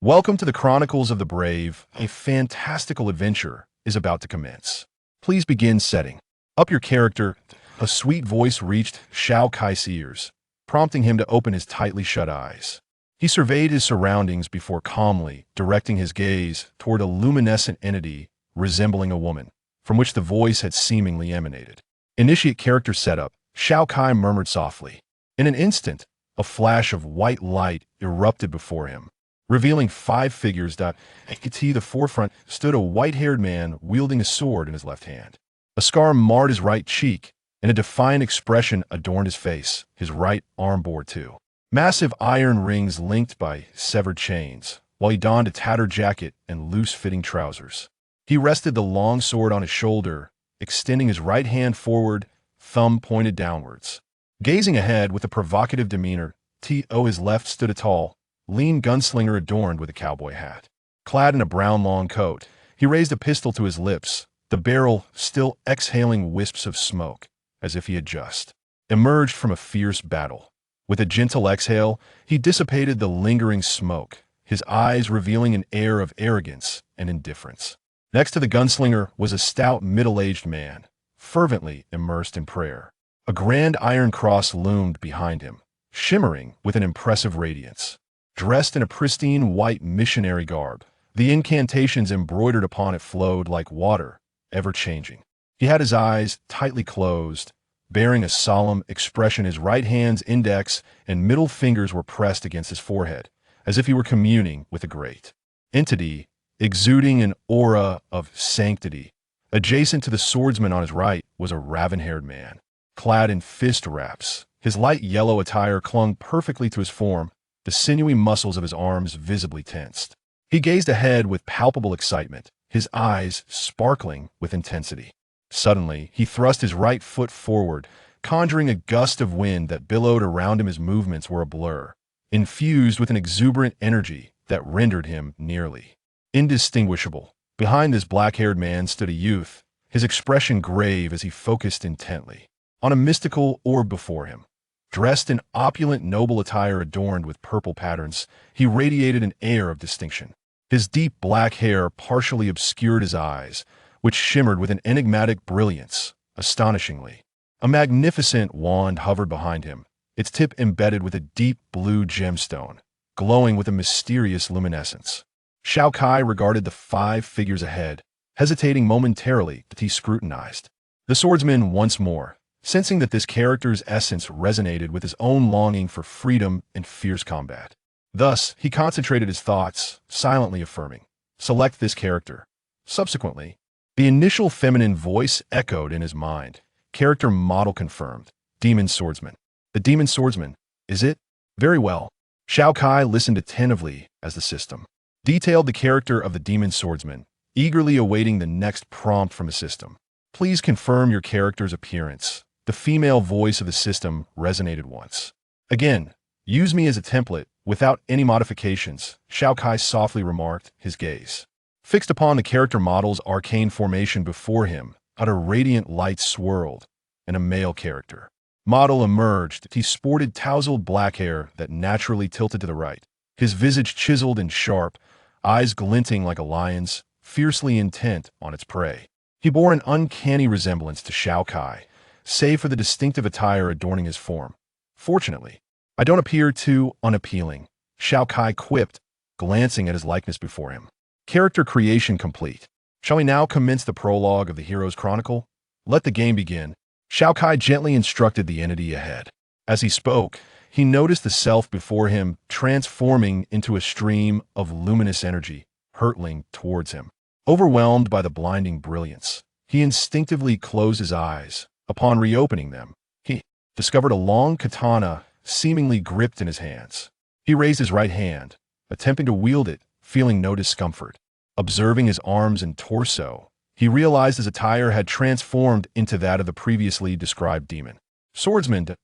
Welcome to the Chronicles of the Brave. A fantastical adventure is about to commence. Please begin setting up your character. A sweet voice reached Xiao Kai's ears, prompting him to open his tightly shut eyes. He surveyed his surroundings before calmly directing his gaze toward a luminescent entity resembling a woman, from which the voice had seemingly emanated. Initiate character setup, Xiao Kai murmured softly. In an instant, a flash of white light erupted before him, revealing five figures. At the forefront stood a white-haired man wielding a sword in his left hand. A scar marred his right cheek, and a defiant expression adorned his face. His right arm bore two massive iron rings linked by severed chains, while he donned a tattered jacket and loose-fitting trousers. He rested the long sword on his shoulder, extending his right hand forward, thumb pointed downwards. Gazing ahead with a provocative demeanor, his left stood a tall, lean gunslinger adorned with a cowboy hat. Clad in a brown long coat, he raised a pistol to his lips, the barrel still exhaling wisps of smoke, as if he had just emerged from a fierce battle. With a gentle exhale, he dissipated the lingering smoke, his eyes revealing an air of arrogance and indifference. Next to the gunslinger was a stout middle-aged man, fervently immersed in prayer. A grand iron cross loomed behind him, shimmering with an impressive radiance. Dressed in a pristine white missionary garb, the incantations embroidered upon it flowed like water, ever-changing. He had his eyes tightly closed, bearing a solemn expression. His right hand's index and middle fingers were pressed against his forehead, as if he were communing with a great entity, exuding an aura of sanctity. Adjacent to the swordsman on his right was a raven-haired man, clad in fist wraps. His light yellow attire clung perfectly to his form, the sinewy muscles of his arms visibly tensed. He gazed ahead with palpable excitement, his eyes sparkling with intensity. Suddenly, he thrust his right foot forward, conjuring a gust of wind that billowed around him. His movements were a blur, infused with an exuberant energy that rendered him nearly indistinguishable. Behind this black-haired man stood a youth, his expression grave as he focused intently on a mystical orb before him. Dressed in opulent noble attire adorned with purple patterns, he radiated an air of distinction. His deep black hair partially obscured his eyes, which shimmered with an enigmatic brilliance. Astonishingly, a magnificent wand hovered behind him, its tip embedded with a deep blue gemstone, glowing with a mysterious luminescence. Xiao Kai regarded the five figures ahead, hesitating momentarily that he scrutinized the swordsman once more, sensing that this character's essence resonated with his own longing for freedom and fierce combat. Thus, he concentrated his thoughts, silently affirming, "Select this character." Subsequently, the initial feminine voice echoed in his mind. Character model confirmed. Demon Swordsman. The Demon Swordsman, is it? Very well. Xiao Kai listened attentively as the system detailed the character of the Demon Swordsman, eagerly awaiting the next prompt from the system. Please confirm your character's appearance. The female voice of the system resonated once. Again, use me as a template, without any modifications, Xiao Kai softly remarked, his gaze fixed upon the character model's arcane formation before him. Out a radiant light swirled, and a male character model emerged. He sported tousled black hair that naturally tilted to the right, his visage chiseled and sharp, eyes glinting like a lion's, fiercely intent on its prey. He bore an uncanny resemblance to Xiao Kai, save for the distinctive attire adorning his form. Fortunately, I don't appear too unappealing, Xiao Kai quipped, glancing at his likeness before him. Character creation complete. Shall we now commence the prologue of the hero's chronicle? Let the game begin. Xiao Kai gently instructed the entity ahead. As he spoke, he noticed the self before him transforming into a stream of luminous energy, hurtling towards him. Overwhelmed by the blinding brilliance, he instinctively closed his eyes. Upon reopening them, he discovered a long katana seemingly gripped in his hands. He raised his right hand, attempting to wield it, feeling no discomfort. Observing his arms and torso, he realized his attire had transformed into that of the previously described demon swordsman.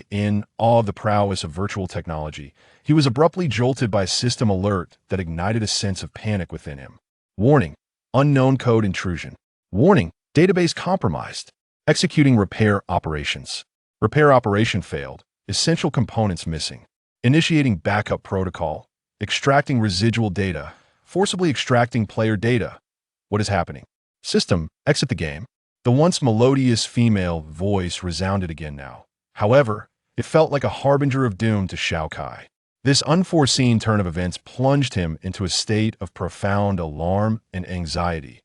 In awe of the prowess of virtual technology, he was abruptly jolted by a system alert that ignited a sense of panic within him. Warning: unknown code intrusion. Warning: database compromised. Executing repair operations. Repair operation failed. Essential components missing. Initiating backup protocol. Extracting residual data. Forcibly extracting player data. What is happening? System, exit the game. The once melodious female voice resounded again now. However, it felt like a harbinger of doom to Xiao Kai. This unforeseen turn of events plunged him into a state of profound alarm and anxiety.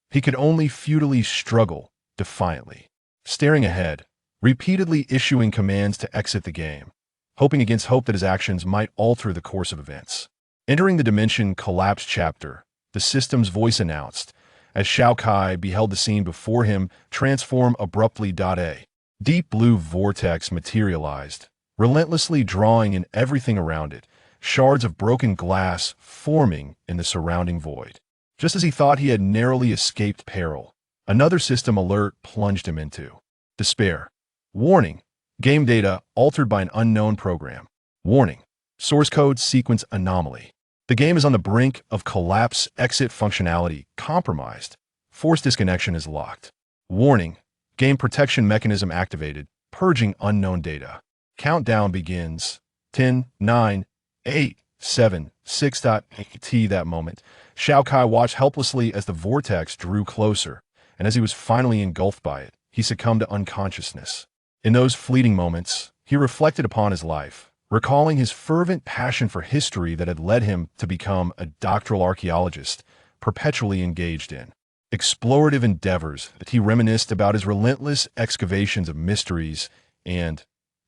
He could only futilely struggle defiantly, staring ahead, repeatedly issuing commands to exit the game, hoping against hope that his actions might alter the course of events. Entering the dimension collapse chapter, the system's voice announced, as Xiao Kai beheld the scene before him transform abruptly. A deep blue vortex materialized, relentlessly drawing in everything around it, shards of broken glass forming in the surrounding void. Just as he thought he had narrowly escaped peril, another system alert plunged him into despair. Warning: game data altered by an unknown program. Warning: source code sequence anomaly. The game is on the brink of collapse. Exit functionality compromised. Force disconnection is locked. Warning: game protection mechanism activated, purging unknown data. Countdown begins. 10, 9, 8, 7, 6. At that moment, Xiao Kai watched helplessly as the vortex drew closer, and as he was finally engulfed by it, he succumbed to unconsciousness. In those fleeting moments, he reflected upon his life, recalling his fervent passion for history that had led him to become a doctoral archaeologist, perpetually engaged in explorative endeavors. That he reminisced about his relentless excavations of mysteries and,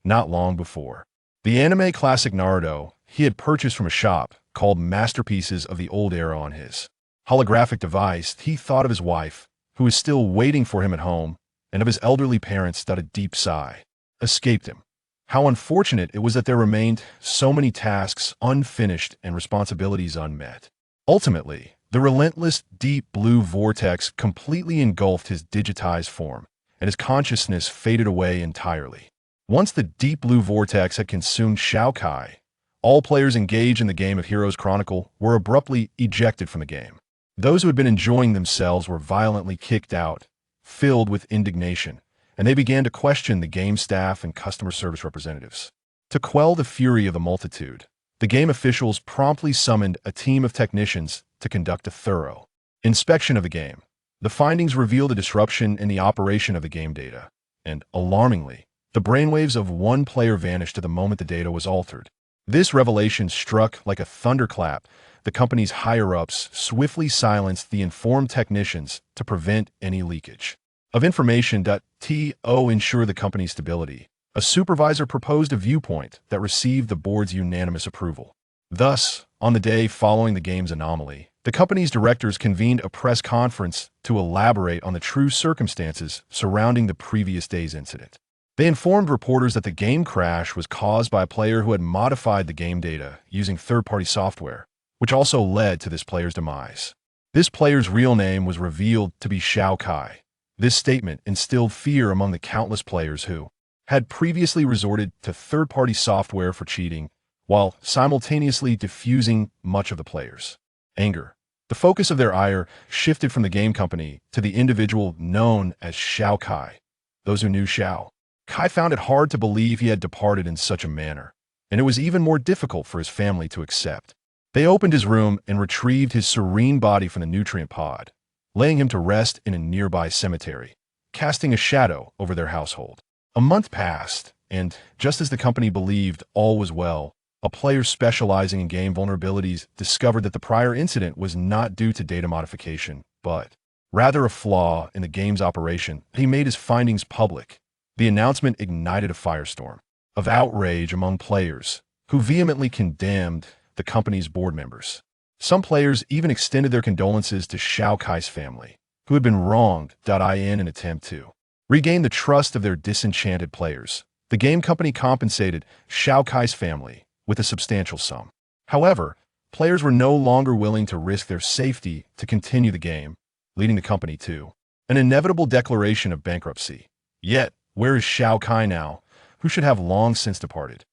not long before, the anime classic Naruto he had purchased from a shop called Masterpieces of the Old Era. On his holographic device, he thought of his wife, who was still waiting for him at home, and of his elderly parents. A deep sigh escaped him. How unfortunate it was that there remained so many tasks unfinished and responsibilities unmet. Ultimately, the relentless deep blue vortex completely engulfed his digitized form, and his consciousness faded away entirely. Once the deep blue vortex had consumed Xiao Kai, all players engaged in the game of Heroes Chronicle were abruptly ejected from the game. Those who had been enjoying themselves were violently kicked out, filled with indignation, and they began to question the game staff and customer service representatives. To quell the fury of the multitude, the game officials promptly summoned a team of technicians to conduct a thorough inspection of the game. The findings revealed a disruption in the operation of the game data, and, alarmingly, the brainwaves of one player vanished at the moment the data was altered. This revelation struck like a thunderclap. The company's higher-ups swiftly silenced the informed technicians to prevent any leakage of information. To ensure the company's stability, a supervisor proposed a viewpoint that received the board's unanimous approval. Thus, on the day following the game's anomaly, the company's directors convened a press conference to elaborate on the true circumstances surrounding the previous day's incident. They informed reporters that the game crash was caused by a player who had modified the game data using third-party software, which also led to this player's demise. This player's real name was revealed to be Xiao Kai. This statement instilled fear among the countless players who had previously resorted to third-party software for cheating, while simultaneously diffusing much of the players' anger. The focus of their ire shifted from the game company to the individual known as Xiao Kai. Those who knew Xiao Kai found it hard to believe he had departed in such a manner, and it was even more difficult for his family to accept. They opened his room and retrieved his serene body from the nutrient pod, laying him to rest in a nearby cemetery, casting a shadow over their household. A month passed, and just as the company believed all was well, a player specializing in game vulnerabilities discovered that the prior incident was not due to data modification, but rather a flaw in the game's operation. He made his findings public. The announcement ignited a firestorm of outrage among players, who vehemently condemned the company's board members. Some players even extended their condolences to Xiao Kai's family, who had been wronged. In an attempt to regain the trust of their disenchanted players, the game company compensated Xiao Kai's family with a substantial sum. However, players were no longer willing to risk their safety to continue the game, leading the company to an inevitable declaration of bankruptcy. Yet, where is Xiao Kai now, who should have long since departed?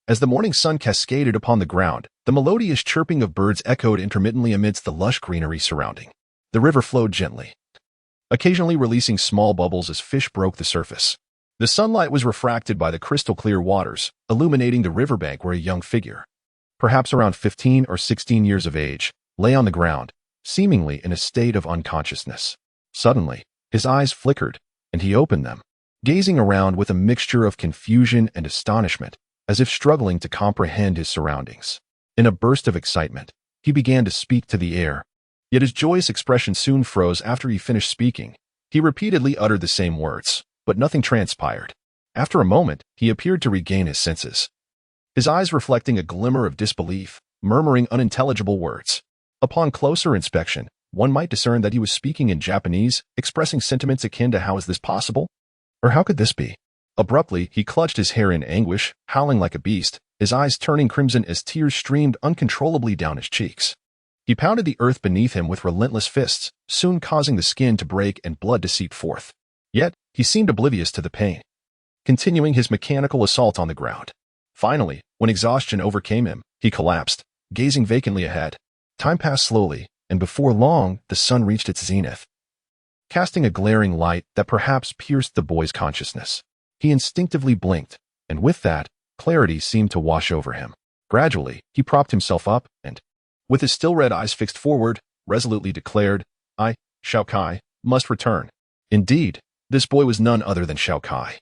As the morning sun cascaded upon the ground, the melodious chirping of birds echoed intermittently amidst the lush greenery surrounding. The river flowed gently, occasionally releasing small bubbles as fish broke the surface. The sunlight was refracted by the crystal-clear waters, illuminating the riverbank where a young figure perhaps around 15 or 16 years of age, lay on the ground, seemingly in a state of unconsciousness. Suddenly, his eyes flickered, and he opened them, gazing around with a mixture of confusion and astonishment, as if struggling to comprehend his surroundings. In a burst of excitement, he began to speak to the air. Yet his joyous expression soon froze after he finished speaking. He repeatedly uttered the same words, but nothing transpired. After a moment, he appeared to regain his senses, his eyes reflecting a glimmer of disbelief, murmuring unintelligible words. Upon closer inspection, one might discern that he was speaking in Japanese, expressing sentiments akin to "How is this possible?" or "How could this be?" Abruptly, he clutched his hair in anguish, howling like a beast, his eyes turning crimson as tears streamed uncontrollably down his cheeks. He pounded the earth beneath him with relentless fists, soon causing the skin to break and blood to seep forth. Yet, he seemed oblivious to the pain, continuing his mechanical assault on the ground. Finally, when exhaustion overcame him, he collapsed, gazing vacantly ahead. Time passed slowly, and before long, the sun reached its zenith, casting a glaring light that perhaps pierced the boy's consciousness. He instinctively blinked, and with that, clarity seemed to wash over him. Gradually, he propped himself up and, with his still red eyes fixed forward, resolutely declared, "I, Xiao Kai, must return." Indeed, this boy was none other than Xiao Kai,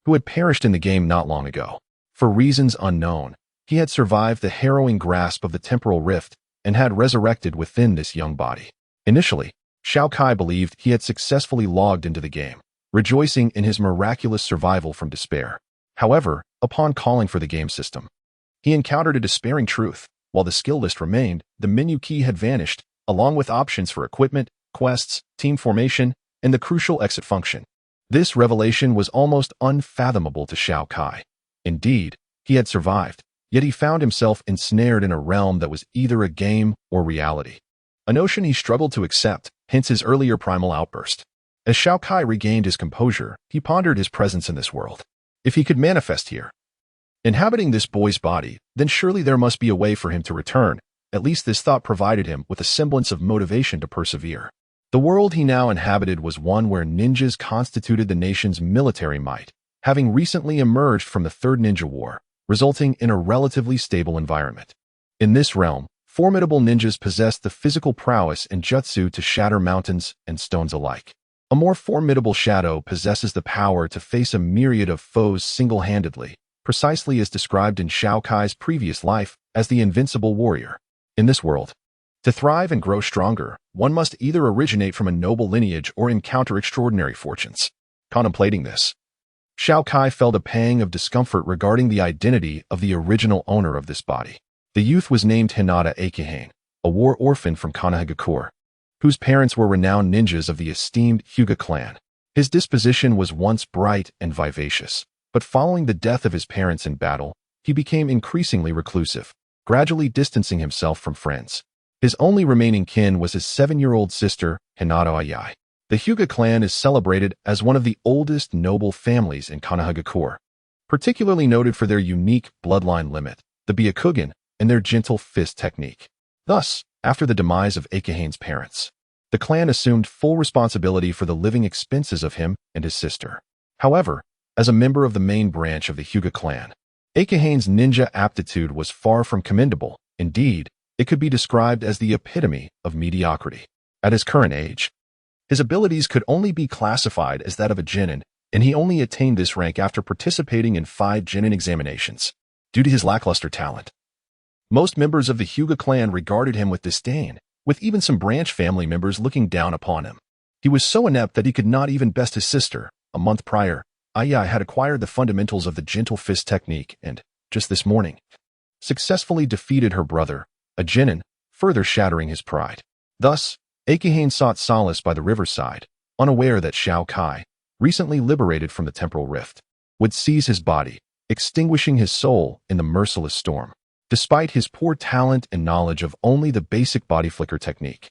who had perished in the game not long ago. For reasons unknown, he had survived the harrowing grasp of the temporal rift and had resurrected within this young body. Initially, Xiao Kai believed he had successfully logged into the game, rejoicing in his miraculous survival from despair. However, upon calling for the game system, he encountered a despairing truth. While the skill list remained, the menu key had vanished, along with options for equipment, quests, team formation, and the crucial exit function. This revelation was almost unfathomable to Xiao Kai. Indeed, he had survived, yet he found himself ensnared in a realm that was either a game or reality. A notion he struggled to accept, hence his earlier primal outburst. As Xiao Kai regained his composure, he pondered his presence in this world. If he could manifest here, inhabiting this boy's body, then surely there must be a way for him to return. At least this thought provided him with a semblance of motivation to persevere. The world he now inhabited was one where ninjas constituted the nation's military might, having recently emerged from the Third Ninja War, resulting in a relatively stable environment. In this realm, formidable ninjas possessed the physical prowess and jutsu to shatter mountains and stones alike. A more formidable shadow possesses the power to face a myriad of foes single-handedly, precisely as described in Xiao Kai's previous life as the invincible warrior. In this world, to thrive and grow stronger, one must either originate from a noble lineage or encounter extraordinary fortunes. Contemplating this, Xiao Kai felt a pang of discomfort regarding the identity of the original owner of this body. The youth was named Hinata Akihane, a war orphan from Konoha, whose parents were renowned ninjas of the esteemed Hyuga clan. His disposition was once bright and vivacious, but following the death of his parents in battle, he became increasingly reclusive, gradually distancing himself from friends. His only remaining kin was his 7-year-old sister, Hinata Ayai. The Hyuga clan is celebrated as one of the oldest noble families in Konoha, particularly noted for their unique bloodline limit, the Byakugan, and their gentle fist technique. Thus, after the demise of Akihane's parents, the clan assumed full responsibility for the living expenses of him and his sister. However, as a member of the main branch of the Hyuga clan, Akihane's ninja aptitude was far from commendable. Indeed, it could be described as the epitome of mediocrity. At his current age, his abilities could only be classified as that of a genin, and he only attained this rank after participating in 5 genin examinations. Due to his lackluster talent, most members of the Hyuga clan regarded him with disdain, with even some branch family members looking down upon him. He was so inept that he could not even best his sister. A month prior, Ayai had acquired the fundamentals of the gentle fist technique and, just this morning, successfully defeated her brother, a genin, further shattering his pride. Thus, Akihane sought solace by the riverside, unaware that Xiao Kai, recently liberated from the temporal rift, would seize his body, extinguishing his soul in the merciless storm. Despite his poor talent and knowledge of only the basic body flicker technique,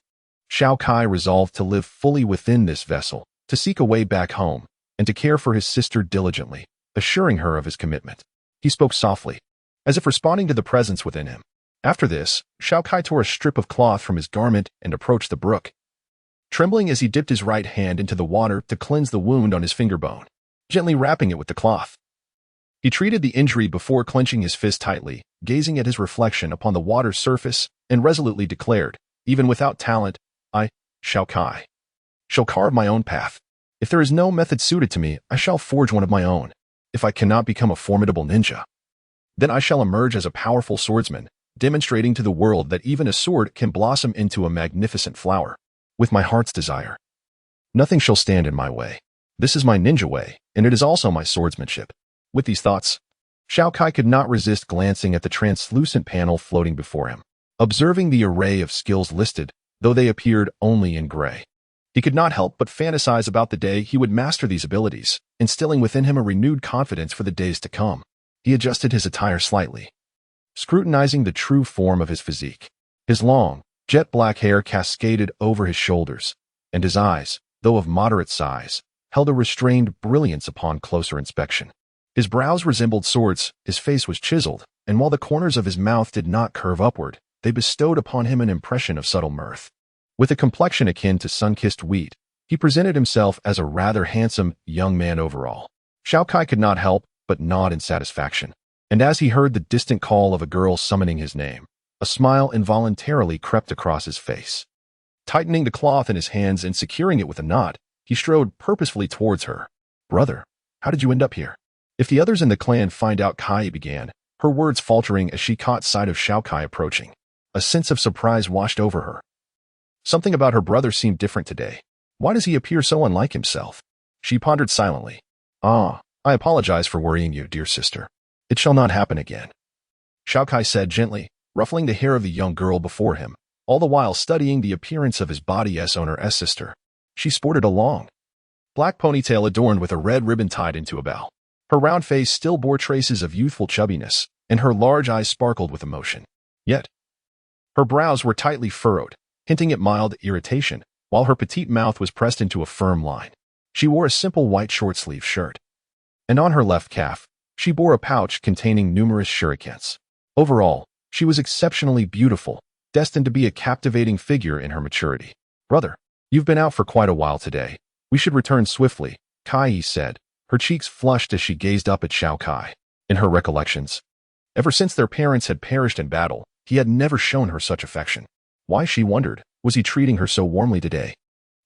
Xiao Kai resolved to live fully within this vessel, to seek a way back home, and to care for his sister diligently, assuring her of his commitment. He spoke softly, as if responding to the presence within him. After this, Xiao Kai tore a strip of cloth from his garment and approached the brook, trembling as he dipped his right hand into the water to cleanse the wound on his finger bone, gently wrapping it with the cloth. He treated the injury before clenching his fist tightly, gazing at his reflection upon the water's surface, and resolutely declared, even without talent, I, Xiao Kai, shall carve my own path. If there is no method suited to me, I shall forge one of my own. If I cannot become a formidable ninja, then I shall emerge as a powerful swordsman, demonstrating to the world that even a sword can blossom into a magnificent flower. With my heart's desire, nothing shall stand in my way. This is my ninja way, and it is also my swordsmanship. With these thoughts, Xiao Kai could not resist glancing at the translucent panel floating before him. Observing the array of skills listed, though they appeared only in gray, he could not help but fantasize about the day he would master these abilities, instilling within him a renewed confidence for the days to come. He adjusted his attire slightly, scrutinizing the true form of his physique. His long, jet-black hair cascaded over his shoulders, and his eyes, though of moderate size, held a restrained brilliance upon closer inspection. His brows resembled swords, his face was chiseled, and while the corners of his mouth did not curve upward, they bestowed upon him an impression of subtle mirth. With a complexion akin to sun-kissed wheat, he presented himself as a rather handsome young man overall. Xiao Kai could not help but nod in satisfaction, and as he heard the distant call of a girl summoning his name, a smile involuntarily crept across his face. Tightening the cloth in his hands and securing it with a knot, he strode purposefully towards her. Brother, how did you end up here? If the others in the clan find out, Kai began, her words faltering as she caught sight of Xiao Kai approaching. A sense of surprise washed over her. Something about her brother seemed different today. Why does he appear so unlike himself? She pondered silently. I apologize for worrying you, dear sister. It shall not happen again, Xiao Kai said gently, ruffling the hair of the young girl before him, all the while studying the appearance of his body's owner's sister. She sported a long, black ponytail adorned with a red ribbon tied into a bow. Her round face still bore traces of youthful chubbiness, and her large eyes sparkled with emotion. Yet, her brows were tightly furrowed, hinting at mild irritation, while her petite mouth was pressed into a firm line. She wore a simple white short-sleeved shirt, and on her left calf, she bore a pouch containing numerous shurikens. Overall, she was exceptionally beautiful, destined to be a captivating figure in her maturity. Brother, you've been out for quite a while today. We should return swiftly, Kai said, her cheeks flushed as she gazed up at Xiao Kai. In her recollections, ever since their parents had perished in battle, he had never shown her such affection. Why, she wondered, was he treating her so warmly today?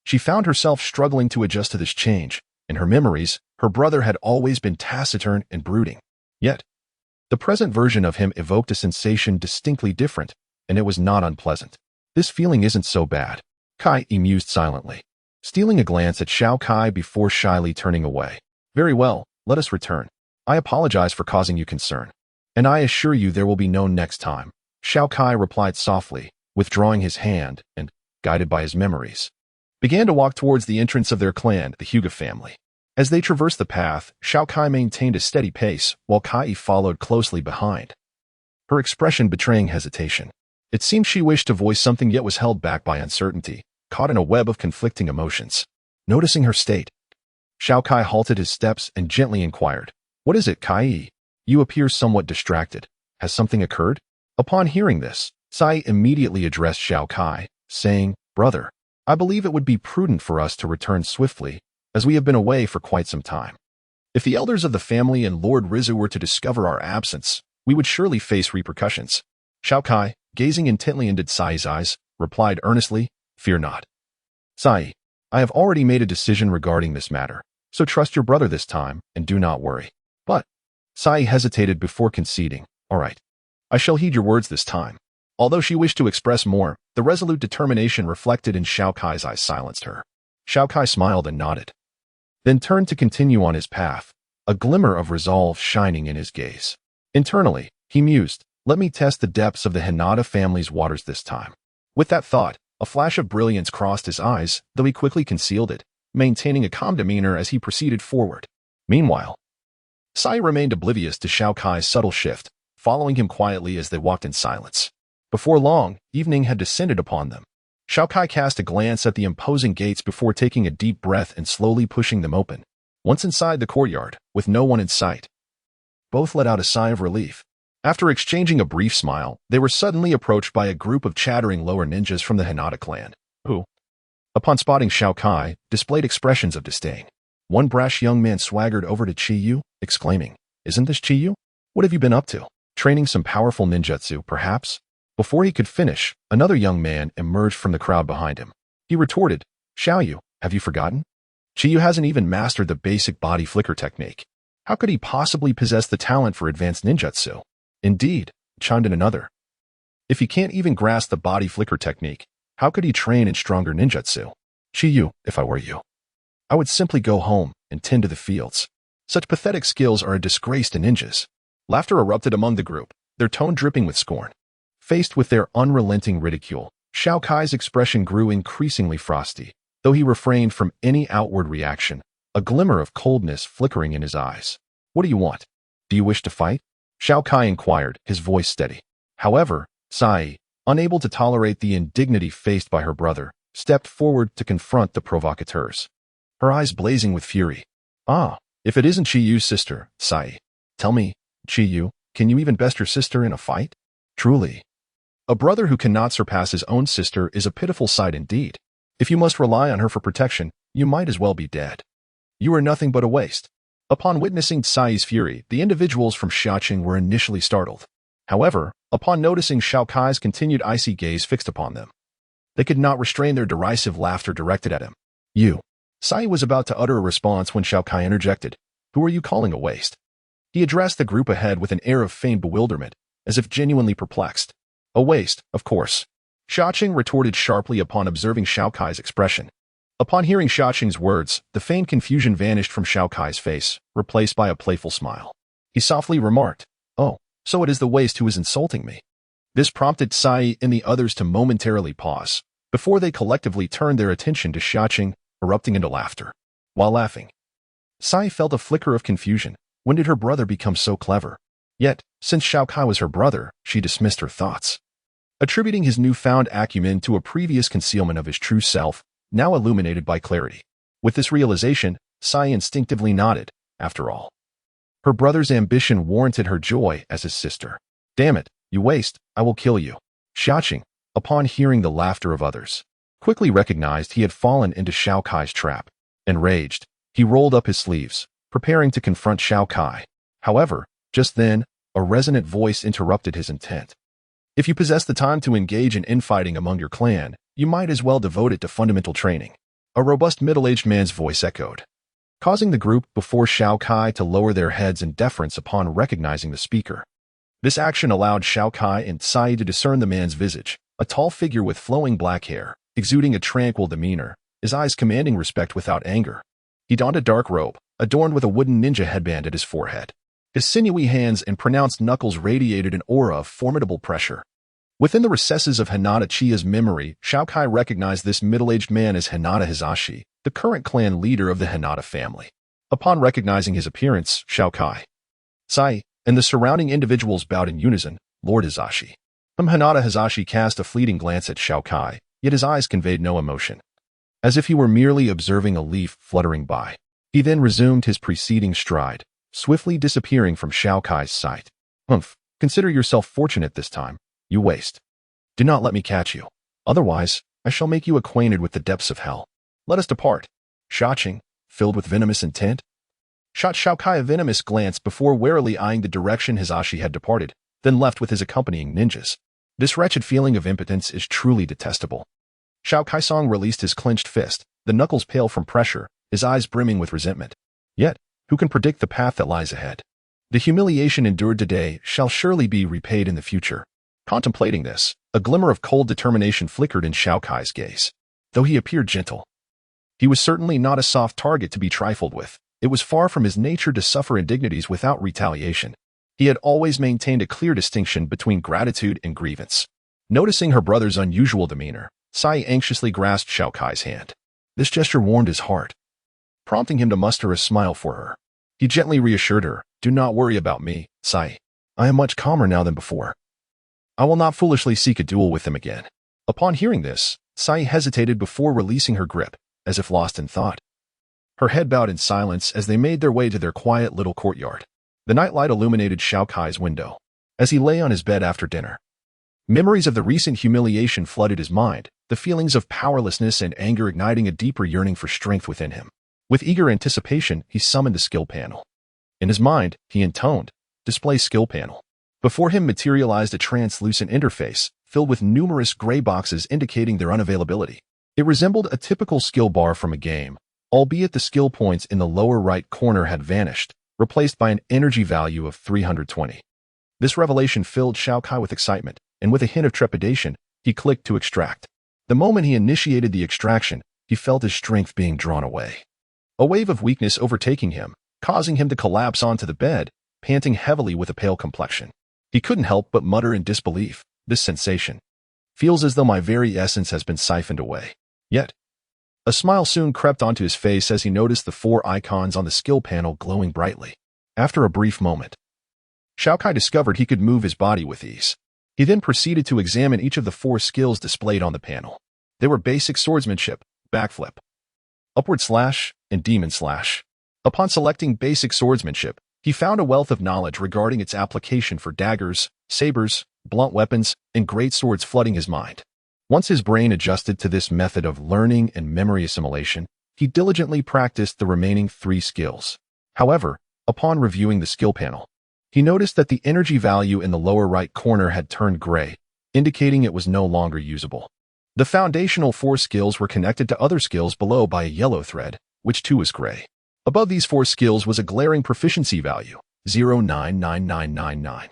She found herself struggling to adjust to this change. In her memories, her brother had always been taciturn and brooding. Yet, the present version of him evoked a sensation distinctly different, and it was not unpleasant. This feeling isn't so bad, Kai mused silently, stealing a glance at Xiao Kai before shyly turning away. Very well, let us return. I apologize for causing you concern, and I assure you there will be no next time, Xiao Kai replied softly, withdrawing his hand and, guided by his memories, began to walk towards the entrance of their clan, the Hyuga family. As they traversed the path, Xiao Kai maintained a steady pace, while Kai followed closely behind, her expression betraying hesitation. It seemed she wished to voice something yet was held back by uncertainty, caught in a web of conflicting emotions. Noticing her state, Xiao Kai halted his steps and gently inquired, "What is it, Kai? You appear somewhat distracted. Has something occurred?" Upon hearing this, Sai immediately addressed Xiao Kai, saying, "Brother, I believe it would be prudent for us to return swiftly, as we have been away for quite some time. If the elders of the family and Lord Rizu were to discover our absence, we would surely face repercussions." Xiao Kai, gazing intently into Sai's eyes, replied earnestly, "Fear not. Sai, I have already made a decision regarding this matter, so trust your brother this time and do not worry." But Sai hesitated before conceding, "All right, I shall heed your words this time." Although she wished to express more, the resolute determination reflected in Xiao Kai's eyes silenced her. Xiao Kai smiled and nodded, then turned to continue on his path, a glimmer of resolve shining in his gaze. Internally, he mused, "Let me test the depths of the Hinata family's waters this time." With that thought, a flash of brilliance crossed his eyes, though he quickly concealed it, maintaining a calm demeanor as he proceeded forward. Meanwhile, Sai remained oblivious to Xiao Kai's subtle shift, following him quietly as they walked in silence. Before long, evening had descended upon them. Xiao Kai cast a glance at the imposing gates before taking a deep breath and slowly pushing them open. Once inside the courtyard, with no one in sight, both let out a sigh of relief. After exchanging a brief smile, they were suddenly approached by a group of chattering lower ninjas from the Hinata clan, who, upon spotting Xiao Kai, displayed expressions of disdain. One brash young man swaggered over to Chi Yu, exclaiming, Isn't this Chiyu? What have you been up to? Training some powerful ninjutsu, perhaps? Before he could finish, another young man emerged from the crowd behind him. He retorted, Xiaoyu, have you forgotten? Chiyu hasn't even mastered the basic body flicker technique. How could he possibly possess the talent for advanced ninjutsu? Indeed, chimed in another. If he can't even grasp the body flicker technique, how could he train in stronger ninjutsu? Chiyu, if I were you, I would simply go home and tend to the fields. Such pathetic skills are a disgrace to ninjas. Laughter erupted among the group, their tone dripping with scorn. Faced with their unrelenting ridicule, Xiao Kai's expression grew increasingly frosty, though he refrained from any outward reaction, a glimmer of coldness flickering in his eyes. What do you want? Do you wish to fight? Xiao Kai inquired, his voice steady. However, Sai, unable to tolerate the indignity faced by her brother, stepped forward to confront the provocateurs. Her eyes blazing with fury. Ah, if it isn't Chiyu's sister, Sai. Tell me, Chiyu, can you even best your sister in a fight? Truly. A brother who cannot surpass his own sister is a pitiful sight indeed. If you must rely on her for protection, you might as well be dead. You are nothing but a waste. Upon witnessing Sai's fury, the individuals from Xiaoqing were initially startled. However, upon noticing Xiao Kai's continued icy gaze fixed upon them, they could not restrain their derisive laughter directed at him. You. Sai was about to utter a response when Xiao Kai interjected. Who are you calling a waste? He addressed the group ahead with an air of feigned bewilderment, as if genuinely perplexed. A waste, of course. Xiaoqing retorted sharply upon observing Xiao Kai's expression. Upon hearing Xiaoqing's words, the feigned confusion vanished from Xiao Kai's face, replaced by a playful smile. He softly remarked, Oh, so it is the waste who is insulting me. This prompted Sai and the others to momentarily pause, before they collectively turned their attention to Xiaoqing, erupting into laughter. While laughing, Sai felt a flicker of confusion. When did her brother become so clever? Yet, since Xiao Kai was her brother, she dismissed her thoughts. Attributing his newfound acumen to a previous concealment of his true self, now illuminated by clarity. With this realization, Sai instinctively nodded. After all, her brother's ambition warranted her joy as his sister. Damn it, you waste, I will kill you. Xiaoqing, upon hearing the laughter of others, quickly recognized he had fallen into Xiao Kai's trap. Enraged, he rolled up his sleeves, preparing to confront Xiao Kai. However, just then, a resonant voice interrupted his intent. If you possess the time to engage in infighting among your clan, you might as well devote it to fundamental training. A robust middle-aged man's voice echoed, causing the group before Xiao Kai to lower their heads in deference upon recognizing the speaker. This action allowed Xiao Kai and Sai to discern the man's visage, a tall figure with flowing black hair, exuding a tranquil demeanor, his eyes commanding respect without anger. He donned a dark robe, adorned with a wooden ninja headband at his forehead. His sinewy hands and pronounced knuckles radiated an aura of formidable pressure. Within the recesses of Hinata Chiya's memory, Xiao Kai recognized this middle-aged man as Hinata Hisashi, the current clan leader of the Hinata family. Upon recognizing his appearance, Xiao Kai, Sai, and the surrounding individuals bowed in unison. Lord Hisashi. Hinata Hisashi cast a fleeting glance at Xiao Kai, yet his eyes conveyed no emotion, as if he were merely observing a leaf fluttering by. He then resumed his preceding stride, swiftly disappearing from Xiao Kai's sight. Humph, consider yourself fortunate this time, you waste. Do not let me catch you. Otherwise, I shall make you acquainted with the depths of hell. Let us depart. Xiaoqing, filled with venomous intent, shot Xiao Kai a venomous glance before warily eyeing the direction Hisashi had departed, then left with his accompanying ninjas. This wretched feeling of impotence is truly detestable. Xiao Kai-song released his clenched fist, the knuckles pale from pressure, his eyes brimming with resentment. Yet, who can predict the path that lies ahead? The humiliation endured today shall surely be repaid in the future. Contemplating this, a glimmer of cold determination flickered in Xiao Kai's gaze. Though he appeared gentle, he was certainly not a soft target to be trifled with. It was far from his nature to suffer indignities without retaliation. He had always maintained a clear distinction between gratitude and grievance. Noticing her brother's unusual demeanor, Sai anxiously grasped Xiao Kai's hand. This gesture warmed his heart, prompting him to muster a smile for her. He gently reassured her, Do not worry about me, Sai. I am much calmer now than before. I will not foolishly seek a duel with him again. Upon hearing this, Sai hesitated before releasing her grip, as if lost in thought. Her head bowed in silence as they made their way to their quiet little courtyard. The nightlight illuminated Xiao Kai's window, as he lay on his bed after dinner. Memories of the recent humiliation flooded his mind, the feelings of powerlessness and anger igniting a deeper yearning for strength within him. With eager anticipation, he summoned the skill panel. In his mind, he intoned, "Display skill panel." Before him materialized a translucent interface, filled with numerous gray boxes indicating their unavailability. It resembled a typical skill bar from a game, albeit the skill points in the lower right corner had vanished, replaced by an energy value of 320. This revelation filled Xiao Kai with excitement, and with a hint of trepidation, he clicked to extract. The moment he initiated the extraction, he felt his strength being drawn away. A wave of weakness overtaking him, causing him to collapse onto the bed, panting heavily with a pale complexion. He couldn't help but mutter in disbelief, "This sensation feels as though my very essence has been siphoned away." Yet, a smile soon crept onto his face as he noticed the 4 icons on the skill panel glowing brightly. After a brief moment, Xiao Kai discovered he could move his body with ease. He then proceeded to examine each of the 4 skills displayed on the panel. They were basic swordsmanship, backflip, upward slash, and demon slash. Upon selecting basic swordsmanship, he found a wealth of knowledge regarding its application for daggers, sabers, blunt weapons, and great swords flooding his mind. Once his brain adjusted to this method of learning and memory assimilation, he diligently practiced the remaining 3 skills. However, upon reviewing the skill panel, he noticed that the energy value in the lower right corner had turned gray, indicating it was no longer usable. The foundational 4 skills were connected to other skills below by a yellow thread, which too was gray. Above these 4 skills was a glaring proficiency value, 0.99999.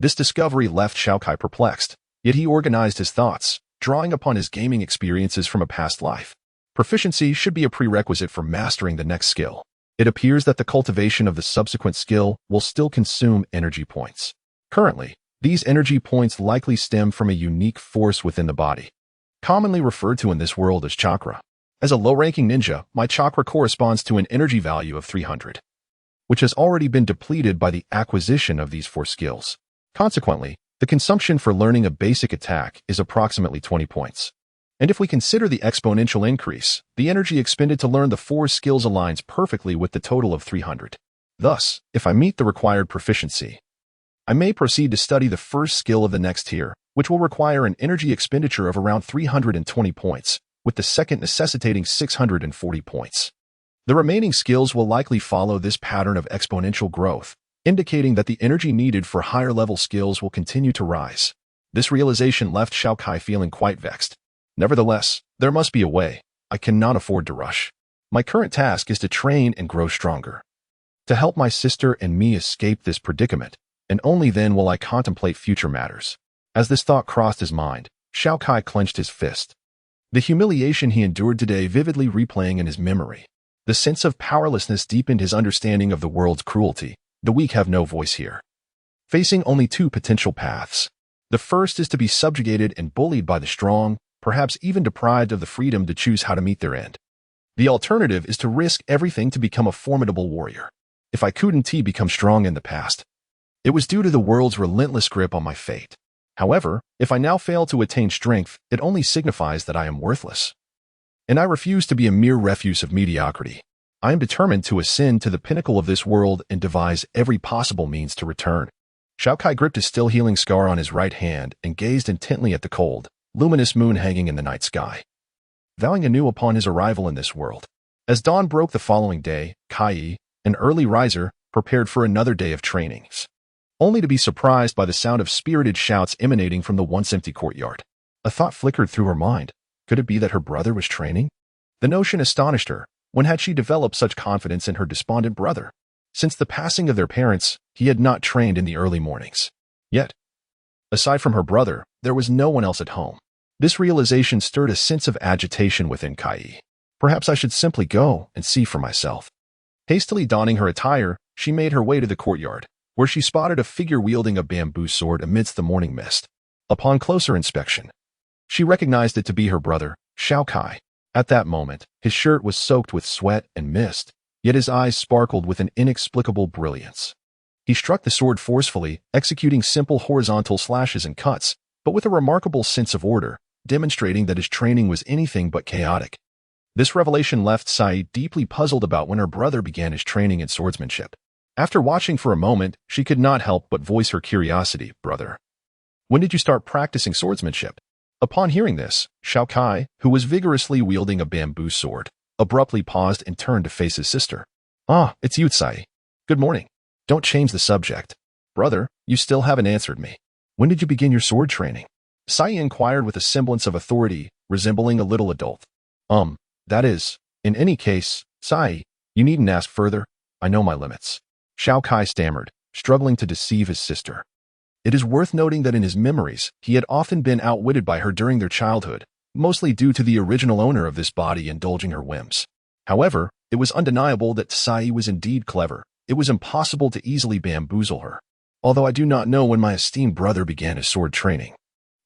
This discovery left Xiao Kai perplexed, yet he organized his thoughts, drawing upon his gaming experiences from a past life. Proficiency should be a prerequisite for mastering the next skill. It appears that the cultivation of the subsequent skill will still consume energy points. Currently, these energy points likely stem from a unique force within the body, commonly referred to in this world as chakra. As a low-ranking ninja, my chakra corresponds to an energy value of 300, which has already been depleted by the acquisition of these 4 skills. Consequently, the consumption for learning a basic attack is approximately 20 points. And if we consider the exponential increase, the energy expended to learn the 4 skills aligns perfectly with the total of 300. Thus, if I meet the required proficiency, I may proceed to study the first skill of the next tier, which will require an energy expenditure of around 320 points, with the second necessitating 640 points. The remaining skills will likely follow this pattern of exponential growth, indicating that the energy needed for higher-level skills will continue to rise. This realization left Xiao Kai feeling quite vexed. Nevertheless, there must be a way. I cannot afford to rush. My current task is to train and grow stronger, to help my sister and me escape this predicament, and only then will I contemplate future matters. As this thought crossed his mind, Xiao Kai clenched his fist. The humiliation he endured today vividly replaying in his memory. The sense of powerlessness deepened his understanding of the world's cruelty. The weak have no voice here. Facing only 2 potential paths. The first is to be subjugated and bullied by the strong, perhaps even deprived of the freedom to choose how to meet their end. The alternative is to risk everything to become a formidable warrior. If I couldn't become strong in the past, it was due to the world's relentless grip on my fate. However, if I now fail to attain strength, it only signifies that I am worthless. And I refuse to be a mere refuse of mediocrity. I am determined to ascend to the pinnacle of this world and devise every possible means to return. Xiao Kai gripped his still healing scar on his right hand and gazed intently at the cold, luminous moon hanging in the night sky, vowing anew upon his arrival in this world. As dawn broke the following day, Kai, an early riser, prepared for another day of trainings, only to be surprised by the sound of spirited shouts emanating from the once empty courtyard. A thought flickered through her mind. Could it be that her brother was training? The notion astonished her. When had she developed such confidence in her despondent brother? Since the passing of their parents, he had not trained in the early mornings. Yet, aside from her brother, there was no one else at home. This realization stirred a sense of agitation within Kai. Perhaps I should simply go and see for myself. Hastily donning her attire, she made her way to the courtyard, where she spotted a figure wielding a bamboo sword amidst the morning mist. Upon closer inspection, she recognized it to be her brother, Xiao Kai. At that moment, his shirt was soaked with sweat and mist, yet his eyes sparkled with an inexplicable brilliance. He struck the sword forcefully, executing simple horizontal slashes and cuts, but with a remarkable sense of order, demonstrating that his training was anything but chaotic. This revelation left Sai deeply puzzled about when her brother began his training in swordsmanship. After watching for a moment, she could not help but voice her curiosity. "Brother, when did you start practicing swordsmanship?" Upon hearing this, Xiao Kai, who was vigorously wielding a bamboo sword, abruptly paused and turned to face his sister. "Ah, it's you, Sai. Good morning." Don't change the subject. Brother, you still haven't answered me. When did you begin your sword training? Sai inquired with a semblance of authority, resembling a little adult. That is, in any case, Sai, you needn't ask further. I know my limits. Xiao Kai stammered, struggling to deceive his sister. It is worth noting that in his memories, he had often been outwitted by her during their childhood, mostly due to the original owner of this body indulging her whims. However, it was undeniable that Sai was indeed clever. It was impossible to easily bamboozle her. Although I do not know when my esteemed brother began his sword training.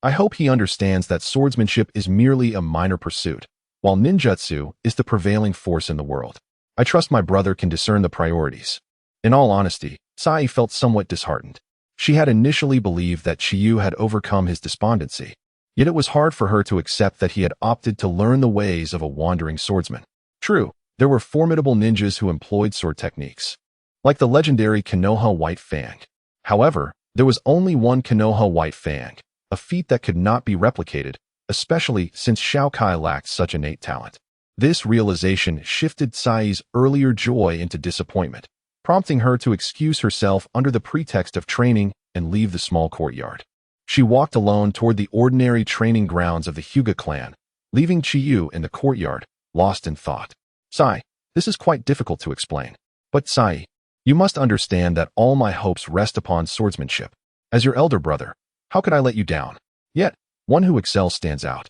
I hope he understands that swordsmanship is merely a minor pursuit, while ninjutsu is the prevailing force in the world. I trust my brother can discern the priorities. In all honesty, Sai felt somewhat disheartened. She had initially believed that Chiyu had overcome his despondency, yet it was hard for her to accept that he had opted to learn the ways of a wandering swordsman. True, there were formidable ninjas who employed sword techniques, like the legendary Kenoha White Fang. However, there was only one Kenoha White Fang, a feat that could not be replicated, especially since Xiao Kai lacked such innate talent. This realization shifted Sai's earlier joy into disappointment, prompting her to excuse herself under the pretext of training and leave the small courtyard. She walked alone toward the ordinary training grounds of the Hyuga clan, leaving Chiyu in the courtyard, lost in thought. Sai, this is quite difficult to explain. But Sai, you must understand that all my hopes rest upon swordsmanship. As your elder brother, how could I let you down? Yet, one who excels stands out.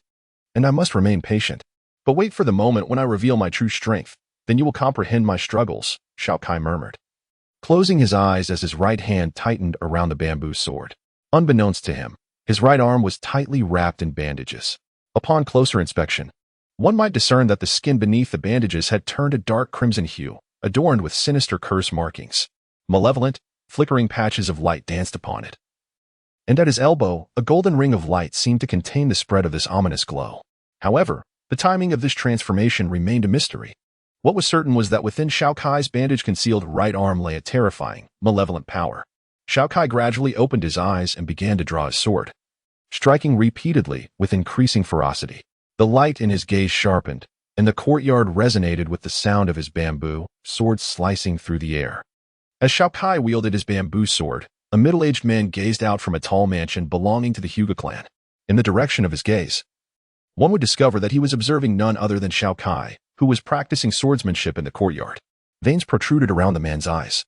And I must remain patient. But wait for the moment when I reveal my true strength, then you will comprehend my struggles, Xiao Kai murmured, closing his eyes as his right hand tightened around the bamboo sword. Unbeknownst to him, his right arm was tightly wrapped in bandages. Upon closer inspection, one might discern that the skin beneath the bandages had turned a dark crimson hue, adorned with sinister curse markings. Malevolent, flickering patches of light danced upon it. And at his elbow, a golden ring of light seemed to contain the spread of this ominous glow. However, the timing of this transformation remained a mystery. What was certain was that within Xiao Kai's bandage-concealed right arm lay a terrifying, malevolent power. Xiao Kai gradually opened his eyes and began to draw his sword, striking repeatedly with increasing ferocity. The light in his gaze sharpened, and the courtyard resonated with the sound of his bamboo sword slicing through the air. As Xiao Kai wielded his bamboo sword, a middle-aged man gazed out from a tall mansion belonging to the Hyuga clan. In the direction of his gaze, one would discover that he was observing none other than Xiao Kai, who was practicing swordsmanship in the courtyard. Veins protruded around the man's eyes.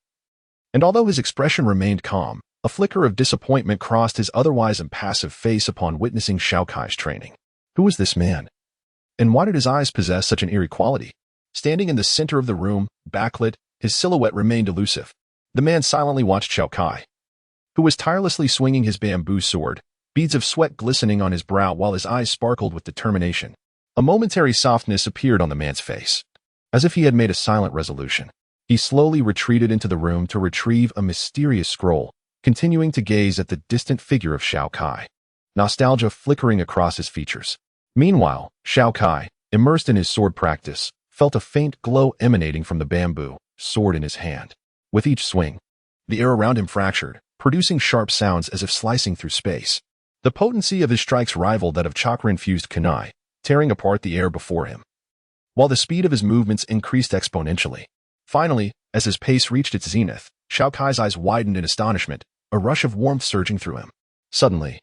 And although his expression remained calm, a flicker of disappointment crossed his otherwise impassive face upon witnessing Xiao Kai's training. Who was this man? And why did his eyes possess such an eerie quality? Standing in the center of the room, backlit, his silhouette remained elusive. The man silently watched Xiao Kai, who was tirelessly swinging his bamboo sword, beads of sweat glistening on his brow while his eyes sparkled with determination. A momentary softness appeared on the man's face, as if he had made a silent resolution. He slowly retreated into the room to retrieve a mysterious scroll, continuing to gaze at the distant figure of Xiao Kai, nostalgia flickering across his features. Meanwhile, Xiao Kai, immersed in his sword practice, felt a faint glow emanating from the bamboo sword in his hand. With each swing, the air around him fractured, producing sharp sounds as if slicing through space. The potency of his strikes rivaled that of chakra-infused kunai, tearing apart the air before him, while the speed of his movements increased exponentially. Finally, as his pace reached its zenith, Xiao Kai's eyes widened in astonishment, a rush of warmth surging through him. Suddenly,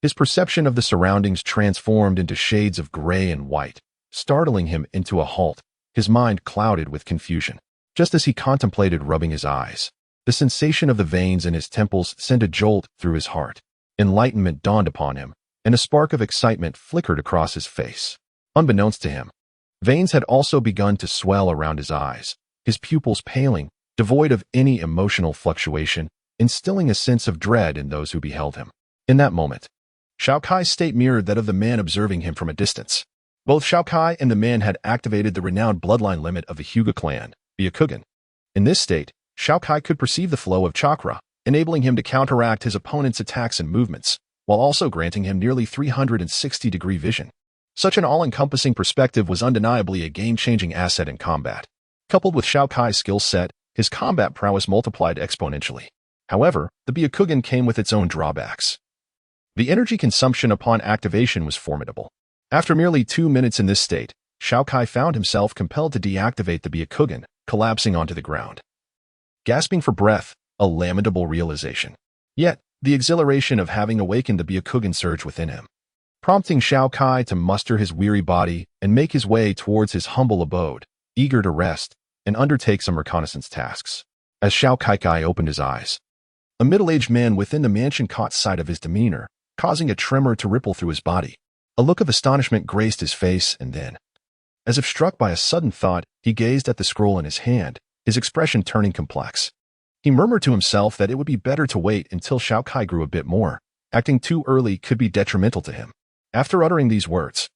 his perception of the surroundings transformed into shades of gray and white, startling him into a halt, his mind clouded with confusion. Just as he contemplated rubbing his eyes, the sensation of the veins in his temples sent a jolt through his heart. Enlightenment dawned upon him, and a spark of excitement flickered across his face. Unbeknownst to him, veins had also begun to swell around his eyes, his pupils paling, devoid of any emotional fluctuation, instilling a sense of dread in those who beheld him. In that moment, Xiao Kai's state mirrored that of the man observing him from a distance. Both Xiao Kai and the man had activated the renowned bloodline limit of the Hyuga clan, Byakugan. In this state, Xiao Kai could perceive the flow of chakra, enabling him to counteract his opponent's attacks and movements, while also granting him nearly 360-degree vision. Such an all-encompassing perspective was undeniably a game-changing asset in combat. Coupled with Xiao Kai's skill set, his combat prowess multiplied exponentially. However, the Byakugan came with its own drawbacks. The energy consumption upon activation was formidable. After merely 2 minutes in this state, Xiao Kai found himself compelled to deactivate the Byakugan, collapsing onto the ground. Gasping for breath, a lamentable realization. Yet, the exhilaration of having awakened the Byakugan surged within him, prompting Xiao Kai to muster his weary body and make his way towards his humble abode, eager to rest and undertake some reconnaissance tasks. As Xiao Kai opened his eyes, a middle-aged man within the mansion caught sight of his demeanor, causing a tremor to ripple through his body. A look of astonishment graced his face, and then, as if struck by a sudden thought, he gazed at the scroll in his hand, his expression turning complex. He murmured to himself that it would be better to wait until Xiao Kai grew a bit more. Acting too early could be detrimental to him. After uttering these words,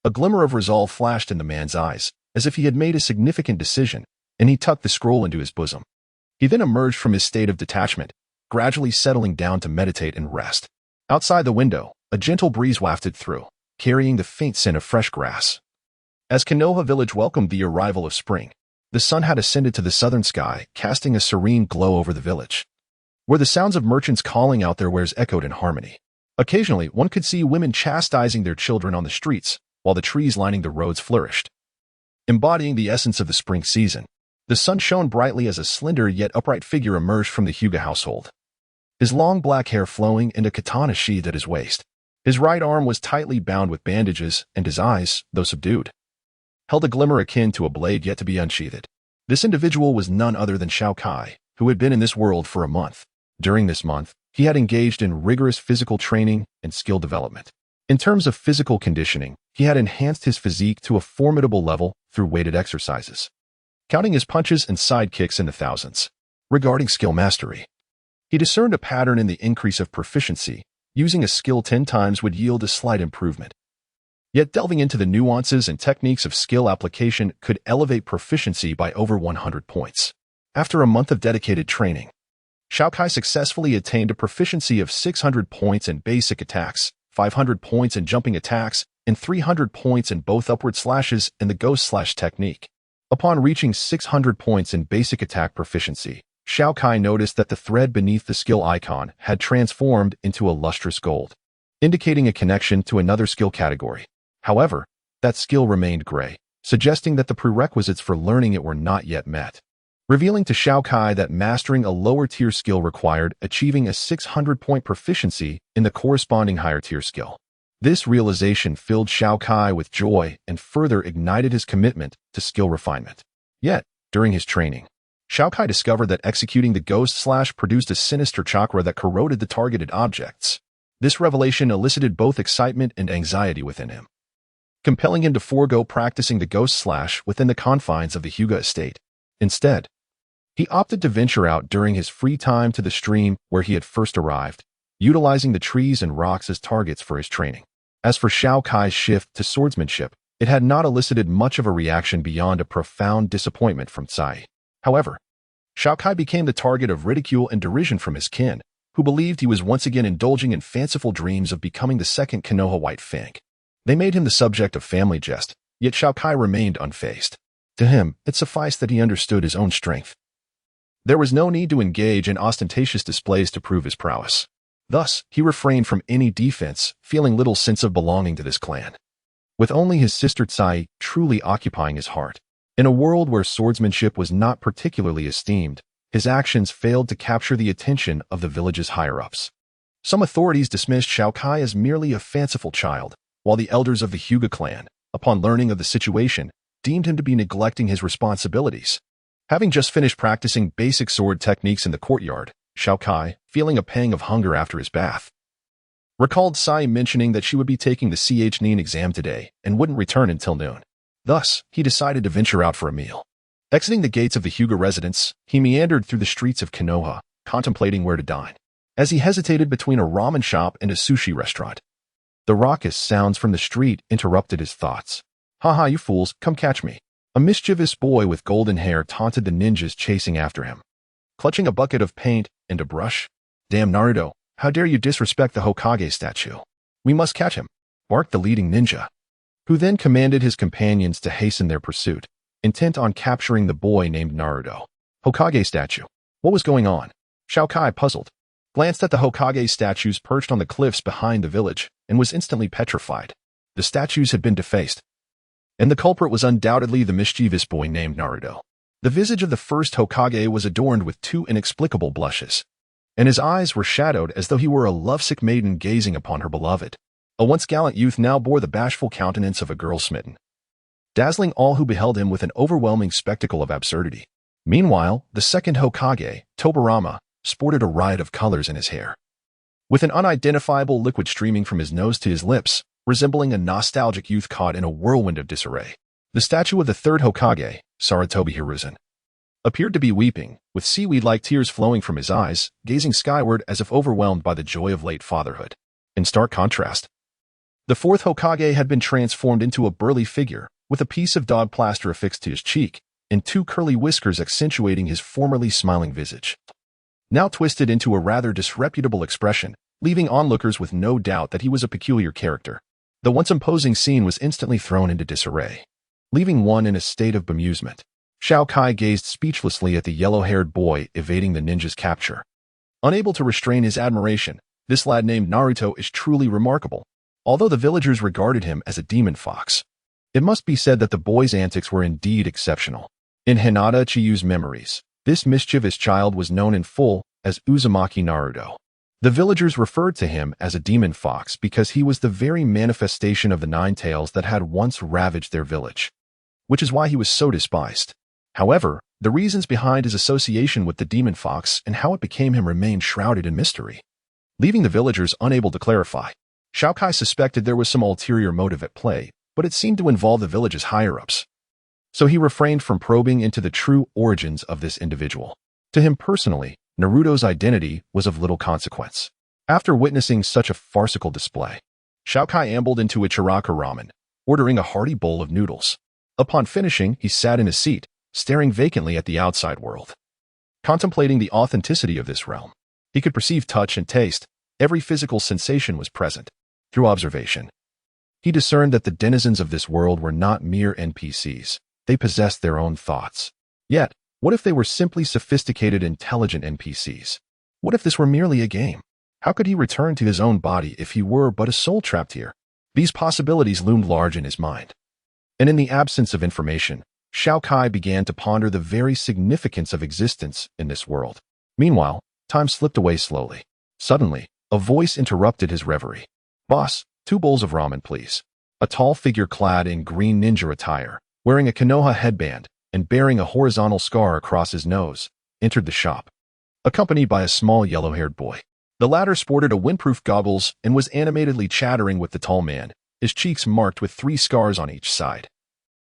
a glimmer of resolve flashed in the man's eyes, as if he had made a significant decision, and he tucked the scroll into his bosom. He then emerged from his state of detachment, gradually settling down to meditate and rest. Outside the window, a gentle breeze wafted through, carrying the faint scent of fresh grass. As Kenoha village welcomed the arrival of spring, the sun had ascended to the southern sky, casting a serene glow over the village, where the sounds of merchants calling out their wares echoed in harmony. Occasionally, one could see women chastising their children on the streets, while the trees lining the roads flourished, embodying the essence of the spring season. The sun shone brightly as a slender yet upright figure emerged from the Hyuga household, his long black hair flowing and a katana sheathed at his waist. His right arm was tightly bound with bandages, and his eyes, though subdued, held a glimmer akin to a blade yet to be unsheathed. This individual was none other than Xiao Kai, who had been in this world for a month. During this month, he had engaged in rigorous physical training and skill development. In terms of physical conditioning, he had enhanced his physique to a formidable level through weighted exercises, counting his punches and side kicks in the thousands. Regarding skill mastery, he discerned a pattern in the increase of proficiency. Using a skill 10 times would yield a slight improvement. Yet delving into the nuances and techniques of skill application could elevate proficiency by over 100 points. After a month of dedicated training, Xiao Kai successfully attained a proficiency of 600 points in basic attacks, 500 points in jumping attacks, and 300 points in both upward slashes and the ghost slash technique. Upon reaching 600 points in basic attack proficiency, Xiao Kai noticed that the thread beneath the skill icon had transformed into a lustrous gold, indicating a connection to another skill category. However, that skill remained gray, suggesting that the prerequisites for learning it were not yet met, revealing to Xiao Kai that mastering a lower-tier skill required achieving a 600-point proficiency in the corresponding higher-tier skill. This realization filled Xiao Kai with joy and further ignited his commitment to skill refinement. Yet, during his training, Xiao Kai discovered that executing the ghost slash produced a sinister chakra that corroded the targeted objects. This revelation elicited both excitement and anxiety within him, compelling him to forego practicing the ghost slash within the confines of the Hyuga estate. Instead, he opted to venture out during his free time to the stream where he had first arrived, utilizing the trees and rocks as targets for his training. As for Xiao Kai's shift to swordsmanship, it had not elicited much of a reaction beyond a profound disappointment from Tsai. However, Xiao Kai became the target of ridicule and derision from his kin, who believed he was once again indulging in fanciful dreams of becoming the second Kenoha White Fang. They made him the subject of family jest, yet Xiao Kai remained unfazed. To him, it sufficed that he understood his own strength. There was no need to engage in ostentatious displays to prove his prowess. Thus, he refrained from any defense, feeling little sense of belonging to this clan, with only his sister Tsai truly occupying his heart. In a world where swordsmanship was not particularly esteemed, his actions failed to capture the attention of the village's higher-ups. Some authorities dismissed Xiao Kai as merely a fanciful child, while the elders of the Hyuga clan, upon learning of the situation, deemed him to be neglecting his responsibilities. Having just finished practicing basic sword techniques in the courtyard, Xiao Kai, feeling a pang of hunger after his bath, recalled Tsai mentioning that she would be taking the Nin exam today and wouldn't return until noon. Thus, he decided to venture out for a meal. Exiting the gates of the Hyuga residence, he meandered through the streets of Kenoha, contemplating where to dine. As he hesitated between a ramen shop and a sushi restaurant, the raucous sounds from the street interrupted his thoughts. "Haha, you fools, come catch me." A mischievous boy with golden hair taunted the ninjas chasing after him, clutching a bucket of paint and a brush. "Damn Naruto, how dare you disrespect the Hokage statue? We must catch him," barked the leading ninja, who then commanded his companions to hasten their pursuit, intent on capturing the boy named Naruto. Hokage statue. What was going on? Xiao Kai, puzzled, glanced at the Hokage statues perched on the cliffs behind the village and was instantly petrified. The statues had been defaced, and the culprit was undoubtedly the mischievous boy named Naruto. The visage of the first Hokage was adorned with two inexplicable blushes, and his eyes were shadowed as though he were a lovesick maiden gazing upon her beloved. A once gallant youth now bore the bashful countenance of a girl smitten, dazzling all who beheld him with an overwhelming spectacle of absurdity. Meanwhile, the second Hokage, Tobirama, sported a riot of colors in his hair, with an unidentifiable liquid streaming from his nose to his lips, resembling a nostalgic youth caught in a whirlwind of disarray. The statue of the third Hokage, Sarutobi Hiruzen, appeared to be weeping, with seaweed-like tears flowing from his eyes, gazing skyward as if overwhelmed by the joy of late fatherhood. In stark contrast, the fourth Hokage had been transformed into a burly figure, with a piece of daub plaster affixed to his cheek, and two curly whiskers accentuating his formerly smiling visage, now twisted into a rather disreputable expression, leaving onlookers with no doubt that he was a peculiar character. The once imposing scene was instantly thrown into disarray, leaving one in a state of bemusement. Xiao Kai gazed speechlessly at the yellow-haired boy evading the ninja's capture. Unable to restrain his admiration, this lad named Naruto is truly remarkable. Although the villagers regarded him as a demon fox, it must be said that the boy's antics were indeed exceptional. In Hinata Chiyu's memories, this mischievous child was known in full as Uzumaki Naruto. The villagers referred to him as a demon fox because he was the very manifestation of the nine tails that had once ravaged their village, which is why he was so despised. However, the reasons behind his association with the demon fox and how it became him remained shrouded in mystery, leaving the villagers unable to clarify. Xiao Kai suspected there was some ulterior motive at play, but it seemed to involve the village's higher-ups, so he refrained from probing into the true origins of this individual. To him personally, Naruto's identity was of little consequence. After witnessing such a farcical display, Xiao Kai ambled into Ichiraka Ramen, ordering a hearty bowl of noodles. Upon finishing, he sat in his seat, staring vacantly at the outside world, contemplating the authenticity of this realm. He could perceive touch and taste. Every physical sensation was present. Through observation, he discerned that the denizens of this world were not mere NPCs. They possessed their own thoughts. Yet, what if they were simply sophisticated, intelligent NPCs? What if this were merely a game? How could he return to his own body if he were but a soul trapped here? These possibilities loomed large in his mind. And in the absence of information, Xiao Kai began to ponder the very significance of existence in this world. Meanwhile, time slipped away slowly. Suddenly, a voice interrupted his reverie. "Boss, 2 bowls of ramen, please." A tall figure clad in green ninja attire, wearing a Kenoha headband and bearing a horizontal scar across his nose, entered the shop, accompanied by a small yellow-haired boy. The latter sported a windproof goggles and was animatedly chattering with the tall man, his cheeks marked with 3 scars on each side,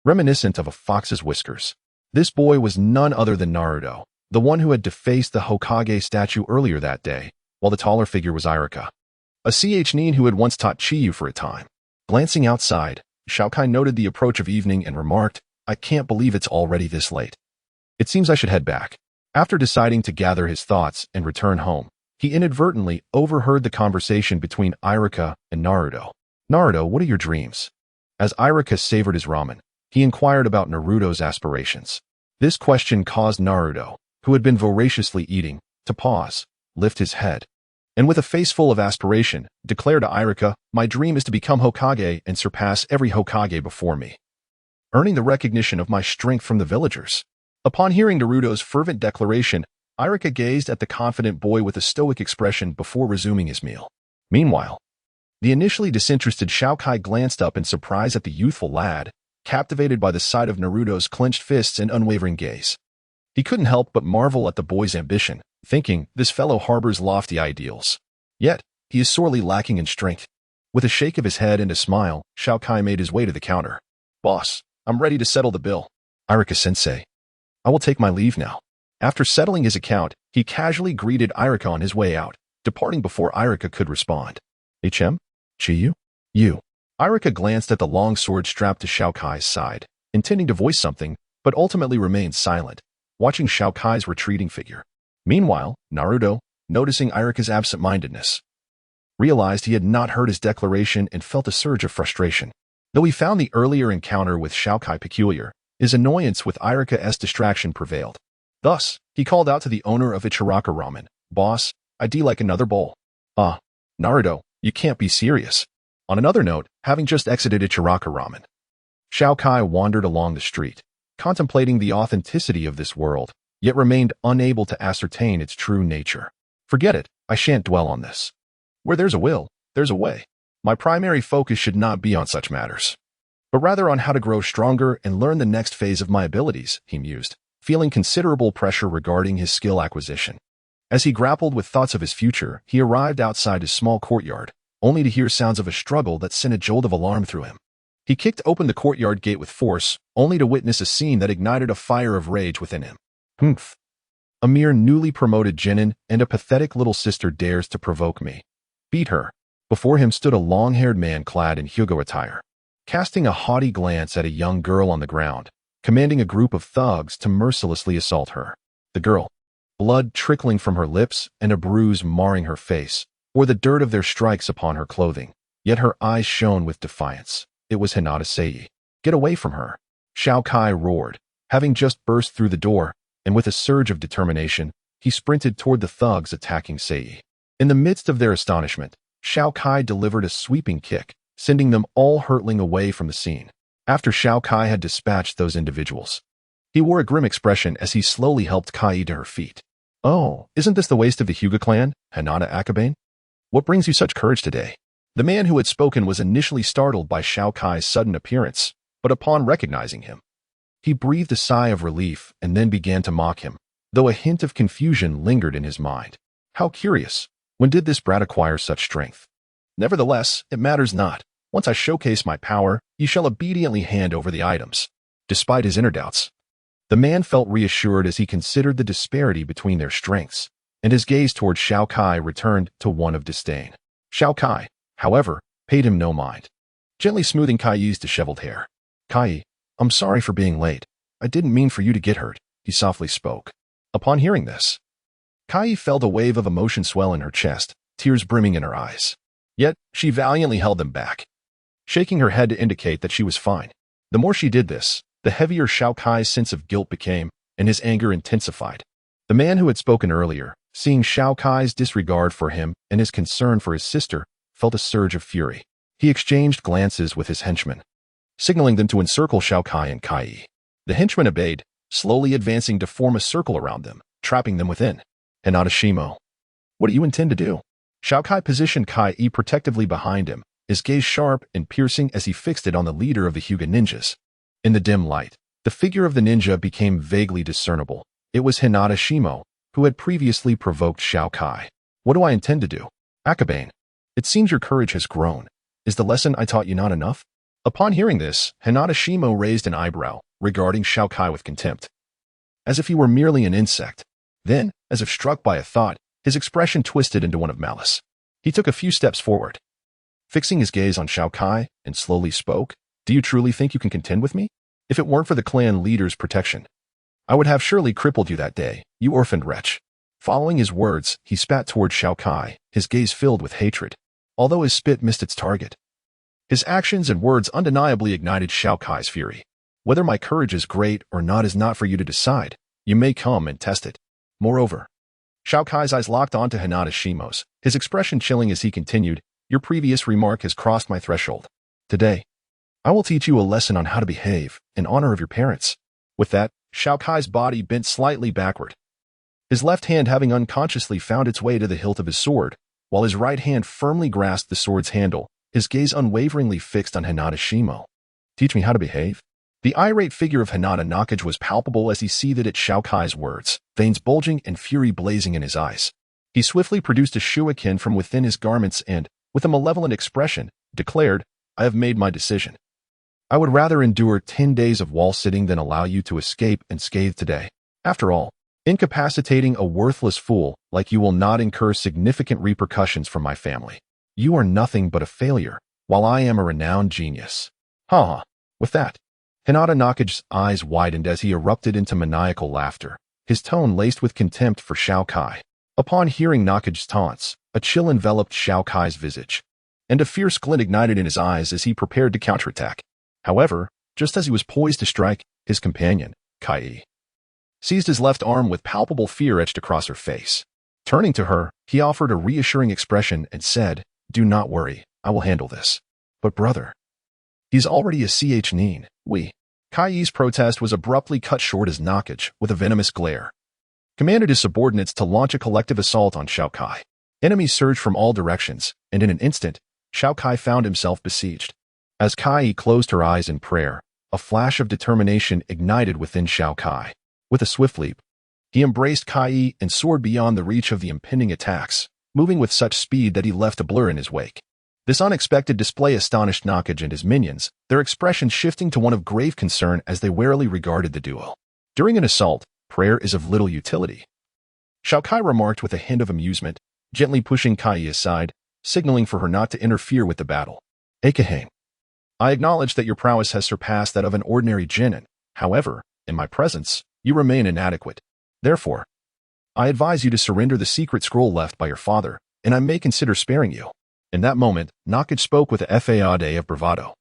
reminiscent of a fox's whiskers. This boy was none other than Naruto, the one who had defaced the Hokage statue earlier that day, while the taller figure was Irika, a nin who had once taught Chiyu for a time. Glancing outside, Xiao Kai noted the approach of evening and remarked, "I can't believe it's already this late. It seems I should head back." After deciding to gather his thoughts and return home, he inadvertently overheard the conversation between Irika and Naruto. "Naruto, what are your dreams?" As Irika savored his ramen, he inquired about Naruto's aspirations. This question caused Naruto, who had been voraciously eating, to pause, lift his head, and with a face full of aspiration, declare to Irika, "My dream is to become Hokage and surpass every Hokage before me, earning the recognition of my strength from the villagers." Upon hearing Naruto's fervent declaration, Irika gazed at the confident boy with a stoic expression before resuming his meal. Meanwhile, the initially disinterested Xiao Kai glanced up in surprise at the youthful lad, captivated by the sight of Naruto's clenched fists and unwavering gaze. He couldn't help but marvel at the boy's ambition, thinking, this fellow harbors lofty ideals. Yet, he is sorely lacking in strength. With a shake of his head and a smile, Xiao Kai made his way to the counter. "Boss, I'm ready to settle the bill." "Irika-sensei, I will take my leave now." After settling his account, he casually greeted Irika on his way out, departing before Irika could respond. "HM? Chiyu? You?" Irika glanced at the long sword strapped to Xiao Kai's side, intending to voice something, but ultimately remained silent, watching Xiao Kai's retreating figure. Meanwhile, Naruto, noticing Irika's absent-mindedness, realized he had not heard his declaration and felt a surge of frustration. Though he found the earlier encounter with Xiao Kai peculiar, his annoyance with Irika's distraction prevailed. Thus, he called out to the owner of Ichiraka Ramen, "Boss, I'd like another bowl." "Ah, Naruto, you can't be serious." On another note, having just exited Ichiraka Ramen, Xiao Kai wandered along the street, contemplating the authenticity of this world, yet remained unable to ascertain its true nature. Forget it, I shan't dwell on this. Where there's a will, there's a way. My primary focus should not be on such matters, but rather on how to grow stronger and learn the next phase of my abilities, he mused, feeling considerable pressure regarding his skill acquisition. As he grappled with thoughts of his future, he arrived outside his small courtyard, only to hear sounds of a struggle that sent a jolt of alarm through him. He kicked open the courtyard gate with force, only to witness a scene that ignited a fire of rage within him. Humph. A mere newly promoted genin and a pathetic little sister dares to provoke me. Beat her. Before him stood a long-haired man clad in Hokage attire, casting a haughty glance at a young girl on the ground, commanding a group of thugs to mercilessly assault her. The girl, blood trickling from her lips and a bruise marring her face, or the dirt of their strikes upon her clothing, yet her eyes shone with defiance. It was Hinata Sei. Get away from her. Xiao Kai roared, having just burst through the door, and with a surge of determination, he sprinted toward the thugs attacking Sei. In the midst of their astonishment, Xiao Kai delivered a sweeping kick, sending them all hurtling away from the scene. After Xiao Kai had dispatched those individuals, he wore a grim expression as he slowly helped Kai to her feet. Oh, isn't this the waste of the Hokage clan, Hinata Akabane? What brings you such courage today? The man who had spoken was initially startled by Xiao Kai's sudden appearance, but upon recognizing him, he breathed a sigh of relief and then began to mock him, though a hint of confusion lingered in his mind. How curious. When did this brat acquire such strength? Nevertheless, it matters not. Once I showcase my power, you shall obediently hand over the items. Despite his inner doubts, the man felt reassured as he considered the disparity between their strengths, and his gaze toward Xiao Kai returned to one of disdain. Xiao Kai, however, paid him no mind, gently smoothing Kai's disheveled hair. Kai, I'm sorry for being late. I didn't mean for you to get hurt, he softly spoke. Upon hearing this, Kai felt a wave of emotion swell in her chest, tears brimming in her eyes. Yet, she valiantly held them back, shaking her head to indicate that she was fine. The more she did this, the heavier Xiao Kai's sense of guilt became, and his anger intensified. The man who had spoken earlier, seeing Xiao Kai's disregard for him and his concern for his sister, felt a surge of fury. He exchanged glances with his henchmen, signaling them to encircle Xiao Kai and Kai. The henchmen obeyed, slowly advancing to form a circle around them, trapping them within. Hinata Shimo, what do you intend to do? Xiao Kai positioned Kai protectively behind him, his gaze sharp and piercing as he fixed it on the leader of the Hokage ninjas. In the dim light, the figure of the ninja became vaguely discernible. It was Hinata Shimo, who had previously provoked Xiao Kai. What do I intend to do? Akabane, it seems your courage has grown. Is the lesson I taught you not enough? Upon hearing this, Hinata Shimo raised an eyebrow, regarding Xiao Kai with contempt, as if he were merely an insect. Then, as if struck by a thought, his expression twisted into one of malice. He took a few steps forward, fixing his gaze on Xiao Kai, and slowly spoke. Do you truly think you can contend with me? If it weren't for the clan leader's protection, I would have surely crippled you that day, you orphaned wretch. Following his words, he spat toward Xiao Kai, his gaze filled with hatred, although his spit missed its target. His actions and words undeniably ignited Xiao Kai's fury. Whether my courage is great or not is not for you to decide. You may come and test it. Moreover, Xiao Kai's eyes locked onto Hinata Shimo's, his expression chilling as he continued, your previous remark has crossed my threshold. Today, I will teach you a lesson on how to behave in honor of your parents. With that, Xiao Kai's body bent slightly backward, his left hand having unconsciously found its way to the hilt of his sword, while his right hand firmly grasped the sword's handle, his gaze unwaveringly fixed on Hinata Shimo. Teach me how to behave? The irate figure of Hinata Nakage was palpable as he seethed at Xiao Kai's words, veins bulging and fury blazing in his eyes. He swiftly produced a shuriken from within his garments and, with a malevolent expression, declared, I have made my decision. I would rather endure 10 days of wall-sitting than allow you to escape unscathed today. After all, incapacitating a worthless fool like you will not incur significant repercussions from my family. You are nothing but a failure, while I am a renowned genius. Ha ha. With that, Hinata Nakage's eyes widened as he erupted into maniacal laughter, his tone laced with contempt for Xiao Kai. Upon hearing Nakage's taunts, a chill enveloped Xiao Kai's visage, and a fierce glint ignited in his eyes as he prepared to counterattack. However, just as he was poised to strike, his companion, Kai, seized his left arm with palpable fear etched across her face. Turning to her, he offered a reassuring expression and said, do not worry, I will handle this. But brother, he's already a ch nin. Kai's protest was abruptly cut short as Hokage, with a venomous glare, commanded his subordinates to launch a collective assault on Xiao Kai. Enemies surged from all directions, and in an instant, Xiao Kai found himself besieged. As Kai closed her eyes in prayer, a flash of determination ignited within Xiao Kai. With a swift leap, he embraced Kai and soared beyond the reach of the impending attacks, moving with such speed that he left a blur in his wake. This unexpected display astonished Hokage and his minions, their expressions shifting to one of grave concern as they warily regarded the duo. During an assault, prayer is of little utility, Xiao Kai remarked with a hint of amusement, gently pushing Kai aside, signaling for her not to interfere with the battle. Akahane, I acknowledge that your prowess has surpassed that of an ordinary genin. However, in my presence, you remain inadequate. Therefore, I advise you to surrender the secret scroll left by your father, and I may consider sparing you. In that moment, Hokage spoke with a fade of bravado,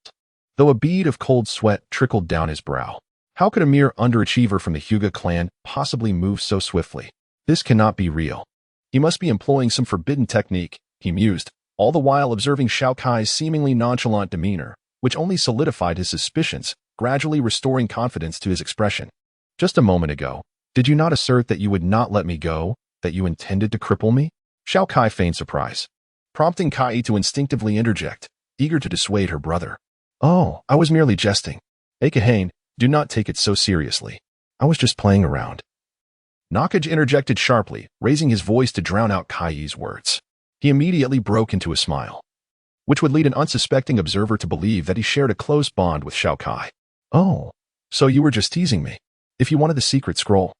though a bead of cold sweat trickled down his brow. How could a mere underachiever from the Hyuga clan possibly move so swiftly? This cannot be real. He must be employing some forbidden technique, he mused, all the while observing Xiao Kai's seemingly nonchalant demeanor, which only solidified his suspicions, gradually restoring confidence to his expression. Just a moment ago, did you not assert that you would not let me go, that you intended to cripple me? Xiao Kai feigned surprise, prompting Kai to instinctively interject, eager to dissuade her brother. Oh, I was merely jesting. Akahane, do not take it so seriously. I was just playing around. Hokage interjected sharply, raising his voice to drown out Kai's words. He immediately broke into a smile, which would lead an unsuspecting observer to believe that he shared a close bond with Xiao Kai. Oh, so you were just teasing me. If you wanted the secret scroll,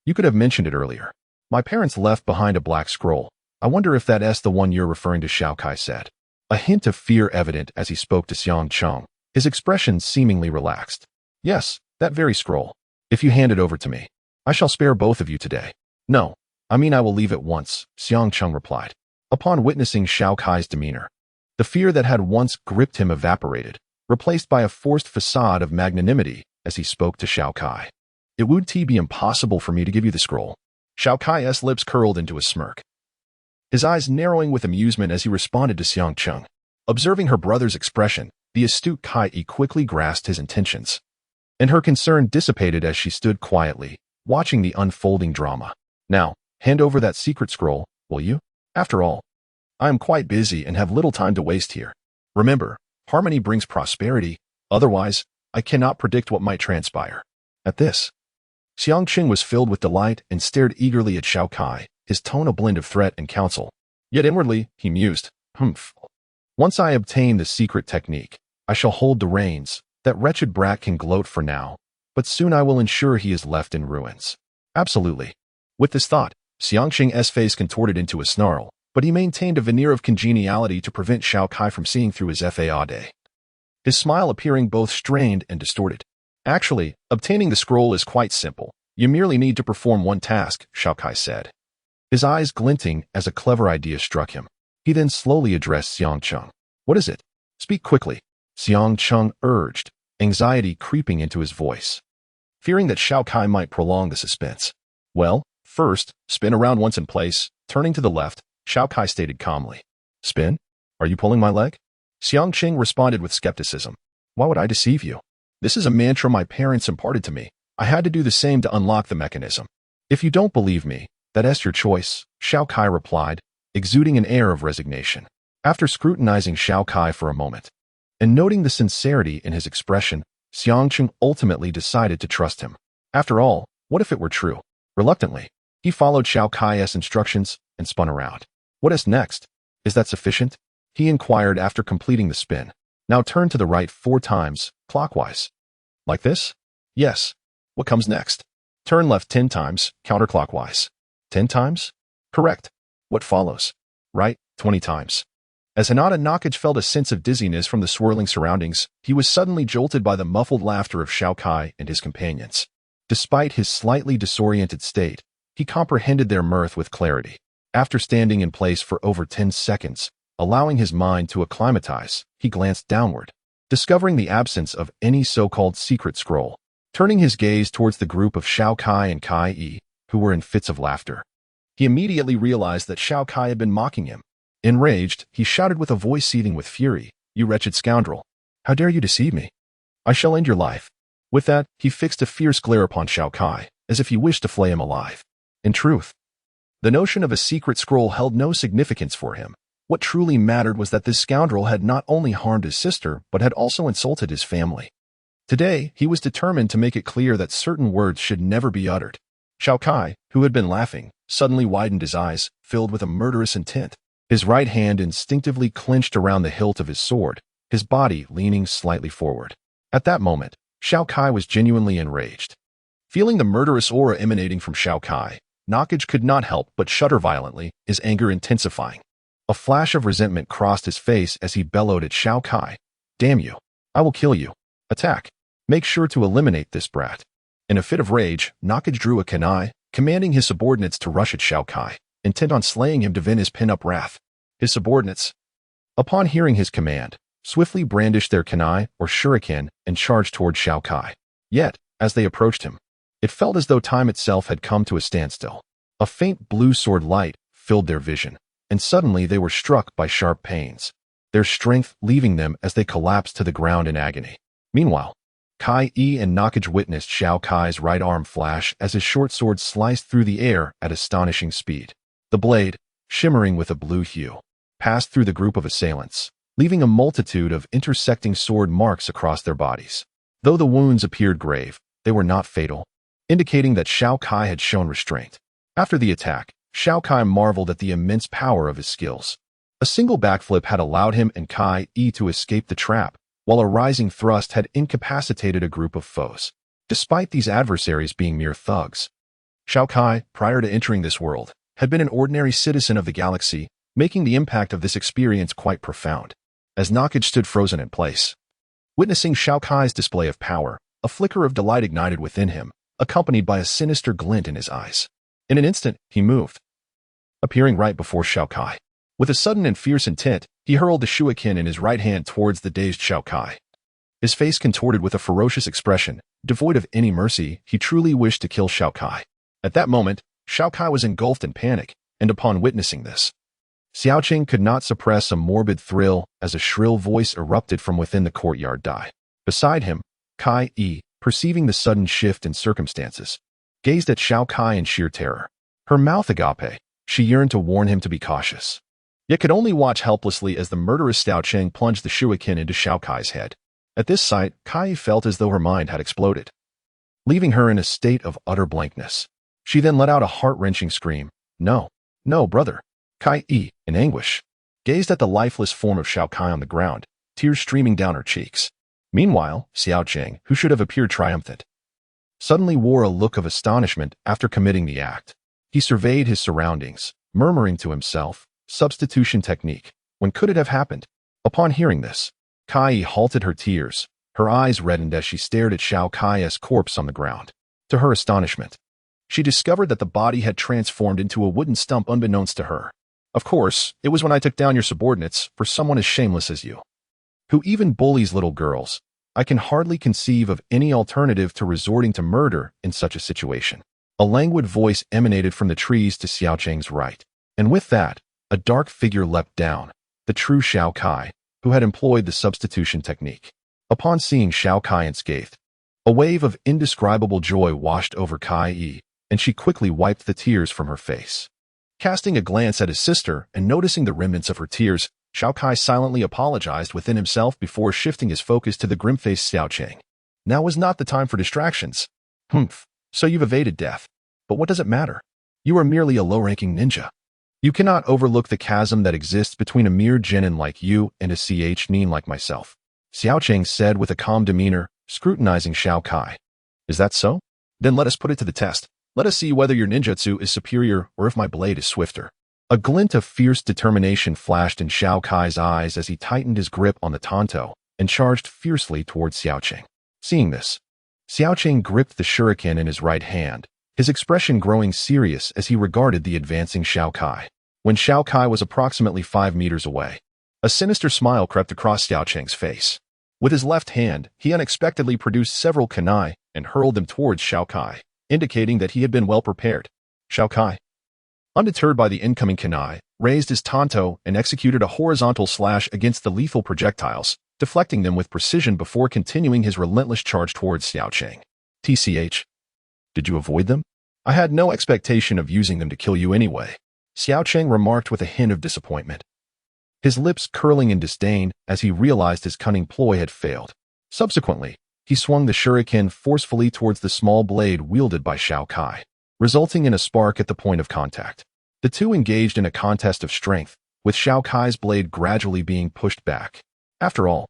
you could have mentioned it earlier. My parents left behind a black scroll. I wonder if that's the one you're referring to, Xiao Kai said. A hint of fear evident as he spoke to Xiang Cheng, his expression seemingly relaxed. Yes, that very scroll. If you hand it over to me, I shall spare both of you today. No, I mean I will leave at once, Xiang Cheng replied. Upon witnessing Xiao Kai's demeanor, the fear that had once gripped him evaporated, replaced by a forced facade of magnanimity as he spoke to Xiao Kai. It would be impossible for me to give you the scroll. Xiao Kai's lips curled into a smirk, his eyes narrowing with amusement as he responded to Xiang Cheng. Observing her brother's expression, the astute Kai quickly grasped his intentions, and her concern dissipated as she stood quietly, watching the unfolding drama. Now, hand over that secret scroll, will you? After all, I am quite busy and have little time to waste here. Remember, harmony brings prosperity, otherwise, I cannot predict what might transpire. At this, Xiang Cheng was filled with delight and stared eagerly at Xiao Kai, his tone a blend of threat and counsel. Yet inwardly, he mused, Once I obtain the secret technique, I shall hold the reins. That wretched brat can gloat for now, but soon I will ensure he is left in ruins. Absolutely. With this thought, Xiang Cheng's face contorted into a snarl, but he maintained a veneer of congeniality to prevent Xiao Kai from seeing through his fade, his smile appearing both strained and distorted. Actually, obtaining the scroll is quite simple. You merely need to perform one task, Xiao Kai said, his eyes glinting as a clever idea struck him. He then slowly addressed Xiang Cheng. What is it? Speak quickly, Xiang Cheng urged, anxiety creeping into his voice, fearing that Xiao Kai might prolong the suspense. Well, first, spin around once in place, turning to the left, Xiao Kai stated calmly. Spin? Are you pulling my leg? Xiang Cheng responded with skepticism. Why would I deceive you? This is a mantra my parents imparted to me. I had to do the same to unlock the mechanism. If you don't believe me, that's your choice, Xiao Kai replied, exuding an air of resignation. After scrutinizing Xiao Kai for a moment, and noting the sincerity in his expression, Xiang Cheng ultimately decided to trust him. After all, what if it were true? Reluctantly, he followed Xiao Kai's instructions and spun around. What is next? Is that sufficient? He inquired after completing the spin. Now turn to the right 4 times, clockwise. Like this? Yes. What comes next? Turn left 10 times, counterclockwise. 10 times? Correct. What follows? Right, 20 times. As Hinata Hokage felt a sense of dizziness from the swirling surroundings, he was suddenly jolted by the muffled laughter of Xiao Kai and his companions. Despite his slightly disoriented state, he comprehended their mirth with clarity. After standing in place for over 10 seconds, allowing his mind to acclimatize, he glanced downward, discovering the absence of any so-called secret scroll. Turning his gaze towards the group of Xiao Kai and Kai, who were in fits of laughter, he immediately realized that Xiao Kai had been mocking him. Enraged, he shouted with a voice seething with fury, You wretched scoundrel! How dare you deceive me? I shall end your life. With that, he fixed a fierce glare upon Xiao Kai, as if he wished to flay him alive. In truth, the notion of a secret scroll held no significance for him. What truly mattered was that this scoundrel had not only harmed his sister, but had also insulted his family. Today, he was determined to make it clear that certain words should never be uttered. Xiao Kai, who had been laughing, suddenly widened his eyes, filled with a murderous intent. His right hand instinctively clenched around the hilt of his sword, his body leaning slightly forward. At that moment, Xiao Kai was genuinely enraged. Feeling the murderous aura emanating from Xiao Kai, Hokage could not help but shudder violently, his anger intensifying. A flash of resentment crossed his face as he bellowed at Xiao Kai. "Damn you! I will kill you! Attack! Make sure to eliminate this brat." In a fit of rage, Hokage drew a kunai, commanding his subordinates to rush at Xiao Kai, intent on slaying him to vent his pent-up wrath. His subordinates, upon hearing his command, swiftly brandished their kunai or shuriken and charged toward Xiao Kai. Yet, as they approached him, it felt as though time itself had come to a standstill. A faint blue sword light filled their vision, and suddenly they were struck by sharp pains, their strength leaving them as they collapsed to the ground in agony. Meanwhile, Kai and Hokage witnessed Xiao Kai's right arm flash as his short sword sliced through the air at astonishing speed. The blade, shimmering with a blue hue, passed through the group of assailants, leaving a multitude of intersecting sword marks across their bodies. Though the wounds appeared grave, they were not fatal, indicating that Xiao Kai had shown restraint. After the attack, Xiao Kai marveled at the immense power of his skills. A single backflip had allowed him and Kai to escape the trap, while a rising thrust had incapacitated a group of foes. Despite these adversaries being mere thugs, Xiao Kai, prior to entering this world, had been an ordinary citizen of the galaxy, making the impact of this experience quite profound. As Hokage stood frozen in place, witnessing Xiao Kai's display of power, a flicker of delight ignited within him, accompanied by a sinister glint in his eyes. In an instant, he moved, appearing right before Xiao Kai. With a sudden and fierce intent, he hurled the shuriken in his right hand towards the dazed Xiao Kai. His face contorted with a ferocious expression, devoid of any mercy. He truly wished to kill Xiao Kai. At that moment, Xiao Kai was engulfed in panic, and upon witnessing this, Xiaoqing could not suppress a morbid thrill as a shrill voice erupted from within the courtyard die. Beside him, Kai, perceiving the sudden shift in circumstances, gazed at Xiao Kai in sheer terror. Her mouth agape, she yearned to warn him to be cautious, yet could only watch helplessly as the murderous Xiaoqing plunged the shuriken into Xiao Kai's head. At this sight, Kai felt as though her mind had exploded, leaving her in a state of utter blankness. She then let out a heart-wrenching scream. "No, no, brother!" Kai, in anguish, gazed at the lifeless form of Xiao Kai on the ground, tears streaming down her cheeks. Meanwhile, Xiaoqing, who should have appeared triumphant, suddenly wore a look of astonishment after committing the act. He surveyed his surroundings, murmuring to himself, "Substitution technique. When could it have happened?" Upon hearing this, Kai halted her tears, her eyes reddened as she stared at Xiao Kai's corpse on the ground. To her astonishment, she discovered that the body had transformed into a wooden stump unbeknownst to her. "Of course, it was when I took down your subordinates for someone as shameless as you, who even bullies little girls. I can hardly conceive of any alternative to resorting to murder in such a situation." A languid voice emanated from the trees to Xiaoqing's right, and with that, a dark figure leapt down, the true Xiao Kai, who had employed the substitution technique. Upon seeing Xiao Kai unscathed, a wave of indescribable joy washed over Kai, and she quickly wiped the tears from her face. Casting a glance at his sister and noticing the remnants of her tears, Xiao Kai silently apologized within himself before shifting his focus to the grim-faced Xiaoqing. Now was not the time for distractions. "Humph, so you've evaded death. But what does it matter? You are merely a low-ranking ninja. You cannot overlook the chasm that exists between a mere genin like you and a nin like myself," Xiaoqing said with a calm demeanor, scrutinizing Xiao Kai. "Is that so? Then let us put it to the test. Let us see whether your ninjutsu is superior or if my blade is swifter." A glint of fierce determination flashed in Xiao Kai's eyes as he tightened his grip on the tanto and charged fiercely towards Xiaoqing. Seeing this, Xiaoqing gripped the shuriken in his right hand, his expression growing serious as he regarded the advancing Xiao Kai. When Xiao Kai was approximately 5 meters away, a sinister smile crept across Xiaoqing's face. With his left hand, he unexpectedly produced several kunai and hurled them towards Xiao Kai, indicating that he had been well prepared. Xiao Kai, undeterred by the incoming kunai, raised his tanto and executed a horizontal slash against the lethal projectiles, deflecting them with precision before continuing his relentless charge towards Xiao Cheng. TCH. Did you avoid them? I had no expectation of using them to kill you anyway, Xiao Cheng remarked with a hint of disappointment, his lips curling in disdain as he realized his cunning ploy had failed. Subsequently, he swung the shuriken forcefully towards the small blade wielded by Xiao Kai, resulting in a spark at the point of contact. The two engaged in a contest of strength, with Xiao Kai's blade gradually being pushed back. After all,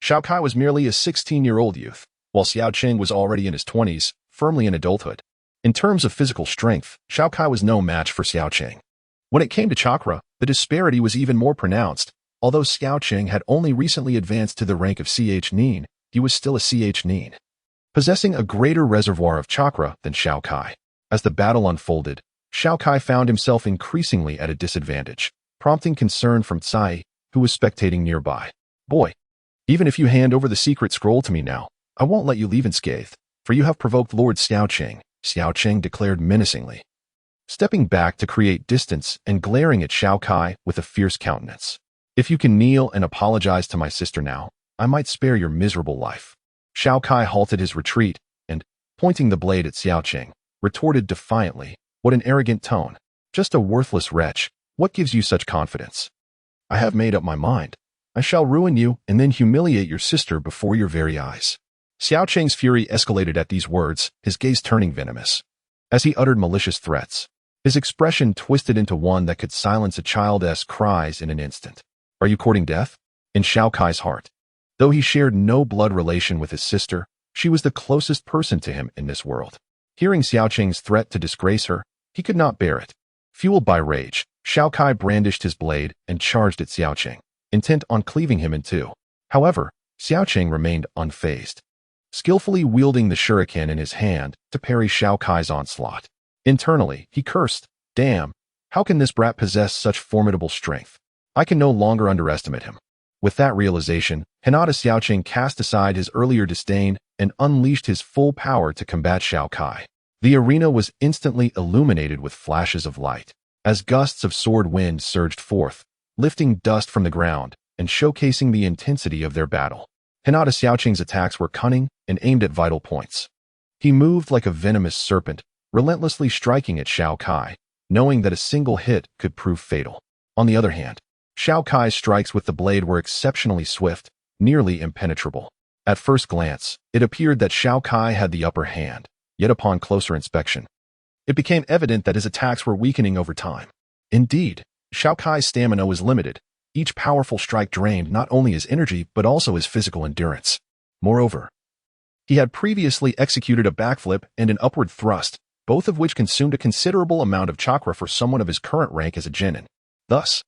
Xiao Kai was merely a 16-year-old youth, while Xiao Cheng was already in his 20s, firmly in adulthood. In terms of physical strength, Xiao Kai was no match for Xiao Cheng. When it came to chakra, the disparity was even more pronounced. Although Xiao Cheng had only recently advanced to the rank of CH Nin, he was still a CH Nin, possessing a greater reservoir of chakra than Xiao Kai. As the battle unfolded, Xiao Kai found himself increasingly at a disadvantage, prompting concern from Tsai, who was spectating nearby. Boy, even if you hand over the secret scroll to me now, I won't let you leave unscathed, for you have provoked Lord Xiao Cheng declared menacingly, stepping back to create distance and glaring at Xiao Kai with a fierce countenance. If you can kneel and apologize to my sister now, I might spare your miserable life. Xiao Kai halted his retreat and, pointing the blade at Xiao Cheng, retorted defiantly, what an arrogant tone. Just a worthless wretch. What gives you such confidence? I have made up my mind. I shall ruin you and then humiliate your sister before your very eyes. Xiao Cheng's fury escalated at these words, his gaze turning venomous. As he uttered malicious threats, his expression twisted into one that could silence a child's cries in an instant. Are you courting death? In Xiao Kai's heart, though he shared no blood relation with his sister, she was the closest person to him in this world. Hearing Xiao Cheng's threat to disgrace her, he could not bear it. Fueled by rage, Xiao Kai brandished his blade and charged at Xiao Cheng, intent on cleaving him in two. However, Xiao Cheng remained unfazed, skillfully wielding the shuriken in his hand to parry Xiao Kai's onslaught. Internally, he cursed, "Damn, how can this brat possess such formidable strength? I can no longer underestimate him." With that realization, Hinata Xiao Cheng cast aside his earlier disdain and unleashed his full power to combat Xiao Kai. The arena was instantly illuminated with flashes of light, as gusts of sword wind surged forth, lifting dust from the ground and showcasing the intensity of their battle. Hinata Xiao Cheng's attacks were cunning and aimed at vital points. He moved like a venomous serpent, relentlessly striking at Xiao Kai, knowing that a single hit could prove fatal. On the other hand, Xiao Kai's strikes with the blade were exceptionally swift, nearly impenetrable. At first glance, it appeared that Xiao Kai had the upper hand, yet upon closer inspection, it became evident that his attacks were weakening over time. Indeed, Xiao Kai's stamina was limited. Each powerful strike drained not only his energy but also his physical endurance. Moreover, he had previously executed a backflip and an upward thrust, both of which consumed a considerable amount of chakra for someone of his current rank as a genin. Thus,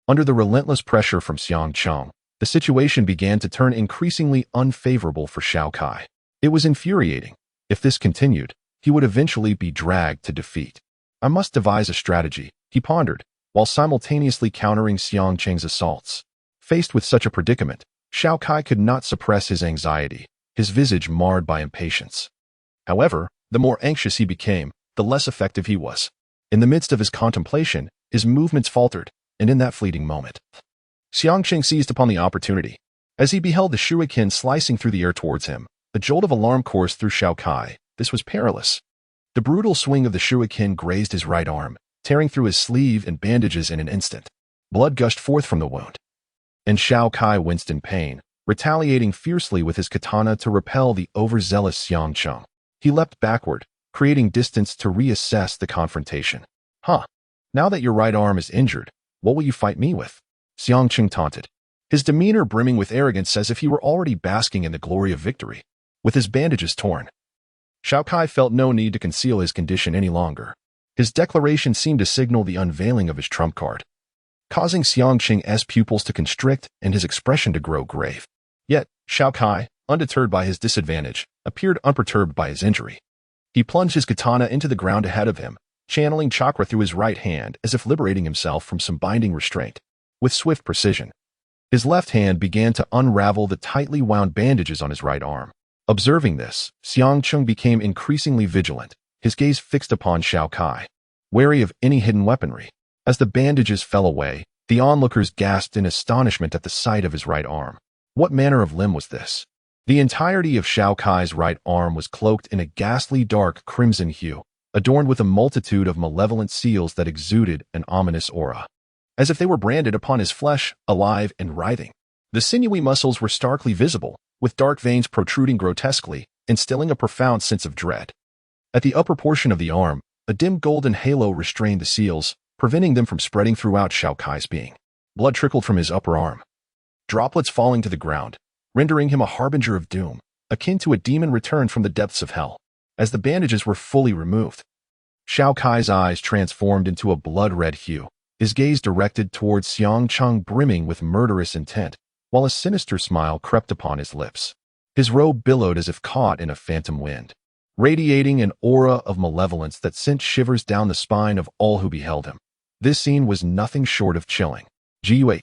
under the relentless pressure from Xiang Cheng, the situation began to turn increasingly unfavorable for Xiao Kai. It was infuriating. If this continued, he would eventually be dragged to defeat. I must devise a strategy, he pondered, while simultaneously countering Xiang Cheng's assaults. Faced with such a predicament, Xiao Kai could not suppress his anxiety, his visage marred by impatience. However, the more anxious he became, the less effective he was. In the midst of his contemplation, his movements faltered, and in that fleeting moment, Xiang Cheng seized upon the opportunity. As he beheld the shuriken slicing through the air towards him, a jolt of alarm coursed through Xiao Kai. This was perilous. The brutal swing of the shuriken grazed his right arm, tearing through his sleeve and bandages in an instant. Blood gushed forth from the wound, and Xiao Kai winced in pain, retaliating fiercely with his katana to repel the overzealous Xiang Cheng. He leapt backward, creating distance to reassess the confrontation. Huh. Now that your right arm is injured, what will you fight me with? Xiang Cheng taunted, his demeanor brimming with arrogance as if he were already basking in the glory of victory. With his bandages torn, Xiao Kai felt no need to conceal his condition any longer. His declaration seemed to signal the unveiling of his trump card, causing Xiang Cheng's pupils to constrict and his expression to grow grave. Yet, Xiao Kai, undeterred by his disadvantage, appeared unperturbed by his injury. He plunged his katana into the ground ahead of him, channeling chakra through his right hand as if liberating himself from some binding restraint. With swift precision, his left hand began to unravel the tightly wound bandages on his right arm. Observing this, Xiang Cheng became increasingly vigilant, his gaze fixed upon Xiao Kai, wary of any hidden weaponry. As the bandages fell away, the onlookers gasped in astonishment at the sight of his right arm. What manner of limb was this? The entirety of Xiao Kai's right arm was cloaked in a ghastly dark crimson hue, adorned with a multitude of malevolent seals that exuded an ominous aura, as if they were branded upon his flesh, alive and writhing. The sinewy muscles were starkly visible, with dark veins protruding grotesquely, instilling a profound sense of dread. At the upper portion of the arm, a dim golden halo restrained the seals, preventing them from spreading throughout Xiao Kai's being. Blood trickled from his upper arm, droplets falling to the ground, rendering him a harbinger of doom, akin to a demon returned from the depths of hell. As the bandages were fully removed, Xiao Kai's eyes transformed into a blood-red hue, his gaze directed towards Xiangcheng brimming with murderous intent, while a sinister smile crept upon his lips. His robe billowed as if caught in a phantom wind, radiating an aura of malevolence that sent shivers down the spine of all who beheld him. This scene was nothing short of chilling. Guh.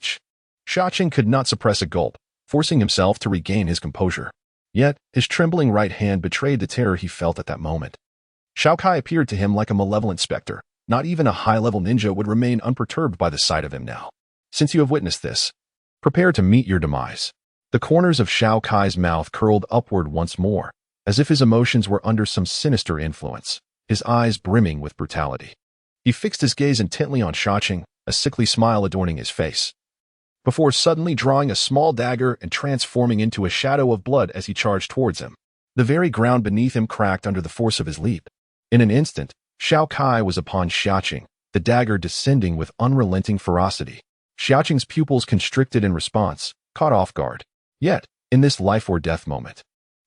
Xiangcheng could not suppress a gulp, forcing himself to regain his composure. Yet, his trembling right hand betrayed the terror he felt at that moment. Xiao Kai appeared to him like a malevolent specter. Not even a high-level ninja would remain unperturbed by the sight of him now. Since you have witnessed this, prepare to meet your demise. The corners of Xiao Kai's mouth curled upward once more, as if his emotions were under some sinister influence, his eyes brimming with brutality. He fixed his gaze intently on Xiangcheng, a sickly smile adorning his face, before suddenly drawing a small dagger and transforming into a shadow of blood as he charged towards him. The very ground beneath him cracked under the force of his leap. In an instant, Xiao Kai was upon Xiangcheng, the dagger descending with unrelenting ferocity. Xiangcheng's pupils constricted in response, caught off guard. Yet, in this life-or-death moment,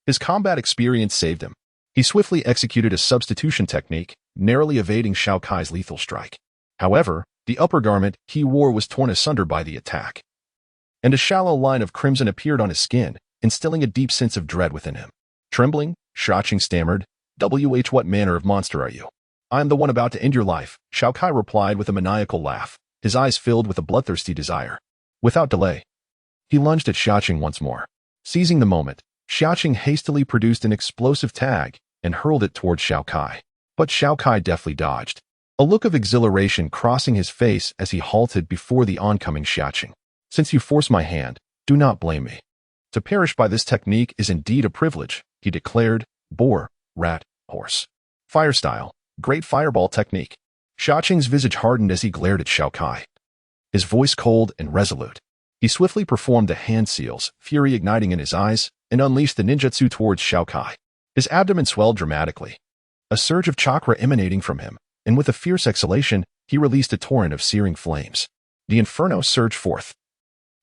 his combat experience saved him. He swiftly executed a substitution technique, narrowly evading Xiao Kai's lethal strike. However, the upper garment he wore was torn asunder by the attack, and a shallow line of crimson appeared on his skin, instilling a deep sense of dread within him. Trembling, Xiangcheng stammered, "What manner of monster are you?" "I am the one about to end your life," Xiao Kai replied with a maniacal laugh, his eyes filled with a bloodthirsty desire. Without delay, he lunged at Xiangcheng once more. Seizing the moment, Xiangcheng hastily produced an explosive tag and hurled it towards Xiao Kai. But Xiao Kai deftly dodged, a look of exhilaration crossing his face as he halted before the oncoming Xiangcheng. "Since you forced my hand, do not blame me. To perish by this technique is indeed a privilege," he declared. Boar, rat, horse. Fire style, great fireball technique. Xiangcheng's visage hardened as he glared at Xiao Kai, his voice cold and resolute. He swiftly performed the hand seals, fury igniting in his eyes, and unleashed the ninjutsu towards Xiao Kai. His abdomen swelled dramatically, a surge of chakra emanating from him, and with a fierce exhalation, he released a torrent of searing flames. The inferno surged forth,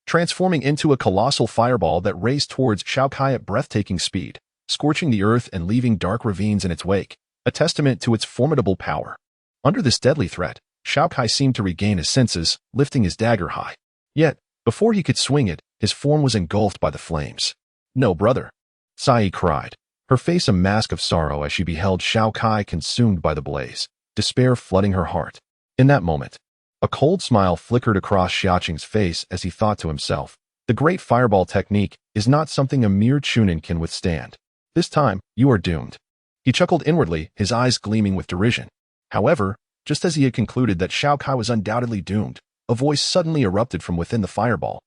transforming into a colossal fireball that raced towards Xiao Kai at breathtaking speed, scorching the earth and leaving dark ravines in its wake, a testament to its formidable power. Under this deadly threat, Xiao Kai seemed to regain his senses, lifting his dagger high. Yet, before he could swing it, his form was engulfed by the flames. "No, brother," Sai cried, her face a mask of sorrow as she beheld Xiao Kai consumed by the blaze, despair flooding her heart. In that moment, a cold smile flickered across Xiangcheng's face as he thought to himself, "The great fireball technique is not something a mere chunin can withstand. This time, you are doomed." He chuckled inwardly, his eyes gleaming with derision. However, just as he had concluded that Xiao Kai was undoubtedly doomed, a voice suddenly erupted from within the fireball.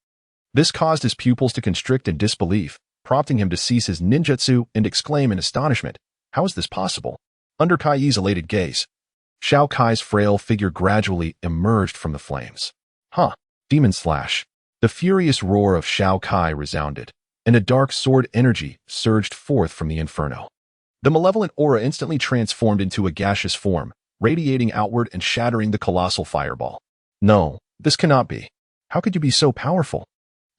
This caused his pupils to constrict in disbelief, prompting him to cease his ninjutsu and exclaim in astonishment, "How is this possible?" Under Kai's elated gaze, Xiao Kai's frail figure gradually emerged from the flames. Demon slash. The furious roar of Xiao Kai resounded, and a dark sword energy surged forth from the inferno. The malevolent aura instantly transformed into a gaseous form, radiating outward and shattering the colossal fireball. "No, this cannot be. How could you be so powerful?"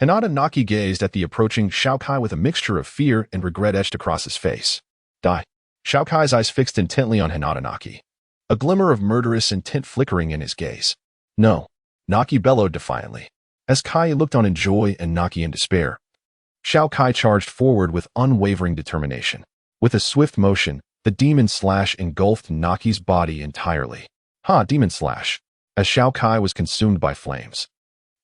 Hinata Naki gazed at the approaching Xiao Kai with a mixture of fear and regret etched across his face. "Die." Xiao Kai's eyes fixed intently on Hinata Naki, a glimmer of murderous intent flickering in his gaze. "No," Naki bellowed defiantly. As Kai looked on in joy and Naki in despair, Xiao Kai charged forward with unwavering determination. With a swift motion, the demon slash engulfed Naki's body entirely. Demon slash. As Xiao Kai was consumed by flames,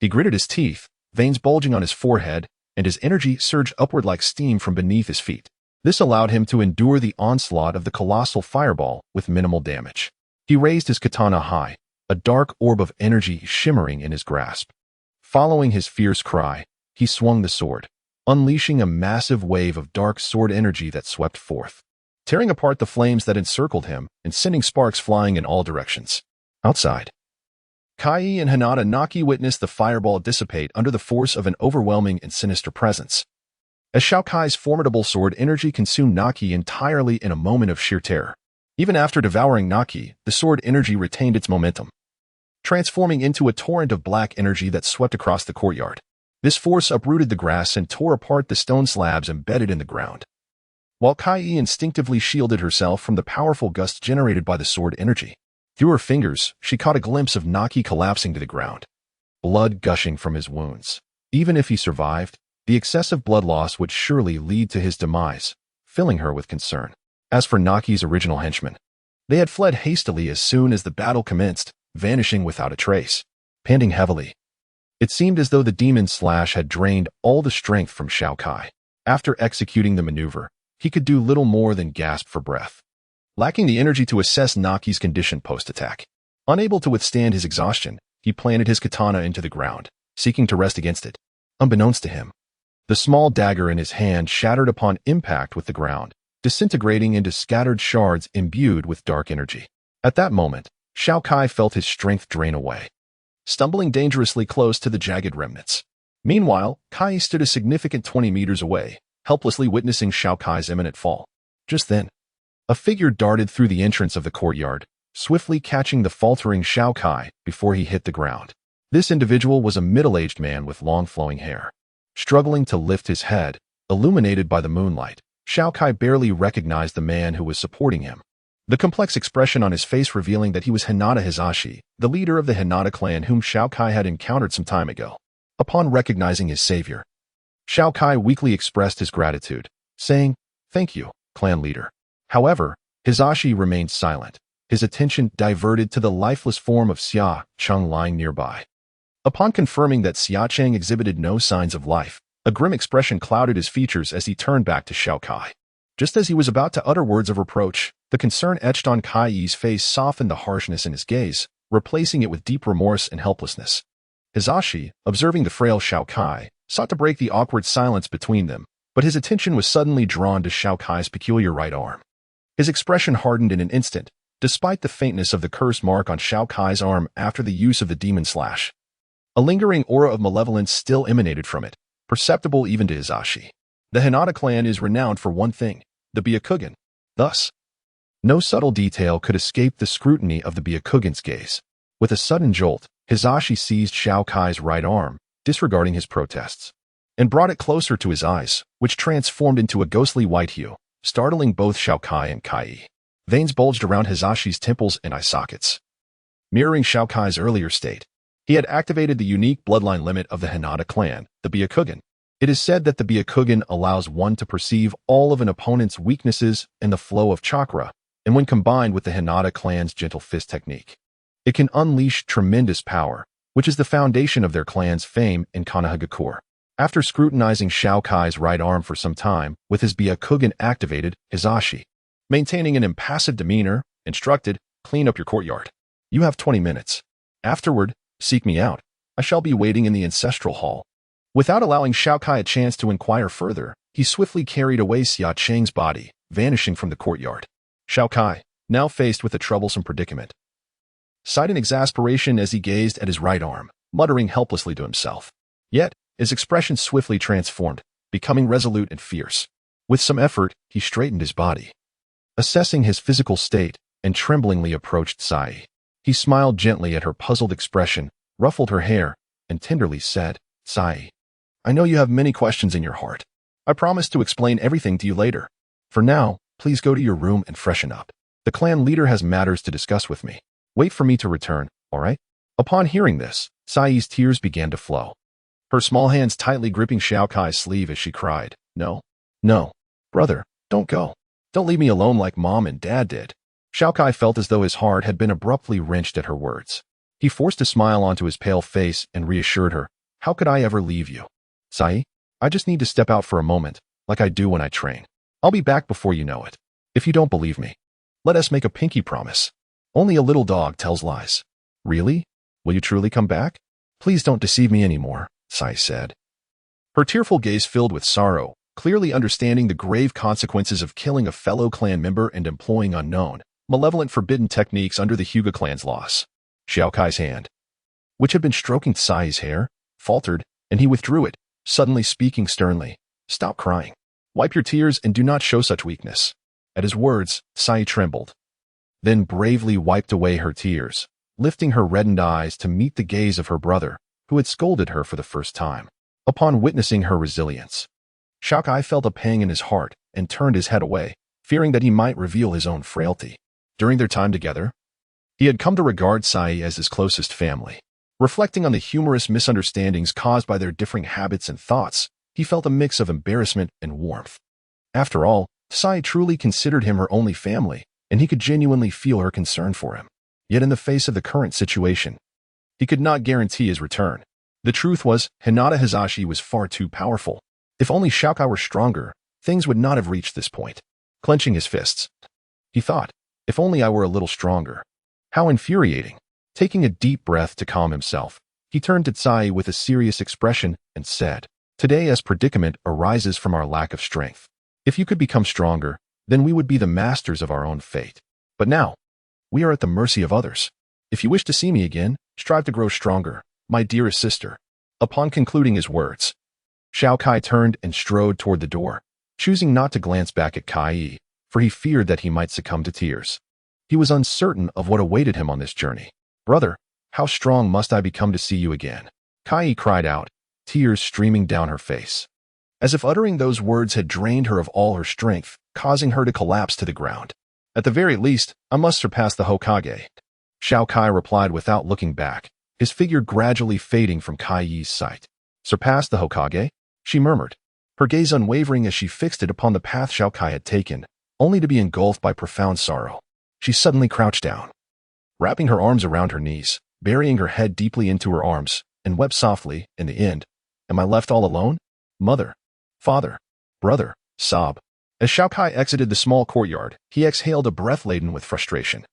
he gritted his teeth, veins bulging on his forehead, and his energy surged upward like steam from beneath his feet. This allowed him to endure the onslaught of the colossal fireball with minimal damage. He raised his katana high, a dark orb of energy shimmering in his grasp. Following his fierce cry, he swung the sword, unleashing a massive wave of dark sword energy that swept forth, tearing apart the flames that encircled him and sending sparks flying in all directions. Outside, Kai and Hinata Naki witnessed the fireball dissipate under the force of an overwhelming and sinister presence. As Xiao Kai's formidable sword energy consumed Naki entirely in a moment of sheer terror. Even after devouring Naki, the sword energy retained its momentum, transforming into a torrent of black energy that swept across the courtyard. This force uprooted the grass and tore apart the stone slabs embedded in the ground. While Kai instinctively shielded herself from the powerful gusts generated by the sword energy, through her fingers, she caught a glimpse of Naki collapsing to the ground, blood gushing from his wounds. Even if he survived, the excessive blood loss would surely lead to his demise, filling her with concern. As for Naki's original henchmen, they had fled hastily as soon as the battle commenced, vanishing without a trace. Panting heavily, it seemed as though the demon slash had drained all the strength from Xiao Kai. After executing the maneuver, he could do little more than gasp for breath, lacking the energy to assess Naki's condition post-attack. Unable to withstand his exhaustion, he planted his katana into the ground, seeking to rest against it. Unbeknownst to him, the small dagger in his hand shattered upon impact with the ground, disintegrating into scattered shards imbued with dark energy. At that moment, Xiao Kai felt his strength drain away, stumbling dangerously close to the jagged remnants. Meanwhile, Kai stood a significant 20 meters away, helplessly witnessing Xiao Kai's imminent fall. Just then, a figure darted through the entrance of the courtyard, swiftly catching the faltering Xiao Kai before he hit the ground. This individual was a middle-aged man with long flowing hair. Struggling to lift his head, illuminated by the moonlight, Xiao Kai barely recognized the man who was supporting him, the complex expression on his face revealing that he was Hinata Hisashi, the leader of the Hinata clan whom Xiao Kai had encountered some time ago. Upon recognizing his savior, Xiao Kai weakly expressed his gratitude, saying, "Thank you, clan leader." However, Hisashi remained silent, his attention diverted to the lifeless form of Xia Cheng lying nearby. Upon confirming that Xia Cheng exhibited no signs of life, a grim expression clouded his features as he turned back to Xiao Kai. Just as he was about to utter words of reproach, the concern etched on Kai Yi's face softened the harshness in his gaze, replacing it with deep remorse and helplessness. Hisashi, observing the frail Xiao Kai, sought to break the awkward silence between them, but his attention was suddenly drawn to Xiao Kai's peculiar right arm. His expression hardened in an instant, despite the faintness of the curse mark on Xiao Kai's arm after the use of the demon slash. A lingering aura of malevolence still emanated from it, perceptible even to Hisashi. The Hinata clan is renowned for one thing, the Byakugan. Thus, no subtle detail could escape the scrutiny of the Byakugan's gaze. With a sudden jolt, Hisashi seized Xiao Kai's right arm, disregarding his protests, and brought it closer to his eyes, which transformed into a ghostly white hue, startling both Xiao Kai and Kai Yi. Veins bulged around Hisashi's temples and eye sockets, mirroring Xiao Kai's earlier state. He had activated the unique bloodline limit of the Hinata clan, the Byakugan. It is said that the Byakugan allows one to perceive all of an opponent's weaknesses and the flow of chakra, and when combined with the Hinata clan's gentle fist technique, it can unleash tremendous power, which is the foundation of their clan's fame in Konoha. After scrutinizing Xiao Kai's right arm for some time, with his Byakugan activated, Hisashi, maintaining an impassive demeanor, instructed, "Clean up your courtyard. You have 20 minutes. Afterward, seek me out. I shall be waiting in the ancestral hall." Without allowing Xiao Kai a chance to inquire further, he swiftly carried away Xia Cheng's body, vanishing from the courtyard. Xiao Kai, now faced with a troublesome predicament, sighed in exasperation as he gazed at his right arm, muttering helplessly to himself. Yet, his expression swiftly transformed, becoming resolute and fierce. With some effort, he straightened his body, assessing his physical state, and tremblingly approached Sai. He smiled gently at her puzzled expression, ruffled her hair, and tenderly said, "Sai, I know you have many questions in your heart. I promise to explain everything to you later. For now, please go to your room and freshen up. The clan leader has matters to discuss with me. Wait for me to return, all right?" Upon hearing this, Sai's tears began to flow, her small hands tightly gripping Xiao Kai's sleeve as she cried, "No, no, brother, don't go. Don't leave me alone like Mom and Dad did." Xiao Kai felt as though his heart had been abruptly wrenched at her words. He forced a smile onto his pale face and reassured her, "How could I ever leave you? Sai, I just need to step out for a moment, like I do when I train. I'll be back before you know it. If you don't believe me, let us make a pinky promise. Only a little dog tells lies." "Really? Will you truly come back? Please don't deceive me anymore," Sai said. Her tearful gaze filled with sorrow, clearly understanding the grave consequences of killing a fellow clan member and employing unknown, malevolent forbidden techniques under the Hyuga clan's laws. Xiao Kai's hand, which had been stroking Tsai's hair, faltered, and he withdrew it, suddenly speaking sternly. "Stop crying. Wipe your tears and do not show such weakness." At his words, Tsai trembled, then bravely wiped away her tears, lifting her reddened eyes to meet the gaze of her brother, who had scolded her for the first time. Upon witnessing her resilience, Xiao Kai felt a pang in his heart and turned his head away, fearing that he might reveal his own frailty. During their time together, he had come to regard Tsai as his closest family. Reflecting on the humorous misunderstandings caused by their differing habits and thoughts, he felt a mix of embarrassment and warmth. After all, Tsai truly considered him her only family, and he could genuinely feel her concern for him. Yet in the face of the current situation, he could not guarantee his return. The truth was, Hinata Hisashi was far too powerful. If only Xiao Kai were stronger, things would not have reached this point. Clenching his fists, he thought, if only I were a little stronger. How infuriating. Taking a deep breath to calm himself, he turned to Tsai with a serious expression and said, "Today's predicament arises from our lack of strength. If you could become stronger, then we would be the masters of our own fate. But now, we are at the mercy of others. If you wish to see me again, strive to grow stronger, my dearest sister." Upon concluding his words, Xiao Kai turned and strode toward the door, choosing not to glance back at Kai, for he feared that he might succumb to tears. He was uncertain of what awaited him on this journey. "Brother, how strong must I become to see you again?" Kai cried out, tears streaming down her face. As if uttering those words had drained her of all her strength, causing her to collapse to the ground. "At the very least, I must surpass the Hokage." Xiao Kai replied without looking back, his figure gradually fading from Kai's sight. "Surpass the Hokage?" she murmured, her gaze unwavering as she fixed it upon the path Xiao Kai had taken, only to be engulfed by profound sorrow. She suddenly crouched down, wrapping her arms around her knees, burying her head deeply into her arms, and wept softly. In the end, "Am I left all alone? Mother, father, brother," sob. As Xiao Kai exited the small courtyard, he exhaled a breath laden with frustration.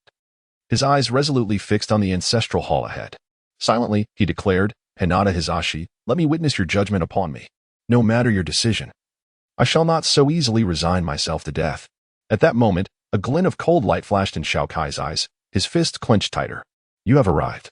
His eyes resolutely fixed on the ancestral hall ahead. Silently, he declared, "Hinata Hisashi, let me witness your judgment upon me. No matter your decision, I shall not so easily resign myself to death." At that moment, a glint of cold light flashed in Xiao Kai's eyes, his fist clenched tighter. "You have arrived,"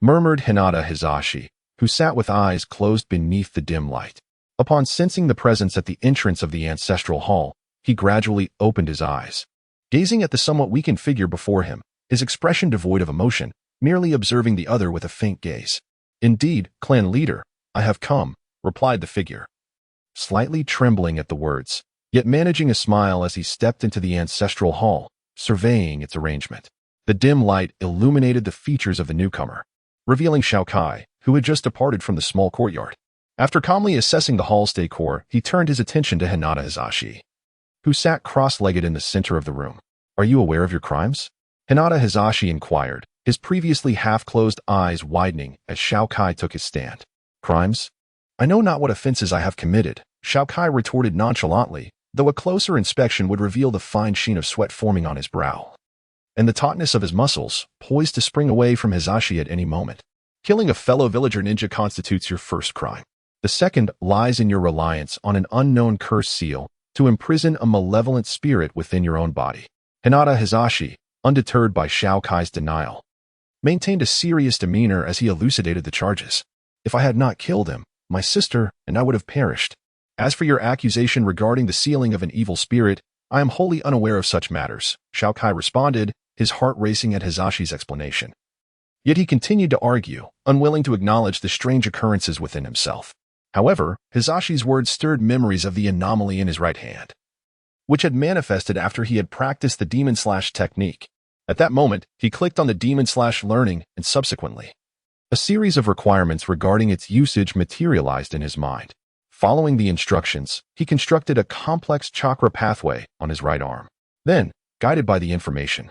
murmured Hinata Hisashi, who sat with eyes closed beneath the dim light. Upon sensing the presence at the entrance of the ancestral hall, he gradually opened his eyes. Gazing at the somewhat weakened figure before him, his expression devoid of emotion, merely observing the other with a faint gaze. "Indeed, clan leader, I have come," replied the figure, slightly trembling at the words, yet managing a smile as he stepped into the ancestral hall, surveying its arrangement. The dim light illuminated the features of the newcomer, revealing Xiao Kai, who had just departed from the small courtyard. After calmly assessing the hall's decor, he turned his attention to Hinata Hisashi, who sat cross-legged in the center of the room. "Are you aware of your crimes?" Hinata Hisashi inquired, his previously half-closed eyes widening as Xiao Kai took his stand. "Crimes? I know not what offenses I have committed," Xiao Kai retorted nonchalantly, though a closer inspection would reveal the fine sheen of sweat forming on his brow, and the tautness of his muscles, poised to spring away from Hisashi at any moment. "Killing a fellow villager ninja constitutes your first crime. The second lies in your reliance on an unknown curse seal to imprison a malevolent spirit within your own body." Hinata Hisashi, undeterred by Xiao Kai's denial, maintained a serious demeanor as he elucidated the charges. "If I had not killed him, my sister and I would have perished. As for your accusation regarding the sealing of an evil spirit, I am wholly unaware of such matters," Xiao Kai responded, his heart racing at Hisashi's explanation. Yet he continued to argue, unwilling to acknowledge the strange occurrences within himself. However, Hisashi's words stirred memories of the anomaly in his right hand, which had manifested after he had practiced the demon slash technique. At that moment, he clicked on the demon slash learning, and subsequently, a series of requirements regarding its usage materialized in his mind. Following the instructions, he constructed a complex chakra pathway on his right arm. Then, guided by the information,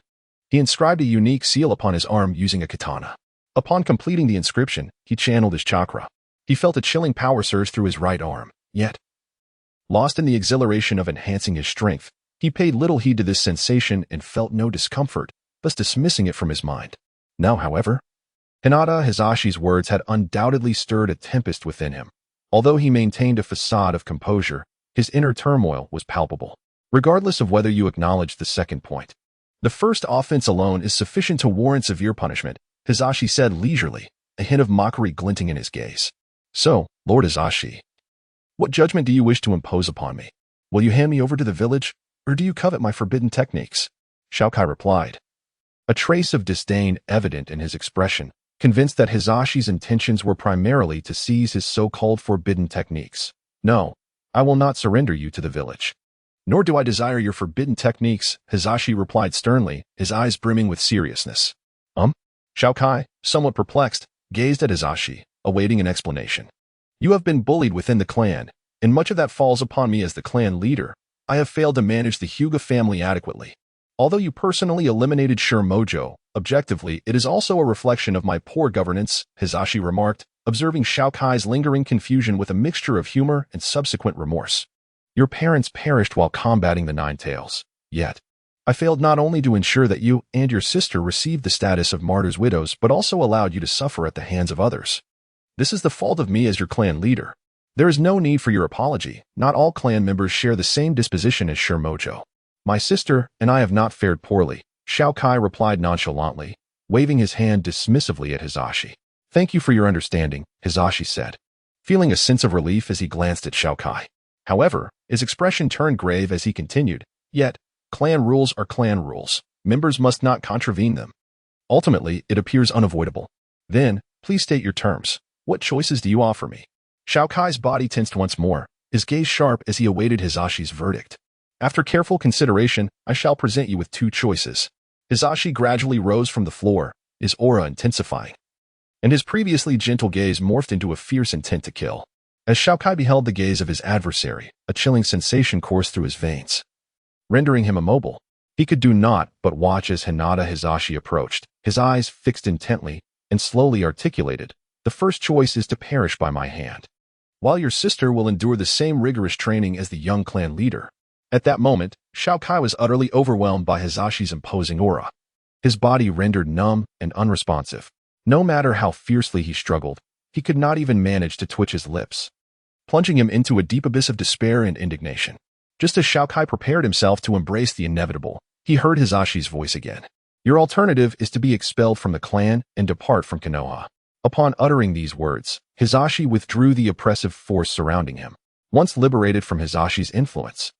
he inscribed a unique seal upon his arm using a katana. Upon completing the inscription, he channeled his chakra. He felt a chilling power surge through his right arm, yet, lost in the exhilaration of enhancing his strength, he paid little heed to this sensation and felt no discomfort, thus dismissing it from his mind. Now, however, Hinata Hisashi's words had undoubtedly stirred a tempest within him. Although he maintained a facade of composure, his inner turmoil was palpable. Regardless of whether you acknowledge the second point, the first offense alone is sufficient to warrant severe punishment, Hizashi said leisurely, a hint of mockery glinting in his gaze. So, Lord Hizashi, what judgment do you wish to impose upon me? Will you hand me over to the village, or do you covet my forbidden techniques? Xiao Kai replied, a trace of disdain evident in his expression, convinced that Hizashi's intentions were primarily to seize his so-called forbidden techniques. No, I will not surrender you to the village. Nor do I desire your forbidden techniques, Hizashi replied sternly, his eyes brimming with seriousness. Xiao Kai, somewhat perplexed, gazed at Hizashi, awaiting an explanation. You have been bullied within the clan, and much of that falls upon me as the clan leader. I have failed to manage the Hyuga family adequately. Although you personally eliminated Sure Mojo, objectively, it is also a reflection of my poor governance, Hizashi remarked, observing Xiao Kai's lingering confusion with a mixture of humor and subsequent remorse. Your parents perished while combating the Nine Tails. Yet, I failed not only to ensure that you and your sister received the status of martyrs' widows, but also allowed you to suffer at the hands of others. This is the fault of me as your clan leader. There is no need for your apology. Not all clan members share the same disposition as Sure Mojo. My sister and I have not fared poorly, Xiao Kai replied nonchalantly, waving his hand dismissively at Hizashi. Thank you for your understanding, Hizashi said, feeling a sense of relief as he glanced at Xiao Kai. However, his expression turned grave as he continued, yet, clan rules are clan rules. Members must not contravene them. Ultimately, it appears unavoidable. Then, please state your terms. What choices do you offer me? Xiao Kai's body tensed once more, his gaze sharp as he awaited Hizashi's verdict. After careful consideration, I shall present you with two choices. Hizashi gradually rose from the floor, his aura intensifying, and his previously gentle gaze morphed into a fierce intent to kill. As Xiao Kai beheld the gaze of his adversary, a chilling sensation coursed through his veins, rendering him immobile. He could do naught but watch as Hinata Hizashi approached, his eyes fixed intently, and slowly articulated, the first choice is to perish by my hand, while your sister will endure the same rigorous training as the young clan leader. At that moment, Xiao Kai was utterly overwhelmed by Hizashi's imposing aura. His body rendered numb and unresponsive. No matter how fiercely he struggled, he could not even manage to twitch his lips, plunging him into a deep abyss of despair and indignation. Just as Xiao Kai prepared himself to embrace the inevitable, he heard Hizashi's voice again. Your alternative is to be expelled from the clan and depart from Kenoha. Upon uttering these words, Hizashi withdrew the oppressive force surrounding him. Once liberated from Hizashi's influence,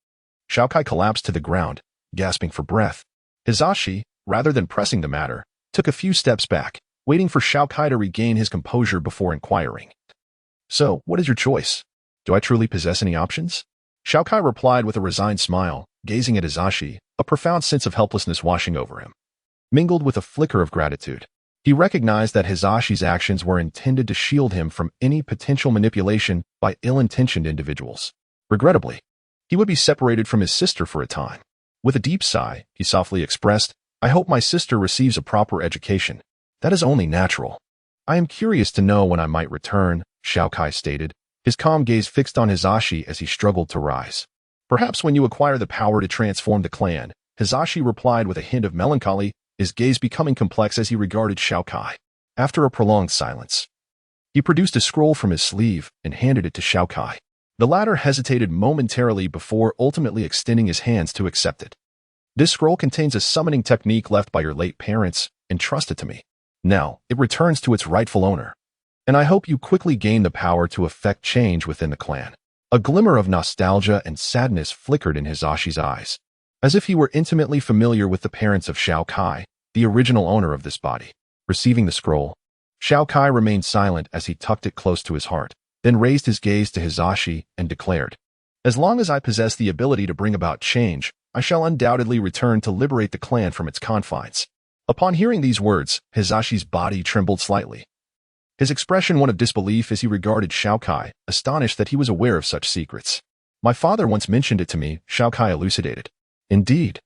Xiao Kai collapsed to the ground, gasping for breath. Hizashi, rather than pressing the matter, took a few steps back, waiting for Xiao Kai to regain his composure before inquiring. So, what is your choice? Do I truly possess any options? Xiao Kai replied with a resigned smile, gazing at Hizashi, a profound sense of helplessness washing over him, mingled with a flicker of gratitude. He recognized that Hizashi's actions were intended to shield him from any potential manipulation by ill-intentioned individuals. Regrettably, he would be separated from his sister for a time. With a deep sigh, he softly expressed, I hope my sister receives a proper education. That is only natural. I am curious to know when I might return, Xiao Kai stated, his calm gaze fixed on Hizashi as he struggled to rise. Perhaps when you acquire the power to transform the clan, Hizashi replied with a hint of melancholy, his gaze becoming complex as he regarded Xiao Kai. After a prolonged silence, he produced a scroll from his sleeve and handed it to Xiao Kai. The latter hesitated momentarily before ultimately extending his hands to accept it. This scroll contains a summoning technique left by your late parents, entrusted to me. Now, it returns to its rightful owner, and I hope you quickly gain the power to effect change within the clan. A glimmer of nostalgia and sadness flickered in Hizashi's eyes, as if he were intimately familiar with the parents of Xiao Kai, the original owner of this body. Receiving the scroll, Xiao Kai remained silent as he tucked it close to his heart, then raised his gaze to Hizashi and declared, As long as I possess the ability to bring about change, I shall undoubtedly return to liberate the clan from its confines. Upon hearing these words, Hizashi's body trembled slightly. His expression one of disbelief as he regarded Xiao Kai, astonished that he was aware of such secrets. My father once mentioned it to me, Xiao Kai elucidated. Indeed.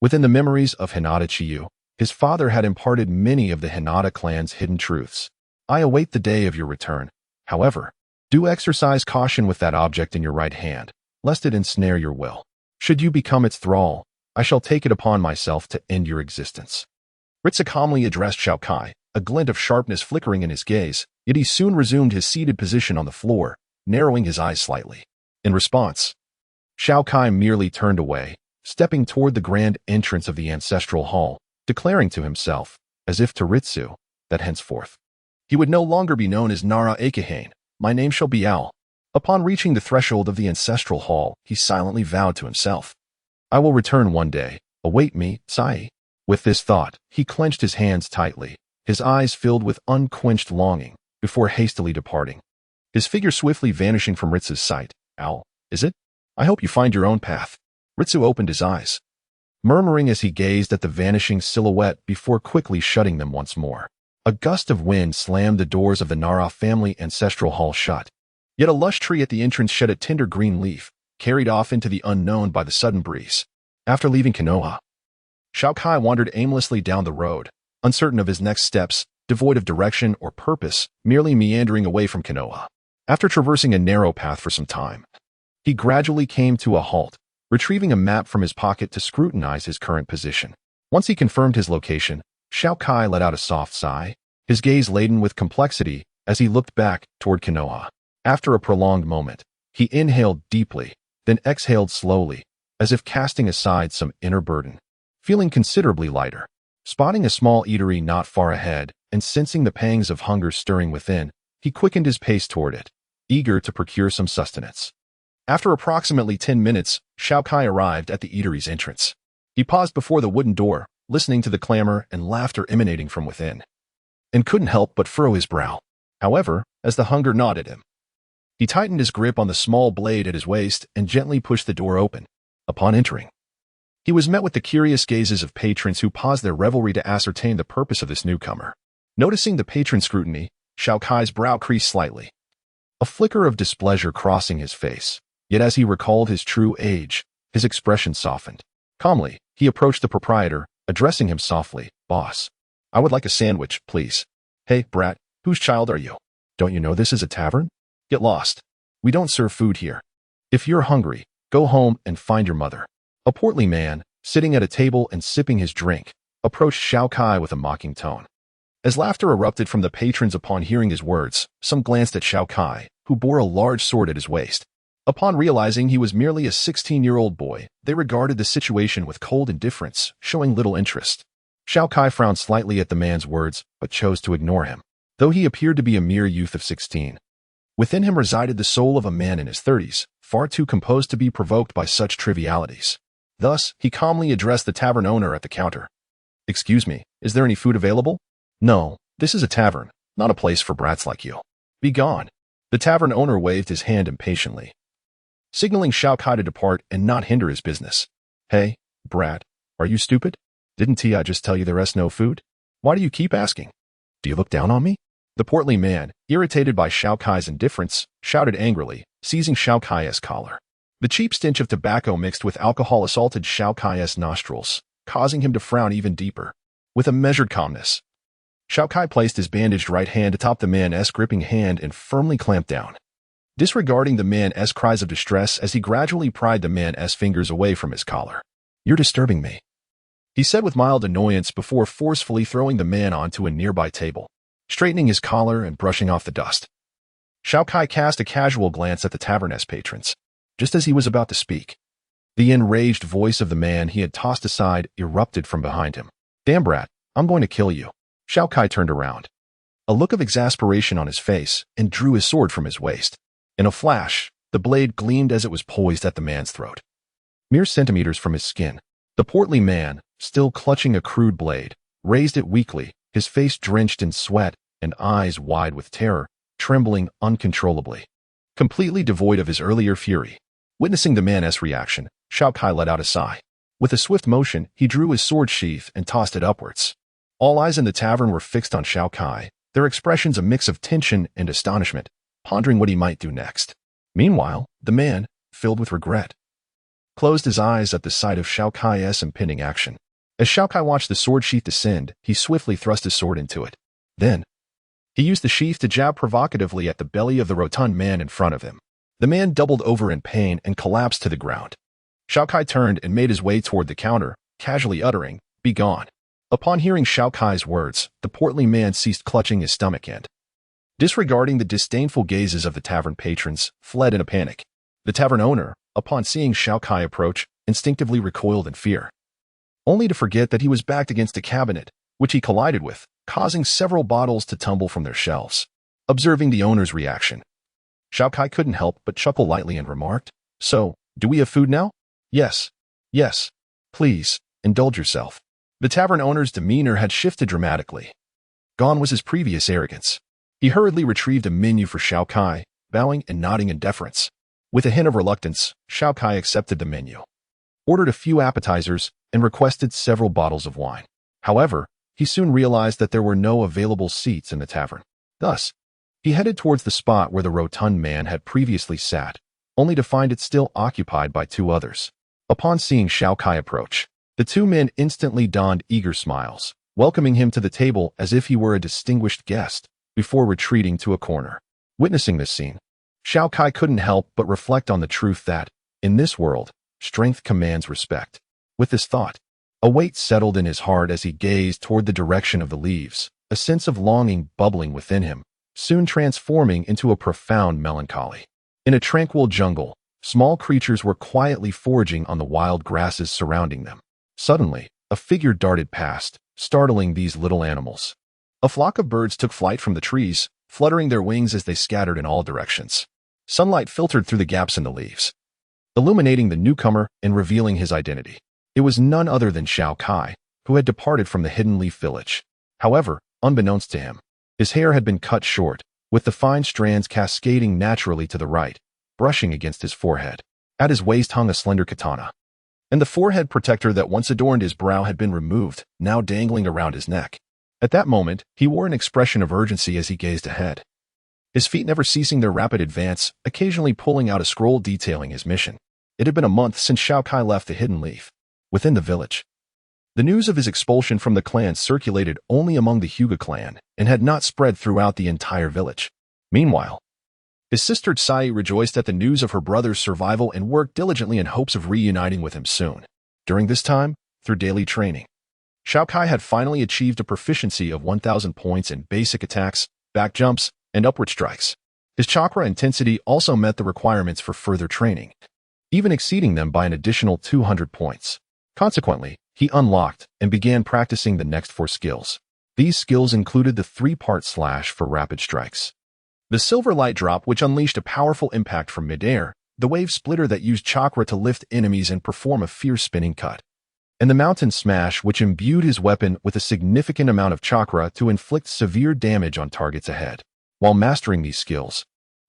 Within the memories of Hinata Chiyu, his father had imparted many of the Hinata clan's hidden truths. I await the day of your return. However, do exercise caution with that object in your right hand, lest it ensnare your will. Should you become its thrall, I shall take it upon myself to end your existence. Ritsa calmly addressed Xiao Kai, a glint of sharpness flickering in his gaze, yet he soon resumed his seated position on the floor, narrowing his eyes slightly. In response, Xiao Kai merely turned away, stepping toward the grand entrance of the ancestral hall, declaring to himself, as if to Ritsu, that henceforth he would no longer be known as Nara Akihane. My name shall be Al. Upon reaching the threshold of the ancestral hall, he silently vowed to himself, I will return one day. Await me, Sai. With this thought, he clenched his hands tightly, his eyes filled with unquenched longing, before hastily departing. His figure swiftly vanishing from Ritsu's sight. Al, is it? I hope you find your own path. Ritsu opened his eyes, murmuring as he gazed at the vanishing silhouette before quickly shutting them once more. A gust of wind slammed the doors of the Nara family ancestral hall shut. Yet a lush tree at the entrance shed a tender green leaf, carried off into the unknown by the sudden breeze. After leaving Kenoha, Xiao Kai wandered aimlessly down the road, uncertain of his next steps, devoid of direction or purpose, merely meandering away from Kenoha. After traversing a narrow path for some time, he gradually came to a halt, retrieving a map from his pocket to scrutinize his current position. Once he confirmed his location, Xiao Kai let out a soft sigh, his gaze laden with complexity as he looked back toward Kenoha. After a prolonged moment, he inhaled deeply, then exhaled slowly, as if casting aside some inner burden. Feeling considerably lighter, spotting a small eatery not far ahead, and sensing the pangs of hunger stirring within, he quickened his pace toward it, eager to procure some sustenance. After approximately 10 minutes, Xiao Kai arrived at the eatery's entrance. He paused before the wooden door, listening to the clamor and laughter emanating from within, and couldn't help but furrow his brow. However, as the hunger gnawed at him, he tightened his grip on the small blade at his waist and gently pushed the door open. Upon entering, he was met with the curious gazes of patrons who paused their revelry to ascertain the purpose of this newcomer. Noticing the patron scrutiny, Xiao Kai's brow creased slightly, a flicker of displeasure crossing his face. Yet as he recalled his true age, his expression softened. Calmly, he approached the proprietor, addressing him softly, Boss, I would like a sandwich, please. Hey, brat, whose child are you? Don't you know this is a tavern? Get lost. We don't serve food here. If you're hungry, go home and find your mother. A portly man, sitting at a table and sipping his drink, approached Xiao Kai with a mocking tone. As laughter erupted from the patrons upon hearing his words, some glanced at Xiao Kai, who bore a large sword at his waist. Upon realizing he was merely a 16-year-old boy, they regarded the situation with cold indifference, showing little interest. Xiao Kai frowned slightly at the man's words, but chose to ignore him, though he appeared to be a mere youth of 16. Within him resided the soul of a man in his 30s, far too composed to be provoked by such trivialities. Thus, he calmly addressed the tavern owner at the counter. Excuse me, is there any food available? No, this is a tavern, not a place for brats like you. Be gone. The tavern owner waved his hand impatiently, signaling Xiao Kai to depart and not hinder his business. Hey, brat, are you stupid? Didn't I just tell you there is no food? Why do you keep asking? Do you look down on me? The portly man, irritated by Xiao Kai's indifference, shouted angrily, seizing Xiao Kai's collar. The cheap stench of tobacco mixed with alcohol assaulted Xiao Kai's nostrils, causing him to frown even deeper. With a measured calmness, Xiao Kai placed his bandaged right hand atop the man's gripping hand and firmly clamped down, disregarding the man's cries of distress as he gradually pried the man's fingers away from his collar. You're disturbing me, he said with mild annoyance before forcefully throwing the man onto a nearby table, straightening his collar and brushing off the dust. Xiao Kai cast a casual glance at the tavern's patrons. Just as he was about to speak, the enraged voice of the man he had tossed aside erupted from behind him. Damn brat, I'm going to kill you. Xiao Kai turned around, a look of exasperation on his face, and drew his sword from his waist. In a flash, the blade gleamed as it was poised at the man's throat. Mere centimeters from his skin, the portly man, still clutching a crude blade, raised it weakly, his face drenched in sweat and eyes wide with terror, trembling uncontrollably. Completely devoid of his earlier fury, witnessing the man's reaction, Xiao Kai let out a sigh. With a swift motion, he drew his sword sheath and tossed it upwards. All eyes in the tavern were fixed on Xiao Kai, their expressions a mix of tension and astonishment, pondering what he might do next. Meanwhile, the man, filled with regret, closed his eyes at the sight of Xiao Kai's impending action. As Xiao Kai watched the sword sheath descend, he swiftly thrust his sword into it. Then, he used the sheath to jab provocatively at the belly of the rotund man in front of him. The man doubled over in pain and collapsed to the ground. Xiao Kai turned and made his way toward the counter, casually uttering, "Be gone." Upon hearing Xiao Kai's words, the portly man ceased clutching his stomach and, Disregarding the disdainful gazes of the tavern patrons, fled in a panic. The tavern owner, upon seeing Xiao Kai approach, instinctively recoiled in fear, only to forget that he was backed against a cabinet, which he collided with, causing several bottles to tumble from their shelves. Observing the owner's reaction, Xiao Kai couldn't help but chuckle lightly and remarked, "So, do we have food now?" "Yes. Yes. Please, indulge yourself." The tavern owner's demeanor had shifted dramatically. Gone was his previous arrogance. He hurriedly retrieved a menu for Xiao Kai, bowing and nodding in deference. With a hint of reluctance, Xiao Kai accepted the menu, ordered a few appetizers, and requested several bottles of wine. However, he soon realized that there were no available seats in the tavern. Thus, he headed towards the spot where the rotund man had previously sat, only to find it still occupied by two others. Upon seeing Xiao Kai approach, the two men instantly donned eager smiles, welcoming him to the table as if he were a distinguished guest, before retreating to a corner. Witnessing this scene, Xiao Kai couldn't help but reflect on the truth that, in this world, strength commands respect. With this thought, a weight settled in his heart as he gazed toward the direction of the leaves, a sense of longing bubbling within him, soon transforming into a profound melancholy. In a tranquil jungle, small creatures were quietly foraging on the wild grasses surrounding them. Suddenly, a figure darted past, startling these little animals. A flock of birds took flight from the trees, fluttering their wings as they scattered in all directions. Sunlight filtered through the gaps in the leaves, illuminating the newcomer and revealing his identity. It was none other than Xiao Kai, who had departed from the Hidden Leaf Village. However, unbeknownst to him, his hair had been cut short, with the fine strands cascading naturally to the right, brushing against his forehead. At his waist hung a slender katana, and the forehead protector that once adorned his brow had been removed, now dangling around his neck. At that moment, he wore an expression of urgency as he gazed ahead, his feet never ceasing their rapid advance, occasionally pulling out a scroll detailing his mission. It had been a month since Xiao Kai left the Hidden Leaf. Within the village, the news of his expulsion from the clan circulated only among the Hyuga clan and had not spread throughout the entire village. Meanwhile, his sister Tsai rejoiced at the news of her brother's survival and worked diligently in hopes of reuniting with him soon. During this time, through daily training, Xiao Kai had finally achieved a proficiency of 1,000 points in basic attacks, back jumps, and upward strikes. His chakra intensity also met the requirements for further training, even exceeding them by an additional 200 points. Consequently, he unlocked and began practicing the next 4 skills. These skills included the 3-part slash for rapid strikes, the silver light drop which unleashed a powerful impact from midair, the wave splitter that used chakra to lift enemies and perform a fierce spinning cut, and the mountain smash which imbued his weapon with a significant amount of chakra to inflict severe damage on targets ahead. While mastering these skills,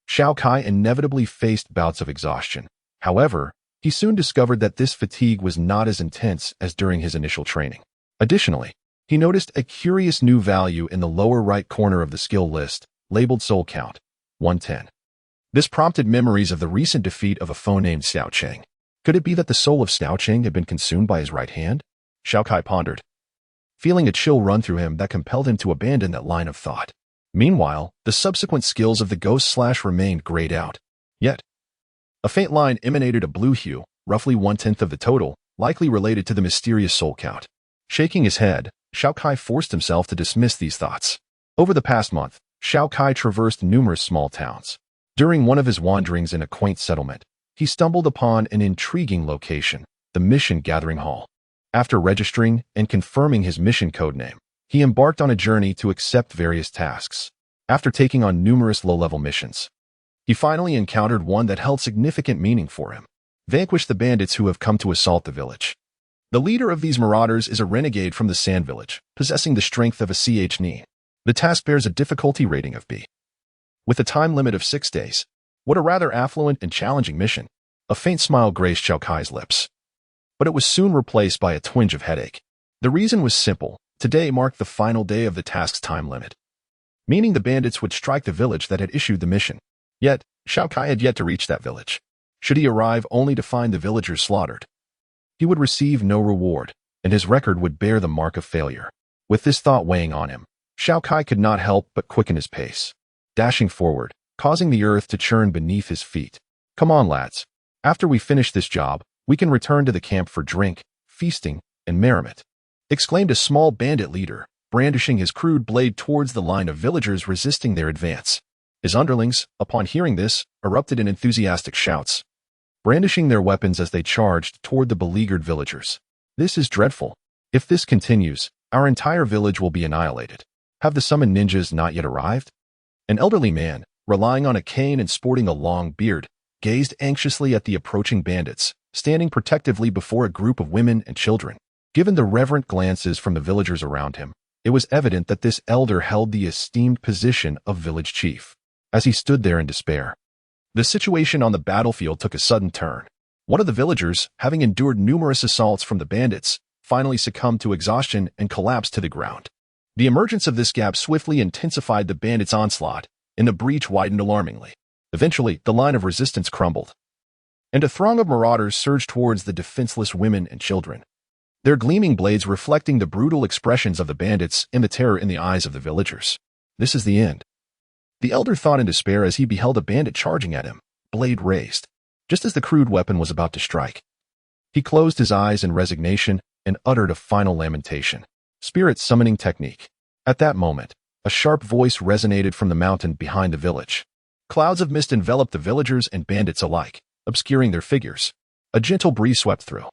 Xiao Kai inevitably faced bouts of exhaustion. However, he soon discovered that this fatigue was not as intense as during his initial training. Additionally, he noticed a curious new value in the lower right corner of the skill list, labeled Soul Count, 110. This prompted memories of the recent defeat of a foe named Xiao Cheng. Could it be that the soul of Xiao Cheng had been consumed by his right hand? Xiao Kai pondered, feeling a chill run through him that compelled him to abandon that line of thought. Meanwhile, the subsequent skills of the Ghost Slash remained grayed out. Yet, a faint line emanated a blue hue, roughly 1/10 of the total, likely related to the mysterious soul count. Shaking his head, Xiao Kai forced himself to dismiss these thoughts. Over the past month, Xiao Kai traversed numerous small towns. During one of his wanderings in a quaint settlement, he stumbled upon an intriguing location, the Mission Gathering Hall. After registering and confirming his mission codename, he embarked on a journey to accept various tasks. After taking on numerous low-level missions, he finally encountered one that held significant meaning for him. Vanquish the bandits who have come to assault the village. The leader of these marauders is a renegade from the Sand Village, possessing the strength of a Ch. The task bears a difficulty rating of B, with a time limit of 6 days. What a rather affluent and challenging mission. A faint smile graced Xiao Kai's lips, but it was soon replaced by a twinge of headache. The reason was simple. Today marked the final day of the task's time limit, meaning the bandits would strike the village that had issued the mission. Yet, Xiao Kai had yet to reach that village. Should he arrive only to find the villagers slaughtered, he would receive no reward, and his record would bear the mark of failure. With this thought weighing on him, Xiao Kai could not help but quicken his pace, dashing forward, causing the earth to churn beneath his feet. Come on, lads. After we finish this job, we can return to the camp for drink, feasting, and merriment, exclaimed a small bandit leader, brandishing his crude blade towards the line of villagers resisting their advance. His underlings, upon hearing this, erupted in enthusiastic shouts, brandishing their weapons as they charged toward the beleaguered villagers. This is dreadful. If this continues, our entire village will be annihilated. Have the summoned ninjas not yet arrived? An elderly man, relying on a cane and sporting a long beard, gazed anxiously at the approaching bandits, standing protectively before a group of women and children. Given the reverent glances from the villagers around him, it was evident that this elder held the esteemed position of village chief. As he stood there in despair, the situation on the battlefield took a sudden turn. One of the villagers, having endured numerous assaults from the bandits, finally succumbed to exhaustion and collapsed to the ground. The emergence of this gap swiftly intensified the bandits' onslaught, and the breach widened alarmingly. Eventually, the line of resistance crumbled, and a throng of marauders surged towards the defenseless women and children, their gleaming blades reflecting the brutal expressions of the bandits and the terror in the eyes of the villagers. This is the end, the elder thought in despair as he beheld a bandit charging at him, blade raised, just as the crude weapon was about to strike. He closed his eyes in resignation and uttered a final lamentation. Spirit summoning technique. At that moment, a sharp voice resonated from the mountain behind the village. Clouds of mist enveloped the villagers and bandits alike, obscuring their figures. A gentle breeze swept through,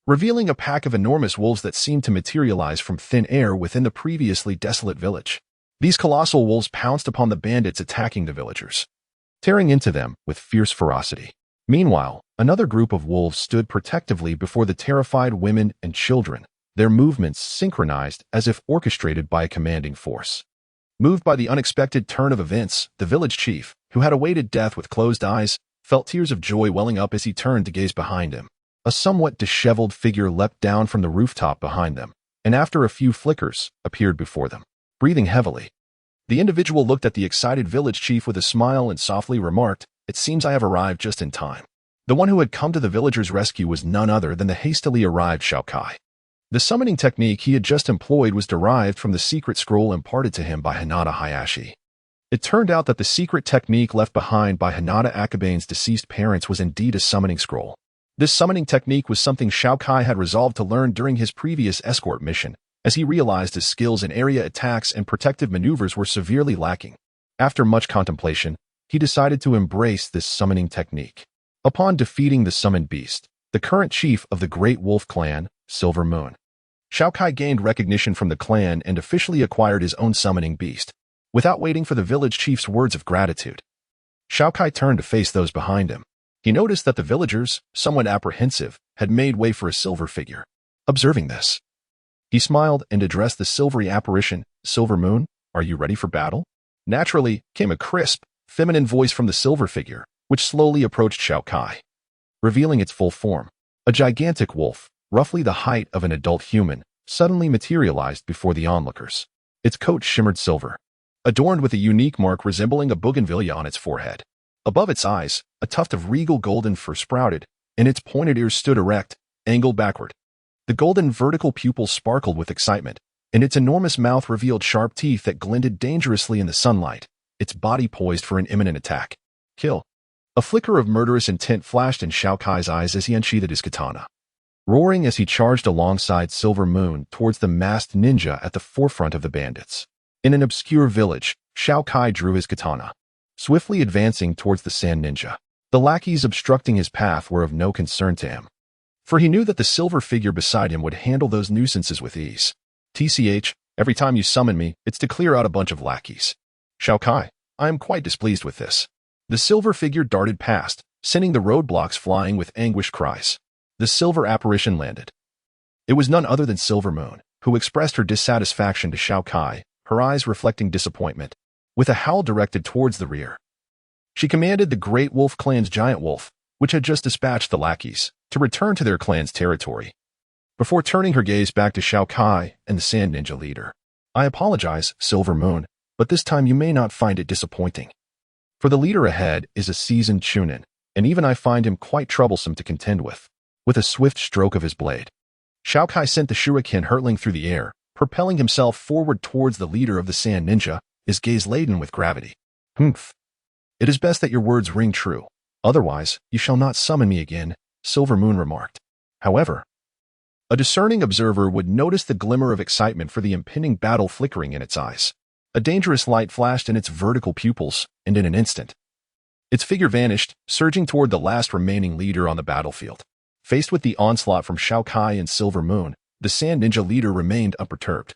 revealing a pack of enormous wolves that seemed to materialize from thin air within the previously desolate village. These colossal wolves pounced upon the bandits attacking the villagers, tearing into them with fierce ferocity. Meanwhile, another group of wolves stood protectively before the terrified women and children, their movements synchronized as if orchestrated by a commanding force. Moved by the unexpected turn of events, the village chief, who had awaited death with closed eyes, felt tears of joy welling up as he turned to gaze behind him. A somewhat disheveled figure leapt down from the rooftop behind them, and after a few flickers, appeared before them. Breathing heavily, the individual looked at the excited village chief with a smile and softly remarked, "It seems I have arrived just in time." The one who had come to the villagers' rescue was none other than the hastily arrived Xiao Kai. The summoning technique he had just employed was derived from the secret scroll imparted to him by Hinata Hayashi. It turned out that the secret technique left behind by Hinata Akabane's deceased parents was indeed a summoning scroll. This summoning technique was something Xiao Kai had resolved to learn during his previous escort mission, as he realized his skills in area attacks and protective maneuvers were severely lacking. After much contemplation, he decided to embrace this summoning technique. Upon defeating the summoned beast, the current chief of the Great Wolf Clan, Silver Moon, Xiao Kai gained recognition from the clan and officially acquired his own summoning beast. Without waiting for the village chief's words of gratitude, Xiao Kai turned to face those behind him. He noticed that the villagers, somewhat apprehensive, had made way for a silver figure. Observing this, he smiled and addressed the silvery apparition, "Silver Moon, are you ready for battle?" Naturally, came a crisp, feminine voice from the silver figure, which slowly approached Xiao Kai, revealing its full form. A gigantic wolf, roughly the height of an adult human, suddenly materialized before the onlookers. Its coat shimmered silver, adorned with a unique mark resembling a bougainvillea on its forehead. Above its eyes, a tuft of regal golden fur sprouted, and its pointed ears stood erect, angled backward. The golden vertical pupils sparkled with excitement, and its enormous mouth revealed sharp teeth that glinted dangerously in the sunlight, its body poised for an imminent attack. Kill. A flicker of murderous intent flashed in Xiao Kai's eyes as he unsheathed his katana, roaring as he charged alongside Silver Moon towards the masked ninja at the forefront of the bandits. In an obscure village, Xiao Kai drew his katana, swiftly advancing towards the sand ninja. The lackeys obstructing his path were of no concern to him, for he knew that the silver figure beside him would handle those nuisances with ease. "TCH, every time you summon me, it's to clear out a bunch of lackeys. Xiao Kai, I am quite displeased with this." The silver figure darted past, sending the roadblocks flying with anguished cries. The silver apparition landed. It was none other than Silver Moon, who expressed her dissatisfaction to Xiao Kai, her eyes reflecting disappointment. With a howl directed towards the rear, she commanded the Great Wolf Clan's giant wolf, which had just dispatched the lackeys, to return to their clan's territory, before turning her gaze back to Xiao Kai and the Sand Ninja leader. "I apologize, Silver Moon, but this time you may not find it disappointing. For the leader ahead is a seasoned Chunin, and even I find him quite troublesome to contend with." With a swift stroke of his blade, Xiao Kai sent the shuriken hurtling through the air, propelling himself forward towards the leader of the Sand Ninja, his gaze laden with gravity. "Humph. It is best that your words ring true. Otherwise, you shall not summon me again," Silver Moon remarked. However, A discerning observer would notice the glimmer of excitement for the impending battle flickering in its eyes. A dangerous light flashed in its vertical pupils, and in an instant, its figure vanished, surging toward the last remaining leader on the battlefield. Faced with the onslaught from Xiao Kai and Silver Moon, the Sand Ninja leader remained unperturbed.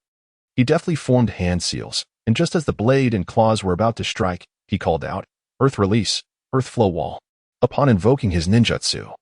He deftly formed hand seals, and just as the blade and claws were about to strike, he called out, "Earth Release, Earth Flow Wall." Upon invoking his ninjutsu,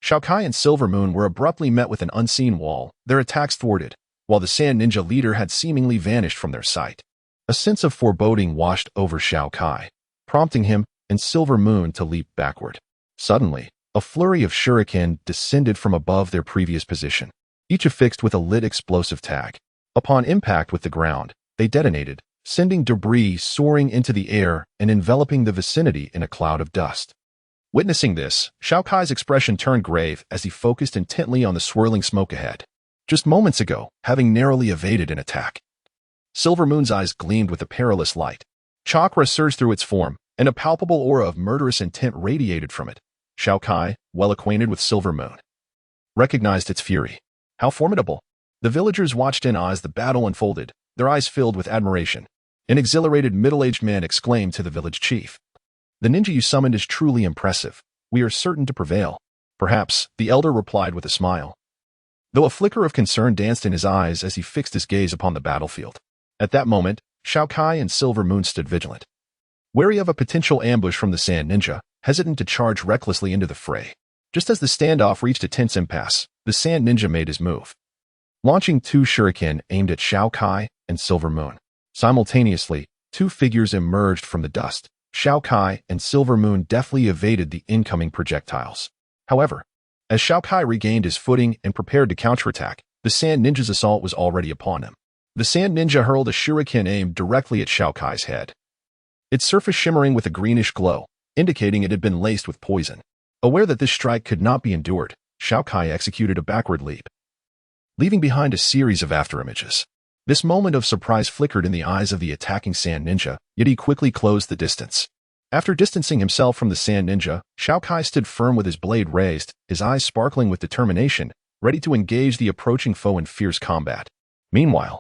Xiao Kai and Silver Moon were abruptly met with an unseen wall, their attacks thwarted, while the Sand Ninja leader had seemingly vanished from their sight. A sense of foreboding washed over Xiao Kai, prompting him and Silver Moon to leap backward. Suddenly, a flurry of shuriken descended from above their previous position, each affixed with a lit explosive tag. Upon impact with the ground, they detonated, sending debris soaring into the air and enveloping the vicinity in a cloud of dust. Witnessing this, Xiao Kai's expression turned grave as he focused intently on the swirling smoke ahead. Just moments ago, having narrowly evaded an attack, Silver Moon's eyes gleamed with a perilous light. Chakra surged through its form, and a palpable aura of murderous intent radiated from it. Xiao Kai, well acquainted with Silver Moon, recognized its fury. How formidable! The villagers watched in awe as the battle unfolded, their eyes filled with admiration. An exhilarated middle-aged man exclaimed to the village chief, "The ninja you summoned is truly impressive. We are certain to prevail." "Perhaps," the elder replied with a smile, though a flicker of concern danced in his eyes as he fixed his gaze upon the battlefield. At that moment, Xiao Kai and Silver Moon stood vigilant, wary of a potential ambush from the Sand Ninja, hesitant to charge recklessly into the fray. Just as the standoff reached a tense impasse, the Sand Ninja made his move, launching two shuriken aimed at Xiao Kai and Silver Moon. Simultaneously, two figures emerged from the dust. Xiao Kai and Silver Moon deftly evaded the incoming projectiles. However, as Xiao Kai regained his footing and prepared to counterattack, the Sand Ninja's assault was already upon him. The Sand Ninja hurled a shuriken aimed directly at Xiao Kai's head, its surface shimmering with a greenish glow, indicating it had been laced with poison. Aware that this strike could not be endured, Xiao Kai executed a backward leap, leaving behind a series of afterimages. This moment of surprise flickered in the eyes of the attacking Sand Ninja, yet he quickly closed the distance. After distancing himself from the Sand Ninja, Xiao Kai stood firm with his blade raised, his eyes sparkling with determination, ready to engage the approaching foe in fierce combat. Meanwhile,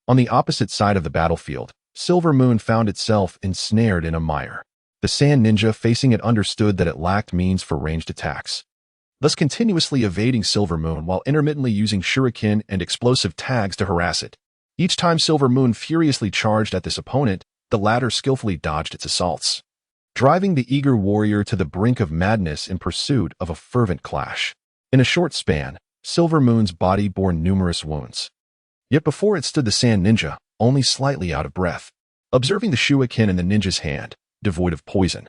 on the opposite side of the battlefield, Silver Moon found itself ensnared in a mire. The Sand Ninja facing it understood that it lacked means for ranged attacks, thus continuously evading Silver Moon while intermittently using shuriken and explosive tags to harass it. Each time Silver Moon furiously charged at this opponent, the latter skillfully dodged its assaults, driving the eager warrior to the brink of madness in pursuit of a fervent clash. In a short span, Silver Moon's body bore numerous wounds. Yet before it stood the Sand Ninja, only slightly out of breath. Observing the shuriken in the ninja's hand, devoid of poison,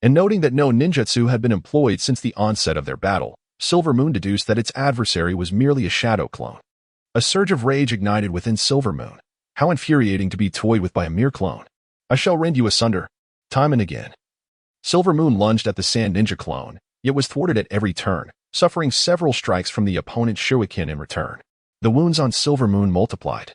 and noting that no ninjutsu had been employed since the onset of their battle, Silver Moon deduced that its adversary was merely a shadow clone. A surge of rage ignited within Silver Moon. How infuriating to be toyed with by a mere clone. "I shall rend you asunder." Time and again, Silver Moon lunged at the Sand Ninja clone, yet was thwarted at every turn, suffering several strikes from the opponent's shuriken in return. The wounds on Silver Moon multiplied,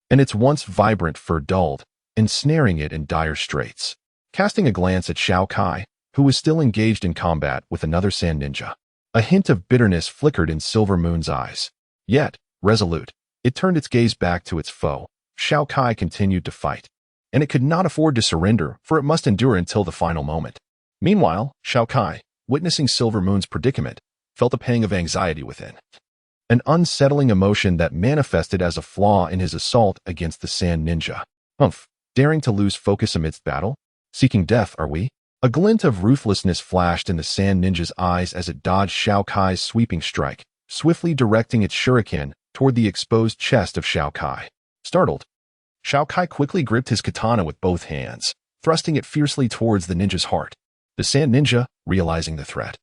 and its once vibrant fur dulled, ensnaring it in dire straits. Casting a glance at Xiao Kai, who was still engaged in combat with another Sand Ninja, a hint of bitterness flickered in Silver Moon's eyes. Yet, resolute, it turned its gaze back to its foe. Xiao Kai continued to fight, and it could not afford to surrender, for it must endure until the final moment. Meanwhile, Xiao Kai, witnessing Silver Moon's predicament, felt a pang of anxiety within, an unsettling emotion that manifested as a flaw in his assault against the Sand Ninja. Daring to lose focus amidst battle? Seeking death, are we? A glint of ruthlessness flashed in the Sand Ninja's eyes as it dodged Xiao Kai's sweeping strike, swiftly directing its shuriken toward the exposed chest of Xiao Kai. Startled, Xiao Kai quickly gripped his katana with both hands, thrusting it fiercely towards the ninja's heart. The Sand Ninja, realizing the threat,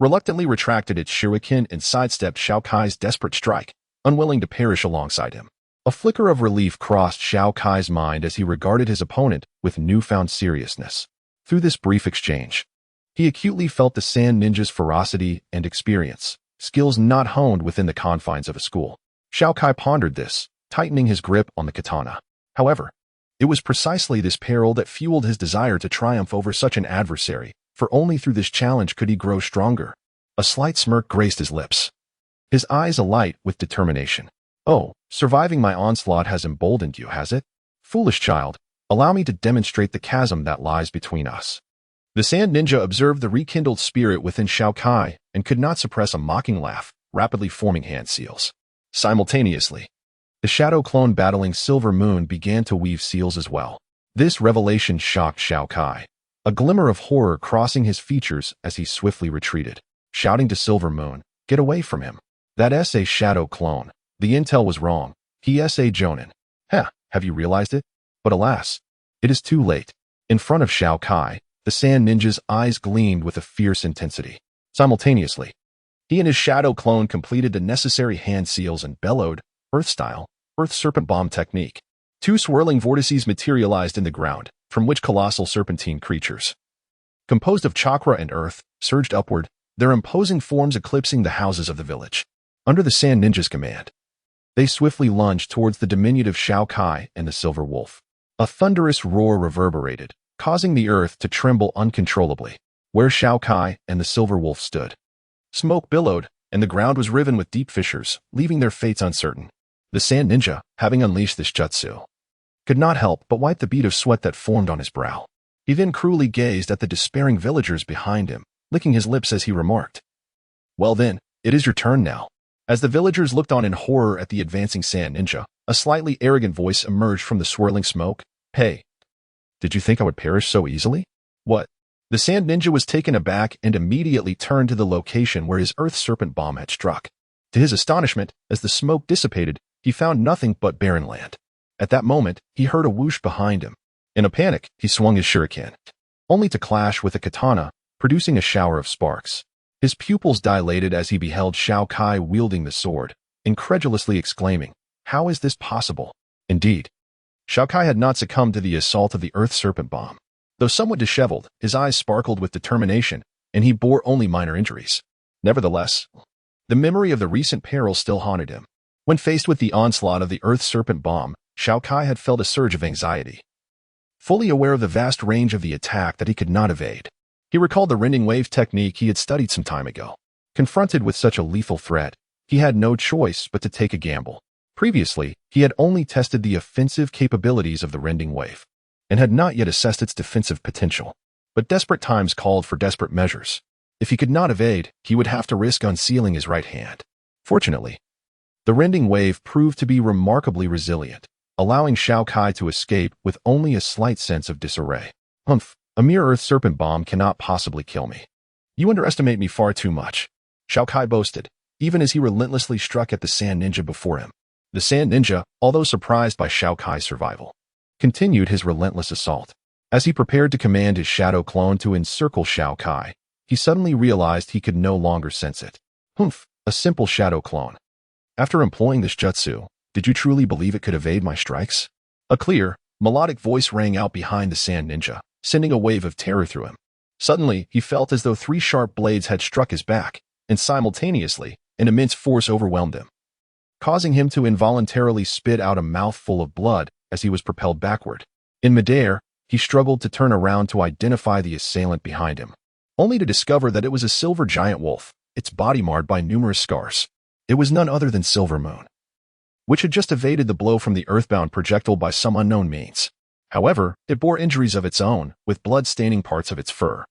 reluctantly retracted its shuriken and sidestepped Xiao Kai's desperate strike, unwilling to perish alongside him. A flicker of relief crossed Xiao Kai's mind as he regarded his opponent with newfound seriousness. Through this brief exchange, he acutely felt the Sand Ninja's ferocity and experience, skills not honed within the confines of a school. Xiao Kai pondered this, tightening his grip on the katana. However, it was precisely this peril that fueled his desire to triumph over such an adversary, for only through this challenge could he grow stronger. A slight smirk graced his lips. his eyes alight with determination. "Oh, surviving my onslaught has emboldened you, has it? Foolish child, allow me to demonstrate the chasm that lies between us." The Sand Ninja observed the rekindled spirit within Xiao Kai and could not suppress a mocking laugh, rapidly forming hand seals. Simultaneously, the shadow clone battling Silver Moon began to weave seals as well. This revelation shocked Xiao Kai, a glimmer of horror crossing his features as he swiftly retreated, shouting to Silver Moon, "Get away from him. That's a shadow clone. The intel was wrong. He's a Jonin. Have you realized it?" But alas, it is too late. In front of Xiao Kai, the Sand Ninja's eyes gleamed with a fierce intensity. Simultaneously, he and his shadow clone completed the necessary hand seals and bellowed, Earth-style, Earth Serpent Bomb technique. Two swirling vortices materialized in the ground, from which colossal serpentine creatures, composed of chakra and earth, surged upward, their imposing forms eclipsing the houses of the village. Under the Sand Ninja's command, they swiftly lunged towards the diminutive Xiao Kai and the Silver Wolf. A thunderous roar reverberated, causing the earth to tremble uncontrollably. Where Xiao Kai and the Silver Wolf stood, smoke billowed, and the ground was riven with deep fissures, leaving their fates uncertain. The Sand Ninja, having unleashed this jutsu, could not help but wipe the bead of sweat that formed on his brow. He then cruelly gazed at the despairing villagers behind him, licking his lips as he remarked, "Well then, it is your turn now." As the villagers looked on in horror at the advancing Sand Ninja, a slightly arrogant voice emerged from the swirling smoke. "Hey, did you think I would perish so easily? What?" The Sand Ninja was taken aback and immediately turned to the location where his Earth Serpent Bomb had struck. To his astonishment, as the smoke dissipated, he found nothing but barren land. At that moment, he heard a whoosh behind him. In a panic, he swung his shuriken, only to clash with a katana, producing a shower of sparks. His pupils dilated as he beheld Xiao Kai wielding the sword, incredulously exclaiming, "How is this possible?" Indeed, Xiao Kai had not succumbed to the assault of the Earth Serpent Bomb. Though somewhat disheveled, his eyes sparkled with determination, and he bore only minor injuries. Nevertheless, the memory of the recent peril still haunted him. When faced with the onslaught of the Earth Serpent Bomb, Xiao Kai had felt a surge of anxiety. Fully aware of the vast range of the attack that he could not evade, he recalled the rending wave technique he had studied some time ago. Confronted with such a lethal threat, he had no choice but to take a gamble. Previously, he had only tested the offensive capabilities of the rending wave, and had not yet assessed its defensive potential. But desperate times called for desperate measures. If he could not evade, he would have to risk unsealing his right hand. Fortunately, the rending wave proved to be remarkably resilient, allowing Xiao Kai to escape with only a slight sense of disarray. A mere Earth Serpent Bomb cannot possibly kill me. You underestimate me far too much," Xiao Kai boasted, even as he relentlessly struck at the Sand Ninja before him. The Sand Ninja, although surprised by Xiao Kai's survival, continued his relentless assault. As he prepared to command his shadow clone to encircle Xiao Kai, he suddenly realized he could no longer sense it. A simple shadow clone. After employing this jutsu, did you truly believe it could evade my strikes? A clear, melodic voice rang out behind the Sand Ninja, sending a wave of terror through him. Suddenly, he felt as though 3 sharp blades had struck his back, and simultaneously, an immense force overwhelmed him, causing him to involuntarily spit out a mouthful of blood as he was propelled backward. In midair, he struggled to turn around to identify the assailant behind him, only to discover that it was a silver giant wolf, its body marred by numerous scars. It was none other than Silver Moon, which had just evaded the blow from the earthbound projectile by some unknown means. However, it bore injuries of its own, with blood staining parts of its fur.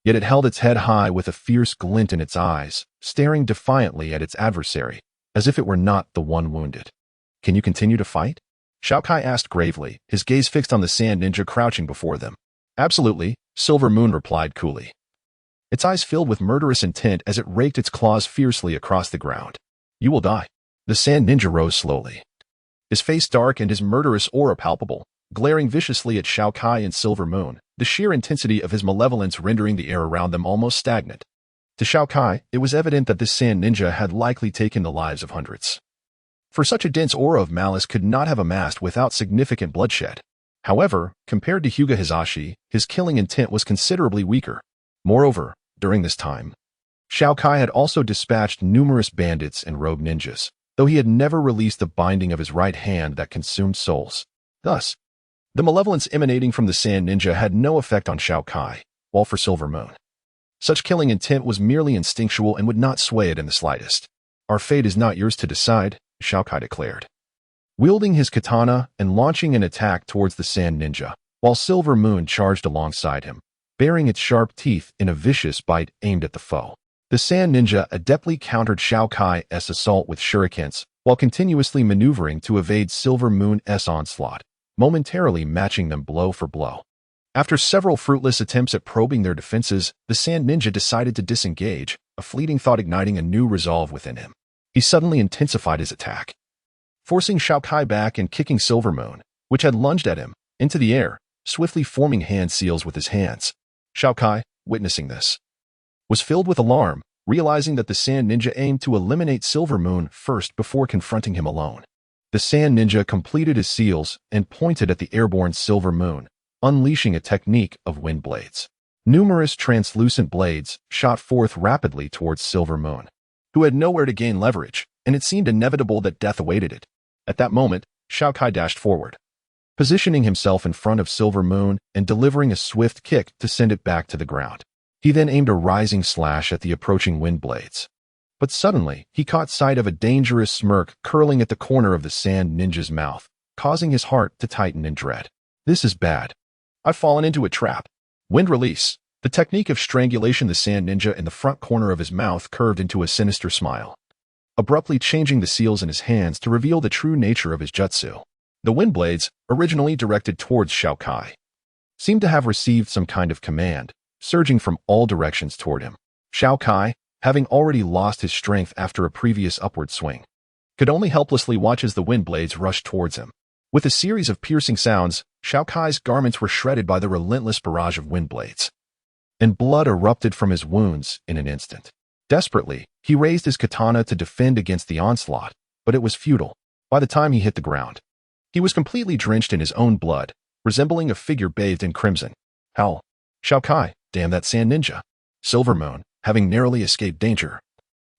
Yet it held its head high with a fierce glint in its eyes, staring defiantly at its adversary, as if it were not the one wounded. "Can you continue to fight?" Xiao Kai asked gravely, his gaze fixed on the Sand Ninja crouching before them. "Absolutely," Silver Moon replied coolly. Its eyes filled with murderous intent as it raked its claws fiercely across the ground. "You will die." The Sand Ninja rose slowly, his face dark and his murderous aura palpable, glaring viciously at Xiao Kai and Silver Moon, the sheer intensity of his malevolence rendering the air around them almost stagnant. To Xiao Kai, it was evident that this Sand Ninja had likely taken the lives of hundreds. For such a dense aura of malice could not have amassed without significant bloodshed. However, compared to Hyuga Hisashi, his killing intent was considerably weaker. Moreover, during this time, Xiao Kai had also dispatched numerous bandits and rogue ninjas, though he had never released the binding of his right hand that consumed souls. Thus, the malevolence emanating from the Sand Ninja had no effect on Xiao Kai, while for Silver Moon, such killing intent was merely instinctual and would not sway it in the slightest. Our fate is not yours to decide, Xiao Kai declared. Wielding his katana and launching an attack towards the Sand Ninja, while Silver Moon charged alongside him, baring its sharp teeth in a vicious bite aimed at the foe. The Sand Ninja adeptly countered Xiao Kai's assault with shurikens, while continuously maneuvering to evade Silver Moon's onslaught, momentarily matching them blow for blow. After several fruitless attempts at probing their defenses, the Sand Ninja decided to disengage, a fleeting thought igniting a new resolve within him. He suddenly intensified his attack, forcing Xiao Kai back and kicking Silver Moon, which had lunged at him, into the air, swiftly forming hand seals with his hands. Xiao Kai, witnessing this, was filled with alarm, realizing that the Sand Ninja aimed to eliminate Silver Moon first before confronting him alone. The Sand Ninja completed his seals and pointed at the airborne Silver Moon, unleashing a technique of wind blades. Numerous translucent blades shot forth rapidly towards Silver Moon, who had nowhere to gain leverage, and it seemed inevitable that death awaited it. At that moment, Xiao Kai dashed forward, positioning himself in front of Silver Moon and delivering a swift kick to send it back to the ground. He then aimed a rising slash at the approaching wind blades. But suddenly, he caught sight of a dangerous smirk curling at the corner of the Sand Ninja's mouth, causing his heart to tighten in dread. This is bad. I've fallen into a trap. Wind release. The technique of strangulation. The Sand Ninja in the front corner of his mouth curved into a sinister smile, abruptly changing the seals in his hands to reveal the true nature of his jutsu. The wind blades, originally directed towards Xiao Kai, seemed to have received some kind of command, surging from all directions toward him. Xiao Kai, having already lost his strength after a previous upward swing, could only helplessly watch as the wind blades rushed towards him. With a series of piercing sounds, Xiao Kai's garments were shredded by the relentless barrage of wind blades, and blood erupted from his wounds in an instant. Desperately, he raised his katana to defend against the onslaught, but it was futile. By the time he hit the ground, he was completely drenched in his own blood, resembling a figure bathed in crimson. Howl. Xiao Kai, damn that Sand Ninja. Silver Moon, having narrowly escaped danger,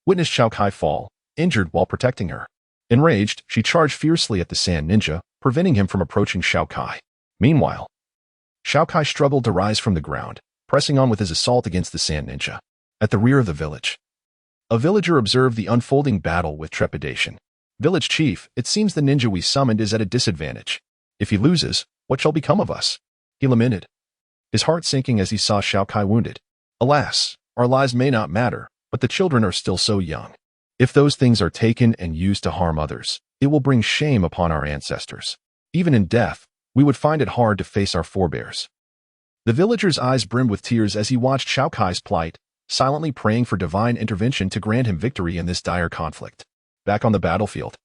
witnessed Xiao Kai fall, injured while protecting her. Enraged, she charged fiercely at the Sand Ninja, preventing him from approaching Xiao Kai. Meanwhile, Xiao Kai struggled to rise from the ground, pressing on with his assault against the Sand Ninja. At the rear of the village, a villager observed the unfolding battle with trepidation. Village chief, it seems the ninja we summoned is at a disadvantage. If he loses, what shall become of us? He lamented, his heart sinking as he saw Xiao Kai wounded. Alas, our lives may not matter, but the children are still so young. If those things are taken and used to harm others, it will bring shame upon our ancestors. Even in death, we would find it hard to face our forebears. The villager's eyes brimmed with tears as he watched Xiao Kai's plight, silently praying for divine intervention to grant him victory in this dire conflict. Back on the battlefield,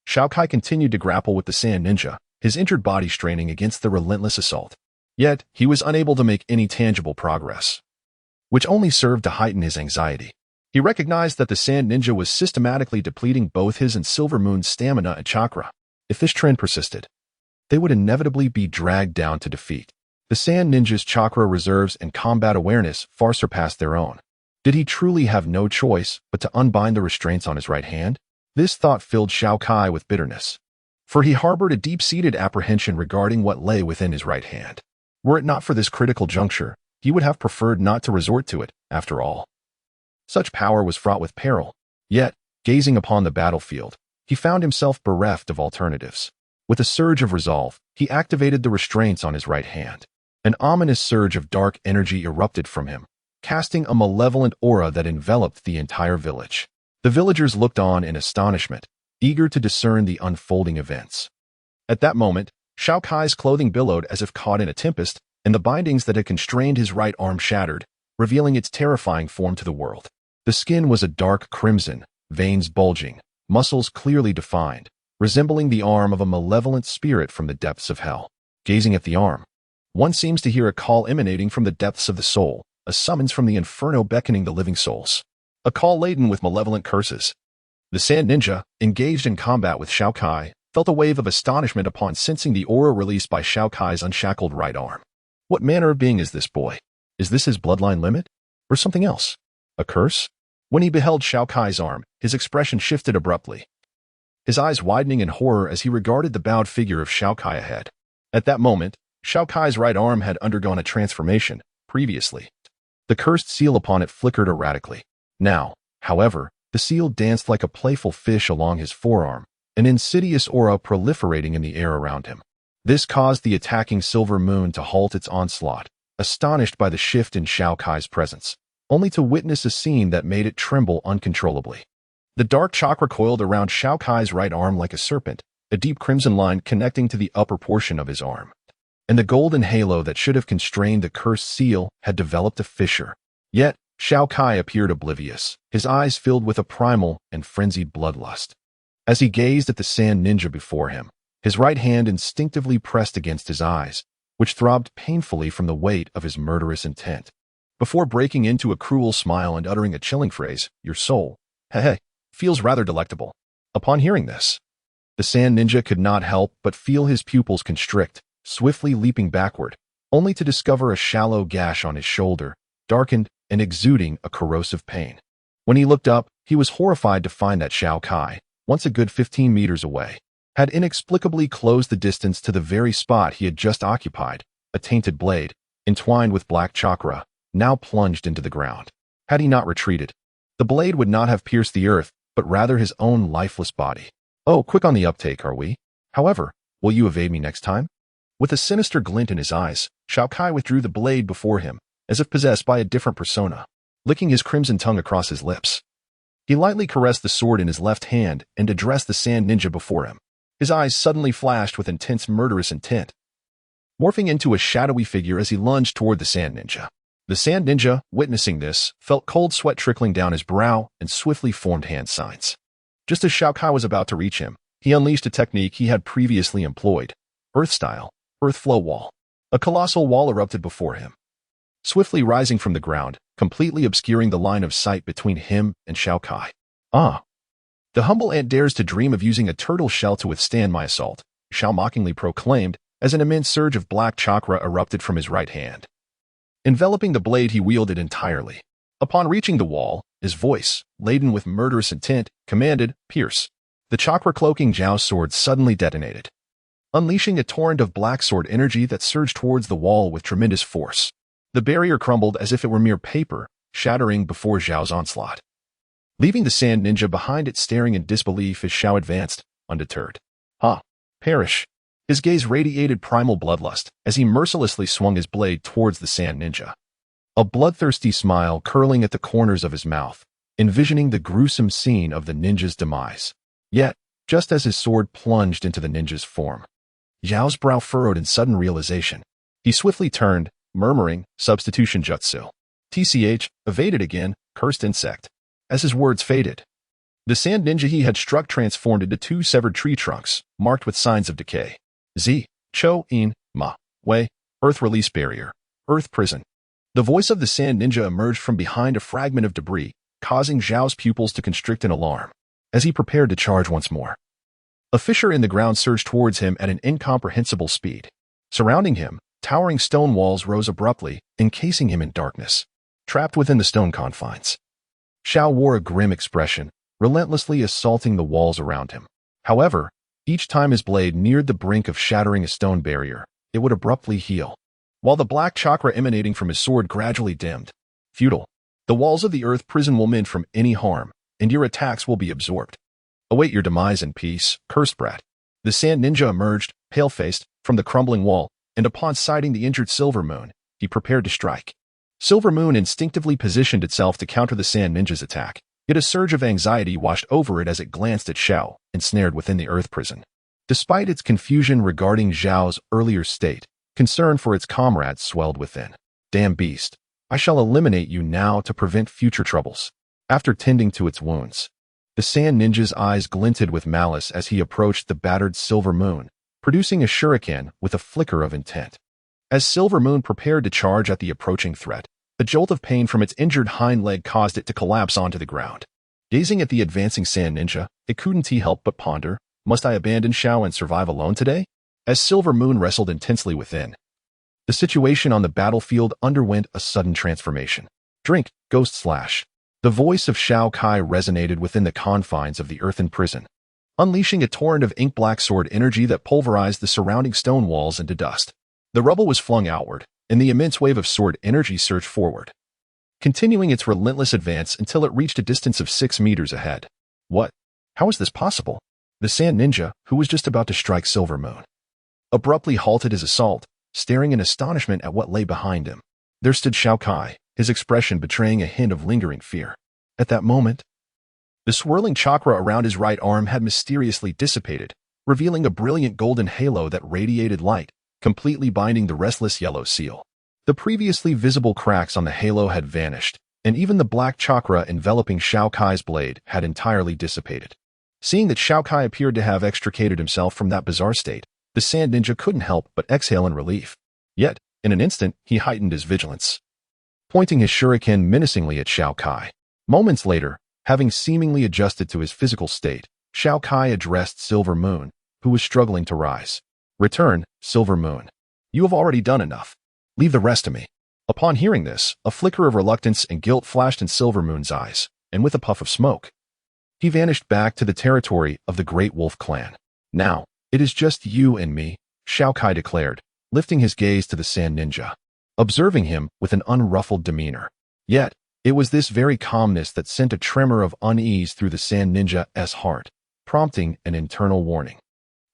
Xiao Kai continued to grapple with the Sand Ninja, his injured body straining against the relentless assault. Yet, he was unable to make any tangible progress, which only served to heighten his anxiety. He recognized that the Sand Ninja was systematically depleting both his and Silver Moon's stamina and chakra. If this trend persisted, they would inevitably be dragged down to defeat. The Sand Ninja's chakra reserves and combat awareness far surpassed their own. Did he truly have no choice but to unbind the restraints on his right hand? This thought filled Xiao Kai with bitterness, for he harbored a deep-seated apprehension regarding what lay within his right hand. Were it not for this critical juncture, he would have preferred not to resort to it, after all. Such power was fraught with peril. Yet, gazing upon the battlefield, he found himself bereft of alternatives. With a surge of resolve, he activated the restraints on his right hand. An ominous surge of dark energy erupted from him, casting a malevolent aura that enveloped the entire village. The villagers looked on in astonishment, eager to discern the unfolding events. At that moment, Xiao Kai's clothing billowed as if caught in a tempest, and the bindings that had constrained his right arm shattered, revealing its terrifying form to the world. The skin was a dark crimson, veins bulging, muscles clearly defined, resembling the arm of a malevolent spirit from the depths of hell. Gazing at the arm, one seems to hear a call emanating from the depths of the soul, a summons from the inferno beckoning the living souls. A call laden with malevolent curses. The Sand Ninja, engaged in combat with Xiao Kai, felt a wave of astonishment upon sensing the aura released by Xiao Kai's unshackled right arm. What manner of being is this boy? Is this his bloodline limit? Or something else? A curse? When he beheld Xiao Kai's arm, his expression shifted abruptly, his eyes widening in horror as he regarded the bowed figure of Xiao Kai ahead. At that moment, Xiao Kai's right arm had undergone a transformation. Previously, the cursed seal upon it flickered erratically. Now, however, The seal danced like a playful fish along his forearm, an insidious aura proliferating in the air around him. This caused the attacking Silver Moon to halt its onslaught, astonished by the shift in Xiao Kai's presence, only to witness a scene that made it tremble uncontrollably. The dark chakra coiled around Xiao Kai's right arm like a serpent, a deep crimson line connecting to the upper portion of his arm. And the golden halo that should have constrained the cursed seal had developed a fissure. Yet, Xiao Kai appeared oblivious, his eyes filled with a primal and frenzied bloodlust. As he gazed at the sand ninja before him, his right hand instinctively pressed against his eyes, which throbbed painfully from the weight of his murderous intent. Before breaking into a cruel smile and uttering a chilling phrase, "Your soul, hey, feels rather delectable." Upon hearing this, the sand ninja could not help but feel his pupils constrict, swiftly leaping backward, only to discover a shallow gash on his shoulder, darkened and exuding a corrosive pain. When he looked up, he was horrified to find that Xiao Kai, once a good 15 meters away, had inexplicably closed the distance to the very spot he had just occupied, a tainted blade, entwined with black chakra, now plunged into the ground. Had he not retreated, the blade would not have pierced the earth, but rather his own lifeless body. "Oh, quick on the uptake, are we? However, will you evade me next time?" With a sinister glint in his eyes, Xiao Kai withdrew the blade before him, as if possessed by a different persona, licking his crimson tongue across his lips. He lightly caressed the sword in his left hand and addressed the sand ninja before him. His eyes suddenly flashed with intense murderous intent, morphing into a shadowy figure as he lunged toward the sand ninja. The sand ninja, witnessing this, felt cold sweat trickling down his brow and swiftly formed hand signs. Just as Xiao Kai was about to reach him, he unleashed a technique he had previously employed, Earth-style, Earth Flow Wall. A colossal wall erupted before him, swiftly rising from the ground, completely obscuring the line of sight between him and Xiao Kai. "Ah, the humble ant dares to dream of using a turtle shell to withstand my assault," Xiao mockingly proclaimed as an immense surge of black chakra erupted from his right hand, enveloping the blade he wielded entirely. Upon reaching the wall, his voice, laden with murderous intent, commanded, "Pierce." The chakra-cloaking Zhao's sword suddenly detonated, unleashing a torrent of black sword energy that surged towards the wall with tremendous force. The barrier crumbled as if it were mere paper, shattering before Zhao's onslaught, leaving the sand ninja behind it staring in disbelief as Xiao advanced, undeterred. "Ha! Perish!" His gaze radiated primal bloodlust as he mercilessly swung his blade towards the sand ninja, a bloodthirsty smile curling at the corners of his mouth, envisioning the gruesome scene of the ninja's demise. Yet, just as his sword plunged into the ninja's form, Zhao's brow furrowed in sudden realization. He swiftly turned, murmuring, "Substitution jutsu. TCH, evaded again, cursed insect." As his words faded, the sand ninja he had struck transformed into two severed tree trunks, marked with signs of decay. Z, Cho, In, Ma, Wei, Earth Release Barrier, Earth Prison. The voice of the sand ninja emerged from behind a fragment of debris, causing Zhao's pupils to constrict in alarm, as he prepared to charge once more. A fissure in the ground surged towards him at an incomprehensible speed. Surrounding him, towering stone walls rose abruptly, encasing him in darkness. Trapped within the stone confines, Xiao wore a grim expression, relentlessly assaulting the walls around him. However, each time his blade neared the brink of shattering a stone barrier, it would abruptly heal, while the black chakra emanating from his sword gradually dimmed. "Futile. The walls of the earth prison will mend from any harm, and your attacks will be absorbed. Await your demise in peace, cursed brat." The sand ninja emerged, pale-faced, from the crumbling wall, and upon sighting the injured Silver Moon, he prepared to strike. Silver Moon instinctively positioned itself to counter the sand ninja's attack, yet a surge of anxiety washed over it as it glanced at Xiao, ensnared within the earth prison. Despite its confusion regarding Zhao's earlier state, concern for its comrades swelled within. "Damn beast, I shall eliminate you now to prevent future troubles." After tending to its wounds, the sand ninja's eyes glinted with malice as he approached the battered Silver Moon, producing a shuriken with a flicker of intent. As Silver Moon prepared to charge at the approaching threat, a jolt of pain from its injured hind leg caused it to collapse onto the ground. Gazing at the advancing sand ninja, it couldn't help but ponder, "Must I abandon Xiao and survive alone today?" As Silver Moon wrestled intensely within, the situation on the battlefield underwent a sudden transformation. "Drink, Ghost Slash." The voice of Xiao Kai resonated within the confines of the earthen prison, unleashing a torrent of ink-black sword energy that pulverized the surrounding stone walls into dust. The rubble was flung outward, and the immense wave of sword energy surged forward, continuing its relentless advance until it reached a distance of 6 meters ahead. What? How is this possible? The sand ninja, who was just about to strike Silver Moon, abruptly halted his assault, staring in astonishment at what lay behind him. There stood Xiao Kai, his expression betraying a hint of lingering fear. At that moment, the swirling chakra around his right arm had mysteriously dissipated, revealing a brilliant golden halo that radiated light, completely binding the restless yellow seal. The previously visible cracks on the halo had vanished, and even the black chakra enveloping Xiao Kai's blade had entirely dissipated. Seeing that Xiao Kai appeared to have extricated himself from that bizarre state, the sand ninja couldn't help but exhale in relief. Yet, in an instant, he heightened his vigilance, pointing his shuriken menacingly at Xiao Kai. Moments later, having seemingly adjusted to his physical state, Xiao Kai addressed Silver Moon, who was struggling to rise. "Return, Silver Moon. You have already done enough. Leave the rest to me." Upon hearing this, a flicker of reluctance and guilt flashed in Silver Moon's eyes, and with a puff of smoke, he vanished back to the territory of the Great Wolf clan. "Now, it is just you and me," Xiao Kai declared, lifting his gaze to the sand ninja, observing him with an unruffled demeanor. Yet, it was this very calmness that sent a tremor of unease through the sand ninja's heart, prompting an internal warning.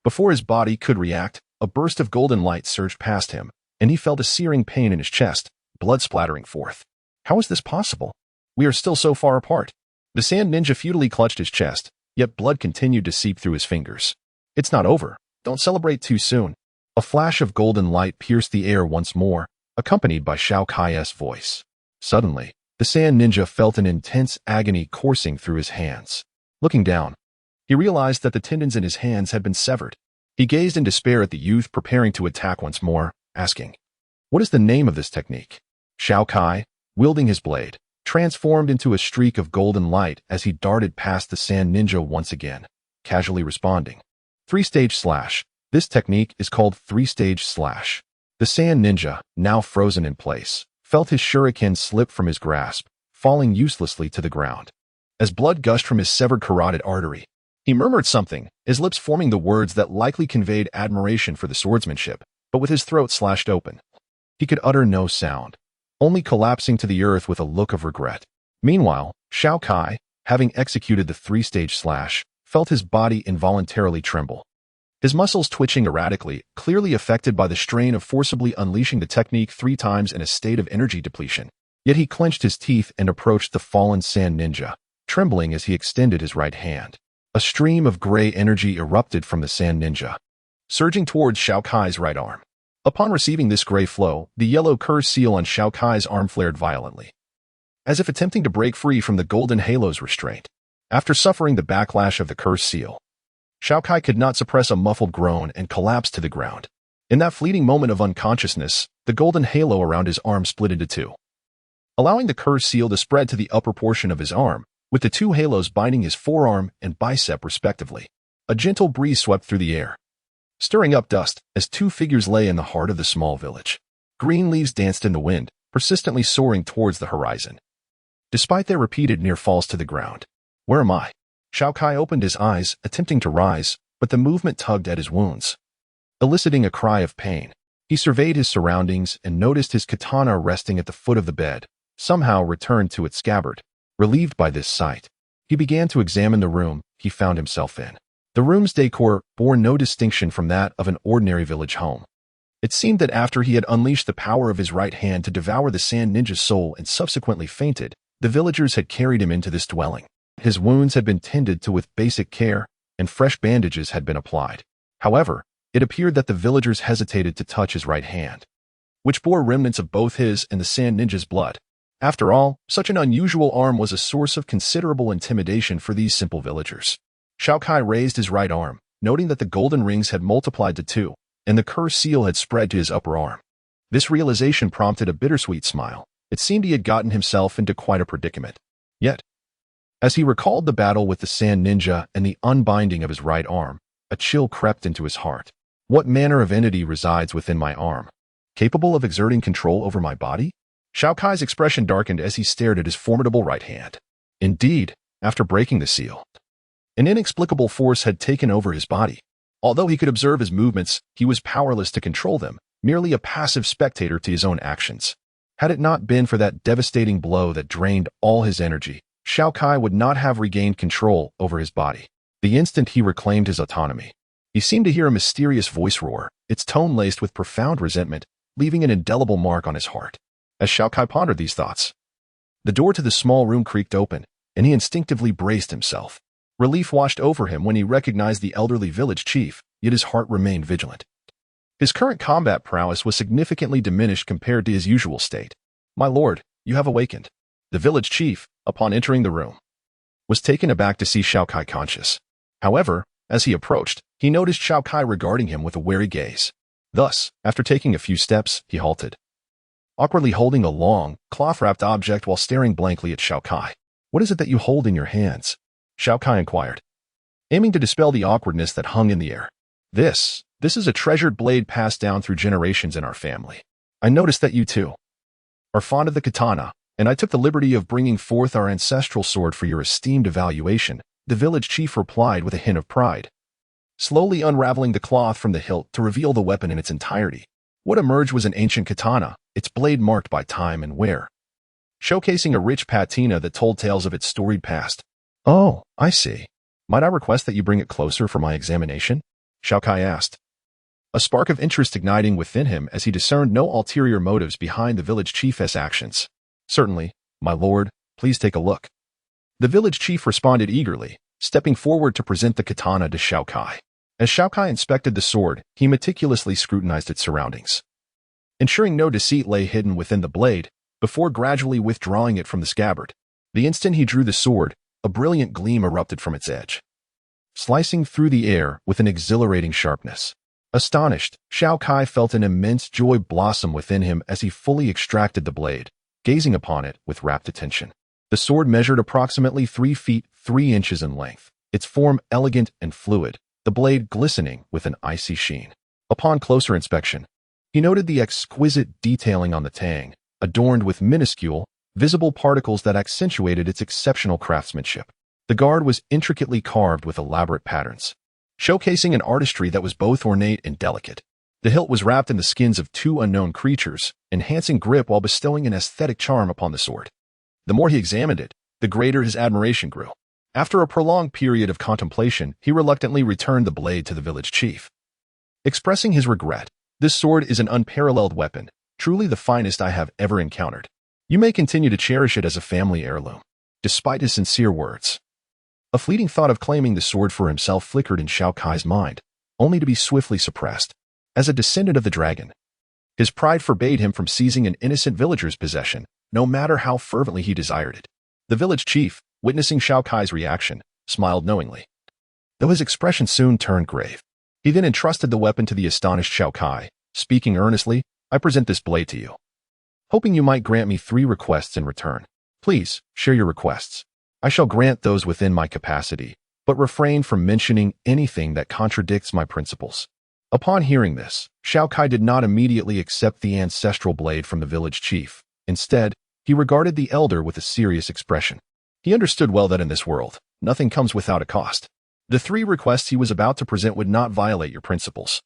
Before his body could react, a burst of golden light surged past him, and he felt a searing pain in his chest, blood splattering forth. How is this possible? We are still so far apart. The sand ninja futilely clutched his chest, yet blood continued to seep through his fingers. "It's not over. Don't celebrate too soon." A flash of golden light pierced the air once more, accompanied by Xiao Kai's voice. Suddenly, the sand ninja felt an intense agony coursing through his hands. Looking down, he realized that the tendons in his hands had been severed. He gazed in despair at the youth preparing to attack once more, asking, "What is the name of this technique?" Xiao Kai, wielding his blade, transformed into a streak of golden light as he darted past the sand ninja once again, casually responding, "Three-stage slash. This technique is called three-stage slash." The sand ninja, now frozen in place, felt his shuriken slip from his grasp, falling uselessly to the ground. As blood gushed from his severed carotid artery, he murmured something, his lips forming the words that likely conveyed admiration for the swordsmanship, but with his throat slashed open, he could utter no sound, only collapsing to the earth with a look of regret. Meanwhile, Xiao Kai, having executed the three-stage slash, felt his body involuntarily tremble. His muscles twitching erratically, clearly affected by the strain of forcibly unleashing the technique 3 times in a state of energy depletion. Yet he clenched his teeth and approached the fallen sand ninja, trembling as he extended his right hand. A stream of gray energy erupted from the sand ninja, surging towards Xiao Kai's right arm. Upon receiving this gray flow, the yellow curse seal on Xiao Kai's arm flared violently, as if attempting to break free from the golden halo's restraint. After suffering the backlash of the curse seal, Xiao Kai could not suppress a muffled groan and collapsed to the ground. In that fleeting moment of unconsciousness, the golden halo around his arm split into 2, allowing the curse seal to spread to the upper portion of his arm, with the 2 halos binding his forearm and bicep respectively. A gentle breeze swept through the air, stirring up dust as 2 figures lay in the heart of the small village. Green leaves danced in the wind, persistently soaring towards the horizon, despite their repeated near falls to the ground. "Where am I?" Xiao Kai opened his eyes, attempting to rise, but the movement tugged at his wounds, eliciting a cry of pain. He surveyed his surroundings and noticed his katana resting at the foot of the bed, somehow returned to its scabbard. Relieved by this sight, he began to examine the room he found himself in. The room's decor bore no distinction from that of an ordinary village home. It seemed that after he had unleashed the power of his right hand to devour the sand ninja's soul and subsequently fainted, the villagers had carried him into this dwelling. His wounds had been tended to with basic care, and fresh bandages had been applied. However, it appeared that the villagers hesitated to touch his right hand, which bore remnants of both his and the sand ninja's blood. After all, such an unusual arm was a source of considerable intimidation for these simple villagers. Xiao Kai raised his right arm, noting that the golden rings had multiplied to 2, and the curse seal had spread to his upper arm. This realization prompted a bittersweet smile. It seemed he had gotten himself into quite a predicament. Yet, as he recalled the battle with the sand ninja and the unbinding of his right arm, a chill crept into his heart. What manner of entity resides within my arm, capable of exerting control over my body? Xiao Kai's expression darkened as he stared at his formidable right hand. Indeed, after breaking the seal, an inexplicable force had taken over his body. Although he could observe his movements, he was powerless to control them, merely a passive spectator to his own actions. Had it not been for that devastating blow that drained all his energy, Xiao Kai would not have regained control over his body. The instant he reclaimed his autonomy, he seemed to hear a mysterious voice roar, its tone laced with profound resentment, leaving an indelible mark on his heart. As Xiao Kai pondered these thoughts, the door to the small room creaked open, and he instinctively braced himself. Relief washed over him when he recognized the elderly village chief, yet his heart remained vigilant. His current combat prowess was significantly diminished compared to his usual state. "My lord, you have awakened." The village chief, upon entering the room, was taken aback to see Xiao Kai conscious. However, as he approached, he noticed Xiao Kai regarding him with a wary gaze. Thus, after taking a few steps, he halted, awkwardly holding a long, cloth-wrapped object while staring blankly at Xiao Kai. "What is it that you hold in your hands?" Xiao Kai inquired, aiming to dispel the awkwardness that hung in the air. This is a treasured blade passed down through generations in our family. I noticed that you, too, are fond of the katana, and I took the liberty of bringing forth our ancestral sword for your esteemed evaluation," the village chief replied with a hint of pride, slowly unraveling the cloth from the hilt to reveal the weapon in its entirety. What emerged was an ancient katana, its blade marked by time and wear, showcasing a rich patina that told tales of its storied past. "Oh, I see. Might I request that you bring it closer for my examination?" Xiao Kai asked, a spark of interest igniting within him as he discerned no ulterior motives behind the village chief's actions. "Certainly, my lord, please take a look." The village chief responded eagerly, stepping forward to present the katana to Xiao Kai. As Xiao Kai inspected the sword, he meticulously scrutinized its surroundings, ensuring no deceit lay hidden within the blade, before gradually withdrawing it from the scabbard. The instant he drew the sword, a brilliant gleam erupted from its edge, slicing through the air with an exhilarating sharpness. Astonished, Xiao Kai felt an immense joy blossom within him as he fully extracted the blade, gazing upon it with rapt attention. The sword measured approximately 3 feet 3 inches in length, its form elegant and fluid, the blade glistening with an icy sheen. Upon closer inspection, he noted the exquisite detailing on the tang, adorned with minuscule, visible particles that accentuated its exceptional craftsmanship. The guard was intricately carved with elaborate patterns, showcasing an artistry that was both ornate and delicate. The hilt was wrapped in the skins of 2 unknown creatures, enhancing grip while bestowing an aesthetic charm upon the sword. The more he examined it, the greater his admiration grew. After a prolonged period of contemplation, he reluctantly returned the blade to the village chief, expressing his regret. "This sword is an unparalleled weapon, truly the finest I have ever encountered. You may continue to cherish it as a family heirloom." Despite his sincere words, a fleeting thought of claiming the sword for himself flickered in Xiao Kai's mind, only to be swiftly suppressed. As a descendant of the dragon, his pride forbade him from seizing an innocent villager's possession, no matter how fervently he desired it. The village chief, witnessing Xiao Kai's reaction, smiled knowingly, though his expression soon turned grave. He then entrusted the weapon to the astonished Xiao Kai, speaking earnestly, "I present this blade to you, hoping you might grant me 3 requests in return. Please, share your requests. I shall grant those within my capacity, but refrain from mentioning anything that contradicts my principles." Upon hearing this, Xiao Kai did not immediately accept the ancestral blade from the village chief. Instead, he regarded the elder with a serious expression. He understood well that in this world, nothing comes without a cost. The 3 requests he was about to present would not violate your principles.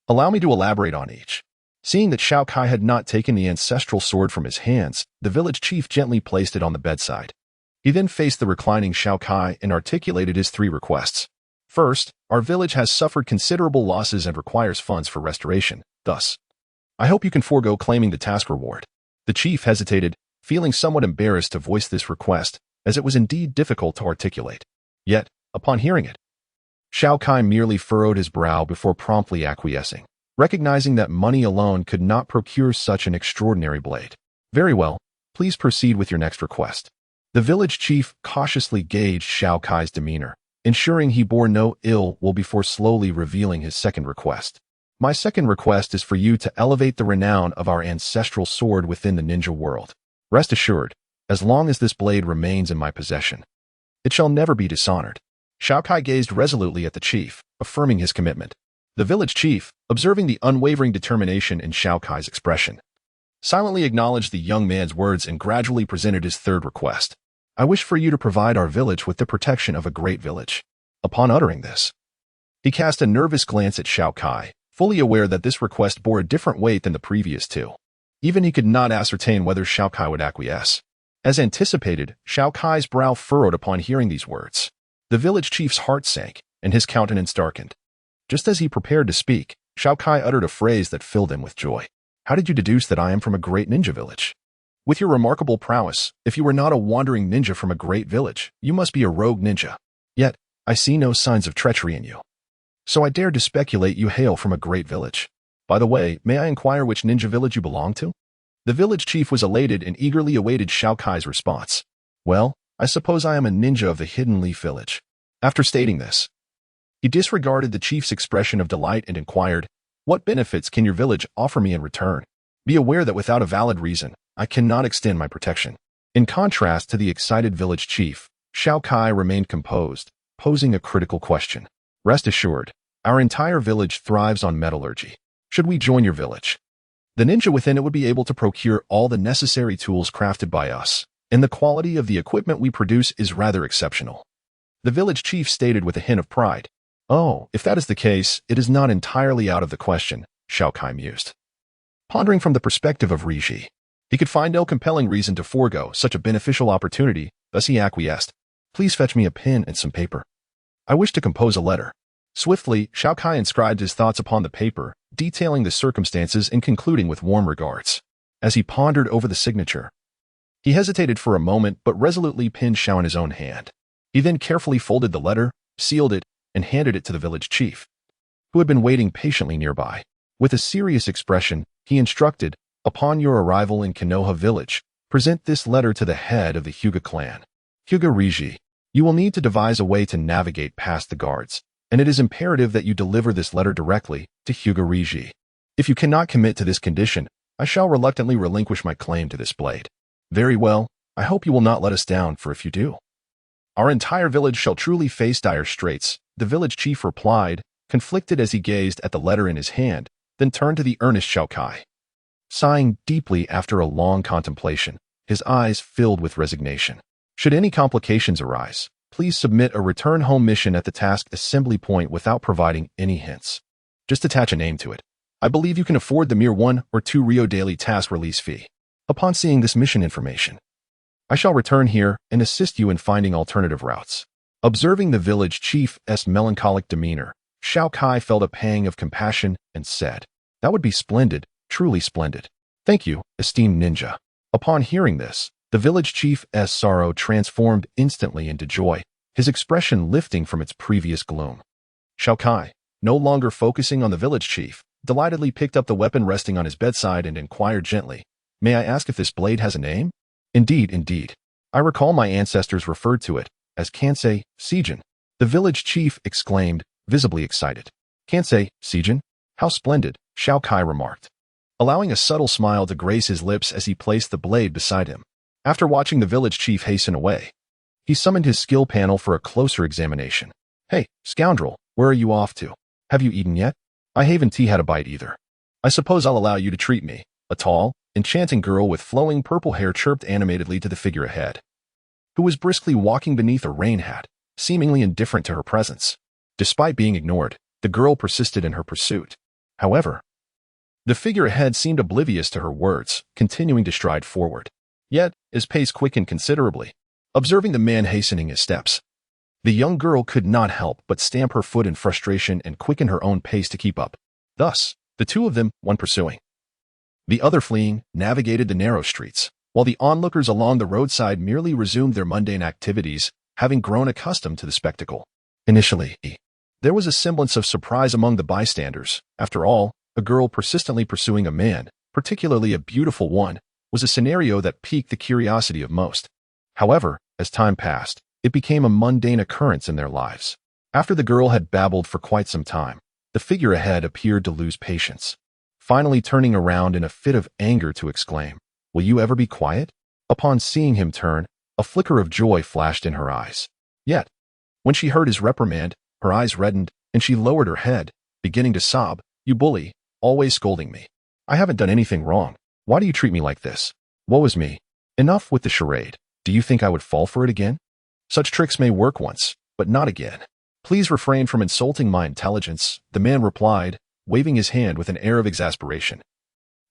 Allow me to elaborate on each. Seeing that Xiao Kai had not taken the ancestral sword from his hands, the village chief gently placed it on the bedside. He then faced the reclining Xiao Kai and articulated his 3 requests. "First, our village has suffered considerable losses and requires funds for restoration. Thus, I hope you can forego claiming the task reward." The chief hesitated, feeling somewhat embarrassed to voice this request, as it was indeed difficult to articulate. Yet, upon hearing it, Xiao Kai merely furrowed his brow before promptly acquiescing, recognizing that money alone could not procure such an extraordinary blade. "Very well, please proceed with your next request." The village chief cautiously gauged Xiao Kai's demeanor, ensuring he bore no ill will before slowly revealing his second request. "My second request is for you to elevate the renown of our ancestral sword within the ninja world. Rest assured, as long as this blade remains in my possession, it shall never be dishonored." Xiao Kai gazed resolutely at the chief, affirming his commitment. The village chief, observing the unwavering determination in Xiao Kai's expression, silently acknowledged the young man's words and gradually presented his third request. "I wish for you to provide our village with the protection of a great village." Upon uttering this, he cast a nervous glance at Xiao Kai, fully aware that this request bore a different weight than the previous 2. Even he could not ascertain whether Xiao Kai would acquiesce. As anticipated, Xiao Kai's brow furrowed upon hearing these words. The village chief's heart sank, and his countenance darkened. Just as he prepared to speak, Xiao Kai uttered a phrase that filled him with joy. How did you deduce that I am from a great ninja village? With your remarkable prowess, if you were not a wandering ninja from a great village, you must be a rogue ninja. Yet, I see no signs of treachery in you. So I dared to speculate you hail from a great village. By the way, may I inquire which ninja village you belong to? The village chief was elated and eagerly awaited Xiao Kai's response. Well, I suppose I am a ninja of the Hidden Leaf Village. After stating this, he disregarded the chief's expression of delight and inquired, what benefits can your village offer me in return? Be aware that without a valid reason, I cannot extend my protection. In contrast to the excited village chief, Xiao Kai remained composed, posing a critical question. Rest assured, our entire village thrives on metallurgy. Should we join your village? The ninja within it would be able to procure all the necessary tools crafted by us, and the quality of the equipment we produce is rather exceptional. The village chief stated with a hint of pride. Oh, if that is the case, it is not entirely out of the question, Xiao Kai mused. Pondering from the perspective of Riji, he could find no compelling reason to forego such a beneficial opportunity, thus he acquiesced. Please fetch me a pen and some paper. I wish to compose a letter. Swiftly, Xiao Kai inscribed his thoughts upon the paper, detailing the circumstances and concluding with warm regards. As he pondered over the signature, he hesitated for a moment but resolutely pinned Xiao in his own hand. He then carefully folded the letter, sealed it, and handed it to the village chief, who had been waiting patiently nearby. With a serious expression, he instructed, upon your arrival in Kenoha village, present this letter to the head of the Hyuga clan, Hyuga Riji. You will need to devise a way to navigate past the guards, and it is imperative that you deliver this letter directly to Hyuga Riji. If you cannot commit to this condition, I shall reluctantly relinquish my claim to this blade. Very well, I hope you will not let us down, for if you do, our entire village shall truly face dire straits, the village chief replied, conflicted as he gazed at the letter in his hand, then turned to the earnest Xiao Kai. Sighing deeply after a long contemplation, his eyes filled with resignation. Should any complications arise, please submit a return home mission at the task assembly point without providing any hints. Just attach a name to it. I believe you can afford the mere 1 or 2 Rio daily task release fee. Upon seeing this mission information, I shall return here and assist you in finding alternative routes. Observing the village chief's melancholic demeanor, Xiao Kai felt a pang of compassion and said, that would be splendid, truly splendid. Thank you, esteemed ninja. Upon hearing this, the village chief's sorrow transformed instantly into joy, his expression lifting from its previous gloom. Xiao Kai, no longer focusing on the village chief, delightedly picked up the weapon resting on his bedside and inquired gently, may I ask if this blade has a name? Indeed. I recall my ancestors referred to it as Kansei Sijin. The village chief exclaimed, visibly excited. Kansei Sijin? How splendid, Xiao Kai remarked, allowing a subtle smile to grace his lips as he placed the blade beside him. After watching the village chief hasten away, he summoned his skill panel for a closer examination. Hey, scoundrel, where are you off to? Have you eaten yet? I haven't had a bite either. I suppose I'll allow you to treat me. A tall, enchanting girl with flowing purple hair chirped animatedly to the figure ahead, who was briskly walking beneath a rain hat, seemingly indifferent to her presence. Despite being ignored, the girl persisted in her pursuit. However, the figure ahead seemed oblivious to her words, continuing to stride forward. Yet, his pace quickened considerably. Observing the man hastening his steps, the young girl could not help but stamp her foot in frustration and quicken her own pace to keep up. Thus, the two of them, one pursuing, the other fleeing, navigated the narrow streets, while the onlookers along the roadside merely resumed their mundane activities, having grown accustomed to the spectacle. Initially, there was a semblance of surprise among the bystanders. After all, a girl persistently pursuing a man, particularly a beautiful one, was a scenario that piqued the curiosity of most. However, as time passed, it became a mundane occurrence in their lives. After the girl had babbled for quite some time, the figure ahead appeared to lose patience, finally turning around in a fit of anger to exclaim, will you ever be quiet? Upon seeing him turn, a flicker of joy flashed in her eyes. Yet, when she heard his reprimand, her eyes reddened, and she lowered her head, beginning to sob, you bully, always scolding me. I haven't done anything wrong. Why do you treat me like this? Woe is me. Enough with the charade. Do you think I would fall for it again? Such tricks may work once, but not again. Please refrain from insulting my intelligence, the man replied, waving his hand with an air of exasperation.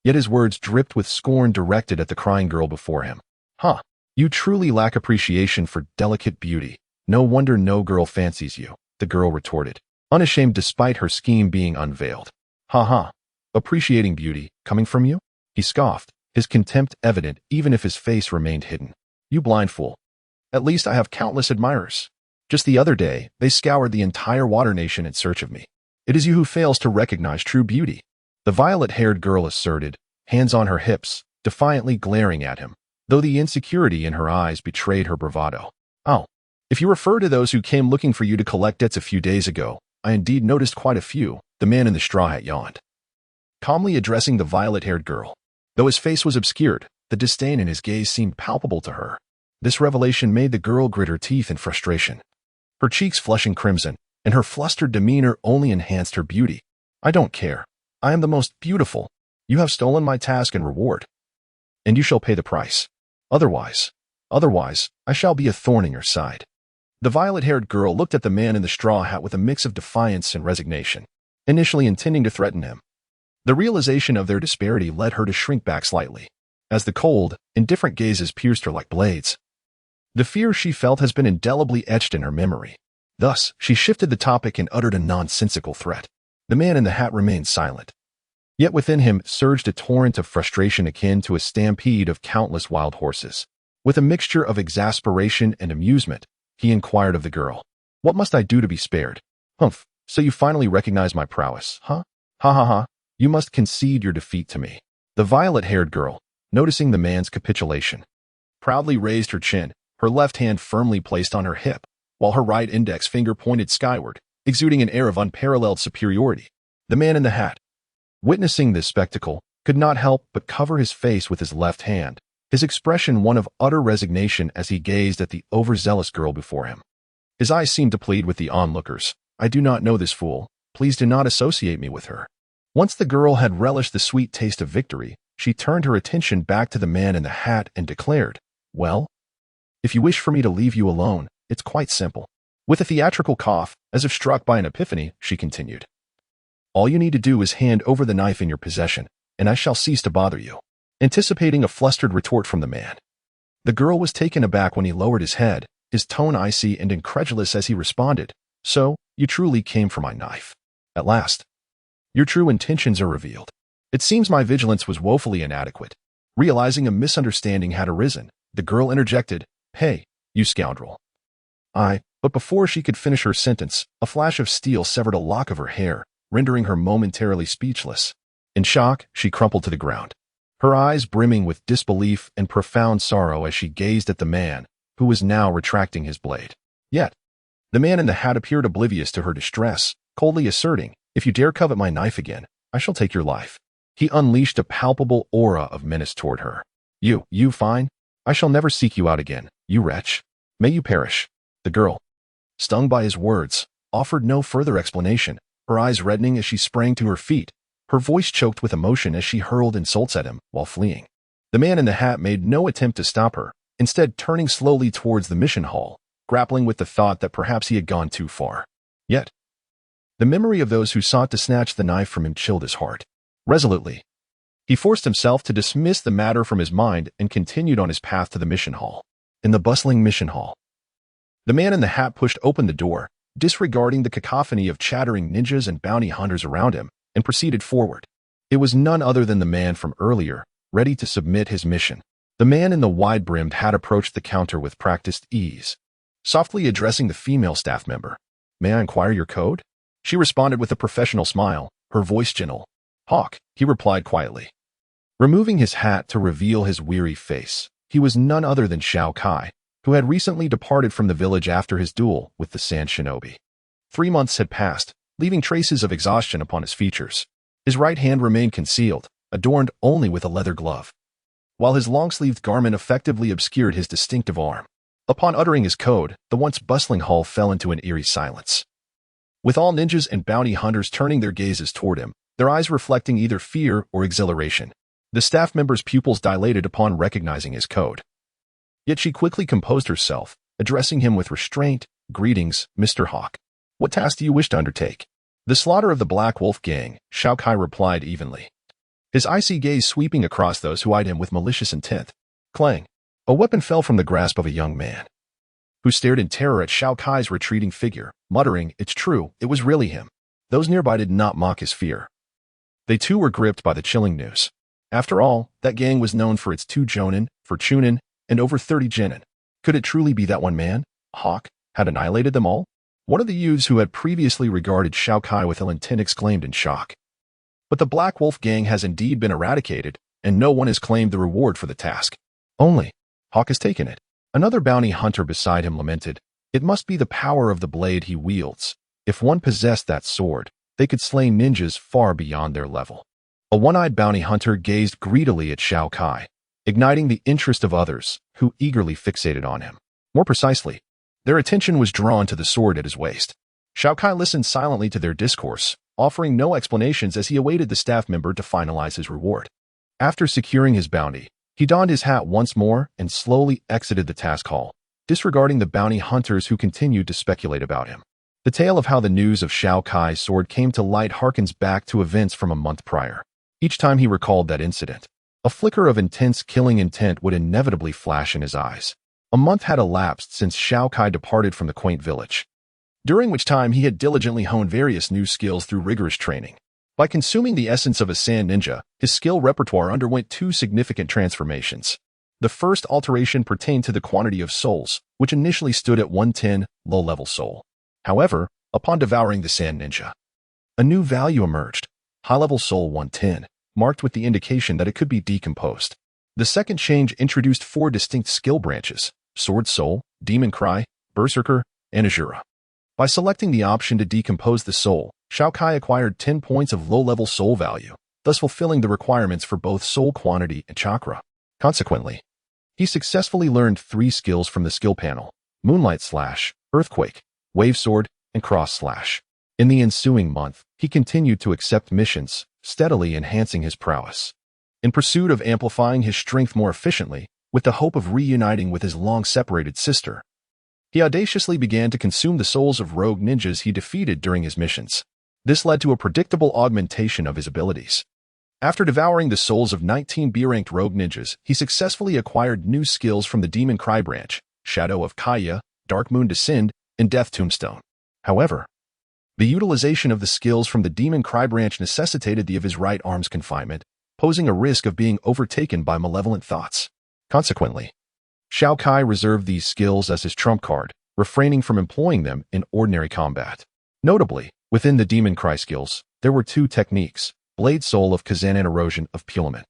Yet his words dripped with scorn directed at the crying girl before him. Huh. You truly lack appreciation for delicate beauty. No wonder no girl fancies you, the girl retorted, unashamed despite her scheme being unveiled. Ha ha. Appreciating beauty, coming from you? He scoffed, his contempt evident even if his face remained hidden. You blind fool. At least I have countless admirers. Just the other day, they scoured the entire Water Nation in search of me. It is you who fails to recognize true beauty. The violet-haired girl asserted, hands on her hips, defiantly glaring at him, though the insecurity in her eyes betrayed her bravado. Oh, if you refer to those who came looking for you to collect debts a few days ago, I indeed noticed quite a few, the man in the straw hat yawned, calmly addressing the violet-haired girl. Though his face was obscured, the disdain in his gaze seemed palpable to her. This revelation made the girl grit her teeth in frustration, her cheeks flushing crimson, and her flustered demeanor only enhanced her beauty. I don't care. I am the most beautiful. You have stolen my task and reward, and you shall pay the price. Otherwise, I shall be a thorn in your side. The violet-haired girl looked at the man in the straw hat with a mix of defiance and resignation, initially intending to threaten him. The realization of their disparity led her to shrink back slightly, as the cold, indifferent gazes pierced her like blades. The fear she felt has been indelibly etched in her memory. Thus, she shifted the topic and uttered a nonsensical threat. The man in the hat remained silent. Yet within him surged a torrent of frustration akin to a stampede of countless wild horses. With a mixture of exasperation and amusement, he inquired of the girl, "What must I do to be spared?" "Humph, so you finally recognize my prowess, huh? Ha ha ha, you must concede your defeat to me." The violet-haired girl, noticing the man's capitulation, proudly raised her chin, her left hand firmly placed on her hip, while her right index finger pointed skyward, exuding an air of unparalleled superiority. The man in the hat, witnessing this spectacle, could not help but cover his face with his left hand, his expression one of utter resignation as he gazed at the overzealous girl before him. His eyes seemed to plead with the onlookers. "I do not know this fool. Please do not associate me with her." Once the girl had relished the sweet taste of victory, she turned her attention back to the man in the hat and declared, "Well, if you wish for me to leave you alone, it's quite simple." With a theatrical cough, as if struck by an epiphany, she continued, "All you need to do is hand over the knife in your possession, and I shall cease to bother you." Anticipating a flustered retort from the man, the girl was taken aback when he lowered his head, his tone icy and incredulous as he responded, "So, you truly came for my knife. At last. Your true intentions are revealed." It seems my vigilance was woefully inadequate. Realizing a misunderstanding had arisen, the girl interjected, "Hey, you scoundrel." But before she could finish her sentence, a flash of steel severed a lock of her hair, rendering her momentarily speechless. In shock, she crumpled to the ground, her eyes brimming with disbelief and profound sorrow as she gazed at the man, who was now retracting his blade. Yet, the man in the hat appeared oblivious to her distress, coldly asserting, "If you dare covet my knife again, I shall take your life." He unleashed a palpable aura of menace toward her. You fine? I shall never seek you out again, you wretch. May you perish." The girl, stung by his words, offered no further explanation, her eyes reddening as she sprang to her feet, her voice choked with emotion as she hurled insults at him while fleeing. The man in the hat made no attempt to stop her, instead turning slowly towards the mission hall, grappling with the thought that perhaps he had gone too far. Yet, the memory of those who sought to snatch the knife from him chilled his heart. Resolutely, he forced himself to dismiss the matter from his mind and continued on his path to the mission hall. In the bustling mission hall, the man in the hat pushed open the door, disregarding the cacophony of chattering ninjas and bounty hunters around him, and proceeded forward. It was none other than the man from earlier, ready to submit his mission. The man in the wide-brimmed hat approached the counter with practiced ease, softly addressing the female staff member. "May I inquire your code?" She responded with a professional smile, her voice gentle. "Hawk," he replied quietly, removing his hat to reveal his weary face. He was none other than Xiao Kai, who had recently departed from the village after his duel with the Sand Shinobi. 3 months had passed, leaving traces of exhaustion upon his features. His right hand remained concealed, adorned only with a leather glove, while his long-sleeved garment effectively obscured his distinctive arm. Upon uttering his code, the once bustling hall fell into an eerie silence, with all ninjas and bounty hunters turning their gazes toward him, their eyes reflecting either fear or exhilaration. The staff member's pupils dilated upon recognizing his code. Yet she quickly composed herself, addressing him with restraint. "Greetings, Mr. Hawk. What task do you wish to undertake?" "The slaughter of the Black Wolf gang," Xiao Kai replied evenly. his icy gaze sweeping across those who eyed him with malicious intent. Clang! A weapon fell from the grasp of a young man, who stared in terror at Xiao Kai's retreating figure, muttering, "It's true, it was really him." Those nearby did not mock his fear. They too were gripped by the chilling news. After all, that gang was known for its 2 jonin, for chunin, and over 30 genin. Could it truly be that one man, Hawk, had annihilated them all? One of the youths who had previously regarded Xiao Kai with ill intent exclaimed in shock. But the Black Wolf gang has indeed been eradicated, and no one has claimed the reward for the task. Only Hawk has taken it. Another bounty hunter beside him lamented, "It must be the power of the blade he wields. If one possessed that sword, they could slay ninjas far beyond their level." A one-eyed bounty hunter gazed greedily at Xiao Kai, igniting the interest of others, who eagerly fixated on him. More precisely, their attention was drawn to the sword at his waist. Xiao Kai listened silently to their discourse, offering no explanations as he awaited the staff member to finalize his reward. After securing his bounty, he donned his hat once more and slowly exited the task hall, disregarding the bounty hunters who continued to speculate about him. The tale of how the news of Xiao Kai's sword came to light harkens back to events from a month prior. Each time he recalled that incident, a flicker of intense killing intent would inevitably flash in his eyes. A month had elapsed since Xiao Kai departed from the quaint village, during which time he had diligently honed various new skills through rigorous training. By consuming the essence of a sand ninja, his skill repertoire underwent 2 significant transformations. The first alteration pertained to the quantity of souls, which initially stood at 110, low-level soul. However, upon devouring the sand ninja, a new value emerged, high-level soul 110, marked with the indication that it could be decomposed. The second change introduced 4 distinct skill branches: Sword Soul, Demon Cry, Berserker, and Azura. By selecting the option to decompose the soul, Xiao Kai acquired 10 points of low-level soul value, thus fulfilling the requirements for both soul quantity and chakra. Consequently, he successfully learned 3 skills from the skill panel: Moonlight Slash, Earthquake, Wave Sword, and Cross Slash. In the ensuing month, he continued to accept missions, steadily enhancing his prowess. In pursuit of amplifying his strength more efficiently, with the hope of reuniting with his long-separated sister, he audaciously began to consume the souls of rogue ninjas he defeated during his missions. This led to a predictable augmentation of his abilities. After devouring the souls of 19 B-ranked rogue ninjas, he successfully acquired new skills from the Demon Cry branch: Shadow of Kaya, Dark Moon Descend, and Death Tombstone. However, the utilization of the skills from the Demon Cry branch necessitated the of his right arm's confinement, posing a risk of being overtaken by malevolent thoughts. Consequently, Xiao Kai reserved these skills as his trump card, refraining from employing them in ordinary combat. Notably, within the Demon Cry skills, there were 2 techniques: Blade Soul of Kazan and Erosion of Puliman,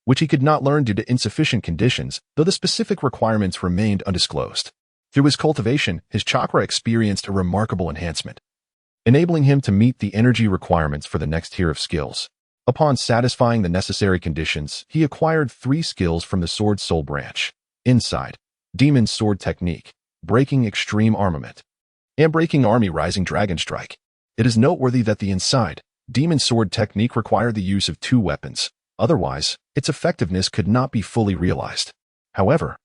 which he could not learn due to insufficient conditions, though the specific requirements remained undisclosed. Through his cultivation, his chakra experienced a remarkable enhancement, enabling him to meet the energy requirements for the next tier of skills. Upon satisfying the necessary conditions, he acquired 3 skills from the Sword Soul branch: Inside, Demon Sword Technique, Breaking Extreme Armament, and Breaking Army Rising Dragon Strike. It is noteworthy that the Inside, Demon Sword Technique required the use of 2 weapons, otherwise, its effectiveness could not be fully realized. However,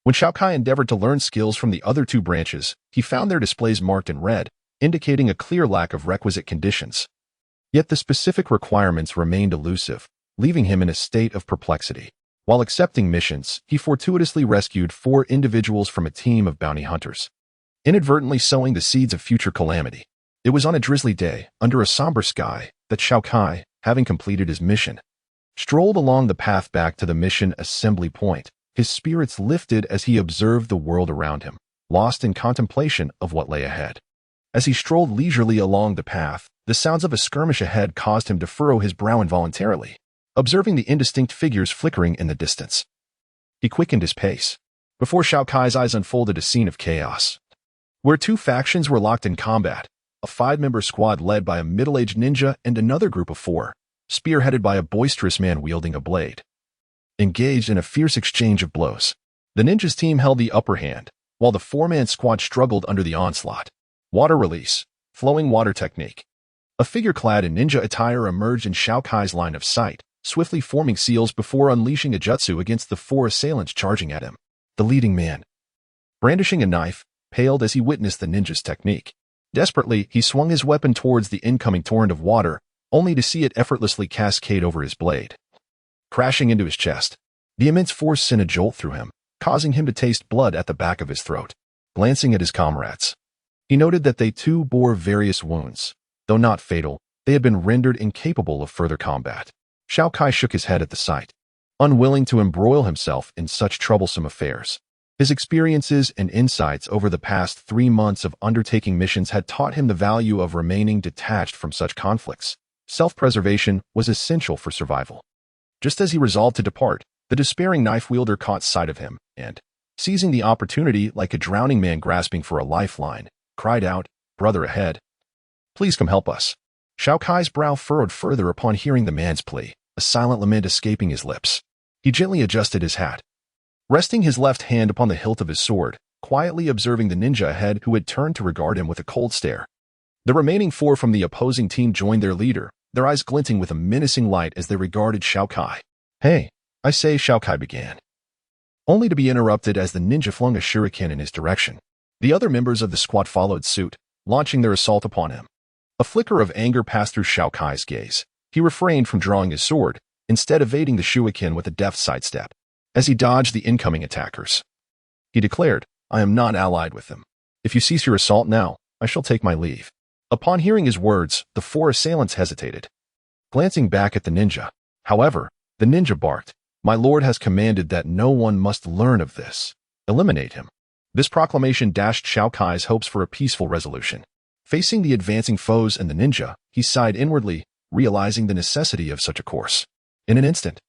when Xiao Kai endeavored to learn skills from the other 2 branches, he found their displays marked in red, indicating a clear lack of requisite conditions. Yet the specific requirements remained elusive, leaving him in a state of perplexity. While accepting missions, he fortuitously rescued 4 individuals from a team of bounty hunters, inadvertently sowing the seeds of future calamity. It was on a drizzly day, under a somber sky, that Xiao Kai, having completed his mission, strolled along the path back to the mission assembly point. His spirits lifted as he observed the world around him, lost in contemplation of what lay ahead. As he strolled leisurely along the path, the sounds of a skirmish ahead caused him to furrow his brow involuntarily, observing the indistinct figures flickering in the distance. He quickened his pace. Before Xiao Kai's eyes unfolded a scene of chaos, where 2 factions were locked in combat: a 5-member squad led by a middle-aged ninja and another group of 4, spearheaded by a boisterous man wielding a blade, engaged in a fierce exchange of blows. The ninjas team held the upper hand, while the 4-man squad struggled under the onslaught. Water Release, Flowing Water Technique. A figure clad in ninja attire emerged in Xiao Kai's line of sight, swiftly forming seals before unleashing a jutsu against the 4 assailants charging at him. The leading man, brandishing a knife, paled as he witnessed the ninja's technique. Desperately, he swung his weapon towards the incoming torrent of water, only to see it effortlessly cascade over his blade, crashing into his chest. The immense force sent a jolt through him, causing him to taste blood at the back of his throat. Glancing at his comrades, he noted that they too bore various wounds. Though not fatal, they had been rendered incapable of further combat. Xiao Kai shook his head at the sight, unwilling to embroil himself in such troublesome affairs. His experiences and insights over the past 3 months of undertaking missions had taught him the value of remaining detached from such conflicts. Self-preservation was essential for survival. Just as he resolved to depart, the despairing knife-wielder caught sight of him and, seizing the opportunity like a drowning man grasping for a lifeline, cried out, "Brother ahead! Please come help us." Xiao Kai's brow furrowed further upon hearing the man's plea, a silent lament escaping his lips. He gently adjusted his hat, resting his left hand upon the hilt of his sword, quietly observing the ninja ahead who had turned to regard him with a cold stare. The remaining 4 from the opposing team joined their leader, their eyes glinting with a menacing light as they regarded Xiao Kai. "Hey, I say," Xiao Kai began, only to be interrupted as the ninja flung a shuriken in his direction. The other members of the squad followed suit, launching their assault upon him. A flicker of anger passed through Xiao Kai's gaze. He refrained from drawing his sword, instead evading the shuriken with a deft sidestep. As he dodged the incoming attackers, he declared, "I am not allied with them. If you cease your assault now, I shall take my leave." Upon hearing his words, the 4 assailants hesitated, glancing back at the ninja. However, the ninja barked, "My lord has commanded that no one must learn of this. Eliminate him." This proclamation dashed Xiao Kai's hopes for a peaceful resolution. Facing the advancing foes and the ninja, he sighed inwardly, realizing the necessity of such a course. In an instant,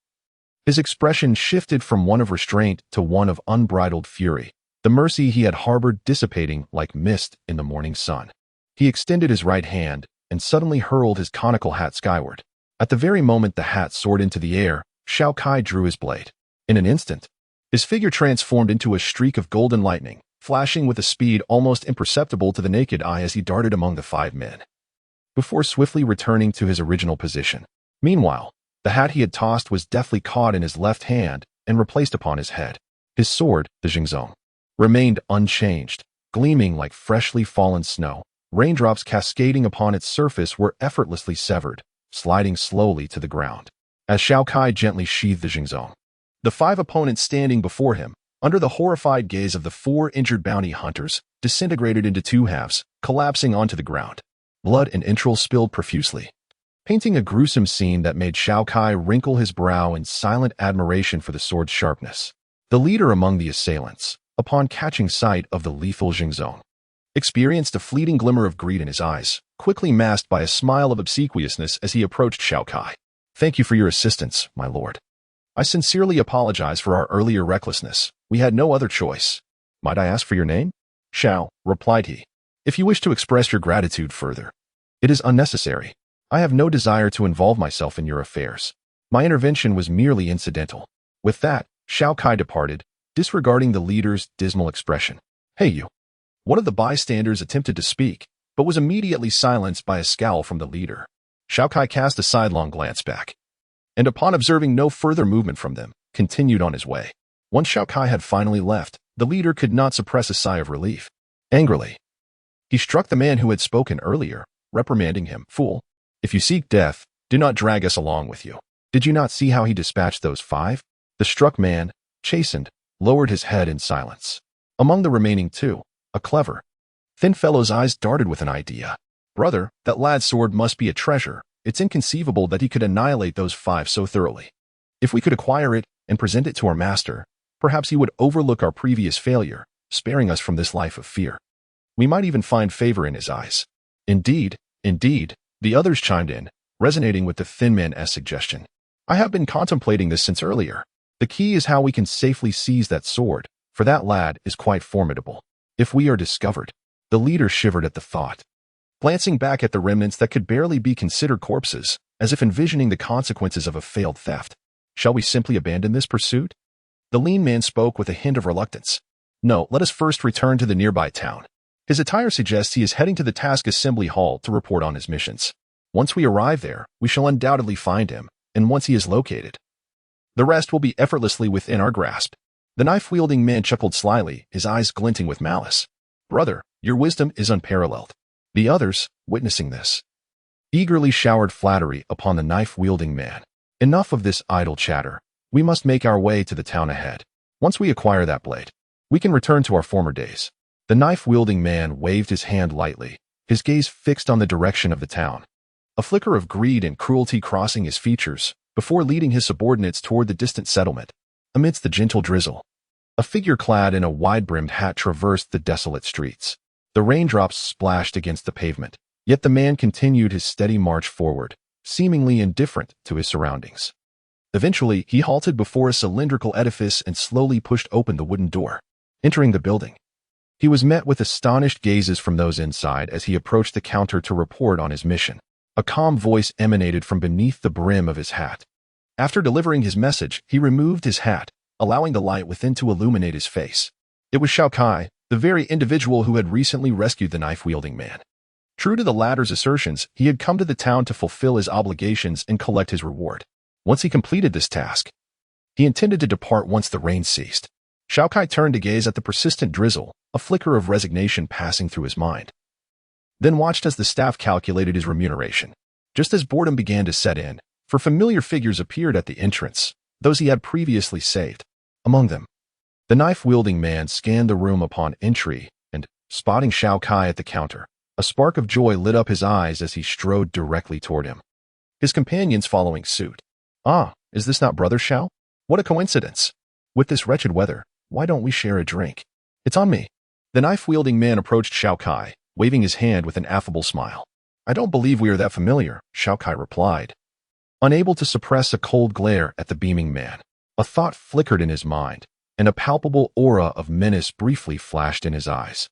his expression shifted from one of restraint to one of unbridled fury, the mercy he had harbored dissipating like mist in the morning sun. He extended his right hand and suddenly hurled his conical hat skyward. At the very moment the hat soared into the air, Xiao Kai drew his blade. In an instant, his figure transformed into a streak of golden lightning, flashing with a speed almost imperceptible to the naked eye as he darted among the 5 men, before swiftly returning to his original position. Meanwhile, the hat he had tossed was deftly caught in his left hand and replaced upon his head. His sword, the Jingzong, remained unchanged, gleaming like freshly fallen snow. Raindrops cascading upon its surface were effortlessly severed, sliding slowly to the ground, as Xiao Kai gently sheathed the Jingzong. The 5 opponents standing before him, under the horrified gaze of the 4 injured bounty hunters, disintegrated into 2 halves, collapsing onto the ground. Blood and entrails spilled profusely, painting a gruesome scene that made Xiao Kai wrinkle his brow in silent admiration for the sword's sharpness. The leader among the assailants, upon catching sight of the lethal Jingzong, experienced a fleeting glimmer of greed in his eyes, quickly masked by a smile of obsequiousness as he approached Xiao Kai. "Thank you for your assistance, my lord. I sincerely apologize for our earlier recklessness. We had no other choice." "Might I ask for your name?" "Xiao," replied he. "If you wish to express your gratitude further, it is unnecessary. I have no desire to involve myself in your affairs. My intervention was merely incidental." With that, Xiao Kai departed, disregarding the leader's dismal expression. "Hey you." One of the bystanders attempted to speak, but was immediately silenced by a scowl from the leader. Xiao Kai cast a sidelong glance back, and upon observing no further movement from them, continued on his way. Once Xiao Kai had finally left, the leader could not suppress a sigh of relief. Angrily, he struck the man who had spoken earlier, reprimanding him, "Fool, if you seek death, do not drag us along with you." Did you not see how he dispatched those 5? The struck man, chastened, lowered his head in silence. Among the remaining 2, a clever, thin fellow's eyes darted with an idea. "Brother, that lad's sword must be a treasure. It's inconceivable that he could annihilate those 5 so thoroughly. If we could acquire it and present it to our master, perhaps he would overlook our previous failure, sparing us from this life of fear. We might even find favor in his eyes." Indeed, the others chimed in, resonating with the thin man's suggestion. "I have been contemplating this since earlier. The key is how we can safely seize that sword, for that lad is quite formidable. If we are discovered..." The leader shivered at the thought, glancing back at the remnants that could barely be considered corpses, as if envisioning the consequences of a failed theft. "Shall we simply abandon this pursuit?" The lean man spoke with a hint of reluctance. "No, let us first return to the nearby town." His attire suggests he is heading to the task assembly hall to report on his missions. Once we arrive there, we shall undoubtedly find him, and once he is located, the rest will be effortlessly within our grasp. The knife-wielding man chuckled slyly, his eyes glinting with malice. "Brother, your wisdom is unparalleled." The others, witnessing this, eagerly showered flattery upon the knife-wielding man. Enough of this idle chatter. We must make our way to the town ahead. Once we acquire that blade, we can return to our former days. The knife-wielding man waved his hand lightly, his gaze fixed on the direction of the town. A flicker of greed and cruelty crossing his features, before leading his subordinates toward the distant settlement. Amidst the gentle drizzle, a figure clad in a wide-brimmed hat traversed the desolate streets. The raindrops splashed against the pavement, yet the man continued his steady march forward, seemingly indifferent to his surroundings. Eventually, he halted before a cylindrical edifice and slowly pushed open the wooden door. Entering the building, he was met with astonished gazes from those inside as he approached the counter to report on his mission. A calm voice emanated from beneath the brim of his hat. After delivering his message, he removed his hat, allowing the light within to illuminate his face. It was Xiao Kai, the very individual who had recently rescued the knife-wielding man. True to the latter's assertions, he had come to the town to fulfill his obligations and collect his reward. Once he completed this task, he intended to depart once the rain ceased. Xiao Kai turned to gaze at the persistent drizzle, a flicker of resignation passing through his mind. Then watched as the staff calculated his remuneration. Just as boredom began to set in, for familiar figures appeared at the entrance, those he had previously saved. Among them, the knife-wielding man scanned the room upon entry and, spotting Xiao Kai at the counter, a spark of joy lit up his eyes as he strode directly toward him. His companions following suit. Ah, is this not Brother Xiao? What a coincidence. With this wretched weather, why don't we share a drink? It's on me. The knife-wielding man approached Xiao Kai, waving his hand with an affable smile. I don't believe we are that familiar, Xiao Kai replied, unable to suppress a cold glare at the beaming man. A thought flickered in his mind, and a palpable aura of menace briefly flashed in his eyes.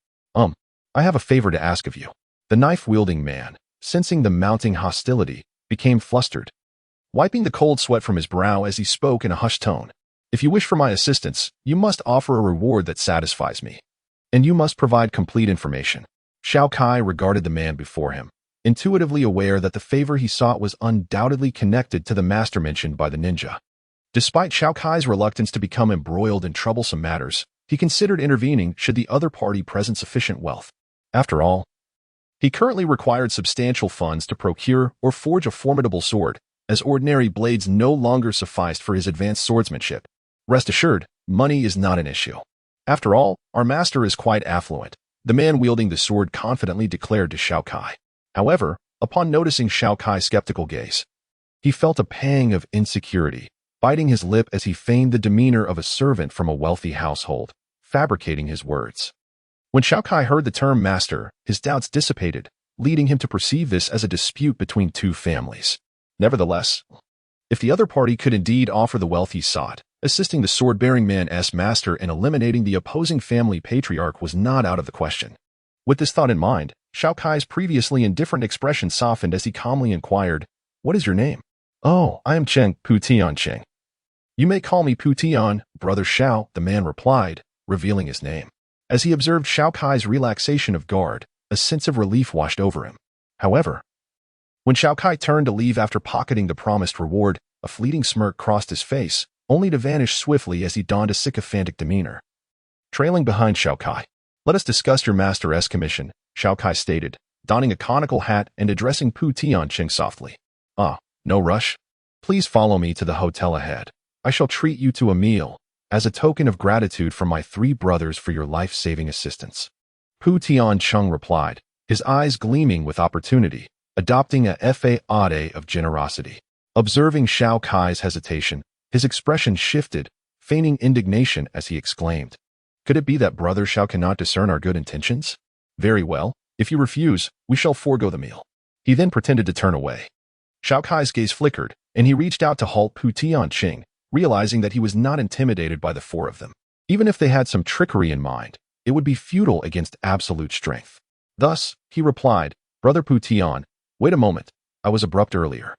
I have a favor to ask of you. The knife-wielding man, sensing the mounting hostility, became flustered, wiping the cold sweat from his brow as he spoke in a hushed tone. If you wish for my assistance, you must offer a reward that satisfies me. And you must provide complete information. Xiao Kai regarded the man before him, intuitively aware that the favor he sought was undoubtedly connected to the master mentioned by the ninja. Despite Xiao Kai's reluctance to become embroiled in troublesome matters, he considered intervening should the other party present sufficient wealth. After all, he currently required substantial funds to procure or forge a formidable sword, as ordinary blades no longer sufficed for his advanced swordsmanship. Rest assured, money is not an issue. After all, our master is quite affluent, the man wielding the sword confidently declared to Xiao Kai. However, upon noticing Xiao Kai's skeptical gaze, he felt a pang of insecurity, biting his lip as he feigned the demeanor of a servant from a wealthy household, fabricating his words. When Xiao Kai heard the term master, his doubts dissipated, leading him to perceive this as a dispute between two families. Nevertheless, if the other party could indeed offer the wealth he sought, assisting the sword-bearing man's master and eliminating the opposing family patriarch was not out of the question. With this thought in mind, Xiao Kai's previously indifferent expression softened as he calmly inquired, "What is your name?" "Oh, I am Cheng, Pu Tian Cheng." "You may call me Pu Tian, Brother Xiao," the man replied, revealing his name. As he observed Xiao Kai's relaxation of guard, a sense of relief washed over him. However, when Xiao Kai turned to leave after pocketing the promised reward, a fleeting smirk crossed his face, only to vanish swiftly as he donned a sycophantic demeanor. Trailing behind Xiao Kai, "Let us discuss your master's commission," Xiao Kai stated, donning a conical hat and addressing Pu Tian Cheng softly. "Ah, no rush. Please follow me to the hotel ahead. I shall treat you to a meal, as a token of gratitude from my three brothers for your life-saving assistance." Pu Tian Cheng replied, his eyes gleaming with opportunity, adopting a facade of generosity. Observing Xiao Kai's hesitation, his expression shifted, feigning indignation as he exclaimed, "Could it be that Brother Xiao cannot discern our good intentions? Very well, if you refuse, we shall forego the meal." He then pretended to turn away. Xiao Kai's gaze flickered, and he reached out to halt Pu Tian Cheng, realizing that he was not intimidated by the four of them. Even if they had some trickery in mind, it would be futile against absolute strength. Thus, he replied, "Brother Pu Tian, wait a moment, I was abrupt earlier.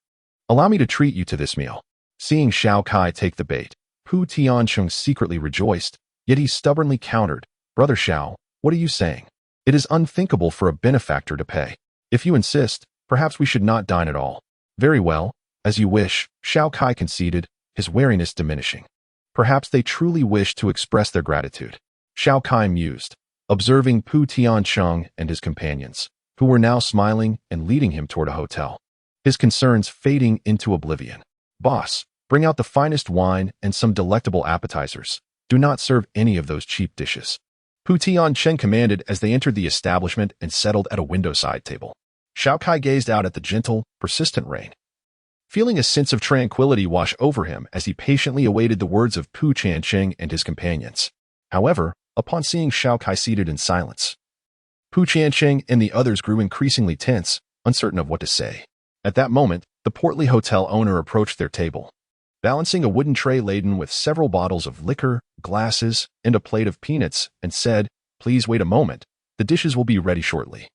Allow me to treat you to this meal." Seeing Xiao Kai take the bait, Pu Tian Cheng secretly rejoiced, yet he stubbornly countered, "Brother Xiao, what are you saying? It is unthinkable for a benefactor to pay. If you insist, perhaps we should not dine at all." "Very well, as you wish," Xiao Kai conceded, his wariness diminishing. Perhaps they truly wished to express their gratitude. Xiao Kai mused, observing Pu Tian Cheng and his companions, who were now smiling and leading him toward a hotel. his concerns fading into oblivion. Boss, bring out the finest wine and some delectable appetizers. Do not serve any of those cheap dishes. Pu Tiancheng commanded as they entered the establishment and settled at a window-side table. Xiao Kai gazed out at the gentle, persistent rain, feeling a sense of tranquility wash over him as he patiently awaited the words of Pu Tiancheng and his companions. However, upon seeing Xiao Kai seated in silence, Pu Tiancheng and the others grew increasingly tense, uncertain of what to say. At that moment, the portly hotel owner approached their table, balancing a wooden tray laden with several bottles of liquor, glasses, and a plate of peanuts, and said, "Please wait a moment. The dishes will be ready shortly,"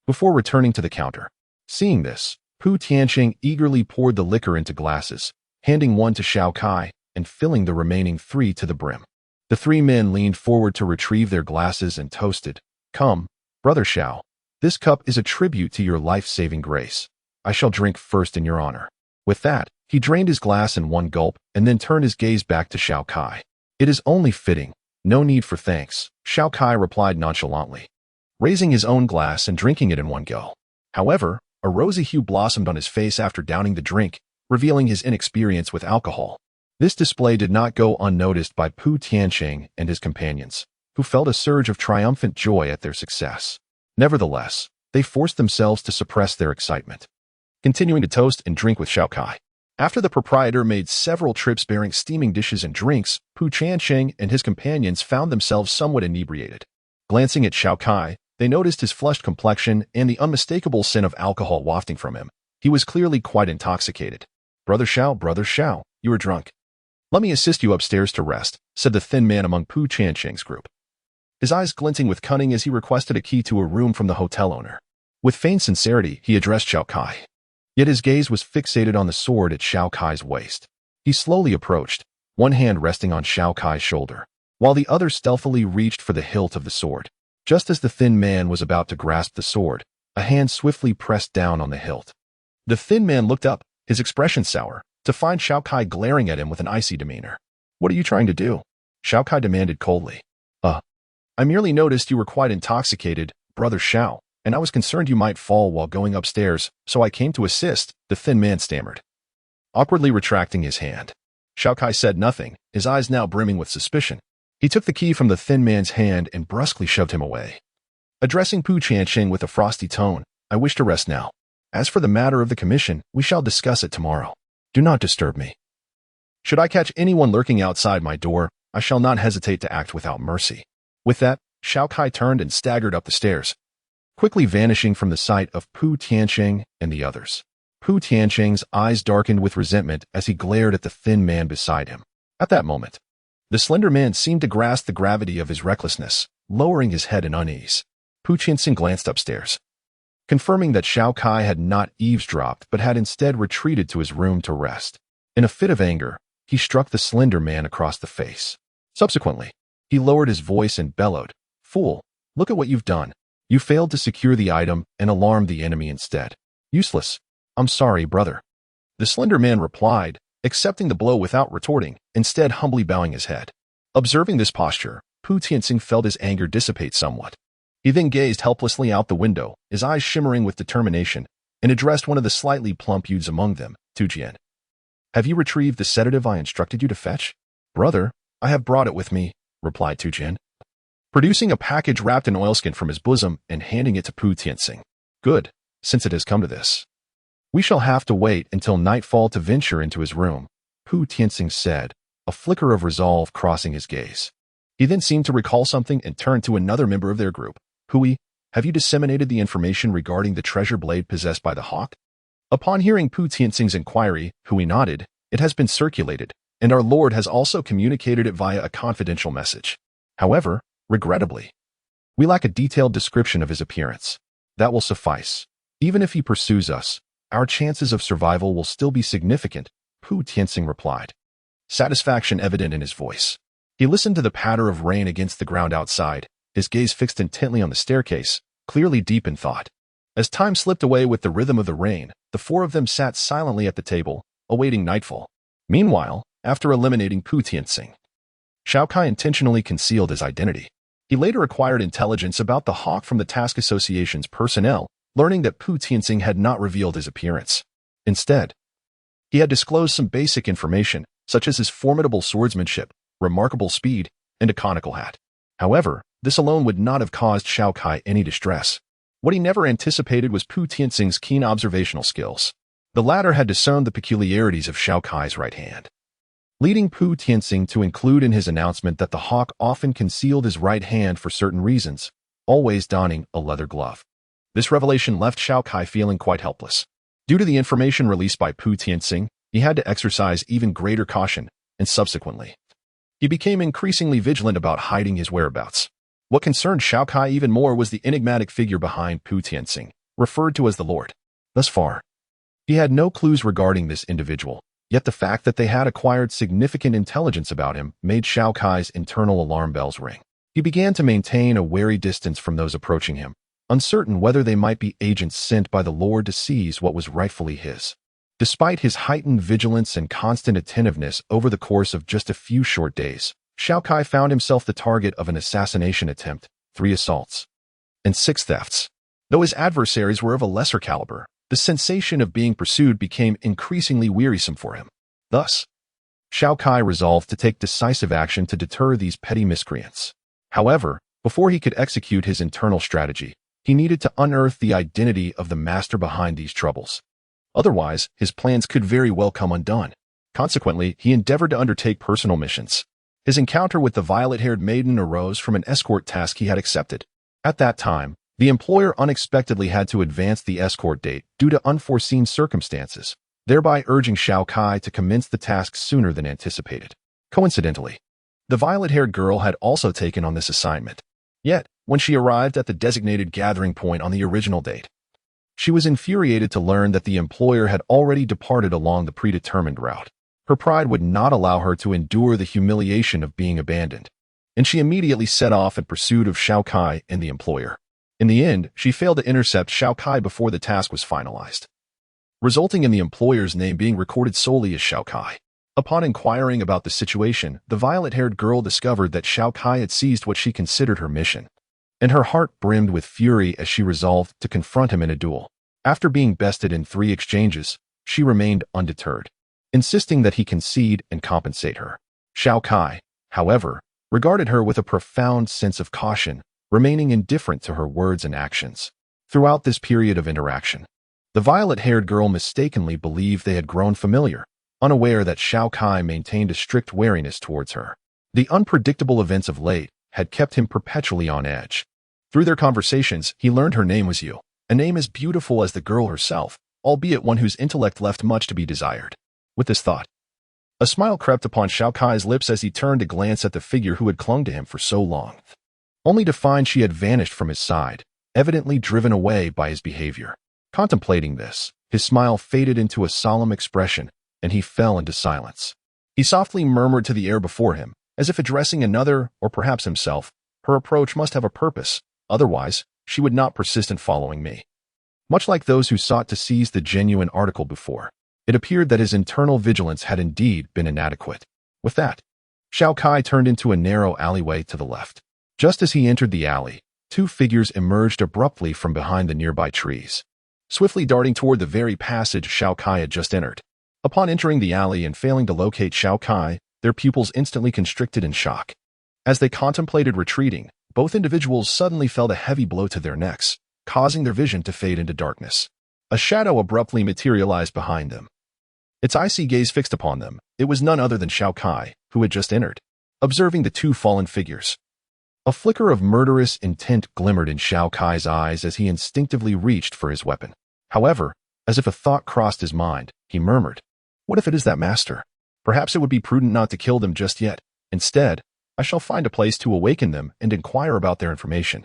before returning to the counter. Seeing this, Pu Tiancheng eagerly poured the liquor into glasses, handing one to Xiao Kai and filling the remaining 3 to the brim. The 3 men leaned forward to retrieve their glasses and toasted, "Come, Brother Xiao. This cup is a tribute to your life-saving grace. I shall drink first in your honor." With that, he drained his glass in one gulp and then turned his gaze back to Xiao Kai. "It is only fitting. No need for thanks," Xiao Kai replied nonchalantly, raising his own glass and drinking it in one go. However, a rosy hue blossomed on his face after downing the drink, revealing his inexperience with alcohol. This display did not go unnoticed by Pu Tiancheng and his companions, who felt a surge of triumphant joy at their success. Nevertheless, they forced themselves to suppress their excitement, continuing to toast and drink with Xiao Kai. After the proprietor made several trips bearing steaming dishes and drinks, Pu Tiancheng and his companions found themselves somewhat inebriated. Glancing at Xiao Kai, they noticed his flushed complexion and the unmistakable scent of alcohol wafting from him. He was clearly quite intoxicated. Brother Xiao, you are drunk. Let me assist you upstairs to rest," said the thin man among Pu Tiancheng's group, his eyes glinting with cunning as he requested a key to a room from the hotel owner. With feigned sincerity, he addressed Xiao Kai. Yet his gaze was fixated on the sword at Xiao Kai's waist. He slowly approached, one hand resting on Xiao Kai's shoulder, while the other stealthily reached for the hilt of the sword. Just as the thin man was about to grasp the sword, a hand swiftly pressed down on the hilt. The thin man looked up, his expression sour, to find Xiao Kai glaring at him with an icy demeanor. "What are you trying to do?" Xiao Kai demanded coldly. I merely noticed you were quite intoxicated, Brother Xiao, and I was concerned you might fall while going upstairs, so I came to assist," the thin man stammered, awkwardly retracting his hand. Xiao Kai said nothing, his eyes now brimming with suspicion. He took the key from the thin man's hand and brusquely shoved him away. Addressing Pu Tiancheng with a frosty tone, "I wish to rest now. As for the matter of the commission, we shall discuss it tomorrow. Do not disturb me. Should I catch anyone lurking outside my door, I shall not hesitate to act without mercy." With that, Xiao Kai turned and staggered up the stairs, quickly vanishing from the sight of Pu Tiancheng and the others. Pu Tiancheng's eyes darkened with resentment as he glared at the thin man beside him. At that moment, the slender man seemed to grasp the gravity of his recklessness, lowering his head in unease. Pu Tiancheng glanced upstairs, confirming that Xiao Kai had not eavesdropped but had instead retreated to his room to rest. In a fit of anger, he struck the slender man across the face. Subsequently, he lowered his voice and bellowed, "Fool, look at what you've done. You failed to secure the item and alarmed the enemy instead. Useless. I'm sorry, brother." The slender man replied, accepting the blow without retorting, instead humbly bowing his head. Observing this posture, Pu Tianxing felt his anger dissipate somewhat. He then gazed helplessly out the window, his eyes shimmering with determination, and addressed one of the slightly plump youths among them, Tujian. "Have you retrieved the sedative I instructed you to fetch?" "Brother, I have brought it with me," replied Tujian, producing a package wrapped in oilskin from his bosom and handing it to Pu Tianxing. "Good, since it has come to this. We shall have to wait until nightfall to venture into his room," Pu Tianxing said, a flicker of resolve crossing his gaze. He then seemed to recall something and turned to another member of their group. "Hui, have you disseminated the information regarding the treasure blade possessed by the hawk?" Upon hearing Pu Tianxing's inquiry, Hui nodded. "It has been circulated, and our Lord has also communicated it via a confidential message. However, regrettably, we lack a detailed description of his appearance. That will suffice. Even if he pursues us, our chances of survival will still be significant," Pu Tianxing replied, satisfaction evident in his voice. He listened to the patter of rain against the ground outside, his gaze fixed intently on the staircase, clearly deep in thought. As time slipped away with the rhythm of the rain, the 4 of them sat silently at the table, awaiting nightfall. Meanwhile, after eliminating Pu Tianxing, Xiao Kai intentionally concealed his identity. He later acquired intelligence about the hawk from the Task Association's personnel, learning that Pu Tianxing had not revealed his appearance. Instead, he had disclosed some basic information, such as his formidable swordsmanship, remarkable speed, and a conical hat. However, this alone would not have caused Xiao Kai any distress. What he never anticipated was Pu Tianxing's keen observational skills. The latter had discerned the peculiarities of Xiao Kai's right hand, leading Pu Tianxing to include in his announcement that the hawk often concealed his right hand for certain reasons, always donning a leather glove. This revelation left Xiao Kai feeling quite helpless. Due to the information released by Pu Tianxing, he had to exercise even greater caution, and subsequently, he became increasingly vigilant about hiding his whereabouts. What concerned Xiao Kai even more was the enigmatic figure behind Pu Tianxing, referred to as the Lord. Thus far, he had no clues regarding this individual, yet the fact that they had acquired significant intelligence about him made Xiao Kai's internal alarm bells ring. He began to maintain a wary distance from those approaching him, uncertain whether they might be agents sent by the Lord to seize what was rightfully his. Despite his heightened vigilance and constant attentiveness over the course of just a few short days, Xiao Kai found himself the target of an assassination attempt, 3 assaults, and 6 thefts. Though his adversaries were of a lesser caliber, the sensation of being pursued became increasingly wearisome for him. Thus, Xiao Kai resolved to take decisive action to deter these petty miscreants. However, before he could execute his internal strategy, he needed to unearth the identity of the master behind these troubles. Otherwise, his plans could very well come undone. Consequently, he endeavored to undertake personal missions. His encounter with the violet-haired maiden arose from an escort task he had accepted. At that time, the employer unexpectedly had to advance the escort date due to unforeseen circumstances, thereby urging Xiao Kai to commence the task sooner than anticipated. Coincidentally, the violet-haired girl had also taken on this assignment. Yet, when she arrived at the designated gathering point on the original date, she was infuriated to learn that the employer had already departed along the predetermined route. Her pride would not allow her to endure the humiliation of being abandoned, and she immediately set off in pursuit of Xiao Kai and the employer. In the end, she failed to intercept Xiao Kai before the task was finalized, resulting in the employer's name being recorded solely as Xiao Kai. Upon inquiring about the situation, the violet-haired girl discovered that Xiao Kai had seized what she considered her mission, and her heart brimmed with fury as she resolved to confront him in a duel. After being bested in 3 exchanges, she remained undeterred, insisting that he concede and compensate her. Xiao Kai, however, regarded her with a profound sense of caution, remaining indifferent to her words and actions. Throughout this period of interaction, the violet-haired girl mistakenly believed they had grown familiar, unaware that Xiao Kai maintained a strict wariness towards her. The unpredictable events of late had kept him perpetually on edge. Through their conversations, he learned her name was Yu, a name as beautiful as the girl herself, albeit one whose intellect left much to be desired. With this thought, a smile crept upon Xiao Kai's lips as he turned to glance at the figure who had clung to him for so long, only to find she had vanished from his side, evidently driven away by his behavior. Contemplating this, his smile faded into a solemn expression, and he fell into silence. He softly murmured to the air before him, as if addressing another, or perhaps himself, "Her approach must have a purpose, otherwise, she would not persist in following me." Much like those who sought to seize the genuine article before, it appeared that his internal vigilance had indeed been inadequate. With that, Xiao Kai turned into a narrow alleyway to the left. Just as he entered the alley, 2 figures emerged abruptly from behind the nearby trees, swiftly darting toward the very passage Xiao Kai had just entered. Upon entering the alley and failing to locate Xiao Kai, their pupils instantly constricted in shock. As they contemplated retreating, both individuals suddenly felt a heavy blow to their necks, causing their vision to fade into darkness. A shadow abruptly materialized behind them. Its icy gaze fixed upon them. It was none other than Xiao Kai, who had just entered. Observing the 2 fallen figures, a flicker of murderous intent glimmered in Xiao Kai's eyes as he instinctively reached for his weapon. However, as if a thought crossed his mind, he murmured, "What if it is that master? Perhaps it would be prudent not to kill them just yet. Instead, I shall find a place to awaken them and inquire about their information,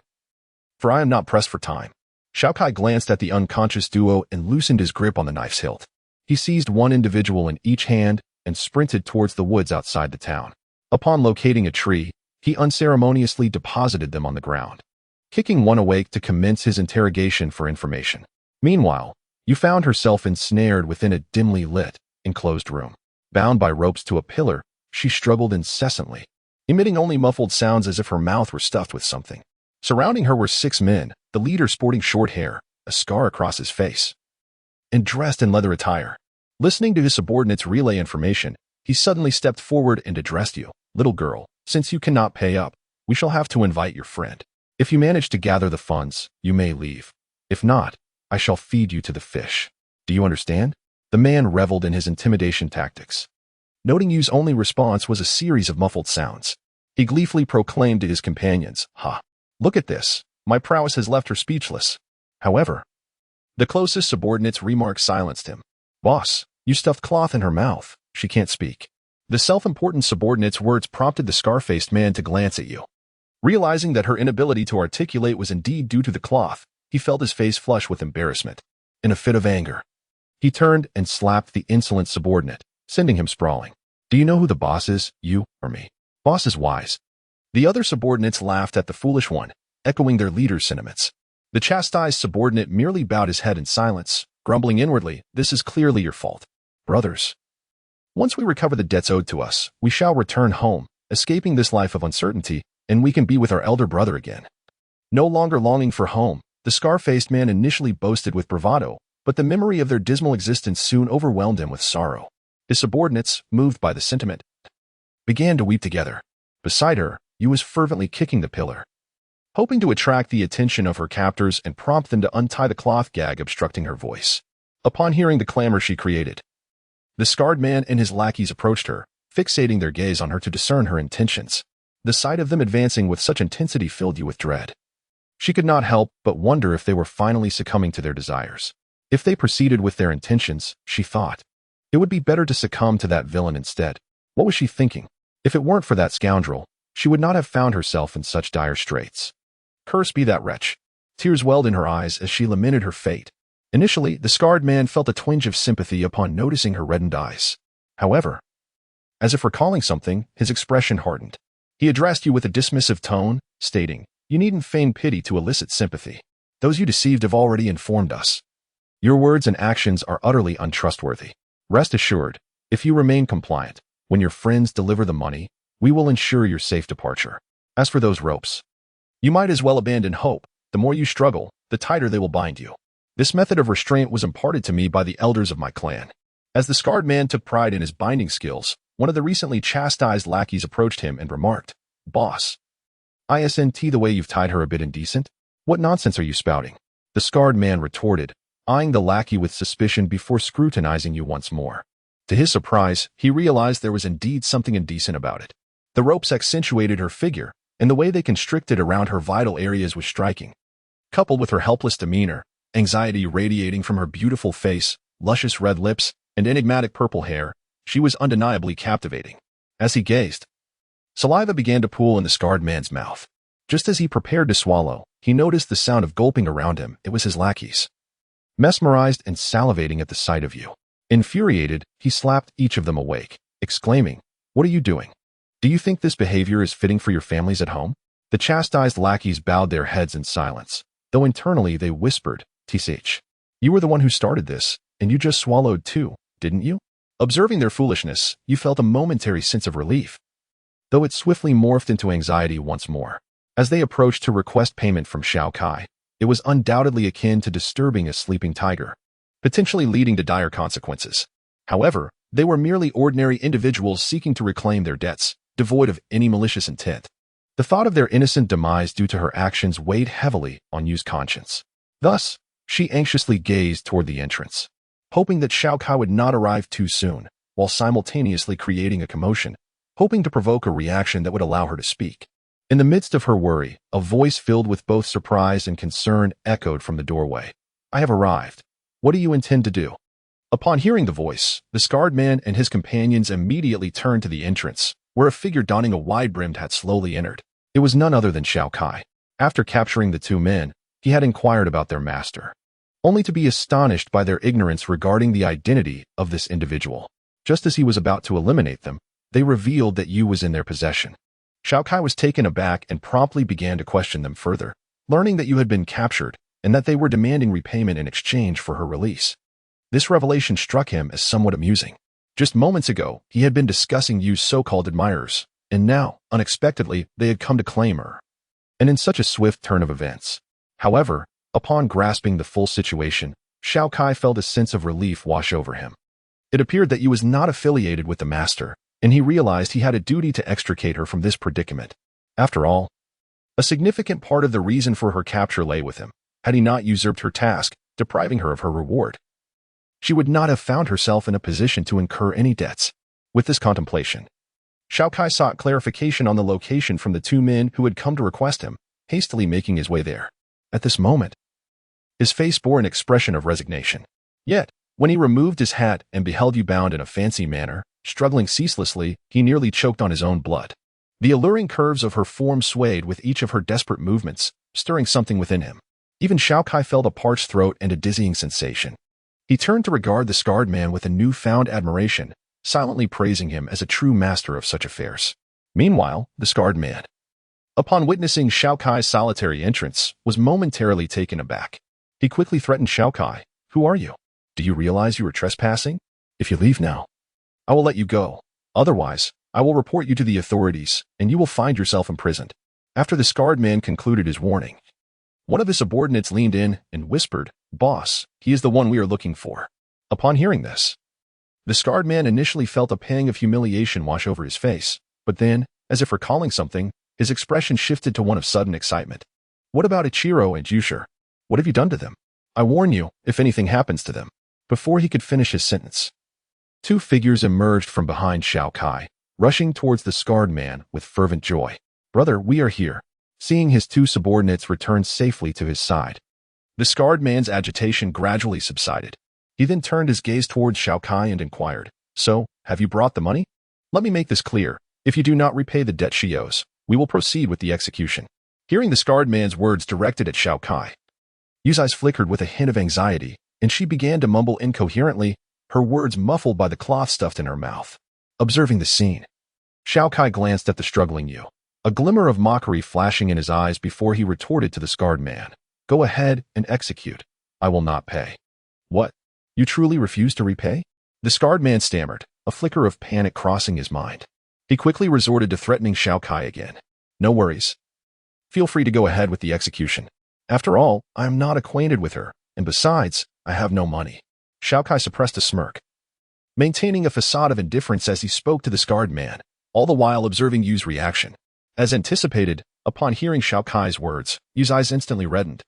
for I am not pressed for time." Xiao Kai glanced at the unconscious duo and loosened his grip on the knife's hilt. He seized one individual in each hand and sprinted towards the woods outside the town. Upon locating a tree, he unceremoniously deposited them on the ground, kicking one awake to commence his interrogation for information. Meanwhile, Yu found herself ensnared within a dimly lit, enclosed room. Bound by ropes to a pillar, she struggled incessantly, emitting only muffled sounds as if her mouth were stuffed with something. Surrounding her were 6 men, the leader sporting short hair, a scar across his face, and dressed in leather attire. Listening to his subordinates relay information, he suddenly stepped forward and addressed you. Little girl, since you cannot pay up, we shall have to invite your friend. If you manage to gather the funds, you may leave. If not, I shall feed you to the fish. Do you understand? The man reveled in his intimidation tactics. Noting Yu's only response was a series of muffled sounds. He gleefully proclaimed to his companions, "Ha! Look at this. My prowess has left her speechless." However, the closest subordinate's remark silenced him. "Boss, you stuffed cloth in her mouth. She can't speak." The self-important subordinate's words prompted the scar-faced man to glance at you. Realizing that her inability to articulate was indeed due to the cloth, he felt his face flush with embarrassment. In a fit of anger, he turned and slapped the insolent subordinate, sending him sprawling. "Do you know who the boss is, you or me? Boss is wise." The other subordinates laughed at the foolish one, echoing their leader's sentiments. The chastised subordinate merely bowed his head in silence, grumbling inwardly, "This is clearly your fault. Brothers, once we recover the debts owed to us, we shall return home, escaping this life of uncertainty, and we can be with our elder brother again." No longer longing for home, the scar-faced man initially boasted with bravado, but the memory of their dismal existence soon overwhelmed him with sorrow. His subordinates, moved by the sentiment, began to weep together. Beside her, Yu was fervently kicking the pillar, hoping to attract the attention of her captors and prompt them to untie the cloth gag obstructing her voice. Upon hearing the clamor she created, the scarred man and his lackeys approached her, fixating their gaze on her to discern her intentions. The sight of them advancing with such intensity filled you with dread. She could not help but wonder if they were finally succumbing to their desires. If they proceeded with their intentions, she thought, it would be better to succumb to that villain instead. What was she thinking? If it weren't for that scoundrel, she would not have found herself in such dire straits. Cursed be that wretch. Tears welled in her eyes as she lamented her fate. Initially, the scarred man felt a twinge of sympathy upon noticing her reddened eyes. However, as if recalling something, his expression hardened. He addressed you with a dismissive tone, stating, "You needn't feign pity to elicit sympathy. Those you deceived have already informed us. Your words and actions are utterly untrustworthy. Rest assured, if you remain compliant, when your friends deliver the money, we will ensure your safe departure. As for those ropes, you might as well abandon hope. The more you struggle, the tighter they will bind you. This method of restraint was imparted to me by the elders of my clan." As the scarred man took pride in his binding skills, one of the recently chastised lackeys approached him and remarked, "Boss, isn't the way you've tied her a bit indecent? What nonsense are you spouting?" The scarred man retorted, eyeing the lackey with suspicion before scrutinizing you once more. To his surprise, he realized there was indeed something indecent about it. The ropes accentuated her figure, and the way they constricted around her vital areas was striking. Coupled with her helpless demeanor, anxiety radiating from her beautiful face, luscious red lips, and enigmatic purple hair, she was undeniably captivating. As he gazed, saliva began to pool in the scarred man's mouth. Just as he prepared to swallow, he noticed the sound of gulping around him. It was his lackeys, mesmerized and salivating at the sight of you. Infuriated, he slapped each of them awake, exclaiming, "What are you doing? Do you think this behavior is fitting for your families at home?" The chastised lackeys bowed their heads in silence, though internally they whispered, "Tsh, you were the one who started this, and you just swallowed too, didn't you?" Observing their foolishness, you felt a momentary sense of relief, though it swiftly morphed into anxiety once more. As they approached to request payment from Xiao Kai, it was undoubtedly akin to disturbing a sleeping tiger, potentially leading to dire consequences. However, they were merely ordinary individuals seeking to reclaim their debts, devoid of any malicious intent. The thought of their innocent demise due to her actions weighed heavily on Yu's conscience. Thus, she anxiously gazed toward the entrance, hoping that Xiao Kai would not arrive too soon, while simultaneously creating a commotion, hoping to provoke a reaction that would allow her to speak. In the midst of her worry, a voice filled with both surprise and concern echoed from the doorway. "I have arrived. What do you intend to do?" Upon hearing the voice, the scarred man and his companions immediately turned to the entrance, where a figure donning a wide-brimmed hat slowly entered. It was none other than Xiao Kai. After capturing the two men, he had inquired about their master, only to be astonished by their ignorance regarding the identity of this individual. Just as he was about to eliminate them, they revealed that Yu was in their possession. Xiao Kai was taken aback and promptly began to question them further, learning that Yu had been captured and that they were demanding repayment in exchange for her release. This revelation struck him as somewhat amusing. Just moments ago, he had been discussing Yu's so-called admirers, and now, unexpectedly, they had come to claim her. And in such a swift turn of events. However, upon grasping the full situation, Xiao Kai felt a sense of relief wash over him. It appeared that he was not affiliated with the master, and he realized he had a duty to extricate her from this predicament. After all, a significant part of the reason for her capture lay with him. Had he not usurped her task, depriving her of her reward, she would not have found herself in a position to incur any debts. With this contemplation, Xiao Kai sought clarification on the location from the two men who had come to request him, hastily making his way there. At this moment, his face bore an expression of resignation. Yet, when he removed his hat and beheld you bound in a fancy manner, struggling ceaselessly, he nearly choked on his own blood. The alluring curves of her form swayed with each of her desperate movements, stirring something within him. Even Xiao Kai felt a parched throat and a dizzying sensation. He turned to regard the scarred man with a newfound admiration, silently praising him as a true master of such affairs. Meanwhile, the scarred man, upon witnessing Xiao Kai's solitary entrance, was momentarily taken aback. He quickly threatened Xiao Kai. "Who are you? Do you realize you are trespassing? If you leave now, I will let you go. Otherwise, I will report you to the authorities, and you will find yourself imprisoned." After the scarred man concluded his warning, one of his subordinates leaned in and whispered, "Boss, he is the one we are looking for." Upon hearing this, the scarred man initially felt a pang of humiliation wash over his face, but then, as if recalling something, his expression shifted to one of sudden excitement. "What about Ichiro and Jusher? What have you done to them? I warn you, if anything happens to them." Before he could finish his sentence, two figures emerged from behind Xiao Kai, rushing towards the scarred man with fervent joy. "Brother, we are here." Seeing his two subordinates return safely to his side, the scarred man's agitation gradually subsided. He then turned his gaze towards Xiao Kai and inquired, "So, have you brought the money? Let me make this clear. If you do not repay the debt she owes, we will proceed with the execution." Hearing the scarred man's words directed at Xiao Kai, Yu's eyes flickered with a hint of anxiety, and she began to mumble incoherently, her words muffled by the cloth stuffed in her mouth. Observing the scene, Xiao Kai glanced at the struggling Yu, a glimmer of mockery flashing in his eyes before he retorted to the scarred man, "Go ahead and execute. I will not pay." "What? You truly refuse to repay?" The scarred man stammered, a flicker of panic crossing his mind. He quickly resorted to threatening Xiao Kai again. "No worries. Feel free to go ahead with the execution. After all, I am not acquainted with her, and besides, I have no money." Xiao Kai suppressed a smirk, maintaining a facade of indifference as he spoke to the scarred man, all the while observing Yu's reaction. As anticipated, upon hearing Xiao Kai's words, Yu's eyes instantly reddened,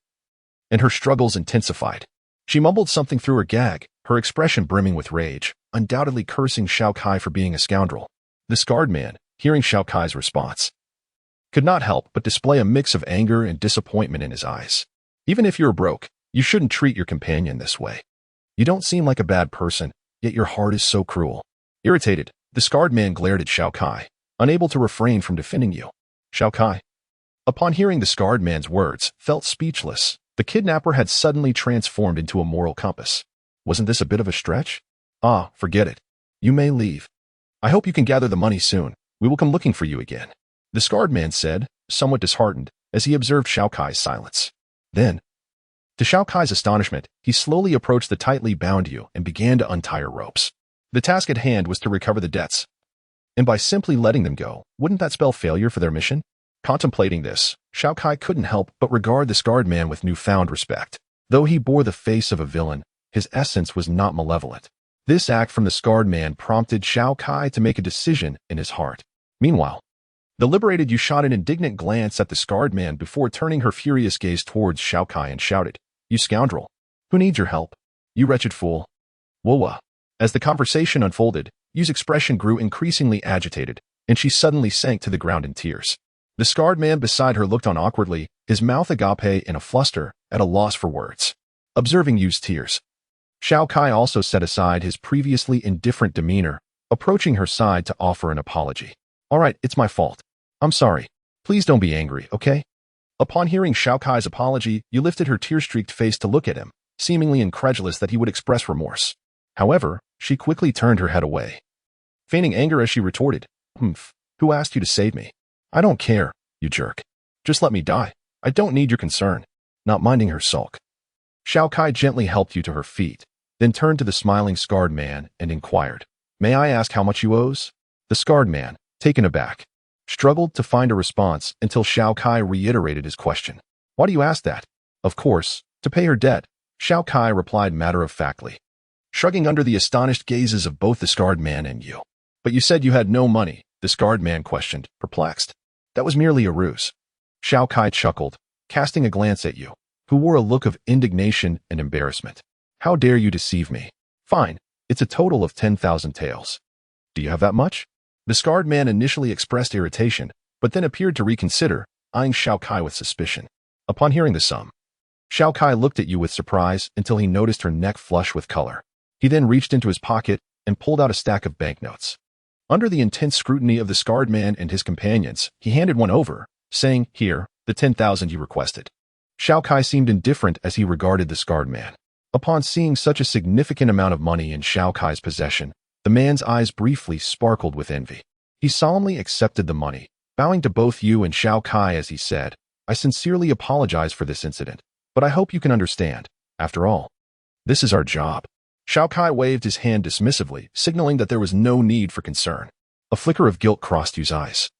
and her struggles intensified. She mumbled something through her gag, her expression brimming with rage, undoubtedly cursing Xiao Kai for being a scoundrel. The scarred man, hearing Xiao Kai's response, could not help but display a mix of anger and disappointment in his eyes. "Even if you're broke, you shouldn't treat your companion this way. You don't seem like a bad person, yet your heart is so cruel." Irritated, the scarred man glared at Xiao Kai, unable to refrain from defending Yu. Xiao Kai, upon hearing the scarred man's words, felt speechless. The kidnapper had suddenly transformed into a moral compass. Wasn't this a bit of a stretch? "Ah, forget it. You may leave. I hope you can gather the money soon. We will come looking for you again," the scarred man said, somewhat disheartened, as he observed Xiao Kai's silence. Then, to Xiao Kai's astonishment, he slowly approached the tightly bound Yu and began to untie her ropes. The task at hand was to recover the debts, and by simply letting them go, wouldn't that spell failure for their mission? Contemplating this, Xiao Kai couldn't help but regard the scarred man with newfound respect. Though he bore the face of a villain, his essence was not malevolent. This act from the scarred man prompted Xiao Kai to make a decision in his heart. Meanwhile, the liberated Yu shot an indignant glance at the scarred man before turning her furious gaze towards Xiao Kai and shouted, "You scoundrel! Who needs your help? You wretched fool!" Woa! As the conversation unfolded, Yu's expression grew increasingly agitated, and she suddenly sank to the ground in tears. The scarred man beside her looked on awkwardly, his mouth agape in a fluster, at a loss for words. Observing Yu's tears, Xiao Kai also set aside his previously indifferent demeanor, approaching her side to offer an apology. "All right, it's my fault. I'm sorry. Please don't be angry, okay?" Upon hearing Xiao Kai's apology, Yu lifted her tear-streaked face to look at him, seemingly incredulous that he would express remorse. However, she quickly turned her head away, feigning anger as she retorted, "Who asked you to save me? I don't care, you jerk. Just let me die. I don't need your concern." Not minding her sulk, Xiao Kai gently helped Yu to her feet, then turned to the smiling scarred man and inquired, "May I ask how much you owes?" The scarred man, taken aback, struggled to find a response until Xiao Kai reiterated his question. "Why do you ask that?" "Of course, to pay her debt. Xiao Kai replied matter-of-factly, shrugging under the astonished gazes of both the scarred man and you. But you said you had no money, the scarred man questioned, perplexed. That was merely a ruse. Xiao Kai chuckled, casting a glance at you, who wore a look of indignation and embarrassment. How dare you deceive me? Fine, it's a total of 10,000 taels. Do you have that much? The scarred man initially expressed irritation, but then appeared to reconsider, eyeing Xiao Kai with suspicion. Upon hearing the sum, Xiao Kai looked at you with surprise until he noticed her neck flush with color. He then reached into his pocket and pulled out a stack of banknotes. Under the intense scrutiny of the scarred man and his companions, he handed one over, saying, "Here, the 10,000 you requested." Xiao Kai seemed indifferent as he regarded the scarred man. Upon seeing such a significant amount of money in Xiao Kai's possession, the man's eyes briefly sparkled with envy. He solemnly accepted the money, bowing to both you and Xiao Kai as he said, "I sincerely apologize for this incident, but I hope you can understand. After all, this is our job." Xiao Kai waved his hand dismissively, signaling that there was no need for concern. A flicker of guilt crossed Yu's eyes.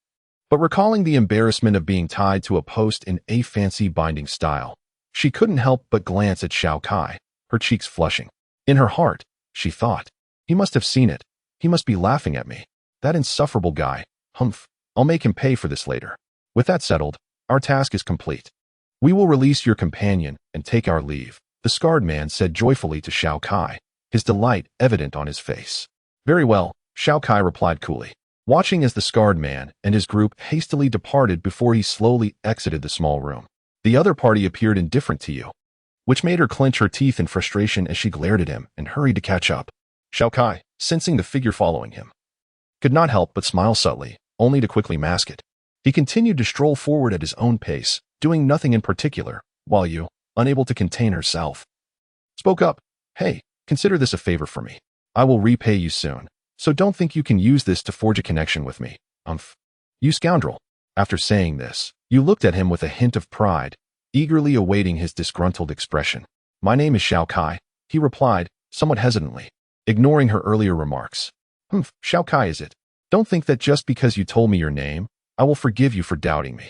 But recalling the embarrassment of being tied to a post in a fancy binding style, she couldn't help but glance at Xiao Kai, her cheeks flushing. In her heart, she thought, he must have seen it. He must be laughing at me. That insufferable guy. Humph. I'll make him pay for this later. With that settled, our task is complete. We will release your companion and take our leave, the scarred man said joyfully to Xiao Kai, his delight evident on his face. Very well, Xiao Kai replied coolly, watching as the scarred man and his group hastily departed before he slowly exited the small room. The other party appeared indifferent to you, which made her clench her teeth in frustration as she glared at him and hurried to catch up. Xiao Kai, sensing the figure following him, could not help but smile subtly, only to quickly mask it. He continued to stroll forward at his own pace, doing nothing in particular, while Yu, unable to contain herself, spoke up. Hey, consider this a favor for me. I will repay you soon, so don't think you can use this to forge a connection with me. You scoundrel. After saying this, you looked at him with a hint of pride, eagerly awaiting his disgruntled expression. My name is Xiao Kai, he replied, somewhat hesitantly, ignoring her earlier remarks. Xiao Kai is it? Don't think that just because you told me your name, I will forgive you for doubting me.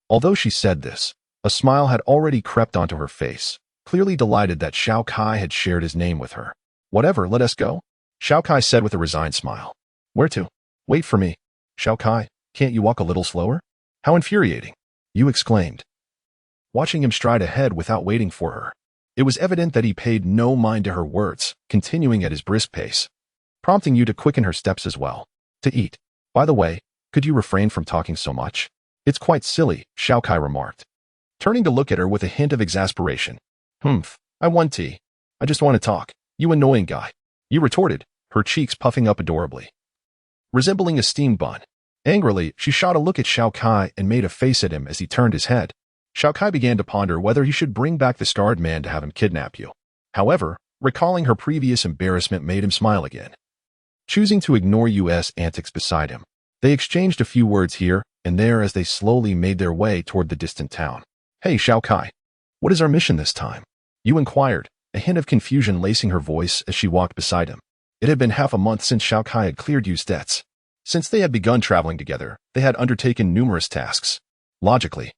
Although she said this, a smile had already crept onto her face, clearly delighted that Xiao Kai had shared his name with her. Whatever, let us go, Xiao Kai said with a resigned smile. Where to? Wait for me. Xiao Kai, can't you walk a little slower? How infuriating, you exclaimed, watching him stride ahead without waiting for her. It was evident that he paid no mind to her words, continuing at his brisk pace, prompting you to quicken her steps as well. To eat. By the way, could you refrain from talking so much? It's quite silly, Xiao Kai remarked, turning to look at her with a hint of exasperation. I want tea. I just want to talk, you annoying guy, you retorted, her cheeks puffing up adorably, resembling a steamed bun. Angrily, she shot a look at Xiao Kai and made a face at him as he turned his head. Xiao Kai began to ponder whether he should bring back the scarred man to have him kidnap you. However, recalling her previous embarrassment made him smile again. Choosing to ignore Yu's antics beside him, they exchanged a few words here and there as they slowly made their way toward the distant town. Hey Xiao Kai, what is our mission this time? Yu inquired, a hint of confusion lacing her voice as she walked beside him. It had been half a month since Xiao Kai had cleared Yu's debts. Since they had begun traveling together, they had undertaken numerous tasks. Logically,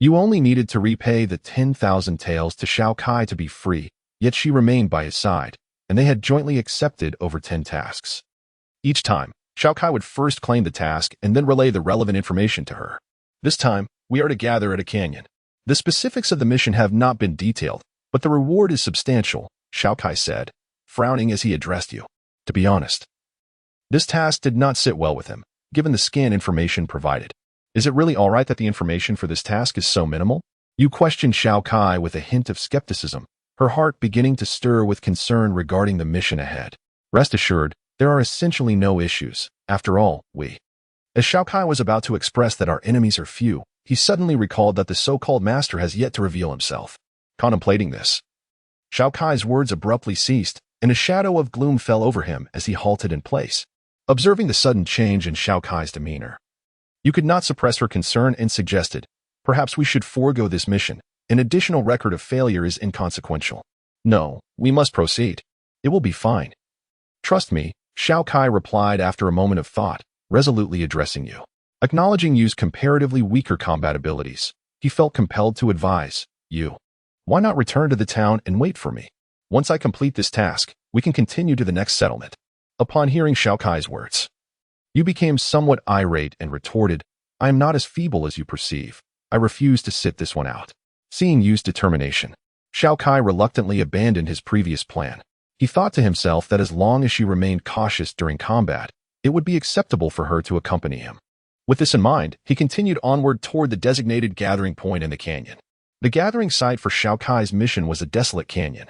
Yu only needed to repay the 10,000 taels to Xiao Kai to be free, yet she remained by his side, and they had jointly accepted over 10 tasks. Each time, Xiao Kai would first claim the task and then relay the relevant information to her. This time, we are to gather at a canyon. The specifics of the mission have not been detailed, but the reward is substantial, Xiao Kai said, frowning as he addressed you. To be honest, this task did not sit well with him, given the scan information provided. Is it really alright that the information for this task is so minimal? You questioned Xiao Kai with a hint of skepticism, her heart beginning to stir with concern regarding the mission ahead. Rest assured, there are essentially no issues. After all, As Xiao Kai was about to express that our enemies are few, he suddenly recalled that the so-called master has yet to reveal himself. Contemplating this, Xiao Kai's words abruptly ceased, and a shadow of gloom fell over him as he halted in place, observing the sudden change in Xiao Kai's demeanor. You could not suppress her concern and suggested, perhaps we should forego this mission. An additional record of failure is inconsequential. No, we must proceed. It will be fine. Trust me, Xiao Kai replied after a moment of thought, resolutely addressing you. Acknowledging Yu's comparatively weaker combat abilities, he felt compelled to advise, you Why not return to the town and wait for me? Once I complete this task, we can continue to the next settlement. Upon hearing Xiao Kai's words, you became somewhat irate and retorted, I am not as feeble as you perceive. I refuse to sit this one out. Seeing Yu's determination, Xiao Kai reluctantly abandoned his previous plan. He thought to himself that as long as she remained cautious during combat, it would be acceptable for her to accompany him. With this in mind, he continued onward toward the designated gathering point in the canyon. The gathering site for Xiao Kai's mission was a desolate canyon,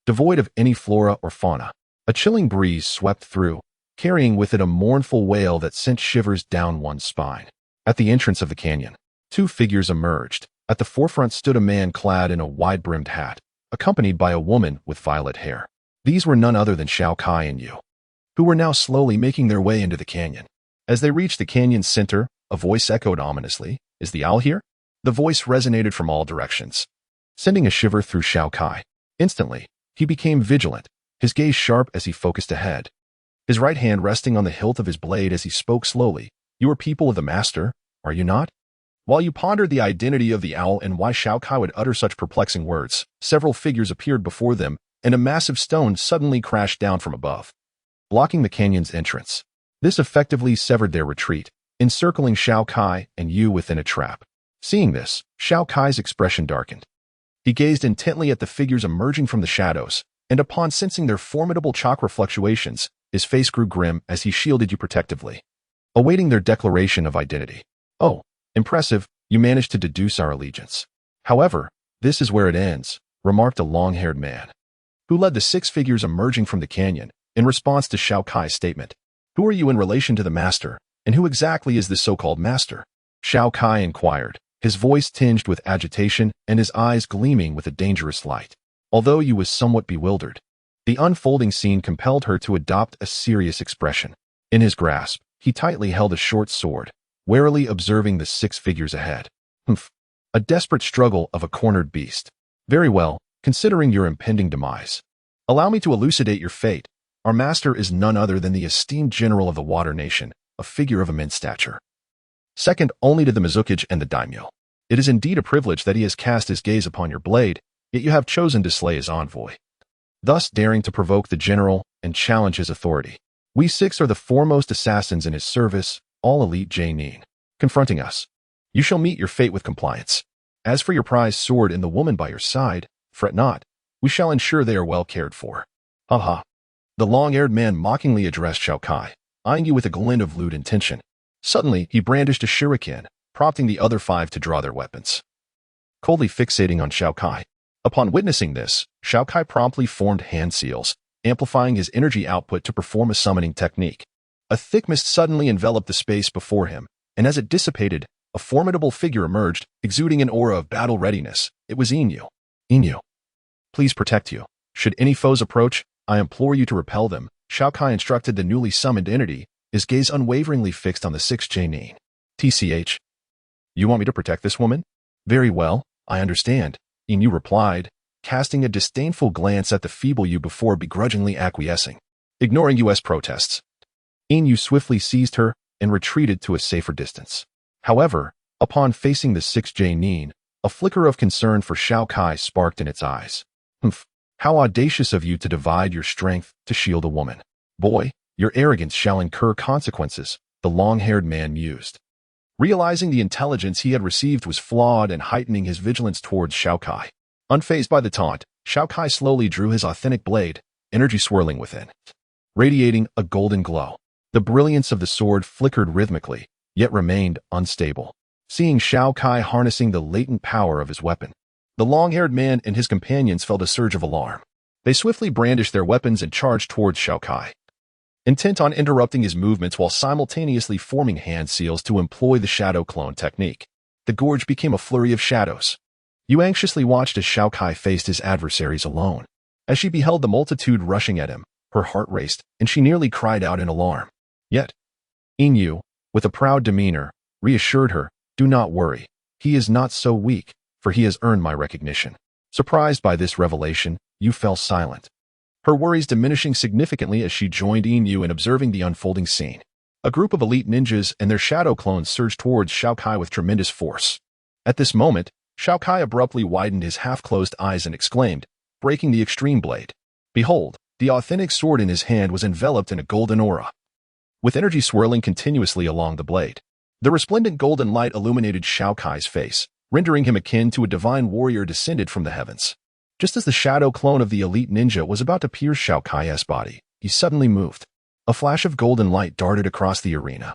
devoid of any flora or fauna. A chilling breeze swept through, carrying with it a mournful wail that sent shivers down one's spine. At the entrance of the canyon, two figures emerged. At the forefront stood a man clad in a wide-brimmed hat, accompanied by a woman with violet hair. These were none other than Xiao Kai and Yu, who were now slowly making their way into the canyon. As they reached the canyon's center, a voice echoed ominously, "Is the owl here?" The voice resonated from all directions, sending a shiver through Xiao Kai. Instantly, he became vigilant, his gaze sharp as he focused ahead, his right hand resting on the hilt of his blade as he spoke slowly. You are people of the Master, are you not? While you pondered the identity of the owl and why Xiao Kai would utter such perplexing words, several figures appeared before them, and a massive stone suddenly crashed down from above, blocking the canyon's entrance. This effectively severed their retreat, encircling Xiao Kai and Yu within a trap. Seeing this, Xiao Kai's expression darkened. He gazed intently at the figures emerging from the shadows, and upon sensing their formidable chakra fluctuations, his face grew grim as he shielded you protectively, awaiting their declaration of identity. Oh, impressive, you managed to deduce our allegiance. However, this is where it ends, remarked a long-haired man, who led the six figures emerging from the canyon, in response to Xiao Kai's statement. Who are you in relation to the Master, and who exactly is this so-called Master? Xiao Kai inquired, his voice tinged with agitation and his eyes gleaming with a dangerous light. Although Yu was somewhat bewildered, the unfolding scene compelled her to adopt a serious expression. In his grasp, he tightly held a short sword, warily observing the six figures ahead. Humph. A desperate struggle of a cornered beast. Very well, considering your impending demise. Allow me to elucidate your fate. Our master is none other than the esteemed general of the Water Nation, a figure of immense stature, second only to the Mizukage and the daimyo. It is indeed a privilege that he has cast his gaze upon your blade, yet you have chosen to slay his envoy, thus daring to provoke the general and challenge his authority. We six are the foremost assassins in his service, all elite Jainin, confronting us. You shall meet your fate with compliance. As for your prized sword and the woman by your side, fret not. We shall ensure they are well cared for. Ha ha. The long-haired man mockingly addressed Xiao Kai, eyeing you with a glint of lewd intention. Suddenly, he brandished a shuriken, prompting the other five to draw their weapons, coldly fixating on Xiao Kai. Upon witnessing this, Xiao Kai promptly formed hand seals, amplifying his energy output to perform a summoning technique. A thick mist suddenly enveloped the space before him, and as it dissipated, a formidable figure emerged, exuding an aura of battle readiness. It was Inu. Inu, please protect you. Should any foes approach, I implore you to repel them, Xiao Kai instructed the newly summoned entity, his gaze unwaveringly fixed on the six Jainin. TCH. You want me to protect this woman? Very well, I understand, Inu replied, casting a disdainful glance at the feeble Yu before begrudgingly acquiescing. Ignoring U.S. protests, Inu swiftly seized her and retreated to a safer distance. However, upon facing the six Jainin, a flicker of concern for Xiao Kai sparked in its eyes. Humph, how audacious of you to divide your strength to shield a woman. Boy, your arrogance shall incur consequences, the long-haired man mused. Realizing the intelligence he had received was flawed and heightening his vigilance towards Xiao Kai. Unfazed by the taunt, Xiao Kai slowly drew his authentic blade, energy swirling within, radiating a golden glow. The brilliance of the sword flickered rhythmically, yet remained unstable. Seeing Xiao Kai harnessing the latent power of his weapon, the long-haired man and his companions felt a surge of alarm. They swiftly brandished their weapons and charged towards Xiao Kai, intent on interrupting his movements while simultaneously forming hand seals to employ the shadow clone technique. The gorge became a flurry of shadows. You anxiously watched as Xiao Kai faced his adversaries alone. As she beheld the multitude rushing at him, her heart raced, and she nearly cried out in alarm. Yet, Inu, with a proud demeanor, reassured her, do not worry, he is not so weak, for he has earned my recognition. Surprised by this revelation, Yu fell silent, her worries diminishing significantly as she joined Inu in observing the unfolding scene. A group of elite ninjas and their shadow clones surged towards Xiao Kai with tremendous force. At this moment, Xiao Kai abruptly widened his half-closed eyes and exclaimed, breaking the extreme blade. Behold, the authentic sword in his hand was enveloped in a golden aura, with energy swirling continuously along the blade. The resplendent golden light illuminated Xiao Kai's face, rendering him akin to a divine warrior descended from the heavens. Just as the shadow clone of the elite ninja was about to pierce Xiao Kai's body, he suddenly moved. A flash of golden light darted across the arena,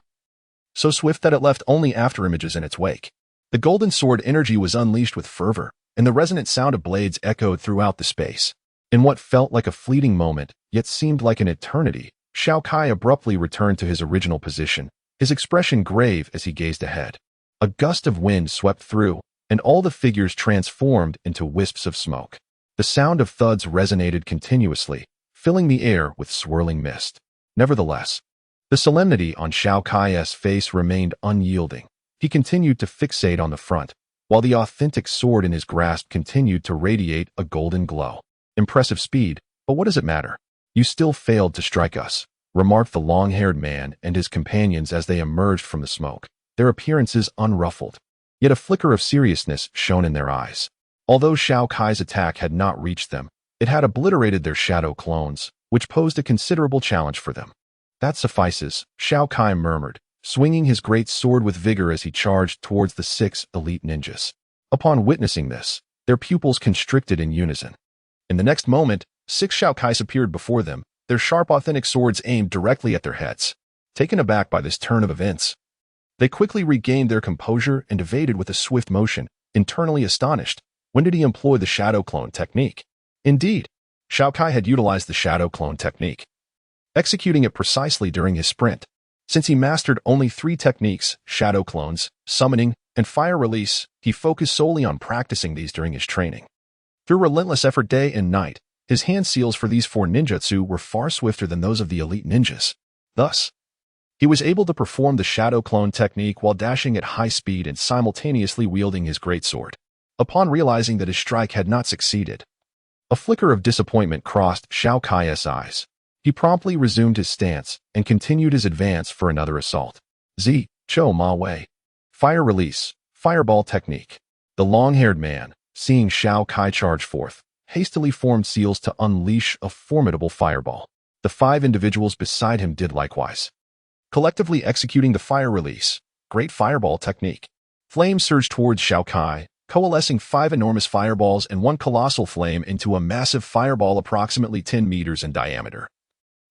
so swift that it left only afterimages in its wake. The golden sword energy was unleashed with fervor, and the resonant sound of blades echoed throughout the space. In what felt like a fleeting moment, yet seemed like an eternity, Xiao Kai abruptly returned to his original position, his expression grave as he gazed ahead. A gust of wind swept through, and all the figures transformed into wisps of smoke. The sound of thuds resonated continuously, filling the air with swirling mist. Nevertheless, the solemnity on Xiao Kai's face remained unyielding. He continued to fixate on the front, while the authentic sword in his grasp continued to radiate a golden glow. Impressive speed, but what does it matter? You still failed to strike us, remarked the long-haired man and his companions as they emerged from the smoke, their appearances unruffled. Yet a flicker of seriousness shone in their eyes. Although Xiao Kai's attack had not reached them, it had obliterated their shadow clones, which posed a considerable challenge for them. That suffices, Xiao Kai murmured, swinging his great sword with vigor as he charged towards the 6 elite ninjas. Upon witnessing this, their pupils constricted in unison. In the next moment, 6 Xiao Kais appeared before them, their sharp authentic swords aimed directly at their heads. Taken aback by this turn of events, they quickly regained their composure and evaded with a swift motion, internally astonished. When did he employ the shadow clone technique? Indeed, Xiao Kai had utilized the shadow clone technique, executing it precisely during his sprint. Since he mastered only 3 techniques, shadow clones, summoning, and fire release, he focused solely on practicing these during his training. Through relentless effort day and night, his hand seals for these 4 ninjutsu were far swifter than those of the elite ninjas. Thus, he was able to perform the shadow clone technique while dashing at high speed and simultaneously wielding his greatsword. Upon realizing that his strike had not succeeded, a flicker of disappointment crossed Xiao Kai's eyes. He promptly resumed his stance and continued his advance for another assault. Zi, Cho Ma Wei. Fire release, fireball technique. The long-haired man, seeing Xiao Kai charge forth, hastily formed seals to unleash a formidable fireball. The 5 individuals beside him did likewise, collectively executing the fire release, great fireball technique. Flames surged towards Xiao Kai, coalescing 5 enormous fireballs and 1 colossal flame into a massive fireball approximately 10 meters in diameter,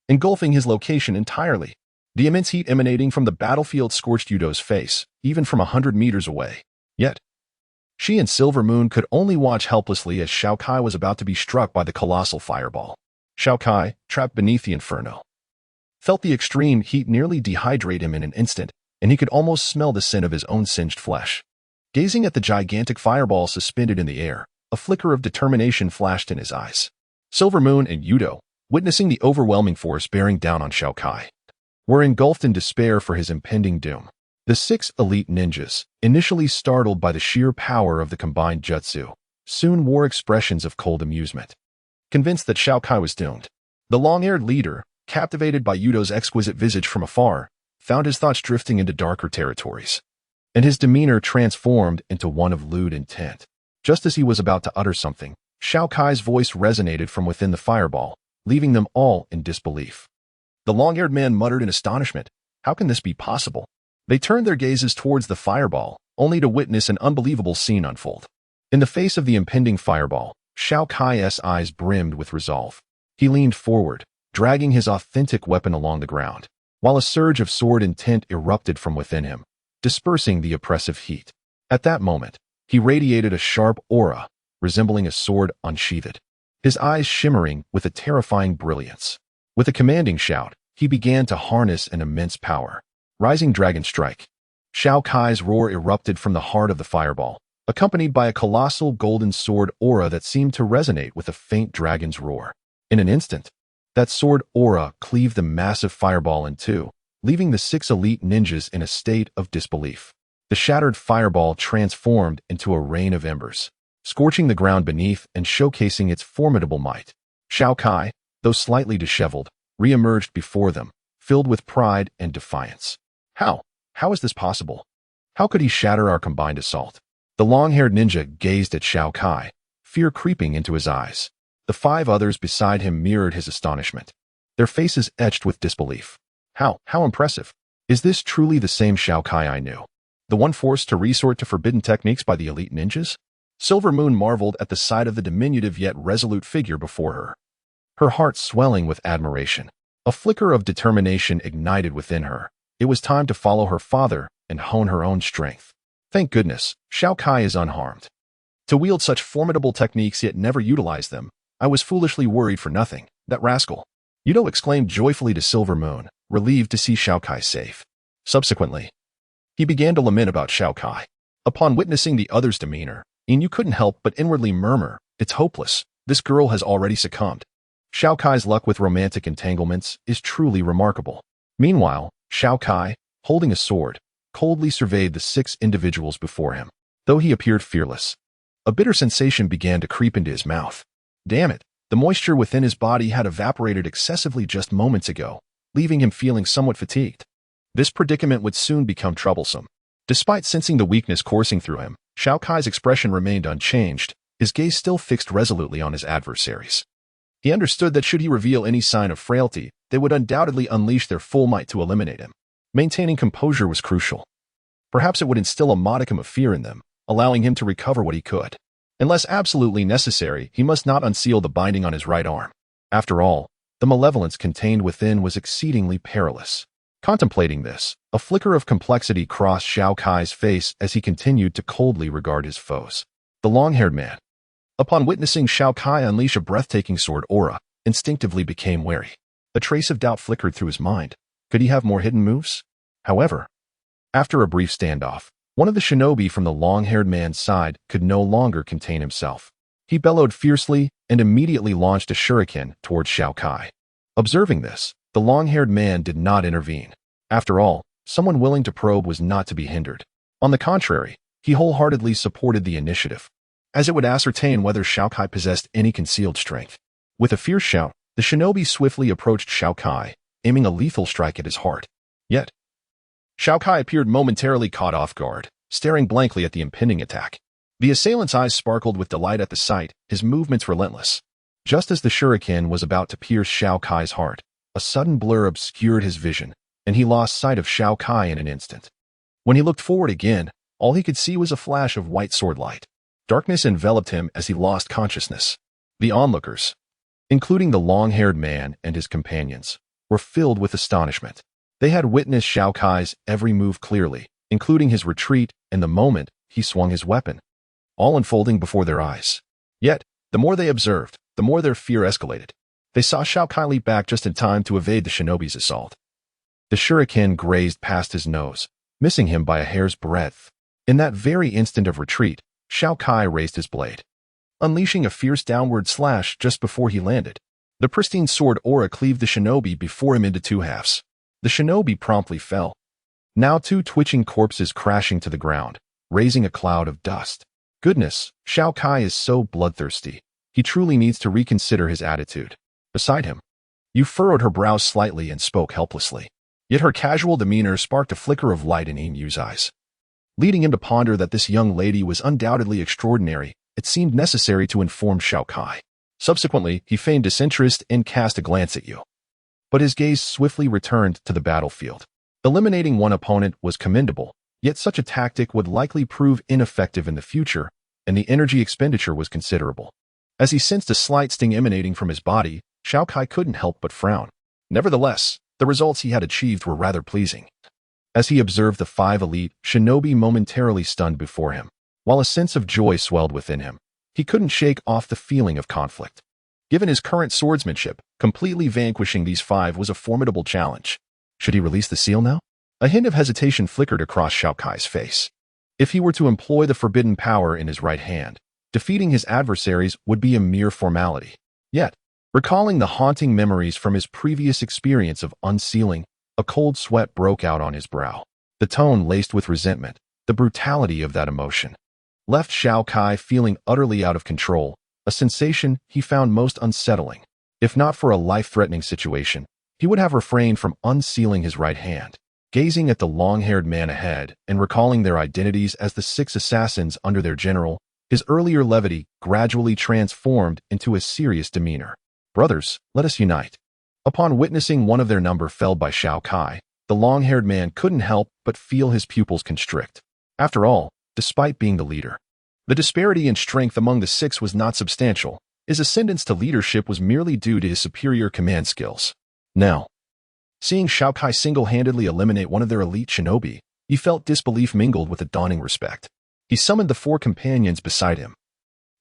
engulfing his location entirely. The immense heat emanating from the battlefield scorched Yudo's face, even from 100 meters away. Yet, she and Silver Moon could only watch helplessly as Xiao Kai was about to be struck by the colossal fireball. Xiao Kai, trapped beneath the inferno, felt the extreme heat nearly dehydrate him in an instant, and he could almost smell the scent of his own singed flesh. Gazing at the gigantic fireball suspended in the air, a flicker of determination flashed in his eyes. Silver Moon and Yudo, witnessing the overwhelming force bearing down on Xiao Kai, were engulfed in despair for his impending doom. The 6 elite ninjas, initially startled by the sheer power of the combined jutsu, soon wore expressions of cold amusement. Convinced that Xiao Kai was doomed, the long-haired leader, captivated by Yudo's exquisite visage from afar, found his thoughts drifting into darker territories, and his demeanor transformed into one of lewd intent. Just as he was about to utter something, Xiao Kai's voice resonated from within the fireball, leaving them all in disbelief. The long-haired man muttered in astonishment, "How can this be possible?" They turned their gazes towards the fireball, only to witness an unbelievable scene unfold. In the face of the impending fireball, Xiao Kai's eyes brimmed with resolve. He leaned forward, dragging his authentic weapon along the ground, while a surge of sword intent erupted from within him, dispersing the oppressive heat. At that moment, he radiated a sharp aura, resembling a sword unsheathed, his eyes shimmering with a terrifying brilliance. With a commanding shout, he began to harness an immense power. Rising Dragon Strike. Xiao Kai's roar erupted from the heart of the fireball, accompanied by a colossal golden sword aura that seemed to resonate with a faint dragon's roar. In an instant, that sword aura cleaved the massive fireball in 2, leaving the 6 elite ninjas in a state of disbelief. The shattered fireball transformed into a rain of embers, scorching the ground beneath and showcasing its formidable might. Xiao Kai, though slightly disheveled, re-emerged before them, filled with pride and defiance. How is this possible? How could he shatter our combined assault? The long-haired ninja gazed at Xiao Kai, fear creeping into his eyes. The 5 others beside him mirrored his astonishment, their faces etched with disbelief. How impressive. Is this truly the same Xiao Kai I knew? The one forced to resort to forbidden techniques by the elite ninjas? Silver Moon marveled at the sight of the diminutive yet resolute figure before her, her heart swelling with admiration. A flicker of determination ignited within her. It was time to follow her father and hone her own strength. Thank goodness, Xiao Kai is unharmed. To wield such formidable techniques yet never utilize them, I was foolishly worried for nothing. That rascal. Yudo exclaimed joyfully to Silver Moon, relieved to see Xiao Kai safe. Subsequently, he began to lament about Xiao Kai. Upon witnessing the other's demeanor, Inu couldn't help but inwardly murmur, "It's hopeless. This girl has already succumbed." Xiao Kai's luck with romantic entanglements is truly remarkable. Meanwhile, Xiao Kai, holding a sword, coldly surveyed the 6 individuals before him. Though he appeared fearless, a bitter sensation began to creep into his mouth. Damn it, the moisture within his body had evaporated excessively just moments ago, leaving him feeling somewhat fatigued. This predicament would soon become troublesome. Despite sensing the weakness coursing through him, Xiao Kai's expression remained unchanged, his gaze still fixed resolutely on his adversaries. He understood that should he reveal any sign of frailty, they would undoubtedly unleash their full might to eliminate him. Maintaining composure was crucial. Perhaps it would instill a modicum of fear in them, allowing him to recover what he could. Unless absolutely necessary, he must not unseal the binding on his right arm. After all, the malevolence contained within was exceedingly perilous. Contemplating this, a flicker of complexity crossed Xiao Kai's face as he continued to coldly regard his foes. The long-haired man, upon witnessing Xiao Kai unleash a breathtaking sword aura, instinctively became wary. A trace of doubt flickered through his mind. Could he have more hidden moves? However, after a brief standoff, one of the shinobi from the long-haired man's side could no longer contain himself. He bellowed fiercely and immediately launched a shuriken towards Xiao Kai. Observing this, the long-haired man did not intervene. After all, someone willing to probe was not to be hindered. On the contrary, he wholeheartedly supported the initiative, as it would ascertain whether Xiao Kai possessed any concealed strength. With a fierce shout, the shinobi swiftly approached Xiao Kai, aiming a lethal strike at his heart. Yet, Xiao Kai appeared momentarily caught off guard, staring blankly at the impending attack. The assailant's eyes sparkled with delight at the sight, his movements relentless. Just as the shuriken was about to pierce Xiao Kai's heart, a sudden blur obscured his vision, and he lost sight of Xiao Kai in an instant. When he looked forward again, all he could see was a flash of white sword light. Darkness enveloped him as he lost consciousness. The onlookers, including the long-haired man and his companions, were filled with astonishment. They had witnessed Xiao Kai's every move clearly, including his retreat and the moment he swung his weapon, all unfolding before their eyes. Yet, the more they observed, the more their fear escalated. They saw Xiao Kai leap back just in time to evade the shinobi's assault. The shuriken grazed past his nose, missing him by a hair's breadth. In that very instant of retreat, Xiao Kai raised his blade, unleashing a fierce downward slash just before he landed. The pristine sword aura cleaved the shinobi before him into 2 halves. The shinobi promptly fell, now 2 twitching corpses crashing to the ground, raising a cloud of dust. Goodness, Xiao Kai is so bloodthirsty. He truly needs to reconsider his attitude. Beside him, Yu furrowed her brows slightly and spoke helplessly. Yet her casual demeanor sparked a flicker of light in Yu's eyes. Leading him to ponder that this young lady was undoubtedly extraordinary, it seemed necessary to inform Xiao Kai. Subsequently, he feigned disinterest and cast a glance at Yu. But his gaze swiftly returned to the battlefield. Eliminating one opponent was commendable, yet such a tactic would likely prove ineffective in the future, and the energy expenditure was considerable. As he sensed a slight sting emanating from his body, Xiao Kai couldn't help but frown. Nevertheless, the results he had achieved were rather pleasing. As he observed the 5 elite shinobi momentarily stunned before him, while a sense of joy swelled within him, he couldn't shake off the feeling of conflict. Given his current swordsmanship, completely vanquishing these 5 was a formidable challenge. Should he release the seal now? A hint of hesitation flickered across Xiao Kai's face. If he were to employ the forbidden power in his right hand, defeating his adversaries would be a mere formality. Yet, recalling the haunting memories from his previous experience of unsealing, a cold sweat broke out on his brow. The tone laced with resentment, the brutality of that emotion, left Xiao Kai feeling utterly out of control, a sensation he found most unsettling. If not for a life-threatening situation, he would have refrained from unsealing his right hand. Gazing at the long-haired man ahead and recalling their identities as the 6 assassins under their general, his earlier levity gradually transformed into a serious demeanor. "Brothers, let us unite." Upon witnessing one of their number felled by Xiao Kai, the long-haired man couldn't help but feel his pupils constrict. After all, despite being the leader, the disparity in strength among the 6 was not substantial. His ascendance to leadership was merely due to his superior command skills. Now, seeing Xiao Kai single-handedly eliminate one of their elite shinobi, he felt disbelief mingled with a dawning respect. He summoned the 4 companions beside him,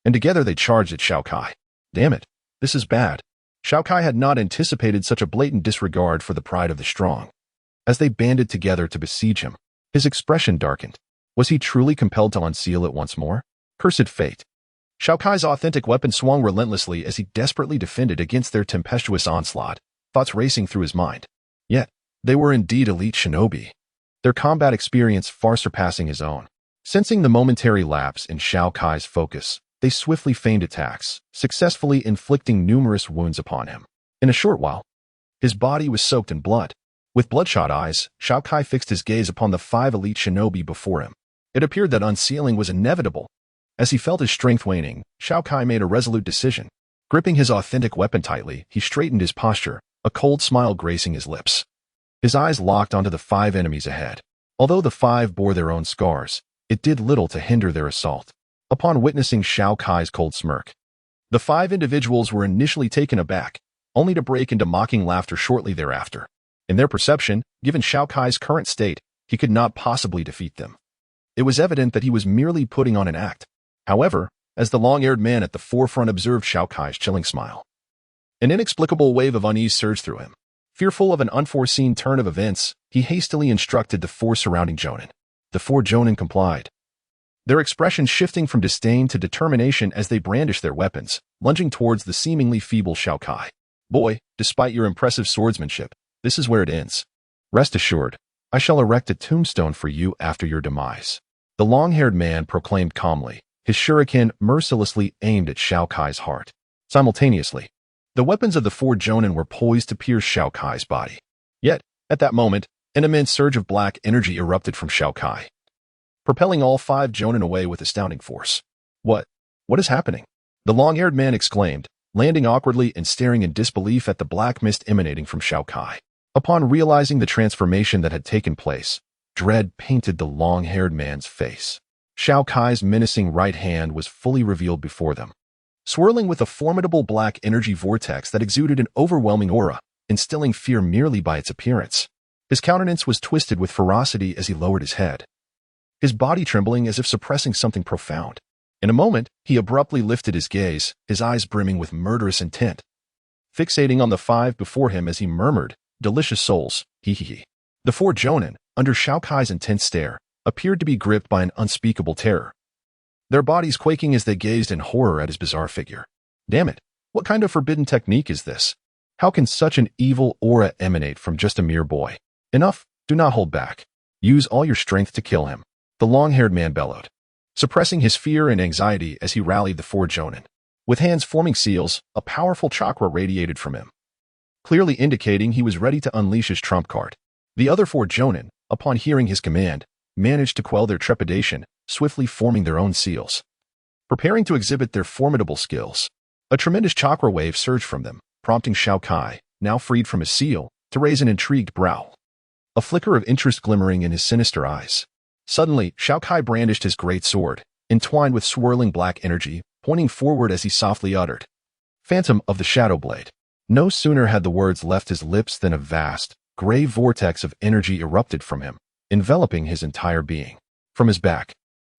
and together they charged at Xiao Kai. Damn it, this is bad. Xiao Kai had not anticipated such a blatant disregard for the pride of the strong. As they banded together to besiege him, his expression darkened. Was he truly compelled to unseal it once more? Cursed fate. Xiao Kai's authentic weapon swung relentlessly as he desperately defended against their tempestuous onslaught, thoughts racing through his mind. Yet, they were indeed elite shinobi, their combat experience far surpassing his own. Sensing the momentary lapse in Xiao Kai's focus, they swiftly feigned attacks, successfully inflicting numerous wounds upon him. In a short while, his body was soaked in blood. With bloodshot eyes, Xiao Kai fixed his gaze upon the 5 elite shinobi before him. It appeared that unsealing was inevitable. As he felt his strength waning, Xiao Kai made a resolute decision. Gripping his authentic weapon tightly, he straightened his posture, a cold smile gracing his lips. His eyes locked onto the 5 enemies ahead. Although the 5 bore their own scars, it did little to hinder their assault. Upon witnessing Xiao Kai's cold smirk, the 5 individuals were initially taken aback, only to break into mocking laughter shortly thereafter. In their perception, given Xiao Kai's current state, he could not possibly defeat them. It was evident that he was merely putting on an act. However, as the long-haired man at the forefront observed Xiao Kai's chilling smile, an inexplicable wave of unease surged through him. Fearful of an unforeseen turn of events, he hastily instructed the 4 surrounding jonin. The 4 jonin complied, their expression shifting from disdain to determination as they brandished their weapons, lunging towards the seemingly feeble Xiao Kai. "Boy, despite your impressive swordsmanship, this is where it ends. Rest assured, I shall erect a tombstone for you after your demise." The long-haired man proclaimed calmly, his shuriken mercilessly aimed at Xiao Kai's heart. Simultaneously, the weapons of the 4 jonin were poised to pierce Xiao Kai's body. Yet, at that moment, an immense surge of black energy erupted from Xiao Kai, propelling all 5 jonin away with astounding force. What is happening?" The long-haired man exclaimed, landing awkwardly and staring in disbelief at the black mist emanating from Xiao Kai. Upon realizing the transformation that had taken place, dread painted the long-haired man's face. Xiao Kai's menacing right hand was fully revealed before them, swirling with a formidable black energy vortex that exuded an overwhelming aura, instilling fear merely by its appearance. His countenance was twisted with ferocity as he lowered his head, his body trembling as if suppressing something profound. In a moment, he abruptly lifted his gaze, his eyes brimming with murderous intent, fixating on the 5 before him as he murmured, "Delicious souls, hee hee hee." The 4 jonin, under Xiao Kai's intense stare, appeared to be gripped by an unspeakable terror, their bodies quaking as they gazed in horror at his bizarre figure. Damn it, what kind of forbidden technique is this? How can such an evil aura emanate from just a mere boy? Enough, do not hold back. Use all your strength to kill him, the long-haired man bellowed, suppressing his fear and anxiety as he rallied the 4 jonin. With hands forming seals, a powerful chakra radiated from him, clearly indicating he was ready to unleash his trump card. The other 4 jonin, upon hearing his command, managed to quell their trepidation, swiftly forming their own seals, preparing to exhibit their formidable skills. A tremendous chakra wave surged from them, prompting Xiao Kai, now freed from his seal, to raise an intrigued brow, a flicker of interest glimmering in his sinister eyes. Suddenly, Xiao Kai brandished his great sword, entwined with swirling black energy, pointing forward as he softly uttered, "Phantom of the Shadow Blade." No sooner had the words left his lips than a vast, gray vortex of energy erupted from him, enveloping his entire being. From his back,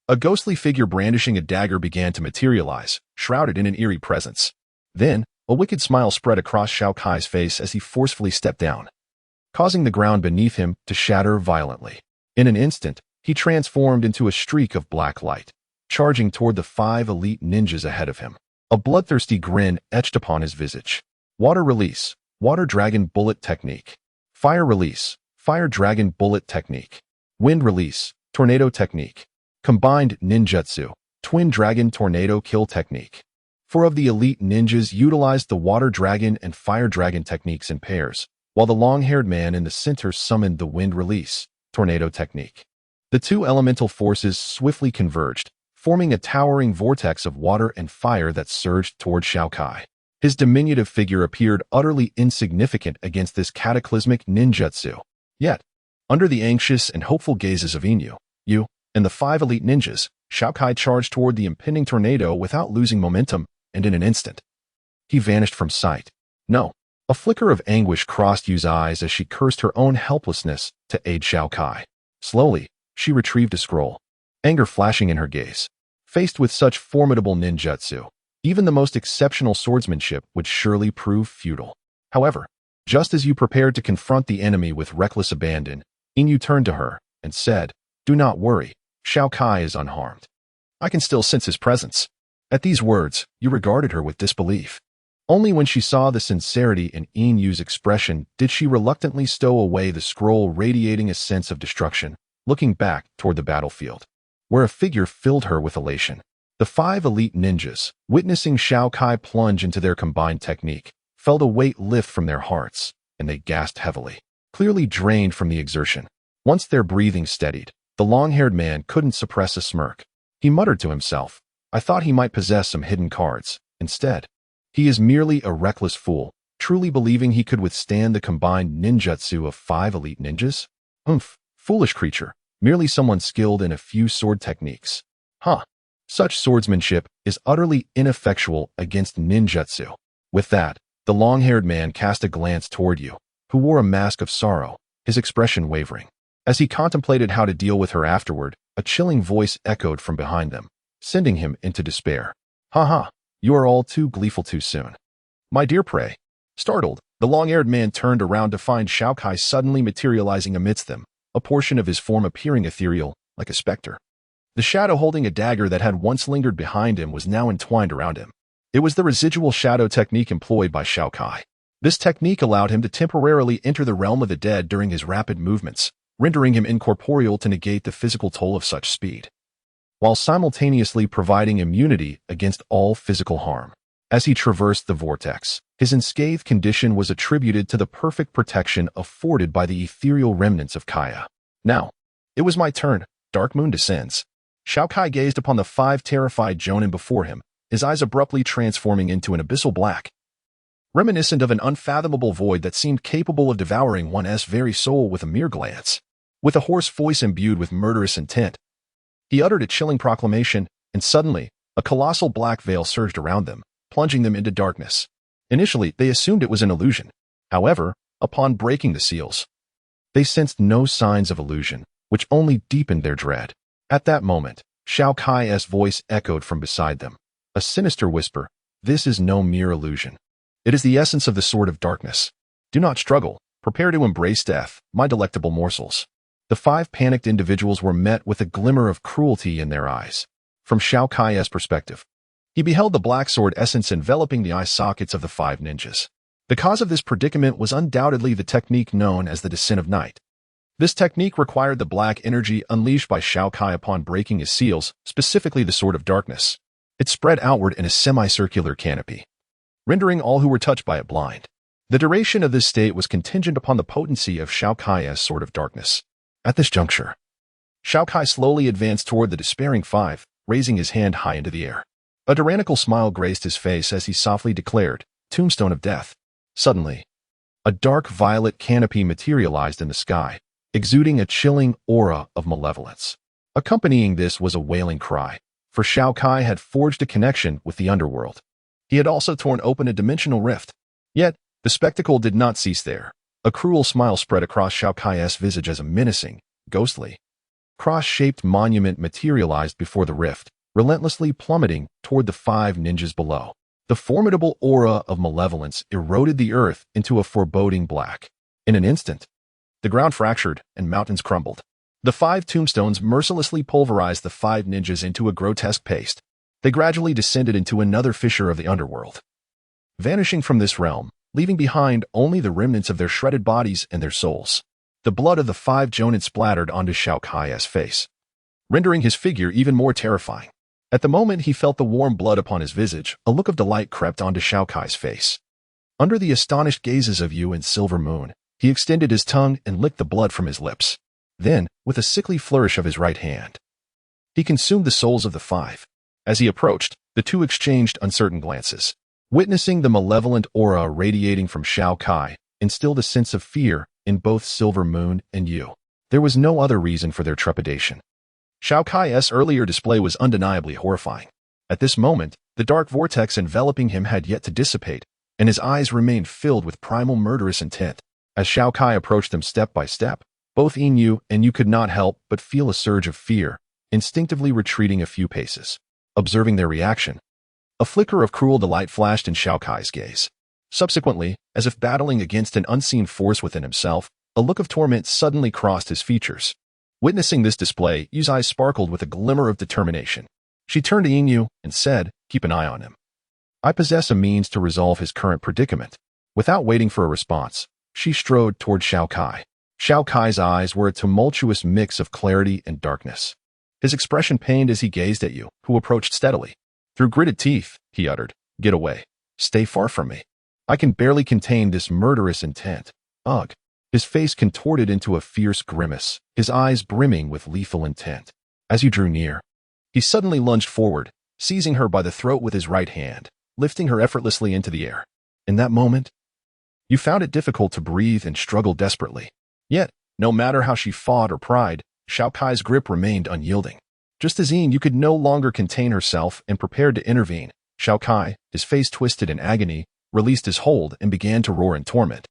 a ghostly figure brandishing a dagger began to materialize, shrouded in an eerie presence. Then, a wicked smile spread across Xiao Kai's face as he forcefully stepped down, causing the ground beneath him to shatter violently. In an instant, he transformed into a streak of black light, charging toward the 5 elite ninjas ahead of him. A bloodthirsty grin etched upon his visage. Water release, Water Dragon Bullet Technique. Fire release, Fire Dragon Bullet Technique. Wind release, Tornado Technique. Combined ninjutsu, Twin Dragon Tornado Kill Technique. 4 of the elite ninjas utilized the Water Dragon and Fire Dragon techniques in pairs, while the long-haired man in the center summoned the wind release, tornado technique. The two elemental forces swiftly converged, forming a towering vortex of water and fire that surged toward Xiao Kai. His diminutive figure appeared utterly insignificant against this cataclysmic ninjutsu. Yet, under the anxious and hopeful gazes of Inu, Yu, and the 5 elite ninjas, Xiao Kai charged toward the impending tornado without losing momentum, and in an instant, he vanished from sight. No. A flicker of anguish crossed Yu's eyes as she cursed her own helplessness to aid Xiao Kai. Slowly, she retrieved a scroll, anger flashing in her gaze. Faced with such formidable ninjutsu, even the most exceptional swordsmanship would surely prove futile. However, just as Yu prepared to confront the enemy with reckless abandon, Inu turned to her and said, "Do not worry, Xiao Kai is unharmed. I can still sense his presence." At these words, Yu regarded her with disbelief. Only when she saw the sincerity in Inu's expression did she reluctantly stow away the scroll, radiating a sense of destruction, looking back toward the battlefield, where a figure filled her with elation. The 5 elite ninjas, witnessing Xiao Kai plunge into their combined technique, felt a weight lift from their hearts, and they gasped heavily, clearly drained from the exertion. Once their breathing steadied, the long-haired man couldn't suppress a smirk. He muttered to himself, "I thought he might possess some hidden cards. Instead, he is merely a reckless fool, truly believing he could withstand the combined ninjutsu of 5 elite ninjas? Foolish creature, merely someone skilled in a few sword techniques. Such swordsmanship is utterly ineffectual against ninjutsu." With that, the long-haired man cast a glance toward Yu, who wore a mask of sorrow, his expression wavering. As he contemplated how to deal with her afterward, a chilling voice echoed from behind them, sending him into despair. You are all too gleeful too soon. My dear prey." Startled, the long-haired man turned around to find Xiao Kai suddenly materializing amidst them, a portion of his form appearing ethereal, like a specter. The shadow holding a dagger that had once lingered behind him was now entwined around him. It was the residual shadow technique employed by Xiao Kai. This technique allowed him to temporarily enter the realm of the dead during his rapid movements, rendering him incorporeal to negate the physical toll of such speed, while simultaneously providing immunity against all physical harm. As he traversed the vortex, his unscathed condition was attributed to the perfect protection afforded by the ethereal remnants of Kaya. Now, it was my turn. Dark moon descends. Xiao Kai gazed upon the 5 terrified jonin before him, his eyes abruptly transforming into an abyssal black, reminiscent of an unfathomable void that seemed capable of devouring one's very soul with a mere glance. With a hoarse voice imbued with murderous intent, he uttered a chilling proclamation, and suddenly, a colossal black veil surged around them, plunging them into darkness. Initially, they assumed it was an illusion. However, upon breaking the seals, they sensed no signs of illusion, which only deepened their dread. At that moment, Xiao Kai's voice echoed from beside them, a sinister whisper, "This is no mere illusion. It is the essence of the sword of darkness. Do not struggle. Prepare to embrace death, my delectable morsels." The 5 panicked individuals were met with a glimmer of cruelty in their eyes. From Xiao Kai's perspective, he beheld the black sword essence enveloping the eye sockets of the 5 ninjas. The cause of this predicament was undoubtedly the technique known as the Descent of Night. This technique required the black energy unleashed by Xiao Kai upon breaking his seals, specifically the Sword of Darkness. It spread outward in a semicircular canopy, rendering all who were touched by it blind. The duration of this state was contingent upon the potency of Xiao Kai's Sword of Darkness. At this juncture, Xiao Kai slowly advanced toward the despairing 5, raising his hand high into the air. A tyrannical smile graced his face as he softly declared, "Tombstone of Death." Suddenly, a dark violet canopy materialized in the sky, exuding a chilling aura of malevolence. Accompanying this was a wailing cry, for Xiao Kai had forged a connection with the underworld. He had also torn open a dimensional rift. Yet, the spectacle did not cease there. A cruel smile spread across Xiao Kai's visage as a menacing, ghostly, cross-shaped monument materialized before the rift, relentlessly plummeting toward the 5 ninjas below. The formidable aura of malevolence eroded the earth into a foreboding black. In an instant, the ground fractured and mountains crumbled. The 5 tombstones mercilessly pulverized the 5 ninjas into a grotesque paste. They gradually descended into another fissure of the underworld, vanishing from this realm, leaving behind only the remnants of their shredded bodies and their souls. The blood of the 5 jonin splattered onto Xiao Kai's face, rendering his figure even more terrifying. At the moment he felt the warm blood upon his visage, a look of delight crept onto Xiao Kai's face. Under the astonished gazes of Yu and Silver Moon, He extended his tongue and licked the blood from his lips. Then, with a sickly flourish of his right hand, he consumed the souls of the five. As he approached, the two exchanged uncertain glances. Witnessing the malevolent aura radiating from Xiao Kai instilled a sense of fear in both Silver Moon and Yu. There was no other reason for their trepidation. Xiao Kai's earlier display was undeniably horrifying. At this moment, the dark vortex enveloping him had yet to dissipate, and his eyes remained filled with primal murderous intent. As Xiao Kai approached them step by step, both Yu and Yu could not help but feel a surge of fear, instinctively retreating a few paces. Observing their reaction, a flicker of cruel delight flashed in Xiao Kai's gaze. Subsequently, as if battling against an unseen force within himself, a look of torment suddenly crossed his features. Witnessing this display, Yu's eyes sparkled with a glimmer of determination. She turned to Yu and said, "Keep an eye on him. I possess a means to resolve his current predicament." Without waiting for a response, she strode toward Xiao Kai. Xiao Kai's eyes were a tumultuous mix of clarity and darkness. His expression pained as he gazed at Yu, who approached steadily. Through gritted teeth, he uttered, "Get away. Stay far from me. I can barely contain this murderous intent." Ugh. His face contorted into a fierce grimace, his eyes brimming with lethal intent. As Yu drew near, he suddenly lunged forward, seizing her by the throat with his right hand, lifting her effortlessly into the air. In that moment, Yu found it difficult to breathe and struggled desperately. Yet, no matter how she fought or pried, Xiao Kai's grip remained unyielding. Just as Yu could no longer contain herself and prepared to intervene, Xiao Kai, his face twisted in agony, released his hold and began to roar in torment.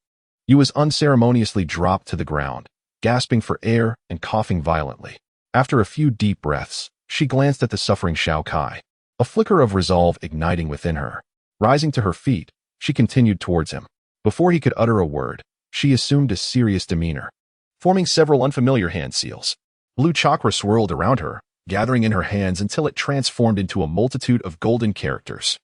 Yu was unceremoniously dropped to the ground, gasping for air and coughing violently. After a few deep breaths, she glanced at the suffering Xiao Kai, a flicker of resolve igniting within her. Rising to her feet, she continued towards him. Before he could utter a word, she assumed a serious demeanor, forming several unfamiliar hand seals. Blue chakra swirled around her, gathering in her hands until it transformed into a multitude of golden characters.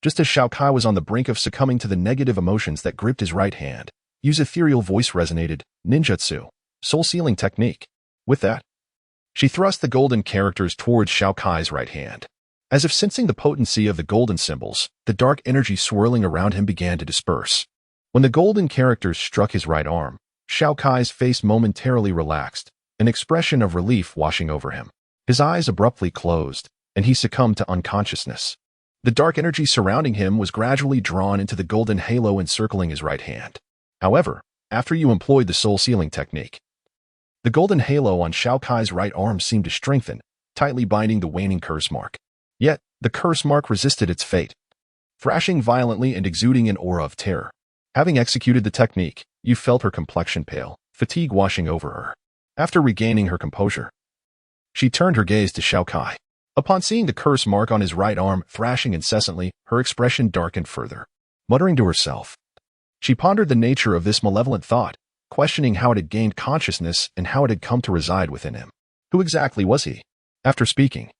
Just as Xiao Kai was on the brink of succumbing to the negative emotions that gripped his right hand, Yu's ethereal voice resonated, "Ninjutsu, soul-sealing technique." With that, she thrust the golden characters towards Xiao Kai's right hand. As if sensing the potency of the golden symbols, the dark energy swirling around him began to disperse. When the golden characters struck his right arm, Xiao Kai's face momentarily relaxed, an expression of relief washing over him. His eyes abruptly closed, and he succumbed to unconsciousness. The dark energy surrounding him was gradually drawn into the golden halo encircling his right hand. However, after Yu employed the soul-sealing technique, the golden halo on Xiao Kai's right arm seemed to strengthen, tightly binding the waning curse mark. Yet, the curse mark resisted its fate, thrashing violently and exuding an aura of terror. Having executed the technique, Yu felt her complexion pale, fatigue washing over her. After regaining her composure, she turned her gaze to Xiao Kai. Upon seeing the curse mark on his right arm thrashing incessantly, her expression darkened further. Muttering to herself, she pondered the nature of this malevolent thought, questioning how it had gained consciousness and how it had come to reside within him. Who exactly was he? After speaking,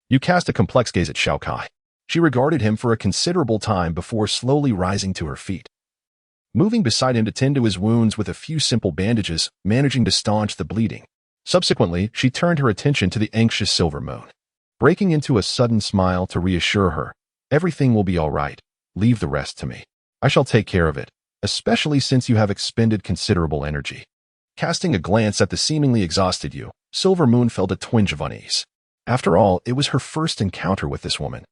Yu cast a complex gaze at Xiao Kai. She regarded him for a considerable time before slowly rising to her feet. Moving beside him to tend to his wounds with a few simple bandages, managing to staunch the bleeding. Subsequently, she turned her attention to the anxious Silver Moon, breaking into a sudden smile to reassure her. "Everything will be all right. Leave the rest to me. I shall take care of it, especially since you have expended considerable energy." Casting a glance at the seemingly exhausted Yu, Silver Moon felt a twinge of unease. After all, it was her first encounter with this woman,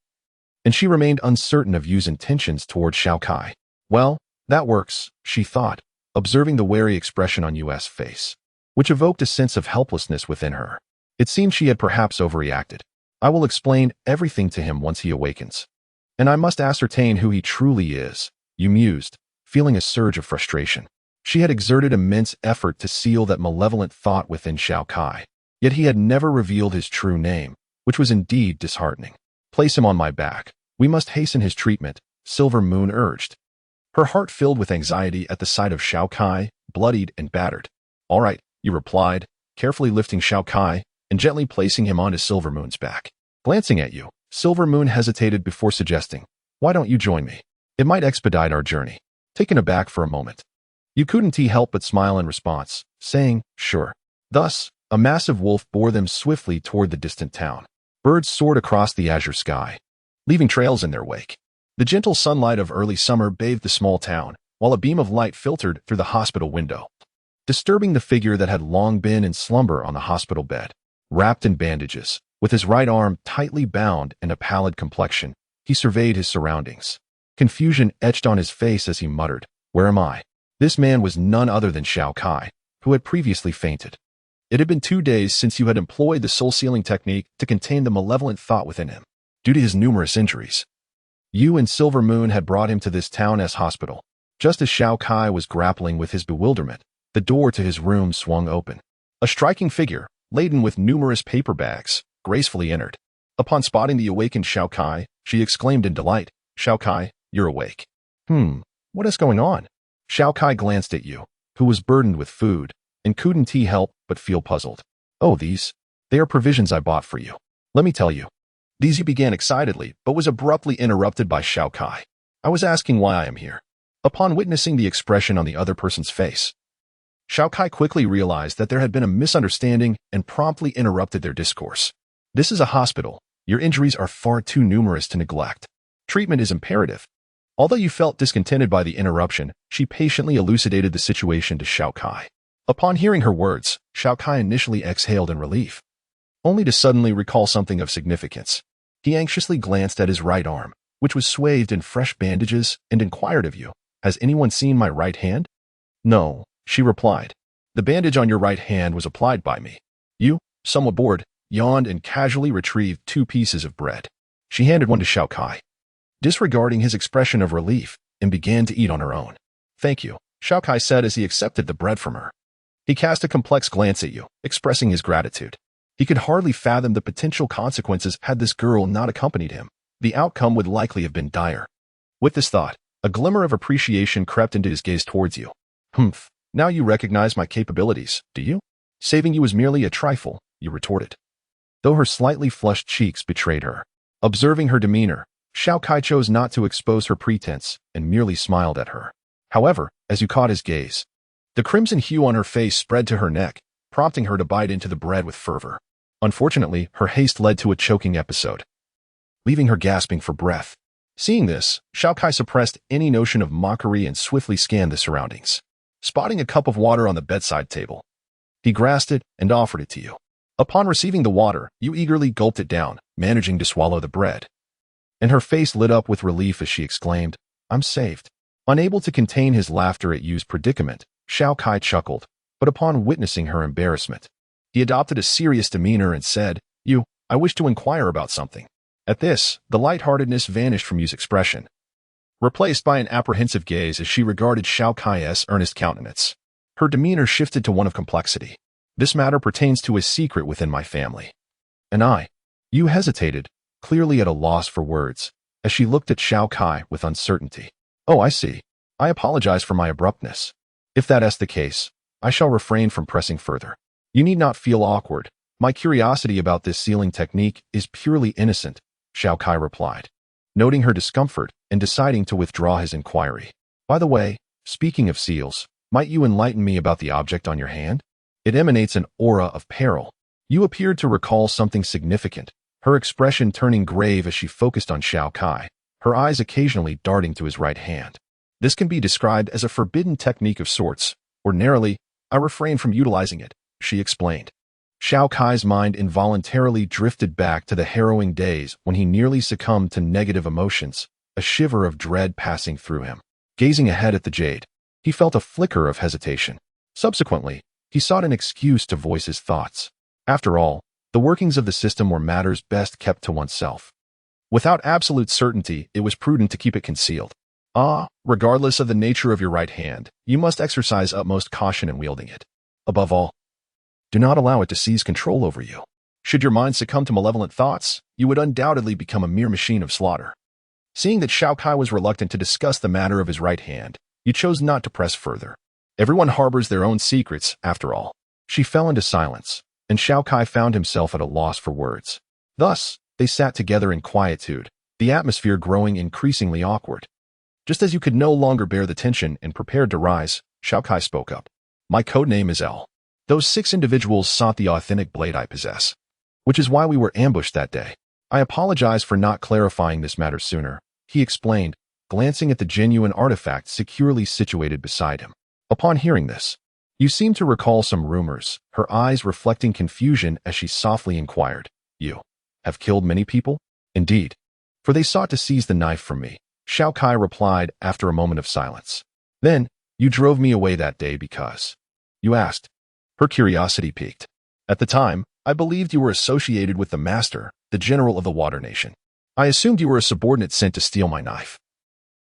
and she remained uncertain of Yu's intentions toward Xiao Kai. Well, that works, she thought, observing the wary expression on Yu's face, which evoked a sense of helplessness within her. It seemed she had perhaps overreacted. "I will explain everything to him once he awakens. And I must ascertain who he truly is," Yu mused, feeling a surge of frustration. She had exerted immense effort to seal that malevolent thought within Xiao Kai, yet he had never revealed his true name, which was indeed disheartening. "Place him on my back. We must hasten his treatment," Silver Moon urged, her heart filled with anxiety at the sight of Xiao Kai, bloodied and battered. "All right," Yu replied, carefully lifting Xiao Kai and gently placing him onto Silver Moon's back. Glancing at Yu, Silver Moon hesitated before suggesting, "Why don't you join me? It might expedite our journey." Taken aback for a moment, Yu couldn't help but smile in response, saying, "Sure." Thus, a massive wolf bore them swiftly toward the distant town. Birds soared across the azure sky, leaving trails in their wake. The gentle sunlight of early summer bathed the small town, while a beam of light filtered through the hospital window, disturbing the figure that had long been in slumber on the hospital bed. Wrapped in bandages, with his right arm tightly bound and a pallid complexion, he surveyed his surroundings. Confusion etched on his face as he muttered, "Where am I?" This man was none other than Xiao Kai, who had previously fainted. It had been 2 days since you had employed the soul-sealing technique to contain the malevolent thought within him. Due to his numerous injuries, you and Silver Moon had brought him to this town's hospital. Just as Xiao Kai was grappling with his bewilderment, the door to his room swung open. A striking figure, laden with numerous paper bags, gracefully entered. Upon spotting the awakened Xiao Kai, she exclaimed in delight, "Xiao Kai, you're awake." What is going on?" Xiao Kai glanced at you, who was burdened with food, and couldn't he help but feel puzzled. "Oh, they are provisions I bought for you. Let me tell you." He began excitedly, but was abruptly interrupted by Xiao Kai. "I was asking why I am here." Upon witnessing the expression on the other person's face, Xiao Kai quickly realized that there had been a misunderstanding and promptly interrupted their discourse. "This is a hospital. Your injuries are far too numerous to neglect. Treatment is imperative." Although you felt discontented by the interruption, she patiently elucidated the situation to Xiao Kai. Upon hearing her words, Xiao Kai initially exhaled in relief, only to suddenly recall something of significance. He anxiously glanced at his right arm, which was swathed in fresh bandages, and inquired of you, "Has anyone seen my right hand?" "No," she replied. "The bandage on your right hand was applied by me." You, somewhat bored, yawned and casually retrieved 2 pieces of bread. She handed one to Xiao Kai, disregarding his expression of relief, and began to eat on her own. "Thank you," Xiao Kai said as he accepted the bread from her. He cast a complex glance at you, expressing his gratitude. He could hardly fathom the potential consequences had this girl not accompanied him. The outcome would likely have been dire. With this thought, a glimmer of appreciation crept into his gaze towards you. Now you recognize my capabilities, do you?" "Saving you was merely a trifle," you retorted, though her slightly flushed cheeks betrayed her. Observing her demeanor, Xiao Kai chose not to expose her pretense and merely smiled at her. However, as you caught his gaze, the crimson hue on her face spread to her neck, prompting her to bite into the bread with fervor. Unfortunately, her haste led to a choking episode, leaving her gasping for breath. Seeing this, Xiao Kai suppressed any notion of mockery and swiftly scanned the surroundings. Spotting a cup of water on the bedside table, he grasped it and offered it to you. Upon receiving the water, you eagerly gulped it down, managing to swallow the bread. And her face lit up with relief as she exclaimed, "I'm saved." Unable to contain his laughter at Yu's predicament, Xiao Kai chuckled, but upon witnessing her embarrassment, he adopted a serious demeanor and said, "You, I wish to inquire about something." At this, the lightheartedness vanished from Yu's expression, replaced by an apprehensive gaze as she regarded Xiao Kai's earnest countenance. Her demeanor shifted to one of complexity. "This matter pertains to a secret within my family." "And you hesitated, clearly at a loss for words, as she looked at Xiao Kai with uncertainty. "Oh, I see. I apologize for my abruptness. If that is the case, I shall refrain from pressing further. You need not feel awkward. My curiosity about this sealing technique is purely innocent," Xiao Kai replied, noting her discomfort and deciding to withdraw his inquiry. "By the way, speaking of seals, might you enlighten me about the object on your hand? It emanates an aura of peril." You appeared to recall something significant, her expression turning grave as she focused on Xiao Kai, her eyes occasionally darting to his right hand. "This can be described as a forbidden technique of sorts. Ordinarily, I refrain from utilizing it," she explained. Xiao Kai's mind involuntarily drifted back to the harrowing days when he nearly succumbed to negative emotions, a shiver of dread passing through him. Gazing ahead at the jade, he felt a flicker of hesitation. Subsequently, he sought an excuse to voice his thoughts. After all, the workings of the system were matters best kept to oneself. Without absolute certainty, it was prudent to keep it concealed. Regardless of the nature of your right hand, you must exercise utmost caution in wielding it. Above all, do not allow it to seize control over you. Should your mind succumb to malevolent thoughts, you would undoubtedly become a mere machine of slaughter. Seeing that Xiao Kai was reluctant to discuss the matter of his right hand, you chose not to press further. Everyone harbors their own secrets, after all. She fell into silence, and Xiao Kai found himself at a loss for words. Thus, they sat together in quietude, the atmosphere growing increasingly awkward. Just as you could no longer bear the tension and prepared to rise, Xiao Kai spoke up. "My codename is L. Those 6 individuals sought the authentic blade I possess, which is why we were ambushed that day. I apologize for not clarifying this matter sooner," he explained, glancing at the genuine artifact securely situated beside him. Upon hearing this, you seem to recall some rumors, her eyes reflecting confusion as she softly inquired, "You have killed many people?" "Indeed, for they sought to seize the knife from me," Xiao Kai replied after a moment of silence. "Then, you drove me away that day because you asked." Her curiosity piqued. "At the time, I believed you were associated with the master, the general of the Water Nation. I assumed you were a subordinate sent to steal my knife,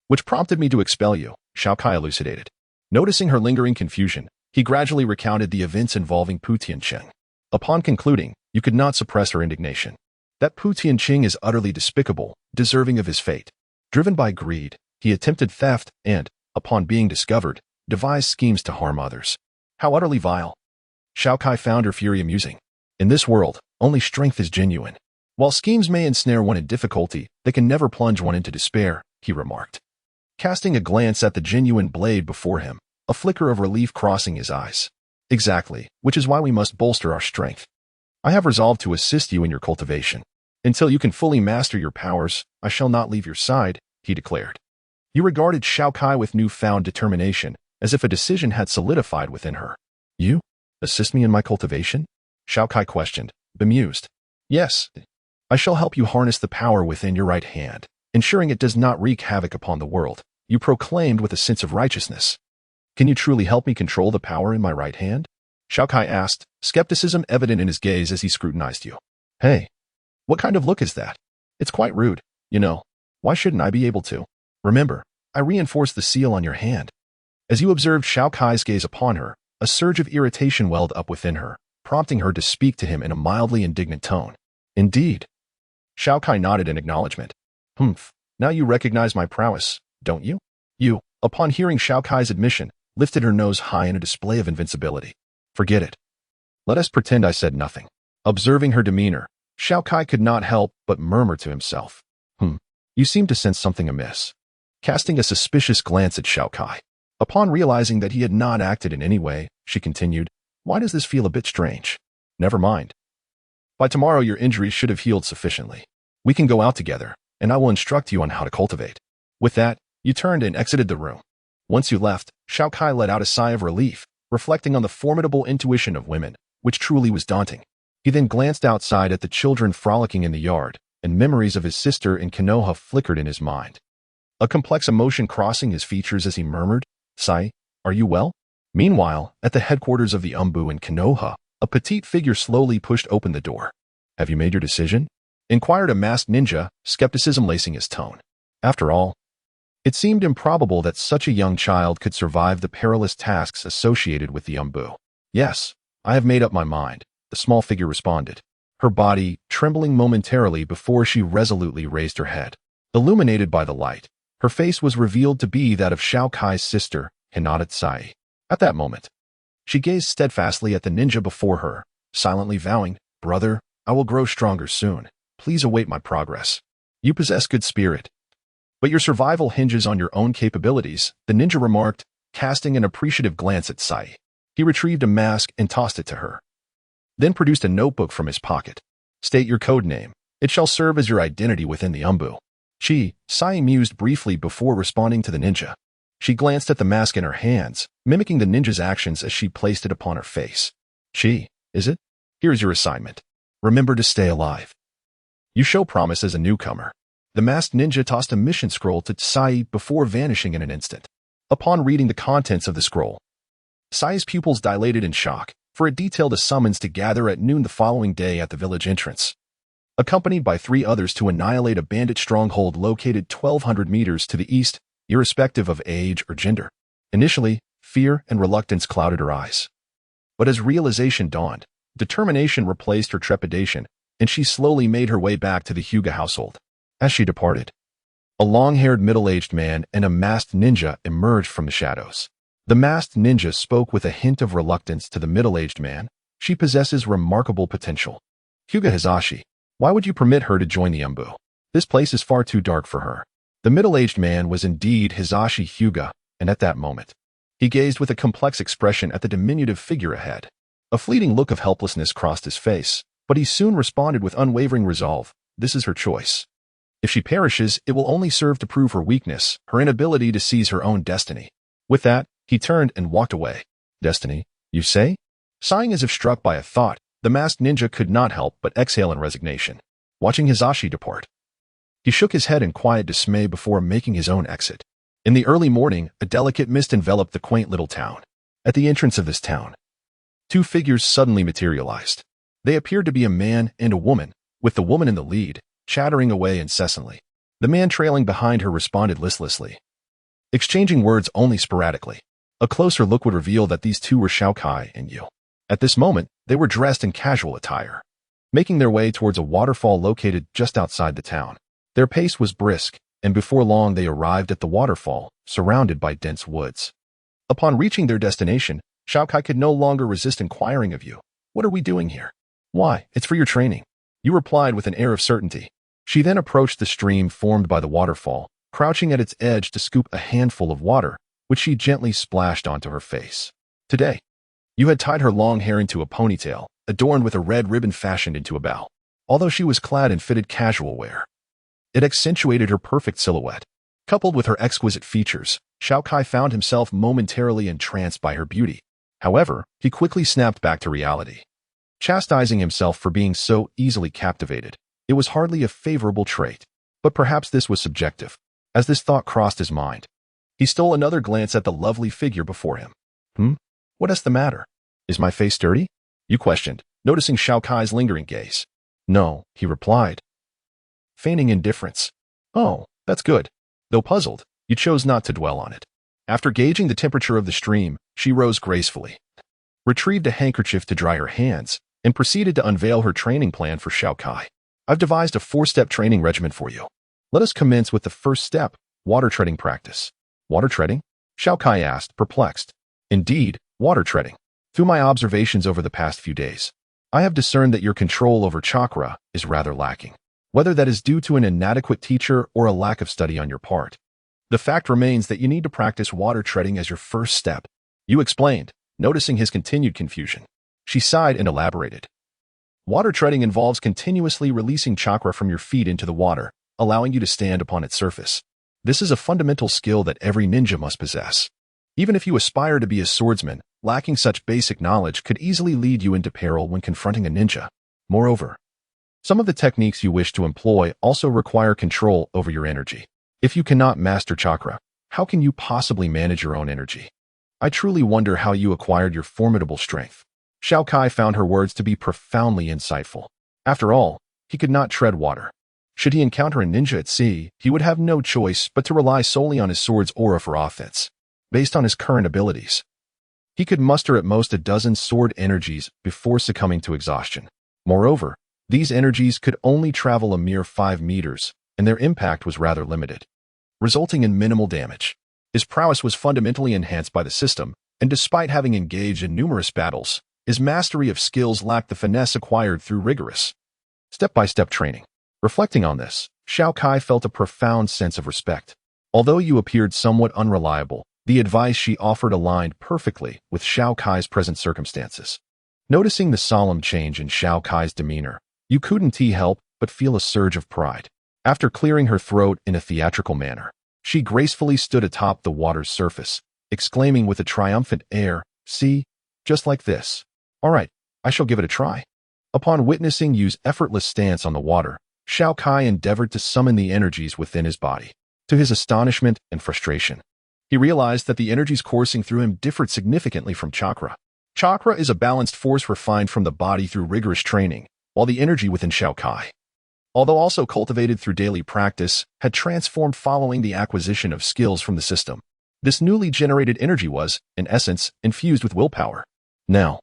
which prompted me to expel you," Xiao Kai elucidated. Noticing her lingering confusion, he gradually recounted the events involving Pu Tianqing. Upon concluding, you could not suppress her indignation. That Pu Tianqing is utterly despicable, deserving of his fate. Driven by greed, he attempted theft and, upon being discovered, devised schemes to harm others. How utterly vile. Xiao Kai found her fury amusing. In this world, only strength is genuine. While schemes may ensnare one in difficulty, they can never plunge one into despair, he remarked. Casting a glance at the genuine blade before him, a flicker of relief crossing his eyes. "Exactly, which is why we must bolster our strength. I have resolved to assist you in your cultivation. Until you can fully master your powers, I shall not leave your side," he declared. You regarded Xiao Kai with newfound determination, as if a decision had solidified within her. "You? Assist me in my cultivation?" Xiao Kai questioned, bemused. "Yes. I shall help you harness the power within your right hand, ensuring it does not wreak havoc upon the world," you proclaimed with a sense of righteousness. "Can you truly help me control the power in my right hand?" Xiao Kai asked, skepticism evident in his gaze as he scrutinized you. "Hey, what kind of look is that? It's quite rude, you know. Why shouldn't I be able to? Remember, I reinforced the seal on your hand." As you observed Xiao Kai's gaze upon her, a surge of irritation welled up within her, prompting her to speak to him in a mildly indignant tone. "Indeed." Xiao Kai nodded in acknowledgement. "Humph, now you recognize my prowess, don't you?" You, upon hearing Xiao Kai's admission, lifted her nose high in a display of invincibility. "Forget it. Let us pretend I said nothing." Observing her demeanor, Xiao Kai could not help but murmur to himself. You seem to sense something amiss." Casting a suspicious glance at Xiao Kai. Upon realizing that he had not acted in any way, she continued, "Why does this feel a bit strange?" "Never mind. By tomorrow your injuries should have healed sufficiently. We can go out together, and I will instruct you on how to cultivate." With that, you turned and exited the room. Once you left, Xiao Kai let out a sigh of relief, reflecting on the formidable intuition of women, which truly was daunting. He then glanced outside at the children frolicking in the yard, and memories of his sister in Kenoha flickered in his mind. A complex emotion crossing his features as he murmured, "Sai, are you well?" Meanwhile, at the headquarters of the Umbu in Kenoha, a petite figure slowly pushed open the door. "Have you made your decision?" inquired a masked ninja, skepticism lacing his tone. After all, it seemed improbable that such a young child could survive the perilous tasks associated with the Umbu. "Yes, I have made up my mind," the small figure responded, her body trembling momentarily before she resolutely raised her head. Illuminated by the light, her face was revealed to be that of Xiao Kai's sister, Hinata Tsai. At that moment, she gazed steadfastly at the ninja before her, silently vowing, "Brother, I will grow stronger soon. Please await my progress. You possess good spirit, but your survival hinges on your own capabilities," the ninja remarked, casting an appreciative glance at Tsai. He retrieved a mask and tossed it to her, then produced a notebook from his pocket. "State your code name. It shall serve as your identity within the Umbu." Tsai mused briefly before responding to the ninja. She glanced at the mask in her hands, mimicking the ninja's actions as she placed it upon her face. "Is it? Here is your assignment. Remember to stay alive. You show promise as a newcomer." The masked ninja tossed a mission scroll to Tsai before vanishing in an instant. Upon reading the contents of the scroll, Tsai's pupils dilated in shock, for it detailed a summons to gather at noon the following day at the village entrance, accompanied by 3 others to annihilate a bandit stronghold located 1,200 meters to the east, irrespective of age or gender. Initially, fear and reluctance clouded her eyes. But as realization dawned, determination replaced her trepidation, and she slowly made her way back to the Hyuga household. As she departed, a long-haired middle-aged man and a masked ninja emerged from the shadows. The masked ninja spoke with a hint of reluctance to the middle-aged man. "She possesses remarkable potential. Hyuga Hizashi, why would you permit her to join the Umbu? This place is far too dark for her." The middle-aged man was indeed Hizashi Hyuga, and at that moment, he gazed with a complex expression at the diminutive figure ahead. A fleeting look of helplessness crossed his face, but he soon responded with unwavering resolve, "This is her choice. If she perishes, it will only serve to prove her weakness, her inability to seize her own destiny. With that, he turned and walked away. Destiny, you say? Sighing as if struck by a thought, the masked ninja could not help but exhale in resignation, watching Hisashi depart. He shook his head in quiet dismay before making his own exit. In the early morning, a delicate mist enveloped the quaint little town. At the entrance of this town, two figures suddenly materialized. They appeared to be a man and a woman, with the woman in the lead, chattering away incessantly. The man trailing behind her responded listlessly, exchanging words only sporadically. A closer look would reveal that these two were Xiao Kai and Yu. At this moment, they were dressed in casual attire, making their way towards a waterfall located just outside the town. Their pace was brisk, and before long they arrived at the waterfall, surrounded by dense woods. Upon reaching their destination, Xiao Kai could no longer resist inquiring of Yu, "What are we doing here?" "Why, it's for your training," Yu replied with an air of certainty. She then approached the stream formed by the waterfall, crouching at its edge to scoop a handful of water, which she gently splashed onto her face. Today, Yu had tied her long hair into a ponytail, adorned with a red ribbon fashioned into a bow. Although she was clad in fitted casual wear, it accentuated her perfect silhouette. Coupled with her exquisite features, Xiao Kai found himself momentarily entranced by her beauty. However, he quickly snapped back to reality, chastising himself for being so easily captivated. It was hardly a favorable trait, but perhaps this was subjective. As this thought crossed his mind, he stole another glance at the lovely figure before him. What is the matter? Is my face dirty? Yu questioned, noticing Xiao Kai's lingering gaze. No, he replied, feigning indifference. Oh, that's good. Though puzzled, Yu chose not to dwell on it. After gauging the temperature of the stream, she rose gracefully, retrieved a handkerchief to dry her hands, and proceeded to unveil her training plan for Xiao Kai. I've devised a 4-step training regimen for you. Let us commence with the first step, water treading practice. Water treading? Xiao Kai asked, perplexed. Indeed, water treading. Through my observations over the past few days, I have discerned that your control over chakra is rather lacking. Whether that is due to an inadequate teacher or a lack of study on your part, the fact remains that you need to practice water treading as your first step. Yu explained, noticing his continued confusion. She sighed and elaborated. Water treading involves continuously releasing chakra from your feet into the water, allowing you to stand upon its surface. This is a fundamental skill that every ninja must possess. Even if you aspire to be a swordsman, lacking such basic knowledge could easily lead you into peril when confronting a ninja. Moreover, some of the techniques you wish to employ also require control over your energy. If you cannot master chakra, how can you possibly manage your own energy? I truly wonder how you acquired your formidable strength. Xiao Kai found her words to be profoundly insightful. After all, he could not tread water. Should he encounter a ninja at sea, he would have no choice but to rely solely on his sword's aura for offense. Based on his current abilities, he could muster at most a dozen sword energies before succumbing to exhaustion. Moreover, these energies could only travel a mere 5 meters, and their impact was rather limited, resulting in minimal damage. His prowess was fundamentally enhanced by the system, and despite having engaged in numerous battles, his mastery of skills lacked the finesse acquired through rigorous, step-by-step training. Reflecting on this, Xiao Kai felt a profound sense of respect. Although Yu appeared somewhat unreliable, the advice she offered aligned perfectly with Xiao Kai's present circumstances. Noticing the solemn change in Xiao Kai's demeanor, Yu couldn't help but feel a surge of pride. After clearing her throat in a theatrical manner, she gracefully stood atop the water's surface, exclaiming with a triumphant air, "See, just like this. All right, I shall give it a try." Upon witnessing Yu's effortless stance on the water, Xiao Kai endeavored to summon the energies within his body. To his astonishment and frustration, he realized that the energies coursing through him differed significantly from chakra. Chakra is a balanced force refined from the body through rigorous training, while the energy within Xiao Kai, although also cultivated through daily practice, had transformed following the acquisition of skills from the system. This newly generated energy was, in essence, infused with willpower. Now,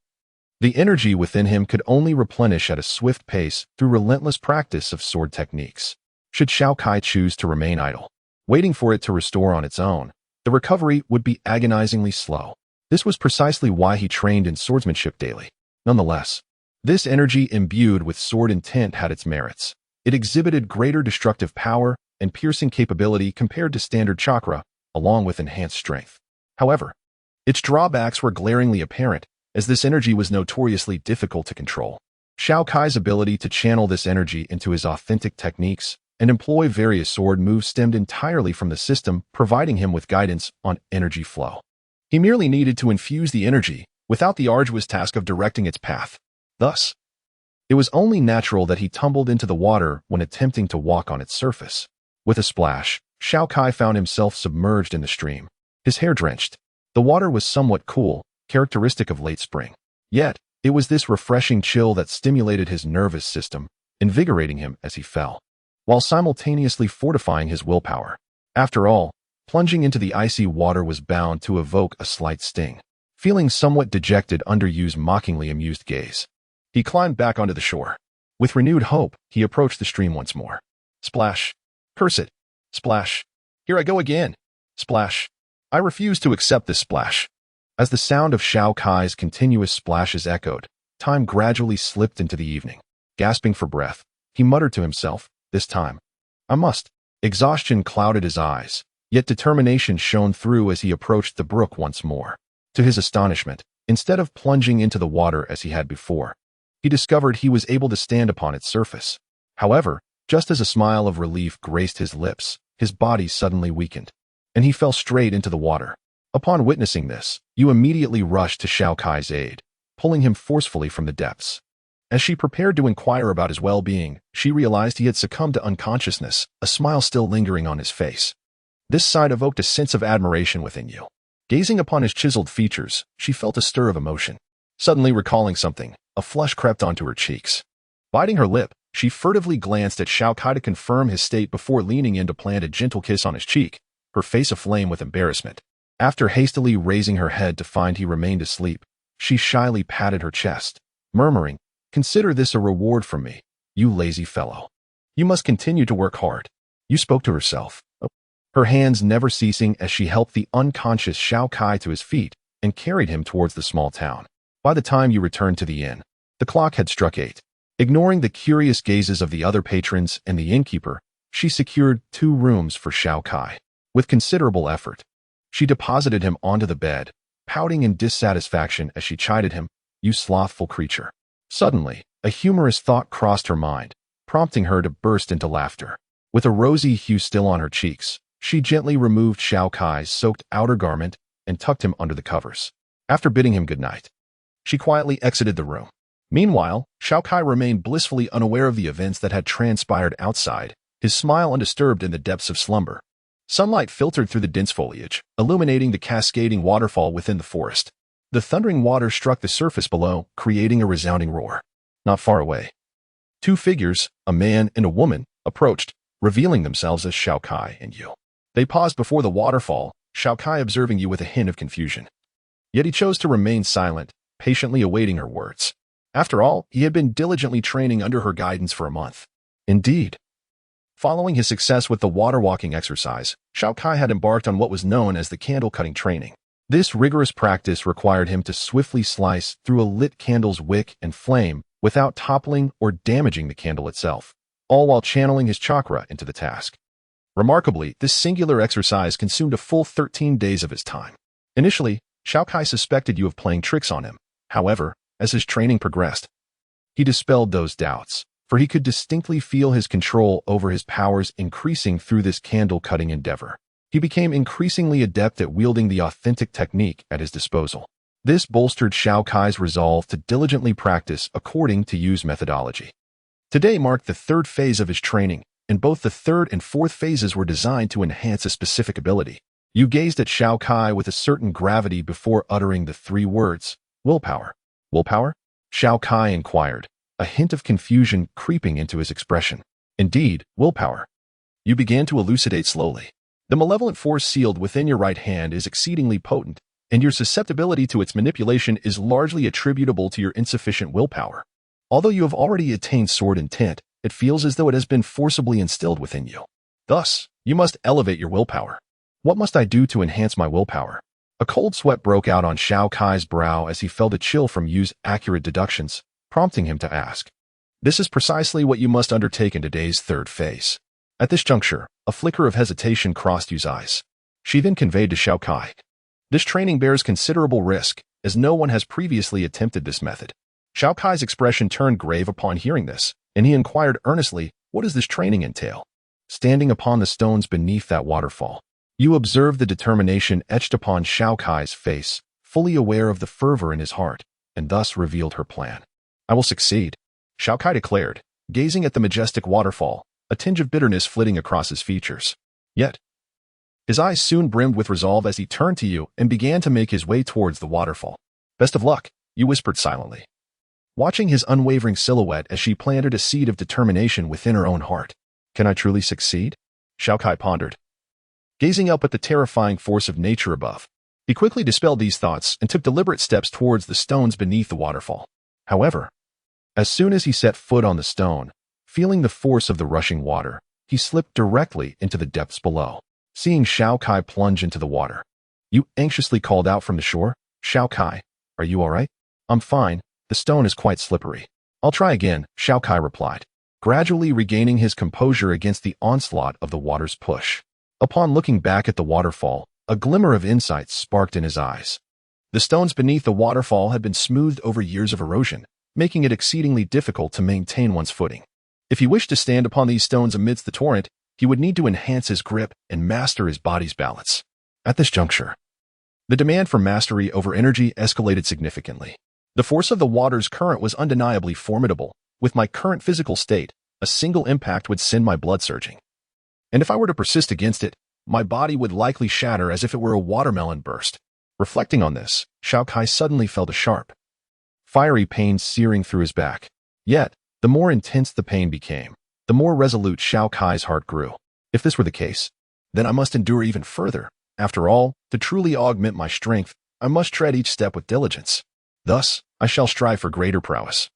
the energy within him could only replenish at a swift pace through relentless practice of sword techniques. Should Xiao Kai choose to remain idle, waiting for it to restore on its own, the recovery would be agonizingly slow. This was precisely why he trained in swordsmanship daily. Nonetheless, this energy imbued with sword intent had its merits. It exhibited greater destructive power and piercing capability compared to standard chakra, along with enhanced strength. However, its drawbacks were glaringly apparent, as this energy was notoriously difficult to control. Xiao Kai's ability to channel this energy into his authentic techniques and employ various sword moves stemmed entirely from the system, providing him with guidance on energy flow. He merely needed to infuse the energy, without the arduous task of directing its path. Thus, it was only natural that he tumbled into the water when attempting to walk on its surface. With a splash, Xiao Kai found himself submerged in the stream, his hair drenched. The water was somewhat cool, characteristic of late spring. Yet, it was this refreshing chill that stimulated his nervous system, invigorating him as he fell, while simultaneously fortifying his willpower. After all, plunging into the icy water was bound to evoke a slight sting. Feeling somewhat dejected under Yu's mockingly amused gaze, he climbed back onto the shore. With renewed hope, he approached the stream once more. Splash. Curse it. Splash. Here I go again. Splash. I refuse to accept this splash. As the sound of Xiao Kai's continuous splashes echoed, time gradually slipped into the evening. Gasping for breath, he muttered to himself, this time, I must. Exhaustion clouded his eyes, yet determination shone through as he approached the brook once more. To his astonishment, instead of plunging into the water as he had before, he discovered he was able to stand upon its surface. However, just as a smile of relief graced his lips, his body suddenly weakened, and he fell straight into the water. Upon witnessing this, Yu immediately rushed to Xiao Kai's aid, pulling him forcefully from the depths. As she prepared to inquire about his well-being, she realized he had succumbed to unconsciousness, a smile still lingering on his face. This sight evoked a sense of admiration within Yu. Gazing upon his chiseled features, she felt a stir of emotion. Suddenly recalling something, a flush crept onto her cheeks. Biting her lip, she furtively glanced at Xiao Kai to confirm his state before leaning in to plant a gentle kiss on his cheek, her face aflame with embarrassment. After hastily raising her head to find he remained asleep, she shyly patted her chest, murmuring, Consider this a reward from me, you lazy fellow. You must continue to work hard. Yu spoke to herself, her hands never ceasing as she helped the unconscious Xiao Kai to his feet and carried him towards the small town. By the time Yu returned to the inn, the clock had struck 8. Ignoring the curious gazes of the other patrons and the innkeeper, she secured 2 rooms for Xiao Kai. With considerable effort, she deposited him onto the bed, pouting in dissatisfaction as she chided him, You slothful creature. Suddenly, a humorous thought crossed her mind, prompting her to burst into laughter. With a rosy hue still on her cheeks, she gently removed Xiao Kai's soaked outer garment and tucked him under the covers. After bidding him good night, she quietly exited the room. Meanwhile, Xiao Kai remained blissfully unaware of the events that had transpired outside, his smile undisturbed in the depths of slumber. Sunlight filtered through the dense foliage, illuminating the cascading waterfall within the forest. The thundering water struck the surface below, creating a resounding roar. Not far away, 2 figures, a man and a woman, approached, revealing themselves as Xiao Kai and Yu. They paused before the waterfall, Xiao Kai observing Yu with a hint of confusion. Yet he chose to remain silent, patiently awaiting her words. After all, he had been diligently training under her guidance for a month. Indeed, following his success with the water-walking exercise, Xiao Kai had embarked on what was known as the candle-cutting training. This rigorous practice required him to swiftly slice through a lit candle's wick and flame without toppling or damaging the candle itself, all while channeling his chakra into the task. Remarkably, this singular exercise consumed a full 13 days of his time. Initially, Xiao Kai suspected Yu of playing tricks on him. However, as his training progressed, he dispelled those doubts, for he could distinctly feel his control over his powers increasing through this candle-cutting endeavor. He became increasingly adept at wielding the authentic technique at his disposal. This bolstered Xiao Kai's resolve to diligently practice according to Yu's methodology. Today marked the 3rd phase of his training, and both the 3rd and 4th phases were designed to enhance a specific ability. Yu gazed at Xiao Kai with a certain gravity before uttering the 3 words, Willpower. Willpower? Xiao Kai inquired, a hint of confusion creeping into his expression. Indeed, willpower. Yu began to elucidate slowly. The malevolent force sealed within your right hand is exceedingly potent, and your susceptibility to its manipulation is largely attributable to your insufficient willpower. Although you have already attained sword intent, it feels as though it has been forcibly instilled within you. Thus, you must elevate your willpower. What must I do to enhance my willpower? A cold sweat broke out on Xiao Kai's brow as he felt a chill from Yu's accurate deductions, prompting him to ask. This is precisely what you must undertake in today's 3rd phase. At this juncture, a flicker of hesitation crossed Yu's eyes. She then conveyed to Xiao Kai. This training bears considerable risk, as no one has previously attempted this method. Xiao Kai's expression turned grave upon hearing this, and he inquired earnestly, what does this training entail? standing upon the stones beneath that waterfall. You observed the determination etched upon Xiao Kai's face, fully aware of the fervor in his heart, and thus revealed her plan. I will succeed, Xiao Kai declared, gazing at the majestic waterfall, a tinge of bitterness flitting across his features. Yet, his eyes soon brimmed with resolve as he turned to you and began to make his way towards the waterfall. Best of luck, you whispered silently, watching his unwavering silhouette as she planted a seed of determination within her own heart. Can I truly succeed? Xiao Kai pondered, gazing up at the terrifying force of nature above. He quickly dispelled these thoughts and took deliberate steps towards the stones beneath the waterfall. However, as soon as he set foot on the stone, feeling the force of the rushing water, he slipped directly into the depths below. Seeing Xiao Kai plunge into the water, you anxiously called out from the shore, Xiao Kai, are you all right? I'm fine, the stone is quite slippery. I'll try again, Xiao Kai replied, gradually regaining his composure against the onslaught of the water's push. Upon looking back at the waterfall, a glimmer of insight sparked in his eyes. The stones beneath the waterfall had been smoothed over years of erosion, making it exceedingly difficult to maintain one's footing. If he wished to stand upon these stones amidst the torrent, he would need to enhance his grip and master his body's balance. At this juncture, the demand for mastery over energy escalated significantly. The force of the water's current was undeniably formidable. With my current physical state, a single impact would send my blood surging. And if I were to persist against it, my body would likely shatter as if it were a watermelon burst. Reflecting on this, Xiao Kai suddenly felt a sharp, fiery pain searing through his back. Yet, the more intense the pain became, the more resolute Xiao Kai's heart grew. If this were the case, then I must endure even further. After all, to truly augment my strength, I must tread each step with diligence. Thus, I shall strive for greater prowess,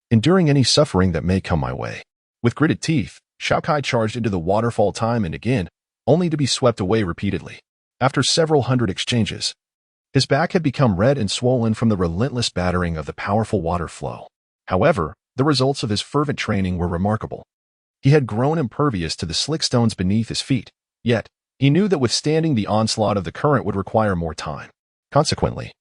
enduring any suffering that may come my way. With gritted teeth, Xiao Kai charged into the waterfall time and again, only to be swept away repeatedly. After several hundred exchanges, his back had become red and swollen from the relentless battering of the powerful water flow. However, the results of his fervent training were remarkable. He had grown impervious to the slick stones beneath his feet, yet he knew that withstanding the onslaught of the current would require more time. Consequently,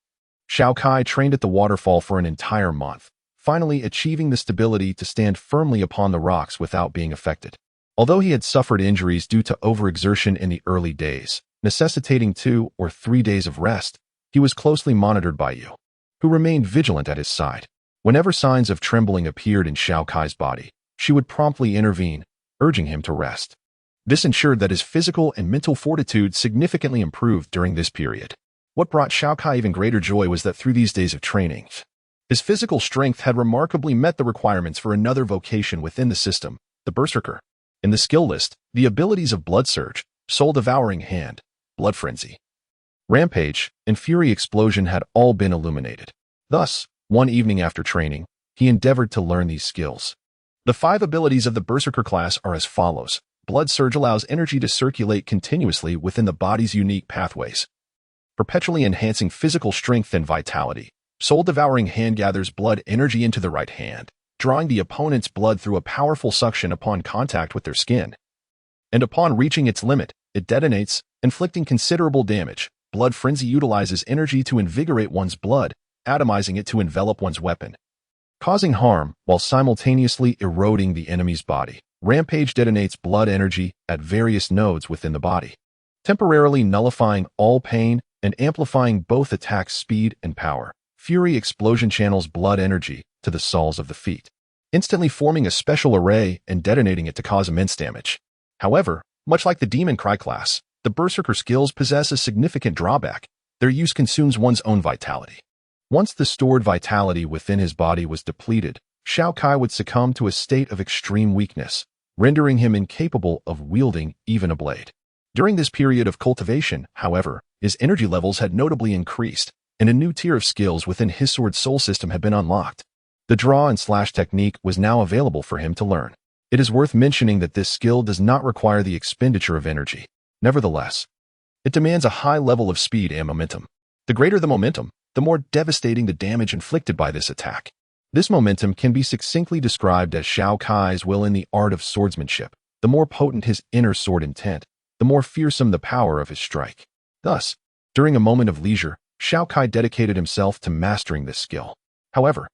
Xiao Kai trained at the waterfall for an entire month, finally achieving the stability to stand firmly upon the rocks without being affected. Although he had suffered injuries due to overexertion in the early days, necessitating 2 or 3 days of rest, he was closely monitored by you, who remained vigilant at his side. Whenever signs of trembling appeared in Xiao Kai's body, she would promptly intervene, urging him to rest. This ensured that his physical and mental fortitude significantly improved during this period. What brought Xiao Kai even greater joy was that through these days of training, his physical strength had remarkably met the requirements for another vocation within the system, the Berserker. In the skill list, the abilities of Blood Surge, Soul-Devouring Hand, Blood Frenzy, Rampage, and Fury Explosion had all been illuminated. Thus, one evening after training, he endeavored to learn these skills. The 5 abilities of the Berserker class are as follows. Blood Surge allows energy to circulate continuously within the body's unique pathways, perpetually enhancing physical strength and vitality. Soul-Devouring Hand gathers blood energy into the right hand, drawing the opponent's blood through a powerful suction upon contact with their skin. And upon reaching its limit, it detonates, inflicting considerable damage. Blood Frenzy utilizes energy to invigorate one's blood, atomizing it to envelop one's weapon, causing harm while simultaneously eroding the enemy's body. Rampage detonates blood energy at various nodes within the body, temporarily nullifying all pain and amplifying both attack speed and power. Fury Explosion channels blood energy to the soles of the feet, instantly forming a special array and detonating it to cause immense damage. However, much like the Demon Cry class, the Berserker skills possess a significant drawback. Their use consumes one's own vitality. Once the stored vitality within his body was depleted, Xiao Kai would succumb to a state of extreme weakness, rendering him incapable of wielding even a blade. During this period of cultivation, however, his energy levels had notably increased, and a new tier of skills within his sword soul system had been unlocked. The draw and slash technique was now available for him to learn. It is worth mentioning that this skill does not require the expenditure of energy. Nevertheless, it demands a high level of speed and momentum. The greater the momentum, the more devastating the damage inflicted by this attack. This momentum can be succinctly described as Xiao Kai's will in the art of swordsmanship. The more potent his inner sword intent, the more fearsome the power of his strike. Thus, during a moment of leisure, Xiao Kai dedicated himself to mastering this skill. However,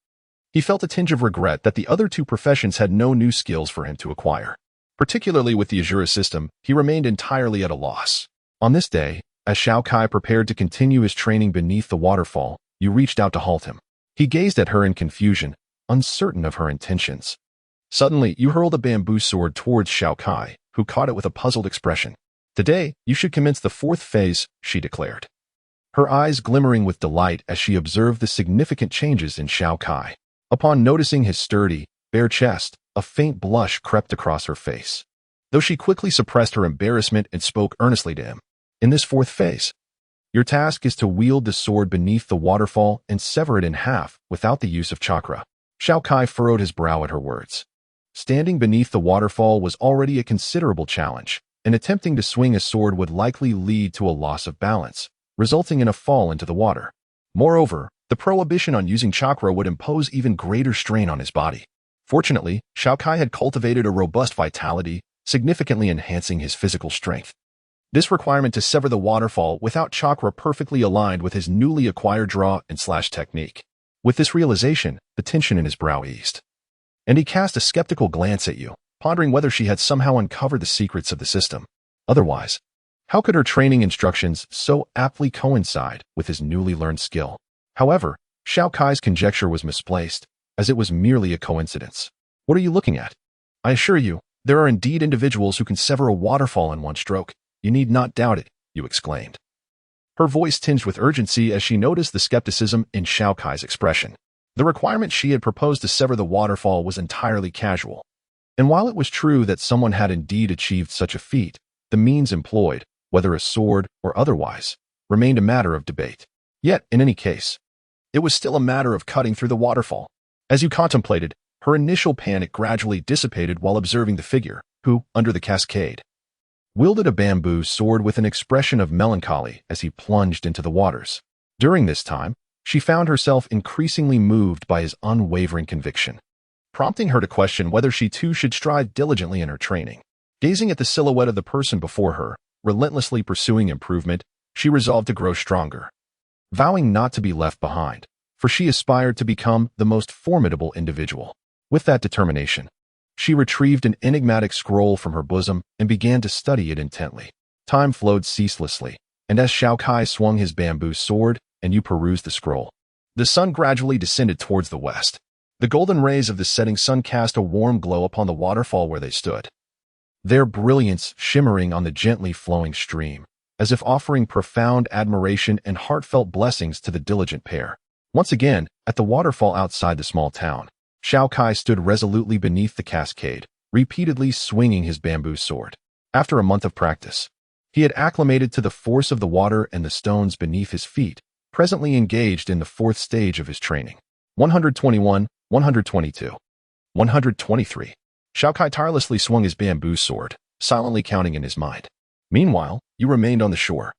he felt a tinge of regret that the other 2 professions had no new skills for him to acquire. Particularly with the Azura system, he remained entirely at a loss. On this day, as Xiao Kai prepared to continue his training beneath the waterfall, you reached out to halt him. He gazed at her in confusion, uncertain of her intentions. Suddenly, you hurled a bamboo sword towards Xiao Kai, who caught it with a puzzled expression. Today, you should commence the fourth phase, she declared. Her eyes glimmering with delight as she observed the significant changes in Xiao Kai. Upon noticing his sturdy, bare chest, a faint blush crept across her face. Though she quickly suppressed her embarrassment and spoke earnestly to him. In this fourth phase, your task is to wield the sword beneath the waterfall and sever it in half without the use of chakra. Xiao Kai furrowed his brow at her words. Standing beneath the waterfall was already a considerable challenge, and attempting to swing a sword would likely lead to a loss of balance, resulting in a fall into the water. Moreover, the prohibition on using chakra would impose even greater strain on his body. Fortunately, Xiao Kai had cultivated a robust vitality, significantly enhancing his physical strength. This requirement to sever the waterfall without chakra perfectly aligned with his newly acquired draw and slash technique. With this realization, the tension in his brow eased. And he cast a skeptical glance at you, pondering whether she had somehow uncovered the secrets of the system. Otherwise, how could her training instructions so aptly coincide with his newly learned skill? However, Xiao Kai's conjecture was misplaced, as it was merely a coincidence. What are you looking at? I assure you, there are indeed individuals who can sever a waterfall in one stroke. You need not doubt it, you exclaimed. Her voice tinged with urgency as she noticed the skepticism in Xiao Kai's expression. The requirement she had proposed to sever the waterfall was entirely casual. And while it was true that someone had indeed achieved such a feat, the means employed, whether a sword or otherwise, remained a matter of debate. Yet, in any case, it was still a matter of cutting through the waterfall. As you contemplated, her initial panic gradually dissipated while observing the figure, who, under the cascade, wielded a bamboo sword with an expression of melancholy as he plunged into the waters. During this time, she found herself increasingly moved by his unwavering conviction, prompting her to question whether she too should strive diligently in her training. Gazing at the silhouette of the person before her, relentlessly pursuing improvement, she resolved to grow stronger, vowing not to be left behind, for she aspired to become the most formidable individual. With that determination, she retrieved an enigmatic scroll from her bosom and began to study it intently. Time flowed ceaselessly, and as Xiao Kai swung his bamboo sword and you perused the scroll, the sun gradually descended towards the west. The golden rays of the setting sun cast a warm glow upon the waterfall where they stood, their brilliance shimmering on the gently flowing stream, as if offering profound admiration and heartfelt blessings to the diligent pair. Once again, at the waterfall outside the small town, Xiao Kai stood resolutely beneath the cascade, repeatedly swinging his bamboo sword. After a month of practice, he had acclimated to the force of the water and the stones beneath his feet, presently engaged in the fourth stage of his training. 121, 122, 123. Xiao Kai tirelessly swung his bamboo sword, silently counting in his mind. Meanwhile, you remained on the shore,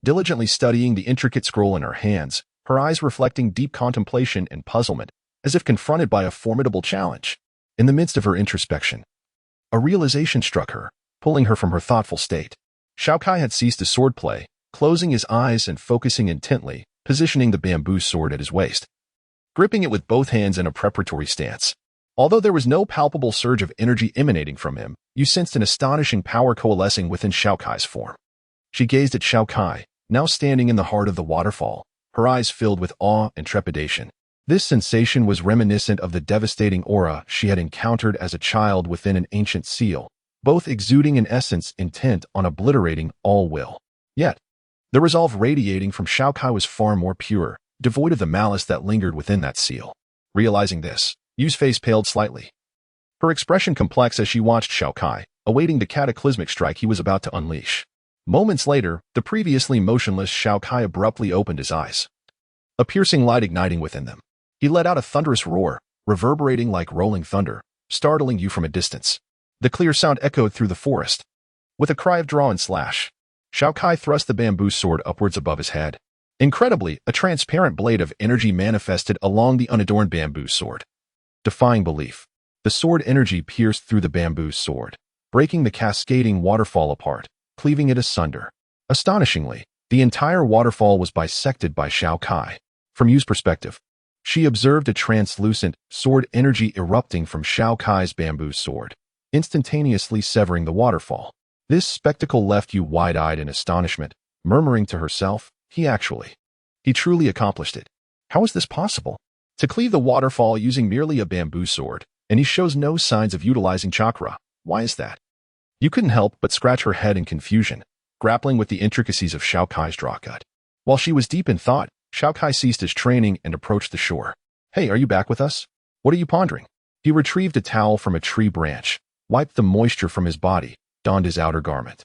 diligently studying the intricate scroll in her hands, her eyes reflecting deep contemplation and puzzlement, as if confronted by a formidable challenge. In the midst of her introspection, a realization struck her, pulling her from her thoughtful state. Xiao Kai had ceased his swordplay, closing his eyes and focusing intently, positioning the bamboo sword at his waist, gripping it with both hands in a preparatory stance. Although there was no palpable surge of energy emanating from him, you sensed an astonishing power coalescing within Xiao Kai's form. She gazed at Xiao Kai, now standing in the heart of the waterfall, her eyes filled with awe and trepidation. This sensation was reminiscent of the devastating aura she had encountered as a child within an ancient seal, both exuding an essence intent on obliterating all will. Yet, the resolve radiating from Xiao Kai was far more pure, devoid of the malice that lingered within that seal. Realizing this, Yu's face paled slightly, her expression complex as she watched Xiao Kai, awaiting the cataclysmic strike he was about to unleash. Moments later, the previously motionless Xiao Kai abruptly opened his eyes, a piercing light igniting within them. He let out a thunderous roar, reverberating like rolling thunder, startling you from a distance. The clear sound echoed through the forest. With a cry of draw and slash, Xiao Kai thrust the bamboo sword upwards above his head. Incredibly, a transparent blade of energy manifested along the unadorned bamboo sword. Defying belief, the sword energy pierced through the bamboo sword, breaking the cascading waterfall apart, cleaving it asunder. Astonishingly, the entire waterfall was bisected by Xiao Kai. From Yu's perspective, she observed a translucent sword energy erupting from Xiao Kai's bamboo sword, instantaneously severing the waterfall. This spectacle left Yu wide-eyed in astonishment, murmuring to herself, he truly accomplished it. How is this possible? To cleave the waterfall using merely a bamboo sword, and he shows no signs of utilizing chakra. Why is that? You couldn't help but scratch her head in confusion, grappling with the intricacies of Xiao Kai's draw cut. While she was deep in thought, Xiao Kai ceased his training and approached the shore. Hey, are you back with us? What are you pondering? He retrieved a towel from a tree branch, wiped the moisture from his body, donned his outer garment,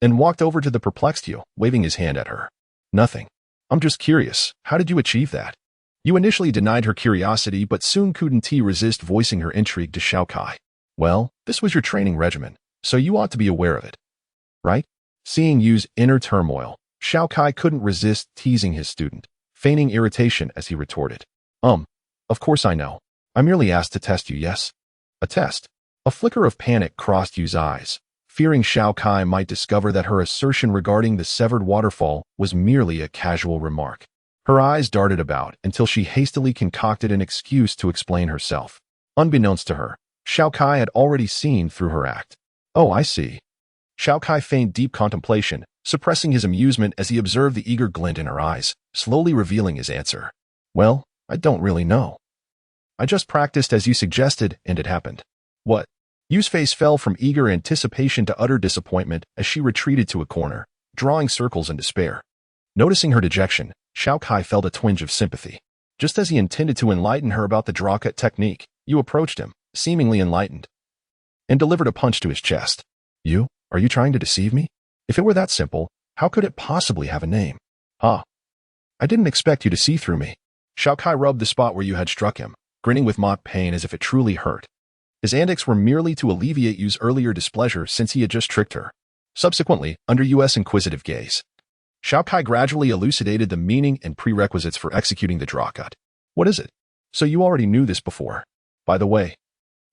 and walked over to the perplexed Yu, waving his hand at her. Nothing. I'm just curious, how did you achieve that? Yu initially denied her curiosity, but soon couldn't resist voicing her intrigue to Xiao Kai. Well, this was your training regimen, so you ought to be aware of it. Right? Seeing Yu's inner turmoil, Xiao Kai couldn't resist teasing his student, feigning irritation as he retorted. Of course I know. I merely asked to test you, yes? A test? A flicker of panic crossed Yu's eyes, fearing Xiao Kai might discover that her assertion regarding the severed waterfall was merely a casual remark. Her eyes darted about until she hastily concocted an excuse to explain herself. Unbeknownst to her, Xiao Kai had already seen through her act. Oh, I see. Xiao Kai feigned deep contemplation, suppressing his amusement as he observed the eager glint in her eyes, slowly revealing his answer. Well, I don't really know. I just practiced as you suggested, and it happened. What? Yu's face fell from eager anticipation to utter disappointment as she retreated to a corner, drawing circles in despair. Noticing her dejection, Xiao Kai felt a twinge of sympathy. Just as he intended to enlighten her about the draw-cut technique, Yu approached him, seemingly enlightened, and delivered a punch to his chest. Yu, are you trying to deceive me? If it were that simple, how could it possibly have a name? I didn't expect you to see through me. Xiao Kai rubbed the spot where Yu had struck him, grinning with mock pain as if it truly hurt. His antics were merely to alleviate Yu's earlier displeasure since he had just tricked her. Subsequently, under Yu's inquisitive gaze, Xiao Kai gradually elucidated the meaning and prerequisites for executing the draw cut. What is it? So you already knew this before. By the way,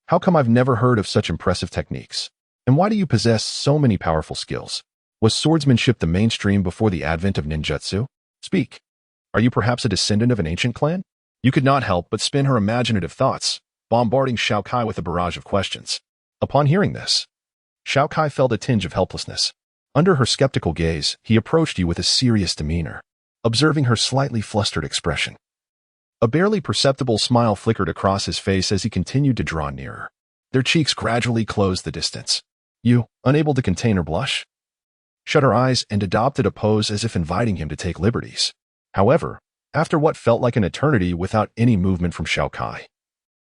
how come I've never heard of such impressive techniques? And why do you possess so many powerful skills? Was swordsmanship the mainstream before the advent of ninjutsu? Speak. Are you perhaps a descendant of an ancient clan? You could not help but spin her imaginative thoughts, bombarding Xiao Kai with a barrage of questions. Upon hearing this, Xiao Kai felt a tinge of helplessness. Under her skeptical gaze, he approached you with a serious demeanor, observing her slightly flustered expression. A barely perceptible smile flickered across his face as he continued to draw nearer. Their cheeks gradually closed the distance. You, unable to contain her blush, shut her eyes and adopted a pose as if inviting him to take liberties. However, after what felt like an eternity without any movement from Xiao Kai,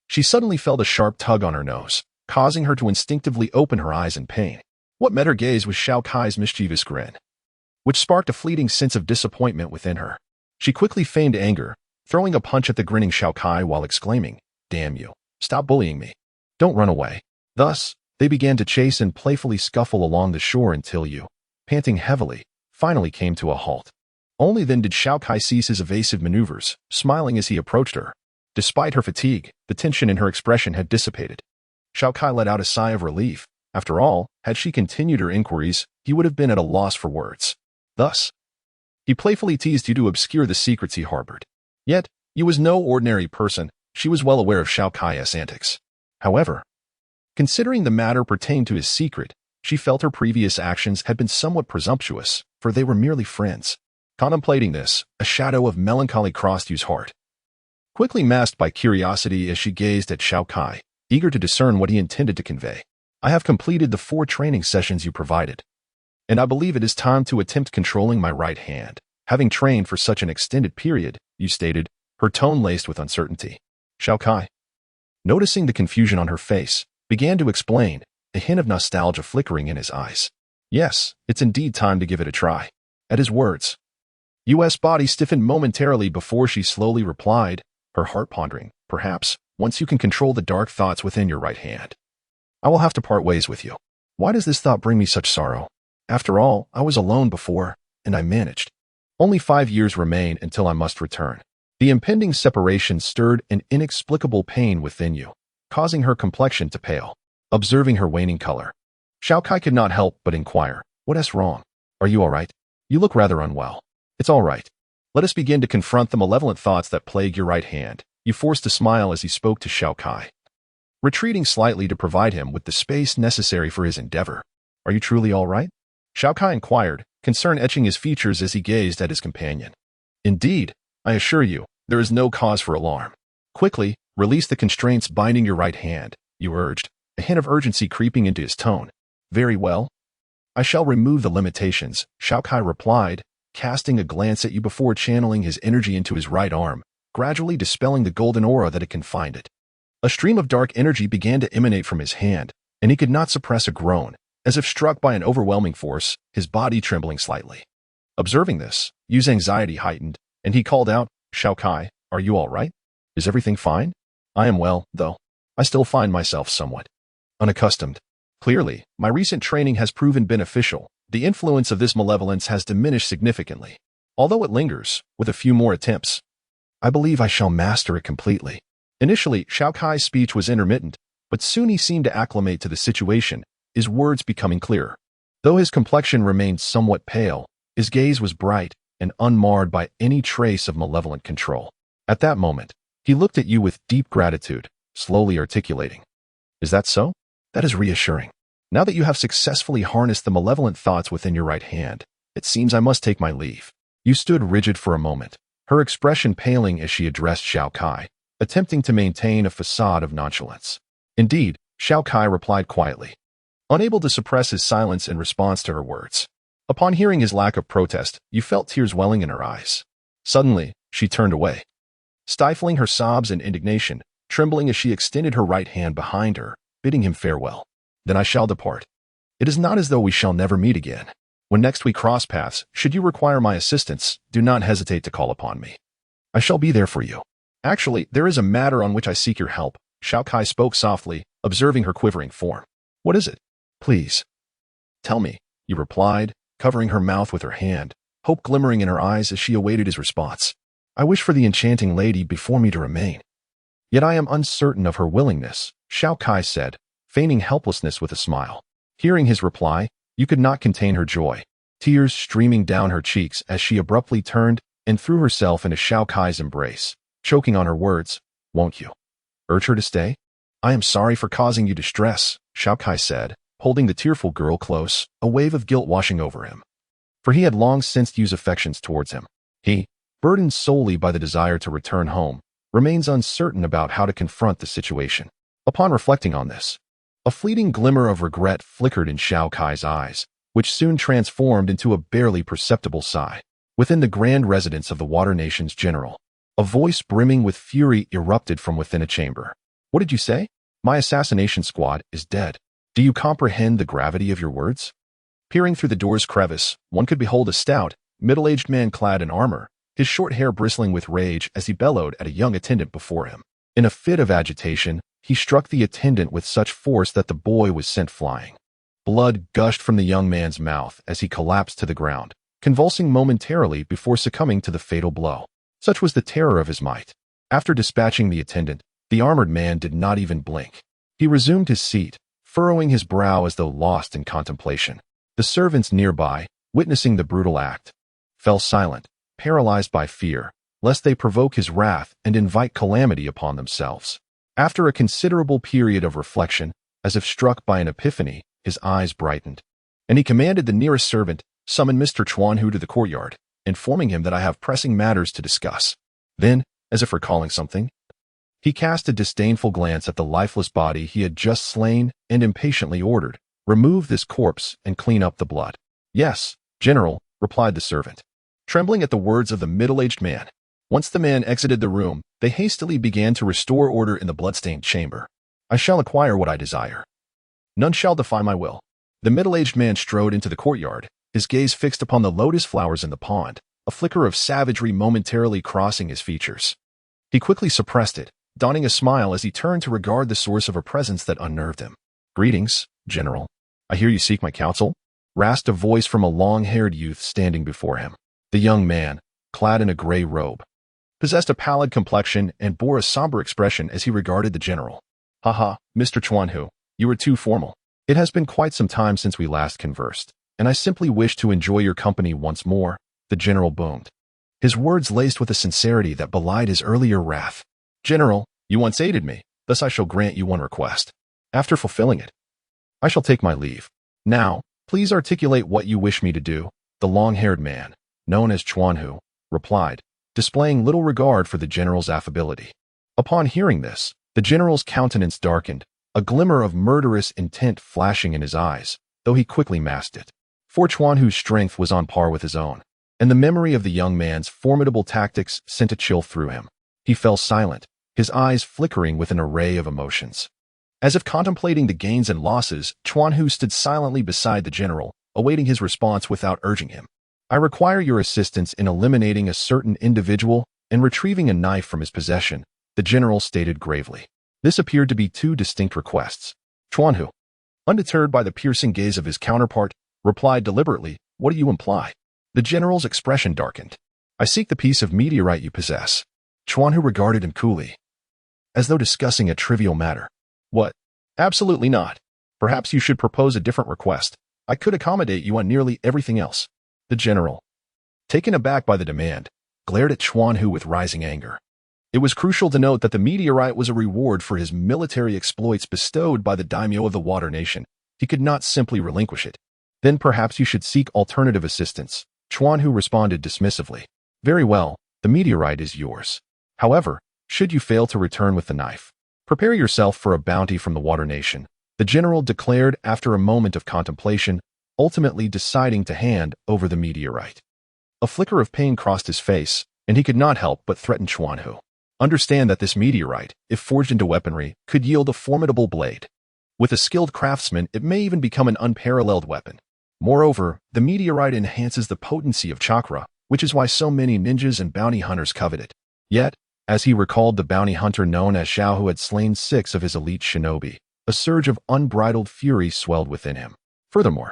she suddenly felt a sharp tug on her nose, causing her to instinctively open her eyes in pain. What met her gaze was Xiao Kai's mischievous grin, which sparked a fleeting sense of disappointment within her. She quickly feigned anger, throwing a punch at the grinning Xiao Kai while exclaiming, "Damn you, stop bullying me. Don't run away." Thus, they began to chase and playfully scuffle along the shore until Yu, panting heavily, finally came to a halt. Only then did Xiao Kai cease his evasive maneuvers, smiling as he approached her. Despite her fatigue, the tension in her expression had dissipated. Xiao Kai let out a sigh of relief. After all, had she continued her inquiries, he would have been at a loss for words. Thus, he playfully teased Yu to obscure the secrets he harbored. Yet, Yu was no ordinary person. She was well aware of Xiao Kai's antics. However, considering the matter pertained to his secret, she felt her previous actions had been somewhat presumptuous, for they were merely friends. Contemplating this, a shadow of melancholy crossed Yu's heart, quickly masked by curiosity as she gazed at Xiao Kai, eager to discern what he intended to convey. I have completed the 4 training sessions you provided, and I believe it is time to attempt controlling my right hand. Having trained for such an extended period, Yu stated, her tone laced with uncertainty. Xiao Kai, noticing the confusion on her face, began to explain, a hint of nostalgia flickering in his eyes. Yes, it's indeed time to give it a try. At his words, Yu's body stiffened momentarily before she slowly replied, her heart pondering, perhaps, once you can control the dark thoughts within your right hand, I will have to part ways with you. Why does this thought bring me such sorrow? After all, I was alone before, and I managed. Only 5 years remain until I must return. The impending separation stirred an inexplicable pain within Yu, causing her complexion to pale. Observing her waning color, Xiao Kai could not help but inquire, what is wrong? Are you all right? You look rather unwell. It's all right. Let us begin to confront the malevolent thoughts that plague your right hand. Yu forced a smile as he spoke to Xiao Kai. retreating slightly to provide him with the space necessary for his endeavor. "Are you truly all right?" Xiao Kai inquired, concern etching his features as he gazed at his companion. "Indeed, I assure you, there is no cause for alarm." "Quickly, release the constraints binding your right hand," you urged, a hint of urgency creeping into his tone. "Very well. I shall remove the limitations," Xiao Kai replied, casting a glance at you before channeling his energy into his right arm, gradually dispelling the golden aura that had confined it. A stream of dark energy began to emanate from his hand, and he could not suppress a groan, as if struck by an overwhelming force, his body trembling slightly. Observing this, Yu's anxiety heightened, and he called out, "Xiao Kai, are you all right? Is everything fine?" "I am well, though. I still find myself somewhat unaccustomed. Clearly, my recent training has proven beneficial. The influence of this malevolence has diminished significantly. Although it lingers, with a few more attempts, I believe I shall master it completely." Initially, Xiao Kai's speech was intermittent, but soon he seemed to acclimate to the situation, his words becoming clearer. Though his complexion remained somewhat pale, his gaze was bright and unmarred by any trace of malevolent control. At that moment, he looked at you with deep gratitude, slowly articulating, "Is that so? That is reassuring. Now that you have successfully harnessed the malevolent thoughts within your right hand, it seems I must take my leave." You stood rigid for a moment, her expression paling as she addressed Xiao Kai, attempting to maintain a facade of nonchalance. "Indeed," Xiao Kai replied quietly, unable to suppress his silence in response to her words. Upon hearing his lack of protest, you felt tears welling in her eyes. Suddenly, she turned away, stifling her sobs and indignation, trembling as she extended her right hand behind her, bidding him farewell. "Then I shall depart. It is not as though we shall never meet again. When next we cross paths, should you require my assistance, do not hesitate to call upon me. I shall be there for you." "Actually, there is a matter on which I seek your help," Xiao Kai spoke softly, observing her quivering form. "What is it?" "Please, tell me," you replied, covering her mouth with her hand, hope glimmering in her eyes as she awaited his response. "I wish for the enchanting lady before me to remain. Yet I am uncertain of her willingness," Xiao Kai said, feigning helplessness with a smile. Hearing his reply, you could not contain her joy, tears streaming down her cheeks as she abruptly turned and threw herself into Xiao Kai's embrace, choking on her words. "Won't you urge her to stay?" "I am sorry for causing you distress," Xiao Kai said, holding the tearful girl close, a wave of guilt washing over him. For he had long sensed Yu's affections towards him. He, burdened solely by the desire to return home, remains uncertain about how to confront the situation. Upon reflecting on this, a fleeting glimmer of regret flickered in Xiao Kai's eyes, which soon transformed into a barely perceptible sigh. Within the grand residence of the Water Nation's general, a voice brimming with fury erupted from within a chamber. "What did you say? My assassination squad is dead. Do you comprehend the gravity of your words?" Peering through the door's crevice, one could behold a stout, middle-aged man clad in armor, his short hair bristling with rage as he bellowed at a young attendant before him. In a fit of agitation, he struck the attendant with such force that the boy was sent flying. Blood gushed from the young man's mouth as he collapsed to the ground, convulsing momentarily before succumbing to the fatal blow. Such was the terror of his might. After dispatching the attendant, the armored man did not even blink. He resumed his seat, furrowing his brow as though lost in contemplation. The servants nearby, witnessing the brutal act, fell silent, paralyzed by fear, lest they provoke his wrath and invite calamity upon themselves. After a considerable period of reflection, as if struck by an epiphany, his eyes brightened, and he commanded the nearest servant, "Summon Mr. Chuanhu to the courtyard, informing him that I have pressing matters to discuss." Then, as if recalling something, he cast a disdainful glance at the lifeless body he had just slain and impatiently ordered, "Remove this corpse and clean up the blood." "Yes, General," replied the servant, trembling at the words of the middle-aged man. Once the man exited the room, they hastily began to restore order in the bloodstained chamber. "I shall acquire what I desire. None shall defy my will." The middle-aged man strode into the courtyard, his gaze fixed upon the lotus flowers in the pond, a flicker of savagery momentarily crossing his features. He quickly suppressed it, donning a smile as he turned to regard the source of a presence that unnerved him. "Greetings, General. I hear you seek my counsel?" rasped a voice from a long-haired youth standing before him. The young man, clad in a gray robe, possessed a pallid complexion and bore a somber expression as he regarded the general. "Haha, Mr. Chuanhu, you are too formal. It has been quite some time since we last conversed, and I simply wish to enjoy your company once more," the general boomed, his words laced with a sincerity that belied his earlier wrath. "General, you once aided me, thus I shall grant you one request. After fulfilling it, I shall take my leave. Now, please articulate what you wish me to do," the long-haired man, known as Chuanhu, replied, displaying little regard for the general's affability. Upon hearing this, the general's countenance darkened, a glimmer of murderous intent flashing in his eyes, though he quickly masked it. For Chuanhu's strength was on par with his own, and the memory of the young man's formidable tactics sent a chill through him. He fell silent, his eyes flickering with an array of emotions. As if contemplating the gains and losses, Chuanhu stood silently beside the general, awaiting his response without urging him. "I require your assistance in eliminating a certain individual and retrieving a knife from his possession," the general stated gravely. This appeared to be two distinct requests. Chuanhu, undeterred by the piercing gaze of his counterpart, replied deliberately, "What do you imply?" The general's expression darkened. "I seek the piece of meteorite you possess." Chuanhu regarded him coolly, as though discussing a trivial matter. "What? Absolutely not. Perhaps you should propose a different request. I could accommodate you on nearly everything else." The general, taken aback by the demand, glared at Chuanhu with rising anger. It was crucial to note that the meteorite was a reward for his military exploits bestowed by the daimyo of the Water Nation. He could not simply relinquish it. "Then perhaps you should seek alternative assistance," Chuanhu responded dismissively. "Very well, the meteorite is yours. However, should you fail to return with the knife, prepare yourself for a bounty from the Water Nation," the general declared after a moment of contemplation, ultimately deciding to hand over the meteorite. A flicker of pain crossed his face, and he could not help but threaten Chuanhu. Understand that this meteorite, if forged into weaponry, could yield a formidable blade. With a skilled craftsman, it may even become an unparalleled weapon. Moreover, the meteorite enhances the potency of chakra, which is why so many ninjas and bounty hunters covet it. Yet, as he recalled the bounty hunter known as Xiao who had slain 6 of his elite shinobi, a surge of unbridled fury swelled within him. Furthermore,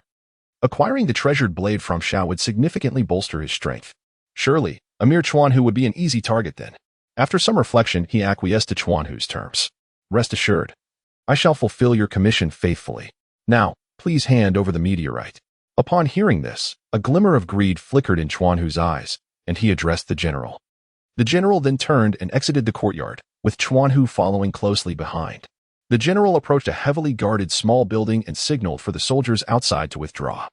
acquiring the treasured blade from Xiao would significantly bolster his strength. Surely, a mere Chuanhu would be an easy target then. After some reflection, he acquiesced to Chuanhu's terms. "Rest assured, I shall fulfill your commission faithfully. Now, please hand over the meteorite." Upon hearing this, a glimmer of greed flickered in Chuanhu's eyes, and he addressed the general. The general then turned and exited the courtyard, with Chuanhu following closely behind. The general approached a heavily guarded small building and signaled for the soldiers outside to withdraw.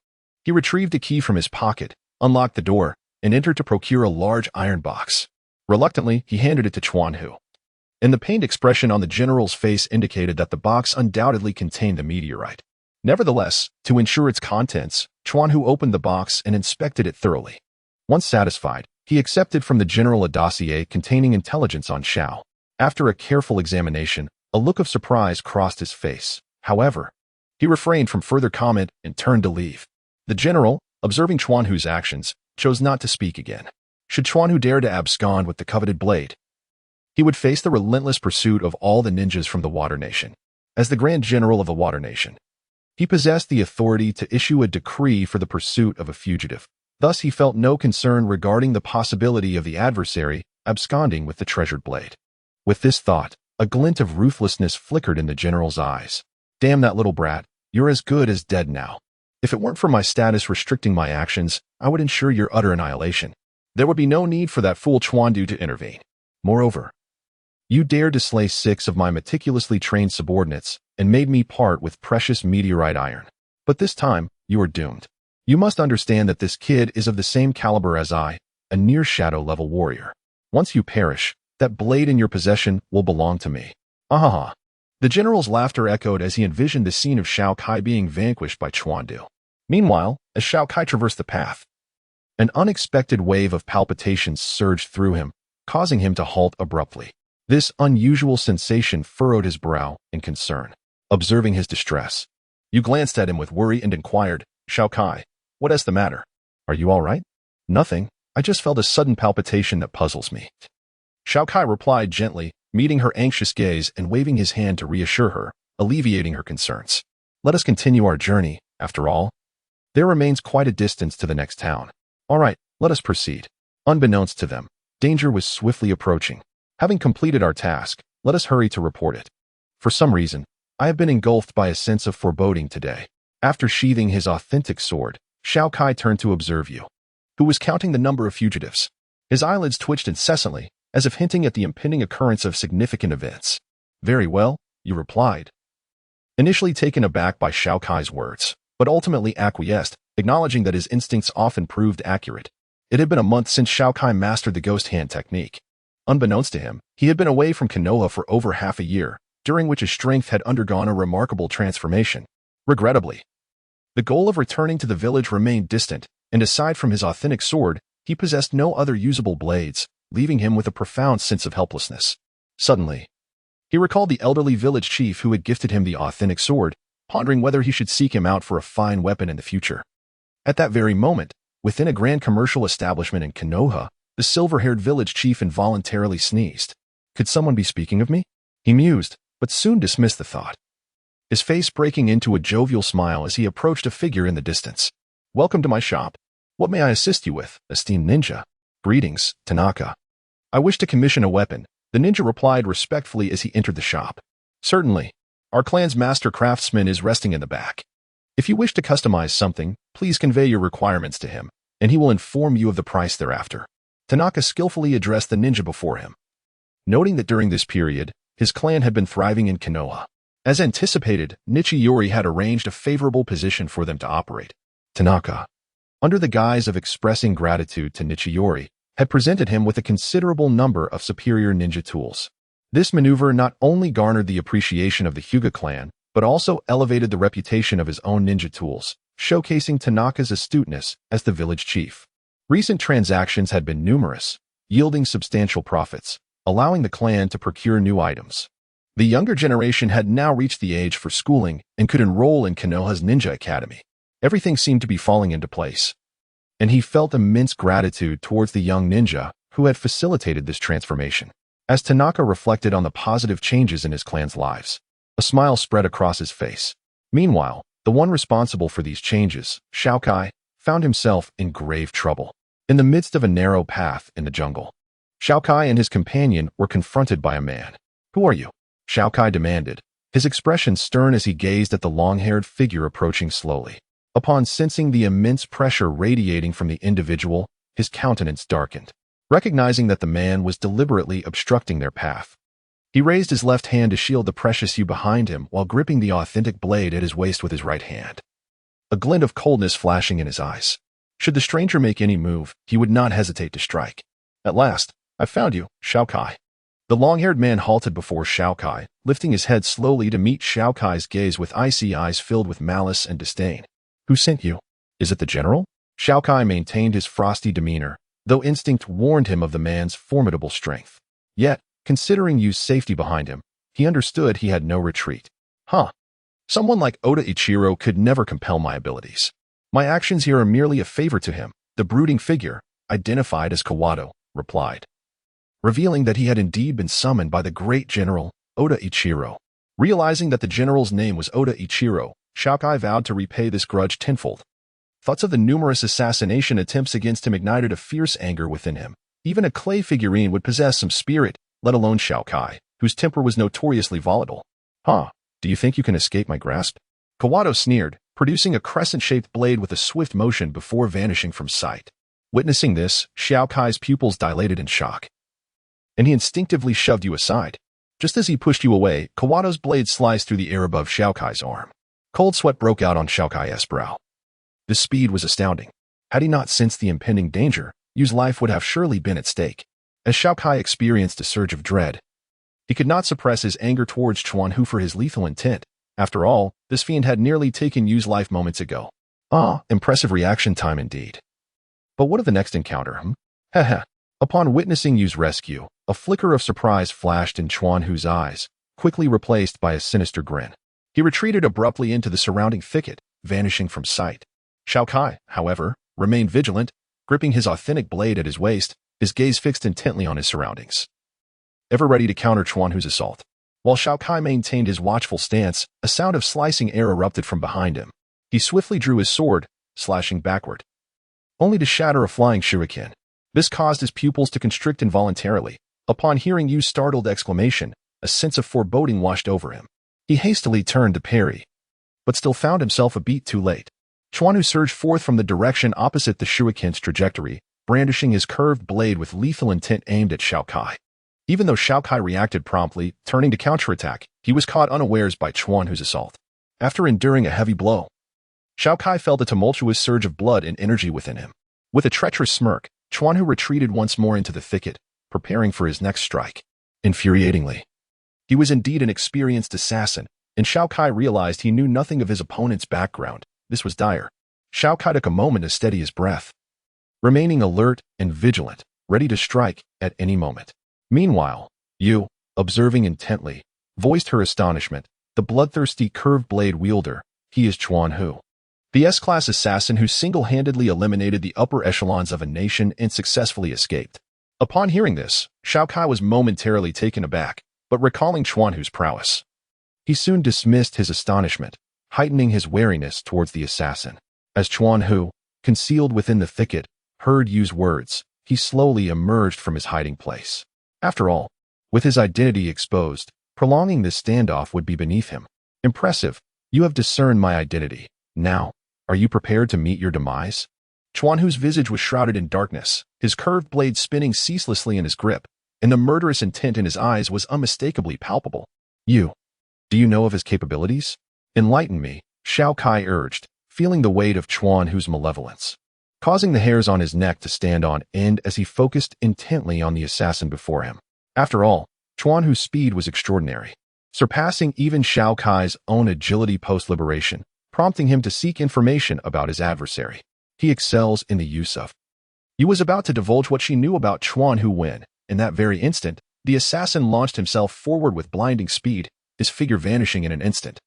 He retrieved a key from his pocket, unlocked the door, and entered to procure a large iron box. Reluctantly, he handed it to Chuanhu, and the pained expression on the general's face indicated that the box undoubtedly contained the meteorite. Nevertheless, to ensure its contents, Chuanhu opened the box and inspected it thoroughly. Once satisfied, he accepted from the general a dossier containing intelligence on Xiao. After a careful examination, a look of surprise crossed his face. However, he refrained from further comment and turned to leave. The general, observing Chuanhu's actions, chose not to speak again. Should Chuanhu dare to abscond with the coveted blade, he would face the relentless pursuit of all the ninjas from the Water Nation. As the Grand General of the Water Nation, he possessed the authority to issue a decree for the pursuit of a fugitive. Thus, he felt no concern regarding the possibility of the adversary absconding with the treasured blade. With this thought, a glint of ruthlessness flickered in the general's eyes. "Damn that little brat, you're as good as dead now. If it weren't for my status restricting my actions, I would ensure your utter annihilation. There would be no need for that fool Chuanhu to intervene. Moreover, you dared to slay 6 of my meticulously trained subordinates and made me part with precious meteorite iron. But this time, you are doomed. You must understand that this kid is of the same caliber as I, a near shadow-level warrior. Once you perish, that blade in your possession will belong to me." Ahaha. The general's laughter echoed as he envisioned the scene of Xiao Kai being vanquished by Chuanhu. Meanwhile, as Xiao Kai traversed the path, an unexpected wave of palpitations surged through him, causing him to halt abruptly. This unusual sensation furrowed his brow in concern. Observing his distress, you glanced at him with worry and inquired, "Xiao Kai, what is the matter? Are you all right?" "Nothing. I just felt a sudden palpitation that puzzles me." Xiao Kai replied gently, meeting her anxious gaze and waving his hand to reassure her, alleviating her concerns. "Let us continue our journey, after all. There remains quite a distance to the next town. All right, let us proceed." Unbeknownst to them, danger was swiftly approaching. Having completed our task, let us hurry to report it. For some reason, I have been engulfed by a sense of foreboding today. After sheathing his authentic sword, Xiao Kai turned to observe you, who was counting the number of fugitives. His eyelids twitched incessantly, as if hinting at the impending occurrence of significant events. Very well, you replied. Initially taken aback by Xiao Kai's words, but ultimately acquiesced, acknowledging that his instincts often proved accurate. It had been a month since Xiao Kai mastered the ghost hand technique. Unbeknownst to him, he had been away from Kenoha for over half a year, during which his strength had undergone a remarkable transformation. Regrettably, the goal of returning to the village remained distant, and aside from his authentic sword, he possessed no other usable blades, leaving him with a profound sense of helplessness. Suddenly, he recalled the elderly village chief who had gifted him the authentic sword, pondering whether he should seek him out for a fine weapon in the future. At that very moment, within a grand commercial establishment in Kenoha, the silver-haired village chief involuntarily sneezed. Could someone be speaking of me? He mused, but soon dismissed the thought, his face breaking into a jovial smile as he approached a figure in the distance. Welcome to my shop. What may I assist you with, esteemed ninja? Greetings, Tanaka. I wish to commission a weapon, the ninja replied respectfully as he entered the shop. Certainly. Our clan's master craftsman is resting in the back. If you wish to customize something, please convey your requirements to him, and he will inform you of the price thereafter. Tanaka skillfully addressed the ninja before him, noting that during this period, his clan had been thriving in Kenoha. As anticipated, Nichiyori had arranged a favorable position for them to operate. Tanaka, under the guise of expressing gratitude to Nichiyori, had presented him with a considerable number of superior ninja tools. This maneuver not only garnered the appreciation of the Hyuga clan, but also elevated the reputation of his own ninja tools, showcasing Tanaka's astuteness as the village chief. Recent transactions had been numerous, yielding substantial profits, allowing the clan to procure new items. The younger generation had now reached the age for schooling and could enroll in Kenoha's ninja academy. Everything seemed to be falling into place, and he felt immense gratitude towards the young ninja who had facilitated this transformation. As Tanaka reflected on the positive changes in his clan's lives, a smile spread across his face. Meanwhile, the one responsible for these changes, Xiao Kai, found himself in grave trouble. In the midst of a narrow path in the jungle, Xiao Kai and his companion were confronted by a man. Who are you? Xiao Kai demanded, his expression stern as he gazed at the long-haired figure approaching slowly. Upon sensing the immense pressure radiating from the individual, his countenance darkened. Recognizing that the man was deliberately obstructing their path, he raised his left hand to shield the precious hue behind him while gripping the authentic blade at his waist with his right hand, a glint of coldness flashing in his eyes. Should the stranger make any move, he would not hesitate to strike. At last, I found you, Xiao Kai. The long-haired man halted before Xiao Kai, lifting his head slowly to meet Xiao Kai's gaze with icy eyes filled with malice and disdain. Who sent you? Is it the general? Xiao Kai maintained his frosty demeanor, though instinct warned him of the man's formidable strength. Yet, considering Yu's safety behind him, he understood he had no retreat. Someone like Oda Ichiro could never compel my abilities. My actions here are merely a favor to him, the brooding figure, identified as Kawato, replied, revealing that he had indeed been summoned by the great general, Oda Ichiro. Realizing that the general's name was Oda Ichiro, Xiao Kai vowed to repay this grudge tenfold. Thoughts of the numerous assassination attempts against him ignited a fierce anger within him. Even a clay figurine would possess some spirit, let alone Xiao Kai, whose temper was notoriously volatile. Do you think you can escape my grasp? Kawato sneered, producing a crescent-shaped blade with a swift motion before vanishing from sight. Witnessing this, Xiao Kai's pupils dilated in shock, and he instinctively shoved you aside. Just as he pushed you away, Kawato's blade sliced through the air above Xiao Kai's arm. Cold sweat broke out on Xiao Kai's brow. The speed was astounding. Had he not sensed the impending danger, Yu's life would have surely been at stake. As Xiao Kai experienced a surge of dread, he could not suppress his anger towards Chuan Hu for his lethal intent. After all, this fiend had nearly taken Yu's life moments ago. Impressive reaction time indeed. But what of the next encounter, Upon witnessing Yu's rescue, a flicker of surprise flashed in Chuan Hu's eyes, quickly replaced by a sinister grin. He retreated abruptly into the surrounding thicket, vanishing from sight. Xiao Kai, however, remained vigilant, gripping his authentic blade at his waist, his gaze fixed intently on his surroundings, ever ready to counter Chuan Hu's assault. While Xiao Kai maintained his watchful stance, a sound of slicing air erupted from behind him. He swiftly drew his sword, slashing backward, only to shatter a flying shuriken. This caused his pupils to constrict involuntarily. Upon hearing Yu's startled exclamation, a sense of foreboding washed over him. He hastily turned to parry, but still found himself a beat too late. Chuan Hu surged forth from the direction opposite the shuriken's trajectory, brandishing his curved blade with lethal intent aimed at Xiao Kai. Even though Xiao Kai reacted promptly, turning to counterattack, he was caught unawares by Chuan Hu's assault. After enduring a heavy blow, Xiao Kai felt a tumultuous surge of blood and energy within him. With a treacherous smirk, Chuan Hu retreated once more into the thicket, preparing for his next strike. Infuriatingly, he was indeed an experienced assassin, and Xiao Kai realized he knew nothing of his opponent's background. This was dire. Xiao Kai took a moment to steady his breath, remaining alert and vigilant, ready to strike at any moment. Meanwhile, Yu, observing intently, voiced her astonishment. The bloodthirsty curved blade wielder, he is Chuan Hu, the S-class assassin who single-handedly eliminated the upper echelons of a nation and successfully escaped. Upon hearing this, Xiao Kai was momentarily taken aback, but recalling Chuan Hu's prowess, he soon dismissed his astonishment, heightening his wariness towards the assassin. As Chuan Hu, concealed within the thicket, heard Yu's words, he slowly emerged from his hiding place. After all, with his identity exposed, prolonging this standoff would be beneath him. Impressive, you have discerned my identity. Now, are you prepared to meet your demise? Chuan Hu's visage was shrouded in darkness, his curved blade spinning ceaselessly in his grip, and the murderous intent in his eyes was unmistakably palpable. You, do you know of his capabilities? Enlighten me, Xiao Kai urged, feeling the weight of Chuan Hu's malevolence, causing the hairs on his neck to stand on end as he focused intently on the assassin before him. After all, Chuan Hu's speed was extraordinary, surpassing even Xiao Kai's own agility post-liberation, prompting him to seek information about his adversary. He excels in the use of. Yu was about to divulge what she knew about Chuan Hu when, in that very instant, the assassin launched himself forward with blinding speed, his figure vanishing in an instant.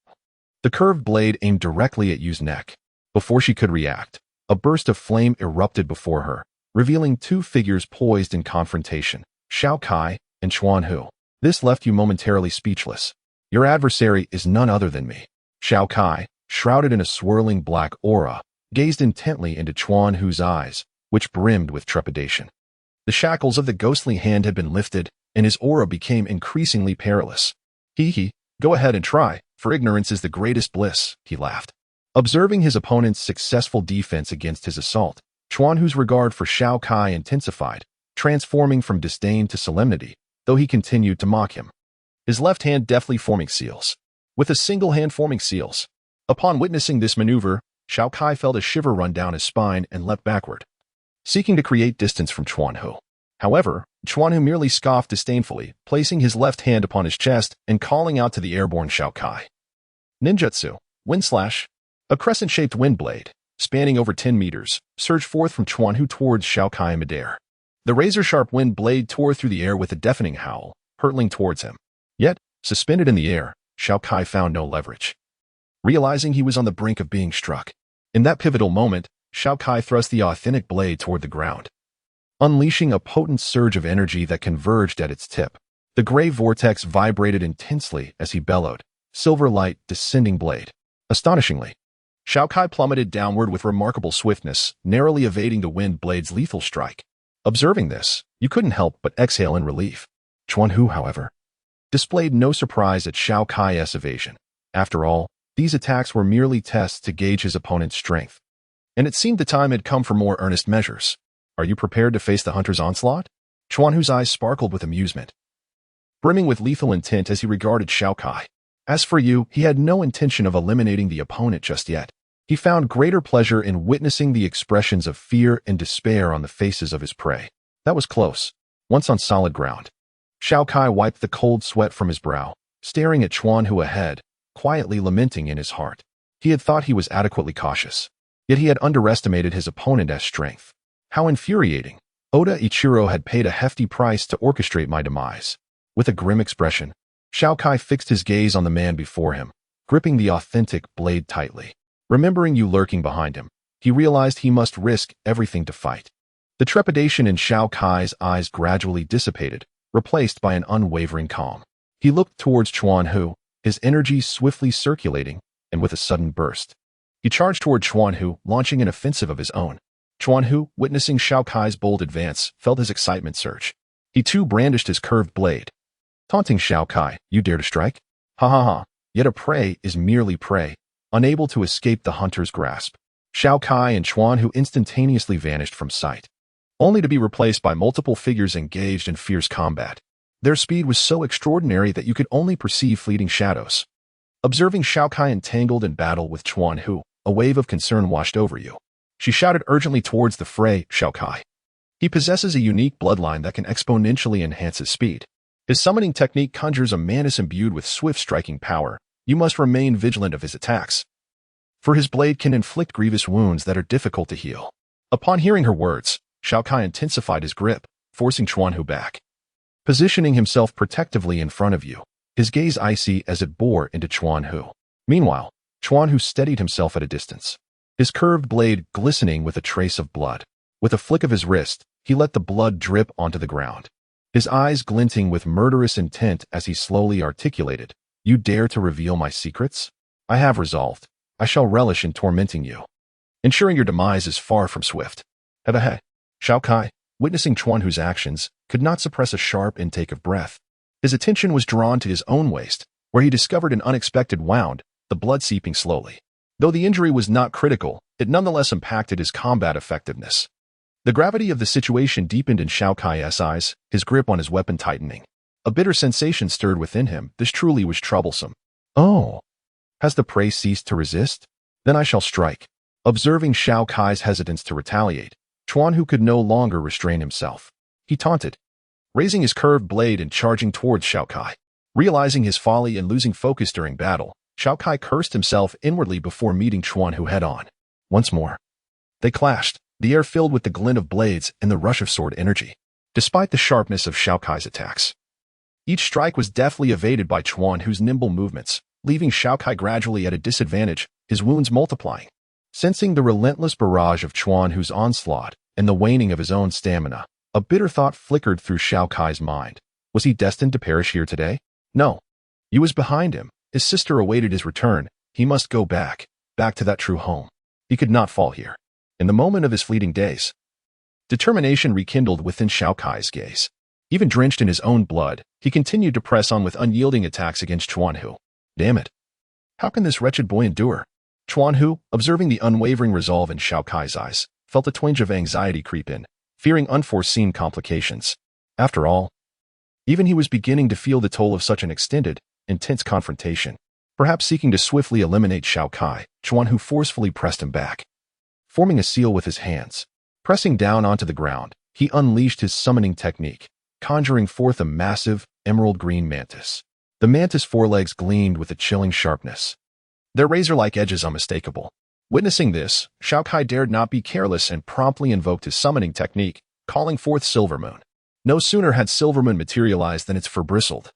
The curved blade aimed directly at Yu's neck. Before she could react, a burst of flame erupted before her, revealing two figures poised in confrontation, Xiao Kai and Chuan Hu. This left Yu momentarily speechless. Your adversary is none other than me. Xiao Kai, shrouded in a swirling black aura, gazed intently into Chuan Hu's eyes, which brimmed with trepidation. The shackles of the ghostly hand had been lifted, and his aura became increasingly perilous. Go ahead and try, for ignorance is the greatest bliss, he laughed. Observing his opponent's successful defense against his assault, Chuan Hu's regard for Xiao Kai intensified, transforming from disdain to solemnity, though he continued to mock him. His left hand deftly forming seals. With a single hand forming seals. Upon witnessing this maneuver, Xiao Kai felt a shiver run down his spine and leapt backward, seeking to create distance from Chuan Hu. However, Chuan Hu merely scoffed disdainfully, placing his left hand upon his chest and calling out to the airborne Xiao Kai. Ninjutsu, Wind Slash. A crescent-shaped wind blade, spanning over 10 meters, surged forth from Chuan Hu towards Xiao Kai in midair. The razor-sharp wind blade tore through the air with a deafening howl, hurtling towards him. Yet, suspended in the air, Xiao Kai found no leverage. Realizing he was on the brink of being struck, in that pivotal moment, Xiao Kai thrust the authentic blade toward the ground, unleashing a potent surge of energy that converged at its tip. The gray vortex vibrated intensely as he bellowed, silver light descending blade. Astonishingly, Xiao Kai plummeted downward with remarkable swiftness, narrowly evading the wind blade's lethal strike. Observing this, you couldn't help but exhale in relief. Chuan Hu, however, displayed no surprise at Xiao Kai's evasion. After all, these attacks were merely tests to gauge his opponent's strength. And it seemed the time had come for more earnest measures. Are you prepared to face the hunter's onslaught? Chuan Hu's eyes sparkled with amusement, brimming with lethal intent as he regarded Xiao Kai. As for Yu, he had no intention of eliminating the opponent just yet. He found greater pleasure in witnessing the expressions of fear and despair on the faces of his prey. That was close. Once on solid ground, Xiao Kai wiped the cold sweat from his brow, staring at Chuan Hu ahead, quietly lamenting in his heart. He had thought he was adequately cautious, yet he had underestimated his opponent's strength. How infuriating! Oda Ichiro had paid a hefty price to orchestrate my demise. With a grim expression, Xiao Kai fixed his gaze on the man before him, gripping the authentic blade tightly. Remembering Yu lurking behind him, he realized he must risk everything to fight. The trepidation in Xiao Kai's eyes gradually dissipated, replaced by an unwavering calm. He looked towards Chuan Hu, his energy swiftly circulating, and with a sudden burst, he charged toward Chuan Hu, launching an offensive of his own. Chuan Hu, witnessing Xiao Kai's bold advance, felt his excitement surge. He too brandished his curved blade, taunting Xiao Kai, "You dare to strike? Ha ha ha, yet a prey is merely prey, unable to escape the hunter's grasp." Xiao Kai and Chuan Hu instantaneously vanished from sight, only to be replaced by multiple figures engaged in fierce combat. Their speed was so extraordinary that you could only perceive fleeting shadows. Observing Xiao Kai entangled in battle with Chuan Hu, a wave of concern washed over you. She shouted urgently towards the fray, Xiao Kai. He possesses a unique bloodline that can exponentially enhance his speed. His summoning technique conjures a mantis imbued with swift striking power. You must remain vigilant of his attacks, for his blade can inflict grievous wounds that are difficult to heal. Upon hearing her words, Xiao Kai intensified his grip, forcing Chuan Hu back. Positioning himself protectively in front of you, his gaze icy as it bore into Chuan Hu. Meanwhile, Chuan Hu steadied himself at a distance, his curved blade glistening with a trace of blood. With a flick of his wrist, he let the blood drip onto the ground, his eyes glinting with murderous intent as he slowly articulated, "You dare to reveal my secrets? I have resolved. I shall relish in tormenting you. Ensuring your demise is far from swift." Hehehe. Xiao Kai, witnessing Chuan Hu's actions, could not suppress a sharp intake of breath. His attention was drawn to his own waist, where he discovered an unexpected wound, the blood seeping slowly. Though the injury was not critical, it nonetheless impacted his combat effectiveness. The gravity of the situation deepened in Xiao Kai's eyes, his grip on his weapon tightening. A bitter sensation stirred within him. This truly was troublesome. Oh, has the prey ceased to resist? Then I shall strike. Observing Xiao Kai's hesitance to retaliate, Chuan Hu could no longer restrain himself. He taunted, raising his curved blade and charging towards Xiao Kai. Realizing his folly and losing focus during battle, Xiao Kai cursed himself inwardly before meeting Chuan Hu head-on. Once more, they clashed, the air filled with the glint of blades and the rush of sword energy. Despite the sharpness of Xiao Kai's attacks, each strike was deftly evaded by Chuan Hu's nimble movements, leaving Xiao Kai gradually at a disadvantage, his wounds multiplying. Sensing the relentless barrage of Chuan Hu's onslaught and the waning of his own stamina, a bitter thought flickered through Xiao Kai's mind. Was he destined to perish here today? No. He was behind him. His sister awaited his return. He must go back to that true home. He could not fall here. In the moment of his fleeting days, determination rekindled within Xiao Kai's gaze. Even drenched in his own blood, he continued to press on with unyielding attacks against Chuan Hu. Damn it. How can this wretched boy endure? Chuan Hu, observing the unwavering resolve in Xiao Kai's eyes, felt a twinge of anxiety creep in, fearing unforeseen complications. After all, even he was beginning to feel the toll of such an extended, intense confrontation. Perhaps seeking to swiftly eliminate Xiao Kai, Chuan Hu forcefully pressed him back. Forming a seal with his hands, pressing down onto the ground, he unleashed his summoning technique, conjuring forth a massive, emerald green mantis. The mantis' forelegs gleamed with a chilling sharpness, their razor-like edges unmistakable. Witnessing this, Xiao Kai dared not be careless and promptly invoked his summoning technique, calling forth Silvermoon. No sooner had Silvermoon materialized than its fur bristled.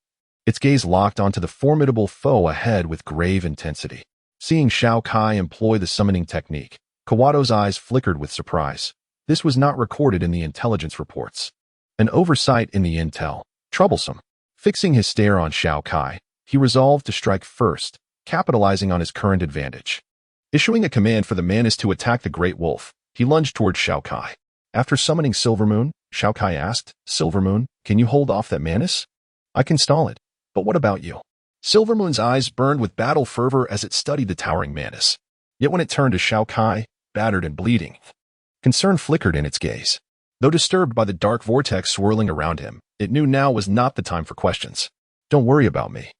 Its gaze locked onto the formidable foe ahead with grave intensity. Seeing Xiao Kai employ the summoning technique, Kawato's eyes flickered with surprise. This was not recorded in the intelligence reports. An oversight in the intel. Troublesome. Fixing his stare on Xiao Kai, he resolved to strike first, capitalizing on his current advantage. Issuing a command for the mantis to attack the great wolf, he lunged towards Xiao Kai. After summoning Silvermoon, Xiao Kai asked, "Silvermoon, can you hold off that mantis?" "I can stall it. But what about you?" Silvermoon's eyes burned with battle fervor as it studied the towering mantis. Yet when it turned to Xiao Kai, battered and bleeding, concern flickered in its gaze. Though disturbed by the dark vortex swirling around him, it knew now was not the time for questions. "Don't worry about me.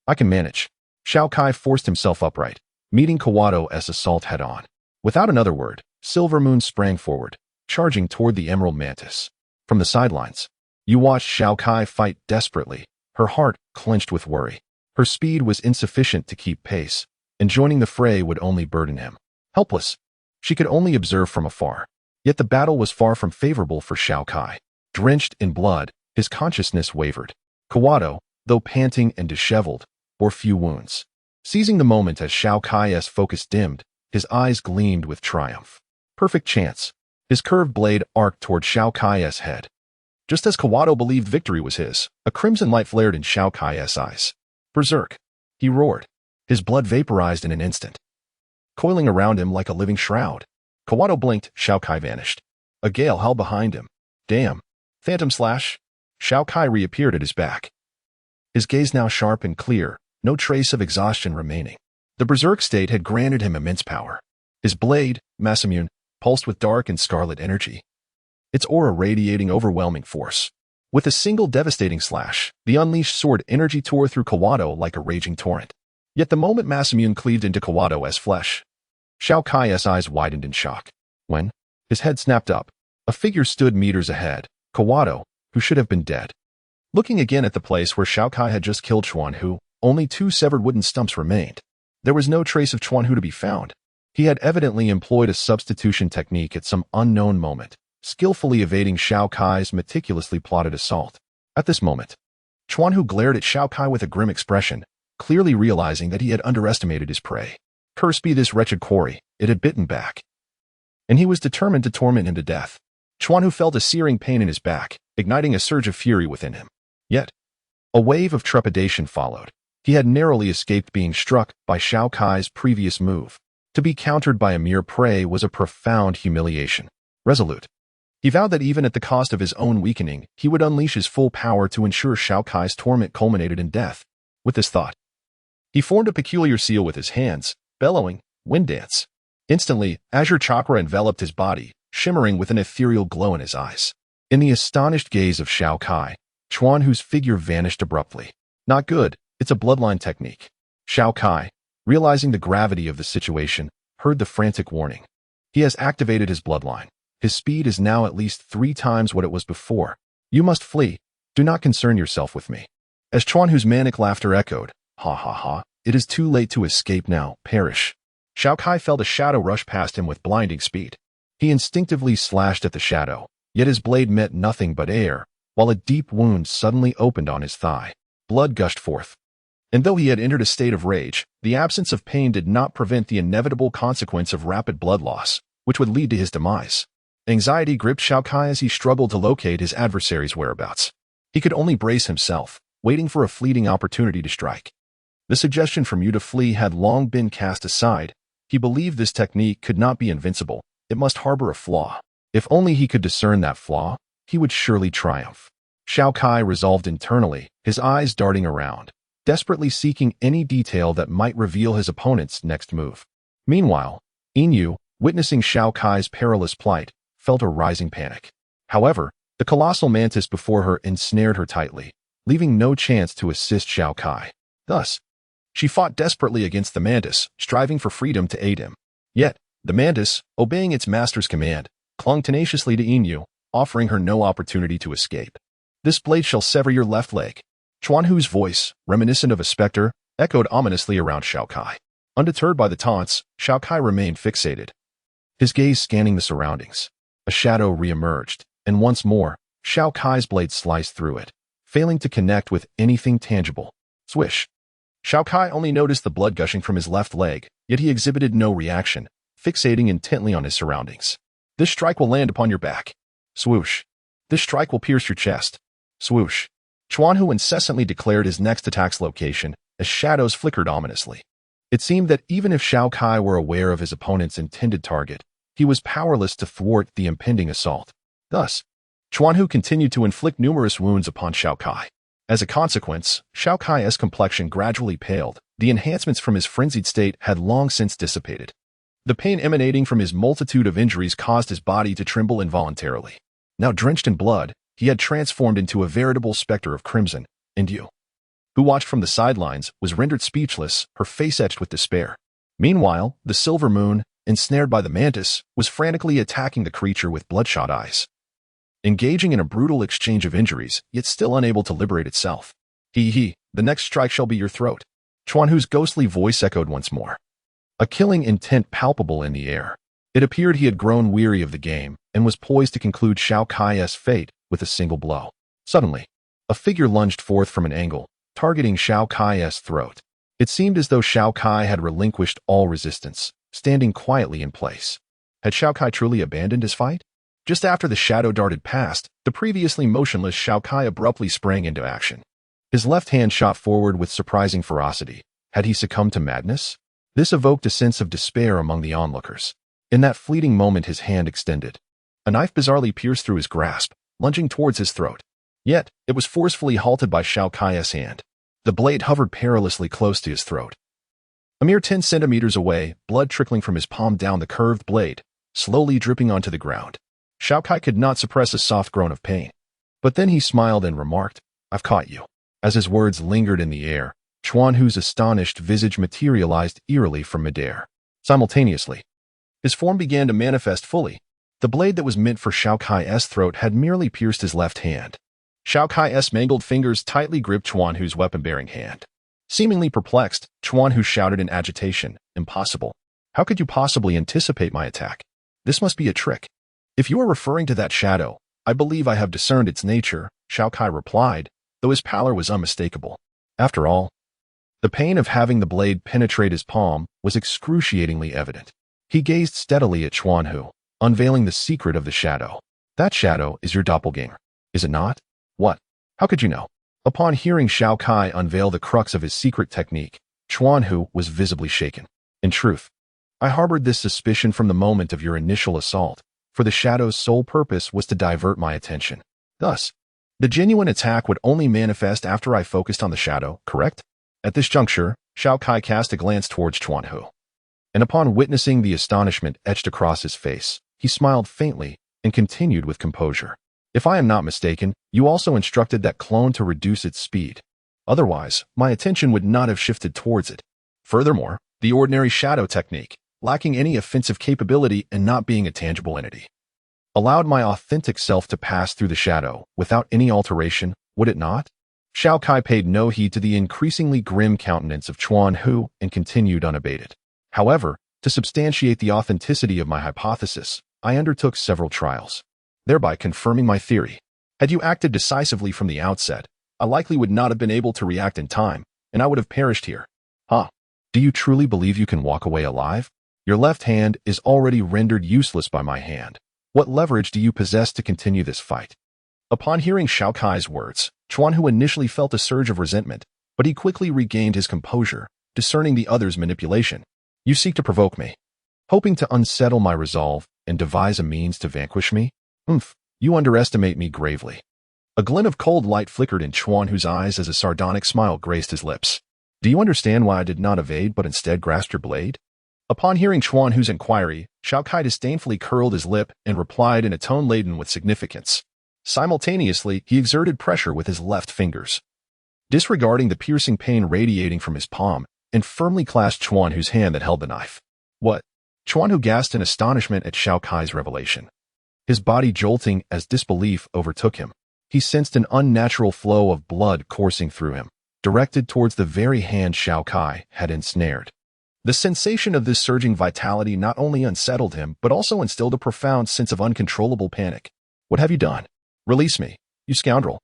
I can manage." Xiao Kai forced himself upright, meeting Kawato's assault head-on. Without another word, Silvermoon sprang forward, charging toward the emerald mantis. From the sidelines, you watched Xiao Kai fight desperately, her heart clenched with worry. Her speed was insufficient to keep pace, and joining the fray would only burden him. Helpless, she could only observe from afar. Yet the battle was far from favorable for Xiao Kai. Drenched in blood, his consciousness wavered. Kawato, though panting and disheveled, bore few wounds. Seizing the moment as Xiao Kai's focus dimmed, his eyes gleamed with triumph. Perfect chance. His curved blade arced toward Xiao Kai's head. Just as Kawato believed victory was his, a crimson light flared in Xiao Kai's eyes. "Berserk!" he roared. His blood vaporized in an instant, coiling around him like a living shroud. Kawato blinked, Xiao Kai vanished. A gale howled behind him. Damn. Phantom slash. Xiao Kai reappeared at his back. His gaze now sharp and clear, no trace of exhaustion remaining. The berserk state had granted him immense power. His blade, Masamune, pulsed with dark and scarlet energy, its aura radiating overwhelming force. With a single devastating slash, the unleashed sword energy tore through Kawato like a raging torrent. Yet the moment Masamune cleaved into Kawato's flesh, Xiao Kai's eyes widened in shock. When his head snapped up, a figure stood meters ahead, Kawato, who should have been dead. Looking again at the place where Xiao Kai had just killed Chuanhu, only 2 severed wooden stumps remained. There was no trace of Chuanhu to be found. He had evidently employed a substitution technique at some unknown moment, skillfully evading Xiao Kai's meticulously plotted assault. At this moment, Chuanhu glared at Xiao Kai with a grim expression, clearly realizing that he had underestimated his prey. Cursed be this wretched quarry, it had bitten back. And he was determined to torment him to death. Chuanhu felt a searing pain in his back, igniting a surge of fury within him. Yet, a wave of trepidation followed. He had narrowly escaped being struck by Xiao Kai's previous move. To be countered by a mere prey was a profound humiliation. Resolute, he vowed that even at the cost of his own weakening, he would unleash his full power to ensure Xiao Kai's torment culminated in death. With this thought, he formed a peculiar seal with his hands, bellowing, "Wind dance." Instantly, azure chakra enveloped his body, shimmering with an ethereal glow in his eyes. In the astonished gaze of Xiao Kai, Chuanhu's figure vanished abruptly. Not good, it's a bloodline technique. Xiao Kai, realizing the gravity of the situation, heard the frantic warning. He has activated his bloodline. His speed is now at least 3 times what it was before. You must flee. Do not concern yourself with me. As Chuanhu's manic laughter echoed, "Ha ha ha, it is too late to escape now, perish." Xiao Kai felt a shadow rush past him with blinding speed. He instinctively slashed at the shadow, yet his blade met nothing but air, while a deep wound suddenly opened on his thigh. Blood gushed forth. And though he had entered a state of rage, the absence of pain did not prevent the inevitable consequence of rapid blood loss, which would lead to his demise. Anxiety gripped Xiao Kai as he struggled to locate his adversary's whereabouts. He could only brace himself, waiting for a fleeting opportunity to strike. The suggestion from Yu to flee had long been cast aside. He believed this technique could not be invincible. It must harbor a flaw. If only he could discern that flaw, he would surely triumph. Xiao Kai resolved internally, his eyes darting around, desperately seeking any detail that might reveal his opponent's next move. Meanwhile, Yu, witnessing Xiao Kai's perilous plight, felt a rising panic. However, the colossal mantis before her ensnared her tightly, leaving no chance to assist Xiao Kai. Thus, she fought desperately against the mantis, striving for freedom to aid him. Yet, the mantis, obeying its master's command, clung tenaciously to Yu, offering her no opportunity to escape. "This blade shall sever your left leg." Chuanhu's voice, reminiscent of a specter, echoed ominously around Xiao Kai. Undeterred by the taunts, Xiao Kai remained fixated, his gaze scanning the surroundings. A shadow re-emerged, and once more, Xiao Kai's blade sliced through it, failing to connect with anything tangible. Swish. Xiao Kai only noticed the blood gushing from his left leg, yet he exhibited no reaction, fixating intently on his surroundings. "This strike will land upon your back." Swoosh. "This strike will pierce your chest." Swoosh. Chuanhu incessantly declared his next attack's location, as shadows flickered ominously. It seemed that even if Xiao Kai were aware of his opponent's intended target, he was powerless to thwart the impending assault. Thus, Chuanhu continued to inflict numerous wounds upon Xiao Kai. As a consequence, Xiao Kai's complexion gradually paled. The enhancements from his frenzied state had long since dissipated. The pain emanating from his multitude of injuries caused his body to tremble involuntarily. Now drenched in blood, he had transformed into a veritable specter of crimson, and Yu, who watched from the sidelines, was rendered speechless, her face etched with despair. Meanwhile, the silver moon, ensnared by the mantis, was frantically attacking the creature with bloodshot eyes, engaging in a brutal exchange of injuries, yet still unable to liberate itself. "The next strike shall be your throat." Chuanhu's ghostly voice echoed once more, a killing intent palpable in the air. It appeared he had grown weary of the game, and was poised to conclude Xiao Kai's fate with a single blow. Suddenly, a figure lunged forth from an angle, targeting Xiao Kai's throat. It seemed as though Xiao Kai had relinquished all resistance, standing quietly in place. Had Xiao Kai truly abandoned his fight? Just after the shadow darted past, the previously motionless Xiao Kai abruptly sprang into action. His left hand shot forward with surprising ferocity. Had he succumbed to madness? This evoked a sense of despair among the onlookers. In that fleeting moment his hand extended. A knife bizarrely pierced through his grasp, lunging towards his throat. Yet, it was forcefully halted by Xiao Kai's hand. The blade hovered perilously close to his throat. A mere 10 centimeters away, blood trickling from his palm down the curved blade, slowly dripping onto the ground. Xiao Kai could not suppress a soft groan of pain. But then he smiled and remarked, "I've caught you." As his words lingered in the air, Chuan Hu's astonished visage materialized eerily from midair. Simultaneously, his form began to manifest fully. The blade that was meant for Xiao Kai's throat had merely pierced his left hand. Xiao Kai's mangled fingers tightly gripped Chuan Hu's weapon-bearing hand. Seemingly perplexed, Chuan Hu shouted in agitation, "Impossible. How could you possibly anticipate my attack? This must be a trick." "If you are referring to that shadow, I believe I have discerned its nature," Xiao Kai replied, though his pallor was unmistakable. After all, the pain of having the blade penetrate his palm was excruciatingly evident. He gazed steadily at Chuan Hu, unveiling the secret of the shadow. "That shadow is your doppelganger, is it not?" "What? How could you know?" Upon hearing Xiao Kai unveil the crux of his secret technique, Chuan Hu was visibly shaken. "In truth, I harbored this suspicion from the moment of your initial assault, for the shadow's sole purpose was to divert my attention. Thus, the genuine attack would only manifest after I focused on the shadow, correct?" At this juncture, Xiao Kai cast a glance towards Chuan Hu, and upon witnessing the astonishment etched across his face, he smiled faintly and continued with composure. "If I am not mistaken, you also instructed that clone to reduce its speed. Otherwise, my attention would not have shifted towards it. Furthermore, the ordinary shadow technique, lacking any offensive capability and not being a tangible entity, allowed my authentic self to pass through the shadow without any alteration, would it not?" Xiao Kai paid no heed to the increasingly grim countenance of Chuan Hu and continued unabated. "However, to substantiate the authenticity of my hypothesis, I undertook several trials, thereby confirming my theory. Had you acted decisively from the outset, I likely would not have been able to react in time, and I would have perished here." "Huh? Do you truly believe you can walk away alive? Your left hand is already rendered useless by my hand. What leverage do you possess to continue this fight?" Upon hearing Xiao Kai's words, Chuan Hu initially felt a surge of resentment, but he quickly regained his composure, discerning the other's manipulation. "You seek to provoke me, hoping to unsettle my resolve and devise a means to vanquish me? You underestimate me gravely." A glint of cold light flickered in Chuan Hu's eyes as a sardonic smile graced his lips. "Do you understand why I did not evade but instead grasped your blade?" Upon hearing Chuan Hu's inquiry, Xiao Kai disdainfully curled his lip and replied in a tone laden with significance. Simultaneously, he exerted pressure with his left fingers, disregarding the piercing pain radiating from his palm, and firmly clasped Chuan Hu's hand that held the knife. "What?" Chuan Hu gasped in astonishment at Xiao Kai's revelation. His body jolting as disbelief overtook him. He sensed an unnatural flow of blood coursing through him, directed towards the very hand Xiao Kai had ensnared. The sensation of this surging vitality not only unsettled him, but also instilled a profound sense of uncontrollable panic. "What have you done? Release me, you scoundrel."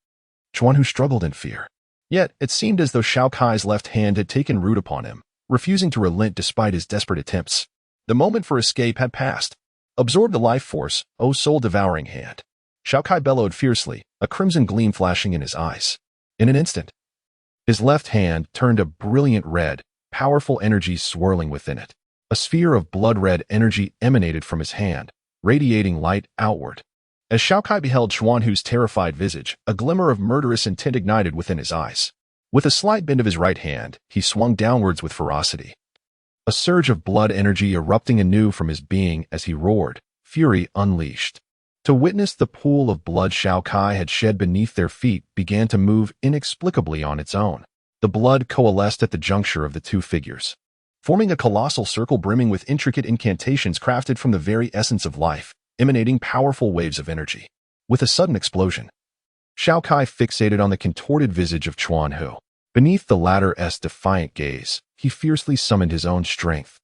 Chuan Hu struggled in fear. Yet, it seemed as though Xiao Kai's left hand had taken root upon him, refusing to relent despite his desperate attempts. The moment for escape had passed. "Absorb the life force, O soul-devouring hand." Xiao Kai bellowed fiercely, a crimson gleam flashing in his eyes. In an instant, his left hand turned a brilliant red, powerful energy swirling within it. A sphere of blood-red energy emanated from his hand, radiating light outward. As Xiao Kai beheld Chuan Hu's terrified visage, a glimmer of murderous intent ignited within his eyes. With a slight bend of his right hand, he swung downwards with ferocity, a surge of blood energy erupting anew from his being as he roared, fury unleashed. To witness the pool of blood Xiao Kai had shed beneath their feet began to move inexplicably on its own. The blood coalesced at the juncture of the two figures, forming a colossal circle brimming with intricate incantations crafted from the very essence of life, emanating powerful waves of energy. With a sudden explosion, Xiao Kai fixated on the contorted visage of Chuan Hu. Beneath the latter's defiant gaze, he fiercely summoned his own strength,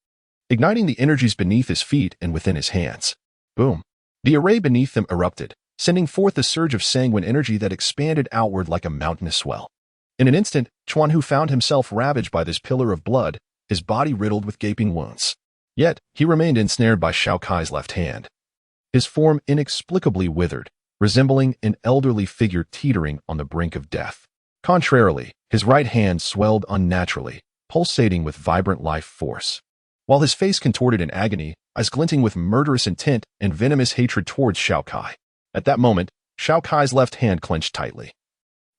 igniting the energies beneath his feet and within his hands. Boom! The array beneath them erupted, sending forth a surge of sanguine energy that expanded outward like a mountainous swell. In an instant, Chuan Hu found himself ravaged by this pillar of blood, his body riddled with gaping wounds. Yet, he remained ensnared by Xiao Kai's left hand, his form inexplicably withered, resembling an elderly figure teetering on the brink of death. Contrarily, his right hand swelled unnaturally, pulsating with vibrant life force, while his face contorted in agony, eyes glinting with murderous intent and venomous hatred towards Xiao Kai. At that moment, Xiao Kai's left hand clenched tightly,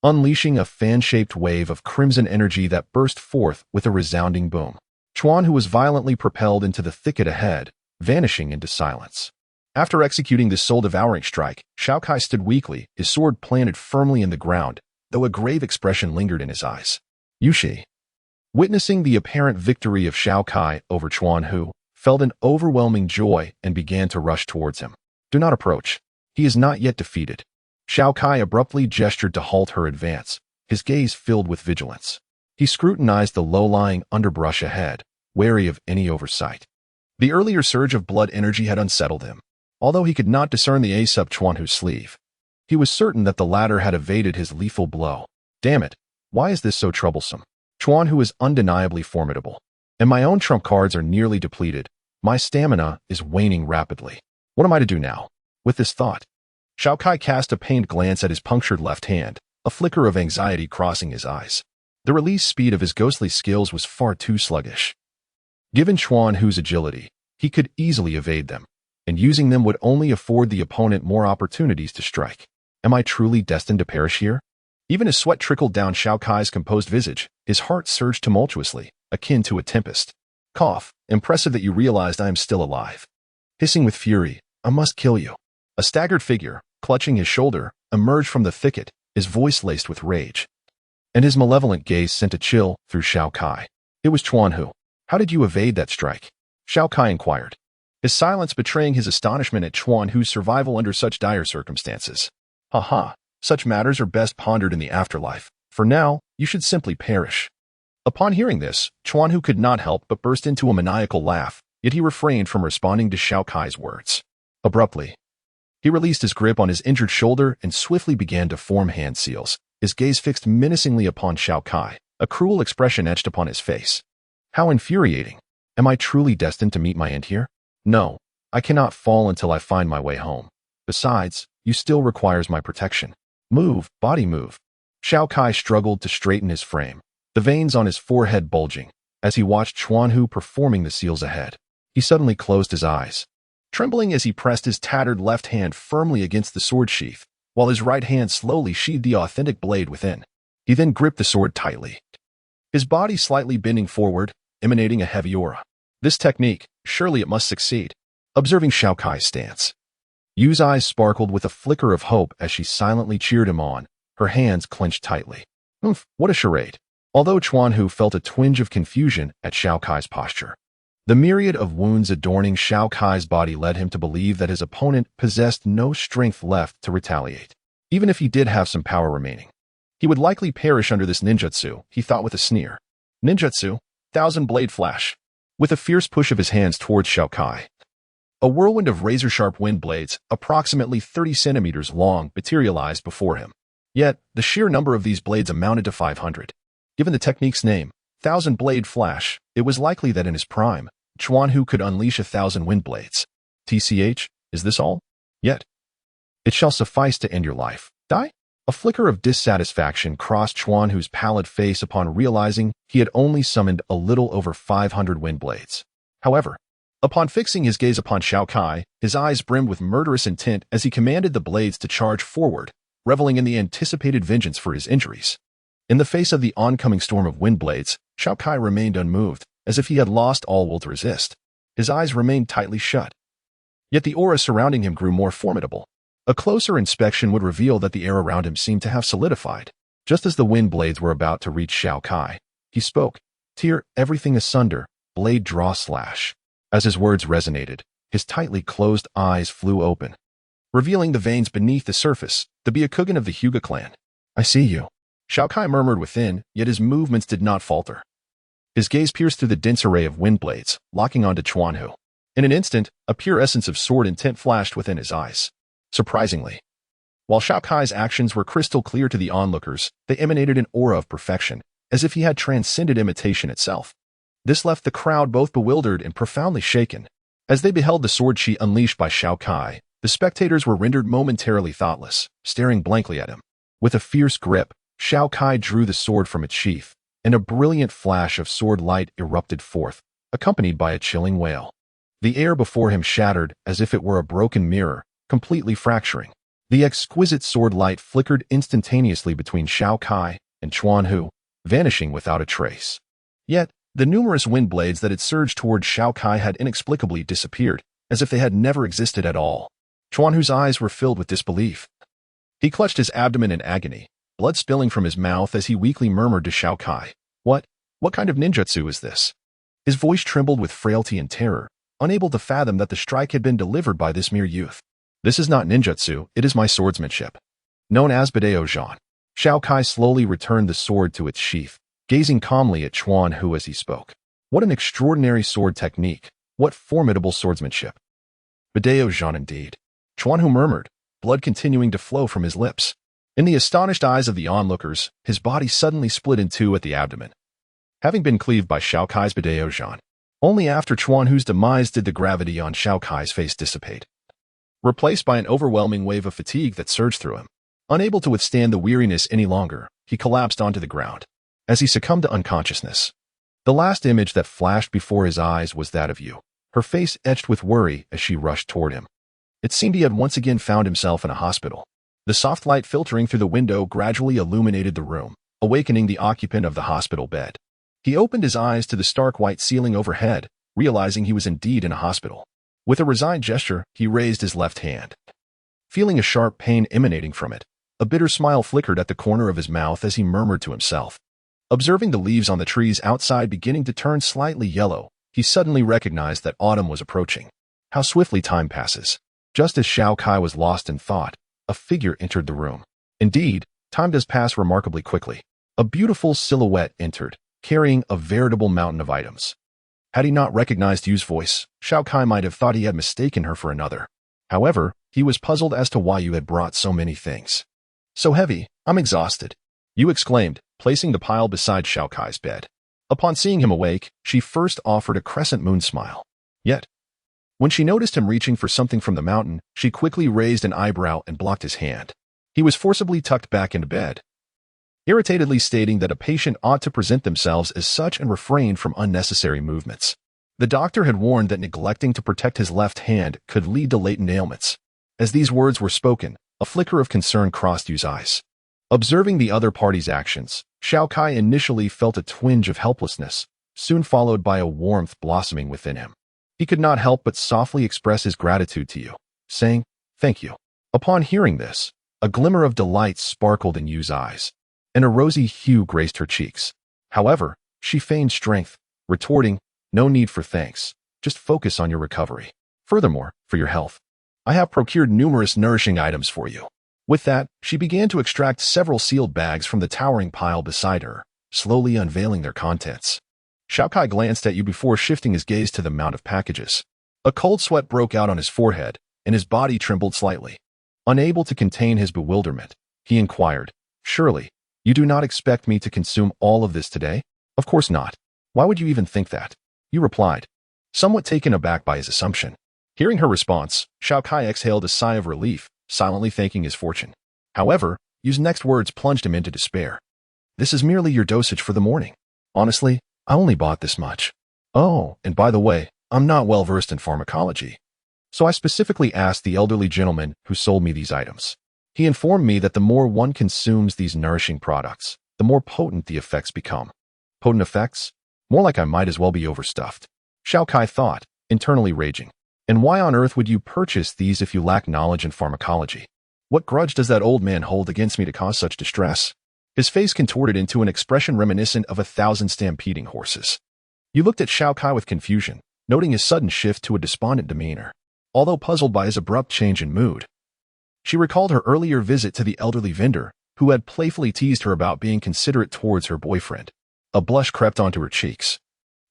unleashing a fan-shaped wave of crimson energy that burst forth with a resounding boom. Chuan Hu was violently propelled into the thicket ahead, vanishing into silence. After executing this soul-devouring strike, Xiao Kai stood weakly, his sword planted firmly in the ground, though a grave expression lingered in his eyes. Yushi, witnessing the apparent victory of Xiao Kai over Chuan Hu, felt an overwhelming joy and began to rush towards him. Do not approach. He is not yet defeated. Xiao Kai abruptly gestured to halt her advance, his gaze filled with vigilance. He scrutinized the low-lying underbrush ahead, wary of any oversight. The earlier surge of blood energy had unsettled him. Although he could not discern the ace up Chuan Hu's sleeve, he was certain that the latter had evaded his lethal blow. Damn it, why is this so troublesome? Chuan Hu is undeniably formidable, and my own trump cards are nearly depleted. My stamina is waning rapidly. What am I to do now? With this thought, Xiao Kai cast a pained glance at his punctured left hand, a flicker of anxiety crossing his eyes. The release speed of his ghostly skills was far too sluggish. Given Chuan Hu's agility, he could easily evade them, and using them would only afford the opponent more opportunities to strike. Am I truly destined to perish here? Even as sweat trickled down Xiao Kai's composed visage, his heart surged tumultuously, akin to a tempest. Cough, impressive that you realized I am still alive. Hissing with fury, I must kill you. A staggered figure, clutching his shoulder, emerged from the thicket, his voice laced with rage. And his malevolent gaze sent a chill through Xiao Kai. It was Chuan Hu. How did you evade that strike? Xiao Kai inquired, his silence betraying his astonishment at Chuan Hu's survival under such dire circumstances. Haha, such matters are best pondered in the afterlife. For now, you should simply perish. Upon hearing this, Chuan Hu could not help but burst into a maniacal laugh, yet he refrained from responding to Xiao Kai's words. Abruptly, he released his grip on his injured shoulder and swiftly began to form hand seals, his gaze fixed menacingly upon Xiao Kai, a cruel expression etched upon his face. How infuriating. Am I truly destined to meet my end here? No, I cannot fall until I find my way home. Besides, you still requires my protection. Move, body move. Xiao Kai struggled to straighten his frame, the veins on his forehead bulging, as he watched Chuan Hu performing the seals ahead. He suddenly closed his eyes, trembling as he pressed his tattered left hand firmly against the sword sheath, while his right hand slowly sheathed the authentic blade within. He then gripped the sword tightly, his body slightly bending forward, emanating a heavy aura. This technique, surely it must succeed. Observing Xiao Kai's stance, Yu's eyes sparkled with a flicker of hope as she silently cheered him on, her hands clenched tightly. What a charade. Although Chuan Hu felt a twinge of confusion at Xiao Kai's posture, the myriad of wounds adorning Xiao Kai's body led him to believe that his opponent possessed no strength left to retaliate. Even if he did have some power remaining, he would likely perish under this ninjutsu, he thought with a sneer. Ninjutsu, Thousand Blade Flash. With a fierce push of his hands towards Xiao Kai, a whirlwind of razor-sharp wind blades, approximately 30 centimeters long, materialized before him. Yet, the sheer number of these blades amounted to 500. Given the technique's name, Thousand Blade Flash, it was likely that in his prime, Chuan Hu could unleash 1,000 wind blades. TCH, is this all? Yet, it shall suffice to end your life. Die? A flicker of dissatisfaction crossed Chuan Hu's pallid face upon realizing he had only summoned a little over 500 wind blades. However, upon fixing his gaze upon Xiao Kai, his eyes brimmed with murderous intent as he commanded the blades to charge forward, reveling in the anticipated vengeance for his injuries. In the face of the oncoming storm of wind blades, Xiao Kai remained unmoved, as if he had lost all will to resist. His eyes remained tightly shut. Yet the aura surrounding him grew more formidable. A closer inspection would reveal that the air around him seemed to have solidified. Just as the wind blades were about to reach Xiao Kai, he spoke, "Tear everything asunder, blade draw slash." As his words resonated, his tightly closed eyes flew open, revealing the veins beneath the surface, the Byakugan of the Hyuga clan. I see you. Xiao Kai murmured within, yet his movements did not falter. His gaze pierced through the dense array of wind blades, locking onto Chuan Hu. In an instant, a pure essence of sword intent flashed within his eyes. Surprisingly, while Xiao Kai's actions were crystal clear to the onlookers, they emanated an aura of perfection, as if he had transcended imitation itself. This left the crowd both bewildered and profoundly shaken. As they beheld the sword chi unleashed by Xiao Kai, the spectators were rendered momentarily thoughtless, staring blankly at him. With a fierce grip, Xiao Kai drew the sword from its sheath, and a brilliant flash of sword light erupted forth, accompanied by a chilling wail. The air before him shattered as if it were a broken mirror, completely fracturing. The exquisite sword light flickered instantaneously between Xiao Kai and Chuan Hu, vanishing without a trace. Yet, the numerous wind blades that had surged toward Xiao Kai had inexplicably disappeared, as if they had never existed at all. Chuanhu's eyes were filled with disbelief. He clutched his abdomen in agony, blood spilling from his mouth as he weakly murmured to Xiao Kai, What kind of ninjutsu is this?" His voice trembled with frailty and terror, unable to fathom that the strike had been delivered by this mere youth. "This is not ninjutsu, it is my swordsmanship. Known as Byakugan." Xiao Kai slowly returned the sword to its sheath, gazing calmly at Chuanhu as he spoke. What an extraordinary sword technique, what formidable swordsmanship. Byakugan indeed. Chuanhu murmured, blood continuing to flow from his lips. In the astonished eyes of the onlookers, his body suddenly split in two at the abdomen, having been cleaved by Xiao Kai's Byakugan. Only after Chuanhu's demise did the gravity on Xiao Kai's face dissipate, replaced by an overwhelming wave of fatigue that surged through him. Unable to withstand the weariness any longer, he collapsed onto the ground. As he succumbed to unconsciousness, the last image that flashed before his eyes was that of Yu, her face etched with worry as she rushed toward him. It seemed he had once again found himself in a hospital. The soft light filtering through the window gradually illuminated the room, awakening the occupant of the hospital bed. He opened his eyes to the stark white ceiling overhead, realizing he was indeed in a hospital. With a resigned gesture, he raised his left hand. Feeling a sharp pain emanating from it, a bitter smile flickered at the corner of his mouth as he murmured to himself. Observing the leaves on the trees outside beginning to turn slightly yellow, he suddenly recognized that autumn was approaching. How swiftly time passes. Just as Xiao Kai was lost in thought, a figure entered the room. Indeed, time does pass remarkably quickly. A beautiful silhouette entered, carrying a veritable mountain of items. Had he not recognized Yu's voice, Xiao Kai might have thought he had mistaken her for another. However, he was puzzled as to why Yu had brought so many things. "So heavy, I'm exhausted," Yu exclaimed, placing the pile beside Xiao Kai's bed. Upon seeing him awake, she first offered a crescent moon smile. Yet, when she noticed him reaching for something from the mountain, she quickly raised an eyebrow and blocked his hand. He was forcibly tucked back into bed, irritatedly stating that a patient ought to present themselves as such and refrain from unnecessary movements. The doctor had warned that neglecting to protect his left hand could lead to latent ailments. As these words were spoken, a flicker of concern crossed Yu's eyes. Observing the other party's actions, Xiao Kai initially felt a twinge of helplessness, soon followed by a warmth blossoming within him. He could not help but softly express his gratitude to Yu, saying, "Thank you." Upon hearing this, a glimmer of delight sparkled in Yu's eyes, and a rosy hue graced her cheeks. However, she feigned strength, retorting, "No need for thanks, just focus on your recovery. Furthermore, for your health, I have procured numerous nourishing items for you." With that, she began to extract several sealed bags from the towering pile beside her, slowly unveiling their contents. Xiao Kai glanced at Yu before shifting his gaze to the mount of packages. A cold sweat broke out on his forehead, and his body trembled slightly. Unable to contain his bewilderment, he inquired, "Surely, you do not expect me to consume all of this today?" "Of course not. Why would you even think that?" Yu replied, somewhat taken aback by his assumption. Hearing her response, Xiao Kai exhaled a sigh of relief, silently thanking his fortune. However, Yu's next words plunged him into despair. "This is merely your dosage for the morning. Honestly, I only bought this much. Oh, and by the way, I'm not well versed in pharmacology. So I specifically asked the elderly gentleman who sold me these items. He informed me that the more one consumes these nourishing products, the more potent the effects become." Potent effects? More like I might as well be overstuffed. Xiao Kai thought, internally raging. And why on earth would you purchase these if you lack knowledge in pharmacology? What grudge does that old man hold against me to cause such distress? His face contorted into an expression reminiscent of 1,000 stampeding horses. You looked at Xiao Kai with confusion, noting his sudden shift to a despondent demeanor. Although puzzled by his abrupt change in mood, she recalled her earlier visit to the elderly vendor, who had playfully teased her about being considerate towards her boyfriend. A blush crept onto her cheeks,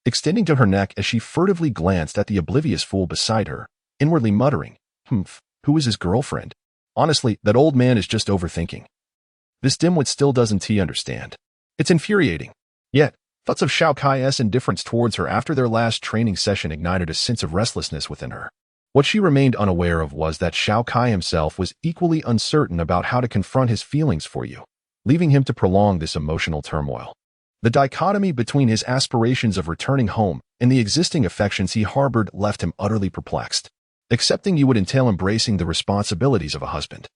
extending to her neck as she furtively glanced at the oblivious fool beside her, inwardly muttering, "Who is his girlfriend? Honestly, that old man is just overthinking. This dimwit still doesn't understand." It's infuriating. Yet, thoughts of Xiao Kai's indifference towards her after their last training session ignited a sense of restlessness within her. What she remained unaware of was that Xiao Kai himself was equally uncertain about how to confront his feelings for Yu, leaving him to prolong this emotional turmoil. The dichotomy between his aspirations of returning home and the existing affections he harbored left him utterly perplexed. Accepting Yu would entail embracing the responsibilities of a husband.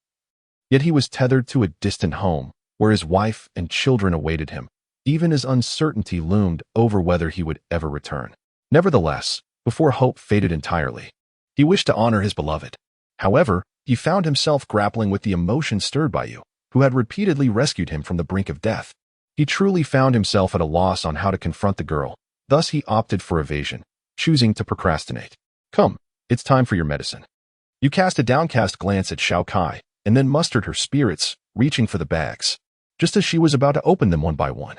Yet he was tethered to a distant home, where his wife and children awaited him, even as uncertainty loomed over whether he would ever return. Nevertheless, before hope faded entirely, He wished to honor his beloved. However, he found himself grappling with the emotion stirred by you, who had repeatedly rescued him from the brink of death. He truly found himself at a loss on how to confront the girl, thus he opted for evasion, choosing to procrastinate. Come, it's time for your medicine. You cast a downcast glance at Xiao Kai, and then mustered her spirits, reaching for the bags. Just as she was about to open them one by one,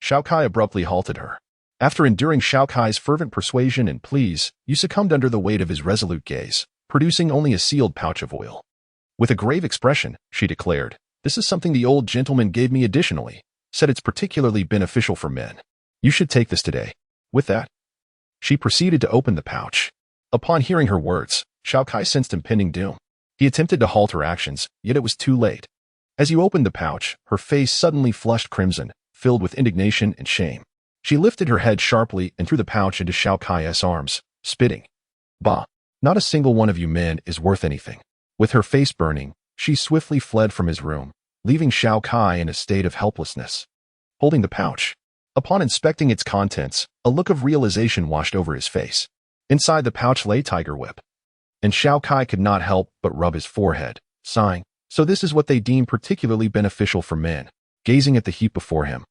Xiao Kai abruptly halted her. After enduring Xiao Kai's fervent persuasion and pleas, you succumbed under the weight of his resolute gaze, producing only a sealed pouch of oil. With a grave expression, she declared, "This is something the old gentleman gave me additionally, said it's particularly beneficial for men. You should take this today." With that, she proceeded to open the pouch. Upon hearing her words, Xiao Kai sensed impending doom. He attempted to halt her actions, yet it was too late. As you opened the pouch, her face suddenly flushed crimson, filled with indignation and shame. She lifted her head sharply and threw the pouch into Xiao Kai's arms, spitting. "Bah, not a single one of you men is worth anything." With her face burning, she swiftly fled from his room, leaving Xiao Kai in a state of helplessness. Holding the pouch, upon inspecting its contents, a look of realization washed over his face. Inside the pouch lay Tiger Whip. And Xiao Kai could not help but rub his forehead, sighing. So this is what they deem particularly beneficial for men. Gazing at the heap before him,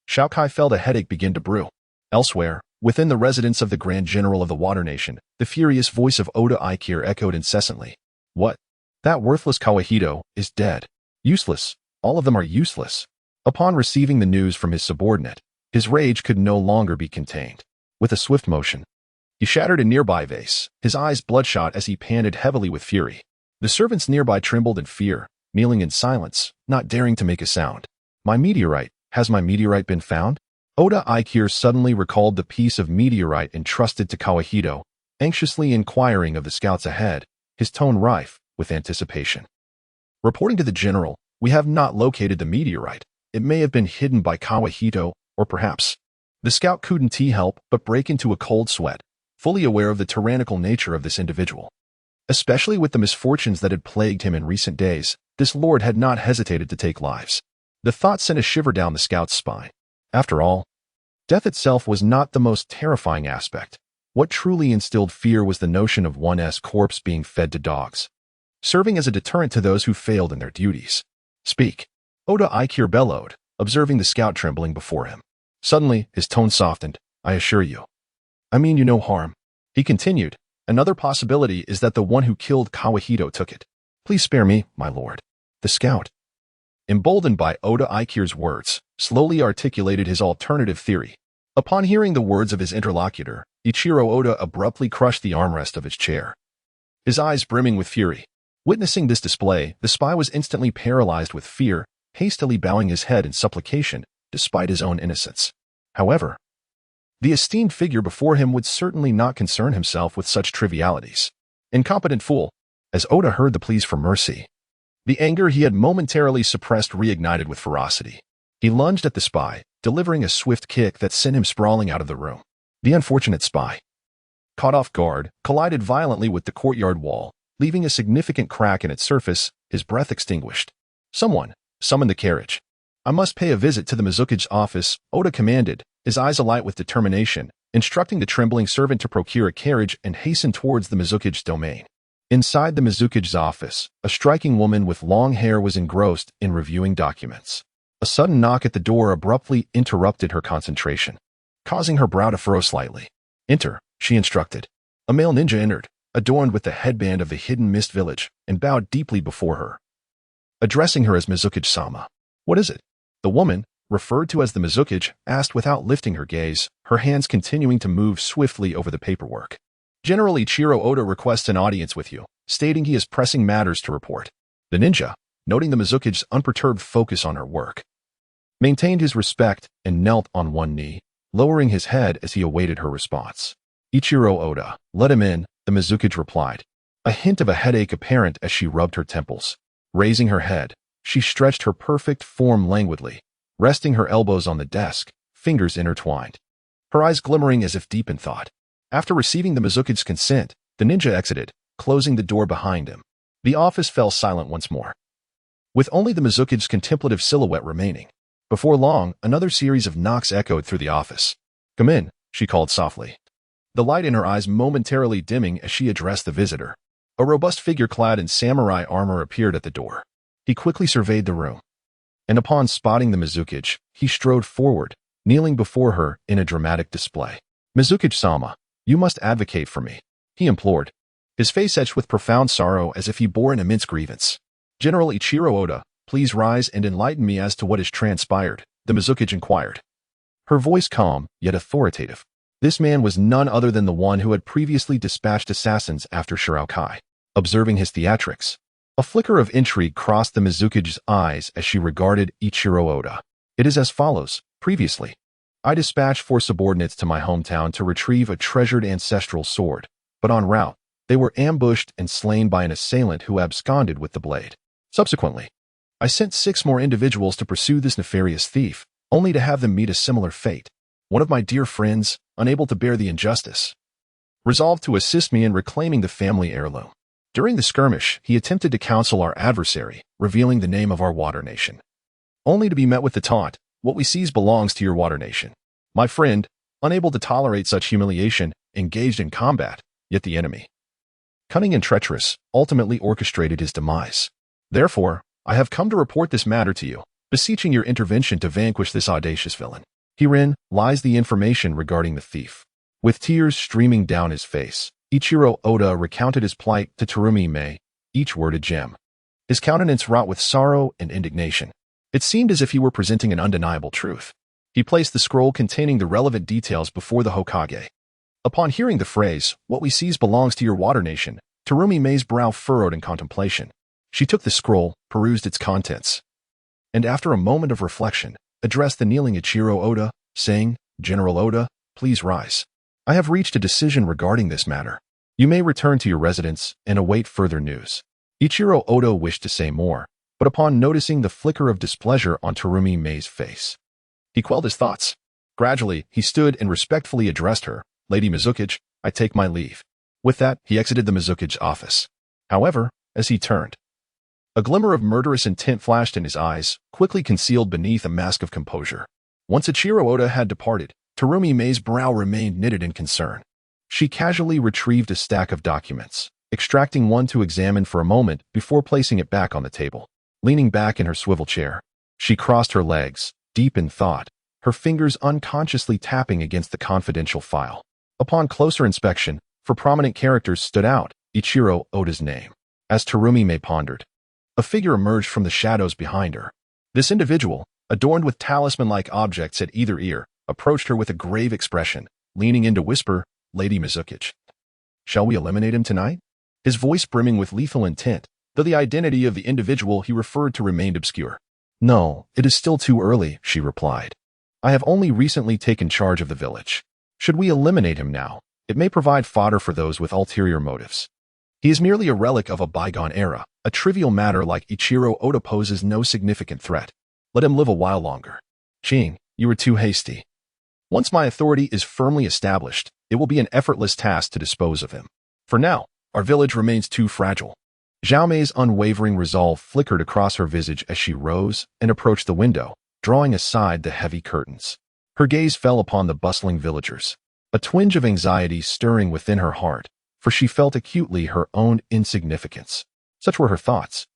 Xiao Kai felt a headache begin to brew. Elsewhere, within the residence of the Grand General of the Water Nation, the furious voice of Oda Ikir echoed incessantly. "What? That worthless Kawahito is dead. Useless. All of them are useless." Upon receiving the news from his subordinate, his rage could no longer be contained. With a swift motion, he shattered a nearby vase, his eyes bloodshot as he panted heavily with fury. The servants nearby trembled in fear, kneeling in silence, not daring to make a sound. "My meteorite. Has my meteorite been found?" Oda Ikir suddenly recalled the piece of meteorite entrusted to Kawahito, anxiously inquiring of the scouts ahead, his tone rife with anticipation. "Reporting to the general, we have not located the meteorite. It may have been hidden by Kawahito, or perhaps..." The scout couldn't help but break into a cold sweat, fully aware of the tyrannical nature of this individual. Especially with the misfortunes that had plagued him in recent days, this lord had not hesitated to take lives. The thought sent a shiver down the scout's spine. After all, death itself was not the most terrifying aspect. What truly instilled fear was the notion of one's corpse being fed to dogs, serving as a deterrent to those who failed in their duties. "Speak," Oda Ikir bellowed, observing the scout trembling before him. Suddenly, his tone softened. "I assure you. I mean you no harm." He continued, "Another possibility is that the one who killed Kawahito took it. Please spare me, my lord." The scout, emboldened by Oda Ikir's words, slowly articulated his alternative theory. Upon hearing the words of his interlocutor, Ichiro Oda abruptly crushed the armrest of his chair, his eyes brimming with fury. Witnessing this display, the spy was instantly paralyzed with fear, hastily bowing his head in supplication, despite his own innocence. However, the esteemed figure before him would certainly not concern himself with such trivialities. Incompetent fool! As Oda heard the pleas for mercy, the anger he had momentarily suppressed reignited with ferocity. He lunged at the spy, delivering a swift kick that sent him sprawling out of the room. The unfortunate spy, caught off guard, collided violently with the courtyard wall, leaving a significant crack in its surface, his breath extinguished. "Someone, summon the carriage." "I must pay a visit to the Mizukage's office," Oda commanded, his eyes alight with determination, instructing the trembling servant to procure a carriage and hasten towards the Mizukage's domain. Inside the Mizukage's office, a striking woman with long hair was engrossed in reviewing documents. A sudden knock at the door abruptly interrupted her concentration, causing her brow to furrow slightly. "Enter," she instructed. A male ninja entered, adorned with the headband of the Hidden Mist Village, and bowed deeply before her, addressing her as Mizukage-sama. "What is it?" The woman, referred to as the Mizukage, asked without lifting her gaze, her hands continuing to move swiftly over the paperwork. "General Ichiro Oda requests an audience with you, stating he has pressing matters to report." The ninja, noting the Mizukage's unperturbed focus on her work, maintained his respect and knelt on one knee, lowering his head as he awaited her response. "Ichiro Oda, let him in," the Mizukage replied, a hint of a headache apparent as she rubbed her temples. Raising her head, she stretched her perfect form languidly, resting her elbows on the desk, fingers intertwined, her eyes glimmering as if deep in thought. After receiving the Mizukage's consent, the ninja exited, closing the door behind him. The office fell silent once more, with only the Mizukage's contemplative silhouette remaining. Before long, another series of knocks echoed through the office. "Come in," she called softly. the light in her eyes momentarily dimming as she addressed the visitor. A robust figure clad in samurai armor appeared at the door. He quickly surveyed the room, and upon spotting the Mizukage, he strode forward, kneeling before her in a dramatic display. "Mizukage-sama, you must advocate for me," he implored, his face etched with profound sorrow as if he bore an immense grievance. "General Ichiro Oda, please rise and enlighten me as to what has transpired," the Mizukage inquired, her voice calm yet authoritative. This man was none other than the one who had previously dispatched assassins after Xiao Kai. Observing his theatrics, a flicker of intrigue crossed the Mizukage's eyes as she regarded Ichiro Oda. "It is as follows. Previously, I dispatched 4 subordinates to my hometown to retrieve a treasured ancestral sword, but en route, they were ambushed and slain by an assailant who absconded with the blade. Subsequently, I sent 6 more individuals to pursue this nefarious thief, only to have them meet a similar fate. One of my dear friends, unable to bear the injustice, resolved to assist me in reclaiming the family heirloom. During the skirmish, he attempted to counsel our adversary, revealing the name of our water nation, only to be met with the taunt, 'What we seize belongs to your water nation.' My friend, unable to tolerate such humiliation, engaged in combat, yet the enemy, cunning and treacherous, ultimately orchestrated his demise. Therefore, I have come to report this matter to you, beseeching your intervention to vanquish this audacious villain. Herein lies the information regarding the thief." With tears streaming down his face, Ichiro Oda recounted his plight to Terumi Mei, each word a gem, his countenance wrought with sorrow and indignation. It seemed as if he were presenting an undeniable truth. He placed the scroll containing the relevant details before the Hokage. Upon hearing the phrase, "What we seize belongs to your water nation," Terumi Mei's brow furrowed in contemplation. She took the scroll, perused its contents, and after a moment of reflection, addressed the kneeling Ichiro Oda, saying, "General Oda, please rise. I have reached a decision regarding this matter. You may return to your residence and await further news." Ichiro Oda wished to say more, but upon noticing the flicker of displeasure on Terumi Mei's face, he quelled his thoughts. Gradually, he stood and respectfully addressed her, "Lady Mizukage, I take my leave." With that, he exited the Mizukage office. However, as he turned, a glimmer of murderous intent flashed in his eyes, quickly concealed beneath a mask of composure. Once Ichiro Oda had departed, Terumi Mei's brow remained knitted in concern. She casually retrieved a stack of documents, extracting one to examine for a moment before placing it back on the table. Leaning back in her swivel chair, she crossed her legs, deep in thought, her fingers unconsciously tapping against the confidential file. Upon closer inspection, 4 prominent characters stood out, Ichiro Oda's name. As Terumi Mei pondered, a figure emerged from the shadows behind her. This individual, adorned with talisman-like objects at either ear, approached her with a grave expression, leaning in to whisper, "Lady Mizukage, shall we eliminate him tonight?" His voice brimming with lethal intent, though the identity of the individual he referred to remained obscure. "No, it is still too early," she replied. "I have only recently taken charge of the village. Should we eliminate him now, it may provide fodder for those with ulterior motives. He is merely a relic of a bygone era. A trivial matter like Ichiro Oda poses no significant threat. Let him live a while longer. Ching, you were too hasty. Once my authority is firmly established, it will be an effortless task to dispose of him. For now, our village remains too fragile." Xiao Mei's unwavering resolve flickered across her visage as she rose and approached the window, drawing aside the heavy curtains. Her gaze fell upon the bustling villagers, a twinge of anxiety stirring within her heart, for she felt acutely her own insignificance. Such were her thoughts.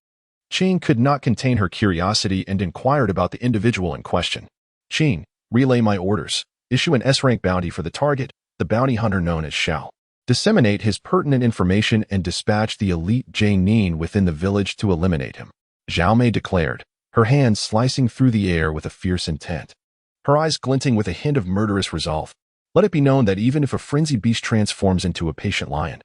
Ching could not contain her curiosity and inquired about the individual in question. "Ching, relay my orders. Issue an S-rank bounty for the target, the bounty hunter known as Xiao. Disseminate his pertinent information and dispatch the elite Jainin within the village to eliminate him," Xiao Mei declared, her hands slicing through the air with a fierce intent, her eyes glinting with a hint of murderous resolve. "Let it be known that even if a frenzied beast transforms into a patient lion,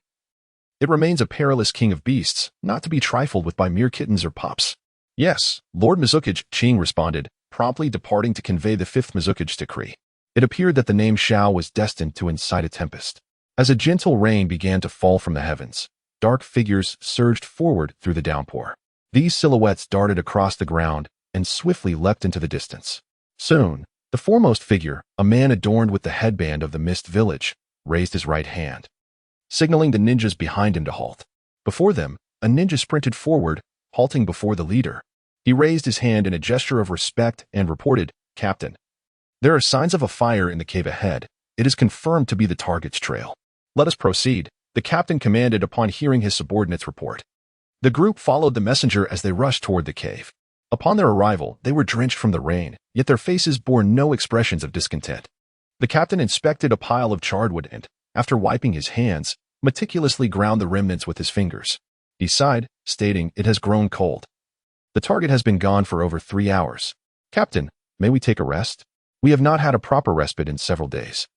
it remains a perilous king of beasts, not to be trifled with by mere kittens or pups." "Yes, Lord Mizukage," Ching responded, promptly departing to convey the 5th Mizukage decree. It appeared that the name Xiao was destined to incite a tempest. As a gentle rain began to fall from the heavens, dark figures surged forward through the downpour. These silhouettes darted across the ground and swiftly leapt into the distance. Soon, the foremost figure, a man adorned with the headband of the Mist Village, raised his right hand, signaling the ninjas behind him to halt. Before them, a ninja sprinted forward, halting before the leader. He raised his hand in a gesture of respect and reported, "Captain, there are signs of a fire in the cave ahead. It is confirmed to be the target's trail." Let us proceed, the captain commanded upon hearing his subordinate's report. The group followed the messenger as they rushed toward the cave. Upon their arrival, they were drenched from the rain, yet their faces bore no expressions of discontent. The captain inspected a pile of charred wood and, after wiping his hands, meticulously ground the remnants with his fingers. He sighed, stating, "It has grown cold. The target has been gone for over 3 hours. Captain, may we take a rest? We have not had a proper respite in several days.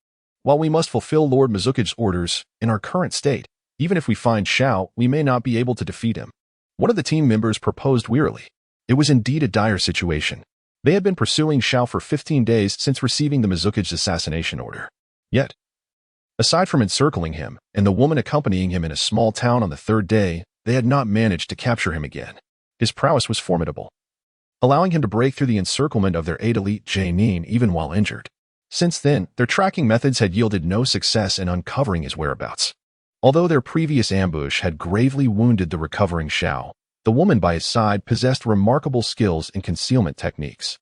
While we must fulfill Lord Mizuki's orders, in our current state, even if we find Xiao, we may not be able to defeat him." One of the team members proposed wearily. It was indeed a dire situation. They had been pursuing Xiao for 15 days since receiving the Mizuki's assassination order. Yet, aside from encircling him and the woman accompanying him in a small town on the 3rd day, they had not managed to capture him again. His prowess was formidable, allowing him to break through the encirclement of their 8 elite genin even while injured. Since then, their tracking methods had yielded no success in uncovering his whereabouts. Although their previous ambush had gravely wounded the recovering Xiao, the woman by his side possessed remarkable skills in concealment techniques.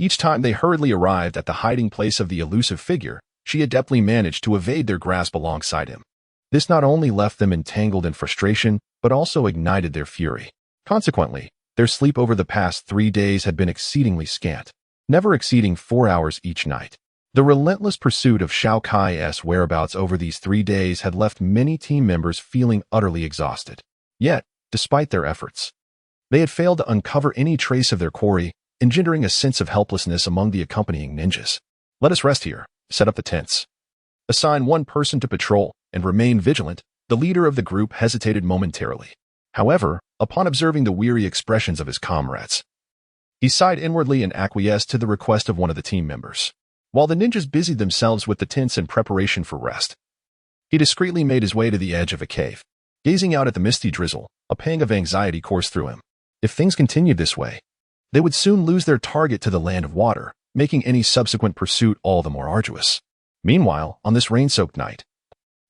Each time they hurriedly arrived at the hiding place of the elusive figure, she adeptly managed to evade their grasp alongside him. This not only left them entangled in frustration, but also ignited their fury. Consequently, their sleep over the past 3 days had been exceedingly scant, never exceeding 4 hours each night. The relentless pursuit of Xiao Kai's whereabouts over these 3 days had left many team members feeling utterly exhausted. Yet, despite their efforts, they had failed to uncover any trace of their quarry, engendering a sense of helplessness among the accompanying ninjas. "Let us rest here, set up the tents. Assign one person to patrol, and remain vigilant." The leader of the group hesitated momentarily. However, upon observing the weary expressions of his comrades, he sighed inwardly and acquiesced to the request of one of the team members. While the ninjas busied themselves with the tents in preparation for rest, he discreetly made his way to the edge of a cave. Gazing out at the misty drizzle, a pang of anxiety coursed through him. If things continued this way, they would soon lose their target to the land of water, making any subsequent pursuit all the more arduous. Meanwhile, on this rain-soaked night,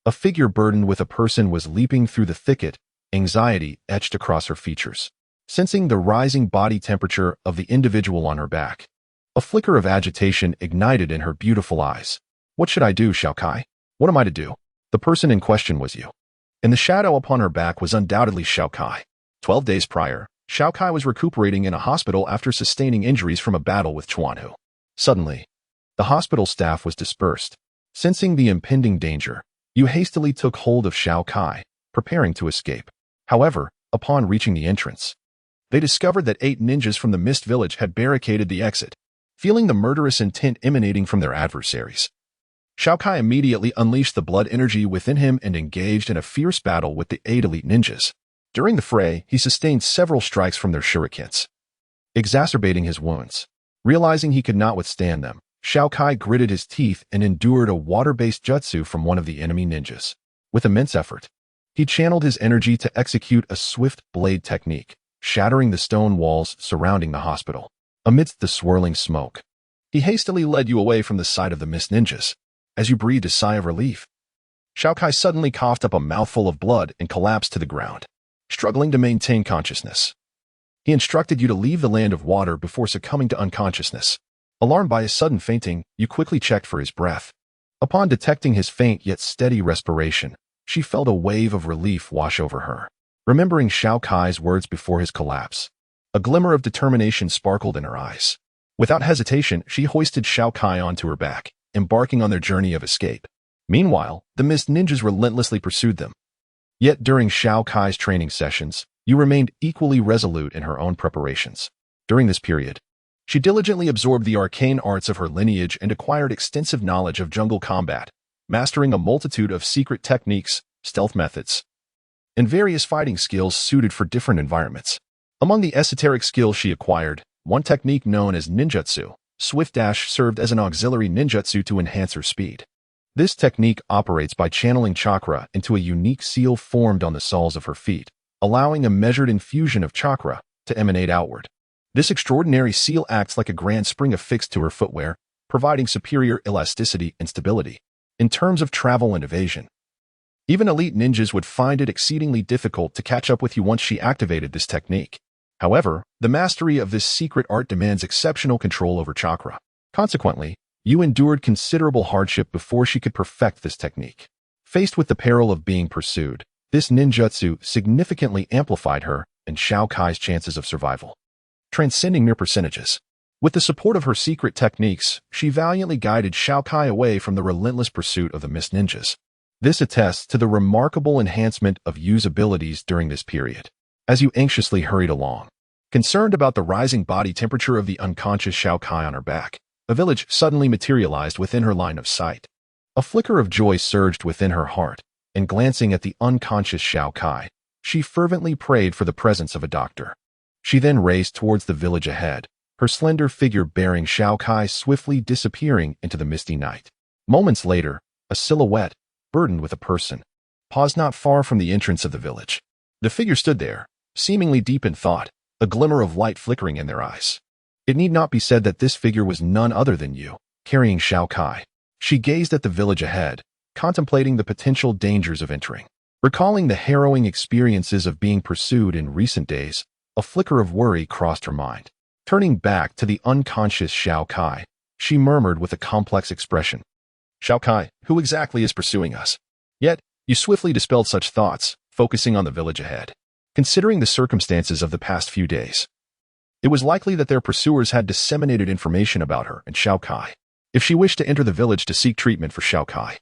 a figure burdened with a person was leaping through the thicket, anxiety etched across her features. Sensing the rising body temperature of the individual on her back, a flicker of agitation ignited in her beautiful eyes. "What should I do, Xiao Kai? What am I to do?" The person in question was you. And the shadow upon her back was undoubtedly Xiao Kai. 12 days prior, Xiao Kai was recuperating in a hospital after sustaining injuries from a battle with Chuanhu. Suddenly, the hospital staff was dispersed. Sensing the impending danger, you hastily took hold of Xiao Kai, preparing to escape. However, upon reaching the entrance, they discovered that 8 ninjas from the Mist Village had barricaded the exit. Feeling the murderous intent emanating from their adversaries, Xiao Kai immediately unleashed the blood energy within him and engaged in a fierce battle with the 8 elite ninjas. During the fray, he sustained several strikes from their shurikens, exacerbating his wounds. Realizing he could not withstand them, Xiao Kai gritted his teeth and endured a water-based jutsu from one of the enemy ninjas. With immense effort, he channeled his energy to execute a swift blade technique, shattering the stone walls surrounding the hospital. Amidst the swirling smoke, he hastily led you away from the sight of the mist ninjas. As you breathed a sigh of relief, Xiao Kai suddenly coughed up a mouthful of blood and collapsed to the ground, struggling to maintain consciousness. He instructed you to leave the land of water before succumbing to unconsciousness. Alarmed by his sudden fainting, you quickly checked for his breath. Upon detecting his faint yet steady respiration, she felt a wave of relief wash over her. Remembering Xiao Kai's words before his collapse, a glimmer of determination sparkled in her eyes. Without hesitation, she hoisted Xiao Kai onto her back, embarking on their journey of escape. Meanwhile, the Mist Ninjas relentlessly pursued them. Yet during Xiao Kai's training sessions, you remained equally resolute in her own preparations. During this period, she diligently absorbed the arcane arts of her lineage and acquired extensive knowledge of jungle combat, mastering a multitude of secret techniques, stealth methods, and various fighting skills suited for different environments. Among the esoteric skills she acquired, one technique known as ninjutsu, Swift Dash, served as an auxiliary ninjutsu to enhance her speed. This technique operates by channeling chakra into a unique seal formed on the soles of her feet, allowing a measured infusion of chakra to emanate outward. This extraordinary seal acts like a grand spring affixed to her footwear, providing superior elasticity and stability. In terms of travel and evasion, even elite ninjas would find it exceedingly difficult to catch up with you once she activated this technique. However, the mastery of this secret art demands exceptional control over chakra. Consequently, you endured considerable hardship before she could perfect this technique. Faced with the peril of being pursued, this ninjutsu significantly amplified her and Xiao Kai's chances of survival, transcending mere percentages. With the support of her secret techniques, she valiantly guided Xiao Kai away from the relentless pursuit of the mist ninjas. This attests to the remarkable enhancement of Yu's abilities during this period. As Yu anxiously hurried along, concerned about the rising body temperature of the unconscious Xiao Kai on her back, a village suddenly materialized within her line of sight. A flicker of joy surged within her heart, and glancing at the unconscious Xiao Kai, she fervently prayed for the presence of a doctor. She then raced towards the village ahead, her slender figure bearing Xiao Kai swiftly disappearing into the misty night. Moments later, a silhouette, burdened with a person, paused not far from the entrance of the village. The figure stood there, seemingly deep in thought, a glimmer of light flickering in their eyes. It need not be said that this figure was none other than Yu, carrying Xiao Kai. She gazed at the village ahead, contemplating the potential dangers of entering. Recalling the harrowing experiences of being pursued in recent days, a flicker of worry crossed her mind. Turning back to the unconscious Xiao Kai, she murmured with a complex expression, "Xiao Kai, who exactly is pursuing us?" Yet, Yu swiftly dispelled such thoughts, focusing on the village ahead. Considering the circumstances of the past few days, it was likely that their pursuers had disseminated information about her and Xiao Kai. If she wished to enter the village to seek treatment for Xiao Kai,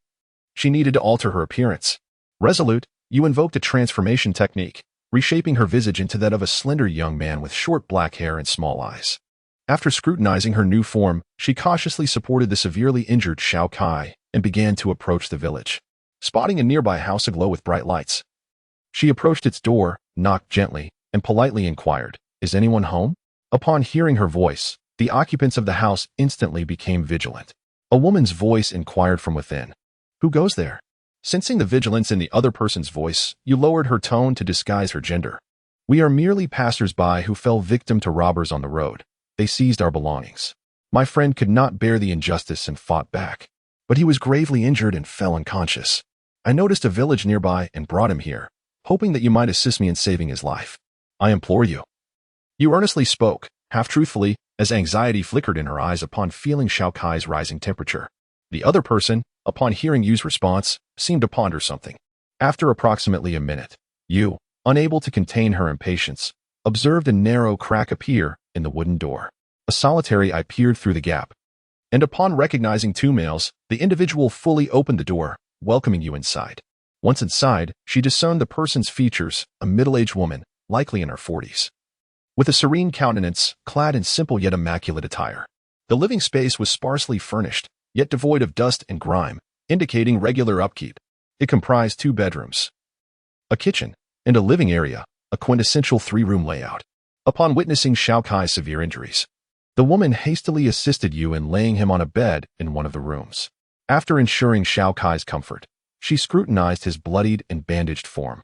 she needed to alter her appearance. Resolute, Yu invoked a transformation technique, reshaping her visage into that of a slender young man with short black hair and small eyes. After scrutinizing her new form, she cautiously supported the severely injured Xiao Kai and began to approach the village. Spotting a nearby house aglow with bright lights, she approached its door, knocked gently, and politely inquired, "Is anyone home?" Upon hearing her voice, the occupants of the house instantly became vigilant. A woman's voice inquired from within, "Who goes there?" Sensing the vigilance in the other person's voice, Yu lowered her tone to disguise her gender. "We are merely passers-by who fell victim to robbers on the road. They seized our belongings. My friend could not bear the injustice and fought back, but he was gravely injured and fell unconscious. I noticed a village nearby and brought him here, hoping that you might assist me in saving his life. I implore you." Yu earnestly spoke, half-truthfully, as anxiety flickered in her eyes upon feeling Xiao Kai's rising temperature. The other person, upon hearing Yu's response, seemed to ponder something. After approximately a minute, Yu, unable to contain her impatience, observed a narrow crack appear in the wooden door. A solitary eye peered through the gap, and upon recognizing two males, the individual fully opened the door, welcoming Yu inside. Once inside, she discerned the person's features, a middle-aged woman, likely in her 40s. With a serene countenance, clad in simple yet immaculate attire. The living space was sparsely furnished, yet devoid of dust and grime, indicating regular upkeep. It comprised 2 bedrooms, a kitchen, and a living area, a quintessential 3-room layout. Upon witnessing Xiao Kai's severe injuries, the woman hastily assisted Yu in laying him on a bed in one of the rooms. After ensuring Xiao Kai's comfort, she scrutinized his bloodied and bandaged form,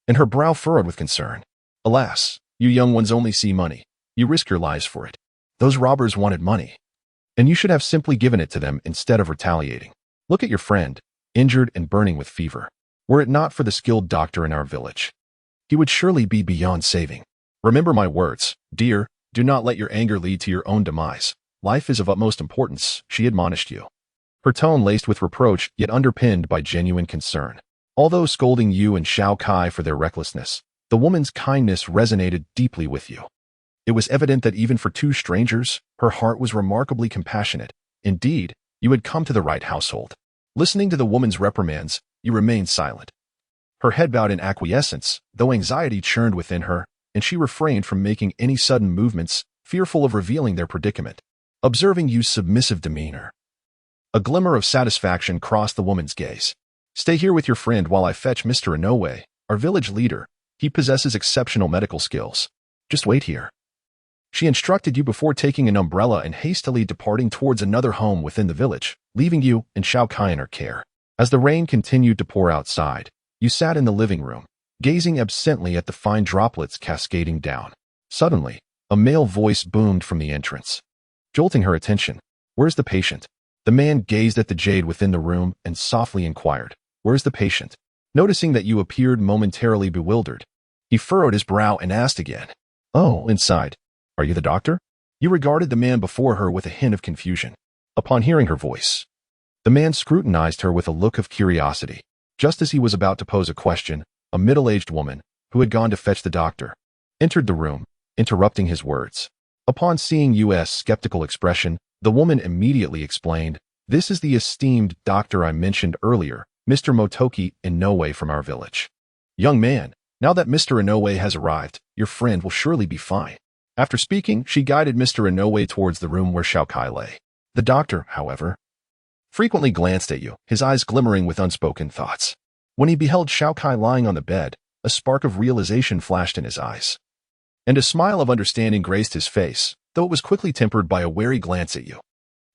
and her brow furrowed with concern. "Alas, you young ones only see money. You risk your lives for it. Those robbers wanted money, and you should have simply given it to them instead of retaliating. Look at your friend, injured and burning with fever. Were it not for the skilled doctor in our village, he would surely be beyond saving. Remember my words, dear, do not let your anger lead to your own demise. Life is of utmost importance," she admonished Yu. Her tone laced with reproach yet underpinned by genuine concern. Although scolding Yu and Xiao Kai for their recklessness, the woman's kindness resonated deeply with Yu. It was evident that even for 2 strangers, her heart was remarkably compassionate. Indeed, Yu had come to the right household. Listening to the woman's reprimands, Yu remained silent. Her head bowed in acquiescence, though anxiety churned within her, and she refrained from making any sudden movements, fearful of revealing their predicament. Observing Yu's submissive demeanor, a glimmer of satisfaction crossed the woman's gaze. "Stay here with your friend while I fetch Mr. Inoue, our village leader. He possesses exceptional medical skills. Just wait here." She instructed Yu before taking an umbrella and hastily departing towards another home within the village, leaving Yu and Xiao Kai in her care. As the rain continued to pour outside, Yu sat in the living room, gazing absently at the fine droplets cascading down. Suddenly, a male voice boomed from the entrance, jolting her attention. "Where's the patient?" The man gazed at the jade within the room and softly inquired, "Where's the patient?" Noticing that Yu appeared momentarily bewildered, he furrowed his brow and asked again, "Oh, inside. Are you the doctor?" Yu regarded the man before her with a hint of confusion. Upon hearing her voice, the man scrutinized her with a look of curiosity. Just as he was about to pose a question, a middle-aged woman, who had gone to fetch the doctor, entered the room, interrupting his words. Upon seeing Yu's skeptical expression, the woman immediately explained, "This is the esteemed doctor I mentioned earlier, Mr. Motoki Inoue from our village. Young man, now that Mr. Inoue has arrived, your friend will surely be fine." After speaking, she guided Mr. Inoue towards the room where Xiao Kai lay. The doctor, however, frequently glanced at you, his eyes glimmering with unspoken thoughts. When he beheld Xiao Kai lying on the bed, a spark of realization flashed in his eyes, and a smile of understanding graced his face, though it was quickly tempered by a wary glance at you.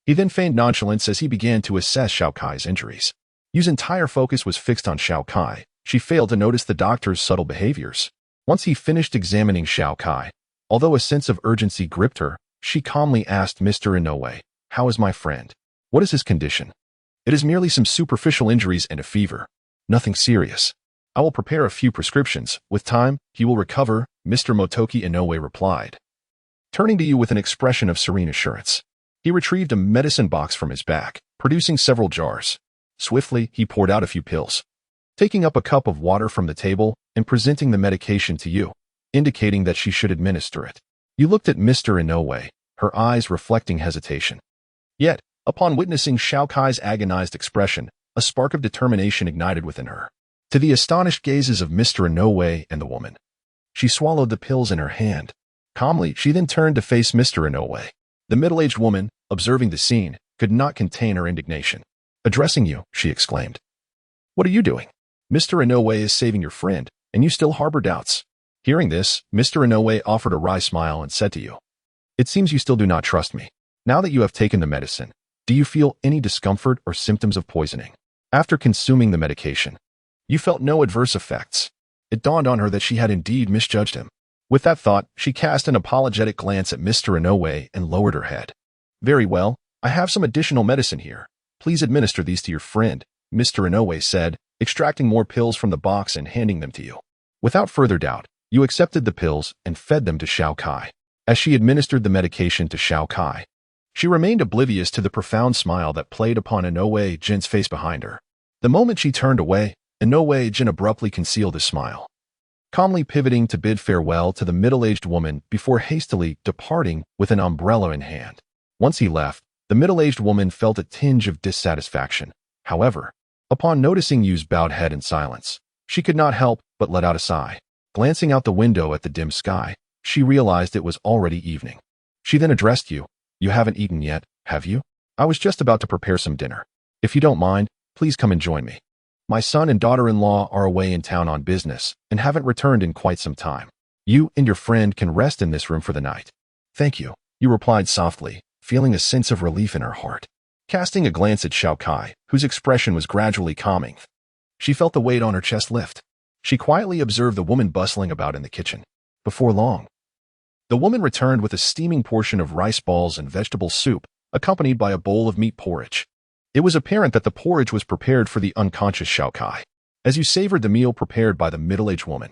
He then feigned nonchalance as he began to assess Xiao Kai's injuries. Yu's entire focus was fixed on Xiao Kai. She failed to notice the doctor's subtle behaviors. Once he finished examining Xiao Kai, although a sense of urgency gripped her, she calmly asked Mr. Inoue, "How is my friend? What is his condition?" "It is merely some superficial injuries and a fever. Nothing serious. I will prepare a few prescriptions. With time, he will recover," Mr. Motoki Inoue replied, turning to you with an expression of serene assurance. He retrieved a medicine box from his back, producing several jars. Swiftly, he poured out a few pills, taking up a cup of water from the table and presenting the medication to you, indicating that she should administer it. You looked at Mr. Inoue, her eyes reflecting hesitation. Yet, upon witnessing Xiao Kai's agonized expression, a spark of determination ignited within her. To the astonished gazes of Mr. Inoue and the woman, she swallowed the pills in her hand. Calmly, she then turned to face Mr. Inoue. The middle-aged woman, observing the scene, could not contain her indignation. "Addressing you," she exclaimed. "What are you doing? Mr. Inoue is saving your friend, and you still harbor doubts." Hearing this, Mr. Inoue offered a wry smile and said to you, "It seems you still do not trust me. Now that you have taken the medicine, do you feel any discomfort or symptoms of poisoning?" After consuming the medication, you felt no adverse effects. It dawned on her that she had indeed misjudged him. With that thought, she cast an apologetic glance at Mr. Inoue and lowered her head. "Very well, I have some additional medicine here. Please administer these to your friend," Mr. Inoue said, extracting more pills from the box and handing them to you. Without further doubt, you accepted the pills and fed them to Xiao Kai. As she administered the medication to Xiao Kai, she remained oblivious to the profound smile that played upon Inoue Jin's face behind her. The moment she turned away, Inoue Jin abruptly concealed his smile, calmly pivoting to bid farewell to the middle-aged woman before hastily departing with an umbrella in hand. Once he left, the middle-aged woman felt a tinge of dissatisfaction. However, upon noticing Yu's bowed head in silence, she could not help but let out a sigh. Glancing out the window at the dim sky, she realized it was already evening. She then addressed you. "You haven't eaten yet, have you? I was just about to prepare some dinner. If you don't mind, please come and join me. My son and daughter-in-law are away in town on business and haven't returned in quite some time. You and your friend can rest in this room for the night." "Thank you," you replied softly, feeling a sense of relief in her heart. Casting a glance at Xiao Kai, whose expression was gradually calming, she felt the weight on her chest lift. She quietly observed the woman bustling about in the kitchen. Before long, the woman returned with a steaming portion of rice balls and vegetable soup, accompanied by a bowl of meat porridge. It was apparent that the porridge was prepared for the unconscious Xiao Kai. As you savored the meal prepared by the middle-aged woman,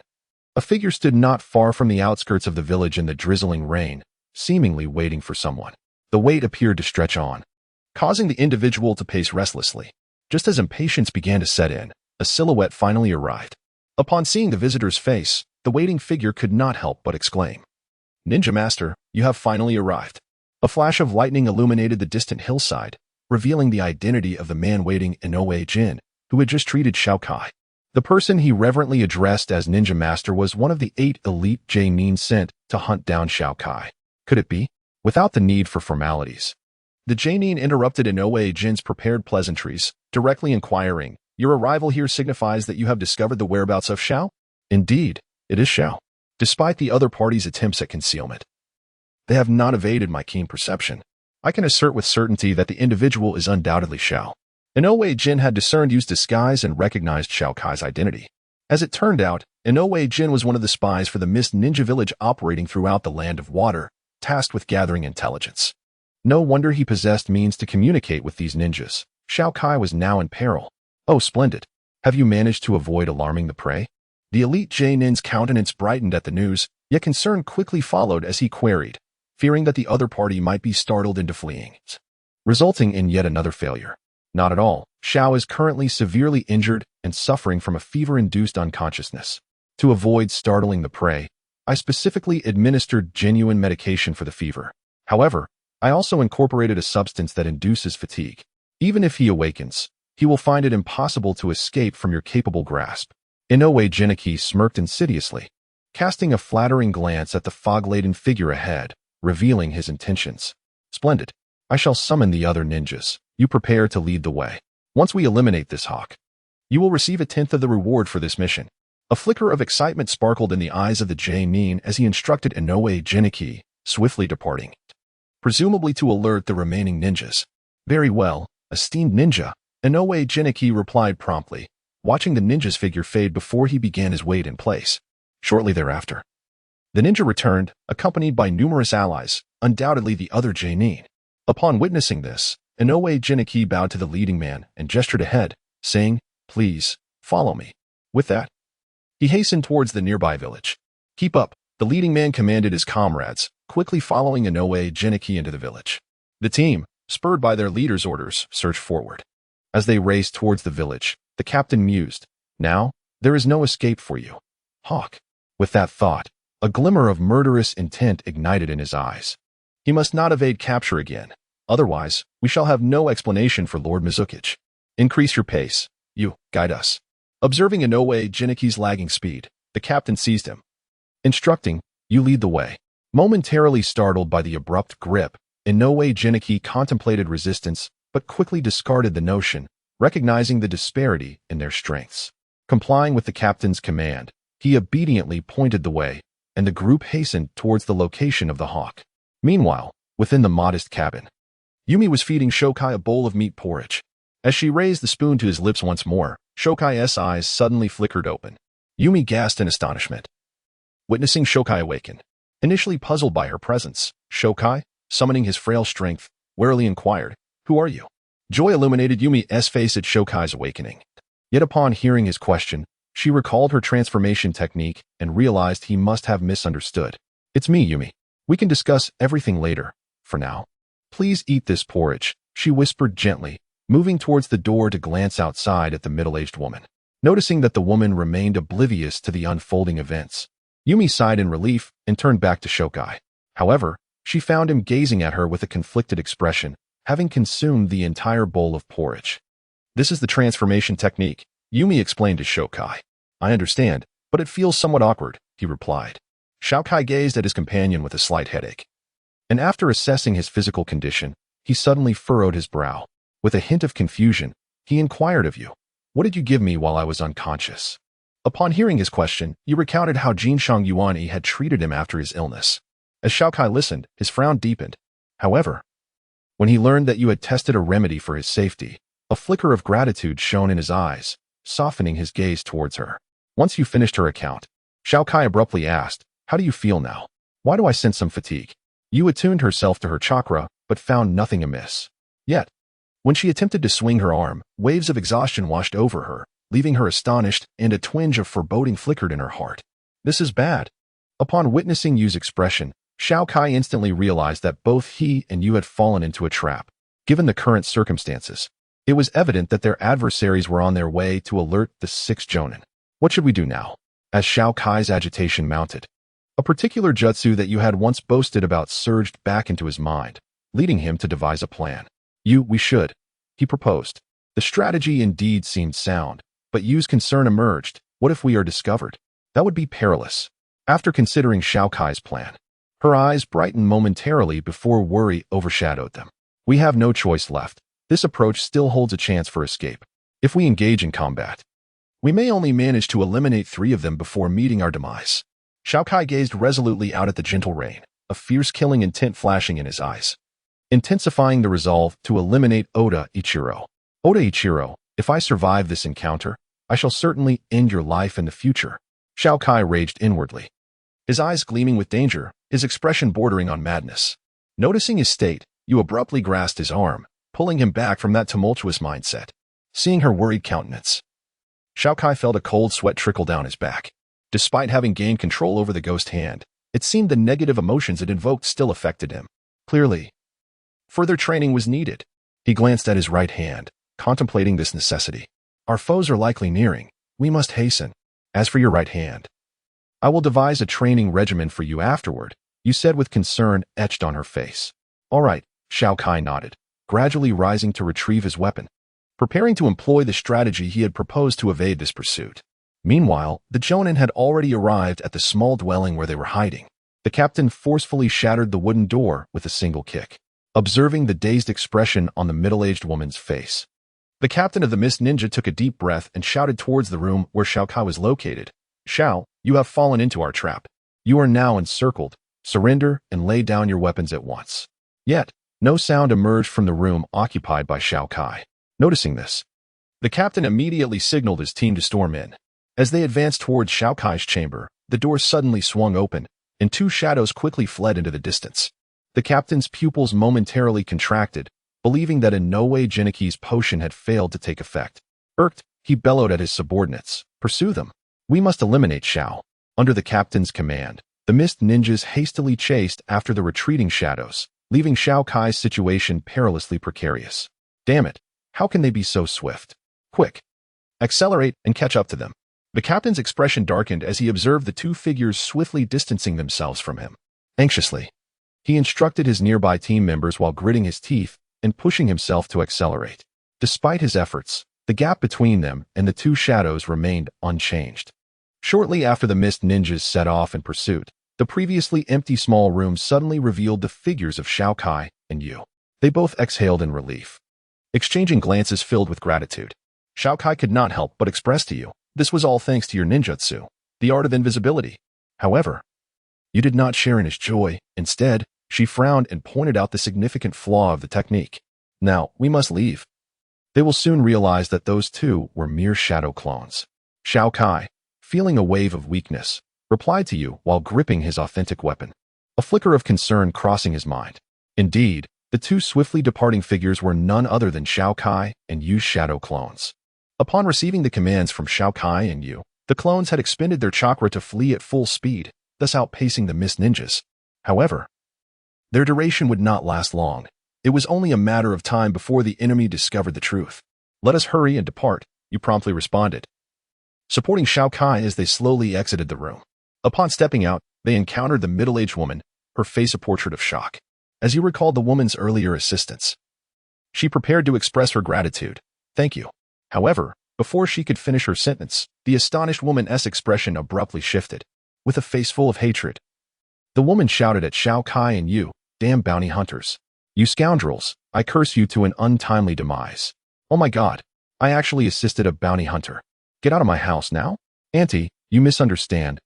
a figure stood not far from the outskirts of the village in the drizzling rain, seemingly waiting for someone. The wait appeared to stretch on, causing the individual to pace restlessly. Just as impatience began to set in, a silhouette finally arrived. Upon seeing the visitor's face, the waiting figure could not help but exclaim, "Ninja Master, you have finally arrived." A flash of lightning illuminated the distant hillside, revealing the identity of the man waiting Inoue Jin, who had just treated Xiao Kai. The person he reverently addressed as Ninja Master was one of the 8 elite J-nin sent to hunt down Xiao Kai. Could it be? Without the need for formalities, the J-nin interrupted Inoue Jin's prepared pleasantries, directly inquiring, "Your arrival here signifies that you have discovered the whereabouts of Xiao?" "Indeed, it is Xiao. Despite the other party's attempts at concealment, they have not evaded my keen perception. I can assert with certainty that the individual is undoubtedly Xiao." Inoue Jin had discerned Yu's disguise and recognized Xiao Kai's identity. As it turned out, Inoue Jin was one of the spies for the Mist Ninja Village operating throughout the Land of Water, tasked with gathering intelligence. No wonder he possessed means to communicate with these ninjas. Xiao Kai was now in peril. "Oh, splendid. Have you managed to avoid alarming the prey?" The elite J-nin's countenance brightened at the news, yet concern quickly followed as he queried, fearing that the other party might be startled into fleeing, resulting in yet another failure. Not at all. Xiao is currently severely injured and suffering from a fever-induced unconsciousness. To avoid startling the prey, I specifically administered genuine medication for the fever. However, I also incorporated a substance that induces fatigue. Even if he awakens, he will find it impossible to escape from your capable grasp. Inoue Jiniki smirked insidiously, casting a flattering glance at the fog-laden figure ahead, revealing his intentions. Splendid. I shall summon the other ninjas. You prepare to lead the way. Once we eliminate this hawk, you will receive a tenth of the reward for this mission. A flicker of excitement sparkled in the eyes of the J-Mean as he instructed Inoue Jiniki, swiftly departing, presumably to alert the remaining ninjas. Very well, esteemed ninja, Inoue Jiniki replied promptly, watching the ninja's figure fade before he began his wait in place. Shortly thereafter, the ninja returned, accompanied by numerous allies, undoubtedly the other J-Mean. Upon witnessing this, Inoue Jiniki bowed to the leading man and gestured ahead, saying, "Please, follow me." With that, he hastened towards the nearby village. "Keep up," the leading man commanded his comrades, quickly following Inoue Jiniki into the village. The team, spurred by their leader's orders, surged forward. As they raced towards the village, the captain mused, "Now, there is no escape for you, Hawk." With that thought, a glimmer of murderous intent ignited in his eyes. He must not evade capture again. Otherwise, we shall have no explanation for Lord Mizukage. Increase your pace. You, guide us. Observing Inoue Jiniki's lagging speed, the captain seized him, instructing, "You lead the way." Momentarily startled by the abrupt grip, Inoue Jiniki contemplated resistance, but quickly discarded the notion, recognizing the disparity in their strengths. Complying with the captain's command, he obediently pointed the way, and the group hastened towards the location of the hawk. Meanwhile, within the modest cabin, Yumi was feeding Xiao Kai a bowl of meat porridge. As she raised the spoon to his lips once more, Xiao Kai's eyes suddenly flickered open. Yumi gasped in astonishment, witnessing Xiao Kai awaken. Initially puzzled by her presence, Xiao Kai, summoning his frail strength, warily inquired, "Who are you?" Joy illuminated Yumi's face at Xiao Kai's awakening. Yet upon hearing his question, she recalled her transformation technique and realized he must have misunderstood. "It's me, Yumi. We can discuss everything later. For now, please eat this porridge," she whispered gently, moving towards the door to glance outside at the middle-aged woman. Noticing that the woman remained oblivious to the unfolding events, Yumi sighed in relief and turned back to Xiao Kai. However, she found him gazing at her with a conflicted expression, having consumed the entire bowl of porridge. "This is the transformation technique," Yumi explained to Xiao Kai. "I understand, but it feels somewhat awkward," he replied. Xiao Kai gazed at his companion with a slight headache, and after assessing his physical condition, he suddenly furrowed his brow. With a hint of confusion, he inquired of you, "What did you give me while I was unconscious?" Upon hearing his question, you recounted how Jinshang Yuani had treated him after his illness. As Xiao Kai listened, his frown deepened. However, when he learned that you had tested a remedy for his safety, a flicker of gratitude shone in his eyes, softening his gaze towards her. Once you finished her account, Xiao Kai abruptly asked, "How do you feel now? Why do I sense some fatigue?" You attuned herself to her chakra, but found nothing amiss. Yet, when she attempted to swing her arm, waves of exhaustion washed over her, leaving her astonished, and a twinge of foreboding flickered in her heart. "This is bad." Upon witnessing Yu's expression, Xiao Kai instantly realized that both he and Yu had fallen into a trap. Given the current circumstances, it was evident that their adversaries were on their way to alert the 6 Jonin. "What should we do now?" As Xiao Kai's agitation mounted, a particular jutsu that Yu had once boasted about surged back into his mind, leading him to devise a plan. We should," he proposed. The strategy indeed seemed sound, but Yu's concern emerged. What if we are discovered? That would be perilous. After considering Xiao Kai's plan, her eyes brightened momentarily before worry overshadowed them. "We have no choice left. This approach still holds a chance for escape. If we engage in combat, we may only manage to eliminate 3 of them before meeting our demise." Xiao Kai gazed resolutely out at the gentle rain, a fierce killing intent flashing in his eyes, intensifying the resolve to eliminate Oda Ichiro. "Oda Ichiro, if I survive this encounter, I shall certainly end your life in the future." Xiao Kai raged inwardly, his eyes gleaming with danger, his expression bordering on madness. Noticing his state, Yu abruptly grasped his arm, pulling him back from that tumultuous mindset. Seeing her worried countenance, Xiao Kai felt a cold sweat trickle down his back. Despite having gained control over the ghost hand, it seemed the negative emotions it invoked still affected him. Clearly, further training was needed. He glanced at his right hand, contemplating this necessity. Our foes are likely nearing. We must hasten. As for your right hand, I will devise a training regimen for you afterward, you said with concern etched on her face. All right, Xiao Kai nodded, gradually rising to retrieve his weapon, preparing to employ the strategy he had proposed to evade this pursuit. Meanwhile, the Jonin had already arrived at the small dwelling where they were hiding. The captain forcefully shattered the wooden door with a single kick, observing the dazed expression on the middle-aged woman's face. The captain of the Mist Ninja took a deep breath and shouted towards the room where Xiao Kai was located. Xiao, you have fallen into our trap. You are now encircled. Surrender and lay down your weapons at once. Yet, no sound emerged from the room occupied by Xiao Kai. Noticing this, the captain immediately signaled his team to storm in. As they advanced towards Xiao Kai's chamber, the door suddenly swung open, and two shadows quickly fled into the distance. The captain's pupils momentarily contracted, believing that in no way Jiniki's potion had failed to take effect. Irked, he bellowed at his subordinates. Pursue them. We must eliminate Xiao. Under the captain's command, the Mist Ninjas hastily chased after the retreating shadows, leaving Xiao Kai's situation perilously precarious. Damn it, how can they be so swift? Quick! Accelerate and catch up to them. The captain's expression darkened as he observed the two figures swiftly distancing themselves from him. Anxiously, he instructed his nearby team members while gritting his teeth and pushing himself to accelerate. Despite his efforts, the gap between them and the two shadows remained unchanged. Shortly after the Mist Ninjas set off in pursuit, the previously empty small room suddenly revealed the figures of Xiao Kai and Yu. They both exhaled in relief, exchanging glances filled with gratitude. Xiao Kai could not help but express to Yu, this was all thanks to your ninjutsu, the art of invisibility. However, you did not share in his joy. Instead, she frowned and pointed out the significant flaw of the technique. Now, we must leave. They will soon realize that those two were mere shadow clones. Xiao Kai, feeling a wave of weakness, replied to Yu while gripping his authentic weapon, a flicker of concern crossing his mind. Indeed, the two swiftly departing figures were none other than Xiao Kai and Yu's shadow clones. Upon receiving the commands from Xiao Kai and Yu, the clones had expended their chakra to flee at full speed, thus outpacing the Mist Ninjas. However, their duration would not last long. It was only a matter of time before the enemy discovered the truth. Let us hurry and depart, Yu promptly responded, supporting Xiao Kai as they slowly exited the room. Upon stepping out, they encountered the middle-aged woman, her face a portrait of shock. As Yu recalled the woman's earlier assistance, she prepared to express her gratitude. Thank you. However, before she could finish her sentence, the astonished woman's expression abruptly shifted. With a face full of hatred, the woman shouted at Xiao Kai and Yu, damn bounty hunters. You scoundrels, I curse you to an untimely demise. Oh my god, I actually assisted a bounty hunter. Get out of my house now? Auntie, you misunderstand,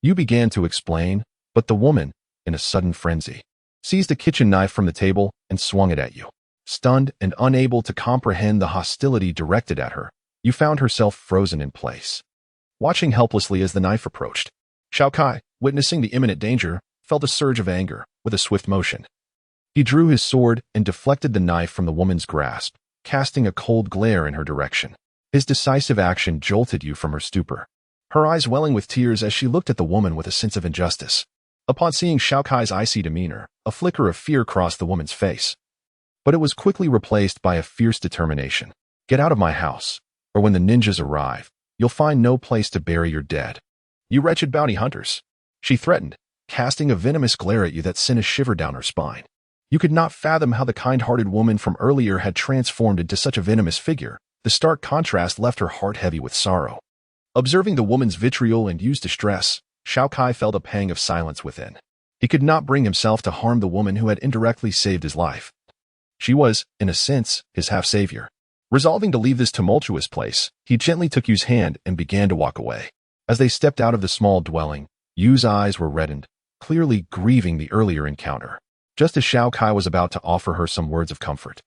You began to explain, but the woman, in a sudden frenzy, seized a kitchen knife from the table and swung it at Yu. Stunned and unable to comprehend the hostility directed at her, Yu found herself frozen in place, watching helplessly as the knife approached. Xiao Kai, witnessing the imminent danger, felt a surge of anger. With a swift motion, he drew his sword and deflected the knife from the woman's grasp, casting a cold glare in her direction. His decisive action jolted Yu from her stupor, her eyes welling with tears as she looked at the woman with a sense of injustice. Upon seeing Xiao Kai's icy demeanor, a flicker of fear crossed the woman's face, but it was quickly replaced by a fierce determination. Get out of my house, or when the ninjas arrive, you'll find no place to bury your dead. You wretched bounty hunters, she threatened, casting a venomous glare at Yu that sent a shiver down her spine. You could not fathom how the kind-hearted woman from earlier had transformed into such a venomous figure. The stark contrast left her heart heavy with sorrow. Observing the woman's vitriol and Yu's distress, Xiao Kai felt a pang of silence within. He could not bring himself to harm the woman who had indirectly saved his life. She was, in a sense, his half-savior. Resolving to leave this tumultuous place, he gently took Yu's hand and began to walk away. As they stepped out of the small dwelling, Yu's eyes were reddened, clearly grieving the earlier encounter. Just as Xiao Kai was about to offer her some words of comfort,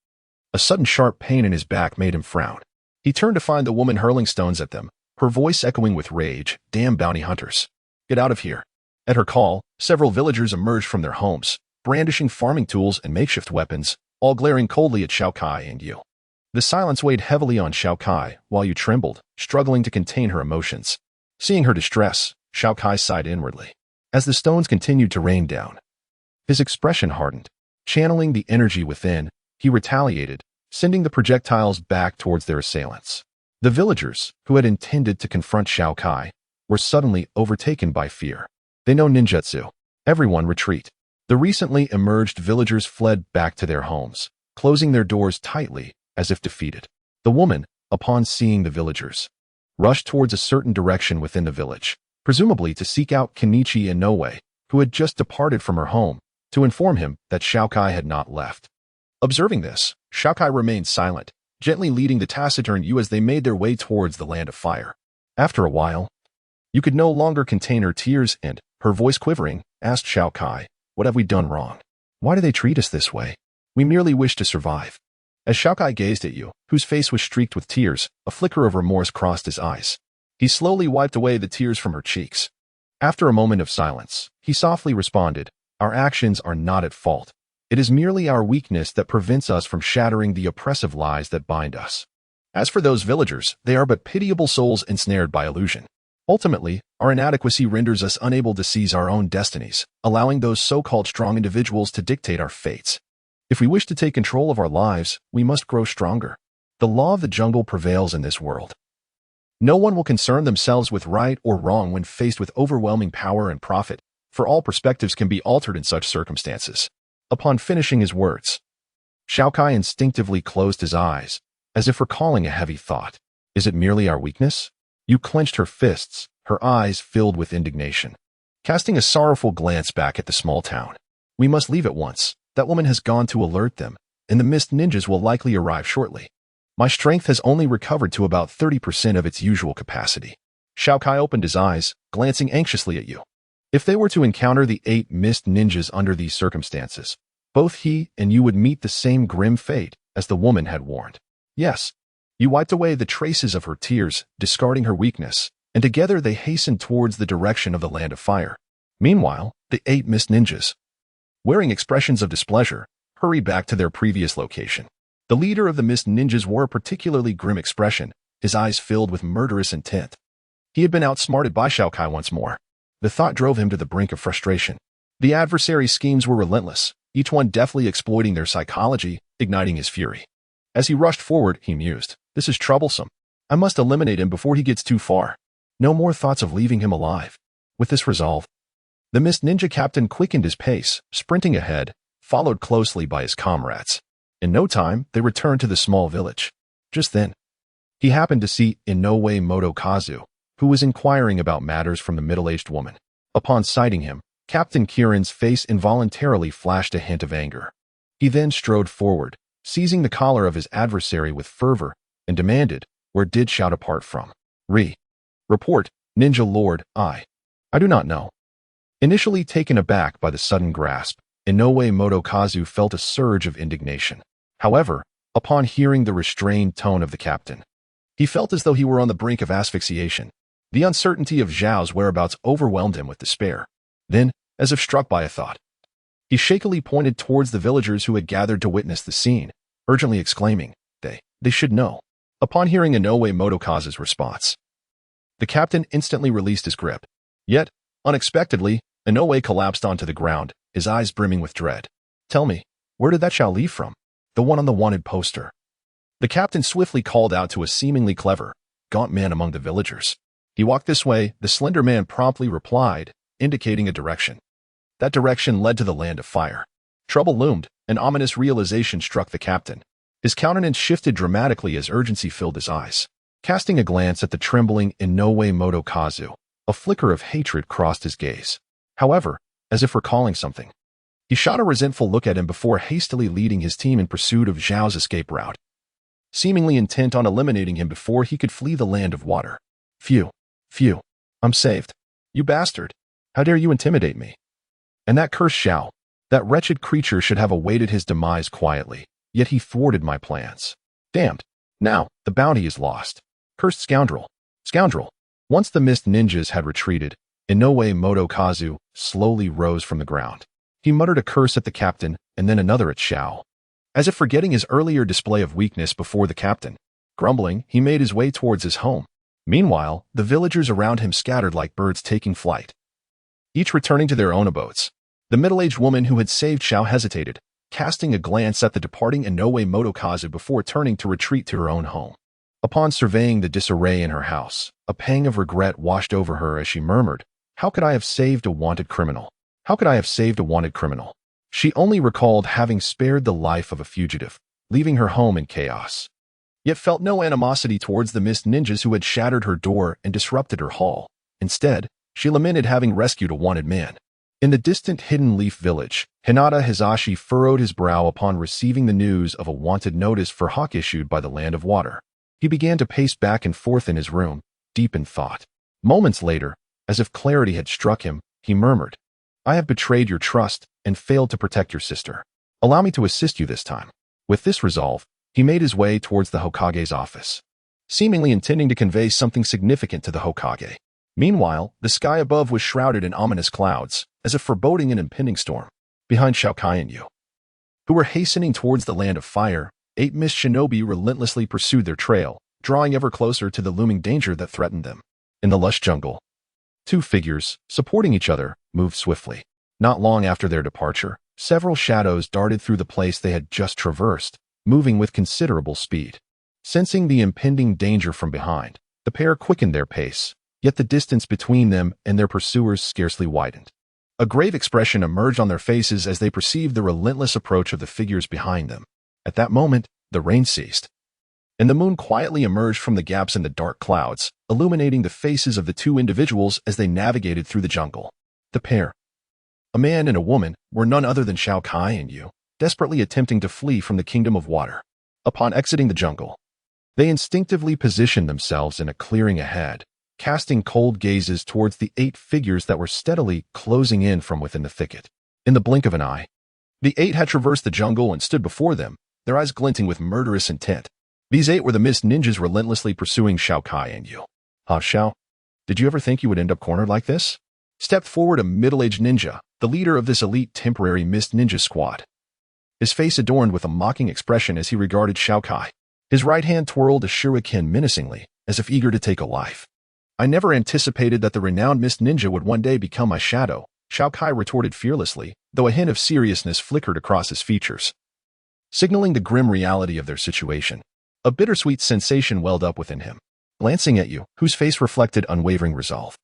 a sudden sharp pain in his back made him frown. He turned to find the woman hurling stones at them, her voice echoing with rage, damn bounty hunters. Get out of here. At her call, several villagers emerged from their homes, brandishing farming tools and makeshift weapons, all glaring coldly at Xiao Kai and Yu. The silence weighed heavily on Xiao Kai, while Yu trembled, struggling to contain her emotions. Seeing her distress, Xiao Kai sighed inwardly. As the stones continued to rain down, his expression hardened. Channeling the energy within, he retaliated, sending the projectiles back towards their assailants. The villagers, who had intended to confront Xiao Kai, were suddenly overtaken by fear. They know ninjutsu. Everyone retreat. The recently emerged villagers fled back to their homes, closing their doors tightly as if defeated. The woman, upon seeing the villagers, rushed towards a certain direction within the village, presumably to seek out Kenichi Inoue, who had just departed from her home, to inform him that Xiao Kai had not left. Observing this, Xiao Kai remained silent, gently leading the taciturn Yu as they made their way towards the land of fire. After a while, Yu could no longer contain her tears and, her voice quivering, asked Xiao Kai, "What have we done wrong? Why do they treat us this way? We merely wish to survive." As Xiao Kai gazed at Yu, whose face was streaked with tears, a flicker of remorse crossed his eyes. He slowly wiped away the tears from her cheeks. After a moment of silence, he softly responded, "Our actions are not at fault. It is merely our weakness that prevents us from shattering the oppressive lies that bind us. As for those villagers, they are but pitiable souls ensnared by illusion. Ultimately, our inadequacy renders us unable to seize our own destinies, allowing those so-called strong individuals to dictate our fates. If we wish to take control of our lives, we must grow stronger. The law of the jungle prevails in this world. No one will concern themselves with right or wrong when faced with overwhelming power and profit, for all perspectives can be altered in such circumstances." Upon finishing his words, Xiao Kai instinctively closed his eyes, as if recalling a heavy thought. Is it merely our weakness? Yu clenched her fists, her eyes filled with indignation. Casting a sorrowful glance back at the small town, "We must leave at once. That woman has gone to alert them, and the mist ninjas will likely arrive shortly. My strength has only recovered to about 30% of its usual capacity." Xiao Kai opened his eyes, glancing anxiously at Yu. If they were to encounter the 8 mist ninjas under these circumstances, both he and Yu would meet the same grim fate as the woman had warned. Yes. Yu wiped away the traces of her tears, discarding her weakness, and together they hastened towards the direction of the land of fire. Meanwhile, the 8 mist ninjas, wearing expressions of displeasure, hurried back to their previous location. The leader of the mist ninjas wore a particularly grim expression, his eyes filled with murderous intent. He had been outsmarted by Xiao Kai once more. The thought drove him to the brink of frustration. The adversary's schemes were relentless, each one deftly exploiting their psychology, igniting his fury. As he rushed forward, he mused, "This is troublesome. I must eliminate him before he gets too far. No more thoughts of leaving him alive." With this resolve, the Mist Ninja captain quickened his pace, sprinting ahead, followed closely by his comrades. In no time, they returned to the small village. Just then, he happened to see Inoue Motokazu, who was inquiring about matters from the middle-aged woman. Upon sighting him, Captain Kirin's face involuntarily flashed a hint of anger. He then strode forward, seizing the collar of his adversary with fervor, and demanded, "Where did Xiao depart from?" Report, Ninja Lord, I do not know." Initially taken aback by the sudden grasp, Inoue Motokazu felt a surge of indignation. However, upon hearing the restrained tone of the captain, he felt as though he were on the brink of asphyxiation. The uncertainty of Zhao's whereabouts overwhelmed him with despair. Then, as if struck by a thought, he shakily pointed towards the villagers who had gathered to witness the scene, urgently exclaiming, They should know." Upon hearing Inoue Motokazu's response, the captain instantly released his grip. Yet, unexpectedly, Inoue collapsed onto the ground, his eyes brimming with dread. "Tell me, where did that Xiao leave from?" "The one on the wanted poster." The captain swiftly called out to a seemingly clever, gaunt man among the villagers. "He walked this way," the slender man promptly replied, indicating a direction. That direction led to the land of fire. Trouble loomed, an ominous realization struck the captain. His countenance shifted dramatically as urgency filled his eyes. Casting a glance at the trembling Inoue Motokazu, a flicker of hatred crossed his gaze. However, as if recalling something, he shot a resentful look at him before hastily leading his team in pursuit of Zhao's escape route, seemingly intent on eliminating him before he could flee the land of water. Phew. I'm saved. You bastard. How dare you intimidate me?" And that cursed Xiao, that wretched creature should have awaited his demise quietly, yet he thwarted my plans. Damned. Now, the bounty is lost. Cursed scoundrel. Once the mist ninjas had retreated, Inoue Motokazu slowly rose from the ground. He muttered a curse at the captain and then another at Xiao. As if forgetting his earlier display of weakness before the captain, grumbling, he made his way towards his home. Meanwhile, the villagers around him scattered like birds taking flight, each returning to their own abodes. The middle-aged woman who had saved Xiao hesitated, casting a glance at the departing Inoue Motokazu before turning to retreat to her own home. Upon surveying the disarray in her house, a pang of regret washed over her as she murmured, "How could I have saved a wanted criminal? How could I have saved a wanted criminal?" She only recalled having spared the life of a fugitive, leaving her home in chaos. Yet felt no animosity towards the mist ninjas who had shattered her door and disrupted her haul. Instead, she lamented having rescued a wanted man. In the distant Hidden Leaf village, Hinata Hizashi furrowed his brow upon receiving the news of a wanted notice for Hawk issued by the Land of Water. He began to pace back and forth in his room, deep in thought. Moments later, as if clarity had struck him, he murmured, "I have betrayed your trust and failed to protect your sister. Allow me to assist you this time." With this resolve, he made his way towards the Hokage's office, seemingly intending to convey something significant to the Hokage. Meanwhile, the sky above was shrouded in ominous clouds, as if foreboding an impending storm. Behind Xiao Kai and Yu, who were hastening towards the Land of Fire, 8 mist shinobi relentlessly pursued their trail, drawing ever closer to the looming danger that threatened them. In the lush jungle, 2 figures, supporting each other, moved swiftly. Not long after their departure, several shadows darted through the place they had just traversed, moving with considerable speed. Sensing the impending danger from behind, the pair quickened their pace, yet the distance between them and their pursuers scarcely widened. A grave expression emerged on their faces as they perceived the relentless approach of the figures behind them. At that moment, the rain ceased, and the moon quietly emerged from the gaps in the dark clouds, illuminating the faces of the 2 individuals as they navigated through the jungle. The pair, a man and a woman, were none other than Xiao Kai and Yu, desperately attempting to flee from the Kingdom of Water. Upon exiting the jungle, they instinctively positioned themselves in a clearing ahead, casting cold gazes towards the 8 figures that were steadily closing in from within the thicket. In the blink of an eye, the 8 had traversed the jungle and stood before them, their eyes glinting with murderous intent. These 8 were the mist ninjas relentlessly pursuing Xiao Kai and Yu. "Ha, Xiao, did you ever think you would end up cornered like this?" Stepped forward a middle-aged ninja, the leader of this elite temporary mist ninja squad. His face adorned with a mocking expression as he regarded Xiao Kai. His right hand twirled a shuriken menacingly, as if eager to take a life. "I never anticipated that the renowned mist ninja would one day become my shadow," Xiao Kai retorted fearlessly, though a hint of seriousness flickered across his features, signaling the grim reality of their situation. A bittersweet sensation welled up within him. Glancing at Yu, whose face reflected unwavering resolve,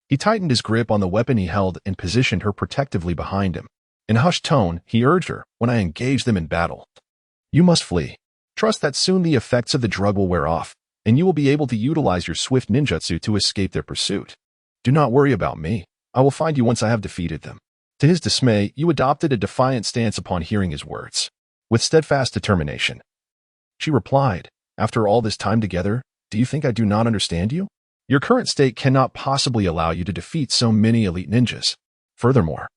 he tightened his grip on the weapon he held and positioned her protectively behind him. In a hushed tone, he urged her, "When I engage them in battle, you must flee. Trust that soon the effects of the drug will wear off, and you will be able to utilize your swift ninjutsu to escape their pursuit. Do not worry about me. I will find you once I have defeated them." To his dismay, Yu adopted a defiant stance upon hearing his words. With steadfast determination, she replied, "After all this time together, do you think I do not understand you? Your current state cannot possibly allow you to defeat so many elite ninjas. Furthermore,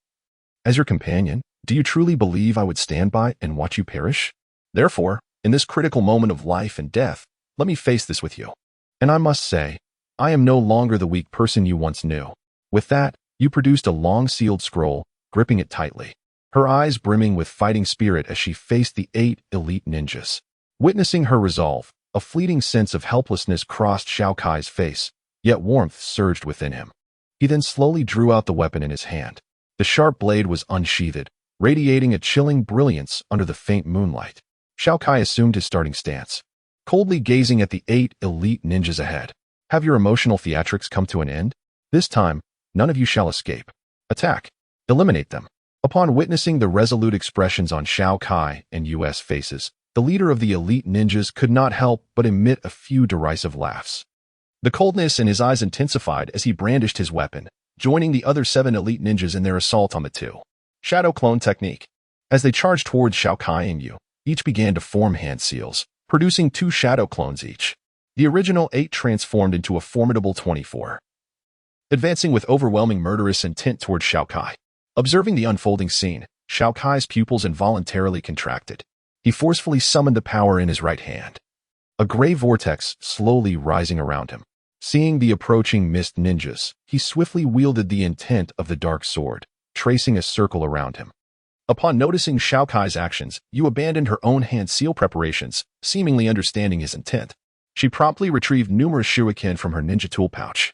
as your companion, do you truly believe I would stand by and watch you perish? Therefore, in this critical moment of life and death, let me face this with you. And I must say, I am no longer the weak person you once knew." With that, Yu produced a long sealed scroll, gripping it tightly, her eyes brimming with fighting spirit as she faced the 8 elite ninjas. Witnessing her resolve, a fleeting sense of helplessness crossed Xiao Kai's face, yet warmth surged within him. He then slowly drew out the weapon in his hand. The sharp blade was unsheathed, radiating a chilling brilliance under the faint moonlight. Xiao Kai assumed his starting stance, coldly gazing at the 8 elite ninjas ahead. "Have your emotional theatrics come to an end? This time, none of you shall escape. Attack. Eliminate them." Upon witnessing the resolute expressions on Xiao Kai and Yu's faces, the leader of the elite ninjas could not help but emit a few derisive laughs. The coldness in his eyes intensified as he brandished his weapon, joining the other 7 elite ninjas in their assault on the 2. Shadow clone technique. As they charged towards Xiao Kai and Yu, each began to form hand seals, producing 2 shadow clones each. The original 8 transformed into a formidable 24, advancing with overwhelming murderous intent towards Xiao Kai. Observing the unfolding scene, Xiao Kai's pupils involuntarily contracted. He forcefully summoned the power in his right hand, a gray vortex slowly rising around him. Seeing the approaching mist ninjas, he swiftly wielded the intent of the dark sword, tracing a circle around him. Upon noticing Xiao Kai's actions, Yu abandoned her own hand seal preparations, seemingly understanding his intent. She promptly retrieved numerous shuriken from her ninja tool pouch,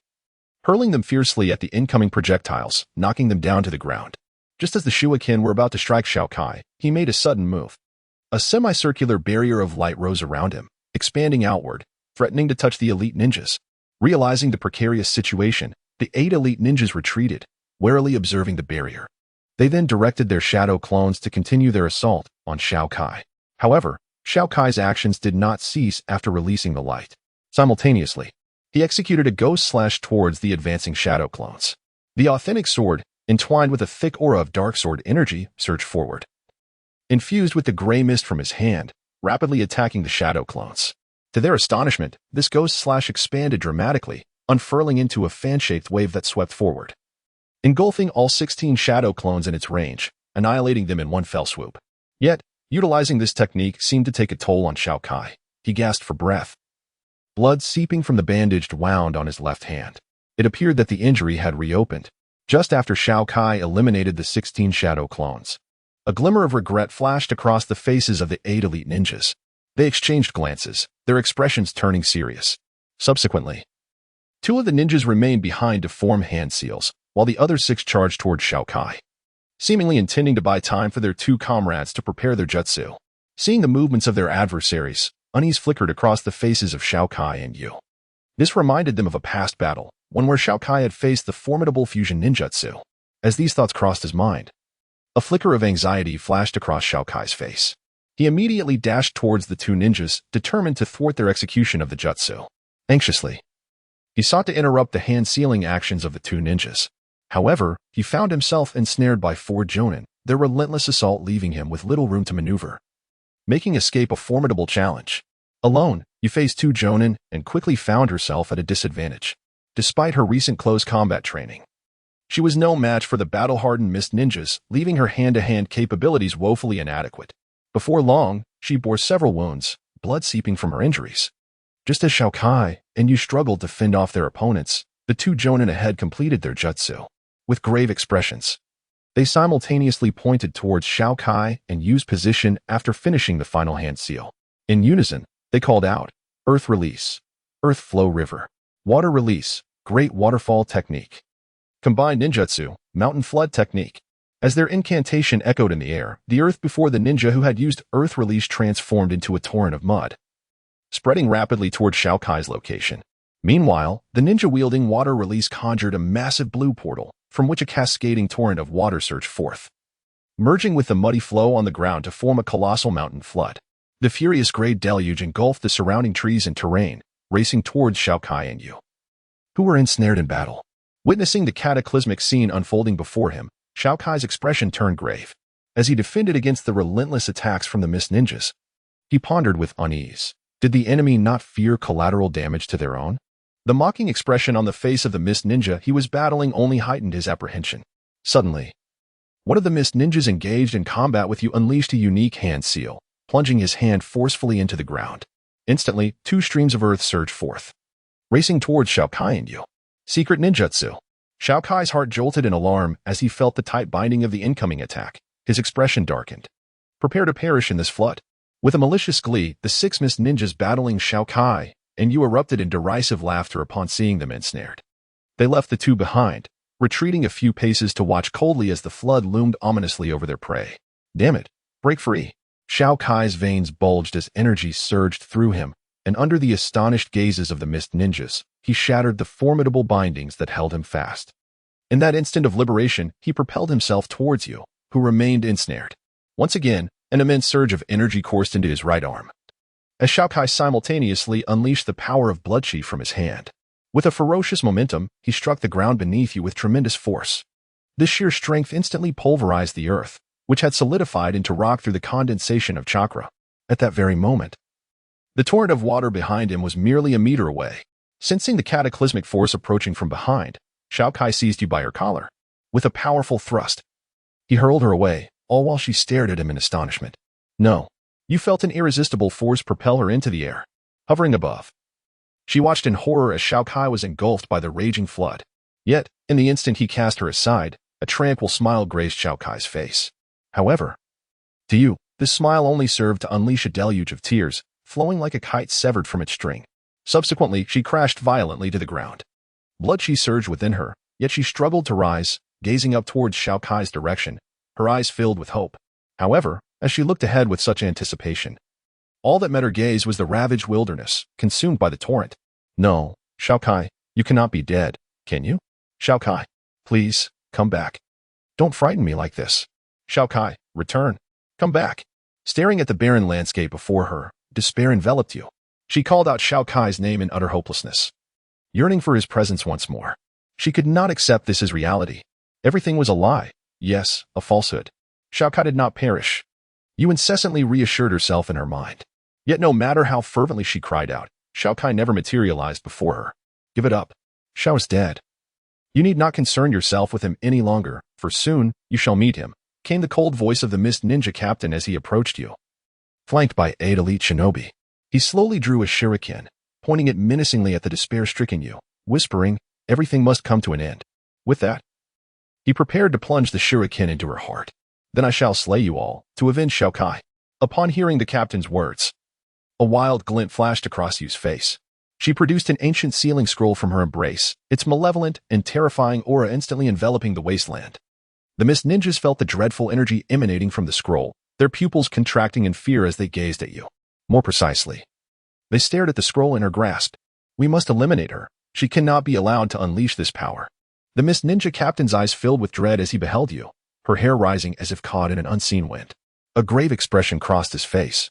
hurling them fiercely at the incoming projectiles, knocking them down to the ground. Just as the Shuakin were about to strike Xiao Kai, he made a sudden move. A semicircular barrier of light rose around him, expanding outward, threatening to touch the elite ninjas. Realizing the precarious situation, the 8 elite ninjas retreated, warily observing the barrier. They then directed their shadow clones to continue their assault on Xiao Kai. However, Xiao Kai's actions did not cease after releasing the light. Simultaneously, he executed a ghost slash towards the advancing shadow clones. The authentic sword, entwined with a thick aura of dark sword energy, surged forward. Infused with the gray mist from his hand, rapidly attacking the shadow clones. To their astonishment, this ghost slash expanded dramatically, unfurling into a fan-shaped wave that swept forward, engulfing all 16 shadow clones in its range, annihilating them in one fell swoop. Yet, utilizing this technique seemed to take a toll on Xiao Kai. He gasped for breath. Blood seeping from the bandaged wound on his left hand. It appeared that the injury had reopened, just after Xiao Kai eliminated the 16 shadow clones. A glimmer of regret flashed across the faces of the 8 elite ninjas. They exchanged glances, their expressions turning serious. Subsequently, 2 of the ninjas remained behind to form hand seals, while the other 6 charged toward Xiao Kai, seemingly intending to buy time for their 2 comrades to prepare their jutsu. Seeing the movements of their adversaries, unease flickered across the faces of Xiao Kai and Yu. This reminded them of a past battle, one where Xiao Kai had faced the formidable fusion ninjutsu. As these thoughts crossed his mind, a flicker of anxiety flashed across Xiao Kai's face. He immediately dashed towards the 2 ninjas, determined to thwart their execution of the jutsu. Anxiously, he sought to interrupt the hand-sealing actions of the 2 ninjas. However, he found himself ensnared by 4 jonin, their relentless assault leaving him with little room to maneuver, making escape a formidable challenge. Alone, he faced 2 jonin and quickly found herself at a disadvantage. Despite her recent close combat training, she was no match for the battle-hardened mist ninjas, leaving her hand-to-hand capabilities woefully inadequate. Before long, she bore several wounds, blood seeping from her injuries. Just as Xiao Kai and Yu struggled to fend off their opponents, the 2 jonin ahead completed their jutsu. With grave expressions, they simultaneously pointed towards Xiao Kai and Yu's position after finishing the final hand seal. In unison, they called out, Earth Release, Earth Flow River, Water Release, Great Waterfall Technique, Combined Ninjutsu, Mountain Flood Technique. As their incantation echoed in the air, the earth before the ninja who had used Earth Release transformed into a torrent of mud, spreading rapidly toward Xiao Kai's location. Meanwhile, the ninja wielding Water Release conjured a massive blue portal, from which a cascading torrent of water surged forth, merging with the muddy flow on the ground to form a colossal mountain flood. The furious gray deluge engulfed the surrounding trees and terrain, racing towards Xiao Kai and Yu, who were ensnared in battle. Witnessing the cataclysmic scene unfolding before him, Xiao Kai's expression turned grave. As he defended against the relentless attacks from the mist ninjas, he pondered with unease. Did the enemy not fear collateral damage to their own? The mocking expression on the face of the mist ninja he was battling only heightened his apprehension. Suddenly, one of the mist ninjas engaged in combat with Yu unleashed a unique hand seal, plunging his hand forcefully into the ground. Instantly, 2 streams of earth surged forth, racing towards Xiao Kai and Yu. Secret ninjutsu. Xiao Kai's heart jolted in alarm as he felt the tight binding of the incoming attack. His expression darkened. Prepare to perish in this flood. With a malicious glee, the 6 mist ninjas battling Xiao Kai and Yu erupted in derisive laughter upon seeing them ensnared. They left the 2 behind, retreating a few paces to watch coldly as the flood loomed ominously over their prey. Damn it, break free. Xiao Kai's veins bulged as energy surged through him, and under the astonished gazes of the mist ninjas, he shattered the formidable bindings that held him fast. In that instant of liberation, he propelled himself towards Yu, who remained ensnared. Once again, an immense surge of energy coursed into his right arm, as Xiao Kai simultaneously unleashed the power of blood chi from his hand. With a ferocious momentum, he struck the ground beneath Yu with tremendous force. This sheer strength instantly pulverized the earth, which had solidified into rock through the condensation of chakra. At that very moment, the torrent of water behind him was merely a meter away. Sensing the cataclysmic force approaching from behind, Xiao Kai seized Yu by her collar. With a powerful thrust, he hurled her away, all while she stared at him in astonishment. No. Yu felt an irresistible force propel her into the air, hovering above. She watched in horror as Xiao Kai was engulfed by the raging flood. Yet, in the instant he cast her aside, a tranquil smile graced Xiao Kai's face. However, to Yu, this smile only served to unleash a deluge of tears, flowing like a kite severed from its string. Subsequently, she crashed violently to the ground. Blood chi surged within her, yet she struggled to rise, gazing up towards Xiao Kai's direction, her eyes filled with hope. However, as she looked ahead with such anticipation, all that met her gaze was the ravaged wilderness, consumed by the torrent. No, Xiao Kai, you cannot be dead, can you? Xiao Kai, please, come back. Don't frighten me like this. Xiao Kai, return. Come back. Staring at the barren landscape before her, despair enveloped you. She called out Xiao Kai's name in utter hopelessness, yearning for his presence once more. She could not accept this as reality. Everything was a lie. Yes, a falsehood. Xiao Kai did not perish. You incessantly reassured herself in her mind. Yet no matter how fervently she cried out, Xiao Kai never materialized before her. Give it up. Xiao is dead. You need not concern yourself with him any longer, for soon you shall meet him, came the cold voice of the Mist Ninja captain as he approached you. Flanked by 8 elite shinobi, he slowly drew a shuriken, pointing it menacingly at the despair-stricken you, whispering, everything must come to an end. With that, he prepared to plunge the shuriken into her heart. Then I shall slay you all, to avenge Xiao Kai. Upon hearing the captain's words, a wild glint flashed across Yu's face. She produced an ancient sealing scroll from her embrace, its malevolent and terrifying aura instantly enveloping the wasteland. The Mist Ninjas felt the dreadful energy emanating from the scroll, their pupils contracting in fear as they gazed at you. More precisely, they stared at the scroll in her grasp. We must eliminate her. She cannot be allowed to unleash this power. The Mist Ninja captain's eyes filled with dread as he beheld you, her hair rising as if caught in an unseen wind. A grave expression crossed his face,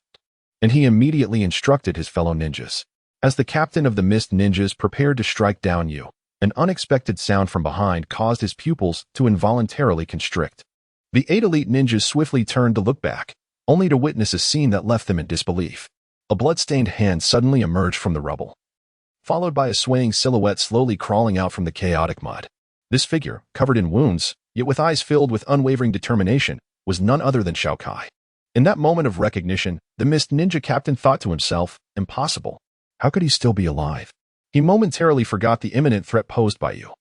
and he immediately instructed his fellow ninjas. As the captain of the Mist Ninjas prepared to strike down you, an unexpected sound from behind caused his pupils to involuntarily constrict. The 8 elite ninjas swiftly turned to look back, only to witness a scene that left them in disbelief. A blood-stained hand suddenly emerged from the rubble, followed by a swaying silhouette slowly crawling out from the chaotic mud. This figure, covered in wounds, yet with eyes filled with unwavering determination, was none other than Xiao Kai. In that moment of recognition, the Mist Ninja captain thought to himself, impossible. How could he still be alive? He momentarily forgot the imminent threat posed by you.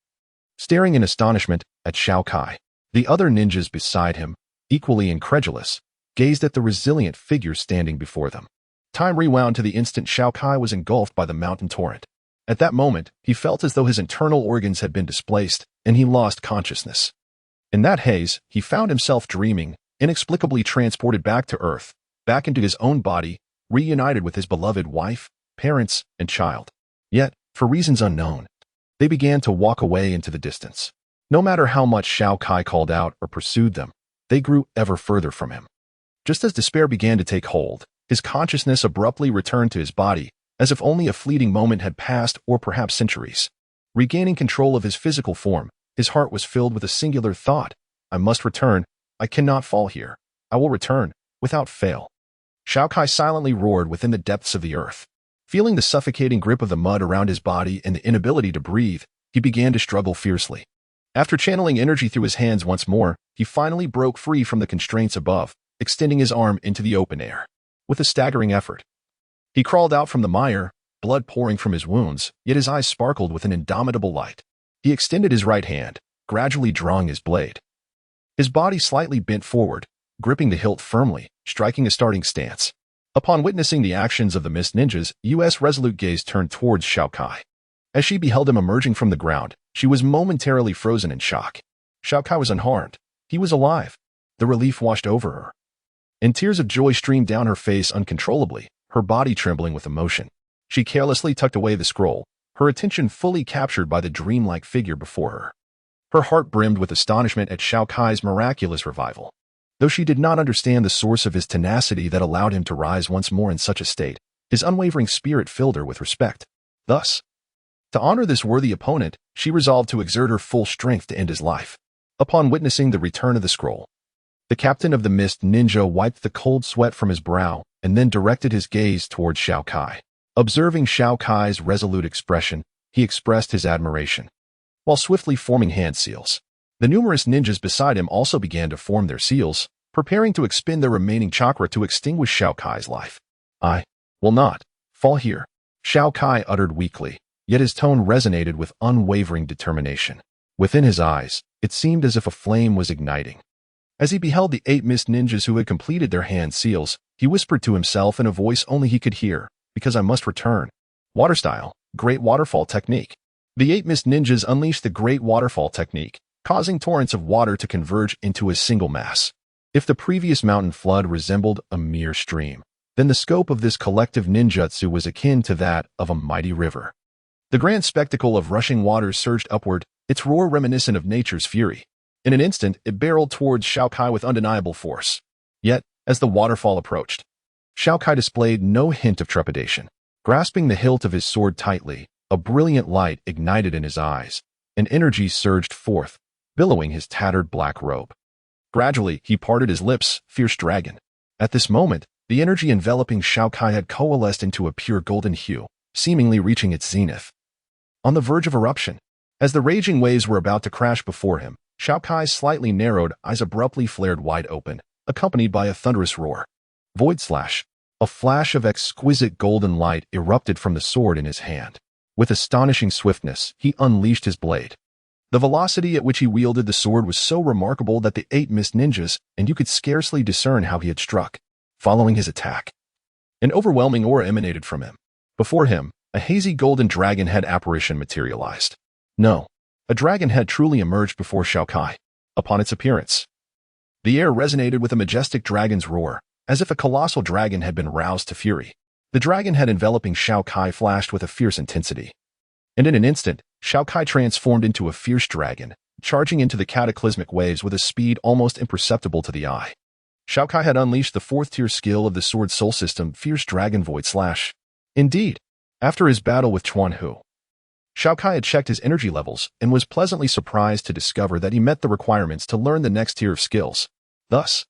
Staring in astonishment at Xiao Kai, the other ninjas beside him, equally incredulous, gazed at the resilient figure standing before them. Time rewound to the instant Xiao Kai was engulfed by the mountain torrent. At that moment, he felt as though his internal organs had been displaced, and he lost consciousness. In that haze, he found himself dreaming, inexplicably transported back to Earth, back into his own body, reunited with his beloved wife, parents, and child. Yet, for reasons unknown, they began to walk away into the distance. No matter how much Xiao Kai called out or pursued them, they grew ever further from him. Just as despair began to take hold, his consciousness abruptly returned to his body, as if only a fleeting moment had passed or perhaps centuries. Regaining control of his physical form, his heart was filled with a singular thought. I must return. I cannot fall here. I will return, without fail. Xiao Kai silently roared within the depths of the earth. Feeling the suffocating grip of the mud around his body and the inability to breathe, he began to struggle fiercely. After channeling energy through his hands once more, he finally broke free from the constraints above, extending his arm into the open air. With a staggering effort, he crawled out from the mire, blood pouring from his wounds, yet his eyes sparkled with an indomitable light. He extended his right hand, gradually drawing his blade. His body slightly bent forward, gripping the hilt firmly, striking a starting stance. Upon witnessing the actions of the Mist Ninjas, Yu's resolute gaze turned towards Xiao Kai. As she beheld him emerging from the ground, she was momentarily frozen in shock. Xiao Kai was unharmed. He was alive. The relief washed over her, and tears of joy streamed down her face uncontrollably, her body trembling with emotion. She carelessly tucked away the scroll, her attention fully captured by the dreamlike figure before her. Her heart brimmed with astonishment at Xiao Kai's miraculous revival. Though she did not understand the source of his tenacity that allowed him to rise once more in such a state, his unwavering spirit filled her with respect. Thus, to honor this worthy opponent, she resolved to exert her full strength to end his life. Upon witnessing the return of the scroll, the captain of the Mist Ninja wiped the cold sweat from his brow and then directed his gaze towards Xiao Kai. Observing Xiao Kai's resolute expression, he expressed his admiration, while swiftly forming hand seals. The numerous ninjas beside him also began to form their seals, preparing to expend their remaining chakra to extinguish Xiao Kai's life. I will not fall here, Xiao Kai uttered weakly, yet his tone resonated with unwavering determination. Within his eyes, it seemed as if a flame was igniting. As he beheld the 8 Mist Ninjas who had completed their hand seals, he whispered to himself in a voice only he could hear, because I must return. Water style, Great Waterfall technique. The 8 Mist Ninjas unleashed the Great Waterfall technique, causing torrents of water to converge into a single mass. If the previous mountain flood resembled a mere stream, then the scope of this collective ninjutsu was akin to that of a mighty river. The grand spectacle of rushing waters surged upward, its roar reminiscent of nature's fury. In an instant, it barreled towards Xiao Kai with undeniable force. Yet, as the waterfall approached, Xiao Kai displayed no hint of trepidation. Grasping the hilt of his sword tightly, a brilliant light ignited in his eyes, and energy surged forth, billowing his tattered black robe. Gradually, he parted his lips, fierce dragon. At this moment, the energy enveloping Xiao Kai had coalesced into a pure golden hue, seemingly reaching its zenith. On the verge of eruption, as the raging waves were about to crash before him, Xiao Kai's slightly narrowed eyes abruptly flared wide open, accompanied by a thunderous roar. Void slash. A flash of exquisite golden light erupted from the sword in his hand. With astonishing swiftness, he unleashed his blade. The velocity at which he wielded the sword was so remarkable that the 8 missed ninjas, and you could scarcely discern how he had struck. Following his attack, an overwhelming aura emanated from him. Before him, a hazy golden dragon head apparition materialized. No, a dragon had truly emerged before Xiao Kai. Upon its appearance, the air resonated with a majestic dragon's roar, as if a colossal dragon had been roused to fury. The dragon head enveloping Xiao Kai flashed with a fierce intensity. And in an instant, Xiao Kai transformed into a fierce dragon, charging into the cataclysmic waves with a speed almost imperceptible to the eye. Xiao Kai had unleashed the 4th-tier skill of the sword soul system, Fierce Dragon Void Slash. Indeed, after his battle with Chuan Hu, Xiao Kai had checked his energy levels and was pleasantly surprised to discover that he met the requirements to learn the next tier of skills. Thus,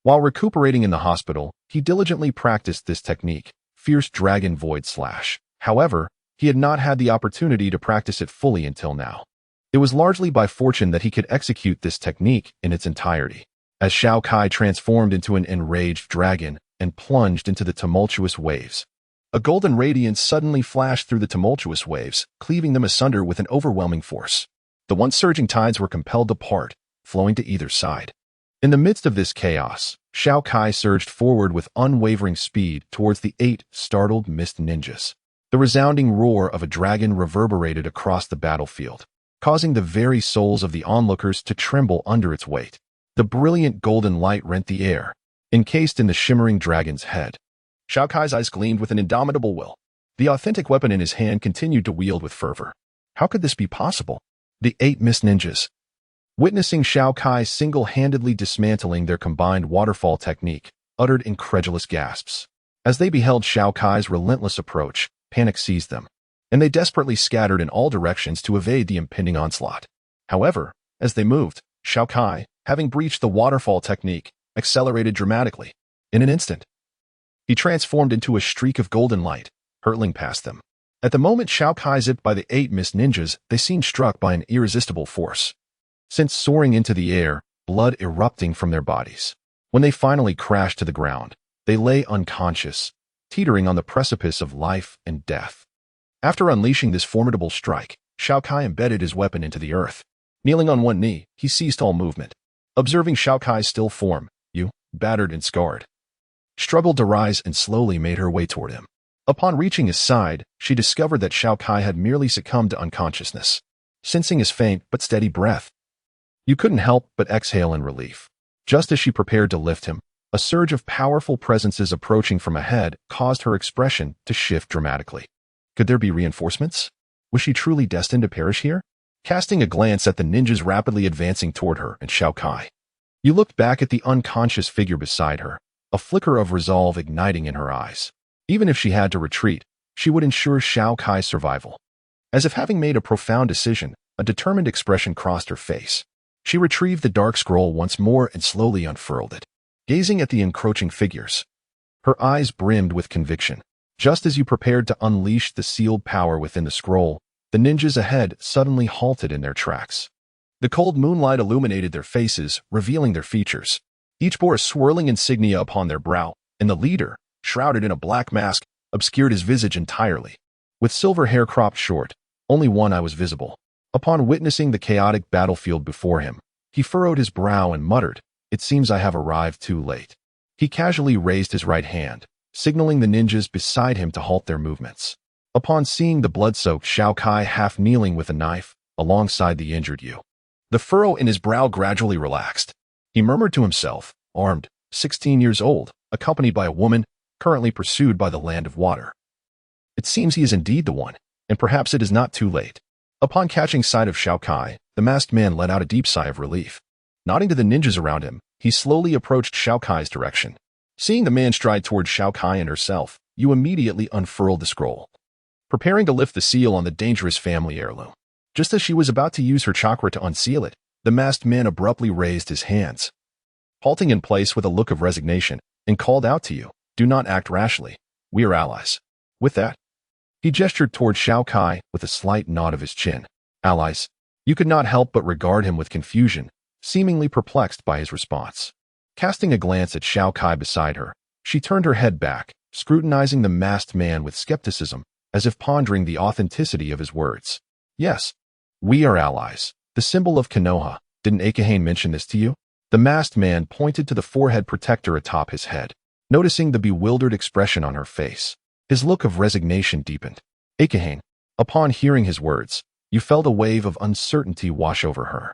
while recuperating in the hospital, he diligently practiced this technique, Fierce Dragon Void Slash. However, he had not had the opportunity to practice it fully until now. It was largely by fortune that he could execute this technique in its entirety. As Xiao Kai transformed into an enraged dragon and plunged into the tumultuous waves, a golden radiance suddenly flashed through the tumultuous waves, cleaving them asunder with an overwhelming force. The once surging tides were compelled to part, flowing to either side. In the midst of this chaos, Xiao Kai surged forward with unwavering speed towards the 8 startled mist ninjas. The resounding roar of a dragon reverberated across the battlefield, causing the very souls of the onlookers to tremble under its weight. The brilliant golden light rent the air, encased in the shimmering dragon's head. Xiao Kai's eyes gleamed with an indomitable will. The authentic weapon in his hand continued to wield with fervor. How could this be possible? The 8 mist ninjas. Witnessing Xiao Kai single-handedly dismantling their combined waterfall technique, uttered incredulous gasps. As they beheld Xiao Kai's relentless approach, panic seized them, and they desperately scattered in all directions to evade the impending onslaught. However, as they moved, Xiao Kai, having breached the waterfall technique, accelerated dramatically. In an instant, he transformed into a streak of golden light, hurtling past them. At the moment Xiao Kai zipped by the 8 mist ninjas, they seemed struck by an irresistible force. Since soaring into the air, blood erupting from their bodies. When they finally crashed to the ground, they lay unconscious, teetering on the precipice of life and death. After unleashing this formidable strike, Xiao Kai embedded his weapon into the earth. Kneeling on one knee, he ceased all movement. Observing Xiao Kai's still form, Yu, battered and scarred, struggled to rise and slowly made her way toward him. Upon reaching his side, she discovered that Xiao Kai had merely succumbed to unconsciousness. Sensing his faint but steady breath, Yu couldn't help but exhale in relief. Just as she prepared to lift him, a surge of powerful presences approaching from ahead caused her expression to shift dramatically. Could there be reinforcements? Was she truly destined to perish here? Casting a glance at the ninjas rapidly advancing toward her and Xiao Kai, Yu looked back at the unconscious figure beside her, a flicker of resolve igniting in her eyes. Even if she had to retreat, she would ensure Xiao Kai's survival. As if having made a profound decision, a determined expression crossed her face. She retrieved the dark scroll once more and slowly unfurled it. Gazing at the encroaching figures, her eyes brimmed with conviction. Just as Yu prepared to unleash the sealed power within the scroll, the ninjas ahead suddenly halted in their tracks. The cold moonlight illuminated their faces, revealing their features. Each bore a swirling insignia upon their brow, and the leader, shrouded in a black mask, obscured his visage entirely. With silver hair cropped short, only one eye was visible. Upon witnessing the chaotic battlefield before him, he furrowed his brow and muttered, "It seems I have arrived too late." He casually raised his right hand, signaling the ninjas beside him to halt their movements. Upon seeing the blood-soaked Xiao Kai half kneeling with a knife, alongside the injured Yu, The furrow in his brow gradually relaxed. He murmured to himself, armed, 16 years old, accompanied by a woman, currently pursued by the land of water. It seems he is indeed the one, and perhaps it is not too late. Upon catching sight of Xiao Kai, the masked man let out a deep sigh of relief. Nodding to the ninjas around him, he slowly approached Xiao Kai's direction. Seeing the man stride towards Xiao Kai and herself, you immediately unfurled the scroll, preparing to lift the seal on the dangerous family heirloom. Just as she was about to use her chakra to unseal it, the masked man abruptly raised his hands, halting in place with a look of resignation, and called out to you, "Do not act rashly. We are allies." With that, he gestured toward Xiao Kai with a slight nod of his chin. Allies. You could not help but regard him with confusion, seemingly perplexed by his response. Casting a glance at Xiao Kai beside her, she turned her head back, scrutinizing the masked man with skepticism, as if pondering the authenticity of his words. Yes, we are allies. The symbol of Kenoha. Didn't Akahane mention this to you? The masked man pointed to the forehead protector atop his head, noticing the bewildered expression on her face. His look of resignation deepened. Akahane, upon hearing his words, you felt a wave of uncertainty wash over her.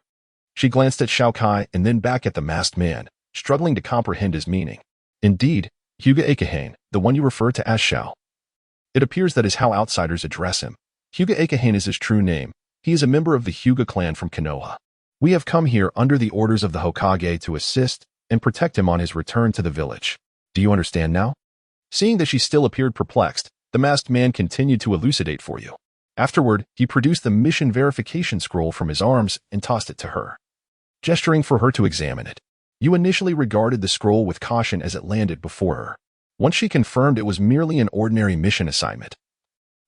She glanced at Xiao Kai and then back at the masked man, struggling to comprehend his meaning. Indeed, Hyuga Akahane, the one you refer to as Xiao. It appears that is how outsiders address him. Hyuga Akahane is his true name. He is a member of the Hyuga clan from Kenoha. We have come here under the orders of the Hokage to assist and protect him on his return to the village. Do you understand now? Seeing that she still appeared perplexed, the masked man continued to elucidate for you. Afterward, he produced the mission verification scroll from his arms and tossed it to her, gesturing for her to examine it. You initially regarded the scroll with caution as it landed before her. Once she confirmed it was merely an ordinary mission assignment,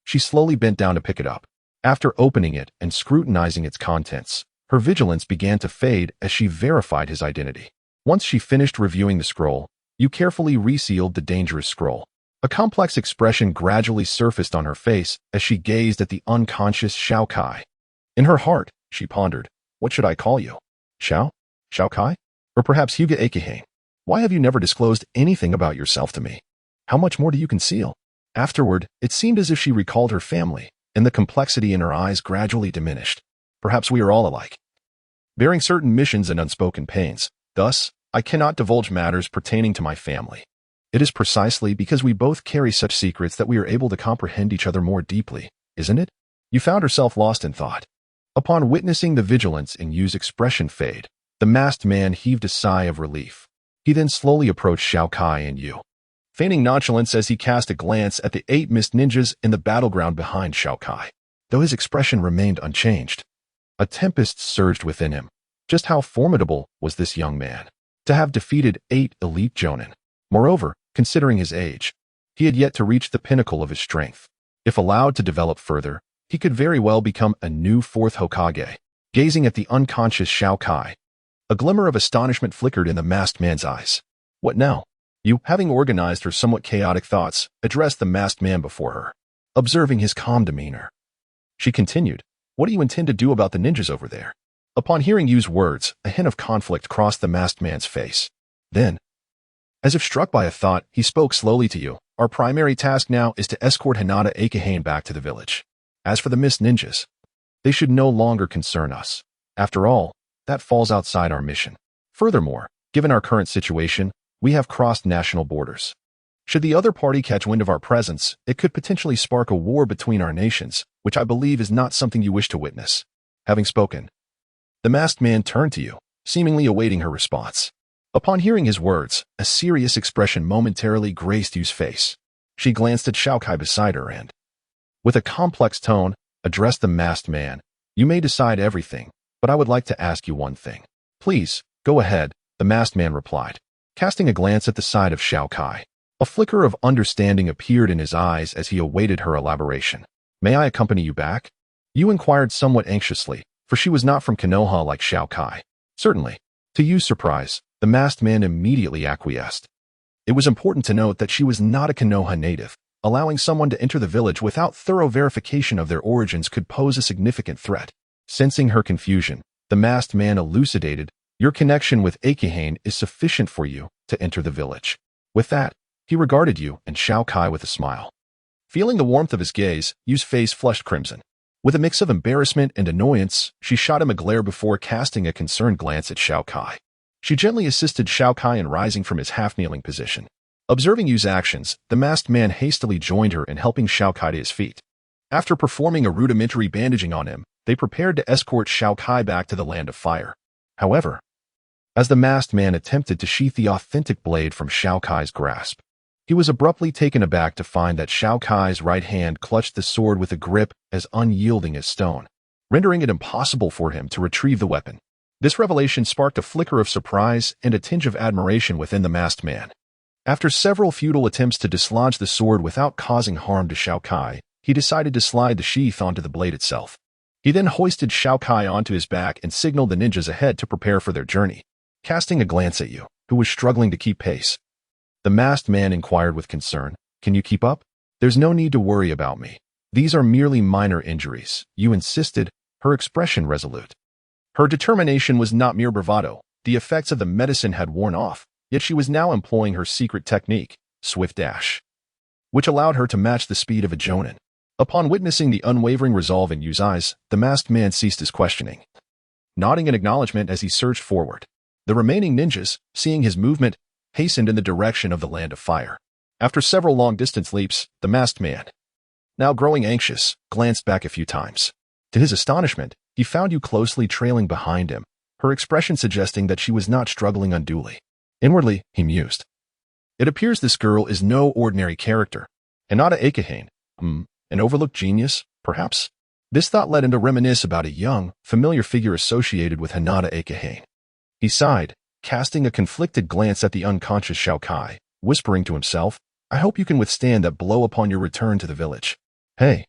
she slowly bent down to pick it up. After opening it and scrutinizing its contents, her vigilance began to fade as she verified his identity. Once she finished reviewing the scroll, you carefully resealed the dangerous scroll. A complex expression gradually surfaced on her face as she gazed at the unconscious Xiao Kai. In her heart, she pondered, what should I call you? Xiao? Xiao Kai? Or perhaps Hyuga Akahane? Why have you never disclosed anything about yourself to me? How much more do you conceal? Afterward, it seemed as if she recalled her family, and the complexity in her eyes gradually diminished. Perhaps we are all alike, bearing certain missions and unspoken pains. Thus, I cannot divulge matters pertaining to my family. It is precisely because we both carry such secrets that we are able to comprehend each other more deeply, isn't it? You found herself lost in thought. Upon witnessing the vigilance in Yu's expression fade, the masked man heaved a sigh of relief. He then slowly approached Xiao Kai and Yu, feigning nonchalance as he cast a glance at the 8 mist ninjas in the battleground behind Xiao Kai. Though his expression remained unchanged, a tempest surged within him. Just how formidable was this young man? To have defeated 8 elite jonin. Moreover, considering his age, he had yet to reach the pinnacle of his strength. If allowed to develop further, he could very well become a new 4th Hokage. Gazing at the unconscious Xiao Kai, a glimmer of astonishment flickered in the masked man's eyes. What now? You, having organized her somewhat chaotic thoughts, addressed the masked man before her. Observing his calm demeanor, she continued, what do you intend to do about the ninjas over there? Upon hearing Yu's words, a hint of conflict crossed the masked man's face. Then, as if struck by a thought, he spoke slowly to you. Our primary task now is to escort Hinata Akahane back to the village. As for the mist ninjas, they should no longer concern us. After all, that falls outside our mission. Furthermore, given our current situation, we have crossed national borders. Should the other party catch wind of our presence, it could potentially spark a war between our nations, which I believe is not something you wish to witness. Having spoken, the masked man turned to you, seemingly awaiting her response. Upon hearing his words, a serious expression momentarily graced Yu's face. She glanced at Xiao Kai beside her and, with a complex tone, addressed the masked man. You may decide everything, but I would like to ask you one thing. Please, go ahead, the masked man replied, casting a glance at the side of Xiao Kai. A flicker of understanding appeared in his eyes as he awaited her elaboration. May I accompany you back? Yu inquired somewhat anxiously, for she was not from Kenoha like Xiao Kai. Certainly. To Yu's surprise, the masked man immediately acquiesced. It was important to note that she was not a Kenoha native. Allowing someone to enter the village without thorough verification of their origins could pose a significant threat. Sensing her confusion, the masked man elucidated, your connection with Akahane is sufficient for you to enter the village. With that, he regarded you and Xiao Kai with a smile. Feeling the warmth of his gaze, Yu's face flushed crimson. With a mix of embarrassment and annoyance, she shot him a glare before casting a concerned glance at Xiao Kai. She gently assisted Xiao Kai in rising from his half-kneeling position. Observing Yu's actions, the masked man hastily joined her in helping Xiao Kai to his feet. After performing a rudimentary bandaging on him, they prepared to escort Xiao Kai back to the Land of Fire. However, as the masked man attempted to sheath the authentic blade from Xiao Kai's grasp, he was abruptly taken aback to find that Xiao Kai's right hand clutched the sword with a grip as unyielding as stone, rendering it impossible for him to retrieve the weapon. This revelation sparked a flicker of surprise and a tinge of admiration within the masked man. After several futile attempts to dislodge the sword without causing harm to Xiao Kai, he decided to slide the sheath onto the blade itself. He then hoisted Xiao Kai onto his back and signaled the ninjas ahead to prepare for their journey. Casting a glance at Yu, who was struggling to keep pace, the masked man inquired with concern, "Can you keep up? There's no need to worry about me. These are merely minor injuries," Yu insisted, her expression resolute. Her determination was not mere bravado. The effects of the medicine had worn off, yet she was now employing her secret technique, swift dash, which allowed her to match the speed of a jonin. Upon witnessing the unwavering resolve in Yu's eyes, the masked man ceased his questioning, nodding in acknowledgement as he surged forward. The remaining ninjas, seeing his movement, hastened in the direction of the Land of Fire. After several long-distance leaps, the masked man, now growing anxious, glanced back a few times. To his astonishment, he found Yu closely trailing behind him, her expression suggesting that she was not struggling unduly. Inwardly, he mused, "It appears this girl is no ordinary character. Hinata Akahane, an overlooked genius, perhaps?" This thought led him to reminisce about a young, familiar figure associated with Hinata Akahane. He sighed, casting a conflicted glance at the unconscious Xiao Kai, whispering to himself, "I hope you can withstand that blow upon your return to the village." "Hey,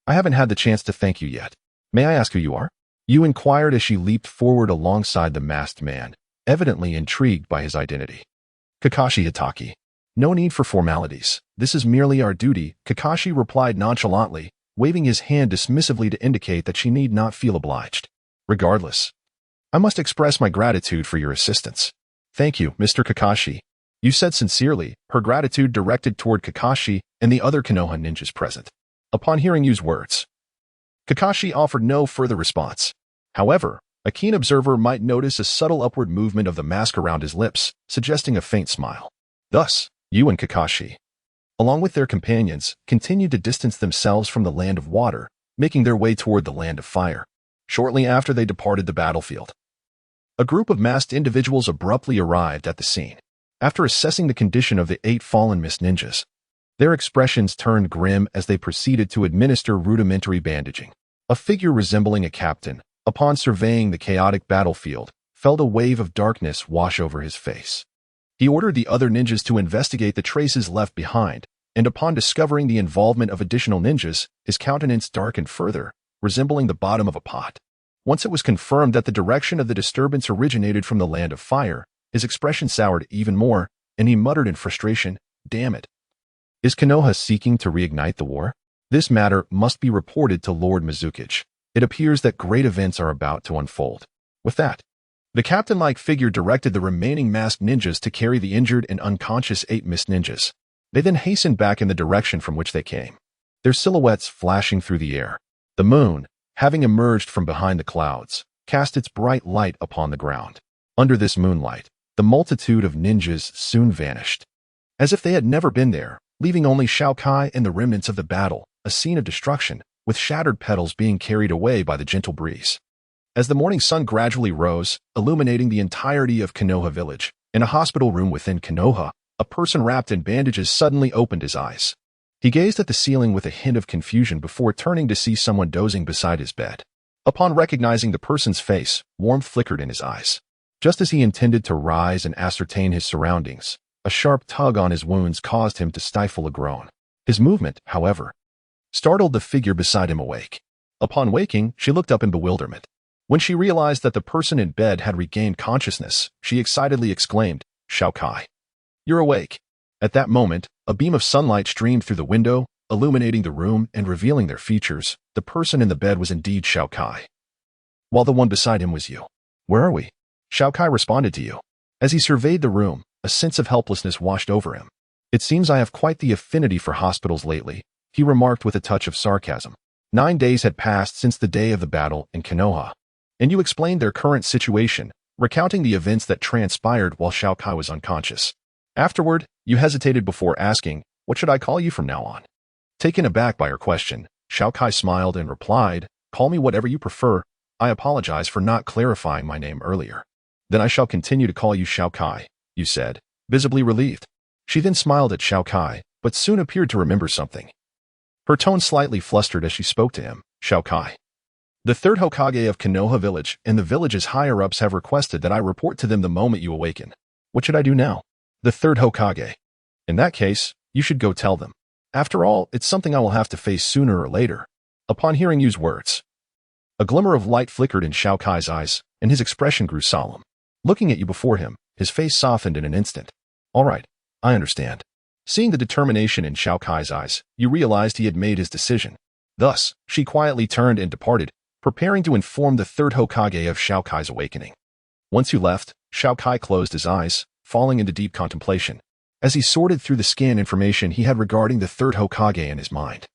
I haven't had the chance to thank you yet. May I ask who you are?" Yu inquired as she leaped forward alongside the masked man, evidently intrigued by his identity. "Kakashi Hitaki. No need for formalities. This is merely our duty," Kakashi replied nonchalantly, waving his hand dismissively to indicate that she need not feel obliged. "Regardless, I must express my gratitude for your assistance." "Thank you, Mr. Kakashi," Yu said sincerely, her gratitude directed toward Kakashi and the other Kenoha ninjas present. Upon hearing Yu's words, Kakashi offered no further response. However, a keen observer might notice a subtle upward movement of the mask around his lips, suggesting a faint smile. Thus, Yu and Kakashi, along with their companions, continued to distance themselves from the Land of Water, making their way toward the Land of Fire. Shortly after they departed the battlefield, a group of masked individuals abruptly arrived at the scene. After assessing the condition of the 8 fallen mist ninjas, their expressions turned grim as they proceeded to administer rudimentary bandaging. A figure resembling a captain, upon surveying the chaotic battlefield, felt a wave of darkness wash over his face. He ordered the other ninjas to investigate the traces left behind, and upon discovering the involvement of additional ninjas, his countenance darkened further, resembling the bottom of a pot. Once it was confirmed that the direction of the disturbance originated from the Land of Fire, his expression soured even more, and he muttered in frustration, "Damn it. Is Kenoha seeking to reignite the war? This matter must be reported to Lord Mizukage. It appears that great events are about to unfold." With that, the captain-like figure directed the remaining masked ninjas to carry the injured and unconscious 8 mist ninjas. They then hastened back in the direction from which they came, their silhouettes flashing through the air. The moon, having emerged from behind the clouds, cast its bright light upon the ground. Under this moonlight, the multitude of ninjas soon vanished, as if they had never been there, leaving only Xiao Kai and the remnants of the battle, a scene of destruction, with shattered petals being carried away by the gentle breeze. As the morning sun gradually rose, illuminating the entirety of Kenoha village, in a hospital room within Kenoha, a person wrapped in bandages suddenly opened his eyes. He gazed at the ceiling with a hint of confusion before turning to see someone dozing beside his bed. Upon recognizing the person's face, warmth flickered in his eyes. Just as he intended to rise and ascertain his surroundings, a sharp tug on his wounds caused him to stifle a groan. His movement, however, startled the figure beside him awake. Upon waking, she looked up in bewilderment. When she realized that the person in bed had regained consciousness, she excitedly exclaimed, "Xiao Kai, you're awake." At that moment, a beam of sunlight streamed through the window, illuminating the room and revealing their features. The person in the bed was indeed Xiao Kai, while the one beside him was Yu. "Where are we?" Xiao Kai responded to Yu. As he surveyed the room, a sense of helplessness washed over him. "It seems I have quite the affinity for hospitals lately," he remarked with a touch of sarcasm. 9 days had passed since the day of the battle in Kenoha, and you explained their current situation, recounting the events that transpired while Xiao Kai was unconscious. Afterward, you hesitated before asking, "What should I call you from now on?" Taken aback by her question, Xiao Kai smiled and replied, "Call me whatever you prefer. I apologize for not clarifying my name earlier." "Then I shall continue to call you Xiao Kai," you said, visibly relieved. She then smiled at Xiao Kai, but soon appeared to remember something. Her tone slightly flustered as she spoke to him. "Xiao Kai, the third Hokage of Kenoha village and the village's higher-ups have requested that I report to them the moment you awaken. What should I do now?" "The third Hokage. In that case, you should go tell them. After all, it's something I will have to face sooner or later." Upon hearing Yu's words, a glimmer of light flickered in Xiao Kai's eyes, and his expression grew solemn. Looking at you before him, his face softened in an instant. "All right, I understand." Seeing the determination in Xiao Kai's eyes, you realized he had made his decision. Thus, she quietly turned and departed, preparing to inform the third Hokage of Xiao Kai's awakening. Once you left, Xiao Kai closed his eyes, falling into deep contemplation, as he sorted through the scanned information he had regarding the third Hokage in his mind.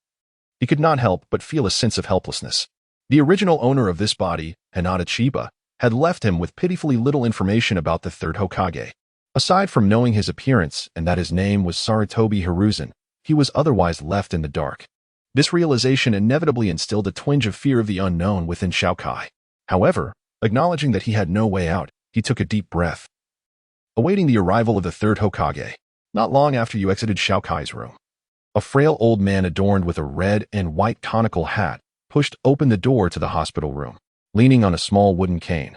He could not help but feel a sense of helplessness. The original owner of this body, Hinata Chiba, had left him with pitifully little information about the third Hokage. Aside from knowing his appearance and that his name was Sarutobi Hiruzen, he was otherwise left in the dark. This realization inevitably instilled a twinge of fear of the unknown within Xiao Kai. However, acknowledging that he had no way out, he took a deep breath. Awaiting the arrival of the third Hokage, not long after you exited Xiao Kai's room, a frail old man adorned with a red and white conical hat pushed open the door to the hospital room, leaning on a small wooden cane.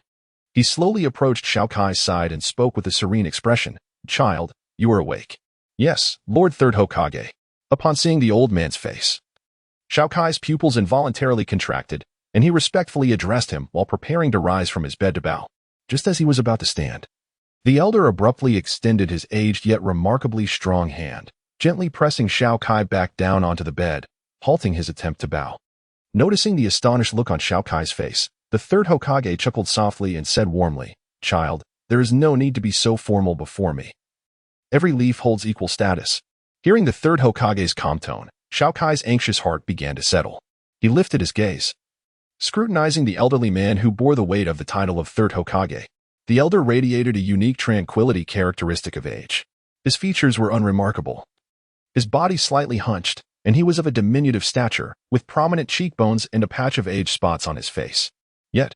He slowly approached Xiao Kai's side and spoke with a serene expression. "Child, you are awake." "Yes, Lord Third Hokage." Upon seeing the old man's face, Xiao Kai's pupils involuntarily contracted, and he respectfully addressed him while preparing to rise from his bed to bow. Just as he was about to stand, the elder abruptly extended his aged yet remarkably strong hand, gently pressing Xiao Kai back down onto the bed, halting his attempt to bow. Noticing the astonished look on Xiao Kai's face, the third Hokage chuckled softly and said warmly, "Child, there is no need to be so formal before me. Every leaf holds equal status." Hearing the third Hokage's calm tone, Xiao Kai's anxious heart began to settle. He lifted his gaze, scrutinizing the elderly man who bore the weight of the title of third Hokage. The elder radiated a unique tranquility characteristic of age. His features were unremarkable. His body slightly hunched, and he was of a diminutive stature, with prominent cheekbones and a patch of age spots on his face. Yet,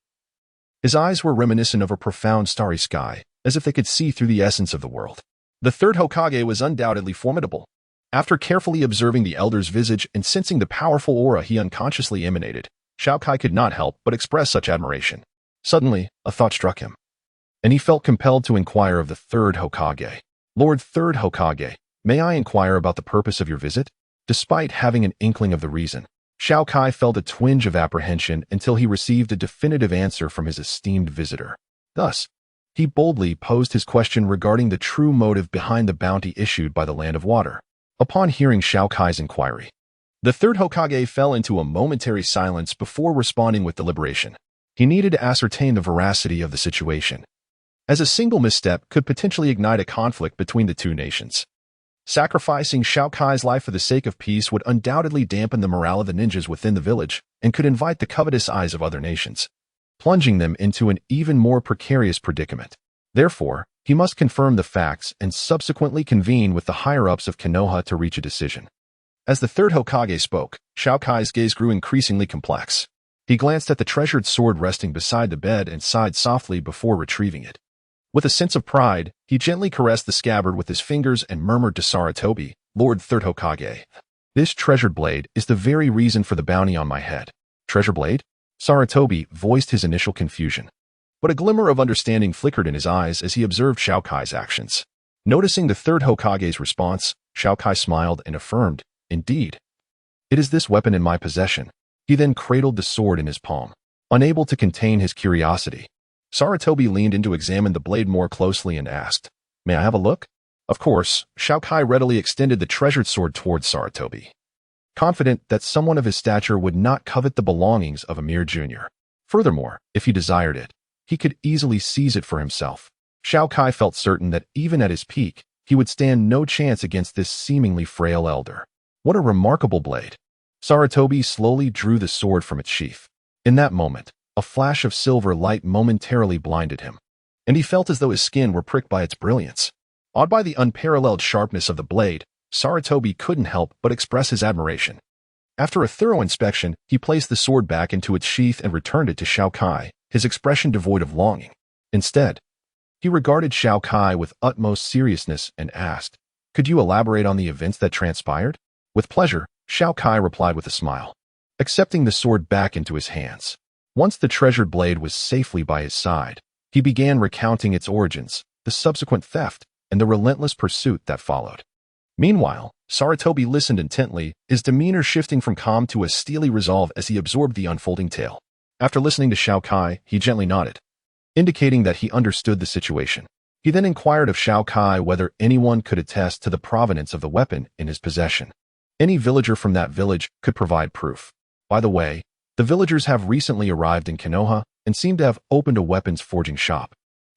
his eyes were reminiscent of a profound starry sky, as if they could see through the essence of the world. The third Hokage was undoubtedly formidable. After carefully observing the elder's visage and sensing the powerful aura he unconsciously emanated, Xiao Kai could not help but express such admiration. Suddenly, a thought struck him, and he felt compelled to inquire of the third Hokage. "Lord Third Hokage, may I inquire about the purpose of your visit?" Despite having an inkling of the reason, Xiao Kai felt a twinge of apprehension until he received a definitive answer from his esteemed visitor. Thus, he boldly posed his question regarding the true motive behind the bounty issued by the Land of Water. Upon hearing Xiao Kai's inquiry, the third Hokage fell into a momentary silence before responding with deliberation. He needed to ascertain the veracity of the situation, as a single misstep could potentially ignite a conflict between the two nations. Sacrificing Xiao Kai's life for the sake of peace would undoubtedly dampen the morale of the ninjas within the village and could invite the covetous eyes of other nations, plunging them into an even more precarious predicament. Therefore, he must confirm the facts and subsequently convene with the higher-ups of Kenoha to reach a decision. As the third Hokage spoke, Xiao Kai's gaze grew increasingly complex. He glanced at the treasured sword resting beside the bed and sighed softly before retrieving it. With a sense of pride, he gently caressed the scabbard with his fingers and murmured to Sarutobi, "Lord Third Hokage, this treasured blade is the very reason for the bounty on my head." "Treasure blade?" Sarutobi voiced his initial confusion, but a glimmer of understanding flickered in his eyes as he observed Xiao Kai's actions. Noticing the third Hokage's response, Xiao Kai smiled and affirmed, "Indeed, it is this weapon in my possession." He then cradled the sword in his palm, unable to contain his curiosity. Sarutobi leaned in to examine the blade more closely and asked, "May I have a look?" Of course, Xiao Kai readily extended the treasured sword towards Sarutobi, confident that someone of his stature would not covet the belongings of a mere junior. Furthermore, if he desired it, he could easily seize it for himself. Xiao Kai felt certain that even at his peak, he would stand no chance against this seemingly frail elder. What a remarkable blade! Saratobi slowly drew the sword from its sheath. In that moment, a flash of silver light momentarily blinded him, and he felt as though his skin were pricked by its brilliance. Awed by the unparalleled sharpness of the blade, Saratobi couldn't help but express his admiration. After a thorough inspection, he placed the sword back into its sheath and returned it to Xiao Kai, his expression devoid of longing. Instead, he regarded Xiao Kai with utmost seriousness and asked, "Could you elaborate on the events that transpired?" With pleasure, Xiao Kai replied with a smile, accepting the sword back into his hands. Once the treasured blade was safely by his side, he began recounting its origins, the subsequent theft, and the relentless pursuit that followed. Meanwhile, Saratobi listened intently, his demeanor shifting from calm to a steely resolve as he absorbed the unfolding tale. After listening to Xiao Kai, he gently nodded, indicating that he understood the situation. He then inquired of Xiao Kai whether anyone could attest to the provenance of the weapon in his possession. Any villager from that village could provide proof. By the way, the villagers have recently arrived in Kenoha and seem to have opened a weapons forging shop.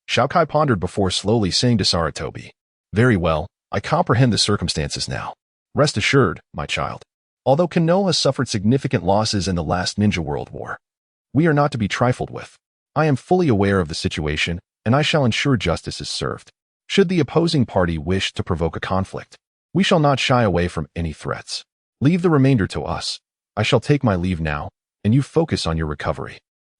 Xiao Kai pondered before slowly saying to Saratobi, "Very well, I comprehend the circumstances now. Rest assured, my child. Although Kenoha suffered significant losses in the last Ninja World War, we are not to be trifled with. I am fully aware of the situation, and I shall ensure justice is served. Should the opposing party wish to provoke a conflict, we shall not shy away from any threats. Leave the remainder to us. I shall take my leave now, and you focus on your recovery."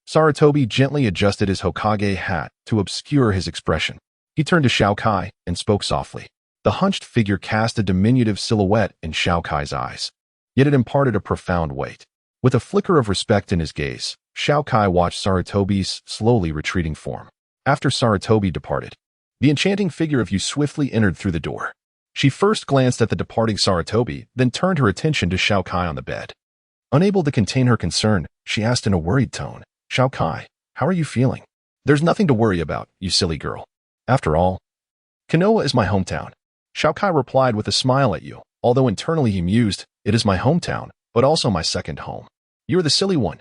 Saratobi gently adjusted his Hokage hat to obscure his expression. He turned to Xiao Kai and spoke softly. The hunched figure cast a diminutive silhouette in Xiao Kai's eyes, yet it imparted a profound weight. With a flicker of respect in his gaze, Xiao Kai watched Saratobi's slowly retreating form. After Saratobi departed, the enchanting figure of Yu swiftly entered through the door. She first glanced at the departing Saratobi, then turned her attention to Xiao Kai on the bed. Unable to contain her concern, she asked in a worried tone, "Xiao Kai, how are you feeling?" "There's nothing to worry about, you silly girl. After all, Kenoha is my hometown." Xiao Kai replied with a smile at Yu, although internally he mused, "It is my hometown, but also my second home. You're the silly one.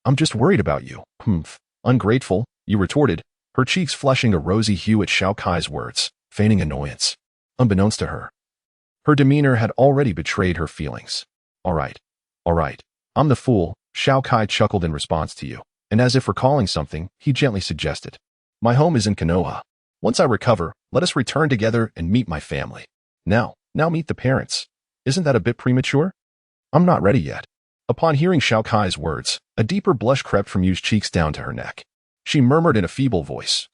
I'm just worried about you." "Humph, ungrateful," Yu retorted, her cheeks flushing a rosy hue at Xiao Kai's words, feigning annoyance. Unbeknownst to her, her demeanor had already betrayed her feelings. All right. I'm the fool," Xiao Kai chuckled in response to Yu, and as if recalling something, he gently suggested, "My home is in Kenoha. Once I recover, let us return together and meet my family. Now meet the parents. Isn't that a bit premature?" "I'm not ready yet." Upon hearing Xiao Kai's words, a deeper blush crept from Yu's cheeks down to her neck. She murmured in a feeble voice,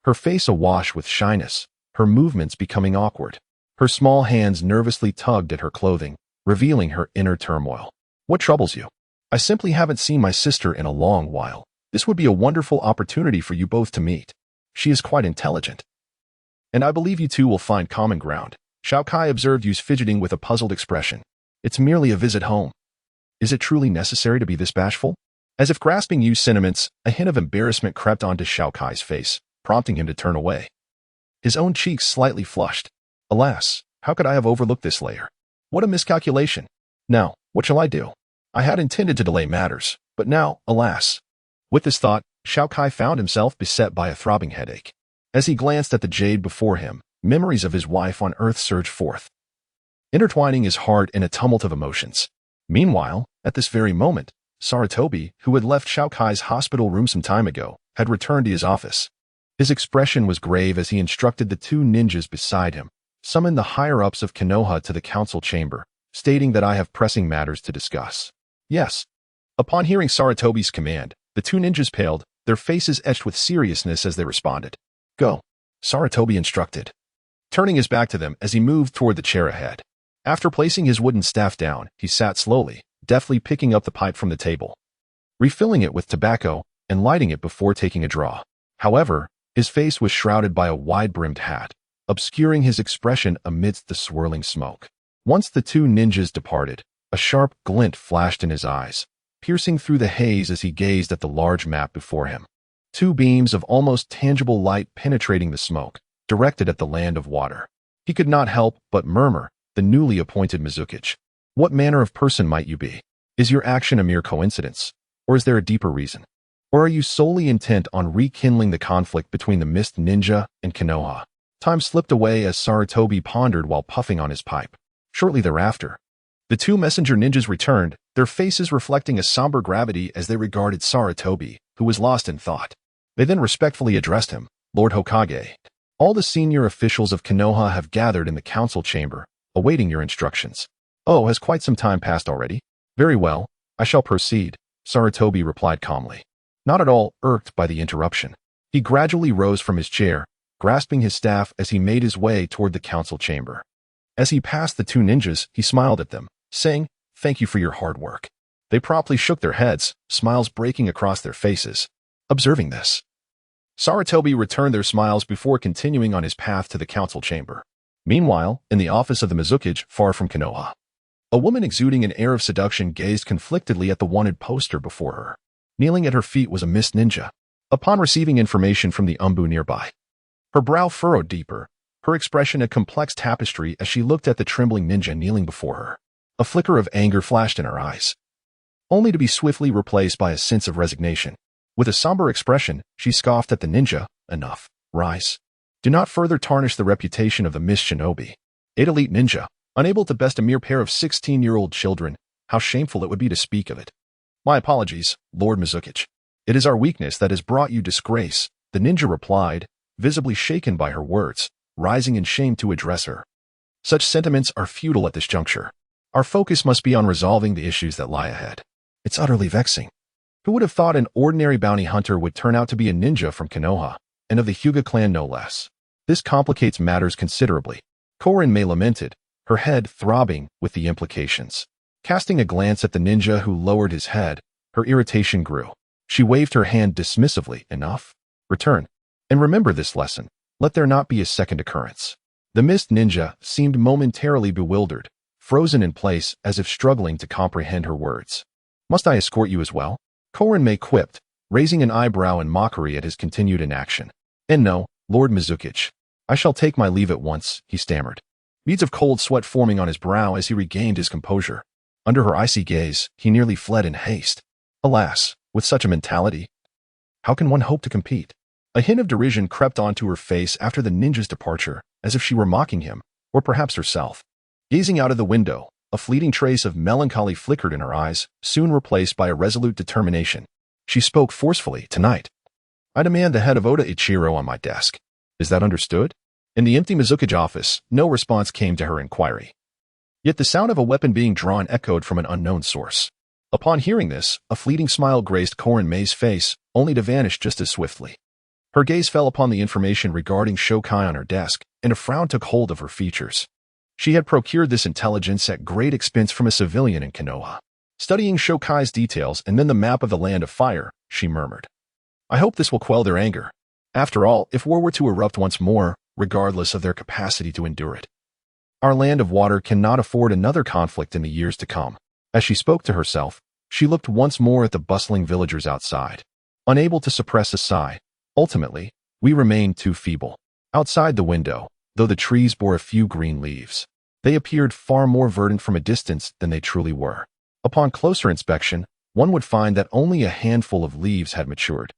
her face awash with shyness, her movements becoming awkward. Her small hands nervously tugged at her clothing, revealing her inner turmoil. "What troubles you?" "I simply haven't seen my sister in a long while. This would be a wonderful opportunity for you both to meet. She is quite intelligent, and I believe you two will find common ground." Xiao Kai observed Yu's fidgeting with a puzzled expression. "It's merely a visit home. Is it truly necessary to be this bashful?" As if grasping Yu's sentiments, a hint of embarrassment crept onto Xiao Kai's face, prompting him to turn away. His own cheeks slightly flushed. Alas, how could I have overlooked this layer? What a miscalculation. Now, what shall I do? I had intended to delay matters, but now, alas. With this thought, Xiao Kai found himself beset by a throbbing headache. As he glanced at the jade before him, memories of his wife on Earth surged forth, intertwining his heart in a tumult of emotions. Meanwhile, at this very moment, Saratobi, who had left Xiao Kai's hospital room some time ago, had returned to his office. His expression was grave as he instructed the two ninjas beside him, summon the higher-ups of Kenoha to the council chamber, stating that I have pressing matters to discuss. Yes. Upon hearing Saratobi's command, the two ninjas paled, their faces etched with seriousness as they responded. "Go," Saratobi instructed, turning his back to them as he moved toward the chair ahead. After placing his wooden staff down, he sat slowly, deftly picking up the pipe from the table, refilling it with tobacco, and lighting it before taking a draw. However, his face was shrouded by a wide-brimmed hat, obscuring his expression amidst the swirling smoke. Once the two ninjas departed, a sharp glint flashed in his eyes, piercing through the haze as he gazed at the large map before him. Two beams of almost tangible light penetrating the smoke, directed at the land of water. He could not help but murmur, "The newly appointed Mizukichi. What manner of person might you be? Is your action a mere coincidence, or is there a deeper reason? Or are you solely intent on rekindling the conflict between the Mist Ninja and Kenoha?" Time slipped away as Saratobi pondered while puffing on his pipe. Shortly thereafter, The two messenger ninjas returned, their faces reflecting a somber gravity as they regarded Sarutobi, who was lost in thought. They then respectfully addressed him, Lord Hokage. All the senior officials of Kenoha have gathered in the council chamber, awaiting your instructions. Oh, has quite some time passed already? Very well, I shall proceed, Sarutobi replied calmly. Not at all irked by the interruption. He gradually rose from his chair, grasping his staff as he made his way toward the council chamber. As he passed the two ninjas, he smiled at them, saying, "Thank you for your hard work." They promptly shook their heads, smiles breaking across their faces. Observing this, Sarutobi returned their smiles before continuing on his path to the council chamber. Meanwhile, in the office of the Mizukage, far from Kenoha, a woman exuding an air of seduction gazed conflictedly at the wanted poster before her. Kneeling at her feet was a mist ninja. Upon receiving information from the Umbu nearby, her brow furrowed deeper, her expression a complex tapestry as she looked at the trembling ninja kneeling before her. A flicker of anger flashed in her eyes, only to be swiftly replaced by a sense of resignation. With a somber expression, she scoffed at the ninja. Enough. Rise. Do not further tarnish the reputation of the Mist Shinobi. 8 elite ninja, unable to best a mere pair of 16-year-old children. How shameful it would be to speak of it. My apologies, Lord Mizukage. It is our weakness that has brought you disgrace, the ninja replied, visibly shaken by her words, rising in shame to address her. Such sentiments are futile at this juncture. Our focus must be on resolving the issues that lie ahead. It's utterly vexing. Who would have thought an ordinary bounty hunter would turn out to be a ninja from Kenoha, and of the Hyuga clan no less? This complicates matters considerably. Korin-Mei lamented, her head throbbing with the implications. Casting a glance at the ninja who lowered his head, her irritation grew. She waved her hand dismissively. Enough. Return. And remember this lesson. Let there not be a second occurrence. The mist ninja seemed momentarily bewildered, frozen in place as if struggling to comprehend her words. Must I escort you as well? Korin-Mei quipped, raising an eyebrow in mockery at his continued inaction. And no, Lord Mizukage. I shall take my leave at once, he stammered. Beads of cold sweat forming on his brow as he regained his composure. Under her icy gaze, he nearly fled in haste. Alas, with such a mentality, how can one hope to compete? A hint of derision crept onto her face after the ninja's departure, as if she were mocking him, or perhaps herself. Gazing out of the window, a fleeting trace of melancholy flickered in her eyes, soon replaced by a resolute determination. She spoke forcefully. Tonight, I demand the head of Oda Ichiro on my desk. Is that understood? In the empty Mizukage office, no response came to her inquiry. Yet the sound of a weapon being drawn echoed from an unknown source. Upon hearing this, a fleeting smile graced Korin-Mei's face, only to vanish just as swiftly. Her gaze fell upon the information regarding Xiao Kai on her desk, and a frown took hold of her features. She had procured this intelligence at great expense from a civilian in Kenoha. Studying Xiao Kai's details and then the map of the Land of Fire, she murmured, I hope this will quell their anger. After all, if war were to erupt once more, regardless of their capacity to endure it, our Land of Water cannot afford another conflict in the years to come. As she spoke to herself, she looked once more at the bustling villagers outside. Unable to suppress a sigh, ultimately, we remained too feeble. Outside the window, though the trees bore a few green leaves, they appeared far more verdant from a distance than they truly were. Upon closer inspection, one would find that only a handful of leaves had matured.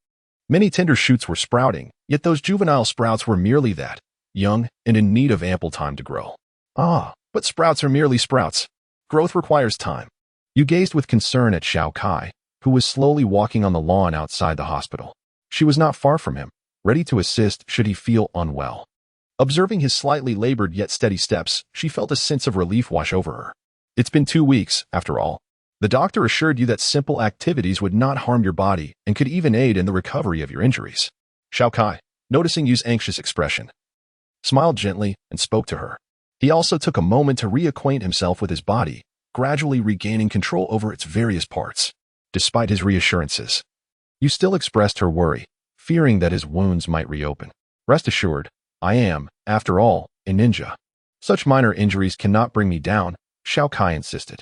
Many tender shoots were sprouting, yet those juvenile sprouts were merely that, young and in need of ample time to grow. Ah, but sprouts are merely sprouts. Growth requires time. You gazed with concern at Xiao Kai, who was slowly walking on the lawn outside the hospital. She was not far from him, ready to assist should he feel unwell. Observing his slightly labored yet steady steps, she felt a sense of relief wash over her. It's been 2 weeks, after all. The doctor assured you that simple activities would not harm your body and could even aid in the recovery of your injuries. Xiao Kai, noticing Yu's anxious expression, smiled gently and spoke to her. He also took a moment to reacquaint himself with his body, gradually regaining control over its various parts. Despite his reassurances, Yu still expressed her worry, fearing that his wounds might reopen. Rest assured, I am, after all, a ninja. Such minor injuries cannot bring me down, Xiao Kai insisted.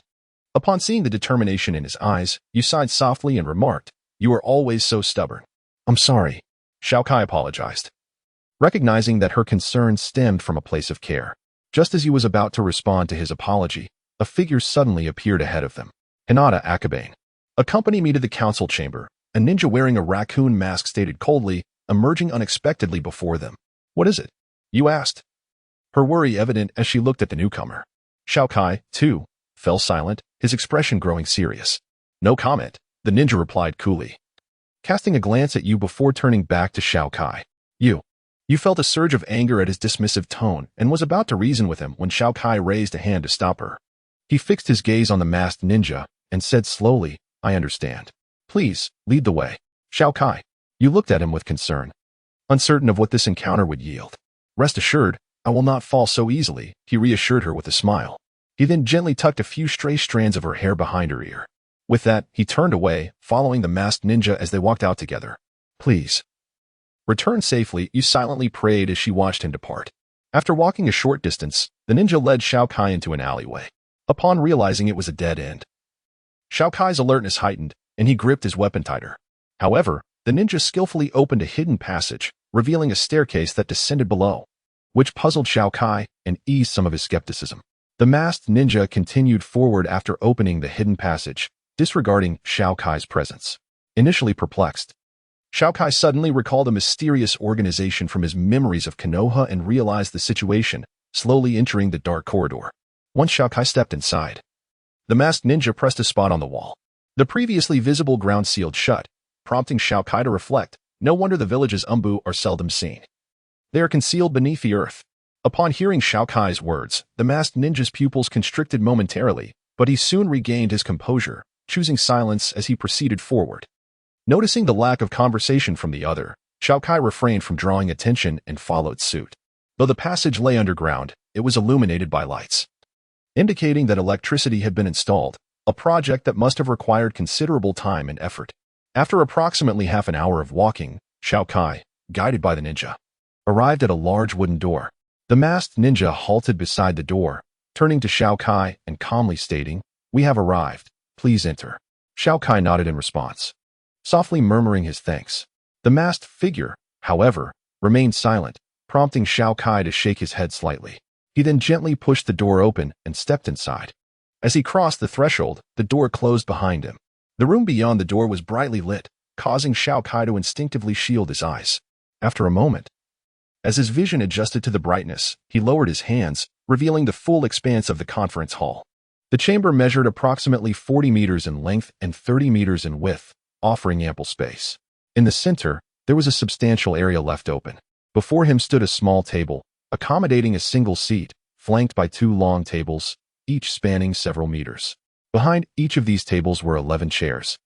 Upon seeing the determination in his eyes, Yu sighed softly and remarked, You are always so stubborn. I'm sorry. Xiao Kai apologized, recognizing that her concern stemmed from a place of care. Just as Yu was about to respond to his apology, a figure suddenly appeared ahead of them. Hinata Akabane. Accompany me to the council chamber, a ninja wearing a raccoon mask stated coldly, emerging unexpectedly before them. What is it? Yu asked, her worry evident as she looked at the newcomer. Xiao Kai, too, fell silent, his expression growing serious. No comment, the ninja replied coolly, casting a glance at you before turning back to Xiao Kai. You felt a surge of anger at his dismissive tone and was about to reason with him when Xiao Kai raised a hand to stop her. He fixed his gaze on the masked ninja and said slowly, I understand. Please, lead the way. Xiao Kai. You looked at him with concern, uncertain of what this encounter would yield. Rest assured, I will not fall so easily, he reassured her with a smile. He then gently tucked a few stray strands of her hair behind her ear. With that, he turned away, following the masked ninja as they walked out together. Please return safely, you silently prayed as she watched him depart. After walking a short distance, the ninja led Xiao Kai into an alleyway. Upon realizing it was a dead end, Xiao Kai's alertness heightened, and he gripped his weapon tighter. However, the ninja skillfully opened a hidden passage, revealing a staircase that descended below, which puzzled Xiao Kai and eased some of his skepticism. The masked ninja continued forward after opening the hidden passage, disregarding Xiao Kai's presence. Initially perplexed, Xiao Kai suddenly recalled a mysterious organization from his memories of Kenoha and realized the situation, slowly entering the dark corridor. Once Xiao Kai stepped inside, the masked ninja pressed a spot on the wall. The previously visible ground sealed shut, prompting Xiao Kai to reflect, no wonder the village's umbu are seldom seen. They are concealed beneath the earth. Upon hearing Xiao Kai's words, the masked ninja's pupils constricted momentarily, but he soon regained his composure, choosing silence as he proceeded forward. Noticing the lack of conversation from the other, Xiao Kai refrained from drawing attention and followed suit. Though the passage lay underground, it was illuminated by lights, indicating that electricity had been installed, a project that must have required considerable time and effort. After approximately half an hour of walking, Xiao Kai, guided by the ninja, arrived at a large wooden door. The masked ninja halted beside the door, turning to Xiao Kai and calmly stating, We have arrived, please enter. Xiao Kai nodded in response, softly murmuring his thanks. The masked figure, however, remained silent, prompting Xiao Kai to shake his head slightly. He then gently pushed the door open and stepped inside. As he crossed the threshold, the door closed behind him. The room beyond the door was brightly lit, causing Xiao Kai to instinctively shield his eyes. After a moment, as his vision adjusted to the brightness, he lowered his hands, revealing the full expanse of the conference hall. The chamber measured approximately 40 meters in length and 30 meters in width, offering ample space. In the center, there was a substantial area left open. Before him stood a small table, accommodating a single seat, flanked by two long tables, each spanning several meters. Behind each of these tables were 11 chairs,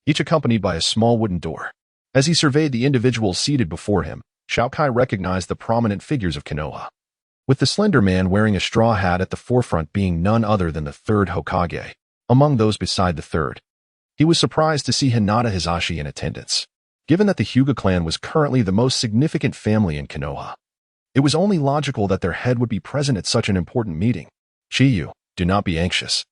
each accompanied by a small wooden door. As he surveyed the individuals seated before him, Xiao Kai recognized the prominent figures of Kenoha, with the slender man wearing a straw hat at the forefront being none other than the third Hokage. Among those beside the third, he was surprised to see Hinata Hisashi in attendance. Given that the Hyuga clan was currently the most significant family in Kenoha, it was only logical that their head would be present at such an important meeting. Chiyu, do not be anxious.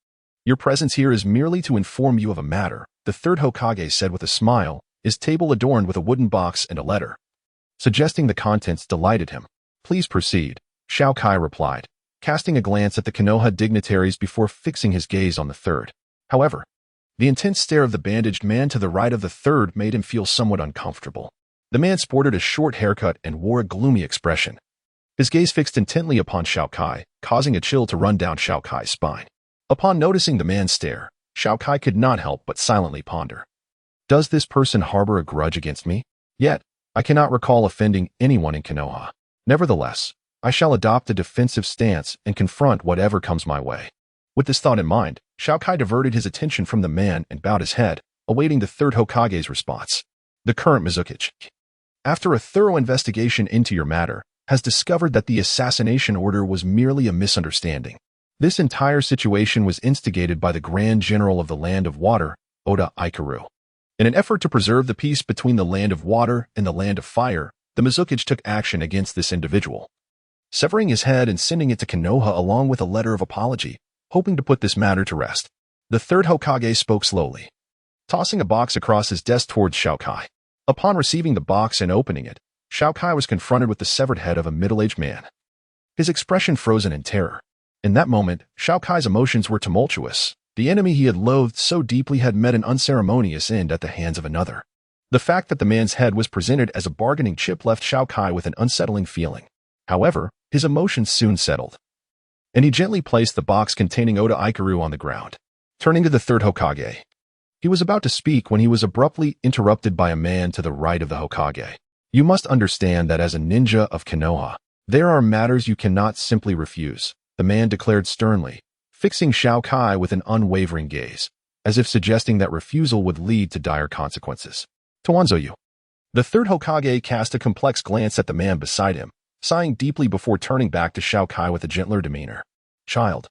Your presence here is merely to inform you of a matter, the third Hokage said with a smile, his table adorned with a wooden box and a letter, suggesting the contents delighted him. Please proceed, Xiao Kai replied, casting a glance at the Kenoha dignitaries before fixing his gaze on the third. However, the intense stare of the bandaged man to the right of the third made him feel somewhat uncomfortable. The man sported a short haircut and wore a gloomy expression. His gaze fixed intently upon Xiao Kai, causing a chill to run down Xiao Kai's spine. Upon noticing the man's stare, Xiao Kai could not help but silently ponder. Does this person harbor a grudge against me? Yet, I cannot recall offending anyone in Kenoha. Nevertheless, I shall adopt a defensive stance and confront whatever comes my way. With this thought in mind, Xiao Kai diverted his attention from the man and bowed his head, awaiting the third Hokage's response. The current Mizuki, after a thorough investigation into your matter, has discovered that the assassination order was merely a misunderstanding. This entire situation was instigated by the Grand General of the Land of Water, Oda Ikaru. In an effort to preserve the peace between the Land of Water and the Land of Fire, the Mizuki took action against this individual, severing his head and sending it to Kenoha along with a letter of apology, hoping to put this matter to rest. The third Hokage spoke slowly, tossing a box across his desk towards Xiao Kai. Upon receiving the box and opening it, Xiao Kai was confronted with the severed head of a middle-aged man, his expression frozen in terror. In that moment, Xiao Kai's emotions were tumultuous. The enemy he had loathed so deeply had met an unceremonious end at the hands of another. The fact that the man's head was presented as a bargaining chip left Xiao Kai with an unsettling feeling. However, his emotions soon settled. and he gently placed the box containing Oda Ikaru on the ground. Turning to the third Hokage, he was about to speak when he was abruptly interrupted by a man to the right of the Hokage. You must understand that as a ninja of Kenoha, there are matters you cannot simply refuse, the man declared sternly, fixing Xiao Kai with an unwavering gaze, as if suggesting that refusal would lead to dire consequences. Tuanzoyu. The third Hokage cast a complex glance at the man beside him, sighing deeply before turning back to Xiao Kai with a gentler demeanor. Child,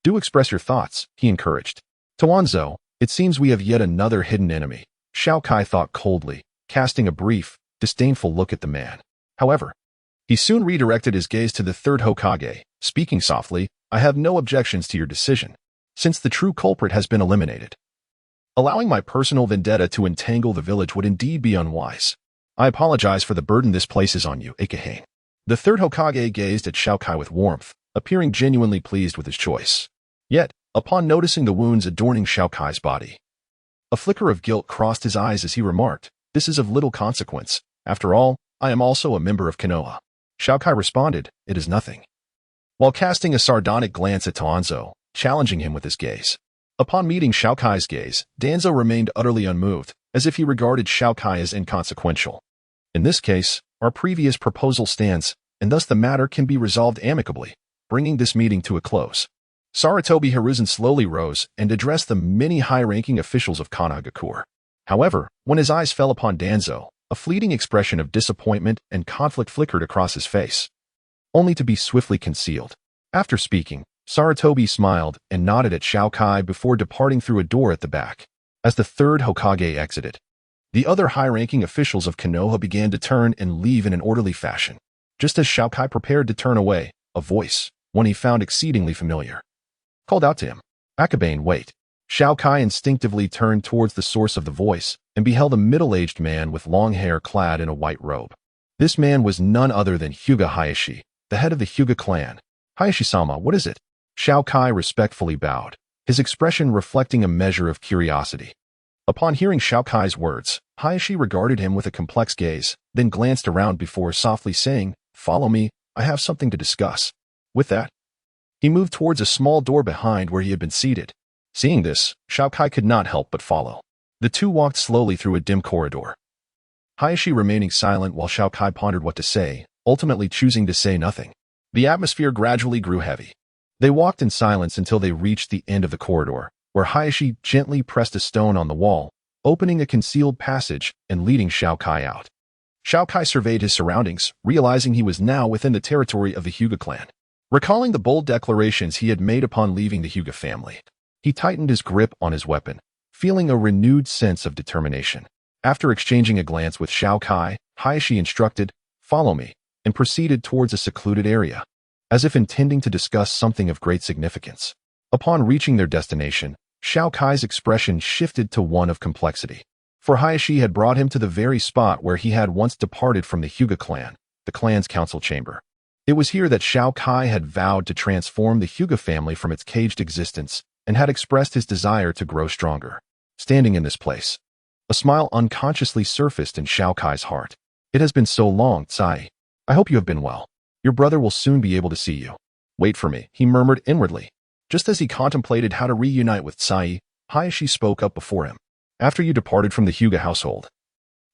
do express your thoughts, he encouraged. Tuanzo, it seems we have yet another hidden enemy, Xiao Kai thought coldly, casting a brief, disdainful look at the man. However, he soon redirected his gaze to the third Hokage, speaking softly, I have no objections to your decision, since the true culprit has been eliminated. Allowing my personal vendetta to entangle the village would indeed be unwise. I apologize for the burden this places on you, Ikehane. The third Hokage gazed at Xiao Kai with warmth, appearing genuinely pleased with his choice. Yet, upon noticing the wounds adorning Xiao Kai's body, a flicker of guilt crossed his eyes as he remarked, this is of little consequence. After all, I am also a member of Kenoha. Xiao Kai responded, it is nothing, while casting a sardonic glance at Tuanzo, challenging him with his gaze. Upon meeting Xiao Kai's gaze, Danzo remained utterly unmoved, as if he regarded Xiao Kai as inconsequential. In this case, our previous proposal stands, and thus the matter can be resolved amicably, bringing this meeting to a close. Sarutobi Hiruzen slowly rose and addressed the many high-ranking officials of Konohagakure. However, when his eyes fell upon Danzo, a fleeting expression of disappointment and conflict flickered across his face, only to be swiftly concealed. After speaking, Sarutobi smiled and nodded at Xiao Kai before departing through a door at the back. As the third Hokage exited, the other high-ranking officials of Kenoha began to turn and leave in an orderly fashion. Just as Xiao Kai prepared to turn away, a voice, one he found exceedingly familiar, called out to him. Akabane, wait. Xiao Kai instinctively turned towards the source of the voice and beheld a middle-aged man with long hair clad in a white robe. This man was none other than Hyuga Hayashi, the head of the Hyuga clan. Hayashi-sama, what is it? Xiao Kai respectfully bowed, his expression reflecting a measure of curiosity. Upon hearing Xiao Kai's words, Hayashi regarded him with a complex gaze, then glanced around before softly saying, follow me, I have something to discuss. With that, he moved towards a small door behind where he had been seated. Seeing this, Xiao Kai could not help but follow. The two walked slowly through a dim corridor, Hayashi remaining silent while Xiao Kai pondered what to say, ultimately choosing to say nothing. The atmosphere gradually grew heavy. They walked in silence until they reached the end of the corridor, where Hayashi gently pressed a stone on the wall, opening a concealed passage and leading Xiao Kai out. Xiao Kai surveyed his surroundings, realizing he was now within the territory of the Hyuga clan. Recalling the bold declarations he had made upon leaving the Hyuga family, he tightened his grip on his weapon, feeling a renewed sense of determination. After exchanging a glance with Xiao Kai, Hayashi instructed, follow me, and proceeded towards a secluded area, as if intending to discuss something of great significance. Upon reaching their destination, Xiao Kai's expression shifted to one of complexity. For Hayashi had brought him to the very spot where he had once departed from the Hyuga clan, the clan's council chamber. It was here that Xiao Kai had vowed to transform the Hyuga family from its caged existence and had expressed his desire to grow stronger. Standing in this place, a smile unconsciously surfaced in Xiao Kai's heart. It has been so long, Tsai. I hope you have been well. Your brother will soon be able to see you. Wait for me, he murmured inwardly. Just as he contemplated how to reunite with Tsai, Hayashi spoke up before him. After you departed from the Hyuga household,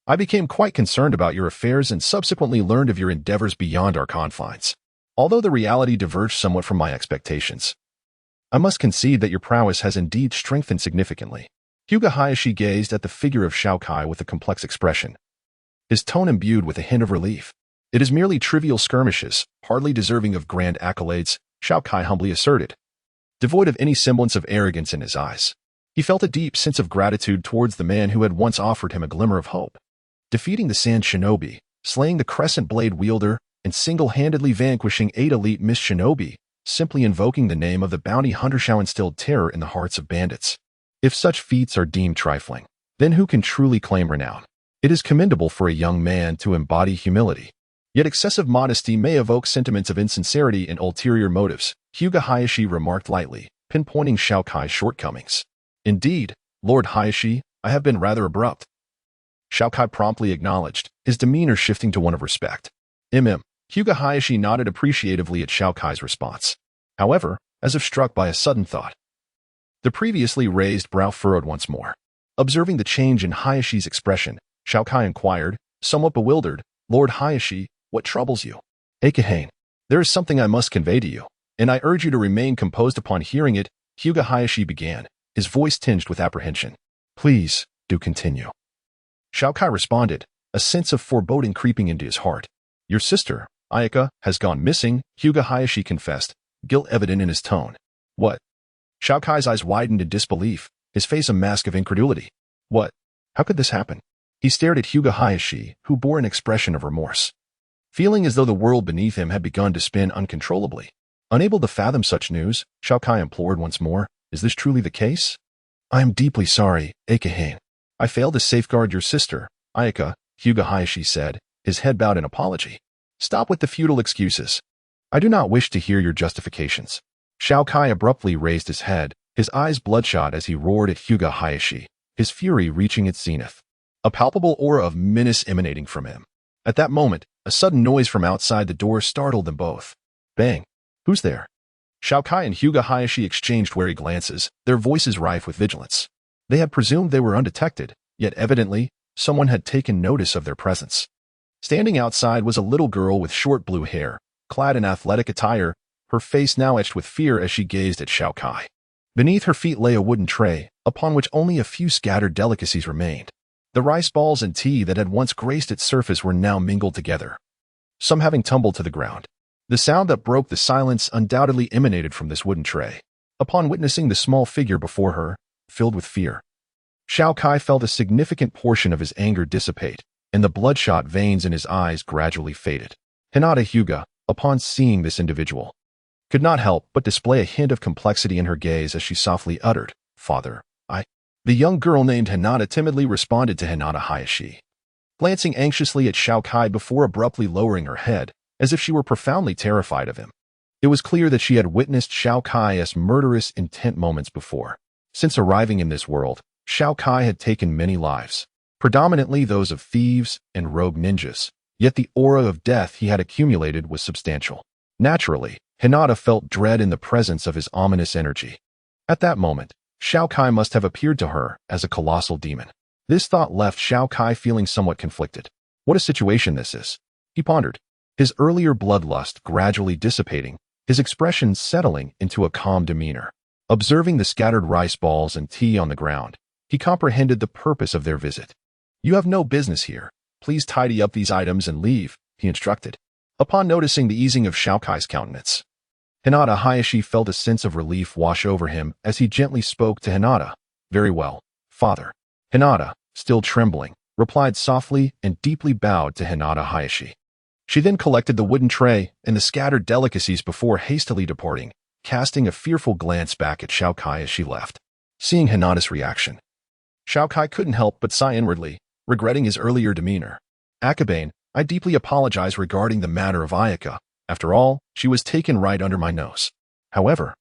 I became quite concerned about your affairs and subsequently learned of your endeavors beyond our confines. Although the reality diverged somewhat from my expectations, I must concede that your prowess has indeed strengthened significantly. Hyuga Hayashi gazed at the figure of Xiao Kai with a complex expression, his tone imbued with a hint of relief. It is merely trivial skirmishes, hardly deserving of grand accolades, Xiao Kai humbly asserted, devoid of any semblance of arrogance in his eyes. He felt a deep sense of gratitude towards the man who had once offered him a glimmer of hope. Defeating the Sand Shinobi, slaying the Crescent Blade wielder, and single-handedly vanquishing 8 elite Mist Shinobi, simply invoking the name of the bounty hunter shall instill terror in the hearts of bandits. If such feats are deemed trifling, then who can truly claim renown? It is commendable for a young man to embody humility. Yet excessive modesty may evoke sentiments of insincerity and ulterior motives, Hyuga Hayashi remarked lightly, pinpointing Xiao Kai's shortcomings. Indeed, Lord Hayashi, I have been rather abrupt. Xiao Kai promptly acknowledged, his demeanor shifting to one of respect. Hyuga Hayashi nodded appreciatively at Xiao Kai's response. However, as if struck by a sudden thought, the previously raised brow furrowed once more. Observing the change in Hayashi's expression, Xiao Kai inquired, somewhat bewildered, "Lord Hayashi, what troubles you?" "Akahane, there is something I must convey to you, and I urge you to remain composed upon hearing it," Hyuga Hayashi began, his voice tinged with apprehension. "Please, do continue." Xiao Kai responded, a sense of foreboding creeping into his heart. "Your sister, Ayaka, has gone missing," Hyuga Hayashi confessed, guilt evident in his tone. "What?" Xiao Kai's eyes widened in disbelief, his face a mask of incredulity. "What? How could this happen?" He stared at Hyuga Hayashi, who bore an expression of remorse, feeling as though the world beneath him had begun to spin uncontrollably. Unable to fathom such news, Xiao Kai implored once more, "Is this truly the case?" "I am deeply sorry, Akahane. I failed to safeguard your sister, Ayaka," Hyuga Hayashi said, his head bowed in apology. "Stop with the futile excuses. I do not wish to hear your justifications." Xiao Kai abruptly raised his head, his eyes bloodshot as he roared at Hyuga Hayashi, his fury reaching its zenith, a palpable aura of menace emanating from him. At that moment, a sudden noise from outside the door startled them both. Bang! "Who's there?" Xiao Kai and Hyuga Hayashi exchanged wary glances, their voices rife with vigilance. They had presumed they were undetected, yet evidently, someone had taken notice of their presence. Standing outside was a little girl with short blue hair, clad in athletic attire, her face now etched with fear as she gazed at Xiao Kai. Beneath her feet lay a wooden tray, upon which only a few scattered delicacies remained. The rice balls and tea that had once graced its surface were now mingled together, some having tumbled to the ground. The sound that broke the silence undoubtedly emanated from this wooden tray. Upon witnessing the small figure before her, filled with fear, Xiao Kai felt a significant portion of his anger dissipate, and the bloodshot veins in his eyes gradually faded. Hinata Hyuga, upon seeing this individual, could not help but display a hint of complexity in her gaze as she softly uttered, "Father, I..." The young girl named Hinata timidly responded to Hinata Hayashi, glancing anxiously at Xiao Kai before abruptly lowering her head, as if she were profoundly terrified of him. It was clear that she had witnessed Xiao Kai's murderous intent moments before. Since arriving in this world, Xiao Kai had taken many lives, predominantly those of thieves and rogue ninjas, yet the aura of death he had accumulated was substantial. Naturally, Hinata felt dread in the presence of his ominous energy. At that moment, Xiao Kai must have appeared to her as a colossal demon. This thought left Xiao Kai feeling somewhat conflicted. What a situation this is, he pondered, his earlier bloodlust gradually dissipating, his expression settling into a calm demeanor. Observing the scattered rice balls and tea on the ground, he comprehended the purpose of their visit. "You have no business here. Please tidy up these items and leave," he instructed. Upon noticing the easing of Xiao Kai's countenance, Hinata Hayashi felt a sense of relief wash over him as he gently spoke to Hinata. "Very well, father." Hinata, still trembling, replied softly and deeply bowed to Hinata Hayashi. She then collected the wooden tray and the scattered delicacies before hastily departing, casting a fearful glance back at Xiao Kai as she left. Seeing Hinata's reaction, Xiao Kai couldn't help but sigh inwardly, regretting his earlier demeanor. "Akabane, I deeply apologize regarding the matter of Ayaka. After all, she was taken right under my nose. However,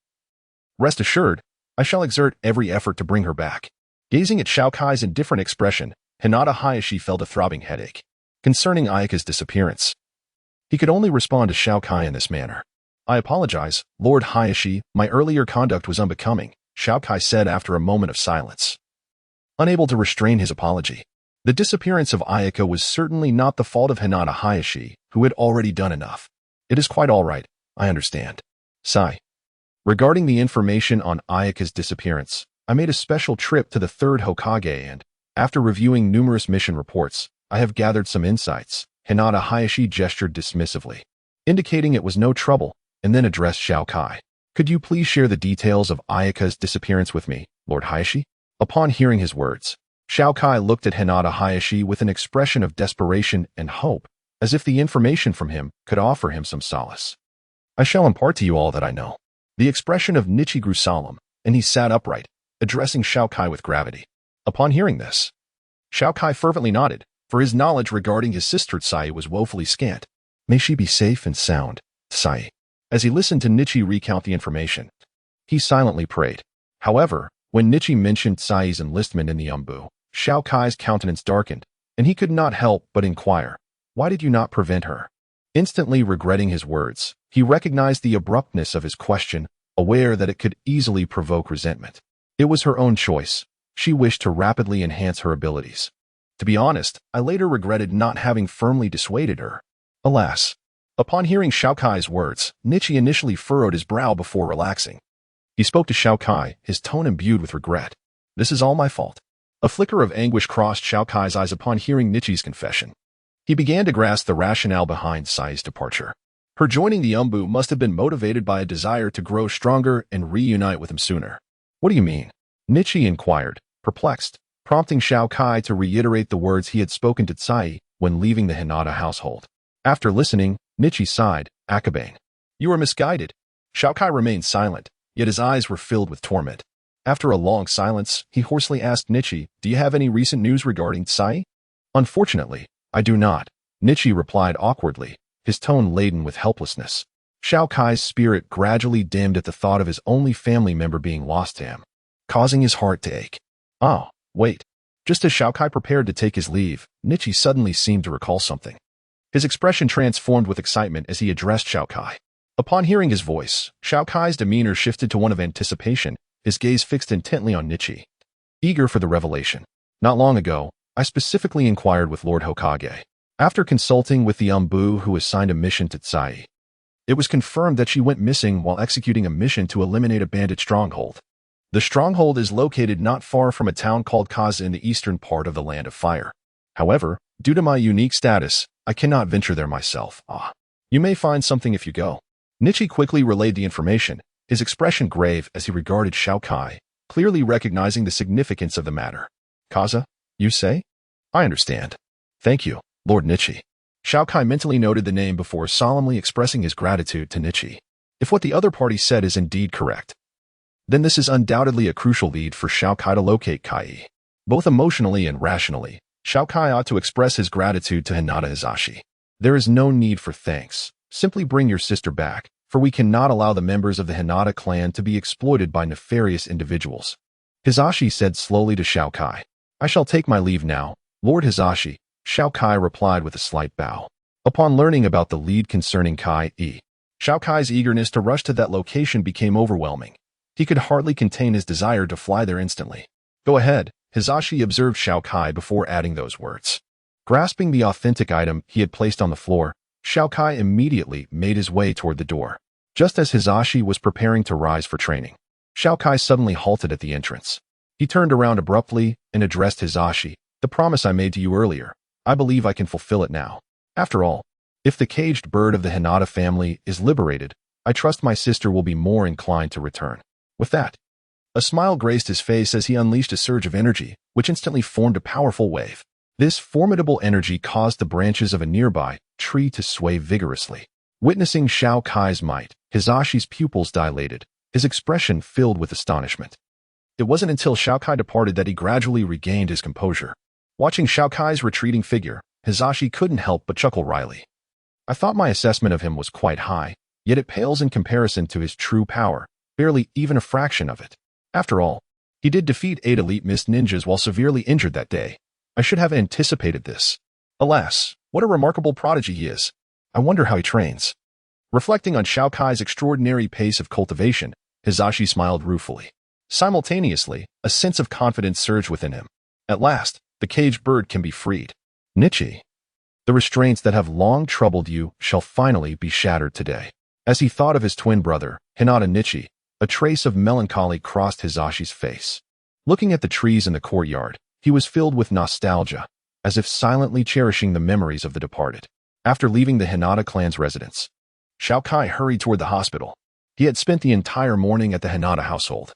rest assured, I shall exert every effort to bring her back." Gazing at Xiao Kai's indifferent expression, Hinata Hayashi felt a throbbing headache. Concerning Ayaka's disappearance, he could only respond to Xiao Kai in this manner. "I apologize, Lord Hayashi, my earlier conduct was unbecoming," Xiao Kai said after a moment of silence. Unable to restrain his apology, the disappearance of Ayaka was certainly not the fault of Hinata Hayashi, who had already done enough. "It is quite all right, I understand." Sigh. Regarding the information on Ayaka's disappearance, I made a special trip to the 3rd Hokage and, after reviewing numerous mission reports, I have gathered some insights. Hinata Hayashi gestured dismissively, indicating it was no trouble, and then addressed Xiao Kai. "Could you please share the details of Ayaka's disappearance with me, Lord Hayashi?" Upon hearing his words, Xiao Kai looked at Hinata Hayashi with an expression of desperation and hope, as if the information from him could offer him some solace. "I shall impart to you all that I know." The expression of Nichi grew solemn, and he sat upright, addressing Xiao Kai with gravity. Upon hearing this, Xiao Kai fervently nodded, for his knowledge regarding his sister Tsai was woefully scant. "May she be safe and sound, Tsai." As he listened to Nichi recount the information, he silently prayed. However, when Nichi mentioned Tsai's enlistment in the Umbu, Xiao Kai's countenance darkened, and he could not help but inquire, "Why did you not prevent her?" Instantly regretting his words, he recognized the abruptness of his question, aware that it could easily provoke resentment. It was her own choice. She wished to rapidly enhance her abilities. To be honest, I later regretted not having firmly dissuaded her. Alas. Upon hearing Xiao Kai's words, Nichi initially furrowed his brow before relaxing. He spoke to Xiao Kai, his tone imbued with regret. This is all my fault. A flicker of anguish crossed Xiao Kai's eyes upon hearing Nichi's confession. He began to grasp the rationale behind Sai's departure. Her joining the Umbu must have been motivated by a desire to grow stronger and reunite with him sooner. What do you mean? Nichi inquired, perplexed, prompting Xiao Kai to reiterate the words he had spoken to Tsai when leaving the Hinata household. After listening, Nichi sighed, Akabane. You were misguided. Xiao Kai remained silent, yet his eyes were filled with torment. After a long silence, he hoarsely asked Nichi, do you have any recent news regarding Tsai? Unfortunately, I do not, Nichi replied awkwardly, his tone laden with helplessness. Xiao Kai's spirit gradually dimmed at the thought of his only family member being lost to him, causing his heart to ache. Oh, wait. Just as Xiao Kai prepared to take his leave, Nichi suddenly seemed to recall something. His expression transformed with excitement as he addressed Xiao Kai. Upon hearing his voice, Xiao Kai's demeanor shifted to one of anticipation, his gaze fixed intently on Nichi. Eager for the revelation. Not long ago, I specifically inquired with Lord Hokage. After consulting with the Umbu who assigned a mission to Tsai, it was confirmed that she went missing while executing a mission to eliminate a bandit stronghold. The stronghold is located not far from a town called Kaza in the eastern part of the Land of Fire. However, due to my unique status, I cannot venture there myself. You may find something if you go. Nichi quickly relayed the information, his expression grave as he regarded Xiao Kai, clearly recognizing the significance of the matter. Kaza, you say? I understand. Thank you, Lord Nichi. Xiao Kai mentally noted the name before solemnly expressing his gratitude to Nichi. If what the other party said is indeed correct, then this is undoubtedly a crucial lead for Xiao Kai to locate Kai. Both emotionally and rationally, Xiao Kai ought to express his gratitude to Hinata Hizashi. There is no need for thanks. Simply bring your sister back, for we cannot allow the members of the Hinata clan to be exploited by nefarious individuals. Hizashi said slowly to Xiao Kai. I shall take my leave now, Lord Hizashi, Xiao Kai replied with a slight bow. Upon learning about the lead concerning Kai, Xiao Kai's eagerness to rush to that location became overwhelming. He could hardly contain his desire to fly there instantly. Go ahead, Hizashi observed Xiao Kai before adding those words. Grasping the authentic item he had placed on the floor, Xiao Kai immediately made his way toward the door. Just as Hizashi was preparing to rise for training, Xiao Kai suddenly halted at the entrance. He turned around abruptly and addressed Hizashi. The promise I made to you earlier, I believe I can fulfill it now. After all, if the caged bird of the Hinata family is liberated, I trust my sister will be more inclined to return. With that, a smile graced his face as he unleashed a surge of energy, which instantly formed a powerful wave. This formidable energy caused the branches of a nearby tree to sway vigorously. Witnessing Xiao Kai's might, Hizashi's pupils dilated, his expression filled with astonishment. It wasn't until Xiao Kai departed that he gradually regained his composure. Watching Xiao Kai's retreating figure, Hizashi couldn't help but chuckle wryly. I thought my assessment of him was quite high, yet it pales in comparison to his true power, barely even a fraction of it. After all, he did defeat 8 elite mist ninjas while severely injured that day. I should have anticipated this. Alas, what a remarkable prodigy he is. I wonder how he trains. Reflecting on Xiao Kai's extraordinary pace of cultivation, Hizashi smiled ruefully. Simultaneously, a sense of confidence surged within him. At last, the caged bird can be freed. Nichi, the restraints that have long troubled you shall finally be shattered today. As he thought of his twin brother, Hinata Nichi, a trace of melancholy crossed Hizashi's face. Looking at the trees in the courtyard, he was filled with nostalgia, as if silently cherishing the memories of the departed. After leaving the Hinata clan's residence, Xiao Kai hurried toward the hospital. He had spent the entire morning at the Hinata household,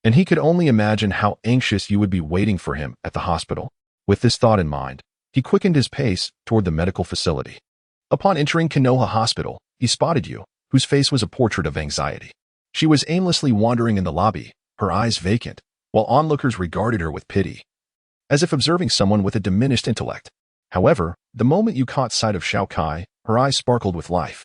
and he could only imagine how anxious you would be waiting for him at the hospital. With this thought in mind, he quickened his pace toward the medical facility. Upon entering Kenoha Hospital, he spotted you, whose face was a portrait of anxiety. She was aimlessly wandering in the lobby, her eyes vacant, while onlookers regarded her with pity, as if observing someone with a diminished intellect. However, the moment you caught sight of Xiao Kai, her eyes sparkled with life.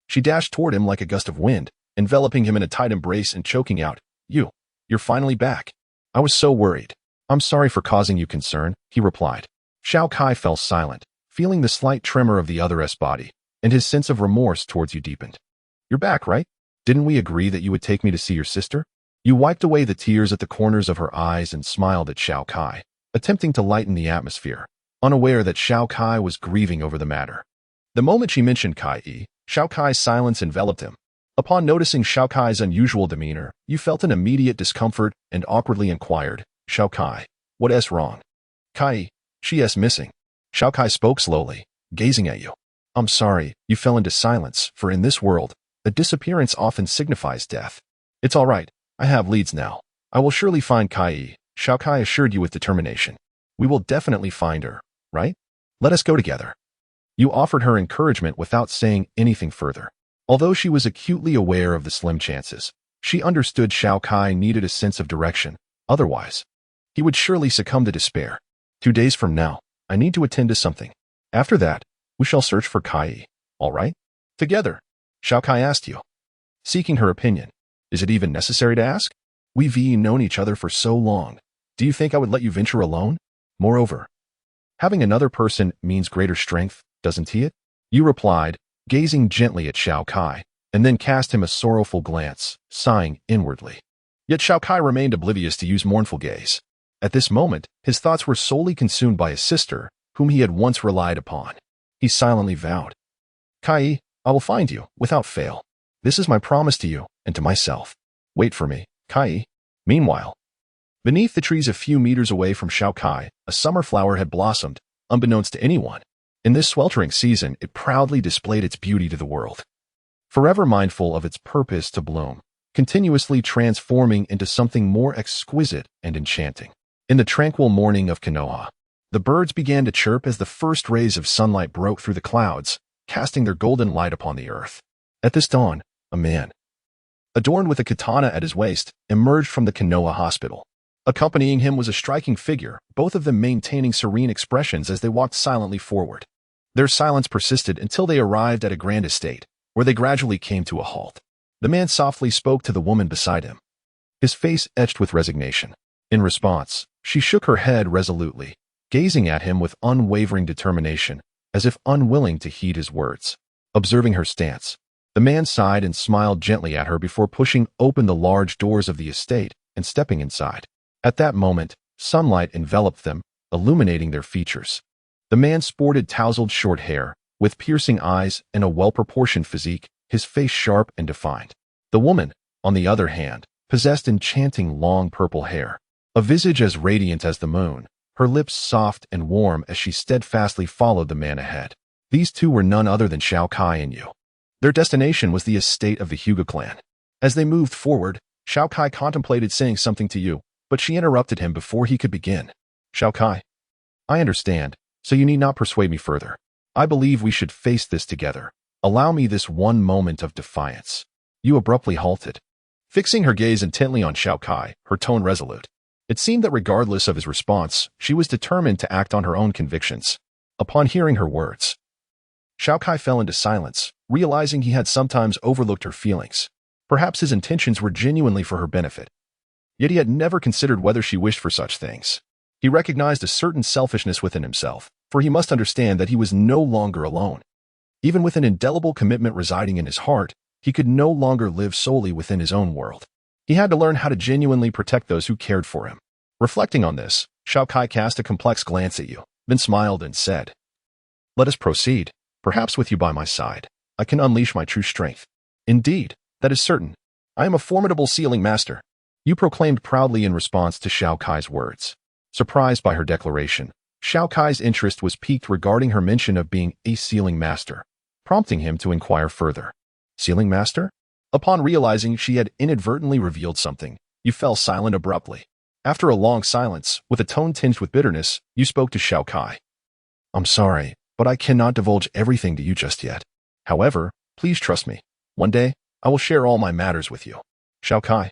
She dashed toward him like a gust of wind, enveloping him in a tight embrace and choking out, You're finally back. I was so worried. I'm sorry for causing you concern, he replied. Xiao Kai fell silent, feeling the slight tremor of the other's body, and his sense of remorse towards you deepened. You're back, right? Didn't we agree that you would take me to see your sister? You wiped away the tears at the corners of her eyes and smiled at Xiao Kai, attempting to lighten the atmosphere, unaware that Xiao Kai was grieving over the matter. The moment she mentioned Kai, Xiao Kai's silence enveloped him. Upon noticing Xiao Kai's unusual demeanor, you felt an immediate discomfort and awkwardly inquired, Xiao Kai, what's wrong? Kai, she's missing. Xiao Kai spoke slowly, gazing at you. I'm sorry, you fell into silence, for in this world, a disappearance often signifies death. It's all right, I have leads now. I will surely find Kai, Xiao Kai assured you with determination. We will definitely find her, right? Let us go together. You offered her encouragement without saying anything further. Although she was acutely aware of the slim chances, she understood Xiao Kai needed a sense of direction. Otherwise, he would surely succumb to despair. 2 days from now, I need to attend to something. After that, we shall search for Kai, all right? Together, Xiao Kai asked you. Seeking her opinion. Is it even necessary to ask? We've known each other for so long. Do you think I would let you venture alone? Moreover, having another person means greater strength, doesn't it? You replied, gazing gently at Xiao Kai, and then cast him a sorrowful glance, sighing inwardly. Yet Xiao Kai remained oblivious to Yu's mournful gaze. At this moment, his thoughts were solely consumed by his sister, whom he had once relied upon. He silently vowed, Kai, I will find you, without fail. This is my promise to you, and to myself. Wait for me, Kai. Meanwhile, beneath the trees a few meters away from Xiao Kai, a summer flower had blossomed, unbeknownst to anyone. In this sweltering season, it proudly displayed its beauty to the world. Forever mindful of its purpose to bloom, continuously transforming into something more exquisite and enchanting. In the tranquil morning of Kenoha, the birds began to chirp as the first rays of sunlight broke through the clouds, casting their golden light upon the earth. At this dawn, a man, adorned with a katana at his waist, emerged from the Kenoha hospital. Accompanying him was a striking figure, both of them maintaining serene expressions as they walked silently forward. Their silence persisted until they arrived at a grand estate, where they gradually came to a halt. The man softly spoke to the woman beside him, his face etched with resignation. In response, she shook her head resolutely, gazing at him with unwavering determination, as if unwilling to heed his words. Observing her stance, the man sighed and smiled gently at her before pushing open the large doors of the estate and stepping inside. At that moment, sunlight enveloped them, illuminating their features. The man sported tousled short hair, with piercing eyes and a well-proportioned physique, his face sharp and defined. The woman, on the other hand, possessed enchanting long purple hair, a visage as radiant as the moon, her lips soft and warm as she steadfastly followed the man ahead. These two were none other than Xiao Kai and Yu. Their destination was the estate of the Hyuga clan. As they moved forward, Xiao Kai contemplated saying something to Yu, but she interrupted him before he could begin. Xiao Kai, I understand, so you need not persuade me further. I believe we should face this together. Allow me this one moment of defiance. Yu abruptly halted, fixing her gaze intently on Xiao Kai, her tone resolute. It seemed that regardless of his response, she was determined to act on her own convictions. Upon hearing her words, Xiao Kai fell into silence, realizing he had sometimes overlooked her feelings. Perhaps his intentions were genuinely for her benefit. Yet he had never considered whether she wished for such things. He recognized a certain selfishness within himself, for he must understand that he was no longer alone. Even with an indelible commitment residing in his heart, he could no longer live solely within his own world. He had to learn how to genuinely protect those who cared for him. Reflecting on this, Xiao Kai cast a complex glance at Yu, then smiled and said, Let us proceed. Perhaps with you by my side, I can unleash my true strength. Indeed, that is certain. I am a formidable sealing master. Yu proclaimed proudly in response to Xiao Kai's words. Surprised by her declaration, Xiao Kai's interest was piqued regarding her mention of being a sealing master, prompting him to inquire further. Sealing master? Upon realizing she had inadvertently revealed something, Yu fell silent abruptly. After a long silence, with a tone tinged with bitterness, Yu spoke to Xiao Kai. I'm sorry, but I cannot divulge everything to you just yet. However, please trust me. One day, I will share all my matters with you. Xiao Kai,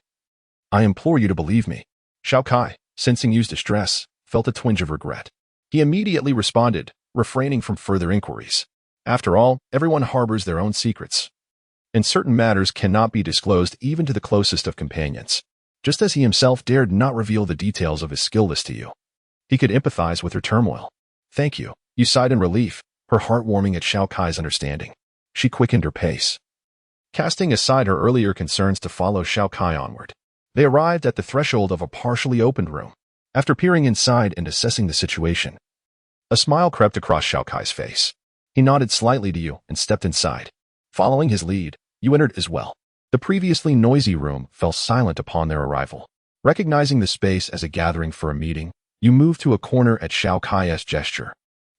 I implore you to believe me. Xiao Kai, sensing Yu's distress, felt a twinge of regret. He immediately responded, refraining from further inquiries. After all, everyone harbors their own secrets, and certain matters cannot be disclosed even to the closest of companions. Just as he himself dared not reveal the details of his skill list to you. He could empathize with her turmoil. Thank you. Yu sighed in relief, her heart warming at Xiao Kai's understanding. she quickened her pace, casting aside her earlier concerns to follow Xiao Kai onward. They arrived at the threshold of a partially opened room. After peering inside and assessing the situation, a smile crept across Xiao Kai's face. He nodded slightly to you and stepped inside. Following his lead, you entered as well. The previously noisy room fell silent upon their arrival. Recognizing the space as a gathering for a meeting, you moved to a corner at Xiao Kai's gesture,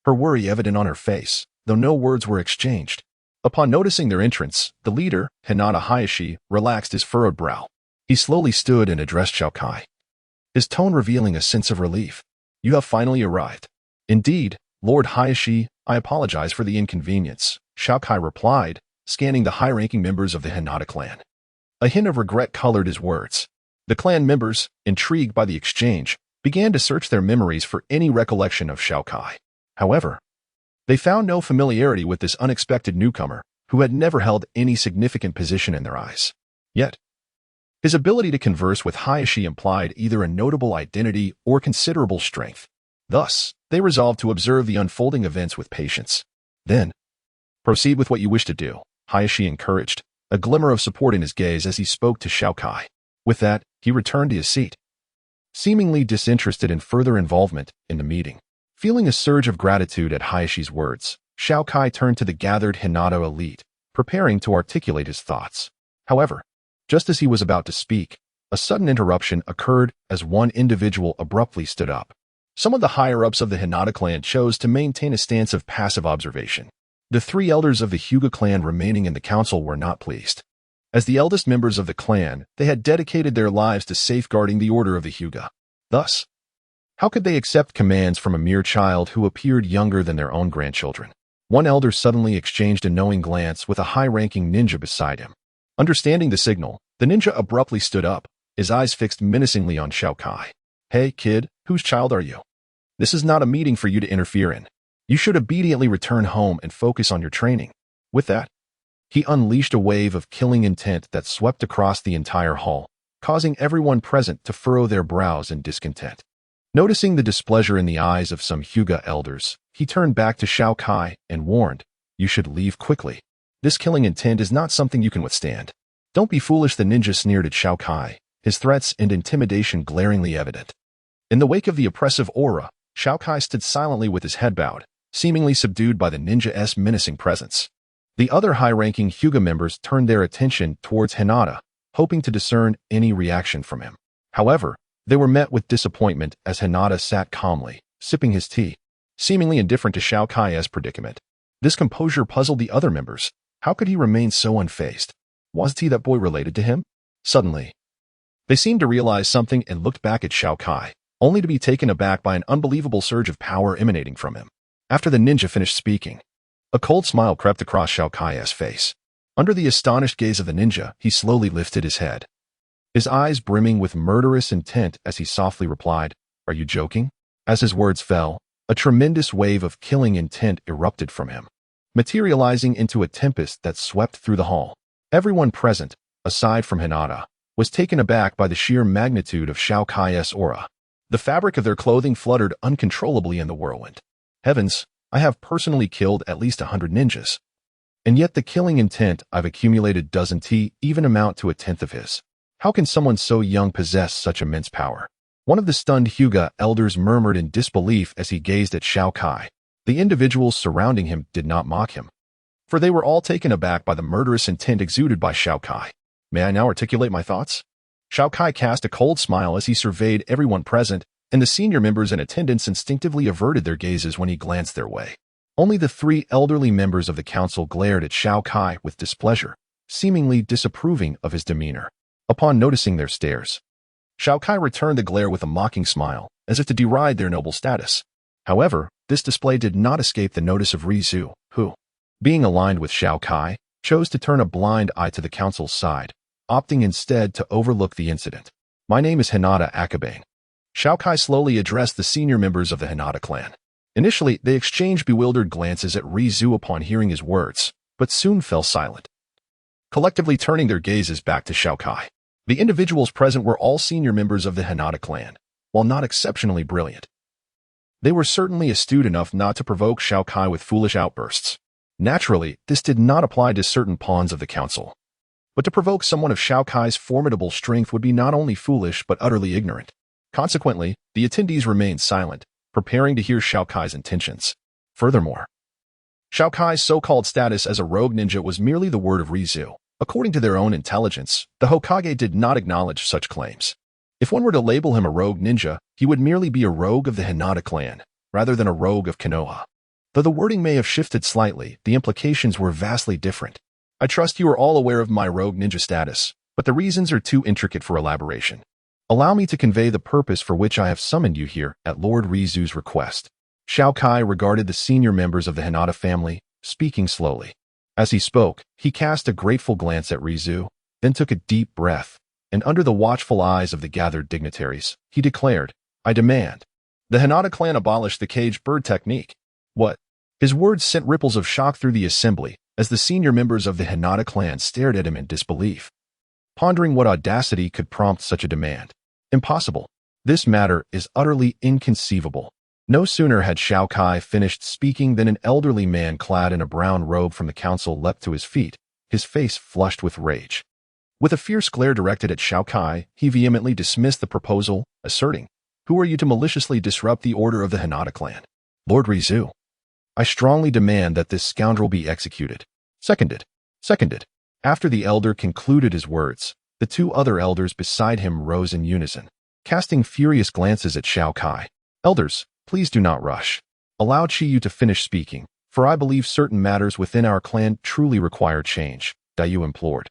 her worry evident on her face, though no words were exchanged. Upon noticing their entrance, the leader, Hinata Hayashi, relaxed his furrowed brow. He slowly stood and addressed Xiao Kai, his tone revealing a sense of relief. You have finally arrived. Indeed, Lord Hayashi, I apologize for the inconvenience, Xiao Kai replied, scanning the high-ranking members of the Hinata clan. A hint of regret colored his words. The clan members, intrigued by the exchange, began to search their memories for any recollection of Xiao Kai. However, they found no familiarity with this unexpected newcomer, who had never held any significant position in their eyes. Yet, his ability to converse with Hayashi implied either a notable identity or considerable strength. Thus, they resolved to observe the unfolding events with patience. Then, proceed with what you wish to do, Hayashi encouraged, a glimmer of support in his gaze as he spoke to Xiao Kai. With that, he returned to his seat, seemingly disinterested in further involvement in the meeting. Feeling a surge of gratitude at Hayashi's words, Xiao Kai turned to the gathered Hinata elite, preparing to articulate his thoughts. However, just as he was about to speak, a sudden interruption occurred as one individual abruptly stood up. Some of the higher-ups of the Hinata clan chose to maintain a stance of passive observation. The three elders of the Hyuga clan remaining in the council were not pleased. As the eldest members of the clan, they had dedicated their lives to safeguarding the order of the Hyuga. Thus, how could they accept commands from a mere child who appeared younger than their own grandchildren? One elder suddenly exchanged a knowing glance with a high-ranking ninja beside him. Understanding the signal, the ninja abruptly stood up, his eyes fixed menacingly on Xiao Kai. Hey, kid, whose child are you? This is not a meeting for you to interfere in. You should obediently return home and focus on your training. With that, he unleashed a wave of killing intent that swept across the entire hall, causing everyone present to furrow their brows in discontent. Noticing the displeasure in the eyes of some Hyuga elders, he turned back to Xiao Kai and warned, you should leave quickly. This killing intent is not something you can withstand. Don't be foolish, the ninja sneered at Xiao Kai, his threats and intimidation glaringly evident. In the wake of the oppressive aura, Xiao Kai stood silently with his head bowed, seemingly subdued by the ninja's menacing presence. The other high-ranking Hyuga members turned their attention towards Hinata, hoping to discern any reaction from him. However, they were met with disappointment as Hinata sat calmly, sipping his tea, seemingly indifferent to Xiao Kai's predicament. This composure puzzled the other members. How could he remain so unfazed? Wasn't he that boy related to him? Suddenly, they seemed to realize something and looked back at Xiao Kai, only to be taken aback by an unbelievable surge of power emanating from him. After the ninja finished speaking, a cold smile crept across Xiao Kai's face. Under the astonished gaze of the ninja, he slowly lifted his head, his eyes brimming with murderous intent as he softly replied, Are you joking? As his words fell, a tremendous wave of killing intent erupted from him, materializing into a tempest that swept through the hall. Everyone present, aside from Hinata, was taken aback by the sheer magnitude of Xiao Kai's aura. The fabric of their clothing fluttered uncontrollably in the whirlwind. Heavens, I have personally killed at least 100 ninjas. And yet the killing intent I've accumulated doesn't even amount to a tenth of his. How can someone so young possess such immense power? One of the stunned Hyuga elders murmured in disbelief as he gazed at Xiao Kai. The individuals surrounding him did not mock him, for they were all taken aback by the murderous intent exuded by Xiao Kai. May I now articulate my thoughts? Xiao Kai cast a cold smile as he surveyed everyone present, and the senior members in attendance instinctively averted their gazes when he glanced their way. Only the three elderly members of the council glared at Xiao Kai with displeasure, seemingly disapproving of his demeanor. Upon noticing their stares, Xiao Kai returned the glare with a mocking smile, as if to deride their noble status. However, this display did not escape the notice of Rizu, who, being aligned with Xiao Kai, chose to turn a blind eye to the council's side, opting instead to overlook the incident. My name is Hinata Akabane. Xiao Kai slowly addressed the senior members of the Hinata clan. Initially, they exchanged bewildered glances at Rizu upon hearing his words, but soon fell silent, collectively turning their gazes back to Xiao Kai. The individuals present were all senior members of the Hinata clan. While not exceptionally brilliant, they were certainly astute enough not to provoke Xiao Kai with foolish outbursts. Naturally, this did not apply to certain pawns of the council. But to provoke someone of Xiao Kai's formidable strength would be not only foolish but utterly ignorant. Consequently, the attendees remained silent, preparing to hear Xiao Kai's intentions. Furthermore, Xiao Kai's so-called status as a rogue ninja was merely the word of Rizu. According to their own intelligence, the Hokage did not acknowledge such claims. If one were to label him a rogue ninja, he would merely be a rogue of the Hinata clan, rather than a rogue of Kenoha. Though the wording may have shifted slightly, the implications were vastly different. I trust you are all aware of my rogue ninja status, but the reasons are too intricate for elaboration. Allow me to convey the purpose for which I have summoned you here at Lord Rizu's request. Xiao Kai regarded the senior members of the Hinata family, speaking slowly. As he spoke, he cast a grateful glance at Rizu, then took a deep breath, and under the watchful eyes of the gathered dignitaries, he declared, I demand. The Hinata clan abolished the caged bird technique. What? His words sent ripples of shock through the assembly, as the senior members of the Hinata clan stared at him in disbelief, pondering what audacity could prompt such a demand. Impossible. This matter is utterly inconceivable. No sooner had Xiao Kai finished speaking than an elderly man clad in a brown robe from the council leapt to his feet, his face flushed with rage. With a fierce glare directed at Xiao Kai, he vehemently dismissed the proposal, asserting, Who are you to maliciously disrupt the order of the Hinata clan? Lord Rizu. I strongly demand that this scoundrel be executed. Seconded. Seconded. After the elder concluded his words, the two other elders beside him rose in unison, casting furious glances at Xiao Kai. Elders, please do not rush. Allow Chiyu to finish speaking, for I believe certain matters within our clan truly require change, Dayu implored.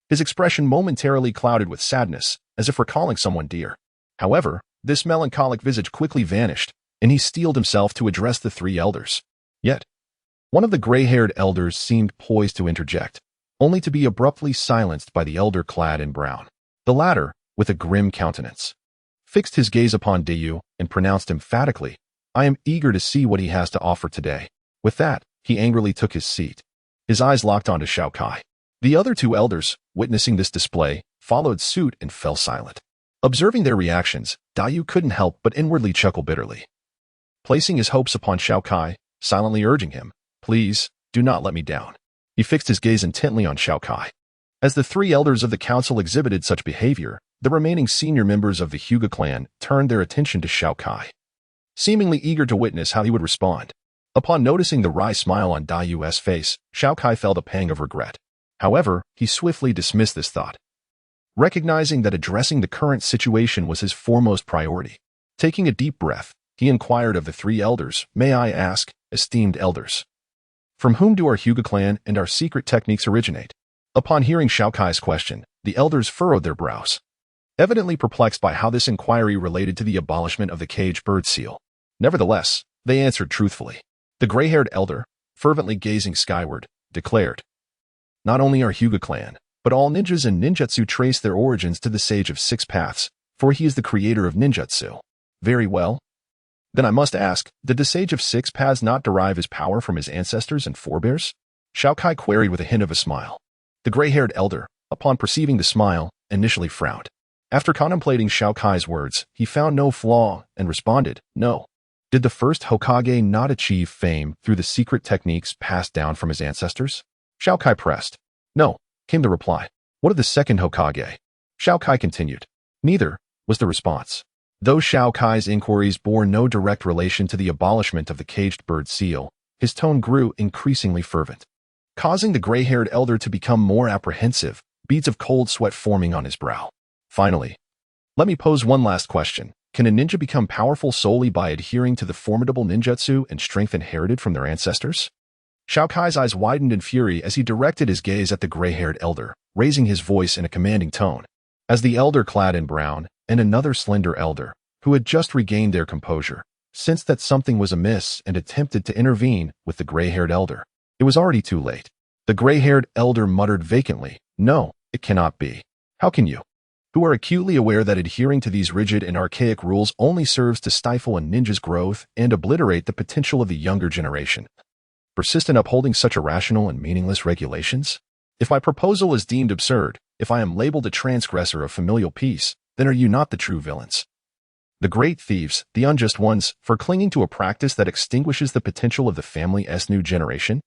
His expression momentarily clouded with sadness, as if recalling someone dear. However, this melancholic visage quickly vanished, and he steeled himself to address the three elders. Yet, one of the gray-haired elders seemed poised to interject, only to be abruptly silenced by the elder clad in brown. The latter, with a grim countenance, fixed his gaze upon Dayu and pronounced emphatically, I am eager to see what he has to offer today. With that, he angrily took his seat. His eyes locked onto Xiao Kai. The other two elders, witnessing this display, followed suit and fell silent. Observing their reactions, Dayu couldn't help but inwardly chuckle bitterly. Placing his hopes upon Xiao Kai, silently urging him, Please, do not let me down. He fixed his gaze intently on Xiao Kai. As the three elders of the council exhibited such behavior, the remaining senior members of the Hyuga clan turned their attention to Xiao Kai, seemingly eager to witness how he would respond. Upon noticing the wry smile on Dayu's face, Xiao Kai felt a pang of regret. However, he swiftly dismissed this thought, recognizing that addressing the current situation was his foremost priority. Taking a deep breath, he inquired of the three elders, May I ask, esteemed elders, from whom do our Hyuga clan and our secret techniques originate? Upon hearing Xiao Kai's question, the elders furrowed their brows, evidently perplexed by how this inquiry related to the abolishment of the caged bird seal. Nevertheless, they answered truthfully. The gray-haired elder, fervently gazing skyward, declared, Not only our Hyuga clan, but all ninjas and ninjutsu trace their origins to the Sage of Six Paths, for he is the creator of ninjutsu. Very well. Then I must ask, did the Sage of Six Paths not derive his power from his ancestors and forebears? Xiao Kai queried with a hint of a smile. The gray-haired elder, upon perceiving the smile, initially frowned. After contemplating Xiao Kai's words, he found no flaw and responded, No. Did the first Hokage not achieve fame through the secret techniques passed down from his ancestors? Xiao Kai pressed. No, came the reply. What of the second Hokage? Xiao Kai continued. Neither, was the response. Though Xiao Kai's inquiries bore no direct relation to the abolishment of the caged bird seal, his tone grew increasingly fervent, causing the gray-haired elder to become more apprehensive, beads of cold sweat forming on his brow. Finally, let me pose one last question. Can a ninja become powerful solely by adhering to the formidable ninjutsu and strength inherited from their ancestors? Xiao Kai's eyes widened in fury as he directed his gaze at the gray-haired elder, raising his voice in a commanding tone. As the elder clad in brown, and another slender elder, who had just regained their composure, sensed that something was amiss and attempted to intervene with the gray-haired elder. It was already too late. The gray-haired elder muttered vacantly, No, it cannot be. How can you, who are acutely aware that adhering to these rigid and archaic rules only serves to stifle a ninja's growth and obliterate the potential of the younger generation, persist in upholding such irrational and meaningless regulations? If my proposal is deemed absurd, if I am labeled a transgressor of familial peace, then are you not the true villains? The great thieves, the unjust ones, for clinging to a practice that extinguishes the potential of the family's new generation?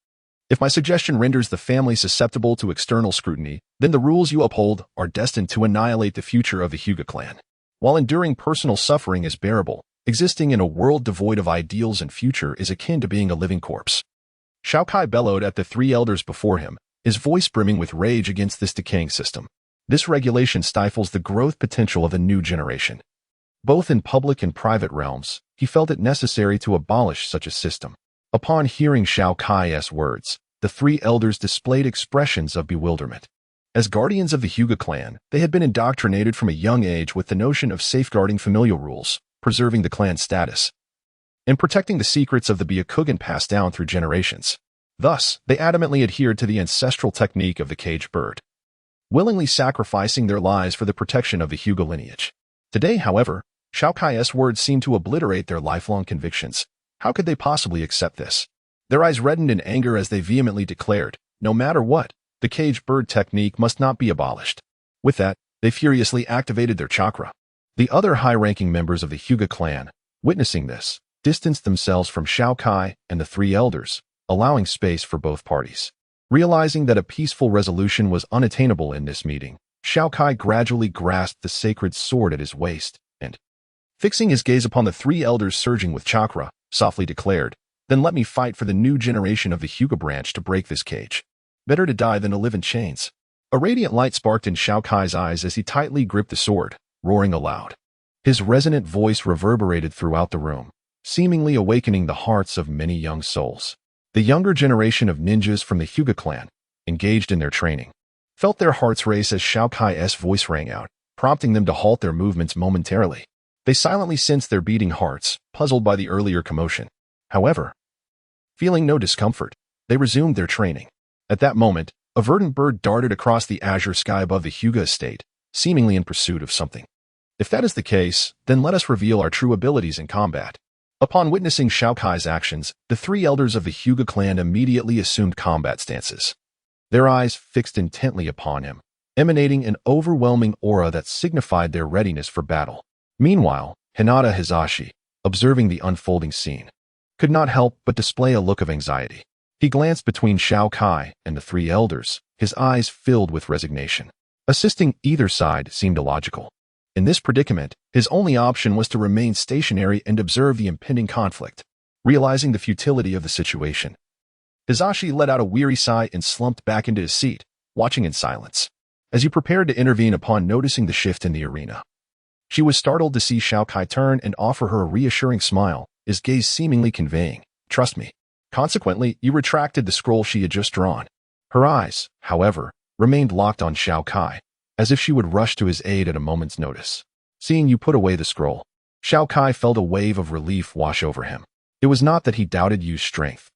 If my suggestion renders the family susceptible to external scrutiny, then the rules you uphold are destined to annihilate the future of the Hyuga clan. While enduring personal suffering is bearable, existing in a world devoid of ideals and future is akin to being a living corpse. Xiao Kai bellowed at the three elders before him, his voice brimming with rage against this decaying system. This regulation stifles the growth potential of a new generation. Both in public and private realms, he felt it necessary to abolish such a system. Upon hearing Xiao Kai's words, the three elders displayed expressions of bewilderment. As guardians of the Hyuga clan, they had been indoctrinated from a young age with the notion of safeguarding familial rules, preserving the clan's status, and protecting the secrets of the Byakugan passed down through generations. Thus, they adamantly adhered to the ancestral technique of the caged bird, willingly sacrificing their lives for the protection of the Hyuga lineage. Today, however, Xiao Kai's words seemed to obliterate their lifelong convictions. How could they possibly accept this? Their eyes reddened in anger as they vehemently declared, no matter what, the caged bird technique must not be abolished. With that, they furiously activated their chakra. The other high-ranking members of the Hyuga clan, witnessing this, distanced themselves from Xiao Kai and the three elders, allowing space for both parties. Realizing that a peaceful resolution was unattainable in this meeting, Xiao Kai gradually grasped the sacred sword at his waist and, fixing his gaze upon the three elders surging with chakra, softly declared, "Then let me fight for the new generation of the Hyuga branch to break this cage. Better to die than to live in chains." A radiant light sparked in Xiao Kai's eyes as he tightly gripped the sword, roaring aloud. His resonant voice reverberated throughout the room, seemingly awakening the hearts of many young souls. The younger generation of ninjas from the Hyuga clan, engaged in their training, felt their hearts race as Xiao Kai's voice rang out, prompting them to halt their movements momentarily. They silently sensed their beating hearts, puzzled by the earlier commotion. However, feeling no discomfort, they resumed their training. At that moment, a verdant bird darted across the azure sky above the Hyuga estate, seemingly in pursuit of something. If that is the case, then let us reveal our true abilities in combat. Upon witnessing Xiao Kai's actions, the three elders of the Hyuga clan immediately assumed combat stances. Their eyes fixed intently upon him, emanating an overwhelming aura that signified their readiness for battle. Meanwhile, Hinata Hizashi, observing the unfolding scene, could not help but display a look of anxiety. He glanced between Xiao Kai and the three elders, his eyes filled with resignation. Assisting either side seemed illogical. In this predicament, his only option was to remain stationary and observe the impending conflict. Realizing the futility of the situation, Hizashi let out a weary sigh and slumped back into his seat, watching in silence. As he prepared to intervene upon noticing the shift in the arena, she was startled to see Xiao Kai turn and offer her a reassuring smile, his gaze seemingly conveying, "Trust me." Consequently, you retracted the scroll she had just drawn. Her eyes, however, remained locked on Xiao Kai, as if she would rush to his aid at a moment's notice. Seeing you put away the scroll, Xiao Kai felt a wave of relief wash over him. It was not that he doubted Yu's strength,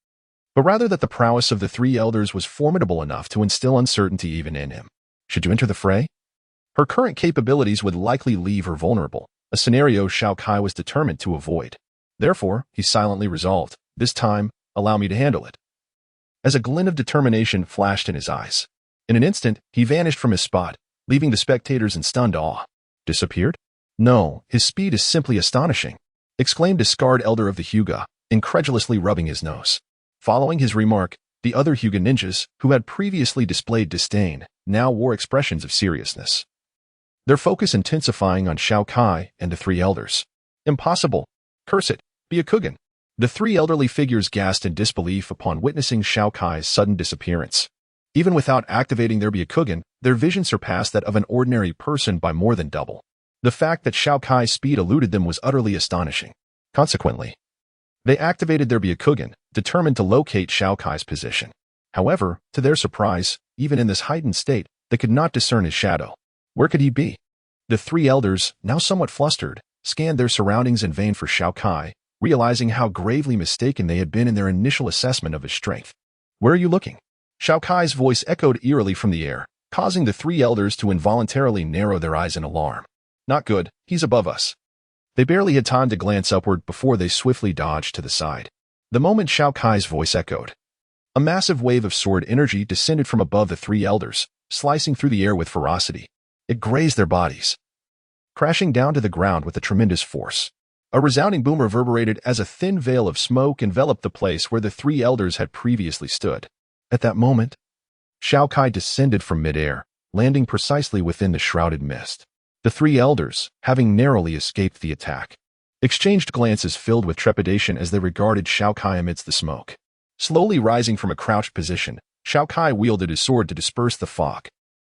but rather that the prowess of the three elders was formidable enough to instill uncertainty even in him. Should you enter the fray? Her current capabilities would likely leave her vulnerable, a scenario Xiao Kai was determined to avoid. Therefore, he silently resolved, "This time, allow me to handle it." As a glint of determination flashed in his eyes, in an instant, he vanished from his spot, leaving the spectators in stunned awe. Disappeared? No, his speed is simply astonishing, exclaimed a scarred elder of the Hyuga, incredulously rubbing his nose. Following his remark, the other Hyuga ninjas, who had previously displayed disdain, now wore expressions of seriousness, their focus intensifying on Xiao Kai and the three elders. "Impossible! Curse it! Byakugan!" The three elderly figures gasped in disbelief upon witnessing Xiao Kai's sudden disappearance. Even without activating their Byakugan, their vision surpassed that of an ordinary person by more than double. The fact that Xiao Kai's speed eluded them was utterly astonishing. Consequently, they activated their Byakugan, determined to locate Xiao Kai's position. However, to their surprise, even in this heightened state, they could not discern his shadow. Where could he be? The three elders, now somewhat flustered, scanned their surroundings in vain for Xiao Kai, realizing how gravely mistaken they had been in their initial assessment of his strength. "Where are you looking?" Xiao Kai's voice echoed eerily from the air, causing the three elders to involuntarily narrow their eyes in alarm. "Not good, he's above us." They barely had time to glance upward before they swiftly dodged to the side. The moment Xiao Kai's voice echoed, a massive wave of sword energy descended from above the three elders, slicing through the air with ferocity. It grazed their bodies, crashing down to the ground with a tremendous force. A resounding boom reverberated as a thin veil of smoke enveloped the place where the three elders had previously stood. At that moment, Xiao Kai descended from midair, landing precisely within the shrouded mist. The three elders, having narrowly escaped the attack, exchanged glances filled with trepidation as they regarded Xiao Kai amidst the smoke. Slowly rising from a crouched position, Xiao Kai wielded his sword to disperse the fog.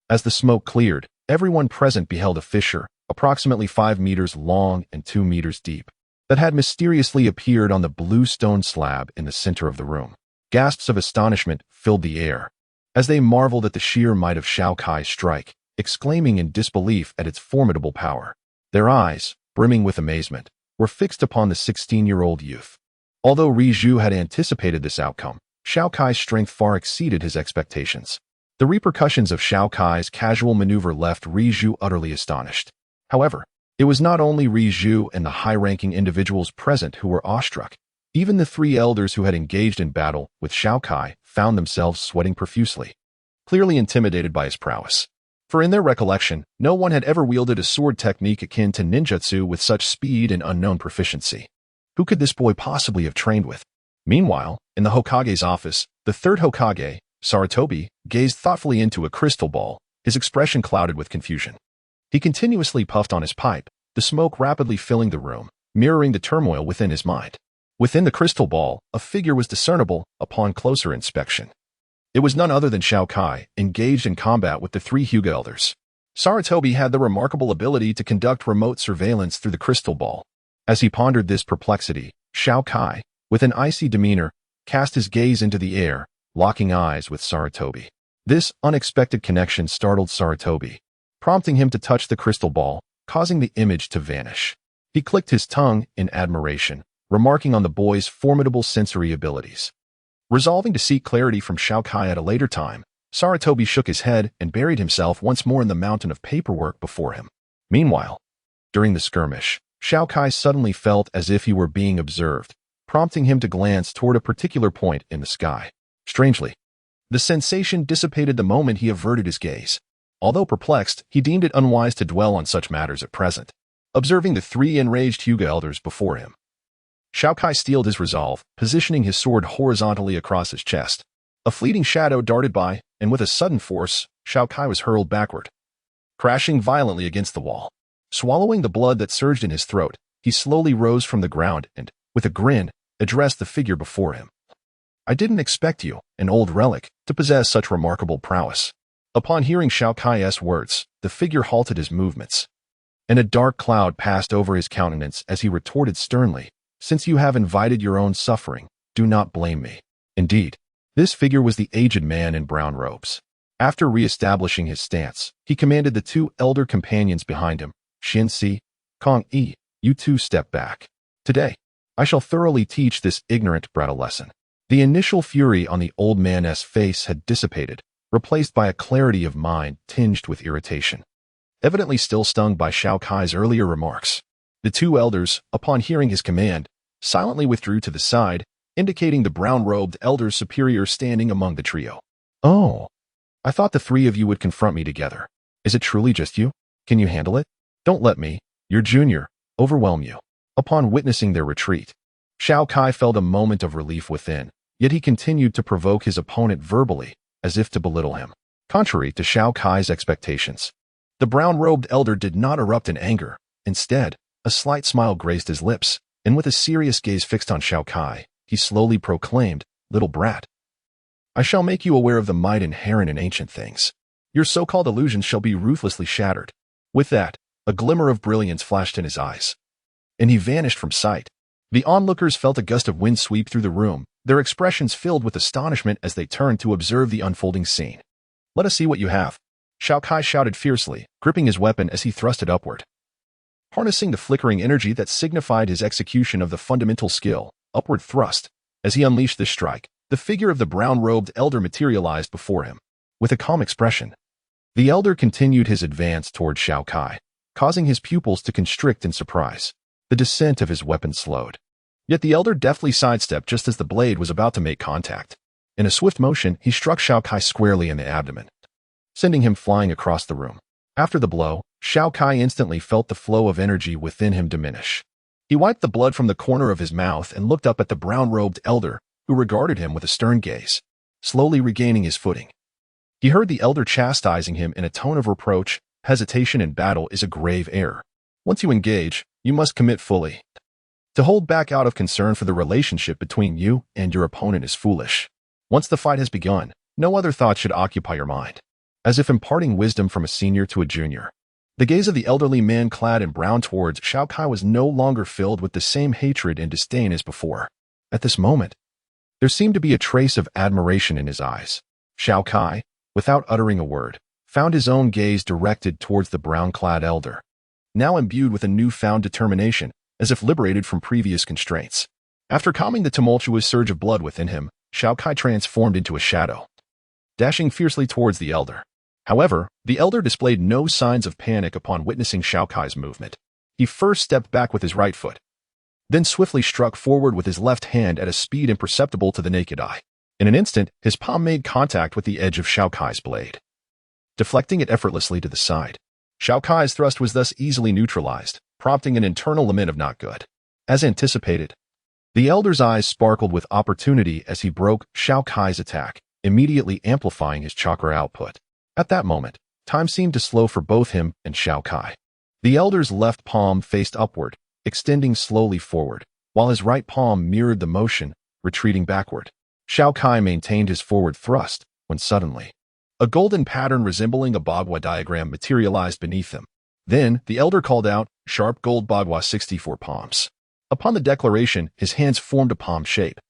As the smoke cleared, everyone present beheld a fissure, approximately 5 meters long and 2 meters deep, that had mysteriously appeared on the blue stone slab in the center of the room. Gasps of astonishment filled the air, as they marveled at the sheer might of Xiao Kai's strike, exclaiming in disbelief at its formidable power. Their eyes, brimming with amazement, were fixed upon the 16-year-old youth. Although Riju had anticipated this outcome, Xiao Kai's strength far exceeded his expectations. The repercussions of Xiao Kai's casual maneuver left Riju utterly astonished. However, it was not only Riju and the high-ranking individuals present who were awestruck. Even the three elders who had engaged in battle with Xiao Kai found themselves sweating profusely, clearly intimidated by his prowess. For in their recollection, no one had ever wielded a sword technique akin to ninjutsu with such speed and unknown proficiency. Who could this boy possibly have trained with? Meanwhile, in the Hokage's office, the third Hokage, Sarutobi, gazed thoughtfully into a crystal ball, his expression clouded with confusion. He continuously puffed on his pipe, the smoke rapidly filling the room, mirroring the turmoil within his mind. Within the crystal ball, a figure was discernible upon closer inspection. It was none other than Xiao Kai, engaged in combat with the three Hyuga elders. Sarutobi had the remarkable ability to conduct remote surveillance through the crystal ball. As he pondered this perplexity, Xiao Kai, with an icy demeanor, cast his gaze into the air, locking eyes with Sarutobi. This unexpected connection startled Sarutobi, prompting him to touch the crystal ball, causing the image to vanish. He clicked his tongue in admiration, remarking on the boy's formidable sensory abilities. Resolving to seek clarity from Xiao Kai at a later time, Sarutobi shook his head and buried himself once more in the mountain of paperwork before him. Meanwhile, during the skirmish, Xiao Kai suddenly felt as if he were being observed, prompting him to glance toward a particular point in the sky. Strangely, the sensation dissipated the moment he averted his gaze. Although perplexed, he deemed it unwise to dwell on such matters at present. Observing the three enraged Hyuga elders before him, Xiao Kai steeled his resolve, positioning his sword horizontally across his chest. A fleeting shadow darted by, and with a sudden force, Xiao Kai was hurled backward, crashing violently against the wall. Swallowing the blood that surged in his throat, he slowly rose from the ground and, with a grin, addressed the figure before him. "I didn't expect you, an old relic, to possess such remarkable prowess." Upon hearing Xiao Kai's words, the figure halted his movements, and a dark cloud passed over his countenance as he retorted sternly, "Since you have invited your own suffering, do not blame me." Indeed, this figure was the aged man in brown robes. After re-establishing his stance, he commanded the two elder companions behind him, Xin-Si, Kong-I, "You two step back. Today, I shall thoroughly teach this ignorant brat a lesson." The initial fury on the old man's face had dissipated, replaced by a clarity of mind tinged with irritation. Evidently still stung by Xiao Kai's earlier remarks, the two elders, upon hearing his command, silently withdrew to the side, indicating the brown-robed elder's superior standing among the trio. "Oh, I thought the three of you would confront me together. Is it truly just you? Can you handle it? Don't let me, your junior, overwhelm you." Upon witnessing their retreat, Xiao Kai felt a moment of relief within, yet he continued to provoke his opponent verbally, as if to belittle him. Contrary to Xiao Kai's expectations, the brown-robed elder did not erupt in anger. Instead, a slight smile graced his lips, and with a serious gaze fixed on Xiao Kai, he slowly proclaimed, "Little brat, I shall make you aware of the might inherent in ancient things. Your so-called illusions shall be ruthlessly shattered." With that, a glimmer of brilliance flashed in his eyes, and he vanished from sight. The onlookers felt a gust of wind sweep through the room, their expressions filled with astonishment as they turned to observe the unfolding scene. "Let us see what you have," Xiao Kai shouted fiercely, gripping his weapon as he thrust it upward. Harnessing the flickering energy that signified his execution of the fundamental skill, upward thrust, as he unleashed this strike, the figure of the brown-robed elder materialized before him. With a calm expression, the elder continued his advance toward Xiao Kai, causing his pupils to constrict in surprise. The descent of his weapon slowed. Yet the elder deftly sidestepped just as the blade was about to make contact. In a swift motion, he struck Xiao Kai squarely in the abdomen, sending him flying across the room. After the blow, Xiao Kai instantly felt the flow of energy within him diminish. He wiped the blood from the corner of his mouth and looked up at the brown-robed elder, who regarded him with a stern gaze. slowly regaining his footing. He heard the elder chastising him in a tone of reproach. Hesitation in battle is a grave error. Once you engage, you must commit fully. To hold back out of concern for the relationship between you and your opponent is foolish. Once the fight has begun, no other thought should occupy your mind. As if imparting wisdom from a senior to a junior. The gaze of the elderly man clad in brown towards Xiao Kai was no longer filled with the same hatred and disdain as before. At this moment, there seemed to be a trace of admiration in his eyes. Xiao Kai, without uttering a word, found his own gaze directed towards the brown-clad elder, now imbued with a newfound determination, as if liberated from previous constraints. After calming the tumultuous surge of blood within him, Xiao Kai transformed into a shadow, dashing fiercely towards the elder. However, the elder displayed no signs of panic upon witnessing Xiao Kai's movement. He first stepped back with his right foot, then swiftly struck forward with his left hand at a speed imperceptible to the naked eye. In an instant, his palm made contact with the edge of Xiao Kai's blade, deflecting it effortlessly to the side. Xiao Kai's thrust was thus easily neutralized, prompting an internal lament of not good. As anticipated, the elder's eyes sparkled with opportunity as he broke Xiao Kai's attack, immediately amplifying his chakra output. At that moment, time seemed to slow for both him and Xiao Kai. The elder's left palm faced upward, extending slowly forward, while his right palm mirrored the motion, retreating backward. Xiao Kai maintained his forward thrust, when suddenly, a golden pattern resembling a Bagua diagram materialized beneath him. Then, the elder called out, "Sharp gold Bagua 64 palms." Upon the declaration, his hands formed a palm shape,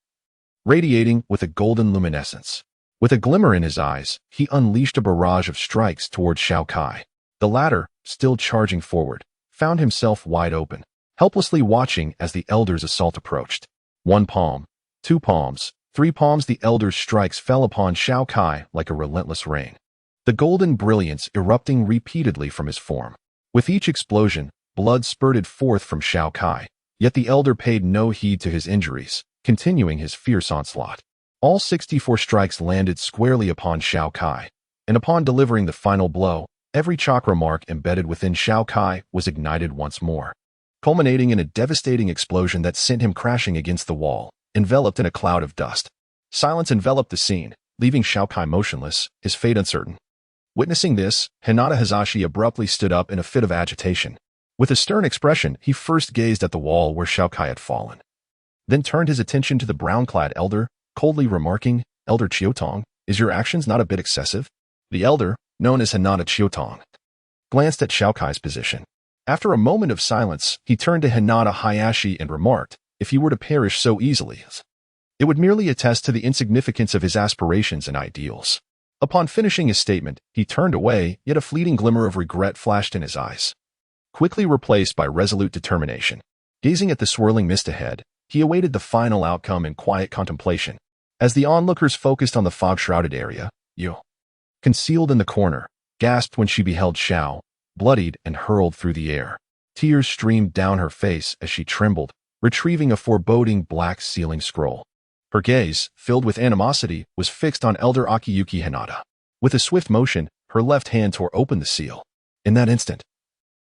radiating with a golden luminescence. With a glimmer in his eyes, he unleashed a barrage of strikes towards Xiao Kai. The latter, still charging forward, found himself wide open, helplessly watching as the elder's assault approached. 1 palm, 2 palms, 3 palms. The elder's strikes fell upon Xiao Kai like a relentless rain, the golden brilliance erupting repeatedly from his form. With each explosion, blood spurted forth from Xiao Kai, yet the elder paid no heed to his injuries, continuing his fierce onslaught. All 64 strikes landed squarely upon Xiao Kai, and upon delivering the final blow, every chakra mark embedded within Xiao Kai was ignited once more, culminating in a devastating explosion that sent him crashing against the wall, enveloped in a cloud of dust. Silence enveloped the scene, leaving Xiao Kai motionless, his fate uncertain. Witnessing this, Hinata Hazashi abruptly stood up in a fit of agitation. With a stern expression, he first gazed at the wall where Xiao Kai had fallen, then turned his attention to the brown-clad elder, coldly remarking, "Elder Chiotong, is your actions not a bit excessive?" The elder, known as Hinata Chiotong, glanced at Xiao Kai's position. After a moment of silence, he turned to Hinata Hayashi and remarked, "If he were to perish so easily, it would merely attest to the insignificance of his aspirations and ideals." Upon finishing his statement, he turned away, yet a fleeting glimmer of regret flashed in his eyes, quickly replaced by resolute determination. Gazing at the swirling mist ahead, he awaited the final outcome in quiet contemplation. As the onlookers focused on the fog-shrouded area, Yu, concealed in the corner, gasped when she beheld Xiao, bloodied and hurled through the air. Tears streamed down her face as she trembled, retrieving a foreboding black sealing scroll. Her gaze, filled with animosity, was fixed on Elder Akiyuki Hinata. With a swift motion, her left hand tore open the seal. In that instant,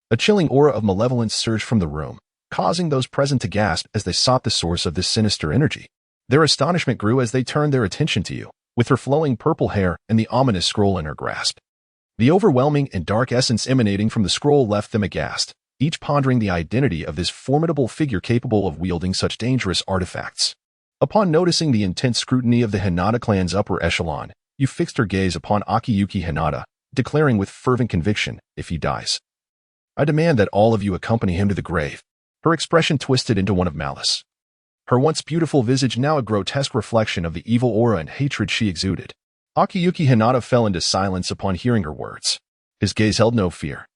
a chilling aura of malevolence surged from the room, causing those present to gasp as they sought the source of this sinister energy. Their astonishment grew as they turned their attention to Yu, with her flowing purple hair and the ominous scroll in her grasp. The overwhelming and dark essence emanating from the scroll left them aghast, each pondering the identity of this formidable figure capable of wielding such dangerous artifacts. Upon noticing the intense scrutiny of the Hinata clan's upper echelon, Yu fixed her gaze upon Akiyuki Hinata, declaring with fervent conviction, "If he dies, I demand that all of you accompany him to the grave." Her expression twisted into one of malice, her once beautiful visage now a grotesque reflection of the evil aura and hatred she exuded. Akiyuki Hinata fell into silence upon hearing her words. His gaze held no fear,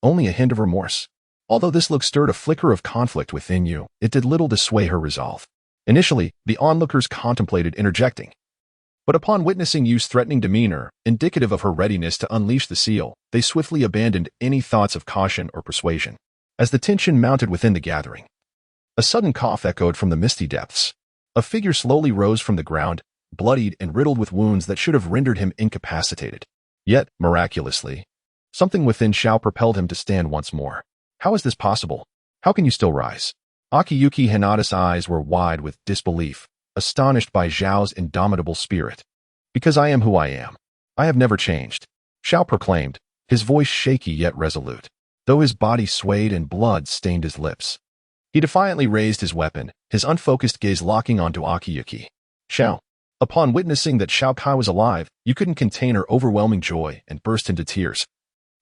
only a hint of remorse. Although this look stirred a flicker of conflict within Yu, it did little to sway her resolve. Initially, the onlookers contemplated interjecting, but upon witnessing Yu's threatening demeanor, indicative of her readiness to unleash the seal, they swiftly abandoned any thoughts of caution or persuasion. As the tension mounted within the gathering, a sudden cough echoed from the misty depths. A figure slowly rose from the ground, bloodied and riddled with wounds that should have rendered him incapacitated. Yet, miraculously, something within Xiao propelled him to stand once more. "How is this possible? How can you still rise?" Akiyuki Hinata's eyes were wide with disbelief, astonished by Zhao's indomitable spirit. Because I am who I am. I have never changed, Xiao proclaimed, his voice shaky yet resolute, though his body swayed and blood stained his lips. He defiantly raised his weapon, his unfocused gaze locking onto Akiyuki. Xiao. Upon witnessing that Xiao Kai was alive, you couldn't contain her overwhelming joy and burst into tears,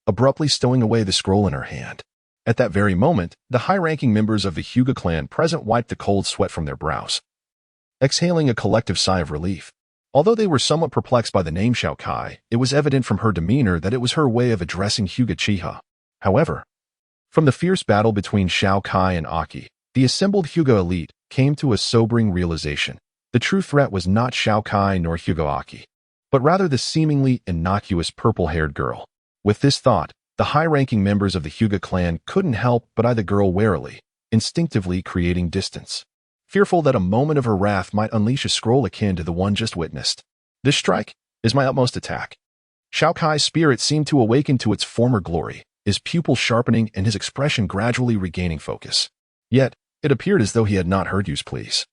abruptly stowing away the scroll in her hand. At that very moment, the high-ranking members of the Hyuga clan present wiped the cold sweat from their brows, exhaling a collective sigh of relief. Although they were somewhat perplexed by the name Xiao Kai, it was evident from her demeanor that it was her way of addressing Hyuga Chiha. However, from the fierce battle between Xiao Kai and Aki, the assembled Hyuga elite came to a sobering realization. The true threat was not Xiao Kai nor Hyuga Aki, but rather the seemingly innocuous purple-haired girl. With this thought, the high-ranking members of the Hyuga clan couldn't help but eye the girl warily, instinctively creating distance, fearful that a moment of her wrath might unleash a scroll akin to the one just witnessed. This strike is my utmost attack. Xiao Kai's spirit seemed to awaken to its former glory, his pupils sharpening and his expression gradually regaining focus. Yet, it appeared as though he had not heard Yu's pleas.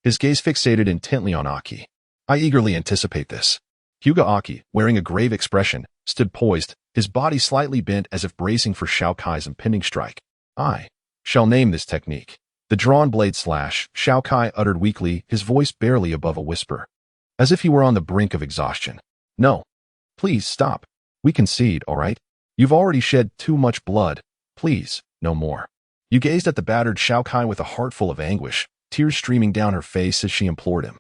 His gaze fixated intently on Aki. I eagerly anticipate this. Hyuga Aki, wearing a grave expression, stood poised, his body slightly bent as if bracing for Xiao Kai's impending strike. I shall name this technique. The drawn blade slash, Xiao Kai uttered weakly, his voice barely above a whisper, as if he were on the brink of exhaustion. No. Please stop. We concede, all right? You've already shed too much blood. Please, no more. You gazed at the battered Xiao Kai with a heart full of anguish, tears streaming down her face as she implored him.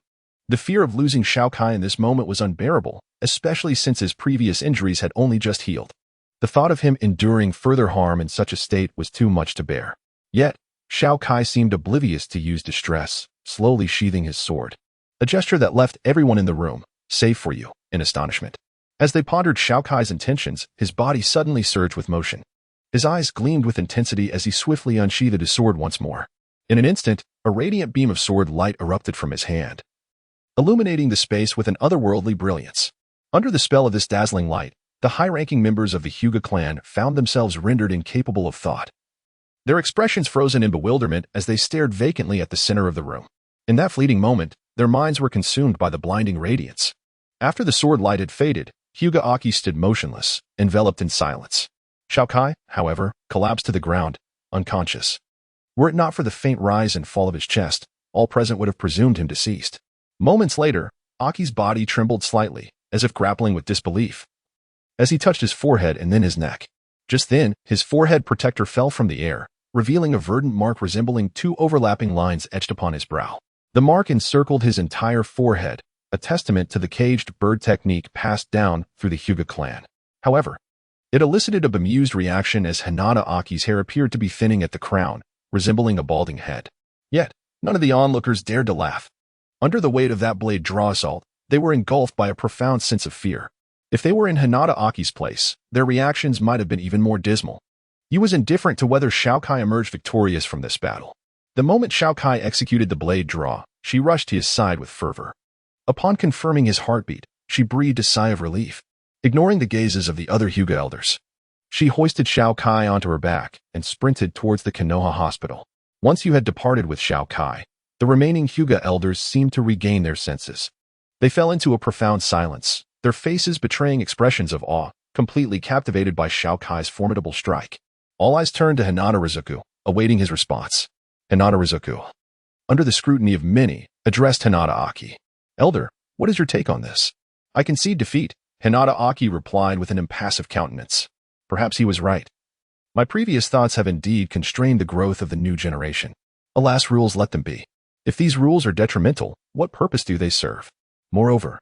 The fear of losing Xiao Kai in this moment was unbearable, especially since his previous injuries had only just healed. The thought of him enduring further harm in such a state was too much to bear. Yet, Xiao Kai seemed oblivious to Yu's distress, slowly sheathing his sword, a gesture that left everyone in the room, save for Yu, in astonishment. As they pondered Xiao Kai's intentions, his body suddenly surged with motion. His eyes gleamed with intensity as he swiftly unsheathed his sword once more. In an instant, a radiant beam of sword light erupted from his hand, illuminating the space with an otherworldly brilliance. Under the spell of this dazzling light, the high-ranking members of the Hyuga clan found themselves rendered incapable of thought, their expressions frozen in bewilderment as they stared vacantly at the center of the room. In that fleeting moment, their minds were consumed by the blinding radiance. After the sword light had faded, Hyuga Aki stood motionless, enveloped in silence. Xiao Kai, however, collapsed to the ground, unconscious. Were it not for the faint rise and fall of his chest, all present would have presumed him deceased. Moments later, Aki's body trembled slightly, as if grappling with disbelief, as he touched his forehead and then his neck. Just then, his forehead protector fell from the air, revealing a verdant mark resembling two overlapping lines etched upon his brow. The mark encircled his entire forehead, a testament to the caged bird technique passed down through the Hyuga clan. However, it elicited a bemused reaction as Hinata Aki's hair appeared to be thinning at the crown, resembling a balding head. Yet, none of the onlookers dared to laugh. Under the weight of that blade draw assault, they were engulfed by a profound sense of fear. If they were in Hinata Aki's place, their reactions might have been even more dismal. He was indifferent to whether Xiao Kai emerged victorious from this battle. The moment Xiao Kai executed the blade draw, she rushed to his side with fervor. Upon confirming his heartbeat, she breathed a sigh of relief, ignoring the gazes of the other Hyuga elders. She hoisted Xiao Kai onto her back and sprinted towards the Kenoha hospital. Once you had departed with Xiao Kai, the remaining Hyuga elders seemed to regain their senses. They fell into a profound silence, their faces betraying expressions of awe, completely captivated by Xiao Kai's formidable strike. All eyes turned to Hinata Rizuku, awaiting his response. Hinata Rizuku, under the scrutiny of many, addressed Hinata Aki. Elder, what is your take on this? I concede defeat, Hinata Aki replied with an impassive countenance. Perhaps he was right. My previous thoughts have indeed constrained the growth of the new generation. Alas, rules let them be. If these rules are detrimental, what purpose do they serve? Moreover,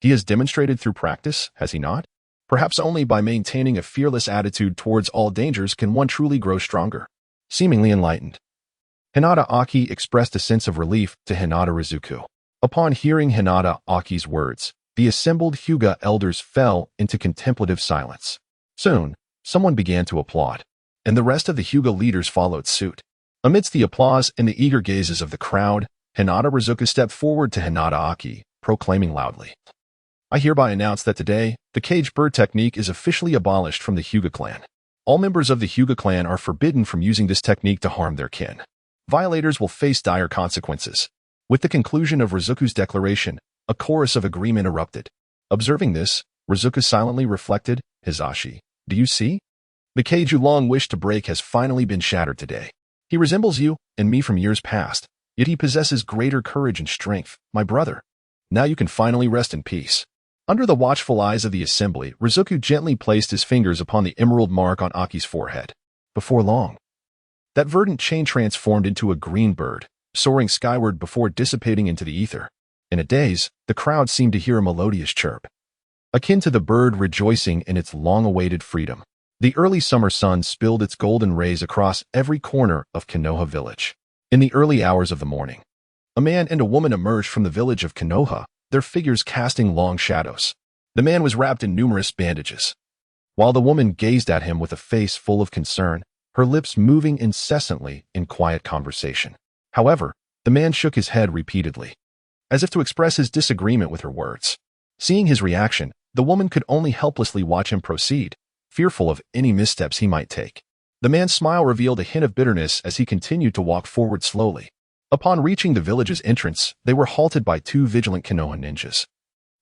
he has demonstrated through practice, has he not? Perhaps only by maintaining a fearless attitude towards all dangers can one truly grow stronger. Seemingly enlightened, Hinata Aki expressed a sense of relief to Hinata Rizuku. Upon hearing Hinata Aki's words, the assembled Hyuga elders fell into contemplative silence. Soon, someone began to applaud, and the rest of the Hyuga leaders followed suit. Amidst the applause and the eager gazes of the crowd, Hinata Rizuku stepped forward to Hinata Aki, proclaiming loudly, I hereby announce that today, the caged bird technique is officially abolished from the Hyuga clan. All members of the Hyuga clan are forbidden from using this technique to harm their kin. Violators will face dire consequences. With the conclusion of Rizuku's declaration, A chorus of agreement erupted. Observing this, Rizuku silently reflected, Hizashi, do you see? The cage you long wished to break has finally been shattered today. He resembles you and me from years past, yet he possesses greater courage and strength, my brother. Now you can finally rest in peace. Under the watchful eyes of the assembly, Rizuku gently placed his fingers upon the emerald mark on Aki's forehead. Before long, that verdant chain transformed into a green bird, soaring skyward before dissipating into the ether. In a daze, the crowd seemed to hear a melodious chirp, akin to the bird rejoicing in its long-awaited freedom. The early summer sun spilled its golden rays across every corner of Kenoha village. In the early hours of the morning, a man and a woman emerged from the village of Kenoha, their figures casting long shadows. The man was wrapped in numerous bandages, while the woman gazed at him with a face full of concern, her lips moving incessantly in quiet conversation. However, the man shook his head repeatedly, as if to express his disagreement with her words. Seeing his reaction, the woman could only helplessly watch him proceed, fearful of any missteps he might take. The man's smile revealed a hint of bitterness as he continued to walk forward slowly. Upon reaching the village's entrance, they were halted by two vigilant Kenoha ninjas,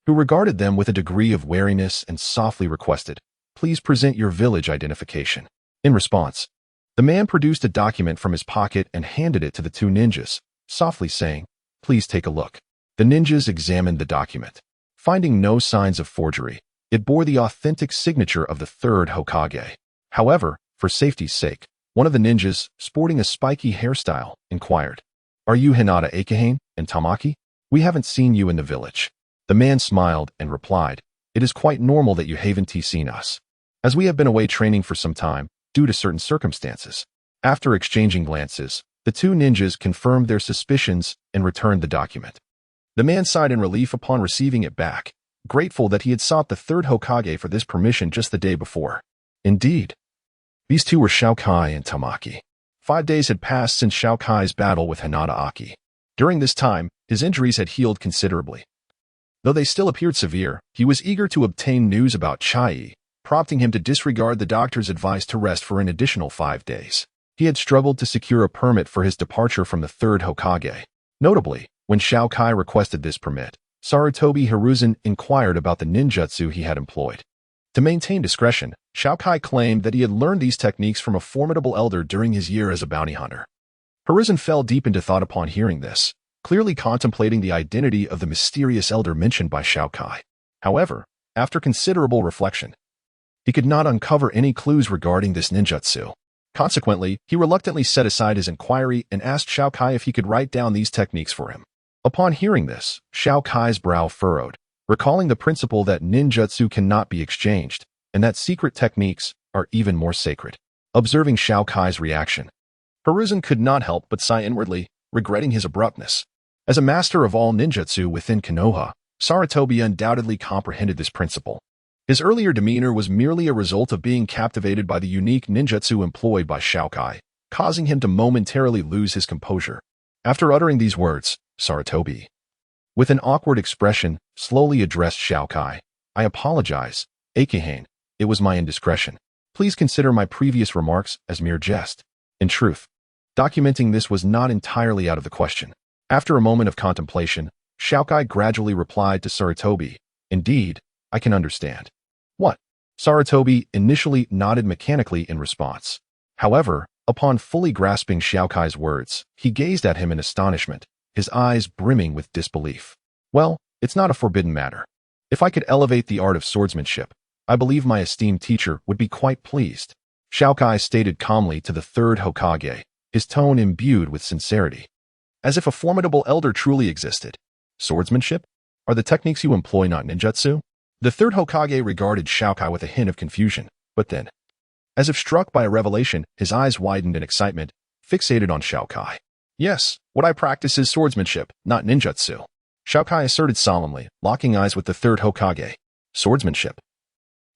who regarded them with a degree of wariness and softly requested, "Please present your village identification." In response, the man produced a document from his pocket and handed it to the two ninjas, softly saying, "Please take a look." The ninjas examined the document. Finding no signs of forgery, it bore the authentic signature of the third Hokage. However, for safety's sake, one of the ninjas, sporting a spiky hairstyle, inquired, "Are you Hinata Akihane and Tamaki? We haven't seen you in the village." The man smiled and replied, "It is quite normal that you haven't seen us, as we have been away training for some time, due to certain circumstances." After exchanging glances, the two ninjas confirmed their suspicions and returned the document. The man sighed in relief upon receiving it back, grateful that he had sought the third Hokage for this permission just the day before. Indeed, these two were Xiao Kai and Tamaki. 5 days had passed since Xiao Kai's battle with Hinata Aki. During this time, his injuries had healed considerably. Though they still appeared severe, he was eager to obtain news about Chai, prompting him to disregard the doctor's advice to rest for an additional 5 days. He had struggled to secure a permit for his departure from the third Hokage. Notably, when Xiao Kai requested this permit, Sarutobi Hiruzen inquired about the ninjutsu he had employed. To maintain discretion, Xiao Kai claimed that he had learned these techniques from a formidable elder during his year as a bounty hunter. Hiruzen fell deep into thought upon hearing this, clearly contemplating the identity of the mysterious elder mentioned by Xiao Kai. However, after considerable reflection, he could not uncover any clues regarding this ninjutsu. Consequently, he reluctantly set aside his inquiry and asked Xiao Kai if he could write down these techniques for him. Upon hearing this, Xiao Kai's brow furrowed, recalling the principle that ninjutsu cannot be exchanged, and that secret techniques are even more sacred. Observing Xiao Kai's reaction, Hiruzen could not help but sigh inwardly, regretting his abruptness. As a master of all ninjutsu within Kenoha, Sarutobi undoubtedly comprehended this principle. His earlier demeanor was merely a result of being captivated by the unique ninjutsu employed by Xiao Kai, causing him to momentarily lose his composure. After uttering these words, Sarutobi, with an awkward expression, slowly addressed Xiao Kai. "I apologize, Akihane. It was my indiscretion. Please consider my previous remarks as mere jest." In truth, documenting this was not entirely out of the question. After a moment of contemplation, Xiao Kai gradually replied to Sarutobi, "Indeed, I can understand." "What?" Sarutobi initially nodded mechanically in response. However, upon fully grasping Xiao Kai's words, he gazed at him in astonishment, his eyes brimming with disbelief. "Well, it's not a forbidden matter. If I could elevate the art of swordsmanship, I believe my esteemed teacher would be quite pleased," Xiao Kai stated calmly to the third Hokage, his tone imbued with sincerity, as if a formidable elder truly existed. "Swordsmanship? Are the techniques you employ not ninjutsu?" The third Hokage regarded Xiao Kai with a hint of confusion, but then, as if struck by a revelation, his eyes widened in excitement, fixated on Xiao Kai. "Yes, what I practice is swordsmanship, not ninjutsu," Xiao Kai asserted solemnly, locking eyes with the third Hokage. "Swordsmanship.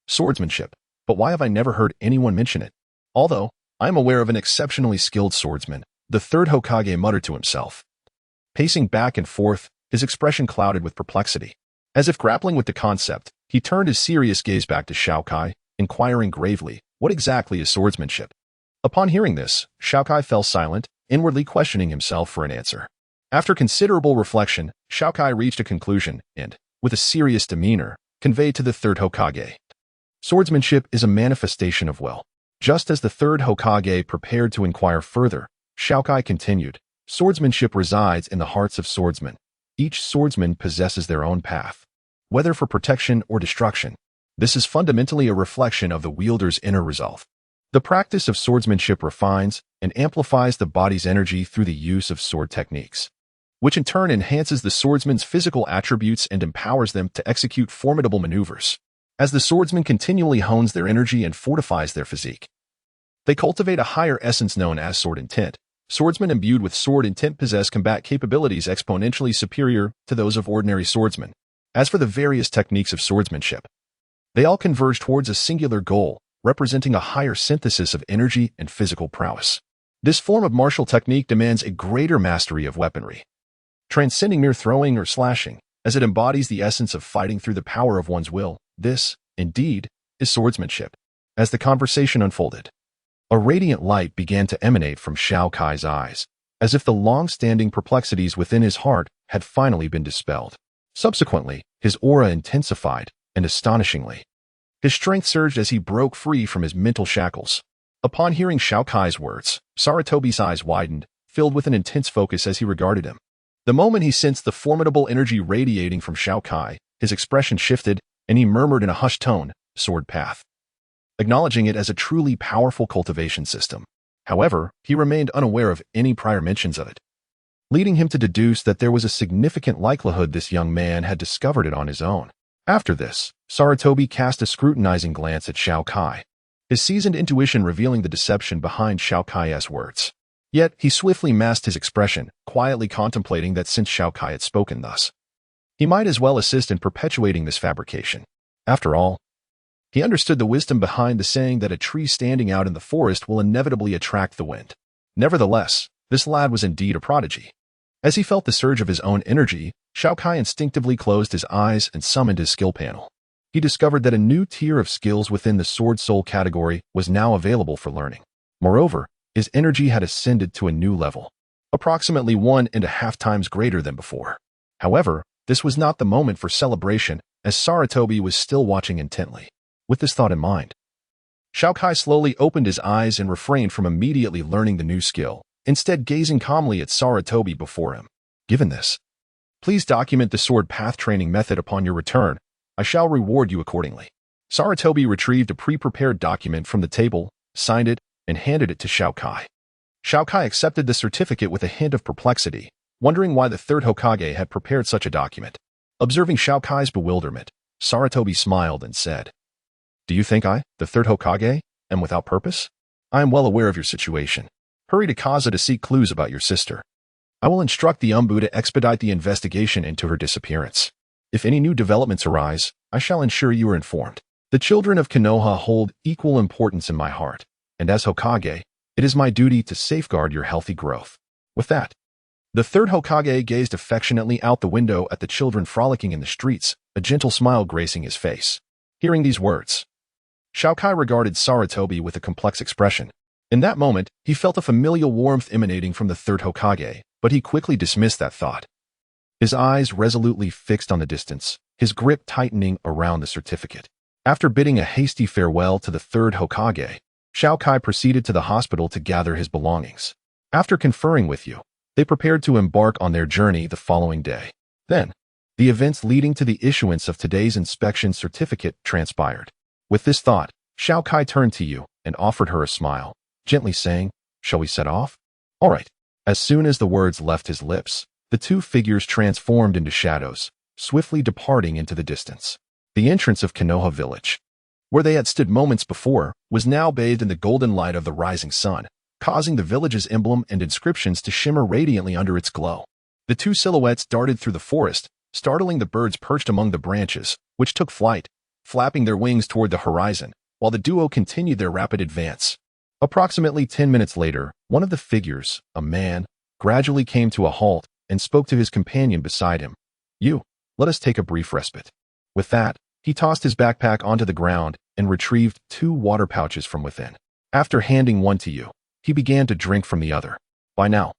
Swordsmanship. But why have I never heard anyone mention it? Although, I am aware of an exceptionally skilled swordsman," the third Hokage muttered to himself. Pacing back and forth, his expression clouded with perplexity. As if grappling with the concept, he turned his serious gaze back to Xiao Kai, inquiring gravely, "What exactly is swordsmanship?" Upon hearing this, Xiao Kai fell silent, inwardly questioning himself for an answer. After considerable reflection, Xiao Kai reached a conclusion and, with a serious demeanor, conveyed to the third Hokage. Swordsmanship is a manifestation of will. Just as the third Hokage prepared to inquire further, Xiao Kai continued, swordsmanship resides in the hearts of swordsmen. Each swordsman possesses their own path, whether for protection or destruction. This is fundamentally a reflection of the wielder's inner resolve. The practice of swordsmanship refines and amplifies the body's energy through the use of sword techniques, which in turn enhances the swordsman's physical attributes and empowers them to execute formidable maneuvers. As the swordsman continually hones their energy and fortifies their physique, they cultivate a higher essence known as sword intent. Swordsmen imbued with sword intent possess combat capabilities exponentially superior to those of ordinary swordsmen. As for the various techniques of swordsmanship, they all converge towards a singular goal, representing a higher synthesis of energy and physical prowess. This form of martial technique demands a greater mastery of weaponry, transcending mere throwing or slashing, as it embodies the essence of fighting through the power of one's will. This, indeed, is swordsmanship. As the conversation unfolded, a radiant light began to emanate from Xiao Kai's eyes, as if the long-standing perplexities within his heart had finally been dispelled. Subsequently, his aura intensified, and astonishingly, his strength surged as he broke free from his mental shackles. Upon hearing Xiao Kai's words, Saratobi's eyes widened, filled with an intense focus as he regarded him. The moment he sensed the formidable energy radiating from Xiao Kai, his expression shifted, and he murmured in a hushed tone, "Sword path," acknowledging it as a truly powerful cultivation system. However, he remained unaware of any prior mentions of it, leading him to deduce that there was a significant likelihood this young man had discovered it on his own. After this, Saratobi cast a scrutinizing glance at Xiao Kai, his seasoned intuition revealing the deception behind Xiao Kai's words. Yet, he swiftly masked his expression, quietly contemplating that since Xiao Kai had spoken thus, he might as well assist in perpetuating this fabrication. After all, he understood the wisdom behind the saying that a tree standing out in the forest will inevitably attract the wind. Nevertheless, this lad was indeed a prodigy. As he felt the surge of his own energy, Xiao Kai instinctively closed his eyes and summoned his skill panel. He discovered that a new tier of skills within the Sword Soul category was now available for learning. Moreover, his energy had ascended to a new level, approximately 1.5 times greater than before. However, this was not the moment for celebration, as Saratobi was still watching intently. With this thought in mind, Xiao Kai slowly opened his eyes and refrained from immediately learning the new skill, instead gazing calmly at Saratobi before him. Given this, please document the sword path training method upon your return. I shall reward you accordingly. Saratobi retrieved a pre-prepared document from the table, signed it, and handed it to Xiao Kai. Xiao Kai accepted the certificate with a hint of perplexity, wondering why the third Hokage had prepared such a document. Observing Xiao Kai's bewilderment, Saratobi smiled and said, "Do you think I, the third Hokage, am without purpose? I am well aware of your situation. Hurry to Kaza to seek clues about your sister. I will instruct the Umbu to expedite the investigation into her disappearance. If any new developments arise, I shall ensure you are informed. The children of Kenoha hold equal importance in my heart, and as Hokage, it is my duty to safeguard your healthy growth." With that, the third Hokage gazed affectionately out the window at the children frolicking in the streets, a gentle smile gracing his face. Hearing these words, Xiao Kai regarded Saratobi with a complex expression. In that moment, he felt a familial warmth emanating from the third Hokage, but he quickly dismissed that thought. His eyes resolutely fixed on the distance, his grip tightening around the certificate. After bidding a hasty farewell to the third Hokage, Xiao Kai proceeded to the hospital to gather his belongings. After conferring with you, they prepared to embark on their journey the following day. Then, the events leading to the issuance of today's inspection certificate transpired. With this thought, Xiao Kai turned to you and offered her a smile, gently saying, "Shall we set off?" "All right." As soon as the words left his lips, the two figures transformed into shadows, swiftly departing into the distance. The entrance of Kenoha village, where they had stood moments before, was now bathed in the golden light of the rising sun, causing the village's emblem and inscriptions to shimmer radiantly under its glow. The two silhouettes darted through the forest, startling the birds perched among the branches, which took flight, flapping their wings toward the horizon, while the duo continued their rapid advance. Approximately 10 minutes later, one of the figures, a man, gradually came to a halt and spoke to his companion beside him. "You, let us take a brief respite." With that, he tossed his backpack onto the ground and retrieved 2 water pouches from within. After handing one to you, he began to drink from the other. By now,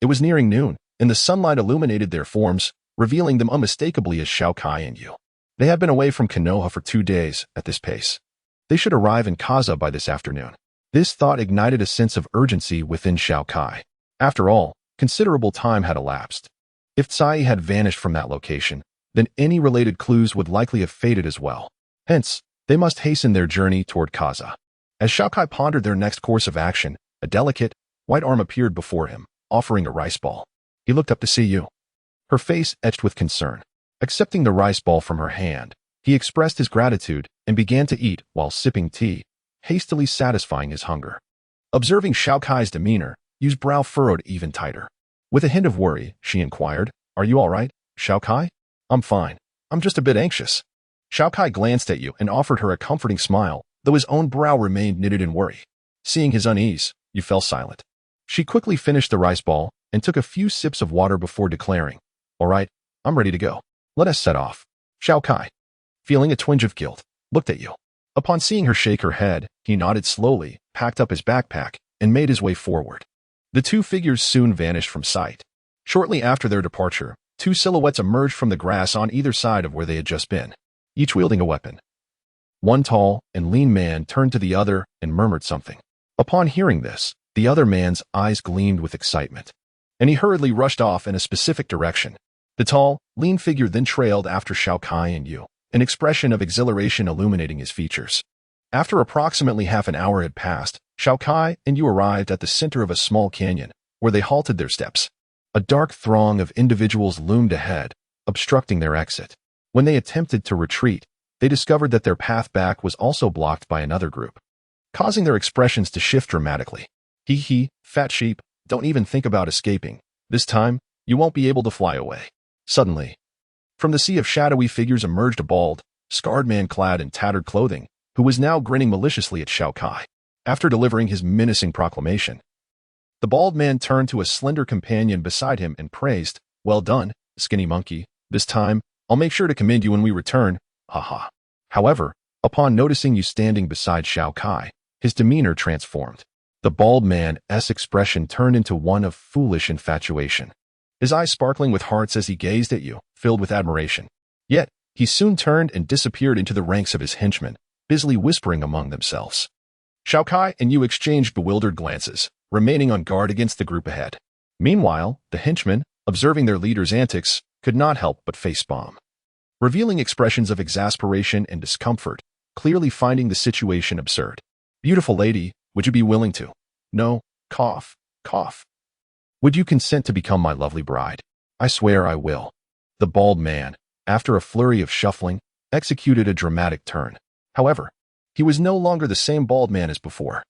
it was nearing noon, and the sunlight illuminated their forms, revealing them unmistakably as Xiao Kai and Yu. They had been away from Kenoha for 2 days at this pace. They should arrive in Kaza by this afternoon. This thought ignited a sense of urgency within Xiao Kai. After all, considerable time had elapsed. If Tsai had vanished from that location, then any related clues would likely have faded as well. Hence, they must hasten their journey toward Kaza. As Xiao Kai pondered their next course of action, a delicate, white arm appeared before him, offering a rice ball. He looked up to see Yu. Her face etched with concern. Accepting the rice ball from her hand, he expressed his gratitude and began to eat while sipping tea, hastily satisfying his hunger. Observing Xiao Kai's demeanor, Yu's brow furrowed even tighter. With a hint of worry, she inquired, "Are you all right, Xiao Kai?" "I'm fine. I'm just a bit anxious." Xiao Kai glanced at Yu and offered her a comforting smile, though his own brow remained knitted in worry. Seeing his unease, Yu fell silent. She quickly finished the rice ball and took a few sips of water before declaring, "All right, I'm ready to go. Let us set off." Xiao Kai, feeling a twinge of guilt, looked at Yu. Upon seeing her shake her head, he nodded slowly, packed up his backpack, and made his way forward. The two figures soon vanished from sight. Shortly after their departure, 2 silhouettes emerged from the grass on either side of where they had just been, each wielding a weapon. One tall and lean man turned to the other and murmured something. Upon hearing this, the other man's eyes gleamed with excitement, and he hurriedly rushed off in a specific direction. The tall, lean figure then trailed after Xiao Kai and Yu, an expression of exhilaration illuminating his features. After approximately half an hour had passed, Xiao Kai and Yu arrived at the center of a small canyon, where they halted their steps. A dark throng of individuals loomed ahead, obstructing their exit. When they attempted to retreat, they discovered that their path back was also blocked by another group, causing their expressions to shift dramatically. "Hee, fat sheep, don't even think about escaping. This time, you won't be able to fly away." Suddenly, from the sea of shadowy figures emerged a bald, scarred man clad in tattered clothing, who was now grinning maliciously at Xiao Kai. After delivering his menacing proclamation, the bald man turned to a slender companion beside him and praised, "Well done, skinny monkey. This time, I'll make sure to commend you when we return. Haha." However, upon noticing you standing beside Xiao Kai, his demeanor transformed. The bald man's expression turned into one of foolish infatuation, his eyes sparkling with hearts as he gazed at you, filled with admiration. Yet, he soon turned and disappeared into the ranks of his henchmen, busily whispering among themselves. Xiao Kai and Yu exchanged bewildered glances, remaining on guard against the group ahead. Meanwhile, the henchmen, observing their leader's antics, could not help but facepalm, revealing expressions of exasperation and discomfort, clearly finding the situation absurd. "Beautiful lady, would you be willing to?" "No, cough. Would you consent to become my lovely bride?" "I swear I will." The bald man, after a flurry of shuffling, executed a dramatic turn. However, he was no longer the same bald man as before.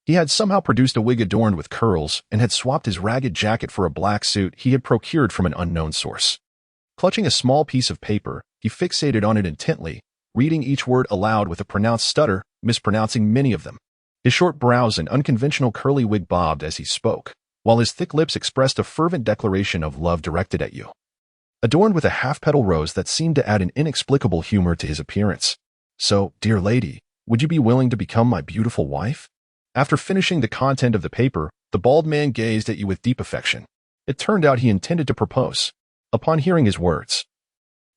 He had somehow produced a wig adorned with curls and had swapped his ragged jacket for a black suit he had procured from an unknown source. Clutching a small piece of paper, he fixated on it intently, reading each word aloud with a pronounced stutter, mispronouncing many of them. His short brows and unconventional curly wig bobbed as he spoke, while his thick lips expressed a fervent declaration of love directed at you, adorned with a half-petal rose that seemed to add an inexplicable humor to his appearance. "So, dear lady, would you be willing to become my beautiful wife?" After finishing the content of the paper, the bald man gazed at you with deep affection. It turned out he intended to propose. Upon hearing his words,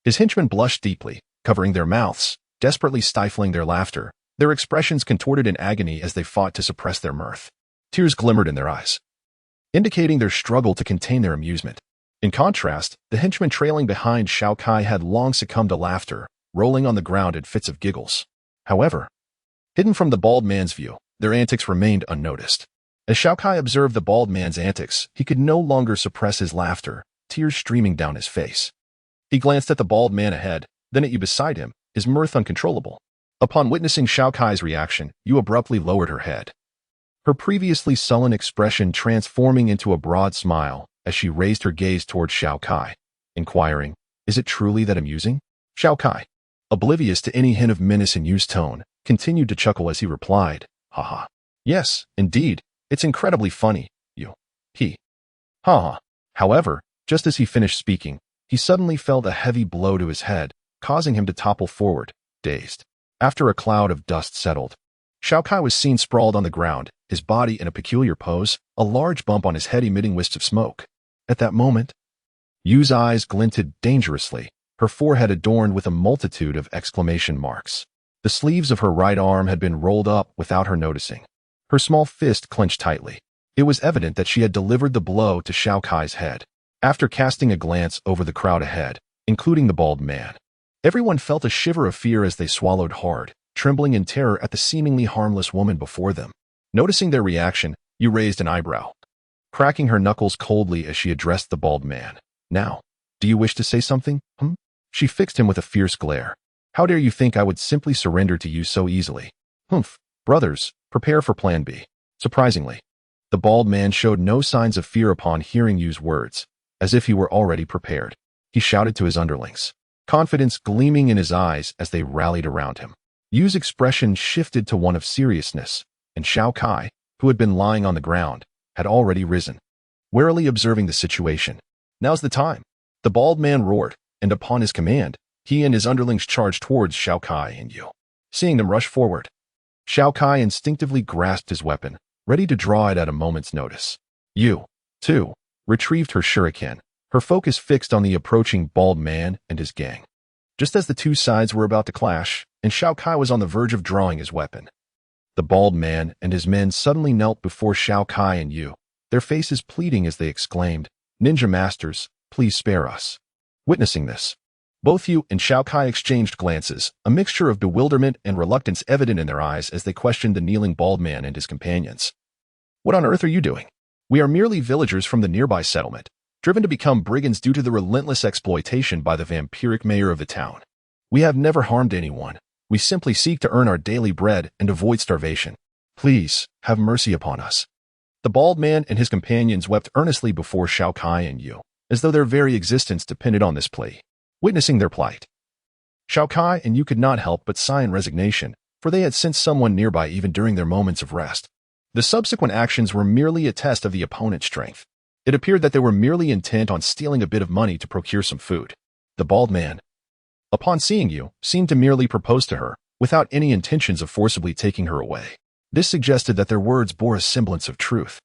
his henchmen blushed deeply, covering their mouths, desperately stifling their laughter, their expressions contorted in agony as they fought to suppress their mirth. Tears glimmered in their eyes, indicating their struggle to contain their amusement. In contrast, the henchmen trailing behind Xiao Kai had long succumbed to laughter, rolling on the ground in fits of giggles. However, hidden from the bald man's view, their antics remained unnoticed. As Xiao Kai observed the bald man's antics, he could no longer suppress his laughter, tears streaming down his face. He glanced at the bald man ahead, then at you beside him, his mirth uncontrollable. Upon witnessing Xiao Kai's reaction, you abruptly lowered her head, her previously sullen expression transforming into a broad smile as she raised her gaze toward Xiao Kai, inquiring, "Is it truly that amusing?" Xiao Kai, oblivious to any hint of menace in Yu's tone, continued to chuckle as he replied, "Haha. Yes, indeed, it's incredibly funny, Yu. He. Haha." However, just as he finished speaking, he suddenly felt a heavy blow to his head, causing him to topple forward, dazed. After a cloud of dust settled, Xiao Kai was seen sprawled on the ground, his body in a peculiar pose, a large bump on his head emitting wisps of smoke. At that moment, Yu's eyes glinted dangerously, her forehead adorned with a multitude of exclamation marks. The sleeves of her right arm had been rolled up without her noticing. Her small fist clenched tightly. It was evident that she had delivered the blow to Xiao Kai's head. After casting a glance over the crowd ahead, including the bald man, everyone felt a shiver of fear as they swallowed hard, trembling in terror at the seemingly harmless woman before them. Noticing their reaction, Yu raised an eyebrow, cracking her knuckles coldly as she addressed the bald man. Now, do you wish to say something, She fixed him with a fierce glare. How dare you think I would simply surrender to you so easily? Humph. Brothers, prepare for plan B. Surprisingly, the bald man showed no signs of fear upon hearing Yu's words, as if he were already prepared. He shouted to his underlings, confidence gleaming in his eyes as they rallied around him. Yu's expression shifted to one of seriousness, and Xiao Kai, who had been lying on the ground, had already risen, warily observing the situation. Now's the time. The bald man roared, and upon his command, he and his underlings charged towards Xiao Kai and Yu. Seeing them rush forward, Xiao Kai instinctively grasped his weapon, ready to draw it at a moment's notice. Yu, too, retrieved her shuriken, her focus fixed on the approaching bald man and his gang. Just as the two sides were about to clash, and Xiao Kai was on the verge of drawing his weapon, the bald man and his men suddenly knelt before Xiao Kai and Yu, their faces pleading as they exclaimed, "Ninja Masters, please spare us." Witnessing this, both Yu and Xiao Kai exchanged glances, a mixture of bewilderment and reluctance evident in their eyes as they questioned the kneeling bald man and his companions. What on earth are you doing? We are merely villagers from the nearby settlement, driven to become brigands due to the relentless exploitation by the vampiric mayor of the town. We have never harmed anyone. We simply seek to earn our daily bread and avoid starvation. Please, have mercy upon us. The bald man and his companions wept earnestly before Xiao Kai and Yu, as though their very existence depended on this plea. Witnessing their plight, Xiao Kai and Yu could not help but sigh in resignation, for they had sensed someone nearby even during their moments of rest. The subsequent actions were merely a test of the opponent's strength. It appeared that they were merely intent on stealing a bit of money to procure some food. The bald man, upon seeing Yu, seemed to merely propose to her, without any intentions of forcibly taking her away. This suggested that their words bore a semblance of truth.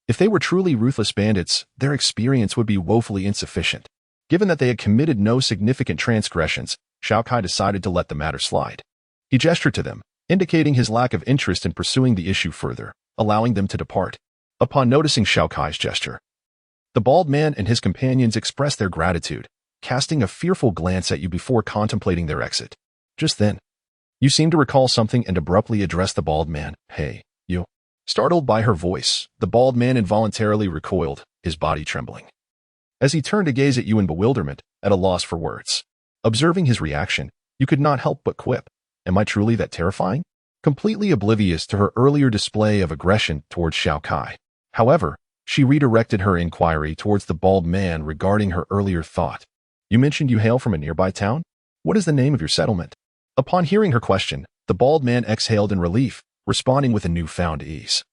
If they were truly ruthless bandits, their experience would be woefully insufficient. Given that they had committed no significant transgressions, Xiao Kai decided to let the matter slide. He gestured to them, indicating his lack of interest in pursuing the issue further, allowing them to depart. Upon noticing Xiao Kai's gesture, the bald man and his companions expressed their gratitude, casting a fearful glance at Yu before contemplating their exit. Just then, Yu seemed to recall something and abruptly addressed the bald man. "Hey, Yu." Startled by her voice, the bald man involuntarily recoiled, his body trembling. As he turned to gaze at Yu in bewilderment, at a loss for words. Observing his reaction, Yu could not help but quip, "Am I truly that terrifying?" Completely oblivious to her earlier display of aggression towards Xiao Kai. However, she redirected her inquiry towards the bald man regarding her earlier thought. "You mentioned you hail from a nearby town? What is the name of your settlement?" Upon hearing her question, the bald man exhaled in relief, responding with a newfound ease.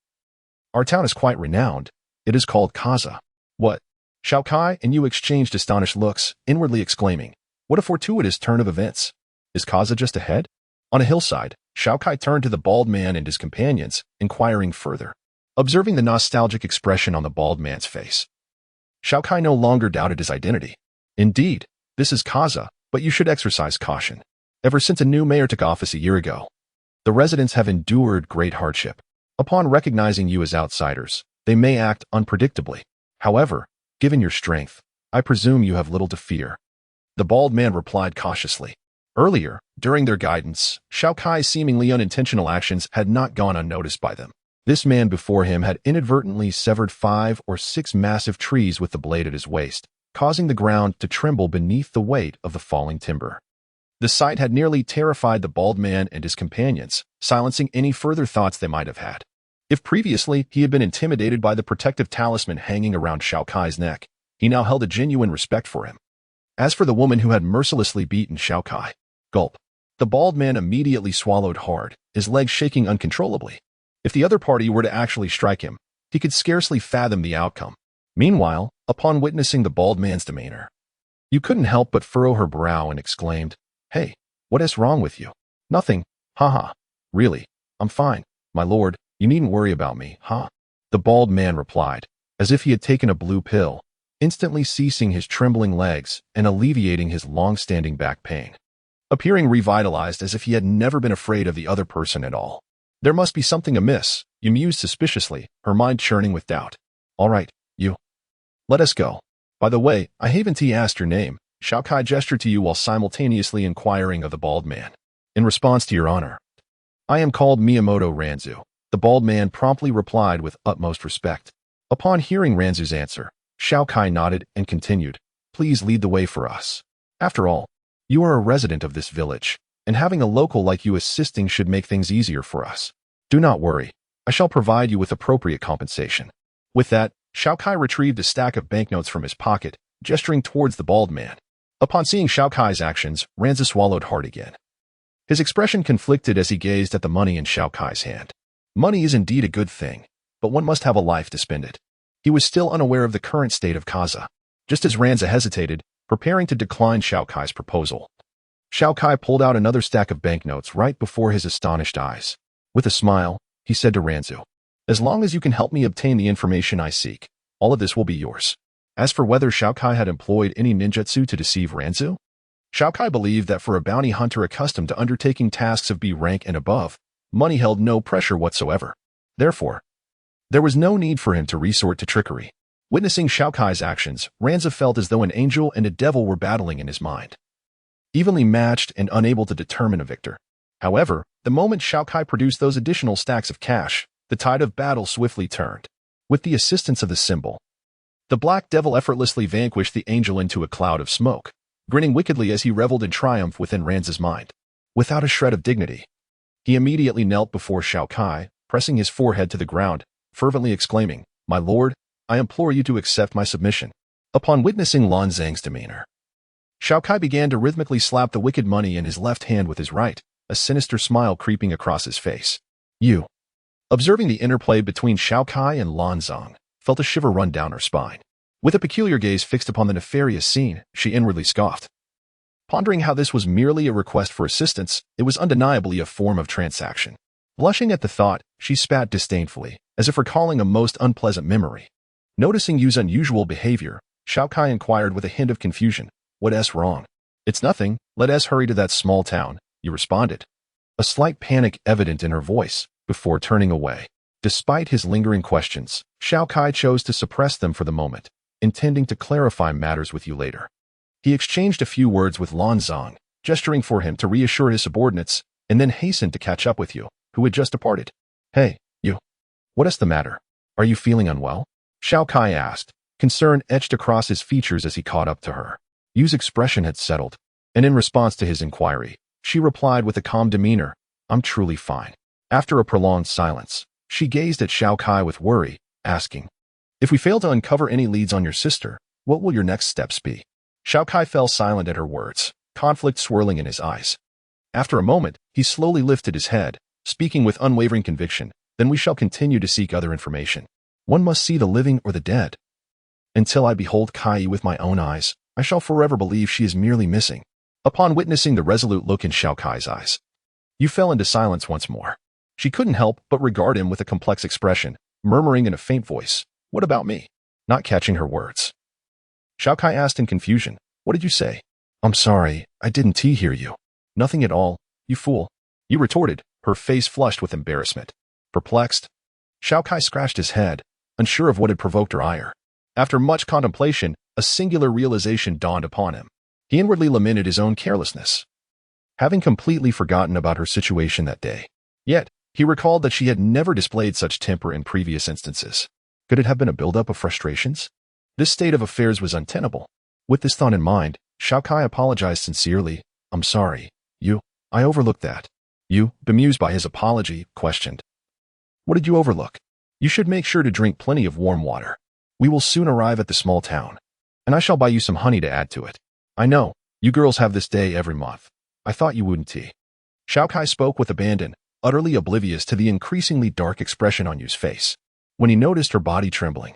"Our town is quite renowned. It is called Kaza." "What?" Xiao Kai and Yu exchanged astonished looks, inwardly exclaiming, "What a fortuitous turn of events. Is Kaza just ahead?" On a hillside, Xiao Kai turned to the bald man and his companions, inquiring further. Observing the nostalgic expression on the bald man's face, Xiao Kai no longer doubted his identity. "Indeed, this is Kaza, but you should exercise caution. Ever since a new mayor took office a year ago, the residents have endured great hardship. Upon recognizing you as outsiders, they may act unpredictably. However, given your strength, I presume you have little to fear." The bald man replied cautiously. Earlier, during their guidance, Xiao Kai's seemingly unintentional actions had not gone unnoticed by them. This man before him had inadvertently severed 5 or 6 massive trees with the blade at his waist, causing the ground to tremble beneath the weight of the falling timber. The sight had nearly terrified the bald man and his companions, silencing any further thoughts they might have had. If previously he had been intimidated by the protective talisman hanging around Xiao Kai's neck, he now held a genuine respect for him. As for the woman who had mercilessly beaten Xiao Kai, gulp, the bald man immediately swallowed hard, his legs shaking uncontrollably. If the other party were to actually strike him, he could scarcely fathom the outcome. Meanwhile, upon witnessing the bald man's demeanor, you couldn't help but furrow her brow and exclaimed, "Hey, what is wrong with you?" "Nothing, haha. Really, I'm fine, my lord. You needn't worry about me, huh?" The bald man replied, as if he had taken a blue pill. instantly ceasing his trembling legs and alleviating his long-standing back pain. Appearing revitalized as if he had never been afraid of the other person at all. There must be something amiss, you mused suspiciously, her mind churning with doubt. All right, you. Let us go. By the way, I haven't asked your name. Xiao Kai gestured to you while simultaneously inquiring of the bald man. In response to your honor. I am called Miyamoto Ranzu. The bald man promptly replied with utmost respect. Upon hearing Ranzu's answer, Xiao Kai nodded and continued, please lead the way for us. After all, you are a resident of this village, and having a local like you assisting should make things easier for us. Do not worry, I shall provide you with appropriate compensation. With that, Xiao Kai retrieved a stack of banknotes from his pocket, gesturing towards the bald man. Upon seeing Xiao Kai's actions, Ranzu swallowed hard again. His expression conflicted as he gazed at the money in Xiao Kai's hand. Money is indeed a good thing, but one must have a life to spend it. He was still unaware of the current state of Kaza. Just as Ranzu hesitated, preparing to decline Xiao Kai's proposal, Xiao Kai pulled out another stack of banknotes right before his astonished eyes. With a smile, he said to Ranzu, as long as you can help me obtain the information I seek, all of this will be yours. As for whether Xiao Kai had employed any ninjutsu to deceive Ranzu, Xiao Kai believed that for a bounty hunter accustomed to undertaking tasks of B rank and above, money held no pressure whatsoever. Therefore, there was no need for him to resort to trickery. Witnessing Xiao Kai's actions, Ranzu felt as though an angel and a devil were battling in his mind. Evenly matched and unable to determine a victor. However, the moment Xiao Kai produced those additional stacks of cash, the tide of battle swiftly turned. With the assistance of the symbol, the black devil effortlessly vanquished the angel into a cloud of smoke, grinning wickedly as he reveled in triumph within Ranzu's mind. Without a shred of dignity, he immediately knelt before Xiao Kai, pressing his forehead to the ground, fervently exclaiming, My lord, I implore you to accept my submission. Upon witnessing Lan Zhang's demeanor, Xiao Kai began to rhythmically slap the wicked money in his left hand with his right, a sinister smile creeping across his face. You. Observing the interplay between Xiao Kai and Lan Zhang, felt a shiver run down her spine. With a peculiar gaze fixed upon the nefarious scene, she inwardly scoffed. Pondering how this was merely a request for assistance, it was undeniably a form of transaction. Blushing at the thought, she spat disdainfully, as if recalling a most unpleasant memory. Noticing Yu's unusual behavior, Xiao Kai inquired with a hint of confusion, What's wrong? It's nothing, let us hurry to that small town, you responded. A slight panic evident in her voice, before turning away. Despite his lingering questions, Xiao Kai chose to suppress them for the moment, intending to clarify matters with you later. He exchanged a few words with Lan Zhang, gesturing for him to reassure his subordinates, and then hastened to catch up with you, who had just departed. Hey, you. What is the matter? Are you feeling unwell? Xiao Kai asked, concern etched across his features as he caught up to her. Yu's expression had settled, and in response to his inquiry, she replied with a calm demeanor, I'm truly fine. After a prolonged silence, she gazed at Xiao Kai with worry, asking, If we fail to uncover any leads on your sister, what will your next steps be? Xiao Kai fell silent at her words, conflict swirling in his eyes. After a moment, he slowly lifted his head, speaking with unwavering conviction, Then we shall continue to seek other information. One must see the living or the dead. Until I behold Kai with my own eyes, I shall forever believe she is merely missing. Upon witnessing the resolute look in Xiao Kai's eyes, Yu fell into silence once more. She couldn't help but regard him with a complex expression, murmuring in a faint voice, What about me? Not catching her words. Xiao Kai asked in confusion, What did you say? I'm sorry, I didn't hear you. Nothing at all, you fool. Yu retorted, her face flushed with embarrassment. Perplexed, Xiao Kai scratched his head, unsure of what had provoked her ire. After much contemplation, a singular realization dawned upon him. He inwardly lamented his own carelessness, having completely forgotten about her situation that day. Yet, he recalled that she had never displayed such temper in previous instances. Could it have been a buildup of frustrations? This state of affairs was untenable. With this thought in mind, Xiao Kai apologized sincerely. I'm sorry, Yu. I overlooked that. Yu, bemused by his apology, questioned. What did you overlook? You should make sure to drink plenty of warm water. We will soon arrive at the small town, and I shall buy you some honey to add to it. I know, you girls have this day every month. I thought you wouldn't. Xiao Kai spoke with abandon, utterly oblivious to the increasingly dark expression on Yu's face. When he noticed her body trembling,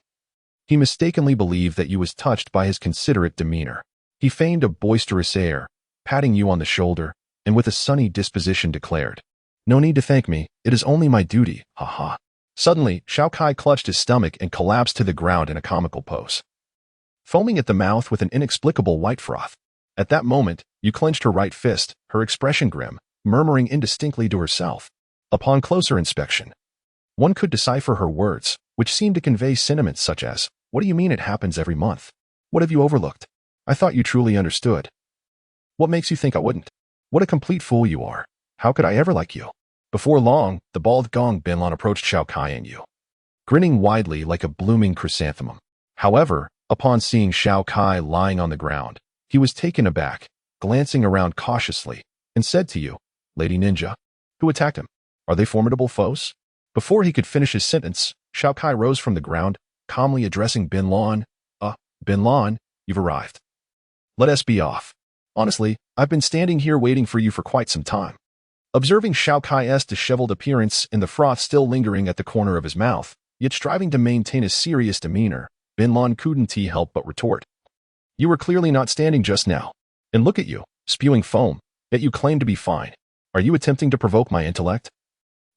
he mistakenly believed that Yu was touched by his considerate demeanor. He feigned a boisterous air, patting Yu on the shoulder, and with a sunny disposition declared, No need to thank me, it is only my duty, ha. Suddenly, Xiao Kai clutched his stomach and collapsed to the ground in a comical pose. foaming at the mouth with an inexplicable white froth. At that moment, you clenched her right fist, her expression grim, murmuring indistinctly to herself. Upon closer inspection, one could decipher her words, which seemed to convey sentiments such as, "What do you mean it happens every month? What have you overlooked? I thought you truly understood. What makes you think I wouldn't? What a complete fool you are. How could I ever like you?" Before long, the bald gong Binlon approached Xiao Kai and you, grinning widely like a blooming chrysanthemum. However, upon seeing Xiao Kai lying on the ground, he was taken aback, glancing around cautiously, and said to you, "Lady Ninja, who attacked him? Are they formidable foes?" Before he could finish his sentence, Xiao Kai rose from the ground, calmly addressing Binlon. Binlon, you've arrived. Let us be off. Honestly, I've been standing here waiting for you for quite some time." Observing Xiao Kai's disheveled appearance and the froth still lingering at the corner of his mouth, yet striving to maintain a serious demeanor, Binlon couldn't help but retort. "You were clearly not standing just now. And look at you, spewing foam, yet you claim to be fine. Are you attempting to provoke my intellect?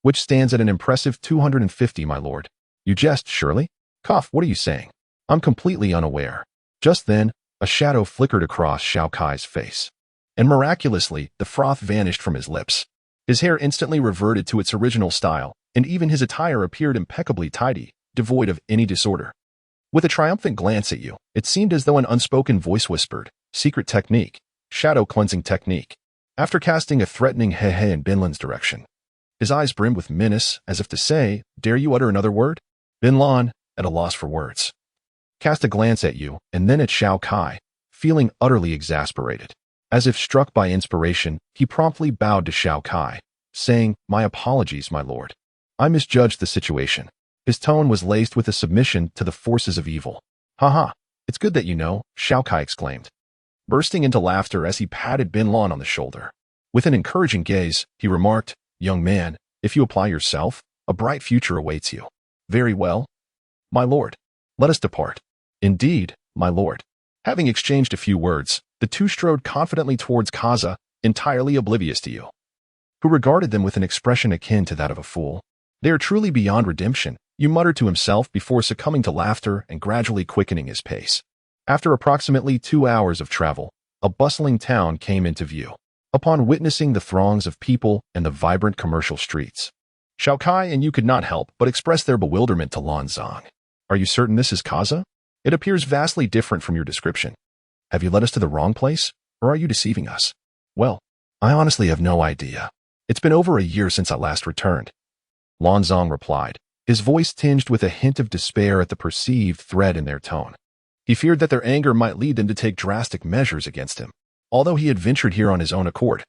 Which stands at an impressive 250, my lord. You jest, surely? Cough, what are you saying? I'm completely unaware." Just then, a shadow flickered across Xiao Kai's face, and miraculously, the froth vanished from his lips. His hair instantly reverted to its original style, and even his attire appeared impeccably tidy, devoid of any disorder. With a triumphant glance at you, it seemed as though an unspoken voice whispered, "Secret technique, shadow cleansing technique." After casting a threatening he-he in Binlon's direction, his eyes brimmed with menace, as if to say, "Dare you utter another word?" Binlon, at a loss for words, cast a glance at you and then at Xiao Kai, feeling utterly exasperated. As if struck by inspiration, he promptly bowed to Xiao Kai, saying, "My apologies, my lord. I misjudged the situation." His tone was laced with a submission to the forces of evil. "Haha, it's good that you know," Xiao Kai exclaimed, bursting into laughter as he patted Binlon on the shoulder. With an encouraging gaze, he remarked, "Young man, if you apply yourself, a bright future awaits you." "Very well, my lord. Let us depart." "Indeed, my lord." Having exchanged a few words, the two strode confidently towards Kaza, entirely oblivious to you, who regarded them with an expression akin to that of a fool. "They are truly beyond redemption," you muttered to himself before succumbing to laughter and gradually quickening his pace. After approximately 2 hours of travel, a bustling town came into view. Upon witnessing the throngs of people and the vibrant commercial streets, Xiao Kai and you could not help but express their bewilderment to Lan Zong. "Are you certain this is Kaza? It appears vastly different from your description. Have you led us to the wrong place, or are you deceiving us?" "Well, I honestly have no idea. It's been over a year since I last returned," Lan Zong replied, his voice tinged with a hint of despair at the perceived threat in their tone. He feared that their anger might lead them to take drastic measures against him. Although he had ventured here on his own accord,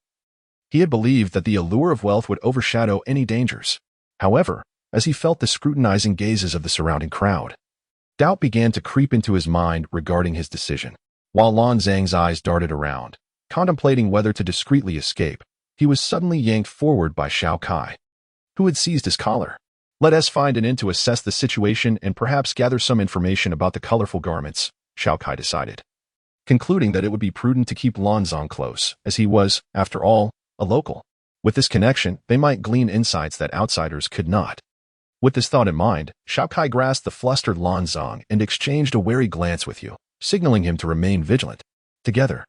he had believed that the allure of wealth would overshadow any dangers. However, as he felt the scrutinizing gazes of the surrounding crowd, doubt began to creep into his mind regarding his decision. While Lan Zhang's eyes darted around, contemplating whether to discreetly escape, he was suddenly yanked forward by Xiao Kai, who had seized his collar. "Let us find an end to assess the situation and perhaps gather some information about the colorful garments," Xiao Kai decided, concluding that it would be prudent to keep Lan Zhang close, as he was, after all, a local. With this connection, they might glean insights that outsiders could not. With this thought in mind, Xiao Kai grasped the flustered Lan Zhang and exchanged a wary glance with you, signaling him to remain vigilant. Together,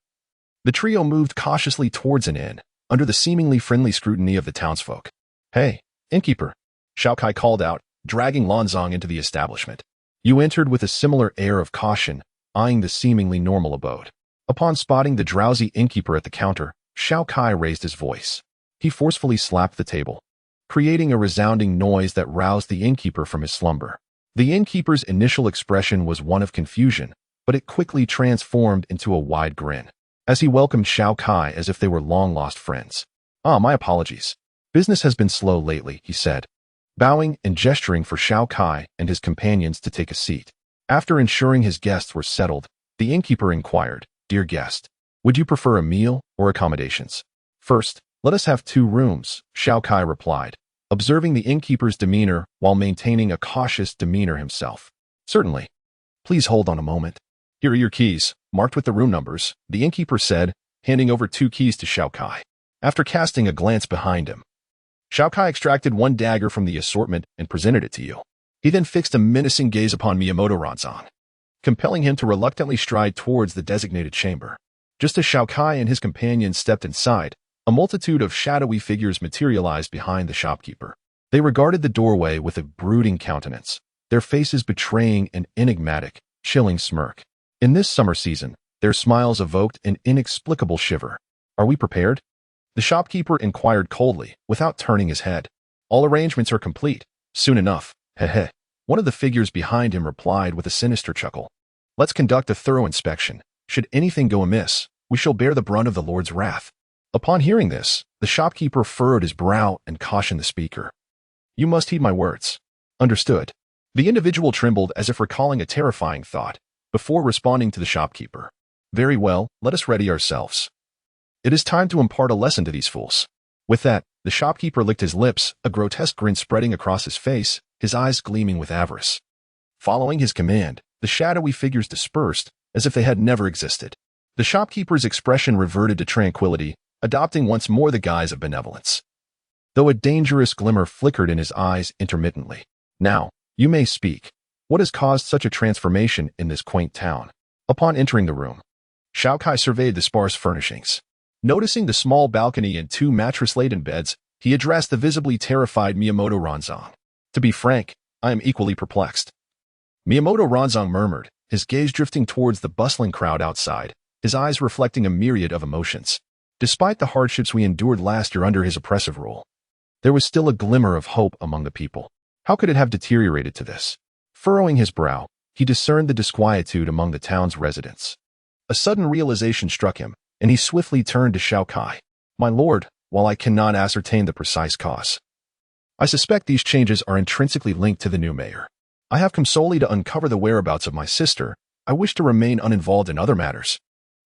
the trio moved cautiously towards an inn, under the seemingly friendly scrutiny of the townsfolk. "Hey, innkeeper," Xiao Kai called out, dragging Lan Zhang into the establishment. You entered with a similar air of caution, eyeing the seemingly normal abode. Upon spotting the drowsy innkeeper at the counter, Xiao Kai raised his voice. He forcefully slapped the table, creating a resounding noise that roused the innkeeper from his slumber. The innkeeper's initial expression was one of confusion, but it quickly transformed into a wide grin, as he welcomed Xiao Kai as if they were long-lost friends. My apologies. Business has been slow lately," he said, bowing and gesturing for Xiao Kai and his companions to take a seat. After ensuring his guests were settled, the innkeeper inquired, "Dear guest, would you prefer a meal or accommodations?" "First, let us have 2 rooms," Xiao Kai replied, observing the innkeeper's demeanor while maintaining a cautious demeanor himself. "Certainly. Please hold on a moment. Here are your keys, marked with the room numbers," the innkeeper said, handing over 2 keys to Xiao Kai. After casting a glance behind him, Xiao Kai extracted 1 dagger from the assortment and presented it to you. He then fixed a menacing gaze upon Miyamoto Ranzan, compelling him to reluctantly stride towards the designated chamber. Just as Xiao Kai and his companions stepped inside, a multitude of shadowy figures materialized behind the shopkeeper. They regarded the doorway with a brooding countenance, their faces betraying an enigmatic, chilling smirk. In this summer season, their smiles evoked an inexplicable shiver. "Are we prepared?" The shopkeeper inquired coldly, without turning his head. "All arrangements are complete. Soon enough, heh." One of the figures behind him replied with a sinister chuckle. "Let's conduct a thorough inspection. Should anything go amiss, we shall bear the brunt of the Lord's wrath." Upon hearing this, the shopkeeper furrowed his brow and cautioned the speaker. "You must heed my words." "Understood." The individual trembled as if recalling a terrifying thought, before responding to the shopkeeper. "Very well, let us ready ourselves. It is time to impart a lesson to these fools." With that, the shopkeeper licked his lips, a grotesque grin spreading across his face, his eyes gleaming with avarice. Following his command, the shadowy figures dispersed, as if they had never existed. The shopkeeper's expression reverted to tranquility, adopting once more the guise of benevolence, though a dangerous glimmer flickered in his eyes intermittently. "Now, you may speak. What has caused such a transformation in this quaint town?" Upon entering the room, Xiao Kai surveyed the sparse furnishings. Noticing the small balcony and two mattress-laden beds, he addressed the visibly terrified Miyamoto Ranzang. "To be frank, I am equally perplexed." Miyamoto Ranzang murmured, his gaze drifting towards the bustling crowd outside, his eyes reflecting a myriad of emotions. Despite the hardships we endured last year under his oppressive rule, there was still a glimmer of hope among the people. How could it have deteriorated to this? Furrowing his brow, he discerned the disquietude among the town's residents. A sudden realization struck him, and he swiftly turned to Xiao Kai. "My lord, while I cannot ascertain the precise cause, I suspect these changes are intrinsically linked to the new mayor. I have come solely to uncover the whereabouts of my sister. I wish to remain uninvolved in other matters."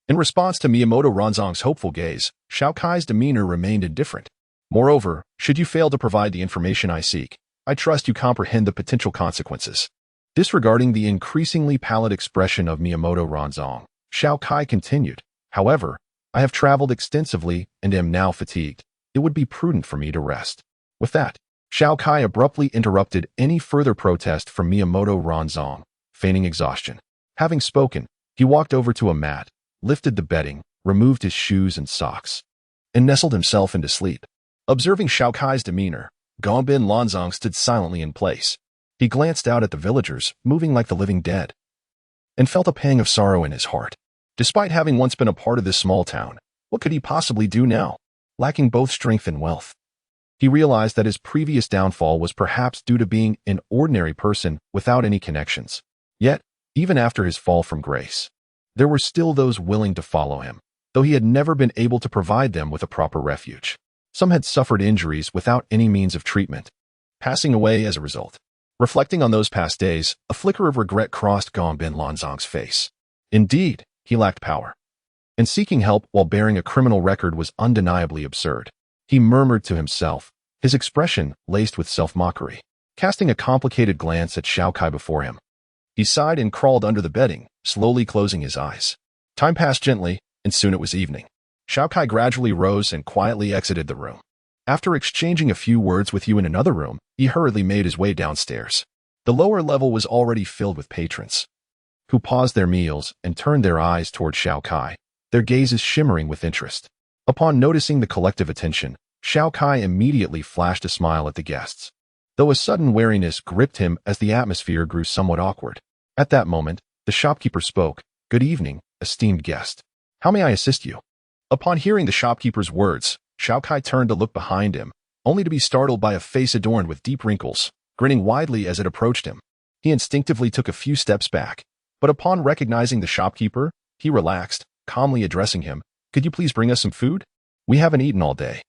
In response to Miyamoto Ranzang's hopeful gaze, Xiao Kai's demeanor remained indifferent. "Moreover, should you fail to provide the information I seek, I trust you comprehend the potential consequences." Disregarding the increasingly pallid expression of Miyamoto Ranzang, Xiao Kai continued, "However, I have traveled extensively and am now fatigued. It would be prudent for me to rest." With that, Xiao Kai abruptly interrupted any further protest from Miyamoto Ranzang, feigning exhaustion. Having spoken, he walked over to a mat, lifted the bedding, removed his shoes and socks, and nestled himself into sleep. Observing Xiao Kai's demeanor, Gongbin Lanzang stood silently in place. He glanced out at the villagers, moving like the living dead, and felt a pang of sorrow in his heart. Despite having once been a part of this small town, what could he possibly do now, lacking both strength and wealth? He realized that his previous downfall was perhaps due to being an ordinary person without any connections. Yet, even after his fall from grace, there were still those willing to follow him, though he had never been able to provide them with a proper refuge. Some had suffered injuries without any means of treatment, passing away as a result. Reflecting on those past days, a flicker of regret crossed Gongbin Lanzang's face. Indeed, he lacked power, and seeking help while bearing a criminal record was undeniably absurd. He murmured to himself, his expression laced with self-mockery. Casting a complicated glance at Xiao Kai before him, he sighed and crawled under the bedding, slowly closing his eyes. Time passed gently, and soon it was evening. Xiao Kai gradually rose and quietly exited the room. After exchanging a few words with you in another room, he hurriedly made his way downstairs. The lower level was already filled with patrons, who paused their meals and turned their eyes toward Xiao Kai, their gazes shimmering with interest. Upon noticing the collective attention, Xiao Kai immediately flashed a smile at the guests, though a sudden wariness gripped him as the atmosphere grew somewhat awkward. At that moment, the shopkeeper spoke. "Good evening, esteemed guest. How may I assist you?" Upon hearing the shopkeeper's words, Xiao Kai turned to look behind him, only to be startled by a face adorned with deep wrinkles, grinning widely as it approached him. He instinctively took a few steps back, but upon recognizing the shopkeeper, he relaxed, calmly addressing him. "Could you please bring us some food? We haven't eaten all day."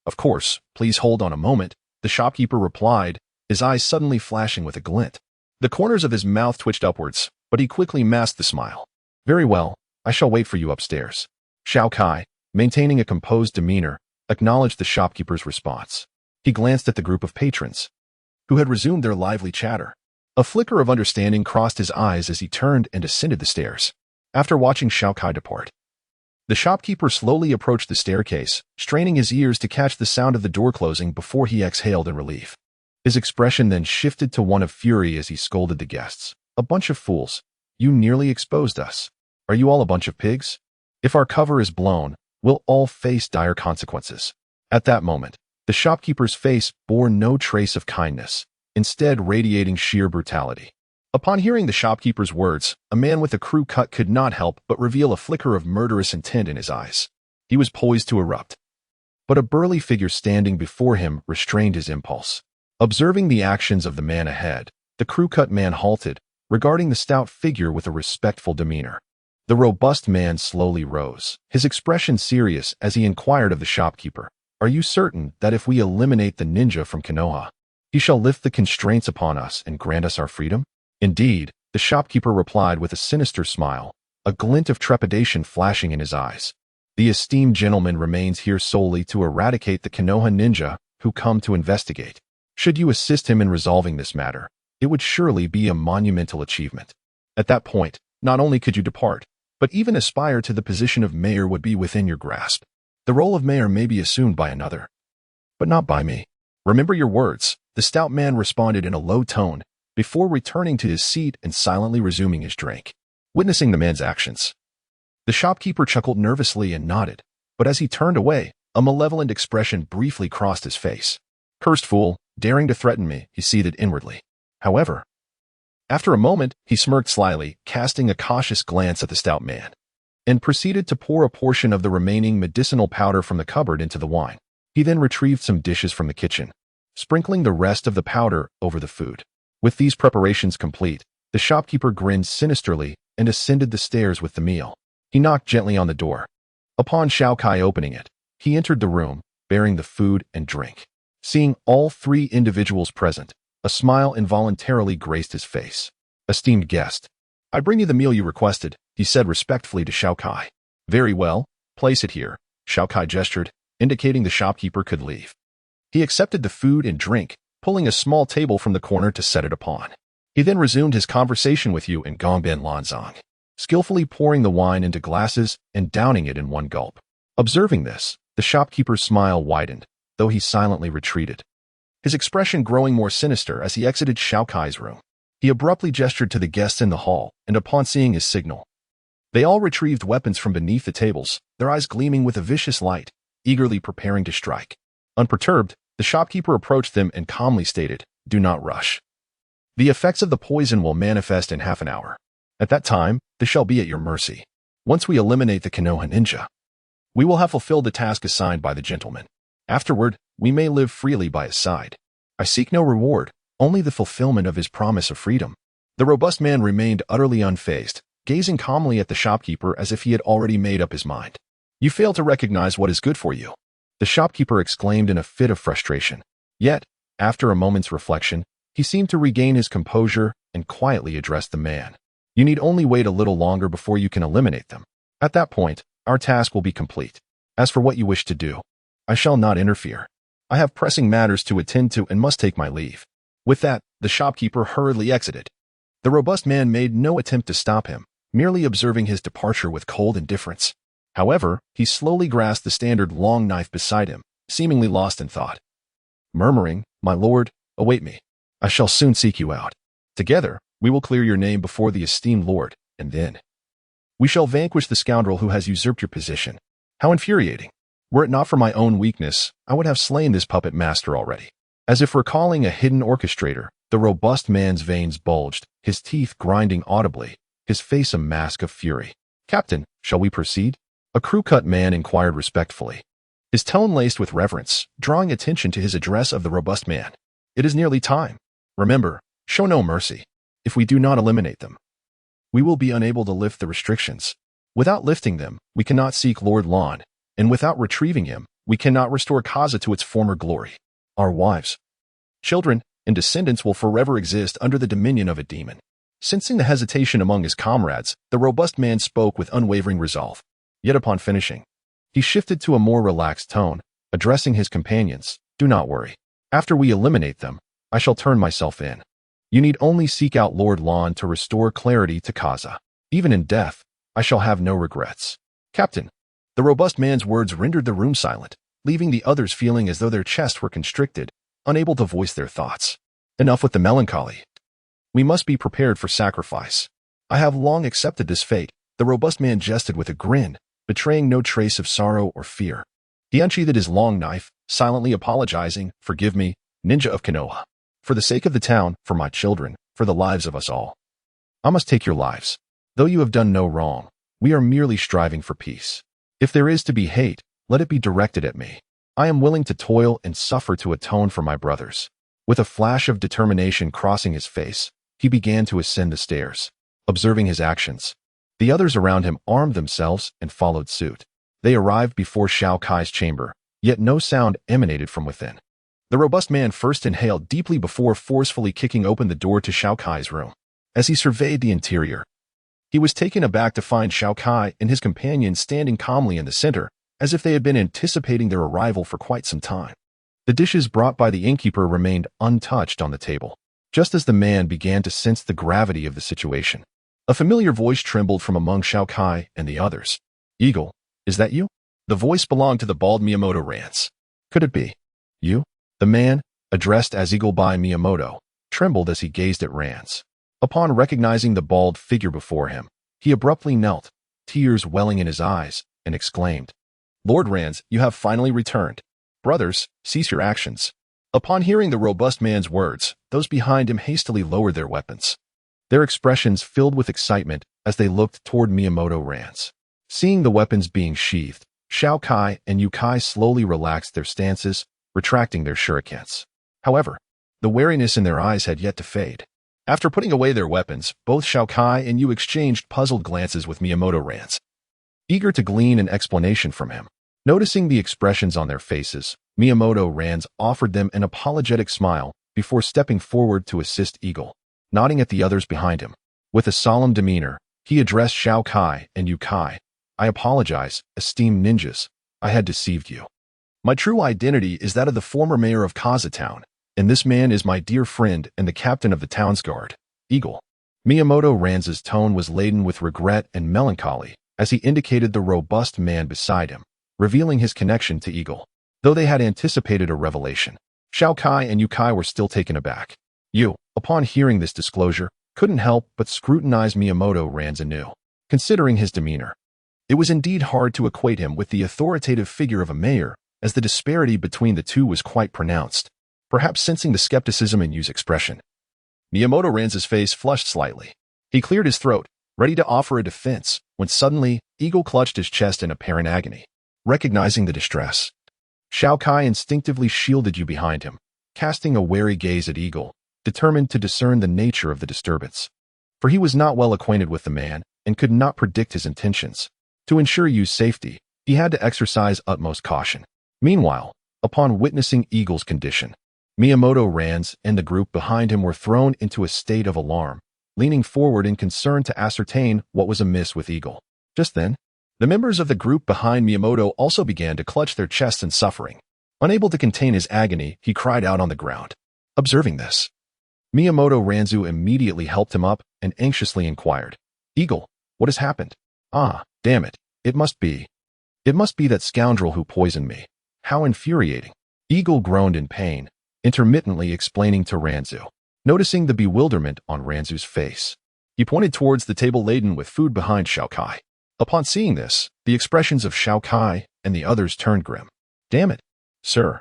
"Of course, please hold on a moment," the shopkeeper replied, his eyes suddenly flashing with a glint. The corners of his mouth twitched upwards, but he quickly masked the smile. "Very well, I shall wait for you upstairs." Xiao Kai, maintaining a composed demeanor, acknowledged the shopkeeper's response. He glanced at the group of patrons, who had resumed their lively chatter. A flicker of understanding crossed his eyes as he turned and ascended the stairs. After watching Xiao Kai depart, the shopkeeper slowly approached the staircase, straining his ears to catch the sound of the door closing before he exhaled in relief. His expression then shifted to one of fury as he scolded the guests. "A bunch of fools. You nearly exposed us. Are you all a bunch of pigs? If our cover is blown, we'll all face dire consequences. At that moment, the shopkeeper's face bore no trace of kindness, instead radiating sheer brutality. Upon hearing the shopkeeper's words, a man with a crew cut could not help but reveal a flicker of murderous intent in his eyes. He was poised to erupt, but a burly figure standing before him restrained his impulse. Observing the actions of the man ahead, the crew-cut man halted, regarding the stout figure with a respectful demeanor. The robust man slowly rose, his expression serious as he inquired of the shopkeeper, "Are you certain that if we eliminate the ninja from Kenoha, he shall lift the constraints upon us and grant us our freedom?" "Indeed," the shopkeeper replied with a sinister smile, a glint of trepidation flashing in his eyes. "The esteemed gentleman remains here solely to eradicate the Kenoha ninja who come to investigate. Should you assist him in resolving this matter, it would surely be a monumental achievement. At that point, not only could you depart, but even aspire to the position of mayor would be within your grasp. The role of mayor may be assumed by another, but not by me. Remember your words," the stout man responded in a low tone, before returning to his seat and silently resuming his drink. Witnessing the man's actions, the shopkeeper chuckled nervously and nodded, but as he turned away, a malevolent expression briefly crossed his face. "Cursed fool, daring to threaten me," he seethed inwardly. However, after a moment, he smirked slyly, casting a cautious glance at the stout man, and proceeded to pour a portion of the remaining medicinal powder from the cupboard into the wine. He then retrieved some dishes from the kitchen, sprinkling the rest of the powder over the food. With these preparations complete, the shopkeeper grinned sinisterly and ascended the stairs with the meal. He knocked gently on the door. Upon Xiao Kai opening it, he entered the room, bearing the food and drink. Seeing all three individuals present, a smile involuntarily graced his face. "Esteemed guest, I bring you the meal you requested," he said respectfully to Xiao Kai. "Very well, place it here," Xiao Kai gestured, indicating the shopkeeper could leave. He accepted the food and drink, pulling a small table from the corner to set it upon. He then resumed his conversation with you in Gongben Lanzang, skillfully pouring the wine into glasses and downing it in one gulp. Observing this, the shopkeeper's smile widened, though he silently retreated, his expression growing more sinister as he exited Xiao Kai's room. He abruptly gestured to the guests in the hall, and upon seeing his signal, they all retrieved weapons from beneath the tables, their eyes gleaming with a vicious light, eagerly preparing to strike. Unperturbed, the shopkeeper approached them and calmly stated, "Do not rush. The effects of the poison will manifest in half an hour. At that time, they shall be at your mercy. Once we eliminate the Kenoha ninja, we will have fulfilled the task assigned by the gentleman. Afterward, we may live freely by his side. I seek no reward, only the fulfillment of his promise of freedom." The robust man remained utterly unfazed, gazing calmly at the shopkeeper as if he had already made up his mind. "You fail to recognize what is good for you," the shopkeeper exclaimed in a fit of frustration. Yet, after a moment's reflection, he seemed to regain his composure and quietly addressed the man. "You need only wait a little longer before you can eliminate them. At that point, our task will be complete. As for what you wish to do, I shall not interfere. I have pressing matters to attend to and must take my leave." With that, the shopkeeper hurriedly exited. The robust man made no attempt to stop him, merely observing his departure with cold indifference. However, he slowly grasped the standard long knife beside him, seemingly lost in thought, murmuring, "My lord, await me. I shall soon seek you out. Together, we will clear your name before the esteemed lord, and then we shall vanquish the scoundrel who has usurped your position." How infuriating! Were it not for my own weakness, I would have slain this puppet master already. As if recalling a hidden orchestrator, the robust man's veins bulged, his teeth grinding audibly, his face a mask of fury. "Captain, shall we proceed?" a crew-cut man inquired respectfully, his tone laced with reverence, drawing attention to his address of the robust man. "It is nearly time. Remember, show no mercy. If we do not eliminate them, we will be unable to lift the restrictions. Without lifting them, we cannot seek Lord Lan, and without retrieving him, we cannot restore Kaza to its former glory. Our wives, children, and descendants will forever exist under the dominion of a demon." Sensing the hesitation among his comrades, the robust man spoke with unwavering resolve. Yet upon finishing, he shifted to a more relaxed tone, addressing his companions, "Do not worry. After we eliminate them, I shall turn myself in. You need only seek out Lord Lan to restore clarity to Kaza. Even in death, I shall have no regrets." "Captain." The robust man's words rendered the room silent, leaving the others feeling as though their chests were constricted, unable to voice their thoughts. Enough with the melancholy. We must be prepared for sacrifice. I have long accepted this fate. The robust man jested with a grin, betraying no trace of sorrow or fear. He unsheathed his long knife, silently apologizing, "Forgive me, ninja of Kenoha. For the sake of the town, for my children, for the lives of us all. I must take your lives. Though you have done no wrong, we are merely striving for peace. If there is to be hate, let it be directed at me. I am willing to toil and suffer to atone for my brothers." With a flash of determination crossing his face, he began to ascend the stairs. Observing his actions, the others around him armed themselves and followed suit. They arrived before Xiao Kai's chamber, yet no sound emanated from within. The robust man first inhaled deeply before forcefully kicking open the door to Xiao Kai's room. As he surveyed the interior, he was taken aback to find Xiao Kai and his companions standing calmly in the center, as if they had been anticipating their arrival for quite some time. The dishes brought by the innkeeper remained untouched on the table. Just as the man began to sense the gravity of the situation, a familiar voice trembled from among Xiao Kai and the others. "Eagle, is that you?" The voice belonged to the bald Miyamoto Rance. "Could it be you?" The man, addressed as Eagle by Miyamoto, trembled as he gazed at Rance. Upon recognizing the bald figure before him, he abruptly knelt, tears welling in his eyes, and exclaimed, "Lord Rance, you have finally returned. Brothers, cease your actions." Upon hearing the robust man's words, those behind him hastily lowered their weapons. Their expressions filled with excitement as they looked toward Miyamoto Rance. Seeing the weapons being sheathed, Xiao Kai and Yukai slowly relaxed their stances, retracting their shurikens. However, the wariness in their eyes had yet to fade. After putting away their weapons, both Xiao Kai and Yu exchanged puzzled glances with Miyamoto Rance, eager to glean an explanation from him. Noticing the expressions on their faces, Miyamoto Rance offered them an apologetic smile before stepping forward to assist Eagle. Nodding at the others behind him, with a solemn demeanor, he addressed Xiao Kai and Yukai. "I apologize, esteemed ninjas. I had deceived you. My true identity is that of the former mayor of Kaza Town, and this man is my dear friend and the captain of the town's guard, Eagle." Miyamoto Rance's tone was laden with regret and melancholy as he indicated the robust man beside him, revealing his connection to Eagle. Though they had anticipated a revelation, Xiao Kai and Yukai were still taken aback. Yu, upon hearing this disclosure, couldn't help but scrutinize Miyamoto Rance anew. Considering his demeanor, it was indeed hard to equate him with the authoritative figure of a mayor, as the disparity between the two was quite pronounced. Perhaps sensing the skepticism in Yu's expression, Miyamoto Rance's face flushed slightly. He cleared his throat, ready to offer a defense, when suddenly, Eagle clutched his chest in apparent agony. Recognizing the distress, Xiao Kai instinctively shielded Yu behind him, casting a wary gaze at Eagle, determined to discern the nature of the disturbance. For he was not well acquainted with the man and could not predict his intentions. To ensure Yu's safety, he had to exercise utmost caution. Meanwhile, upon witnessing Eagle's condition, Miyamoto Rance and the group behind him were thrown into a state of alarm, leaning forward in concern to ascertain what was amiss with Eagle. Just then, the members of the group behind Miyamoto also began to clutch their chests in suffering. Unable to contain his agony, he cried out on the ground. Observing this, Miyamoto Rance immediately helped him up and anxiously inquired, "Eagle, what has happened?" "Ah, damn it. It must be that scoundrel who poisoned me. How infuriating." Eagle groaned in pain, intermittently explaining to Rance. Noticing the bewilderment on Rance's face, he pointed towards the table laden with food behind Xiao Kai. Upon seeing this, the expressions of Xiao Kai and the others turned grim. "Damn it, sir.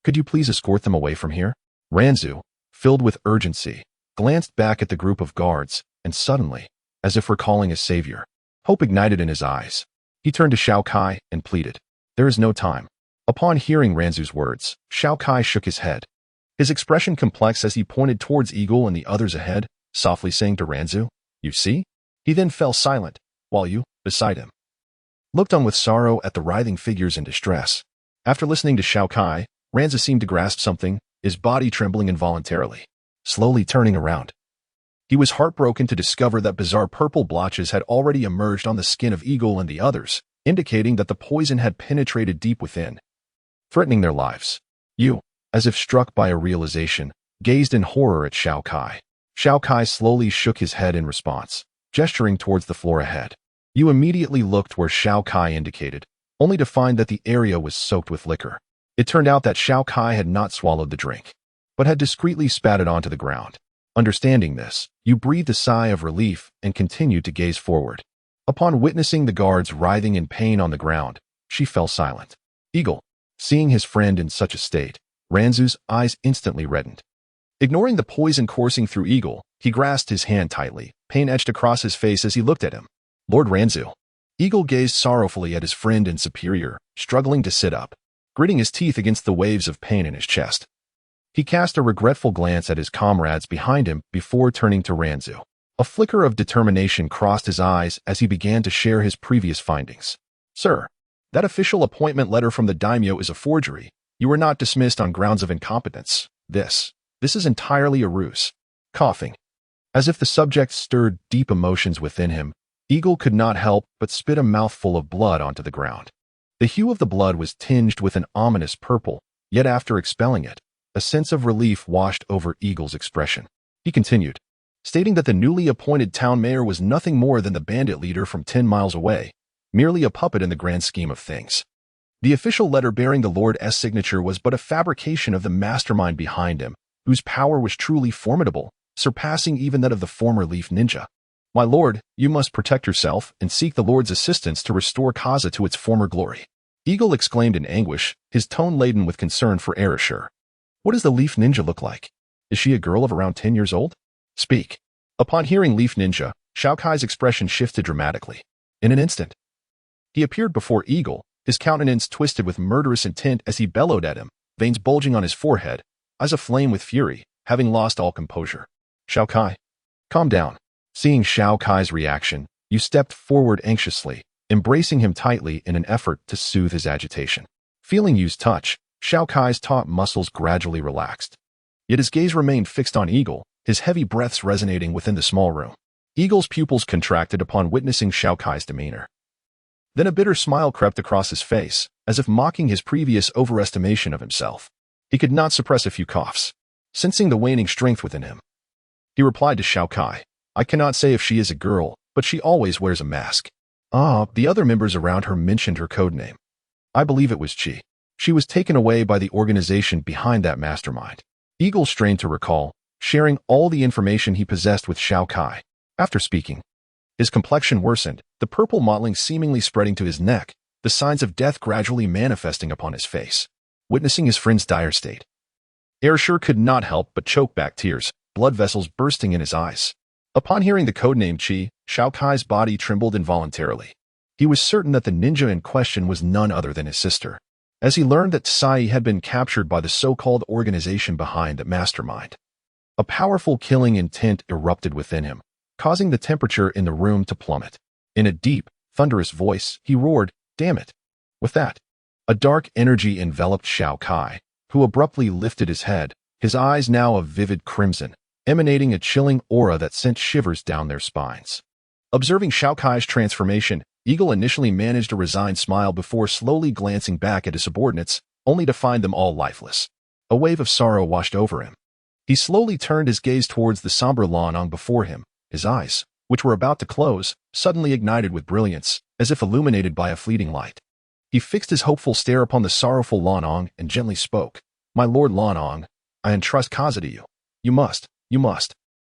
Could you please escort them away from here?" Rance, filled with urgency, glanced back at the group of guards, and suddenly, as if recalling a savior, hope ignited in his eyes. He turned to Xiao Kai and pleaded, "There is no time." Upon hearing Rance's words, Xiao Kai shook his head, his expression complex as he pointed towards Eagle and the others ahead, softly saying to Rance, "You see?" He then fell silent, while Yu, beside him, looked on with sorrow at the writhing figures in distress. After listening to Xiao Kai, Rance seemed to grasp something, his body trembling involuntarily. Slowly turning around, he was heartbroken to discover that bizarre purple blotches had already emerged on the skin of Eagle and the others, indicating that the poison had penetrated deep within, threatening their lives. Yu, as if struck by a realization, gazed in horror at Xiao Kai. Xiao Kai slowly shook his head in response, gesturing towards the floor ahead. Yu immediately looked where Xiao Kai indicated, only to find that the area was soaked with liquor. It turned out that Xiao Kai had not swallowed the drink, but had discreetly spat it onto the ground. Understanding this, you breathed a sigh of relief and continued to gaze forward. Upon witnessing the guards writhing in pain on the ground, she fell silent. Eagle, seeing his friend in such a state, Ranzu's eyes instantly reddened. Ignoring the poison coursing through Eagle, he grasped his hand tightly, pain etched across his face as he looked at him. Lord Ranzu. Eagle gazed sorrowfully at his friend and superior, struggling to sit up, gritting his teeth against the waves of pain in his chest. He cast a regretful glance at his comrades behind him before turning to Ranzu. A flicker of determination crossed his eyes as he began to share his previous findings. Sir, that official appointment letter from the daimyo is a forgery. You were not dismissed on grounds of incompetence. This is entirely a ruse. Coughing. As if the subject stirred deep emotions within him, Eagle could not help but spit a mouthful of blood onto the ground. The hue of the blood was tinged with an ominous purple, yet after expelling it, a sense of relief washed over Eagle's expression. He continued, stating that the newly appointed town mayor was nothing more than the bandit leader from 10 miles away, merely a puppet in the grand scheme of things. The official letter bearing the Lord's signature was but a fabrication of the mastermind behind him, whose power was truly formidable, surpassing even that of the former Leaf Ninja. My lord, you must protect yourself and seek the Lord's assistance to restore Kaza to its former glory. Eagle exclaimed in anguish, his tone laden with concern for Erasure. What does the Leaf Ninja look like? Is she a girl of around 10 years old? Speak. Upon hearing Leaf Ninja, Xiao Kai's expression shifted dramatically. In an instant, he appeared before Eagle, his countenance twisted with murderous intent as he bellowed at him, veins bulging on his forehead, eyes aflame with fury, having lost all composure. Xiao Kai, calm down. Seeing Xiao Kai's reaction, you stepped forward anxiously, embracing him tightly in an effort to soothe his agitation. Feeling Yu's touch, Xiao Kai's taut muscles gradually relaxed. Yet his gaze remained fixed on Eagle, his heavy breaths resonating within the small room. Eagle's pupils contracted upon witnessing Xiao Kai's demeanor. Then a bitter smile crept across his face, as if mocking his previous overestimation of himself. He could not suppress a few coughs, sensing the waning strength within him. He replied to Xiao Kai, I cannot say if she is a girl, but she always wears a mask. The other members around her mentioned her codename. I believe it was Chi. She was taken away by the organization behind that mastermind. Eagle strained to recall, sharing all the information he possessed with Xiao Kai. After speaking, his complexion worsened, the purple mottling seemingly spreading to his neck, the signs of death gradually manifesting upon his face. Witnessing his friend's dire state, Erasure could not help but choke back tears, blood vessels bursting in his eyes. Upon hearing the codename Chi, Xiao Kai's body trembled involuntarily. He was certain that the ninja in question was none other than his sister, as he learned that Tsai had been captured by the so-called organization behind the mastermind. A powerful killing intent erupted within him, causing the temperature in the room to plummet. In a deep, thunderous voice, he roared, Damn it! With that, a dark energy enveloped Xiao Kai, who abruptly lifted his head, his eyes now a vivid crimson, emanating a chilling aura that sent shivers down their spines. Observing Xiao Kai's transformation, Eagle initially managed a resigned smile before slowly glancing back at his subordinates, only to find them all lifeless. A wave of sorrow washed over him. He slowly turned his gaze towards the somber Lanong before him, his eyes, which were about to close, suddenly ignited with brilliance, as if illuminated by a fleeting light. He fixed his hopeful stare upon the sorrowful Lanong and gently spoke, My lord Lanong, I entrust Kaza to you. You must.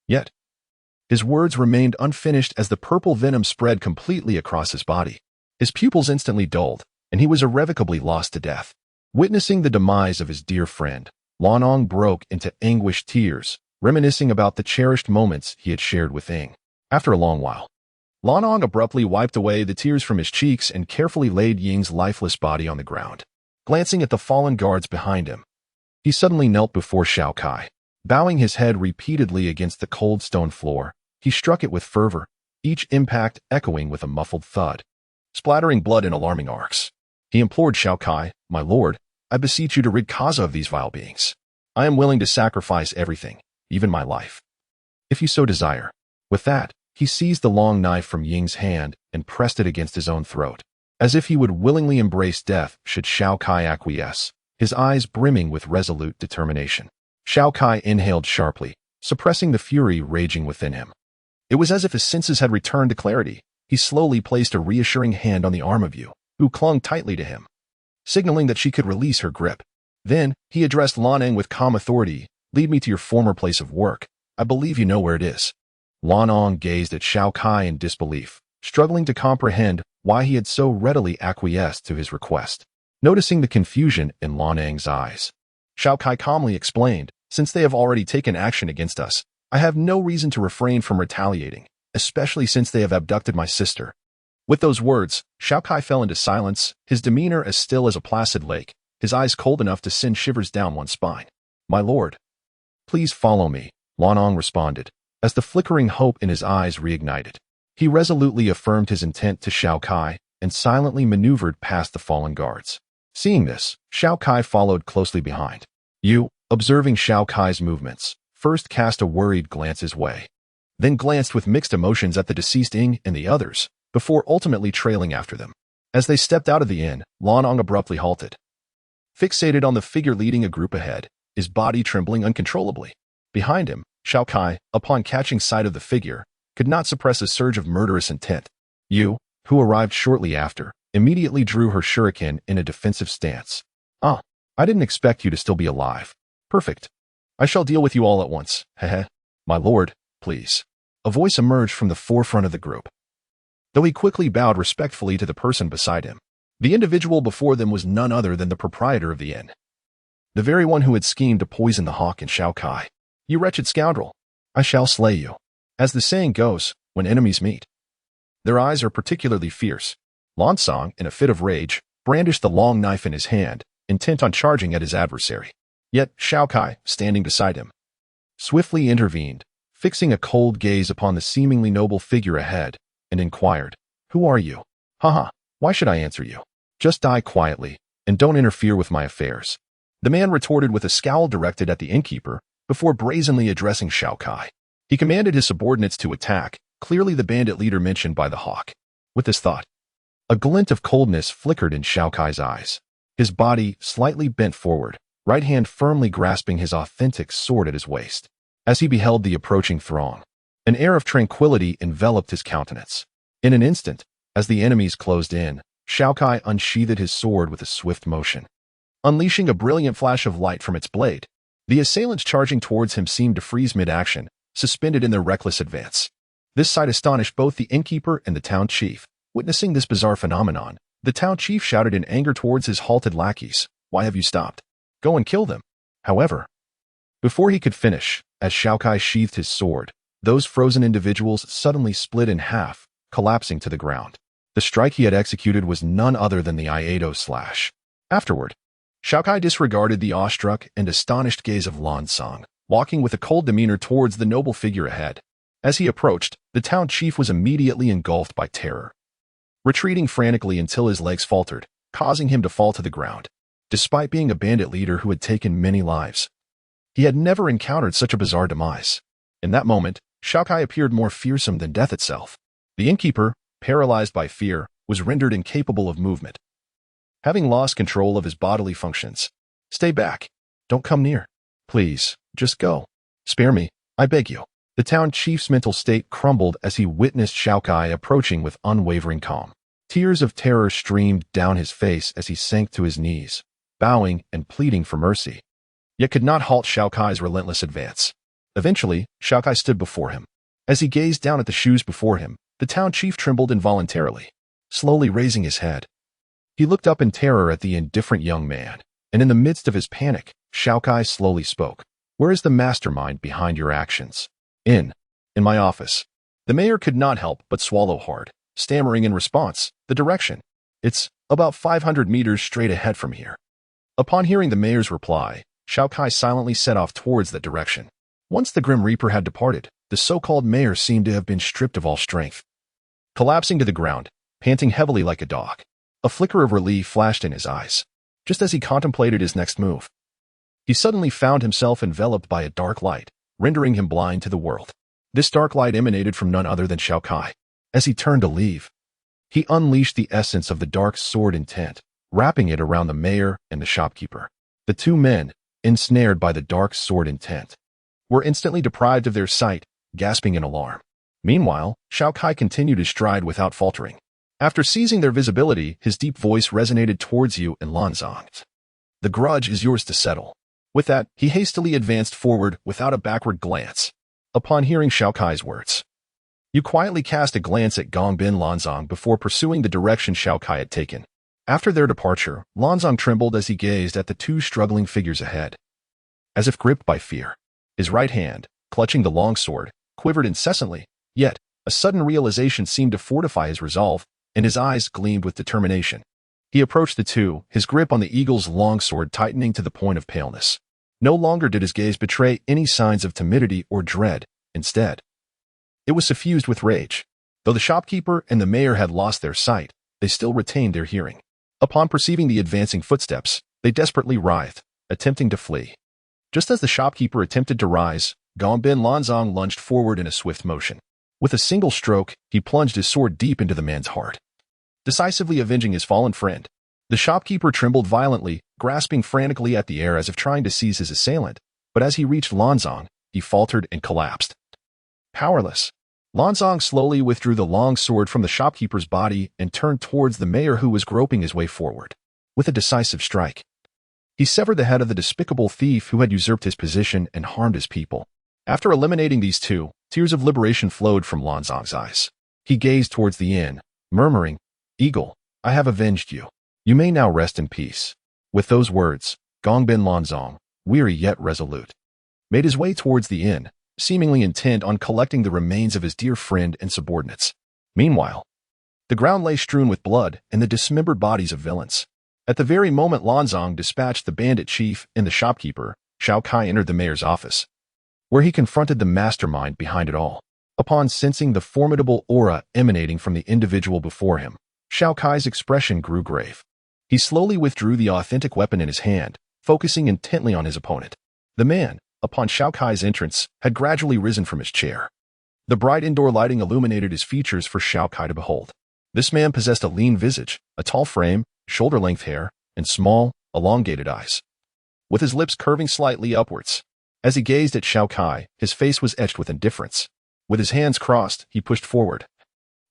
Yet, his words remained unfinished as the purple venom spread completely across his body. His pupils instantly dulled, and he was irrevocably lost to death. Witnessing the demise of his dear friend, Lanong broke into anguished tears, reminiscing about the cherished moments he had shared with Ing. After a long while, Lanong abruptly wiped away the tears from his cheeks and carefully laid Ying's lifeless body on the ground. Glancing at the fallen guards behind him, he suddenly knelt before Xiao Kai. Bowing his head repeatedly against the cold stone floor, he struck it with fervor, each impact echoing with a muffled thud, splattering blood in alarming arcs. He implored Xiao Kai, My lord, I beseech you to rid Kaza of these vile beings. I am willing to sacrifice everything, even my life, if you so desire. With that, he seized the long knife from Ying's hand and pressed it against his own throat, as if he would willingly embrace death should Xiao Kai acquiesce, his eyes brimming with resolute determination. Xiao Kai inhaled sharply, suppressing the fury raging within him. It was as if his senses had returned to clarity. He slowly placed a reassuring hand on the arm of Yu, who clung tightly to him, signaling that she could release her grip. Then, he addressed Lanong with calm authority, Lead me to your former place of work. I believe you know where it is. Lanong gazed at Xiao Kai in disbelief, struggling to comprehend why he had so readily acquiesced to his request. Noticing the confusion in Lanong's eyes, Xiao Kai calmly explained, since they have already taken action against us, I have no reason to refrain from retaliating, especially since they have abducted my sister. With those words, Xiao Kai fell into silence, his demeanor as still as a placid lake, his eyes cold enough to send shivers down one's spine. My lord. Please follow me, Lanong responded, as the flickering hope in his eyes reignited. He resolutely affirmed his intent to Xiao Kai and silently maneuvered past the fallen guards. Seeing this, Xiao Kai followed closely behind. Yu, observing Xiao Kai's movements, first cast a worried glance his way, then glanced with mixed emotions at the deceased Ing and the others, before ultimately trailing after them. As they stepped out of the inn, Lanong abruptly halted. Fixated on the figure leading a group ahead, his body trembling uncontrollably. Behind him, Xiao Kai, upon catching sight of the figure, could not suppress a surge of murderous intent. Yu, who arrived shortly after, immediately drew her shuriken in a defensive stance. Ah, I didn't expect you to still be alive. Perfect. I shall deal with you all at once, heh. My lord, please. A voice emerged from the forefront of the group. Though he quickly bowed respectfully to the person beside him, the individual before them was none other than the proprietor of the inn. The very one who had schemed to poison the hawk in Xiao Kai. You wretched scoundrel. I shall slay you. As the saying goes, when enemies meet. Their eyes are particularly fierce. Lansong, in a fit of rage, brandished the long knife in his hand, intent on charging at his adversary. Yet Xiao Kai, standing beside him, swiftly intervened, fixing a cold gaze upon the seemingly noble figure ahead, and inquired, Who are you? Haha, why should I answer you? Just die quietly, and don't interfere with my affairs. The man retorted with a scowl directed at the innkeeper, before brazenly addressing Xiao Kai. He commanded his subordinates to attack, clearly the bandit leader mentioned by the hawk. With this thought, a glint of coldness flickered in Xiao Kai's eyes. His body slightly bent forward, right hand firmly grasping his authentic sword at his waist. As he beheld the approaching throng, an air of tranquility enveloped his countenance. In an instant, as the enemies closed in, Xiao Kai unsheathed his sword with a swift motion. Unleashing a brilliant flash of light from its blade, the assailants charging towards him seemed to freeze mid-action, suspended in their reckless advance. This sight astonished both the innkeeper and the town chief. Witnessing this bizarre phenomenon, the town chief shouted in anger towards his halted lackeys, Why have you stopped? Go and kill them. However, before he could finish, as Xiao Kai sheathed his sword, those frozen individuals suddenly split in half, collapsing to the ground. The strike he had executed was none other than the Iato slash. Afterward, Xiao Kai disregarded the awestruck and astonished gaze of Lansong, walking with a cold demeanor towards the noble figure ahead. As he approached, the town chief was immediately engulfed by terror, retreating frantically until his legs faltered, causing him to fall to the ground. Despite being a bandit leader who had taken many lives, he had never encountered such a bizarre demise. In that moment, Xiao Kai appeared more fearsome than death itself. The innkeeper, paralyzed by fear, was rendered incapable of movement, having lost control of his bodily functions. Stay back. Don't come near. Please, just go. Spare me, I beg you. The town chief's mental state crumbled as he witnessed Xiao Kai approaching with unwavering calm. Tears of terror streamed down his face as he sank to his knees, bowing and pleading for mercy, yet could not halt Xiao Kai's relentless advance. Eventually, Xiao Kai stood before him. As he gazed down at the shoes before him, the town chief trembled involuntarily. Slowly raising his head, he looked up in terror at the indifferent young man, and in the midst of his panic, Xiao Kai slowly spoke. Where is the mastermind behind your actions? In my office. The mayor could not help but swallow hard, stammering in response, the direction. It's about 500 meters straight ahead from here. Upon hearing the mayor's reply, Xiao Kai silently set off towards that direction. Once the Grim Reaper had departed, the so-called mayor seemed to have been stripped of all strength. Collapsing to the ground, panting heavily like a dog, a flicker of relief flashed in his eyes. Just as he contemplated his next move, he suddenly found himself enveloped by a dark light, rendering him blind to the world. This dark light emanated from none other than Xiao Kai. As he turned to leave, he unleashed the essence of the dark sword intent, wrapping it around the mayor and the shopkeeper. The two men, ensnared by the dark sword intent, were instantly deprived of their sight, gasping in alarm. Meanwhile, Xiao Kai continued his stride without faltering. After seizing their visibility, his deep voice resonated towards you in Lanzong. The grudge is yours to settle. With that, he hastily advanced forward without a backward glance. Upon hearing Xiao Kai's words, you quietly cast a glance at Gong Bin Lanzong before pursuing the direction Xiao Kai had taken. After their departure, Lanzong trembled as he gazed at the two struggling figures ahead. As if gripped by fear, his right hand, clutching the longsword, quivered incessantly, yet a sudden realization seemed to fortify his resolve, and his eyes gleamed with determination. He approached the two, his grip on the eagle's longsword tightening to the point of paleness. No longer did his gaze betray any signs of timidity or dread. Instead, it was suffused with rage. Though the shopkeeper and the mayor had lost their sight, they still retained their hearing. Upon perceiving the advancing footsteps, they desperately writhed, attempting to flee. Just as the shopkeeper attempted to rise, Gong Bin Lanzong lunged forward in a swift motion. With a single stroke, he plunged his sword deep into the man's heart, decisively avenging his fallen friend. The shopkeeper trembled violently, grasping frantically at the air as if trying to seize his assailant, but as he reached Lanzong, he faltered and collapsed. Powerless, Lanzong slowly withdrew the long sword from the shopkeeper's body and turned towards the mayor who was groping his way forward. With a decisive strike, he severed the head of the despicable thief who had usurped his position and harmed his people. After eliminating these two, tears of liberation flowed from Lanzong's eyes. He gazed towards the inn, murmuring, "Eagle, I have avenged you. You may now rest in peace." With those words, Gong Bin Lanzong, weary yet resolute, made his way towards the inn, seemingly intent on collecting the remains of his dear friend and subordinates. Meanwhile, the ground lay strewn with blood and the dismembered bodies of villains. At the very moment Lanzong dispatched the bandit chief and the shopkeeper, Xiao Kai entered the mayor's office, where he confronted the mastermind behind it all. Upon sensing the formidable aura emanating from the individual before him, Xiao Kai's expression grew grave. He slowly withdrew the authentic weapon in his hand, focusing intently on his opponent. The man, upon Xiao Kai's entrance, had gradually risen from his chair. The bright indoor lighting illuminated his features for Xiao Kai to behold. This man possessed a lean visage, a tall frame, shoulder-length hair, and small, elongated eyes, with his lips curving slightly upwards. As he gazed at Xiao Kai, his face was etched with indifference. With his hands crossed, he pushed forward,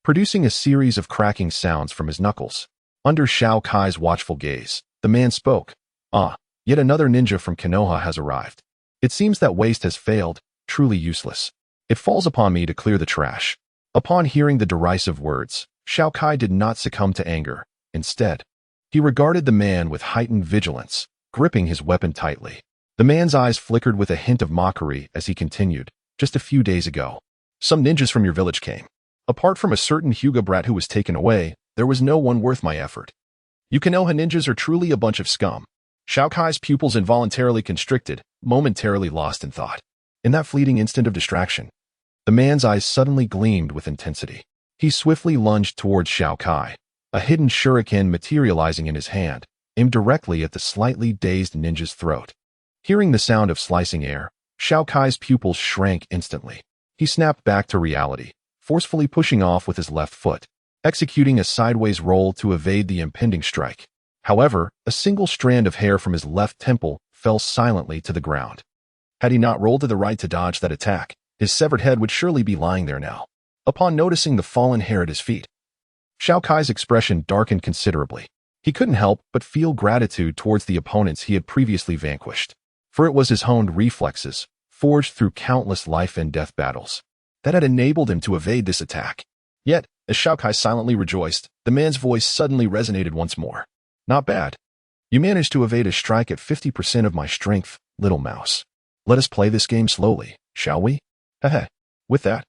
producing a series of cracking sounds from his knuckles. Under Xiao Kai's watchful gaze, the man spoke. "Ah, yet another ninja from Kenoha has arrived. It seems that waste has failed, truly useless. It falls upon me to clear the trash." Upon hearing the derisive words, Xiao Kai did not succumb to anger. Instead, he regarded the man with heightened vigilance, gripping his weapon tightly. The man's eyes flickered with a hint of mockery as he continued, "Just a few days ago, some ninjas from your village came. Apart from a certain Hyuga brat who was taken away, there was no one worth my effort. You Kenoha ninjas are truly a bunch of scum." Xiao Kai's pupils involuntarily constricted, momentarily lost in thought. In that fleeting instant of distraction, the man's eyes suddenly gleamed with intensity. He swiftly lunged towards Xiao Kai, a hidden shuriken materializing in his hand, aimed directly at the slightly dazed ninja's throat. Hearing the sound of slicing air, Xiao Kai's pupils shrank instantly. He snapped back to reality, forcefully pushing off with his left foot, executing a sideways roll to evade the impending strike. However, a single strand of hair from his left temple fell silently to the ground. Had he not rolled to the right to dodge that attack, his severed head would surely be lying there now. Upon noticing the fallen hair at his feet, Xiao Kai's expression darkened considerably. He couldn't help but feel gratitude towards the opponents he had previously vanquished, for it was his honed reflexes, forged through countless life and death battles, that had enabled him to evade this attack. Yet, as Xiao Kai silently rejoiced, the man's voice suddenly resonated once more. "Not bad. You managed to evade a strike at 50% of my strength, little mouse. Let us play this game slowly, shall we?" Heh. With that,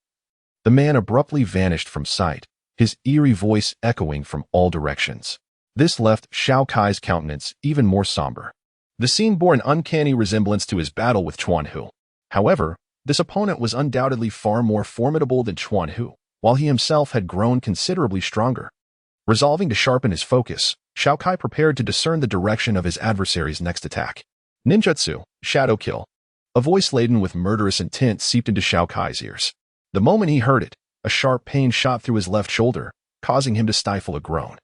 the man abruptly vanished from sight, his eerie voice echoing from all directions. This left Xiao Kai's countenance even more somber. The scene bore an uncanny resemblance to his battle with Chuan Hu. However, this opponent was undoubtedly far more formidable than Chuan Hu, while he himself had grown considerably stronger. Resolving to sharpen his focus, Xiao Kai prepared to discern the direction of his adversary's next attack. "Ninjutsu, Shadow Kill." A voice laden with murderous intent seeped into Xiao Kai's ears. The moment he heard it, a sharp pain shot through his left shoulder, causing him to stifle a groan.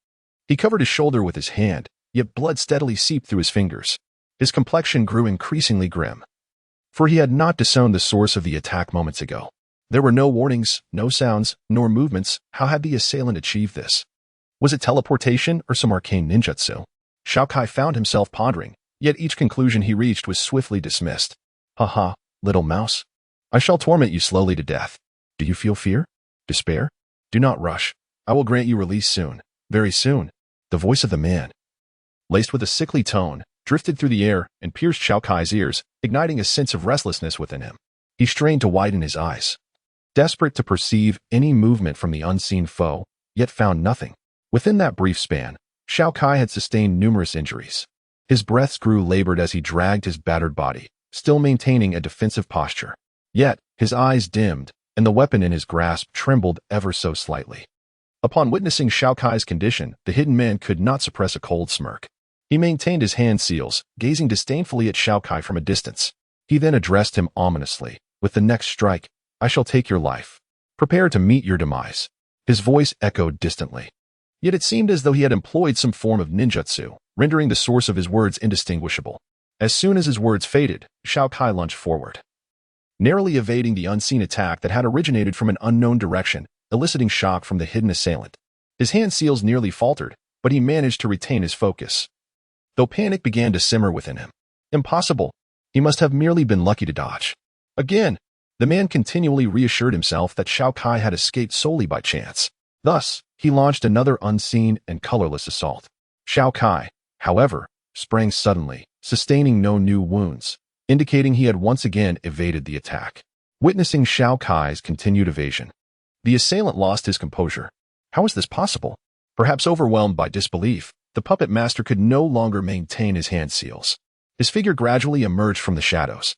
He covered his shoulder with his hand, yet blood steadily seeped through his fingers. His complexion grew increasingly grim, for he had not disowned the source of the attack moments ago. There were no warnings, no sounds, nor movements. How had the assailant achieved this? Was it teleportation or some arcane ninjutsu? Xiao Kai found himself pondering, yet each conclusion he reached was swiftly dismissed. "Haha, little mouse. I shall torment you slowly to death. Do you feel fear? Despair? Do not rush. I will grant you release soon. Very soon. The voice of the man, laced with a sickly tone, drifted through the air and pierced Xiao Kai's ears, igniting a sense of restlessness within him. He strained to widen his eyes, desperate to perceive any movement from the unseen foe, yet found nothing. Within that brief span, Xiao Kai had sustained numerous injuries. His breaths grew labored as he dragged his battered body, still maintaining a defensive posture. Yet, his eyes dimmed, and the weapon in his grasp trembled ever so slightly. Upon witnessing Xiao Kai's condition, the hidden man could not suppress a cold smirk. He maintained his hand seals, gazing disdainfully at Xiao Kai from a distance. He then addressed him ominously. With the next strike, I shall take your life. Prepare to meet your demise. His voice echoed distantly. Yet it seemed as though he had employed some form of ninjutsu, rendering the source of his words indistinguishable. As soon as his words faded, Xiao Kai lunged forward, narrowly evading the unseen attack that had originated from an unknown direction, eliciting shock from the hidden assailant. His hand seals nearly faltered, but he managed to retain his focus, though panic began to simmer within him. Impossible. He must have merely been lucky to dodge. Again, the man continually reassured himself that Xiao Kai had escaped solely by chance. Thus, he launched another unseen and colorless assault. Xiao Kai, however, sprang suddenly, sustaining no new wounds, indicating he had once again evaded the attack. Witnessing Xiao Kai's continued evasion, the assailant lost his composure. How was this possible? Perhaps overwhelmed by disbelief, the puppet master could no longer maintain his hand seals. His figure gradually emerged from the shadows,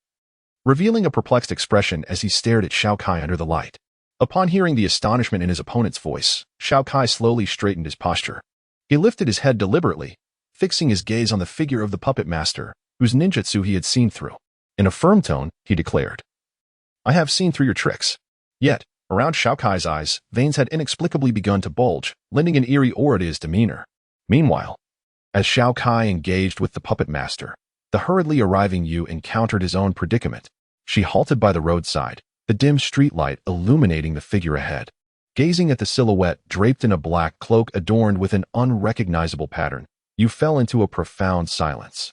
revealing a perplexed expression as he stared at Xiao Kai under the light. Upon hearing the astonishment in his opponent's voice, Xiao Kai slowly straightened his posture. He lifted his head deliberately, fixing his gaze on the figure of the puppet master, whose ninjutsu he had seen through. In a firm tone, he declared, I have seen through your tricks. Yet, around Xiao Kai's eyes, veins had inexplicably begun to bulge, lending an eerie aura to his demeanor. Meanwhile, as Xiao Kai engaged with the puppet master, the hurriedly arriving Yu encountered his own predicament. She halted by the roadside, the dim streetlight illuminating the figure ahead. Gazing at the silhouette draped in a black cloak adorned with an unrecognizable pattern, Yu fell into a profound silence,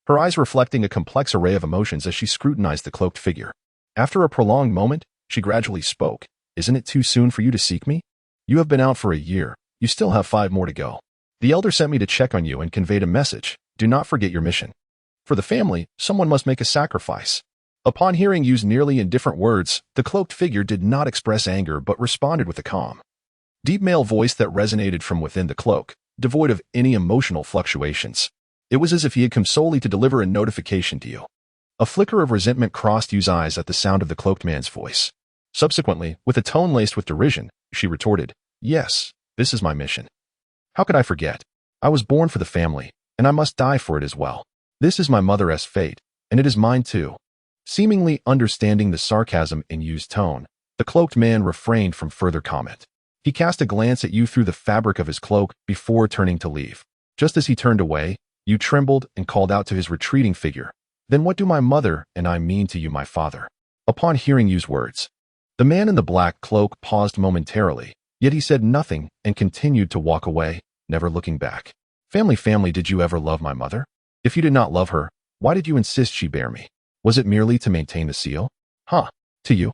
her eyes reflecting a complex array of emotions as she scrutinized the cloaked figure. After a prolonged moment, she gradually spoke. Isn't it too soon for you to seek me? You have been out for a year. You still have 5 more to go. The elder sent me to check on you and conveyed a message. Do not forget your mission. For the family, someone must make a sacrifice. Upon hearing Yu's nearly indifferent words, the cloaked figure did not express anger but responded with a calm, deep male voice that resonated from within the cloak, devoid of any emotional fluctuations. It was as if he had come solely to deliver a notification to you. A flicker of resentment crossed Yu's eyes at the sound of the cloaked man's voice. Subsequently, with a tone laced with derision, she retorted, Yes, this is my mission. How could I forget? I was born for the family, and I must die for it as well. This is my mother's fate, and it is mine too. Seemingly understanding the sarcasm in Yu's tone, the cloaked man refrained from further comment. He cast a glance at Yu through the fabric of his cloak before turning to leave. Just as he turned away, Yu trembled and called out to his retreating figure, Then what do my mother and I mean to you, my father? Upon hearing Yu's words, the man in the black cloak paused momentarily, yet he said nothing and continued to walk away, never looking back. Family, did you ever love my mother? If you did not love her, why did you insist she bear me? Was it merely to maintain the seal? To you,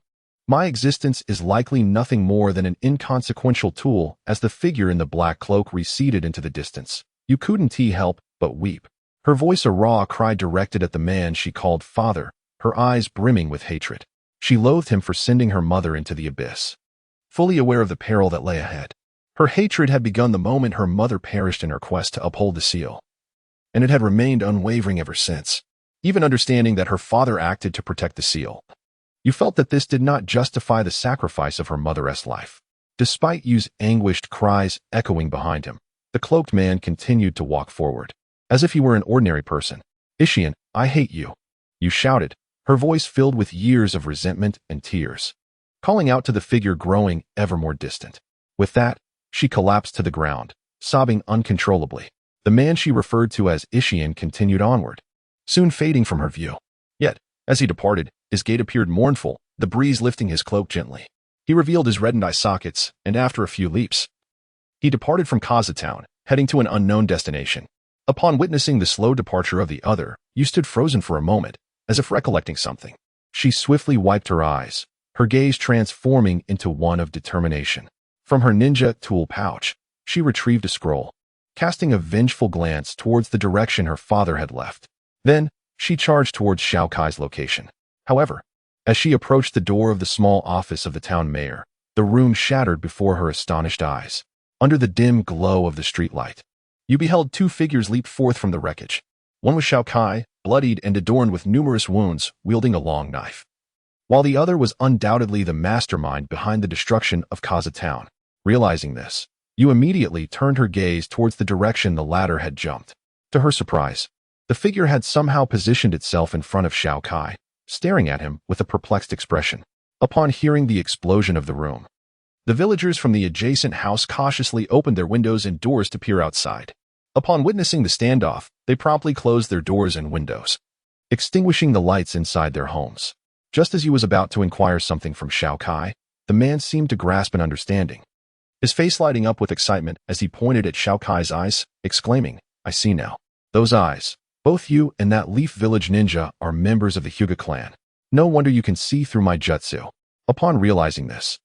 my existence is likely nothing more than an inconsequential tool. As the figure in the black cloak receded into the distance, you couldn't help but weep. Her voice a raw cry directed at the man she called father, her eyes brimming with hatred. She loathed him for sending her mother into the abyss, fully aware of the peril that lay ahead. Her hatred had begun the moment her mother perished in her quest to uphold the seal, and it had remained unwavering ever since. Even understanding that her father acted to protect the seal, you felt that this did not justify the sacrifice of her mother's life. Despite Yu's anguished cries echoing behind him, the cloaked man continued to walk forward, as if he were an ordinary person. Ishian, I hate you, Yu shouted, her voice filled with years of resentment and tears, calling out to the figure growing ever more distant. With that, she collapsed to the ground, sobbing uncontrollably. The man she referred to as Ishian continued onward, soon fading from her view. Yet, as he departed, his gait appeared mournful, the breeze lifting his cloak gently. He revealed his reddened eye sockets, and after a few leaps, he departed from Kaza Town, heading to an unknown destination. Upon witnessing the slow departure of the other, Yu stood frozen for a moment, as if recollecting something. She swiftly wiped her eyes, her gaze transforming into one of determination. From her ninja tool pouch, she retrieved a scroll, casting a vengeful glance towards the direction her father had left. Then, she charged towards Xiao Kai's location. However, as she approached the door of the small office of the town mayor, the room shattered before her astonished eyes. Under the dim glow of the streetlight, you beheld two figures leap forth from the wreckage. One was Xiao Kai, bloodied and adorned with numerous wounds, wielding a long knife, while the other was undoubtedly the mastermind behind the destruction of Kaza Town. Realizing this, you immediately turned her gaze towards the direction the latter had jumped. To her surprise, the figure had somehow positioned itself in front of Xiao Kai, staring at him with a perplexed expression. Upon hearing the explosion of the room, the villagers from the adjacent house cautiously opened their windows and doors to peer outside. Upon witnessing the standoff, they promptly closed their doors and windows, extinguishing the lights inside their homes. Just as he was about to inquire something from Xiao Kai, the man seemed to grasp an understanding, his face lighting up with excitement as he pointed at Xiao Kai's eyes, exclaiming, "I see now. Those eyes. Both you and that Leaf Village ninja are members of the Hyuga clan. No wonder you can see through my jutsu." Upon realizing this,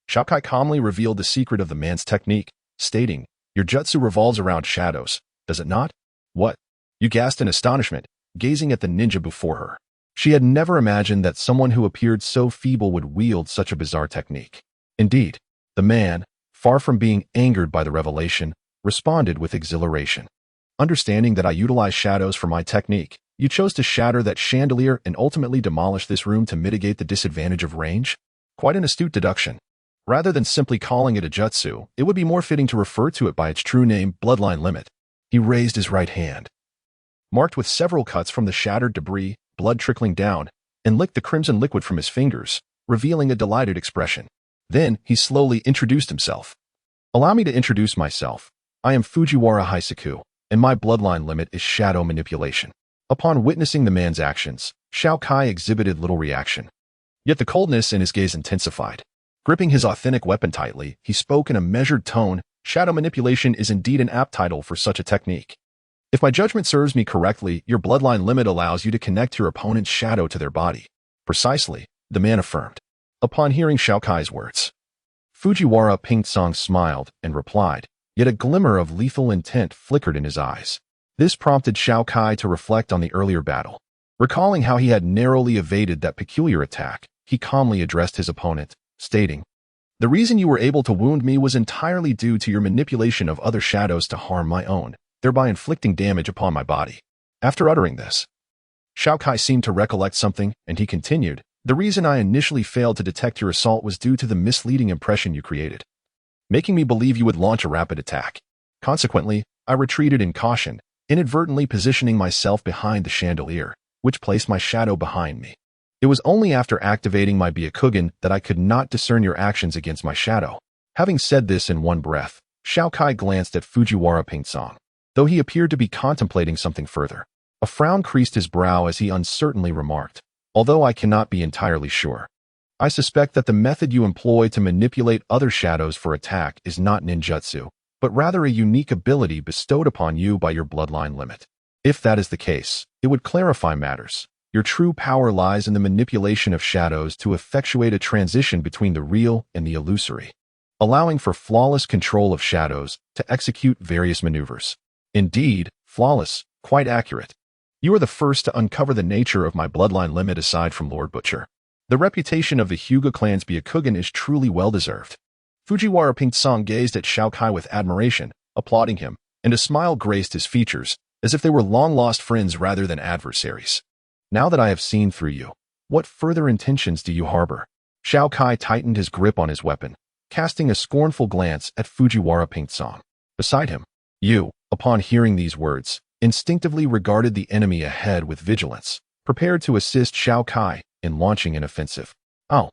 Xiao Kai calmly revealed the secret of the man's technique, stating, "Your jutsu revolves around shadows, does it not?" "What?" You gasped in astonishment, gazing at the ninja before her. She had never imagined that someone who appeared so feeble would wield such a bizarre technique. Indeed, the man, far from being angered by the revelation, responded with exhilaration. "Understanding that I utilize shadows for my technique, you chose to shatter that chandelier and ultimately demolish this room to mitigate the disadvantage of range? Quite an astute deduction. Rather than simply calling it a jutsu, it would be more fitting to refer to it by its true name, bloodline limit." He raised his right hand, marked with several cuts from the shattered debris, blood trickling down, and licked the crimson liquid from his fingers, revealing a delighted expression. Then he slowly introduced himself. "Allow me to introduce myself. I am Fujiwara Hisaku, and my bloodline limit is shadow manipulation." Upon witnessing the man's actions, Xiao Kai exhibited little reaction. Yet the coldness in his gaze intensified. Gripping his authentic weapon tightly, he spoke in a measured tone, "Shadow manipulation is indeed an apt title for such a technique. If my judgment serves me correctly, your bloodline limit allows you to connect your opponent's shadow to their body." "Precisely," the man affirmed. Upon hearing Xiao Kai's words, Fujiwara Pingsong smiled and replied, yet a glimmer of lethal intent flickered in his eyes. This prompted Xiao Kai to reflect on the earlier battle. Recalling how he had narrowly evaded that peculiar attack, he calmly addressed his opponent, stating, "The reason you were able to wound me was entirely due to your manipulation of other shadows to harm my own, thereby inflicting damage upon my body." After uttering this, Xiao Kai seemed to recollect something, and he continued, "The reason I initially failed to detect your assault was due to the misleading impression you created, making me believe you would launch a rapid attack. Consequently, I retreated in caution, inadvertently positioning myself behind the chandelier, which placed my shadow behind me. It was only after activating my Byakugan that I could not discern your actions against my shadow." Having said this in one breath, Xiao Kai glanced at Fujiwara Pingsong. Though he appeared to be contemplating something further, a frown creased his brow as he uncertainly remarked, "Although I cannot be entirely sure, I suspect that the method you employ to manipulate other shadows for attack is not ninjutsu, but rather a unique ability bestowed upon you by your bloodline limit. If that is the case, it would clarify matters. Your true power lies in the manipulation of shadows to effectuate a transition between the real and the illusory, allowing for flawless control of shadows to execute various maneuvers." "Indeed, flawless, quite accurate. You are the first to uncover the nature of my bloodline limit aside from Lord Butcher. The reputation of the Hyuga clan's Byakugan is truly well-deserved." Fujiwara Pingsong gazed at Xiao Kai with admiration, applauding him, and a smile graced his features, as if they were long-lost friends rather than adversaries. "Now that I have seen through you, what further intentions do you harbor?" Xiao Kai tightened his grip on his weapon, casting a scornful glance at Fujiwara Pingsong. Beside him, you, upon hearing these words, instinctively regarded the enemy ahead with vigilance, prepared to assist Xiao Kai in launching an offensive. "Oh,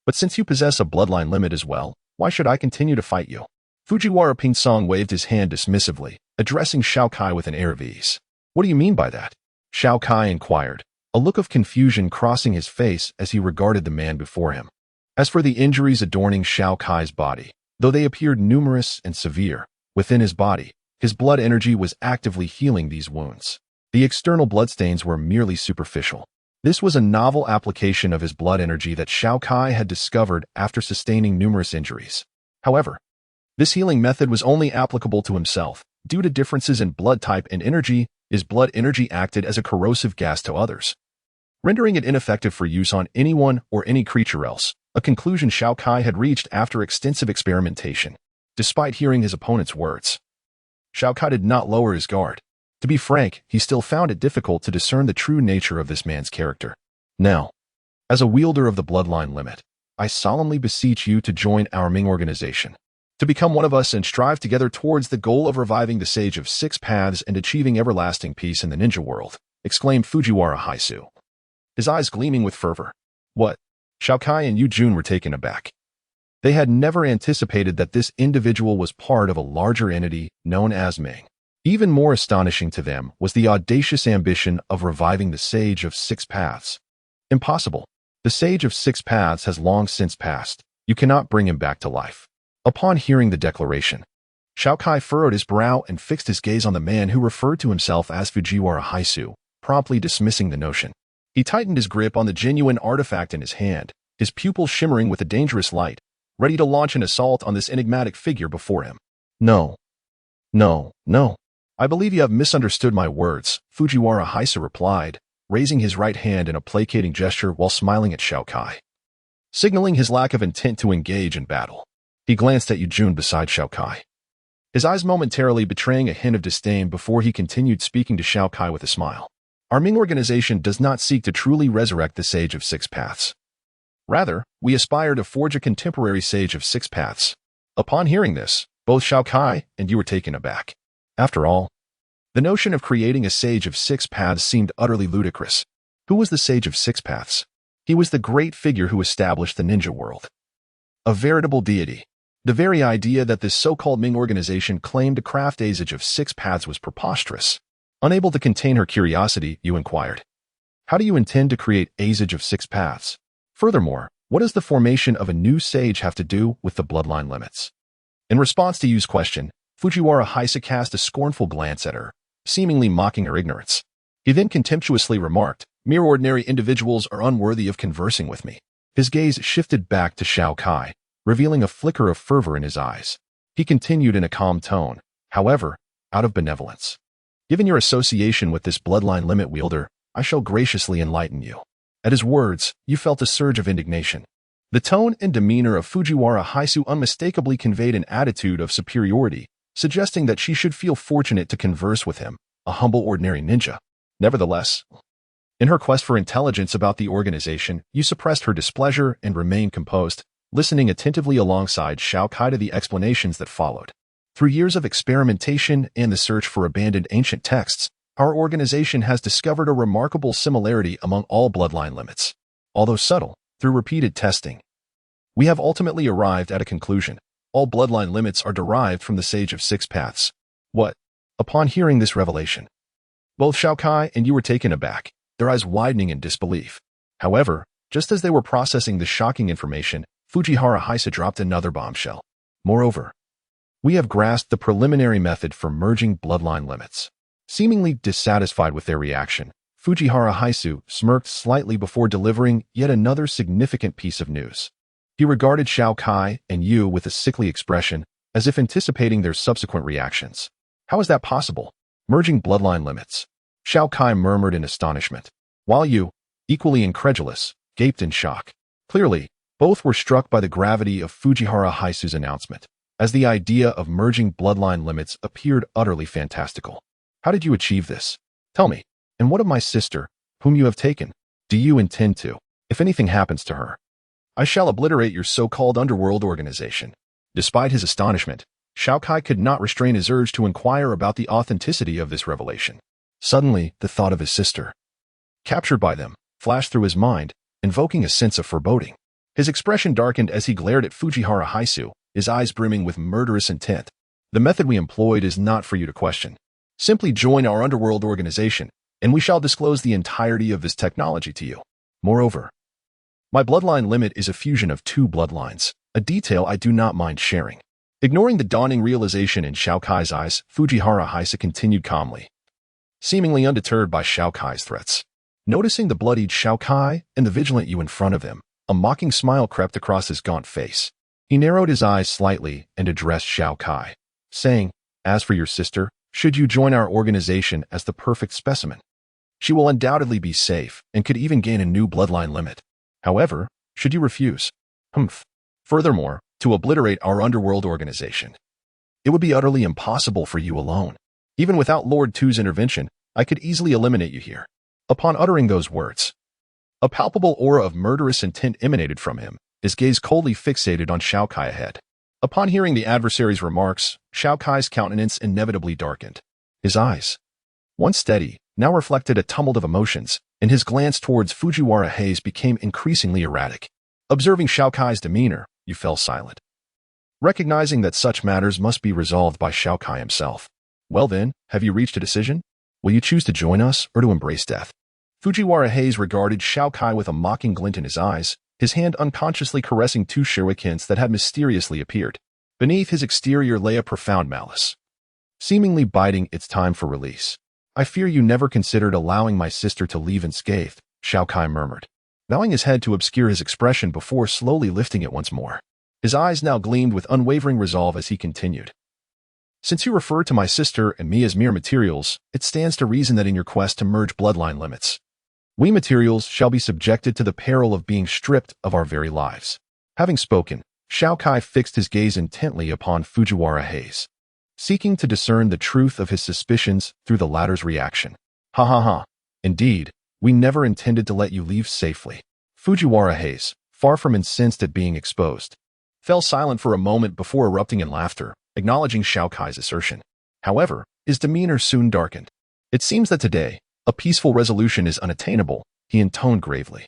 but since you possess a bloodline limit as well, why should I continue to fight you?" Fujiwara Pingsong waved his hand dismissively, addressing Xiao Kai with an air of ease. "What do you mean by that?" Xiao Kai inquired, a look of confusion crossing his face as he regarded the man before him. As for the injuries adorning Xiao Kai's body, though they appeared numerous and severe, within his body, his blood energy was actively healing these wounds. The external bloodstains were merely superficial. This was a novel application of his blood energy that Xiao Kai had discovered after sustaining numerous injuries. However, this healing method was only applicable to himself. Due to differences in blood type and energy, his blood energy acted as a corrosive gas to others, rendering it ineffective for use on anyone or any creature else, a conclusion Xiao Kai had reached after extensive experimentation. Despite hearing his opponent's words, Xiao Kai did not lower his guard. To be frank, he still found it difficult to discern the true nature of this man's character. Now, as a wielder of the bloodline limit, I solemnly beseech you to join our Ming organization, to become one of us and strive together towards the goal of reviving the Sage of Six Paths and achieving everlasting peace in the ninja world, exclaimed Fujiwara Haisu, his eyes gleaming with fervor. What? Xiao Kai and Yu Jun were taken aback. They had never anticipated that this individual was part of a larger entity known as Ming. Even more astonishing to them was the audacious ambition of reviving the Sage of Six Paths. Impossible. The Sage of Six Paths has long since passed. You cannot bring him back to life. Upon hearing the declaration, Xiao Kai furrowed his brow and fixed his gaze on the man who referred to himself as Fujiwara Haisu, promptly dismissing the notion. He tightened his grip on the genuine artifact in his hand, his pupils shimmering with a dangerous light, ready to launch an assault on this enigmatic figure before him. No. I believe you have misunderstood my words, Fujiwara Haisu replied, raising his right hand in a placating gesture while smiling at Xiao Kai, signaling his lack of intent to engage in battle. He glanced at Yu Jun beside Xiao Kai, his eyes momentarily betraying a hint of disdain before he continued speaking to Xiao Kai with a smile. Our Ming organization does not seek to truly resurrect the Sage of Six Paths. Rather, we aspire to forge a contemporary Sage of Six Paths. Upon hearing this, both Xiao Kai and you were taken aback. After all, the notion of creating a Sage of Six Paths seemed utterly ludicrous. Who was the Sage of Six Paths? He was the great figure who established the ninja world. A veritable deity. The very idea that this so-called Ming organization claimed to craft a Sage of Six Paths was preposterous. Unable to contain her curiosity, you inquired, how do you intend to create a Sage of Six Paths? Furthermore, what does the formation of a new sage have to do with the bloodline limits? In response to Yu's question, Fujiwara Haisu cast a scornful glance at her, seemingly mocking her ignorance. He then contemptuously remarked, mere ordinary individuals are unworthy of conversing with me. His gaze shifted back to Xiao Kai, revealing a flicker of fervor in his eyes. He continued in a calm tone, however, out of benevolence. Given your association with this bloodline limit wielder, I shall graciously enlighten you. At his words, you felt a surge of indignation. The tone and demeanor of Fujiwara Haisu unmistakably conveyed an attitude of superiority, suggesting that she should feel fortunate to converse with him, a humble ordinary ninja. Nevertheless, in her quest for intelligence about the organization, you suppressed her displeasure and remained composed, listening attentively alongside Xiao Kai to the explanations that followed. Through years of experimentation and the search for abandoned ancient texts, our organization has discovered a remarkable similarity among all bloodline limits. Although subtle, through repeated testing, we have ultimately arrived at a conclusion. All bloodline limits are derived from the Sage of Six Paths. What? Upon hearing this revelation, both Xiao Kai and you were taken aback, their eyes widening in disbelief. However, just as they were processing the shocking information, Fujiwara Haisu dropped another bombshell. Moreover, we have grasped the preliminary method for merging bloodline limits. Seemingly dissatisfied with their reaction, Fujiwara Haisu smirked slightly before delivering yet another significant piece of news. He regarded Xiao Kai and Yu with a sickly expression, as if anticipating their subsequent reactions. How is that possible? Merging bloodline limits. Xiao Kai murmured in astonishment, while Yu, equally incredulous, gaped in shock. Clearly, both were struck by the gravity of Fujiwara Haisu's announcement, as the idea of merging bloodline limits appeared utterly fantastical. How did you achieve this? Tell me, and what of my sister, whom you have taken? Do you intend to, if anything happens to her, I shall obliterate your so-called underworld organization? Despite his astonishment, Xiao Kai could not restrain his urge to inquire about the authenticity of this revelation. Suddenly, the thought of his sister, captured by them, flashed through his mind, invoking a sense of foreboding. His expression darkened as he glared at Fujiwara Haisu, his eyes brimming with murderous intent. The method we employed is not for you to question. Simply join our underworld organization, and we shall disclose the entirety of this technology to you. Moreover, my bloodline limit is a fusion of two bloodlines, a detail I do not mind sharing. Ignoring the dawning realization in Xiao Kai's eyes, Fujiwara Haisu continued calmly, seemingly undeterred by Xiao Kai's threats. Noticing the bloodied Xiao Kai and the vigilant you in front of him, a mocking smile crept across his gaunt face. He narrowed his eyes slightly and addressed Xiao Kai, saying, "As for your sister, should you join our organization as the perfect specimen, she will undoubtedly be safe and could even gain a new bloodline limit. However, should you refuse, furthermore, to obliterate our underworld organization, it would be utterly impossible for you alone. Even without Lord Tu's intervention, I could easily eliminate you here." Upon uttering those words, a palpable aura of murderous intent emanated from him, his gaze coldly fixated on Xiao Kai ahead. Upon hearing the adversary's remarks, Xiao Kai's countenance inevitably darkened. His eyes, once steady, now reflected a tumult of emotions, and his glance towards Fujiwara Hayes became increasingly erratic. Observing Xiao Kai's demeanor, you fell silent, recognizing that such matters must be resolved by Xiao Kai himself. "Well then, have you reached a decision? Will you choose to join us or to embrace death?" Fujiwara Hayes regarded Xiao Kai with a mocking glint in his eyes, his hand unconsciously caressing two shurikens that had mysteriously appeared. Beneath his exterior lay a profound malice, seemingly biding its time for release. "I fear you never considered allowing my sister to leave unscathed," Xiao Kai murmured, bowing his head to obscure his expression before slowly lifting it once more. His eyes now gleamed with unwavering resolve as he continued. "Since you refer to my sister and me as mere materials, it stands to reason that in your quest to merge bloodline limits, we materials shall be subjected to the peril of being stripped of our very lives." Having spoken, Xiao Kai fixed his gaze intently upon Fujiwara Hayes, seeking to discern the truth of his suspicions through the latter's reaction. "Ha ha ha. Indeed, we never intended to let you leave safely." Fujiwara Hayes, far from incensed at being exposed, fell silent for a moment before erupting in laughter, acknowledging Xiao Kai's assertion. However, his demeanor soon darkened. "It seems that today, a peaceful resolution is unattainable," he intoned gravely,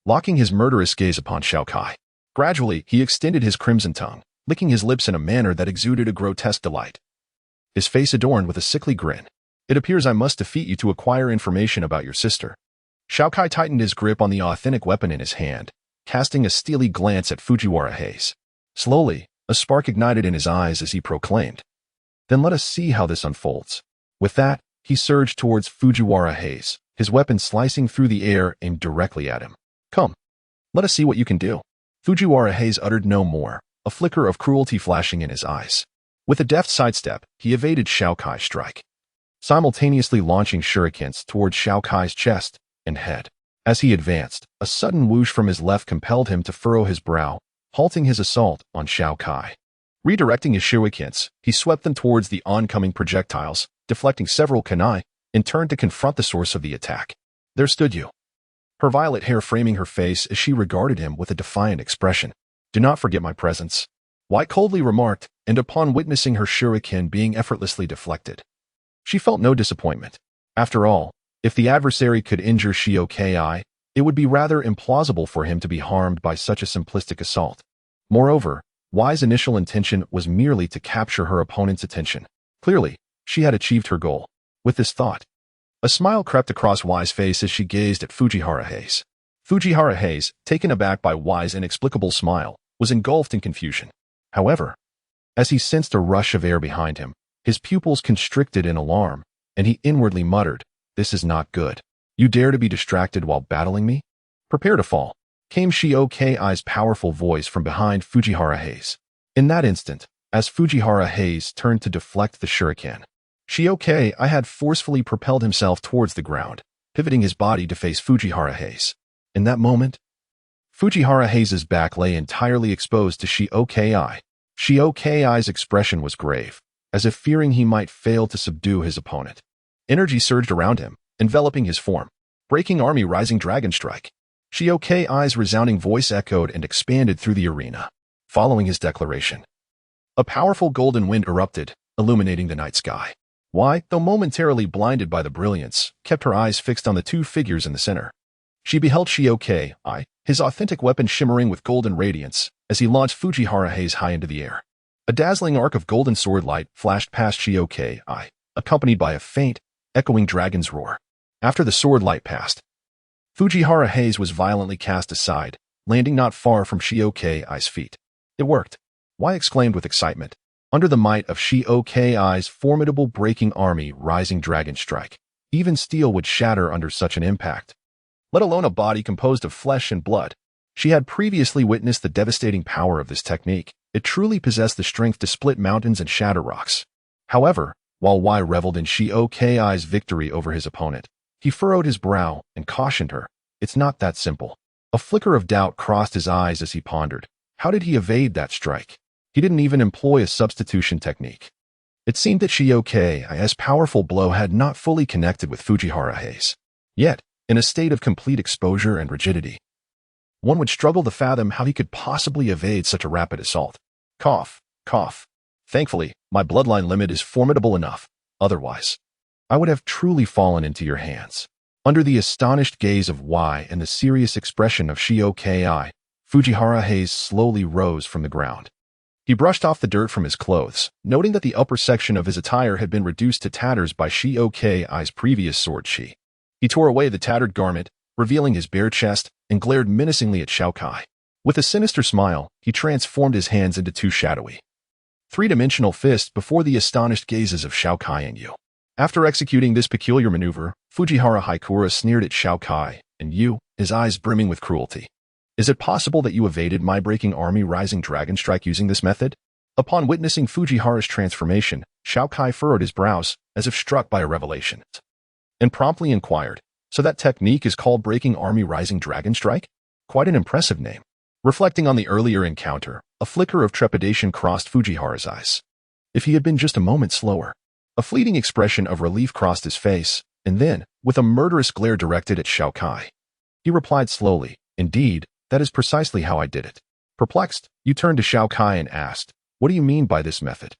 locking his murderous gaze upon Xiao Kai. Gradually, he extended his crimson tongue, licking his lips in a manner that exuded a grotesque delight, his face adorned with a sickly grin. "It appears I must defeat you to acquire information about your sister." Xiao Kai tightened his grip on the authentic weapon in his hand, casting a steely glance at Fujiwara Hayes. Slowly, a spark ignited in his eyes as he proclaimed, "Then let us see how this unfolds." With that, he surged towards Fujiwara Hayes, his weapon slicing through the air aimed directly at him. "Come, let us see what you can do." Fujiwara Hayes uttered no more, a flicker of cruelty flashing in his eyes. With a deft sidestep, he evaded Xiao Kai's strike, simultaneously launching shurikens towards Xiao Kai's chest and head. As he advanced, a sudden whoosh from his left compelled him to furrow his brow, halting his assault on Xiao Kai. Redirecting his shurikens, he swept them towards the oncoming projectiles, deflecting several kunai, and turned to confront the source of the attack. There stood Yu, her violet hair framing her face as she regarded him with a defiant expression. "Do not forget my presence," White coldly remarked, and upon witnessing her shuriken being effortlessly deflected, she felt no disappointment. After all, if the adversary could injure Xiao Kai, it would be rather implausible for him to be harmed by such a simplistic assault. Moreover, Y's initial intention was merely to capture her opponent's attention. Clearly, she had achieved her goal. With this thought, a smile crept across Y's face as she gazed at Fujiwara Hayes. Fujiwara Hayes, taken aback by Y's inexplicable smile, was engulfed in confusion. However, as he sensed a rush of air behind him, his pupils constricted in alarm, and he inwardly muttered, "This is not good. You dare to be distracted while battling me? Prepare to fall," came Xiao Kai's powerful voice from behind Fujiwara Hayes. In that instant, as Fujiwara Hayes turned to deflect the shuriken, Xiao Kai had forcefully propelled himself towards the ground, pivoting his body to face Fujiwara Hayes. In that moment, Fujiwara Hayes' back lay entirely exposed to Xiao Kai. Xiao Kai's expression was grave, as if fearing he might fail to subdue his opponent. Energy surged around him, enveloping his form. "Breaking army rising dragon strike." Xiao Kai's resounding voice echoed and expanded through the arena. Following his declaration, a powerful golden wind erupted, illuminating the night sky. Y, though momentarily blinded by the brilliance, kept her eyes fixed on the two figures in the center. She beheld Xiao Kai, his authentic weapon shimmering with golden radiance, as he launched Fujiwara Hayes high into the air. A dazzling arc of golden sword light flashed past Xiao Kai, accompanied by a faint, echoing dragon's roar. After the sword light passed, Fujiwara Hayes was violently cast aside, landing not far from Xiao Kai's feet. "It worked," Y exclaimed with excitement. Under the might of Xiao Kai's formidable breaking army rising dragon strike, Even steel would shatter under such an impact, let alone a body composed of flesh and blood. She had previously witnessed the devastating power of this technique. It truly possessed the strength to split mountains and shatter rocks. However, while Y reveled in Xiao Kai's victory over his opponent, he furrowed his brow and cautioned her, "It's not that simple." A flicker of doubt crossed his eyes as he pondered. How did he evade that strike? He didn't even employ a substitution technique. It seemed that Xiao Kai's powerful blow had not fully connected with Fujiwara's. Yet, in a state of complete exposure and rigidity, one would struggle to fathom how he could possibly evade such a rapid assault. Cough, cough. Thankfully, my bloodline limit is formidable enough. Otherwise, I would have truly fallen into your hands. Under the astonished gaze of Y and the serious expression of Xiao Kai, Fujiwara slowly rose from the ground. He brushed off the dirt from his clothes, noting that the upper section of his attire had been reduced to tatters by Xiao Kai's previous sword chi. He tore away the tattered garment, revealing his bare chest, and glared menacingly at Xiao Kai. With a sinister smile, he transformed his hands into two shadowy, three-dimensional fists before the astonished gazes of Xiao Kai and Yu. After executing this peculiar maneuver, Fujiwara Haikura sneered at Xiao Kai and Yu, his eyes brimming with cruelty. "Is it possible that you evaded my breaking army rising dragon strike using this method?" Upon witnessing Fujiwara's transformation, Xiao Kai furrowed his brows, as if struck by a revelation, and promptly inquired, "So that technique is called breaking army rising dragon strike? Quite an impressive name." Reflecting on the earlier encounter, a flicker of trepidation crossed Fujiwara's eyes. If he had been just a moment slower. A fleeting expression of relief crossed his face, and then, with a murderous glare directed at Xiao Kai, he replied slowly, "Indeed, that is precisely how I did it." Perplexed, you turned to Xiao Kai and asked, "What do you mean by this method?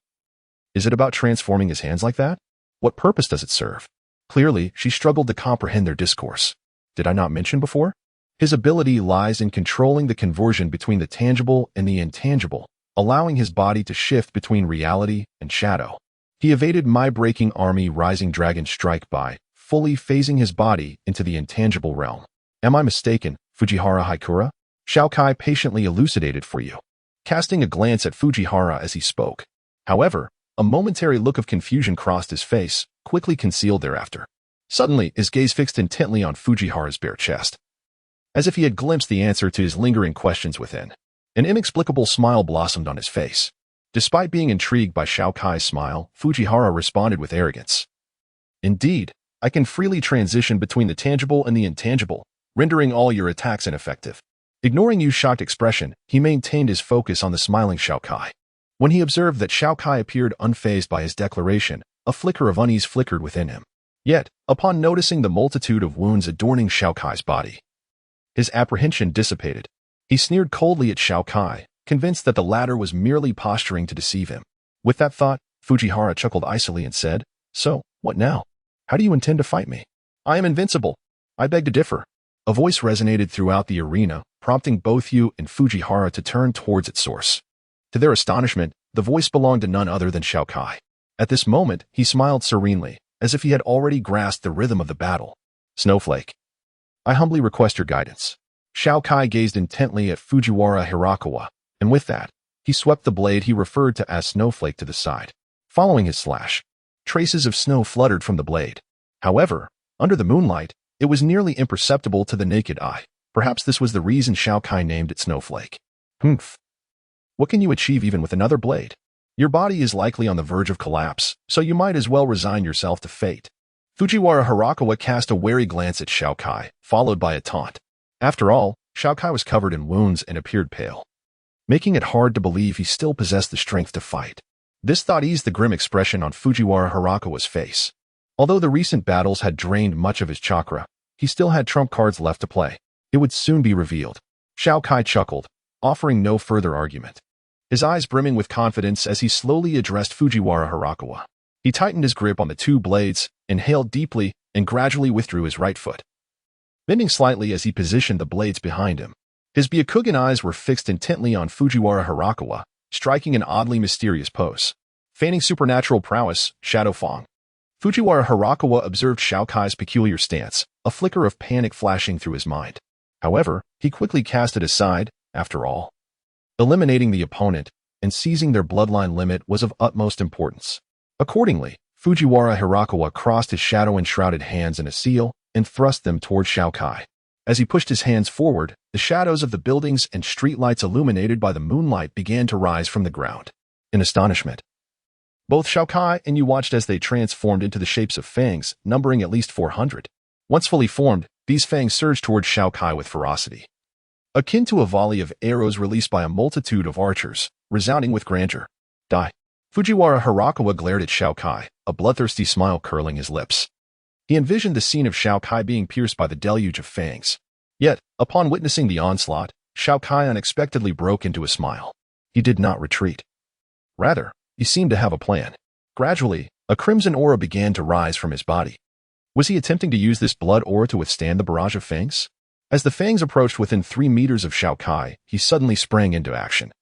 Is it about transforming his hands like that? What purpose does it serve?" Clearly, she struggled to comprehend their discourse. "Did I not mention before? His ability lies in controlling the conversion between the tangible and the intangible, allowing his body to shift between reality and shadow. He evaded my breaking army rising dragon strike by fully phasing his body into the intangible realm. Am I mistaken, Fujiwara Haikura?" Xiao Kai patiently elucidated for you, casting a glance at Fujiwara as he spoke. However, a momentary look of confusion crossed his face, quickly concealed thereafter. Suddenly, his gaze fixed intently on Fujiwara's bare chest, as if he had glimpsed the answer to his lingering questions within. An inexplicable smile blossomed on his face. Despite being intrigued by Xiao Kai's smile, Fujiwara responded with arrogance. "Indeed, I can freely transition between the tangible and the intangible, rendering all your attacks ineffective." Ignoring Yu's shocked expression, he maintained his focus on the smiling Xiao Kai. When he observed that Xiao Kai appeared unfazed by his declaration, a flicker of unease flickered within him. Yet, upon noticing the multitude of wounds adorning Xiao Kai's body, his apprehension dissipated. He sneered coldly at Xiao Kai, convinced that the latter was merely posturing to deceive him. With that thought, Fujiwara chuckled icily and said, "So, what now? How do you intend to fight me?" "I am invincible." "I beg to differ." A voice resonated throughout the arena, prompting both Yu and Fujiwara to turn towards its source. To their astonishment, the voice belonged to none other than Xiao Kai. At this moment, he smiled serenely, as if he had already grasped the rhythm of the battle. "Snowflake, I humbly request your guidance." Xiao Kai gazed intently at Fujiwara Hirakawa, and with that, he swept the blade he referred to as Snowflake to the side. Following his slash, traces of snow fluttered from the blade. However, under the moonlight, it was nearly imperceptible to the naked eye. Perhaps this was the reason Xiao Kai named it Snowflake. "Humph. What can you achieve even with another blade? Your body is likely on the verge of collapse, so you might as well resign yourself to fate." Fujiwara Hirakawa cast a wary glance at Xiao Kai, followed by a taunt. After all, Xiao Kai was covered in wounds and appeared pale, making it hard to believe he still possessed the strength to fight. This thought eased the grim expression on Fujiwara Hirakawa's face. Although the recent battles had drained much of his chakra, he still had trump cards left to play. It would soon be revealed. Xiao Kai chuckled, offering no further argument, his eyes brimming with confidence as he slowly addressed Fujiwara Hirakawa. He tightened his grip on the two blades, inhaled deeply, and gradually withdrew his right foot, bending slightly as he positioned the blades behind him. His Byakugan eyes were fixed intently on Fujiwara Hirakawa, striking an oddly mysterious pose. Feigning supernatural prowess, Shadow Fang. Fujiwara Hirakawa observed Xiao Kai's peculiar stance, a flicker of panic flashing through his mind. However, he quickly cast it aside. After all, eliminating the opponent and seizing their bloodline limit was of utmost importance. Accordingly, Fujiwara Hirakawa crossed his shadow-enshrouded hands in a seal and thrust them toward Xiao Kai. As he pushed his hands forward, the shadows of the buildings and streetlights illuminated by the moonlight began to rise from the ground. In astonishment, both Xiao Kai and Yu watched as they transformed into the shapes of fangs, numbering at least 400. Once fully formed, these fangs surged toward Xiao Kai with ferocity, akin to a volley of arrows released by a multitude of archers, resounding with grandeur. Die. Fujiwara Hirakawa glared at Xiao Kai, a bloodthirsty smile curling his lips. He envisioned the scene of Xiao Kai being pierced by the deluge of fangs. Yet, upon witnessing the onslaught, Xiao Kai unexpectedly broke into a smile. He did not retreat. Rather, he seemed to have a plan. Gradually, a crimson aura began to rise from his body. Was he attempting to use this blood aura to withstand the barrage of fangs? As the fangs approached within 3 meters of Xiao Kai, he suddenly sprang into action.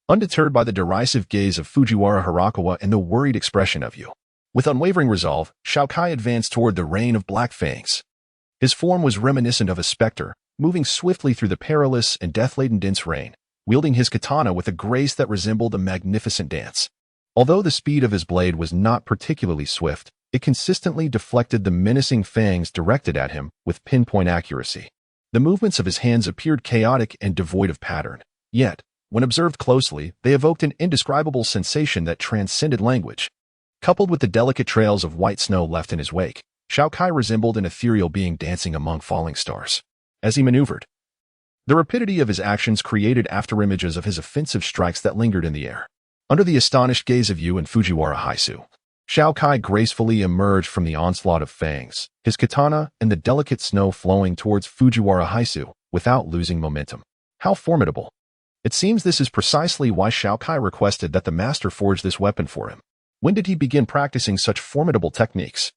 Undeterred by the derisive gaze of Fujiwara Hirakawa and the worried expression of Yu, with unwavering resolve, Xiao Kai advanced toward the rain of black fangs. His form was reminiscent of a specter, moving swiftly through the perilous and death-laden dense rain, wielding his katana with a grace that resembled a magnificent dance. Although the speed of his blade was not particularly swift, it consistently deflected the menacing fangs directed at him with pinpoint accuracy. The movements of his hands appeared chaotic and devoid of pattern. Yet, when observed closely, they evoked an indescribable sensation that transcended language. Coupled with the delicate trails of white snow left in his wake, Xiao Kai resembled an ethereal being dancing among falling stars. As he maneuvered, the rapidity of his actions created afterimages of his offensive strikes that lingered in the air. Under the astonished gaze of Yu and Fujiwara Haisu, Xiao Kai gracefully emerged from the onslaught of fangs, his katana and the delicate snow flowing towards Fujiwara Haisu without losing momentum. How formidable! It seems this is precisely why Xiao Kai requested that the master forge this weapon for him. When did he begin practicing such formidable techniques?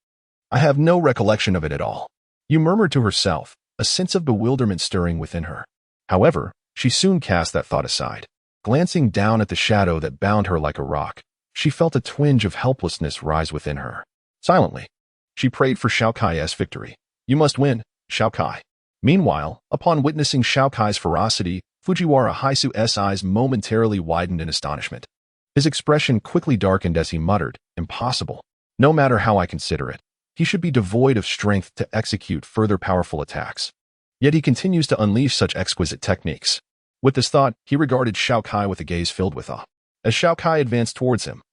I have no recollection of it at all. Yu murmured to herself, a sense of bewilderment stirring within her. However, she soon cast that thought aside. Glancing down at the shadow that bound her like a rock, she felt a twinge of helplessness rise within her. Silently, she prayed for Xiao Kai's victory. You must win, Xiao Kai. Meanwhile, upon witnessing Xiao Kai's ferocity, Fujiwara Haisu's eyes momentarily widened in astonishment. His expression quickly darkened as he muttered, impossible. No matter how I consider it, he should be devoid of strength to execute further powerful attacks. Yet he continues to unleash such exquisite techniques. With this thought, he regarded Xiao Kai with a gaze filled with awe. As Xiao Kai advanced towards him,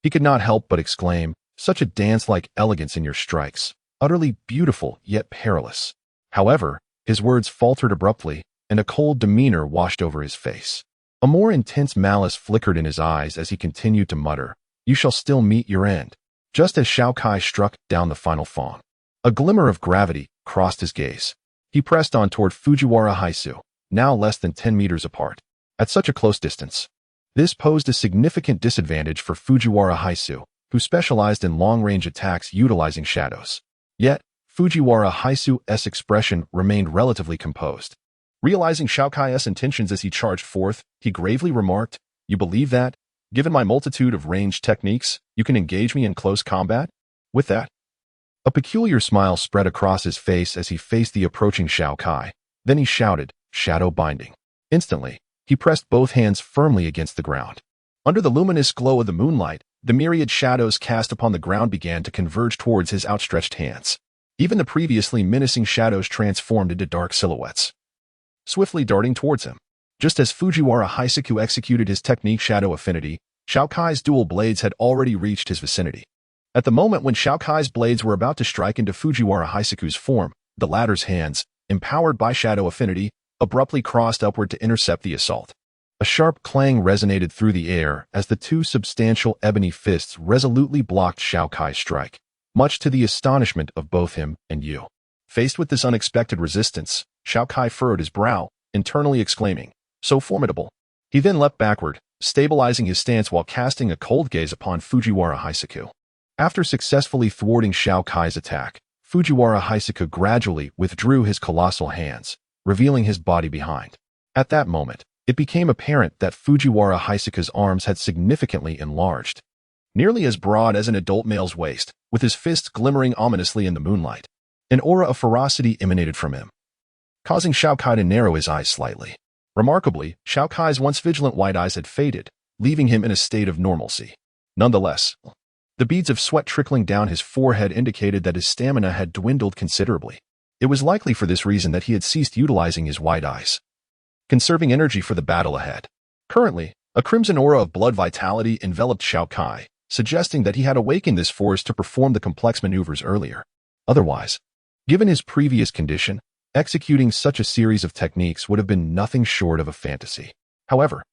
he could not help but exclaim, such a dance-like elegance in your strikes, utterly beautiful yet perilous. However, his words faltered abruptly, and a cold demeanor washed over his face. A more intense malice flickered in his eyes as he continued to mutter, you shall still meet your end. Just as Xiao Kai struck down the final fang, a glimmer of gravity crossed his gaze. He pressed on toward Fujiwara Haisu, now less than 10 meters apart. At such a close distance, this posed a significant disadvantage for Fujiwara Haisu, who specialized in long-range attacks utilizing shadows. Yet, Fujiwara Haisu's expression remained relatively composed. Realizing Xiao Kai's intentions as he charged forth, he gravely remarked, you believe that, given my multitude of ranged techniques, you can engage me in close combat? With that, a peculiar smile spread across his face as he faced the approaching Xiao Kai. Then he shouted, shadow binding. Instantly, he pressed both hands firmly against the ground. Under the luminous glow of the moonlight, the myriad shadows cast upon the ground began to converge towards his outstretched hands. Even the previously menacing shadows transformed into dark silhouettes, swiftly darting towards him. Just as Fujiwara Haisu executed his technique Shadow Affinity, Xiao Kai's dual blades had already reached his vicinity. At the moment when Xiao Kai's blades were about to strike into Fujiwara Haisu's form, the latter's hands, empowered by Shadow Affinity, abruptly crossed upward to intercept the assault. A sharp clang resonated through the air as the two substantial ebony fists resolutely blocked Xiao Kai's strike, much to the astonishment of both him and Yu. Faced with this unexpected resistance, Xiao Kai furrowed his brow, internally exclaiming, so formidable. He then leapt backward, stabilizing his stance while casting a cold gaze upon Fujiwara Haisu. After successfully thwarting Xiao Kai's attack, Fujiwara Haisu gradually withdrew his colossal hands, revealing his body behind. At that moment, it became apparent that Fujiwara Haisu's arms had significantly enlarged, nearly as broad as an adult male's waist, with his fists glimmering ominously in the moonlight. An aura of ferocity emanated from him, causing Xiao Kai to narrow his eyes slightly. Remarkably, Xiao Kai's once vigilant white eyes had faded, leaving him in a state of normalcy. Nonetheless, The beads of sweat trickling down his forehead indicated that his stamina had dwindled considerably. It was likely for this reason that he had ceased utilizing his wide eyes, conserving energy for the battle ahead. Currently, a crimson aura of blood vitality enveloped Xiao Kai, suggesting that he had awakened this force to perform the complex maneuvers earlier. Otherwise, given his previous condition, executing such a series of techniques would have been nothing short of a fantasy. However,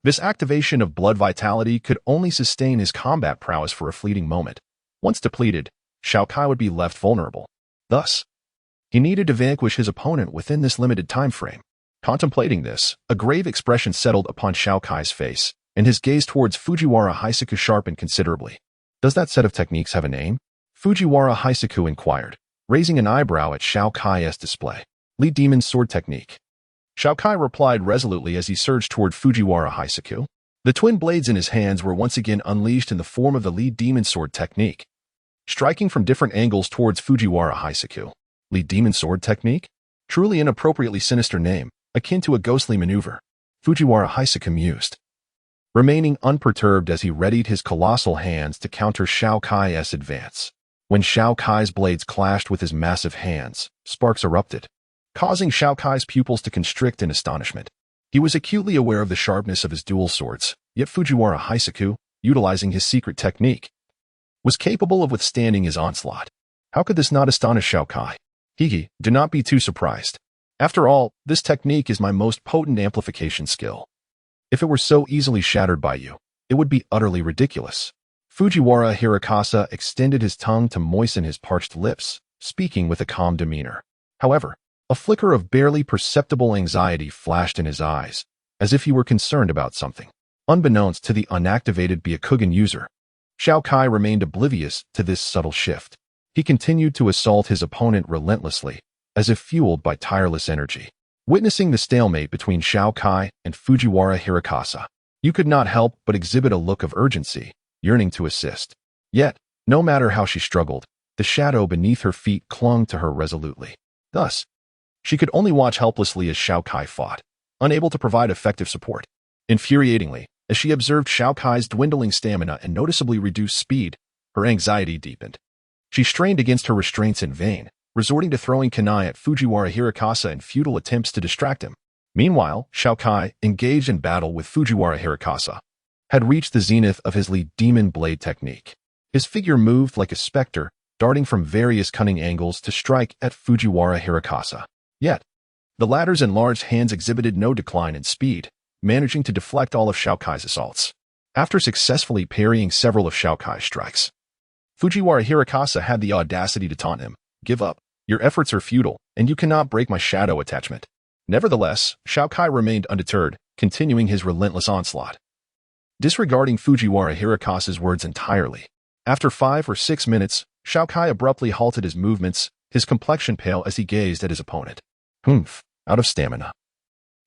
this activation of blood vitality could only sustain his combat prowess for a fleeting moment. Once depleted, Xiao Kai would be left vulnerable. Thus, he needed to vanquish his opponent within this limited time frame. Contemplating this, a grave expression settled upon Xiao Kai's face, and his gaze towards Fujiwara Hisaku sharpened considerably. Does that set of techniques have a name? Fujiwara Hisaku inquired, raising an eyebrow at Xiao Kai's display. Lead Demon Sword Technique. Xiao Kai replied resolutely as he surged toward Fujiwara Hisaku. The twin blades in his hands were once again unleashed in the form of the Lead Demon Sword Technique, striking from different angles towards Fujiwara Hisaku. Lead Demon Sword Technique? Truly an appropriately sinister name, akin to a ghostly maneuver. Fujiwara Hisaku mused, remaining unperturbed as he readied his colossal hands to counter Xiao Kai's advance. When Xiao Kai's blades clashed with his massive hands, sparks erupted, causing Xiao Kai's pupils to constrict in astonishment. He was acutely aware of the sharpness of his dual swords, yet Fujiwara Hisaku, utilizing his secret technique, was capable of withstanding his onslaught. How could this not astonish Xiao Kai? Hige, do not be too surprised. After all, this technique is my most potent amplification skill. If it were so easily shattered by you, it would be utterly ridiculous. Fujiwara Hirakasa extended his tongue to moisten his parched lips, speaking with a calm demeanor. However, a flicker of barely perceptible anxiety flashed in his eyes, as if he were concerned about something. Unbeknownst to the unactivated Byakugan user, Xiao Kai remained oblivious to this subtle shift. He continued to assault his opponent relentlessly, as if fueled by tireless energy. Witnessing the stalemate between Xiao Kai and Fujiwara Hirakasa, you could not help but exhibit a look of urgency, yearning to assist. Yet, no matter how she struggled, the shadow beneath her feet clung to her resolutely. Thus, she could only watch helplessly as Xiao Kai fought, unable to provide effective support. Infuriatingly, as she observed Xiao Kai's dwindling stamina and noticeably reduced speed, her anxiety deepened. She strained against her restraints in vain, resorting to throwing kunai at Fujiwara Hirakasa in futile attempts to distract him. Meanwhile, Xiao Kai, engaged in battle with Fujiwara Hirakasa, had reached the zenith of his lead demon blade technique. His figure moved like a specter, darting from various cunning angles to strike at Fujiwara Hirakasa. Yet, the latter's enlarged hands exhibited no decline in speed, managing to deflect all of Xiao Kai's assaults. After successfully parrying several of Xiao Kai's strikes, Fujiwara Hirakasa had the audacity to taunt him. Give up. Your efforts are futile, and you cannot break my shadow attachment. Nevertheless, Xiao Kai remained undeterred, continuing his relentless onslaught. Disregarding Fujiwara Hirakasa's words entirely, after 5 or 6 minutes, Xiao Kai abruptly halted his movements, his complexion pale as he gazed at his opponent. Out of stamina.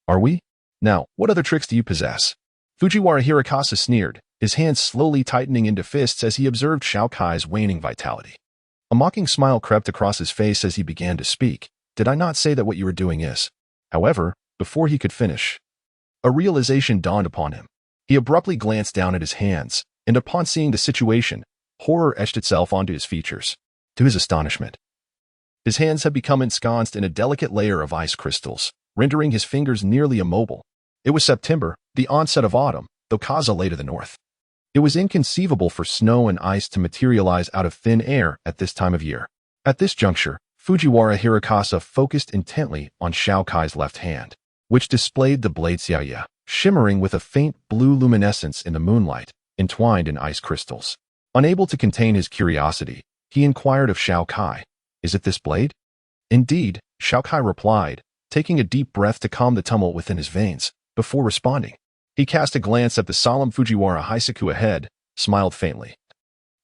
Are we? Now, what other tricks do you possess? Fujiwara Hirakasa sneered, his hands slowly tightening into fists as he observed Xiao Kai's waning vitality. A mocking smile crept across his face as he began to speak. Did I not say that what you are doing is? However, before he could finish, a realization dawned upon him. He abruptly glanced down at his hands, and upon seeing the situation, horror etched itself onto his features. To his astonishment, his hands had become ensconced in a delicate layer of ice crystals, rendering his fingers nearly immobile. It was September, the onset of autumn, though Kaza lay to the north. It was inconceivable for snow and ice to materialize out of thin air at this time of year. At this juncture, Fujiwara Hirakasa focused intently on Xiao Kai's left hand, which displayed the blade xiaoya, shimmering with a faint blue luminescence in the moonlight, entwined in ice crystals. Unable to contain his curiosity, he inquired of Xiao Kai, "Is it this blade?" "Indeed," Xiao Kai replied, taking a deep breath to calm the tumult within his veins. Before responding, he cast a glance at the solemn Fujiwara Hisaku ahead, smiled faintly,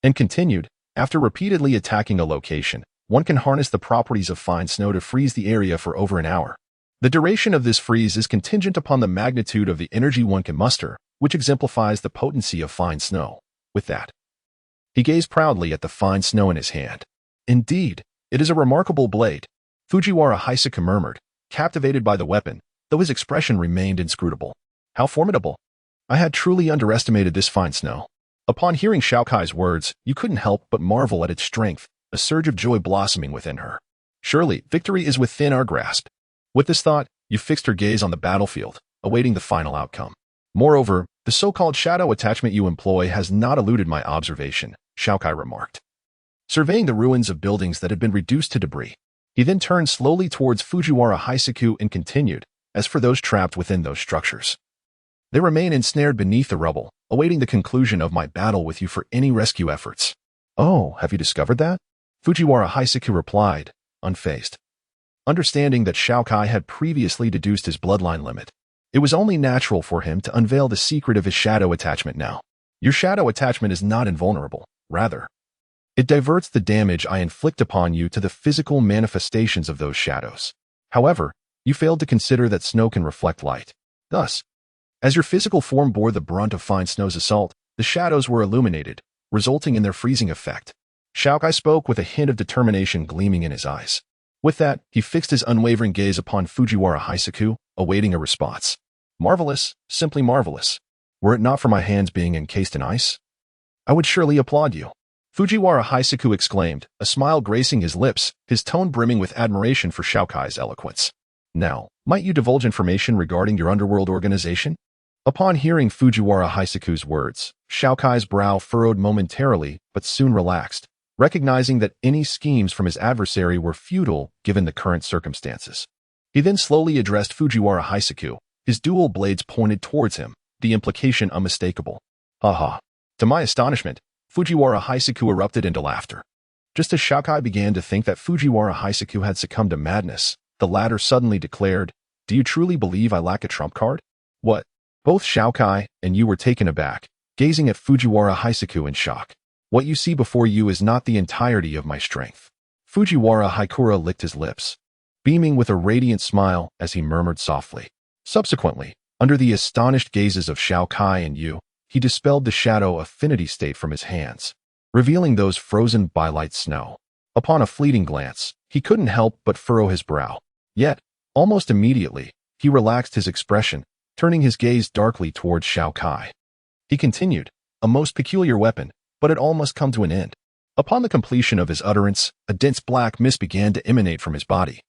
and continued, "After repeatedly attacking a location, one can harness the properties of fine snow to freeze the area for over an hour. The duration of this freeze is contingent upon the magnitude of the energy one can muster, which exemplifies the potency of fine snow." With that, he gazed proudly at the fine snow in his hand. "Indeed, it is a remarkable blade," Fujiwara Hisaku murmured, captivated by the weapon, though his expression remained inscrutable. "How formidable! I had truly underestimated this fine snow." Upon hearing Xiao Kai's words, you couldn't help but marvel at its strength, a surge of joy blossoming within her. Surely, victory is within our grasp. With this thought, you fixed her gaze on the battlefield, awaiting the final outcome. Moreover, the so-called shadow attachment you employ has not eluded my observation, Xiao Kai remarked. Surveying the ruins of buildings that had been reduced to debris, he then turned slowly towards Fujiwara Hisaku and continued, as for those trapped within those structures, they remain ensnared beneath the rubble, awaiting the conclusion of my battle with you for any rescue efforts. Oh, have you discovered that? Fujiwara Hisaku replied, unfazed. Understanding that Xiao Kai had previously deduced his bloodline limit, it was only natural for him to unveil the secret of his shadow attachment now. Your shadow attachment is not invulnerable, rather, it diverts the damage I inflict upon you to the physical manifestations of those shadows. However, you failed to consider that snow can reflect light. Thus, as your physical form bore the brunt of fine snow's assault, the shadows were illuminated, resulting in their freezing effect. Xiao Kai spoke with a hint of determination gleaming in his eyes. With that, he fixed his unwavering gaze upon Fujiwara Hisaku, awaiting a response. Marvelous, simply marvelous. Were it not for my hands being encased in ice, I would surely applaud you. Fujiwara Hisaku exclaimed, a smile gracing his lips, his tone brimming with admiration for Xiao Kai's eloquence. Now, might you divulge information regarding your underworld organization? Upon hearing Fujiwara Hisaku's words, Xiao Kai's brow furrowed momentarily but soon relaxed, recognizing that any schemes from his adversary were futile given the current circumstances. He then slowly addressed Fujiwara Hisaku, his dual blades pointed towards him, the implication unmistakable. Haha. To my astonishment, Fujiwara Hisaku erupted into laughter. Just as Xiao Kai began to think that Fujiwara Hisaku had succumbed to madness, the latter suddenly declared, "Do you truly believe I lack a trump card?" What? Both Xiao Kai and you were taken aback, gazing at Fujiwara Hisaku in shock. What you see before you is not the entirety of my strength. Fujiwara Haikura licked his lips, beaming with a radiant smile as he murmured softly. Subsequently, under the astonished gazes of Xiao Kai and you, he dispelled the shadow affinity state from his hands, revealing those frozen by light snow. Upon a fleeting glance, he couldn't help but furrow his brow. Yet, almost immediately, he relaxed his expression, turning his gaze darkly towards Xiao Kai. He continued, a most peculiar weapon, but it all must come to an end. Upon the completion of his utterance, a dense black mist began to emanate from his body,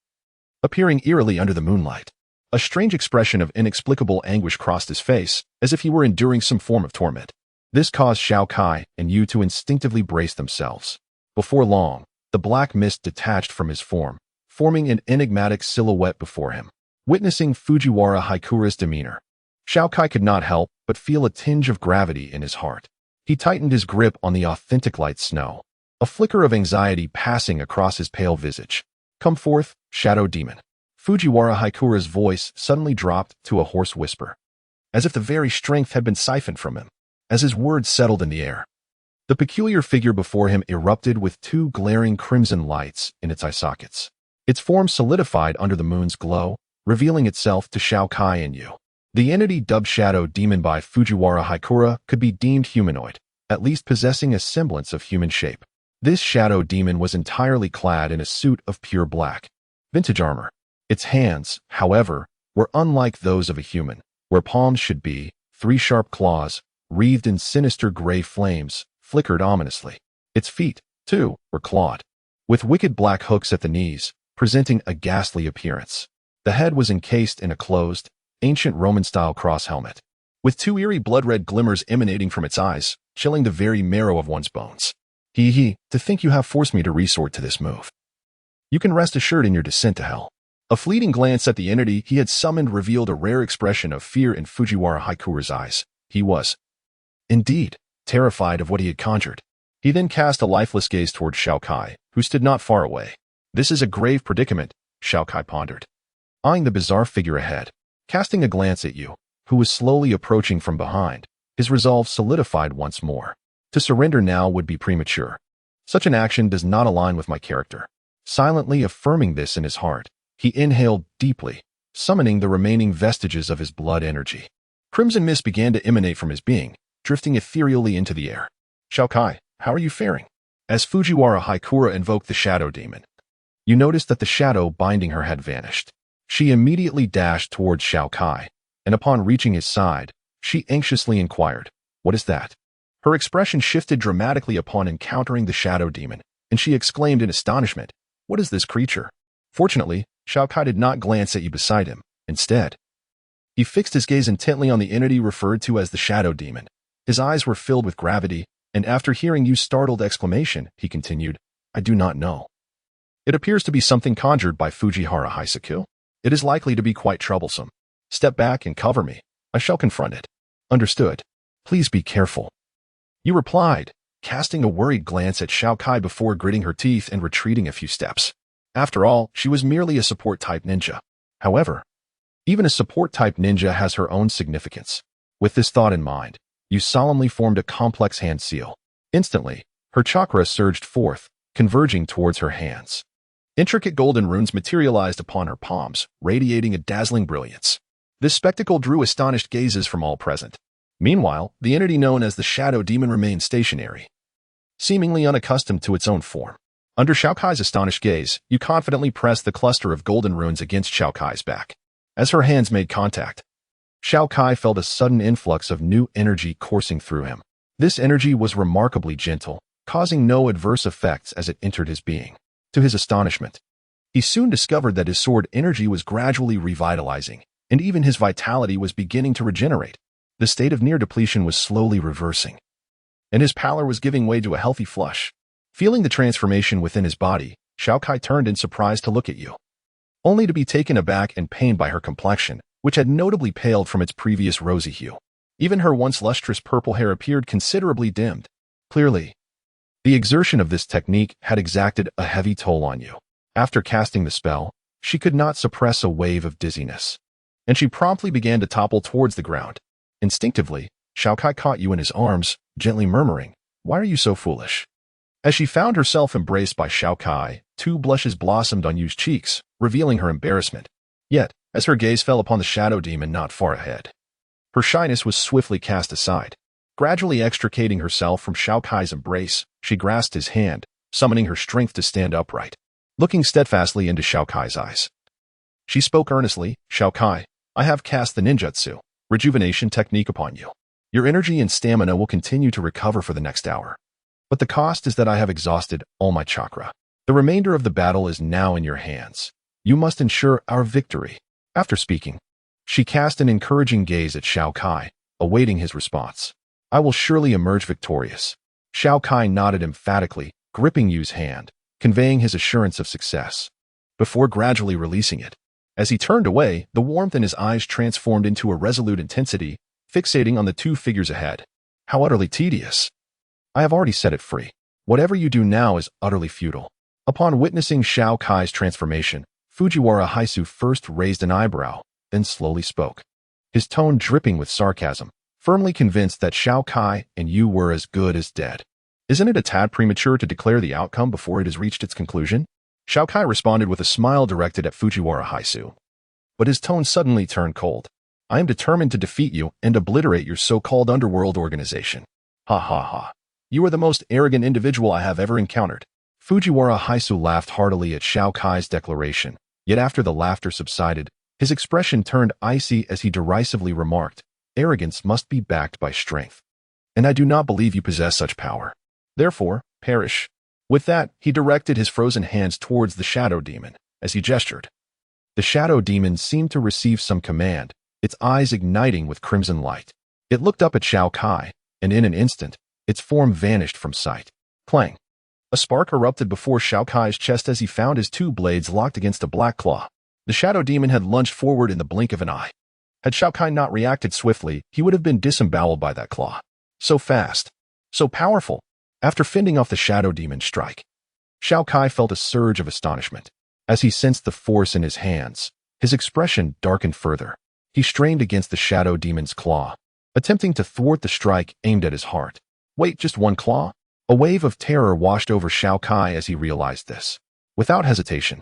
appearing eerily under the moonlight. A strange expression of inexplicable anguish crossed his face, as if he were enduring some form of torment. This caused Xiao Kai and you to instinctively brace themselves. Before long, the black mist detached from his form, forming an enigmatic silhouette before him. Witnessing Fujiwara Haikura's demeanor, Xiao Kai could not help but feel a tinge of gravity in his heart. He tightened his grip on the authentic light snow, a flicker of anxiety passing across his pale visage. Come forth, shadow demon. Fujiwara Haikura's voice suddenly dropped to a hoarse whisper, as if the very strength had been siphoned from him. As his words settled in the air, the peculiar figure before him erupted with two glaring crimson lights in its eye sockets. Its form solidified under the moon's glow, revealing itself to Xiao Kai and you. The entity dubbed Shadow Demon by Fujiwara Haikura could be deemed humanoid, at least possessing a semblance of human shape. This Shadow Demon was entirely clad in a suit of pure black, vintage armor. Its hands, however, were unlike those of a human. Where palms should be, three sharp claws, wreathed in sinister gray flames, flickered ominously. Its feet, too, were clawed, with wicked black hooks at the knees, presenting a ghastly appearance. The head was encased in a closed, ancient Roman-style cross helmet, with two eerie blood-red glimmers emanating from its eyes, chilling the very marrow of one's bones. To think you have forced me to resort to this move. You can rest assured in your descent to hell. A fleeting glance at the entity he had summoned revealed a rare expression of fear in Fujiwara Haikura's eyes. He was, indeed, terrified of what he had conjured. He then cast a lifeless gaze toward Xiao Kai, who stood not far away. This is a grave predicament, Xiao Kai pondered, eyeing the bizarre figure ahead. Casting a glance at you, who was slowly approaching from behind, his resolve solidified once more. To surrender now would be premature. Such an action does not align with my character. Silently affirming this in his heart, he inhaled deeply, summoning the remaining vestiges of his blood energy. Crimson mist began to emanate from his being, drifting ethereally into the air. Xiao Kai, how are you faring? As Fujiwara Haikura invoked the Shadow Demon, you noticed that the shadow binding her had vanished. She immediately dashed towards Xiao Kai, and upon reaching his side, she anxiously inquired, "What is that?" Her expression shifted dramatically upon encountering the shadow demon, and she exclaimed in astonishment, "What is this creature?" Fortunately, Xiao Kai did not glance at you beside him. Instead, he fixed his gaze intently on the entity referred to as the shadow demon. His eyes were filled with gravity, and after hearing Yu's startled exclamation, he continued, "I do not know. It appears to be something conjured by Fujiwara Hisaku. It is likely to be quite troublesome. Step back and cover me. I shall confront it." "Understood. Please be careful," Yu replied, casting a worried glance at Xiao Kai before gritting her teeth and retreating a few steps. After all, she was merely a support-type ninja. However, even a support-type ninja has her own significance. With this thought in mind, Yu solemnly formed a complex hand seal. Instantly, her chakra surged forth, converging towards her hands. Intricate golden runes materialized upon her palms, radiating a dazzling brilliance. This spectacle drew astonished gazes from all present. Meanwhile, the entity known as the Shadow Demon remained stationary, seemingly unaccustomed to its own form. Under Xiao Kai's astonished gaze, Yu confidently pressed the cluster of golden runes against Xiao Kai's back. As her hands made contact, Xiao Kai felt a sudden influx of new energy coursing through him. This energy was remarkably gentle, causing no adverse effects as it entered his being. To his astonishment, he soon discovered that his sword energy was gradually revitalizing, and even his vitality was beginning to regenerate. The state of near depletion was slowly reversing, and his pallor was giving way to a healthy flush. Feeling the transformation within his body, Xiao Kai turned in surprise to look at Yu, only to be taken aback and pained by her complexion, which had notably paled from its previous rosy hue. Even her once lustrous purple hair appeared considerably dimmed. Clearly, the exertion of this technique had exacted a heavy toll on Yu. After casting the spell, she could not suppress a wave of dizziness, and she promptly began to topple towards the ground. Instinctively, Xiao Kai caught Yu in his arms, gently murmuring, "Why are you so foolish?" As she found herself embraced by Xiao Kai, two blushes blossomed on Yu's cheeks, revealing her embarrassment. Yet, as her gaze fell upon the shadow demon not far ahead, her shyness was swiftly cast aside. Gradually extricating herself from Xiao Kai's embrace, she grasped his hand, summoning her strength to stand upright. Looking steadfastly into Xiao Kai's eyes, she spoke earnestly, "Xiao Kai, I have cast the ninjutsu rejuvenation technique upon you. Your energy and stamina will continue to recover for the next hour. But the cost is that I have exhausted all my chakra. The remainder of the battle is now in your hands. You must ensure our victory." After speaking, she cast an encouraging gaze at Xiao Kai, awaiting his response. "I will surely emerge victorious." Xiao Kai nodded emphatically, gripping Yu's hand, conveying his assurance of success, before gradually releasing it. As he turned away, the warmth in his eyes transformed into a resolute intensity, fixating on the two figures ahead. "How utterly tedious. I have already set it free. Whatever you do now is utterly futile." Upon witnessing Xiao Kai's transformation, Fujiwara Hisaku first raised an eyebrow, then slowly spoke, his tone dripping with sarcasm, firmly convinced that Xiao Kai and Yu were as good as dead. "Isn't it a tad premature to declare the outcome before it has reached its conclusion?" Xiao Kai responded with a smile directed at Fujiwara Hisaku. But his tone suddenly turned cold. "I am determined to defeat you and obliterate your so-called underworld organization. Ha ha ha. You are the most arrogant individual I have ever encountered." Fujiwara Hisaku laughed heartily at Xiao Kai's declaration, yet after the laughter subsided, his expression turned icy as he derisively remarked, "Arrogance must be backed by strength. And I do not believe you possess such power. Therefore, perish." With that, he directed his frozen hands towards the shadow demon. As he gestured, the shadow demon seemed to receive some command, its eyes igniting with crimson light. It looked up at Xiao Kai, and in an instant, its form vanished from sight. Clang! A spark erupted before Xiao Kai's chest as he found his two blades locked against a black claw. The shadow demon had lunged forward in the blink of an eye. Had Xiao Kai not reacted swiftly, he would have been disemboweled by that claw. So fast, so powerful. After fending off the shadow demon's strike, Xiao Kai felt a surge of astonishment. As he sensed the force in his hands, his expression darkened further. He strained against the shadow demon's claw, attempting to thwart the strike aimed at his heart. Wait, just one claw? A wave of terror washed over Xiao Kai as he realized this. Without hesitation,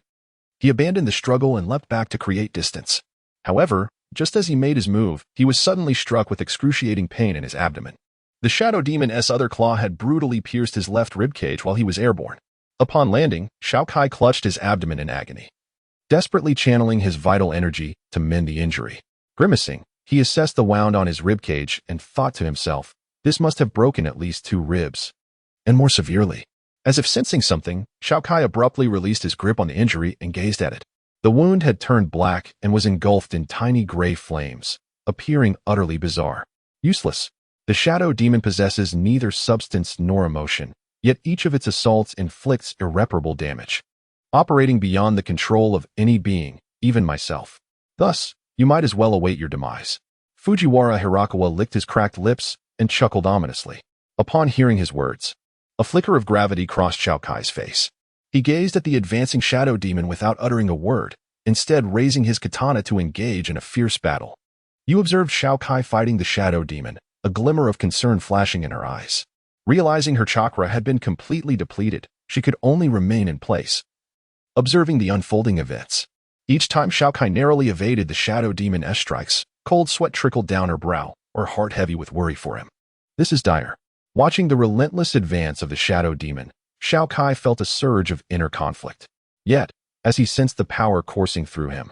he abandoned the struggle and leapt back to create distance. However, just as he made his move, he was suddenly struck with excruciating pain in his abdomen. The shadow demon's other claw had brutally pierced his left ribcage while he was airborne. Upon landing, Xiao Kai clutched his abdomen in agony, desperately channeling his vital energy to mend the injury. Grimacing, he assessed the wound on his ribcage and thought to himself, This must have broken at least 2 ribs, and more severely. As if sensing something, Xiao Kai abruptly released his grip on the injury and gazed at it. The wound had turned black and was engulfed in tiny gray flames, appearing utterly bizarre. Useless. The shadow demon possesses neither substance nor emotion, yet each of its assaults inflicts irreparable damage, operating beyond the control of any being, even myself. Thus, you might as well await your demise. Fujiwara Hirakawa licked his cracked lips and chuckled ominously. Upon hearing his words, a flicker of gravity crossed Xiao Kai's face. He gazed at the advancing shadow demon without uttering a word, instead raising his katana to engage in a fierce battle. You observed Xiao Kai fighting the shadow demon, a glimmer of concern flashing in her eyes. Realizing her chakra had been completely depleted, she could only remain in place, observing the unfolding events. Each time Xiao Kai narrowly evaded the shadow demon's strikes, cold sweat trickled down her brow, her heart heavy with worry for him. This is dire. Watching the relentless advance of the shadow demon, Xiao Kai felt a surge of inner conflict. Yet, as he sensed the power coursing through him,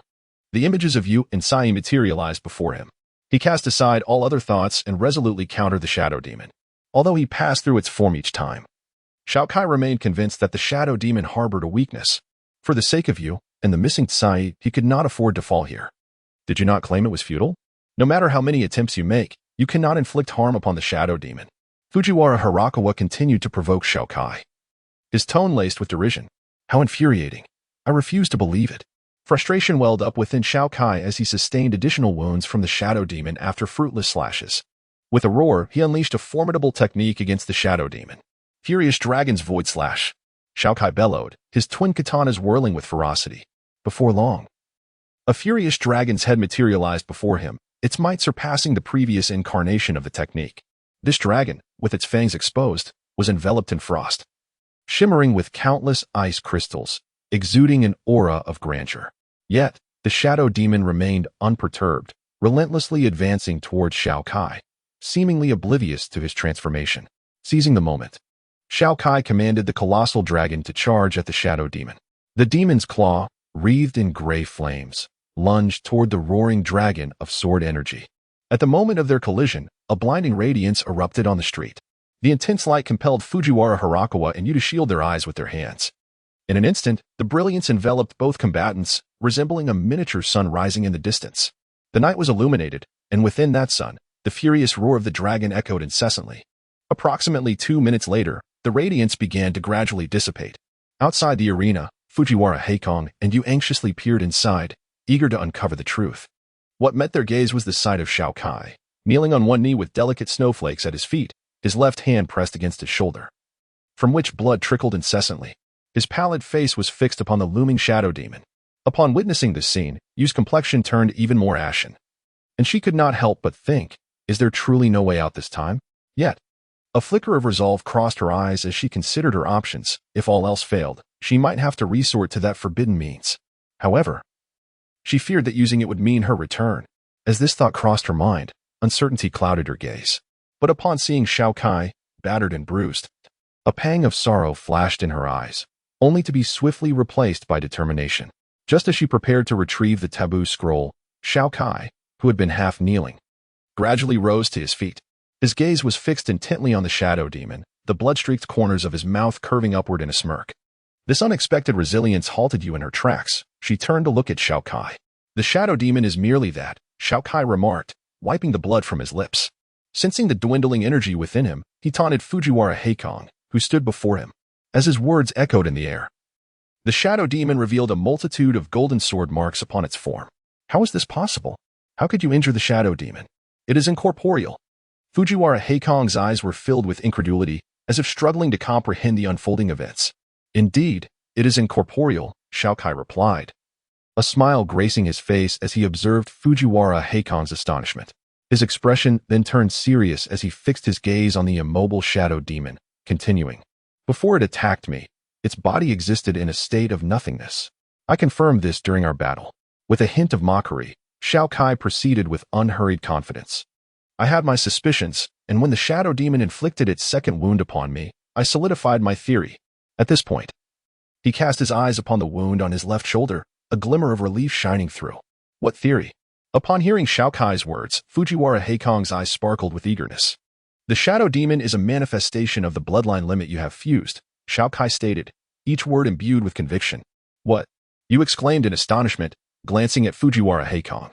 the images of Yu and Sai materialized before him. He cast aside all other thoughts and resolutely countered the shadow demon. Although he passed through its form each time, Xiao Kai remained convinced that the shadow demon harbored a weakness. For the sake of Yu and the missing Sai, he could not afford to fall here. Did you not claim it was futile? No matter how many attempts you make, you cannot inflict harm upon the shadow demon. Fujiwara Hirakawa continued to provoke Xiao Kai, his tone laced with derision. How infuriating. I refuse to believe it. Frustration welled up within Xiao Kai as he sustained additional wounds from the shadow demon after fruitless slashes. With a roar, he unleashed a formidable technique against the shadow demon. Furious Dragon's Void Slash. Xiao Kai bellowed, his twin katanas whirling with ferocity. Before long, a furious dragon's head materialized before him, its might surpassing the previous incarnation of the technique. This dragon, with its fangs exposed, was enveloped in frost, shimmering with countless ice crystals, exuding an aura of grandeur. Yet, the shadow demon remained unperturbed, relentlessly advancing towards Xiao Kai, seemingly oblivious to his transformation. Seizing the moment, Xiao Kai commanded the colossal dragon to charge at the shadow demon. The demon's claw, wreathed in gray flames, lunged toward the roaring dragon of sword energy. At the moment of their collision, a blinding radiance erupted on the street. The intense light compelled Fujiwara Hirakawa and Yu to shield their eyes with their hands. In an instant, the brilliance enveloped both combatants, resembling a miniature sun rising in the distance. The night was illuminated, and within that sun, the furious roar of the dragon echoed incessantly. Approximately 2 minutes later, the radiance began to gradually dissipate. Outside the arena, Fujiwara Heikong and Yu anxiously peered inside, eager to uncover the truth. What met their gaze was the sight of Xiao Kai, kneeling on one knee with delicate snowflakes at his feet, his left hand pressed against his shoulder, from which blood trickled incessantly. His pallid face was fixed upon the looming shadow demon. Upon witnessing this scene, Yu's complexion turned even more ashen, and she could not help but think, is there truly no way out this time? Yet, a flicker of resolve crossed her eyes as she considered her options. If all else failed, she might have to resort to that forbidden means. However, she feared that using it would mean her return. As this thought crossed her mind, uncertainty clouded her gaze. But upon seeing Xiao Kai, battered and bruised, a pang of sorrow flashed in her eyes, only to be swiftly replaced by determination. Just as she prepared to retrieve the taboo scroll, Xiao Kai, who had been half kneeling, gradually rose to his feet. His gaze was fixed intently on the shadow demon, the blood-streaked corners of his mouth curving upward in a smirk. This unexpected resilience halted Yu in her tracks. She turned to look at Xiao Kai. The shadow demon is merely that, Xiao Kai remarked, wiping the blood from his lips. Sensing the dwindling energy within him, he taunted Fujiwara Heikong, who stood before him. As his words echoed in the air, the shadow demon revealed a multitude of golden sword marks upon its form. How is this possible? How could you injure the shadow demon? It is incorporeal. Fujiwara Heikong's eyes were filled with incredulity, as if struggling to comprehend the unfolding events. Indeed, it is incorporeal, Xiao Kai replied, a smile gracing his face as he observed Fujiwara Heikong's astonishment. His expression then turned serious as he fixed his gaze on the immobile shadow demon, continuing, before it attacked me, its body existed in a state of nothingness. I confirmed this during our battle. With a hint of mockery, Xiao Kai proceeded with unhurried confidence. I had my suspicions, and when the shadow demon inflicted its second wound upon me, I solidified my theory. At this point, he cast his eyes upon the wound on his left shoulder, a glimmer of relief shining through. What theory? Upon hearing Xiao Kai's words, Fujiwara Heikong's eyes sparkled with eagerness. The shadow demon is a manifestation of the bloodline limit you have fused, Xiao Kai stated, each word imbued with conviction. What? You exclaimed in astonishment, glancing at Fujiwara Heikong.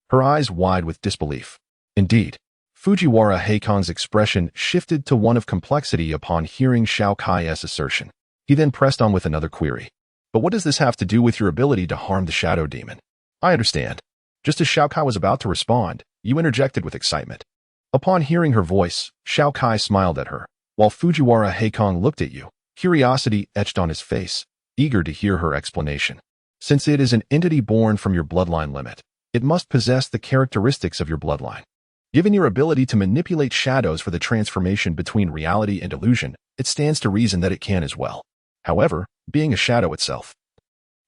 Her eyes wide with disbelief. Indeed, Fujiwara Heikong's expression shifted to one of complexity upon hearing Xiao Kai's assertion. He then pressed on with another query. But what does this have to do with your ability to harm the shadow demon? I understand. Just as Xiao Kai was about to respond, you interjected with excitement. Upon hearing her voice, Xiao Kai smiled at her, while Fujiwara Heikong looked at you, curiosity etched on his face, eager to hear her explanation. Since it is an entity born from your bloodline limit, it must possess the characteristics of your bloodline. Given your ability to manipulate shadows for the transformation between reality and illusion, it stands to reason that it can as well. However, being a shadow itself,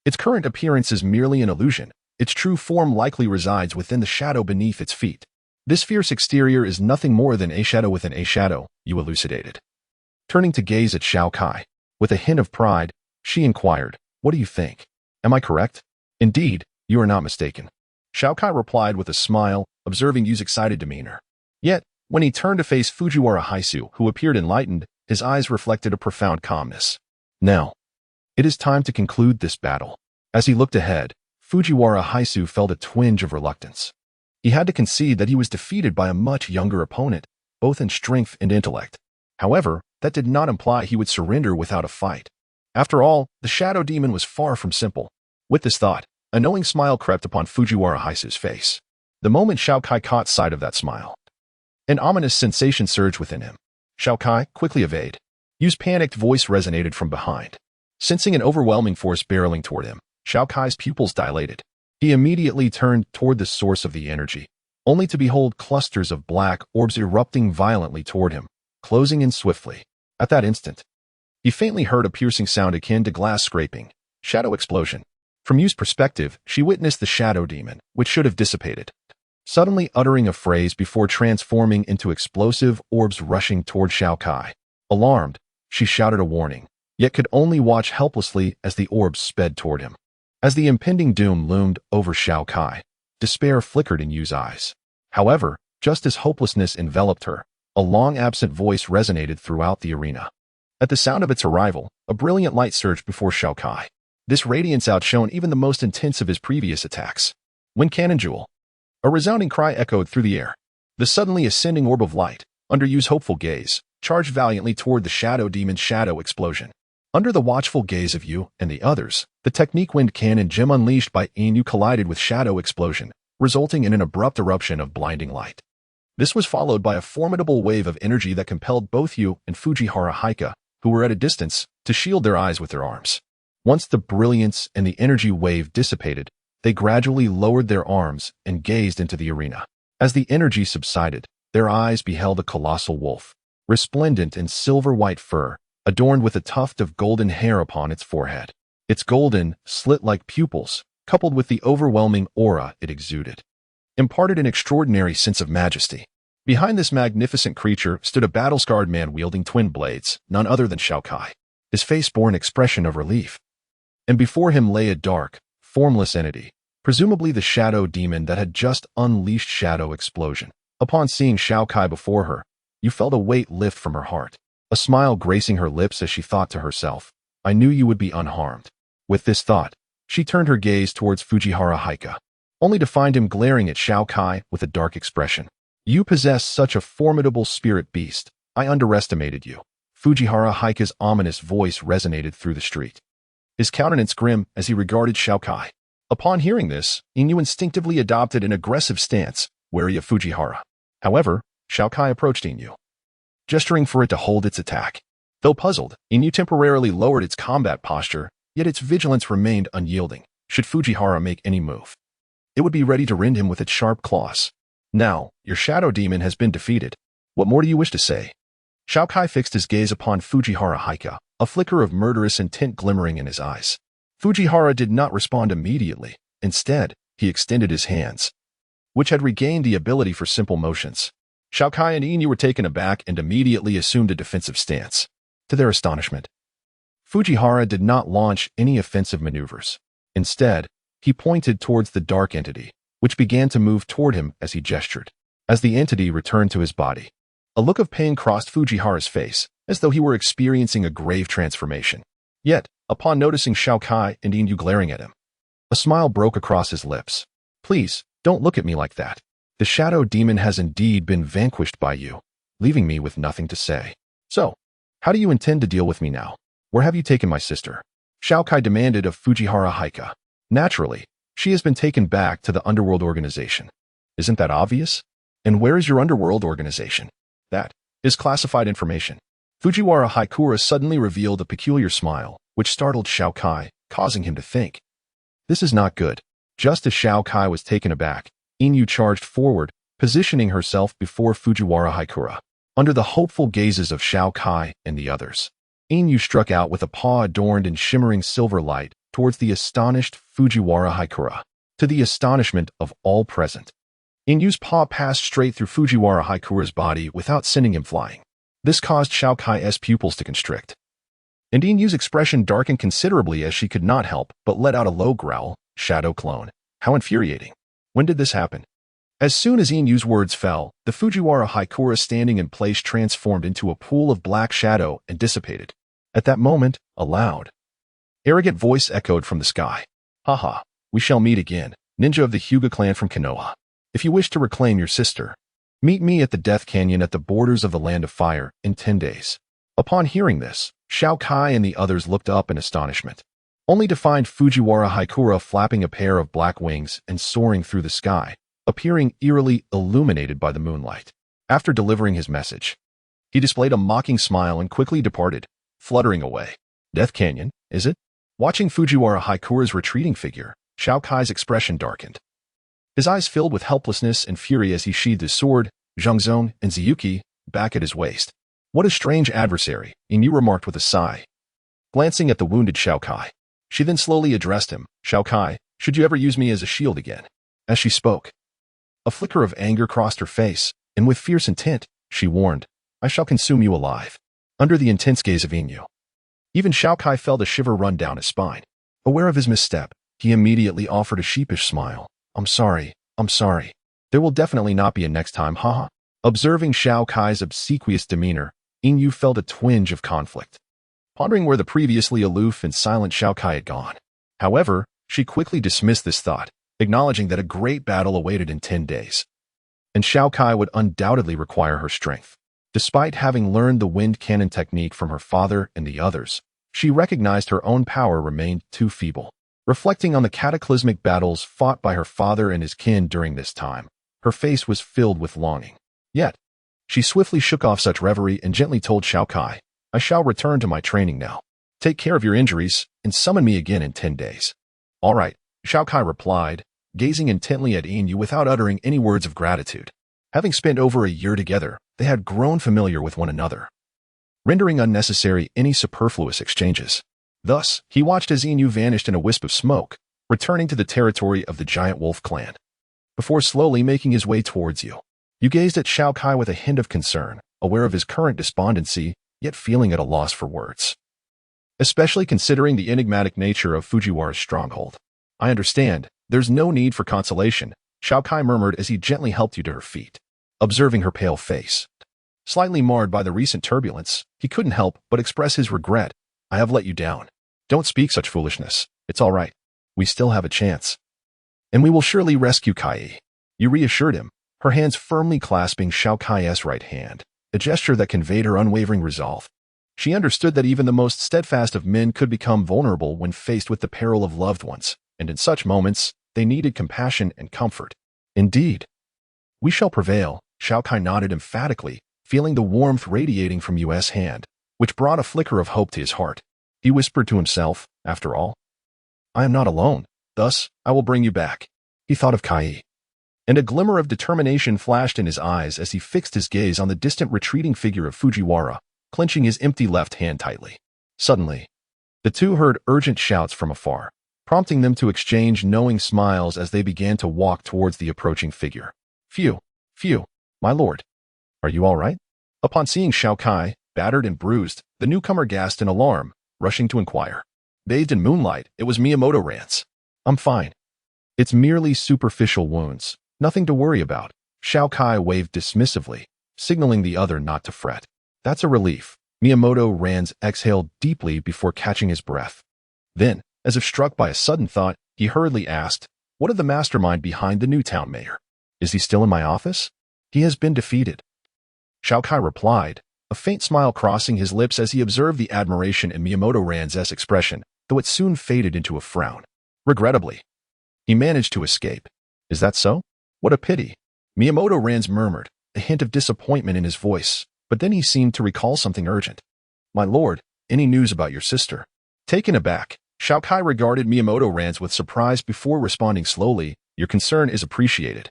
its current appearance is merely an illusion. Its true form likely resides within the shadow beneath its feet. This fierce exterior is nothing more than a shadow within a shadow, you elucidated. Turning to gaze at Xiao Kai, with a hint of pride, she inquired, what do you think? Am I correct? Indeed, you are not mistaken. Xiao Kai replied with a smile, observing Yu's excited demeanor. Yet, when he turned to face Fujiwara Haisu, who appeared enlightened, his eyes reflected a profound calmness. Now, it is time to conclude this battle. As he looked ahead, Fujiwara Haisu felt a twinge of reluctance. He had to concede that he was defeated by a much younger opponent, both in strength and intellect. However, that did not imply he would surrender without a fight. After all, the shadow demon was far from simple. With this thought, a knowing smile crept upon Fujiwara Haisu's face. The moment Xiao Kai caught sight of that smile, an ominous sensation surged within him. Xiao Kai, quickly evade. Yu's panicked voice resonated from behind. Sensing an overwhelming force barreling toward him, Xiao Kai's pupils dilated. He immediately turned toward the source of the energy, only to behold clusters of black orbs erupting violently toward him, closing in swiftly. At that instant, he faintly heard a piercing sound akin to glass scraping. Shadow explosion. From Yu's perspective, she witnessed the shadow demon, which should have dissipated, suddenly uttering a phrase before transforming into explosive orbs rushing toward Xiao Kai. Alarmed, she shouted a warning, yet could only watch helplessly as the orbs sped toward him. As the impending doom loomed over Xiao Kai, despair flickered in Yu's eyes. However, just as hopelessness enveloped her, a long-absent voice resonated throughout the arena. At the sound of its arrival, a brilliant light surged before Xiao Kai. This radiance outshone even the most intense of his previous attacks. Wind Cannon Jewel. A resounding cry echoed through the air. The suddenly ascending orb of light, under Yu's hopeful gaze, charged valiantly toward the shadow demon's shadow explosion. Under the watchful gaze of Yu and the others, the technique Wind Cannon Gem unleashed by Inu collided with Shadow Explosion, resulting in an abrupt eruption of blinding light. This was followed by a formidable wave of energy that compelled both Yu and Fujiwara Heika, who were at a distance, to shield their eyes with their arms. Once the brilliance and the energy wave dissipated, they gradually lowered their arms and gazed into the arena. As the energy subsided, their eyes beheld a colossal wolf, resplendent in silver-white fur, adorned with a tuft of golden hair upon its forehead. Its golden, slit-like pupils, coupled with the overwhelming aura it exuded, imparted an extraordinary sense of majesty. Behind this magnificent creature stood a battle-scarred man wielding twin blades, none other than Xiao Kai. His face bore an expression of relief. And before him lay a dark, formless entity, presumably the shadow demon that had just unleashed Shadow Explosion. Upon seeing Xiao Kai before her, you felt a weight lift from her heart. A smile gracing her lips as she thought to herself, I knew you would be unharmed. With this thought, she turned her gaze towards Fujiwara Heika, only to find him glaring at Xiao Kai with a dark expression. You possess such a formidable spirit beast. I underestimated you. Fujiwara Heika's ominous voice resonated through the street, his countenance grim as he regarded Xiao Kai. Upon hearing this, Inu instinctively adopted an aggressive stance, wary of Fujiwara. However, Xiao Kai approached Inu, gesturing for it to hold its attack. Though puzzled, Inu temporarily lowered its combat posture, yet its vigilance remained unyielding. Should Fujiwara make any move, it would be ready to rend him with its sharp claws. Now, your shadow demon has been defeated. What more do you wish to say? Xiao Kai fixed his gaze upon Fujiwara Heika, a flicker of murderous intent glimmering in his eyes. Fujiwara did not respond immediately. Instead, he extended his hands, which had regained the ability for simple motions. Xiao Kai and Inu were taken aback and immediately assumed a defensive stance. To their astonishment, Fujiwara did not launch any offensive maneuvers. Instead, he pointed towards the dark entity, which began to move toward him as he gestured. As the entity returned to his body, A look of pain crossed Fujiwara's face, as though he were experiencing a grave transformation. Yet, upon noticing Xiao Kai and Yin Yu glaring at him, a smile broke across his lips. Please, don't look at me like that. The shadow demon has indeed been vanquished by you, leaving me with nothing to say. So, how do you intend to deal with me now? Where have you taken my sister? Xiao Kai demanded of Fujiwara Haika. Naturally, she has been taken back to the Underworld Organization. Isn't that obvious? And where is your Underworld Organization? That is classified information. Fujiwara Haikura suddenly revealed a peculiar smile, which startled Xiao Kai, causing him to think. This is not good. Just as Xiao Kai was taken aback, Yin charged forward, positioning herself before Fujiwara Haikura. Under the hopeful gazes of Xiao Kai and the others, Yin struck out with a paw adorned in shimmering silver light towards the astonished Fujiwara Haikura. To the astonishment of all present, Yinyu's paw passed straight through Fujiwara Haikura's body without sending him flying. This caused Xiao Kai's pupils to constrict. And Yinyu's expression darkened considerably as she could not help but let out a low growl. Shadow clone. How infuriating. When did this happen? As soon as Yinyu's words fell, the Fujiwara Haikura standing in place transformed into a pool of black shadow and dissipated. At that moment, a loud, arrogant voice echoed from the sky. Haha, we shall meet again, ninja of the Hyuga clan from Kenoha. If you wish to reclaim your sister, meet me at the Death Canyon at the borders of the Land of Fire in 10 days. Upon hearing this, Xiao Kai and the others looked up in astonishment, only to find Fujiwara Haikura flapping a pair of black wings and soaring through the sky, appearing eerily illuminated by the moonlight. After delivering his message, he displayed a mocking smile and quickly departed, fluttering away. Death Canyon, is it? Watching Fujiwara Haikura's retreating figure, Xiao Kai's expression darkened. His eyes filled with helplessness and fury as he sheathed his sword, Zhangzong and Ziyuki, back at his waist. What a strange adversary, Yin remarked with a sigh, glancing at the wounded Xiao Kai. She then slowly addressed him. Xiao Kai, should you ever use me as a shield again? As she spoke, a flicker of anger crossed her face, and with fierce intent, she warned, I shall consume you alive. Under the intense gaze of Yin, even Xiao Kai felt a shiver run down his spine. Aware of his misstep, he immediately offered a sheepish smile. I'm sorry. There will definitely not be a next time, haha. Observing Xiao Kai's obsequious demeanor, Yin felt a twinge of conflict, pondering where the previously aloof and silent Xiao Kai had gone. However, she quickly dismissed this thought, acknowledging that a great battle awaited in 10 days, and Xiao Kai would undoubtedly require her strength. Despite having learned the wind cannon technique from her father and the others, she recognized her own power remained too feeble. Reflecting on the cataclysmic battles fought by her father and his kin during this time, her face was filled with longing. Yet, she swiftly shook off such reverie and gently told Xiao Kai, I shall return to my training now. Take care of your injuries and summon me again in 10 days. All right, Xiao Kai replied, gazing intently at Yin without uttering any words of gratitude. Having spent over a year together, they had grown familiar with one another, rendering unnecessary any superfluous exchanges. Thus, he watched as Yin vanished in a wisp of smoke, returning to the territory of the giant wolf clan. Before slowly making his way towards you, you gazed at Xiao Kai with a hint of concern, aware of his current despondency, yet feeling at a loss for words. Especially considering the enigmatic nature of Fujiwara's stronghold. I understand, there's no need for consolation, Xiao Kai murmured as he gently helped you to her feet. Observing her pale face, slightly marred by the recent turbulence, he couldn't help but express his regret. I have let you down. Don't speak such foolishness. It's all right. We still have a chance. And we will surely rescue Kai. You reassured him, her hands firmly clasping Xiao Kai's right hand, a gesture that conveyed her unwavering resolve. She understood that even the most steadfast of men could become vulnerable when faced with the peril of loved ones, and in such moments, they needed compassion and comfort. Indeed. We shall prevail, Xiao Kai nodded emphatically, feeling the warmth radiating from Yu's hand, which brought a flicker of hope to his heart. He whispered to himself, after all, I am not alone, thus I will bring you back. He thought of Kai, and a glimmer of determination flashed in his eyes as he fixed his gaze on the distant retreating figure of Fujiwara, clenching his empty left hand tightly. Suddenly, the two heard urgent shouts from afar, prompting them to exchange knowing smiles as they began to walk towards the approaching figure. Phew, my lord. Are you all right? Upon seeing Xiao Kai, battered and bruised, the newcomer gasped in alarm, rushing to inquire. Bathed in moonlight, it was Miyamoto Rance. I'm fine. It's merely superficial wounds, nothing to worry about. Xiao Kai waved dismissively, signaling the other not to fret. That's a relief. Miyamoto Rand's exhaled deeply before catching his breath. Then, as if struck by a sudden thought, he hurriedly asked, "What of the mastermind behind the new town mayor? Is he still in my office?" "He has been defeated," Xiao Kai replied, a faint smile crossing his lips as he observed the admiration in Miyamoto Rand's expression, though it soon faded into a frown. Regrettably, he managed to escape. "Is that so? What a pity," Miyamoto Rand's murmured, a hint of disappointment in his voice, but then he seemed to recall something urgent. "My lord, any news about your sister?" Taken aback, Xiao Kai regarded Miyamoto Rand's with surprise before responding slowly, "Your concern is appreciated.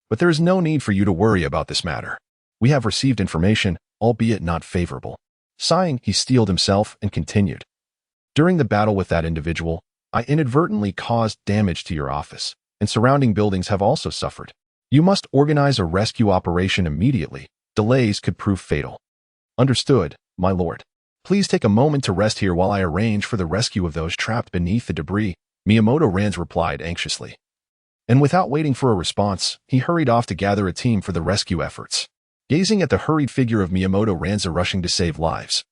But there is no need for you to worry about this matter. We have received information, albeit not favorable." Sighing, he steeled himself and continued. "During the battle with that individual, I inadvertently caused damage to your office, and surrounding buildings have also suffered. You must organize a rescue operation immediately. Delays could prove fatal." "Understood, my lord. Please take a moment to rest here while I arrange for the rescue of those trapped beneath the debris," Miyamoto Rand replied anxiously. And without waiting for a response, he hurried off to gather a team for the rescue efforts. Gazing at the hurried figure of Miyamoto Rand rushing to save lives,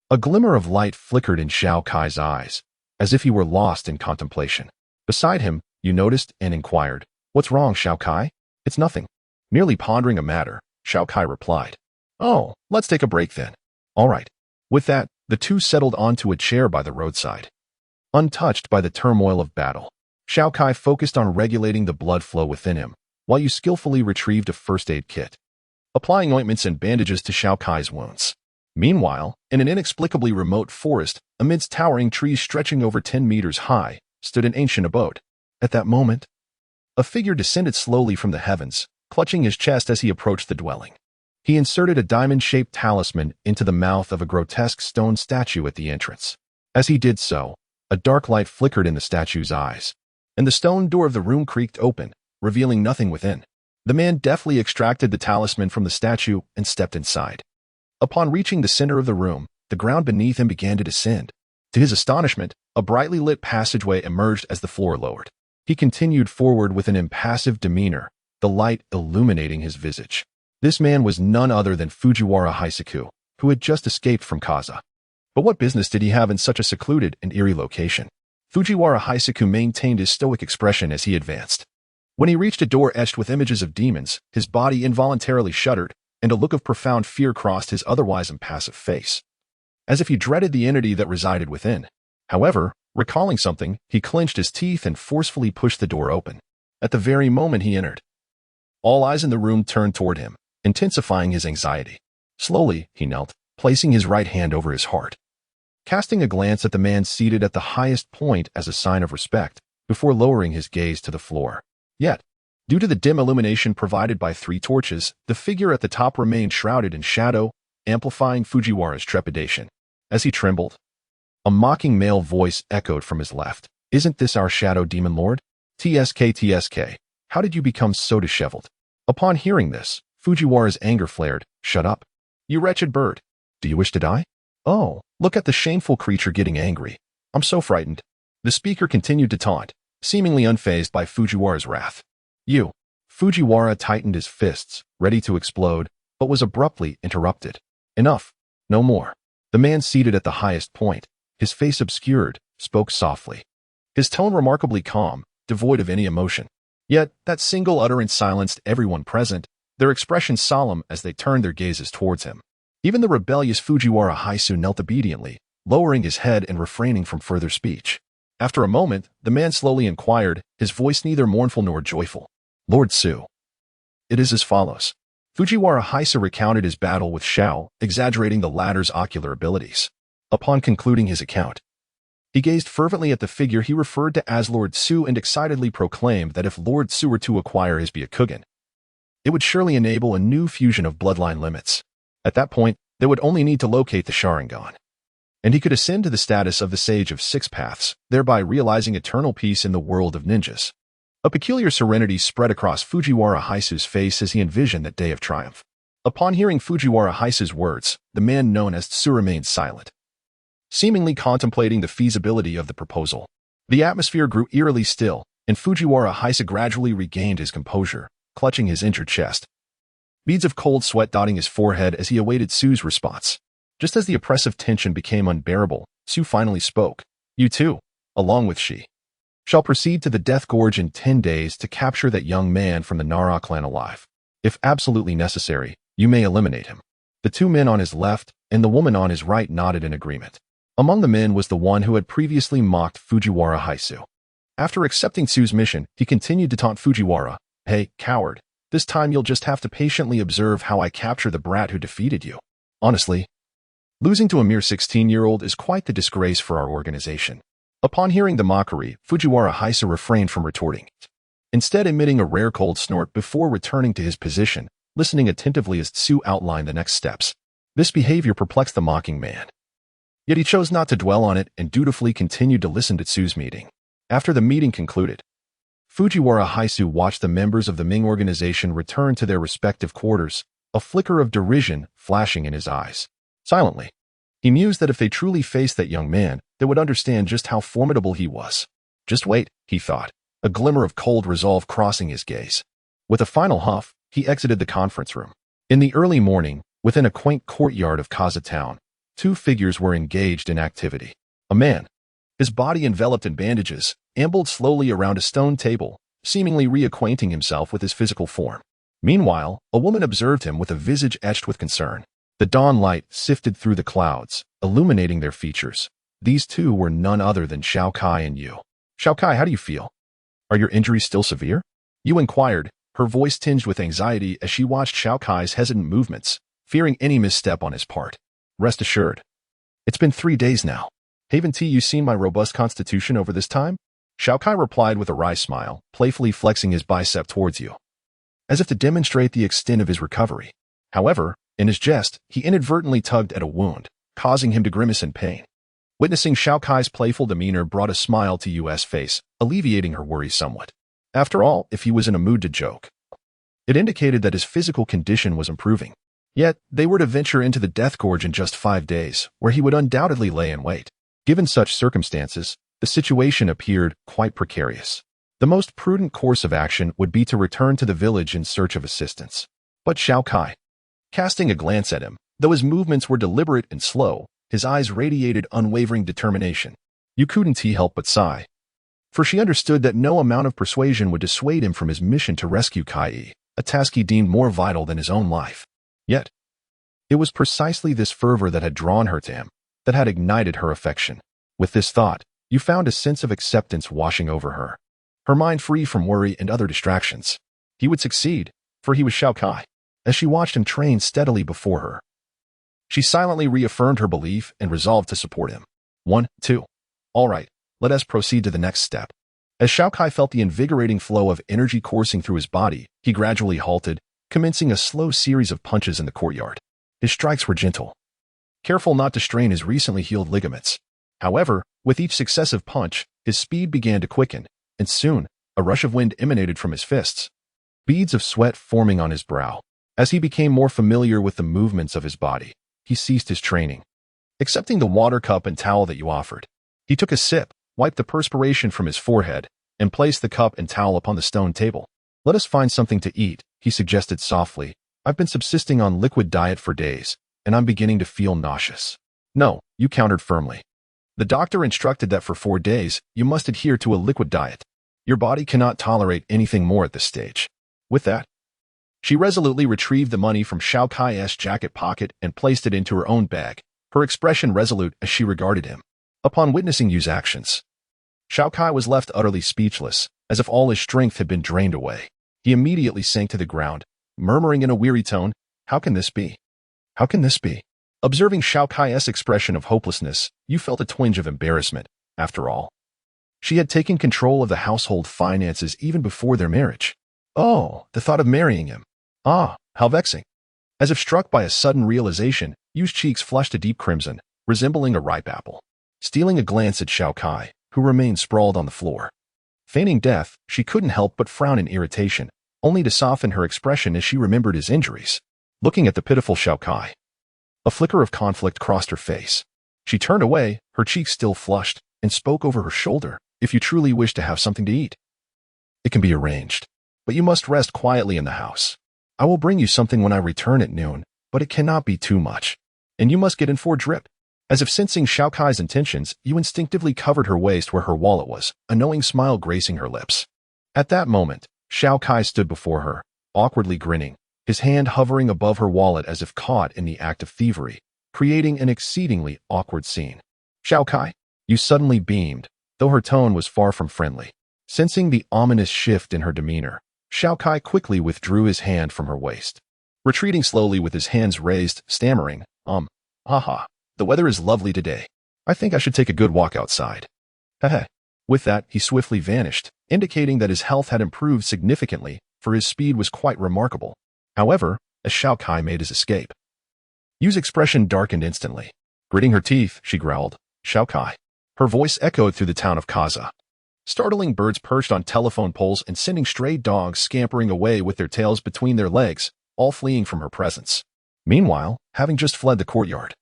a glimmer of light flickered in Xiao Kai's eyes, as if he were lost in contemplation. Beside him, you noticed and inquired, "What's wrong, Xiao Kai?" "It's nothing." Merely pondering a matter, Xiao Kai replied. "Oh, let's take a break then." "All right." With that, the two settled onto a chair by the roadside. Untouched by the turmoil of battle, Xiao Kai focused on regulating the blood flow within him, while you skillfully retrieved a first aid kit, applying ointments and bandages to Xiao Kai's wounds. Meanwhile, in an inexplicably remote forest, amidst towering trees stretching over 10 meters high, stood an ancient abode. At that moment, a figure descended slowly from the heavens, clutching his chest as he approached the dwelling. He inserted a diamond-shaped talisman into the mouth of a grotesque stone statue at the entrance. As he did so, a dark light flickered in the statue's eyes, and the stone door of the room creaked open, revealing nothing within. The man deftly extracted the talisman from the statue and stepped inside. Upon reaching the center of the room, the ground beneath him began to descend. To his astonishment, a brightly lit passageway emerged as the floor lowered. He continued forward with an impassive demeanor, the light illuminating his visage. This man was none other than Fujiwara Hisaku, who had just escaped from Kaza. But what business did he have in such a secluded and eerie location? Fujiwara Hisaku maintained his stoic expression as he advanced. When he reached a door etched with images of demons, his body involuntarily shuddered, and a look of profound fear crossed his otherwise impassive face, as if he dreaded the entity that resided within. However, recalling something, he clenched his teeth and forcefully pushed the door open. At the very moment he entered, all eyes in the room turned toward him, intensifying his anxiety. Slowly, he knelt, placing his right hand over his heart, casting a glance at the man seated at the highest point as a sign of respect, before lowering his gaze to the floor. Yet, due to the dim illumination provided by 3 torches, the figure at the top remained shrouded in shadow, amplifying Fujiwara's trepidation. As he trembled, a mocking male voice echoed from his left. "Isn't this our shadow demon lord? TSK, how did you become so disheveled?" Upon hearing this, Fujiwara's anger flared. "Shut up, you wretched bird. Do you wish to die? Oh, look at the shameful creature getting angry. I'm so frightened." The speaker continued to taunt, seemingly unfazed by Fujiwara's wrath. "You." Fujiwara tightened his fists, ready to explode, but was abruptly interrupted. "Enough. No more." The man seated at the highest point, his face obscured, spoke softly, his tone remarkably calm, devoid of any emotion. Yet that single utterance silenced everyone present, their expressions solemn as they turned their gazes towards him. Even the rebellious Fujiwara Hisaku knelt obediently, lowering his head and refraining from further speech. After a moment, the man slowly inquired, his voice neither mournful nor joyful. "Lord Su." "It is as follows." Fujiwara Hisaku recounted his battle with Xiao, exaggerating the latter's ocular abilities. Upon concluding his account, he gazed fervently at the figure he referred to as Lord Su and excitedly proclaimed that if Lord Su were to acquire his Byakugan, it would surely enable a new fusion of bloodline limits. At that point, they would only need to locate the Sharingan, and he could ascend to the status of the Sage of 6 Paths, thereby realizing eternal peace in the world of ninjas. A peculiar serenity spread across Fujiwara Hisaku's face as he envisioned that day of triumph. Upon hearing Fujiwara Hisaku's words, the man known as Tsu remained silent, seemingly contemplating the feasibility of the proposal. The atmosphere grew eerily still, and Fujiwara Hisaku gradually regained his composure, clutching his injured chest. beads of cold sweat dotting his forehead as he awaited Sue's response. Just as the oppressive tension became unbearable, Sue finally spoke. You too, along with she, shall proceed to the Death Gorge in 10 days to capture that young man from the Nara clan alive. If absolutely necessary, you may eliminate him. The two men on his left and the woman on his right nodded in agreement. Among the men was the one who had previously mocked Fujiwara Haisu. After accepting Sue's mission, he continued to taunt Fujiwara. Hey, coward, this time you'll just have to patiently observe how I capture the brat who defeated you. Honestly, losing to a mere 16-year-old is quite the disgrace for our organization. Upon hearing the mockery, Fujiwara Haisu refrained from retorting, instead emitting a rare cold snort before returning to his position, listening attentively as Sue outlined the next steps. This behavior perplexed the mocking man. Yet he chose not to dwell on it and dutifully continued to listen to Sue's meeting. After the meeting concluded, Fujiwara Haisu watched the members of the Ming organization return to their respective quarters, a flicker of derision flashing in his eyes. Silently, he mused that if they truly faced that young man, they would understand just how formidable he was. Just wait, he thought, a glimmer of cold resolve crossing his gaze. With a final huff, he exited the conference room. In the early morning, within a quaint courtyard of Kaza town, two figures were engaged in activity. A man, his body enveloped in bandages, ambled slowly around a stone table, seemingly reacquainting himself with his physical form. Meanwhile, a woman observed him with a visage etched with concern. The dawn light sifted through the clouds, illuminating their features. These two were none other than Xiao Kai and Yu. Xiao Kai, how do you feel? Are your injuries still severe? Yu inquired, her voice tinged with anxiety as she watched Xiao Kai's hesitant movements, fearing any misstep on his part. Rest assured. It's been 3 days now. Haven't you seen my robust constitution over this time? Xiao Kai replied with a wry smile, playfully flexing his bicep towards Yu, as if to demonstrate the extent of his recovery. However, in his jest, he inadvertently tugged at a wound, causing him to grimace in pain. Witnessing Xiao Kai's playful demeanor brought a smile to Yu's face, alleviating her worry somewhat. After all, if he was in a mood to joke, it indicated that his physical condition was improving. Yet, they were to venture into the Death Gorge in just 5 days, where he would undoubtedly lay in wait. Given such circumstances, the situation appeared quite precarious. The most prudent course of action would be to return to the village in search of assistance. But Xiao Kai, casting a glance at him, though his movements were deliberate and slow, his eyes radiated unwavering determination. You couldn't help but sigh, for she understood that no amount of persuasion would dissuade him from his mission to rescue Kai, a task he deemed more vital than his own life. Yet, it was precisely this fervor that had drawn her to him, that had ignited her affection. With this thought, you found a sense of acceptance washing over her, her mind free from worry and other distractions. He would succeed, for he was Xiao Kai. As she watched him train steadily before her, she silently reaffirmed her belief and resolved to support him. 1, 2. All right, let us proceed to the next step. As Xiao Kai felt the invigorating flow of energy coursing through his body, he gradually halted, commencing a slow series of punches in the courtyard. His strikes were gentle, careful not to strain his recently healed ligaments. However, with each successive punch, his speed began to quicken, and soon, a rush of wind emanated from his fists, beads of sweat forming on his brow. As he became more familiar with the movements of his body, he ceased his training. Accepting the water cup and towel that you offered, he took a sip, wiped the perspiration from his forehead, and placed the cup and towel upon the stone table. Let us find something to eat, he suggested softly. I've been subsisting on liquid diet for days, and I'm beginning to feel nauseous. No, you countered firmly. The doctor instructed that for 4 days, you must adhere to a liquid diet. Your body cannot tolerate anything more at this stage. With that, she resolutely retrieved the money from Xiao Kai's jacket pocket and placed it into her own bag, her expression resolute as she regarded him. Upon witnessing Yu's actions, Xiao Kai was left utterly speechless, as if all his strength had been drained away. He immediately sank to the ground, murmuring in a weary tone, "How can this be? How can this be?" Observing Xiao Kai's expression of hopelessness, you felt a twinge of embarrassment. After all, she had taken control of the household finances even before their marriage. Oh, the thought of marrying him. Ah, how vexing. As if struck by a sudden realization, Yu's cheeks flushed a deep crimson, resembling a ripe apple. Stealing a glance at Xiao Kai, who remained sprawled on the floor, feigning death, she couldn't help but frown in irritation, only to soften her expression as she remembered his injuries. Looking at the pitiful Xiao Kai, a flicker of conflict crossed her face. She turned away, her cheeks still flushed, and spoke over her shoulder. If you truly wish to have something to eat, it can be arranged, but you must rest quietly in the house. I will bring you something when I return at noon, but it cannot be too much. And you must get in for drip. As if sensing Xiao Kai's intentions, you instinctively covered her waist where her wallet was, a knowing smile gracing her lips. At that moment, Xiao Kai stood before her, awkwardly grinning, his hand hovering above her wallet as if caught in the act of thievery, creating an exceedingly awkward scene. Xiao Kai, you suddenly beamed, though her tone was far from friendly. Sensing the ominous shift in her demeanor, Xiao Kai quickly withdrew his hand from her waist. Retreating slowly with his hands raised, stammering, haha, the weather is lovely today. I think I should take a good walk outside. Heh. With that, he swiftly vanished, indicating that his health had improved significantly, for his speed was quite remarkable. However, as Xiao Kai made his escape, Yu's expression darkened instantly. Gritting her teeth, she growled, Xiao Kai. Her voice echoed through the town of Kaza. Startling birds perched on telephone poles and sending stray dogs scampering away with their tails between their legs, all fleeing from her presence. Meanwhile, having just fled the courtyard,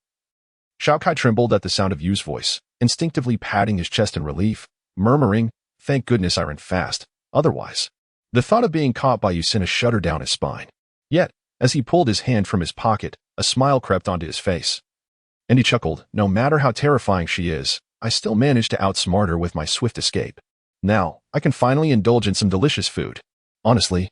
Xiao Kai trembled at the sound of Yu's voice, instinctively patting his chest in relief, murmuring, thank goodness I ran fast, otherwise. The thought of being caught by Yu sent a shudder down his spine. Yet, as he pulled his hand from his pocket, a smile crept onto his face. And he chuckled, no matter how terrifying she is, I still managed to outsmart her with my swift escape. Now, I can finally indulge in some delicious food. Honestly,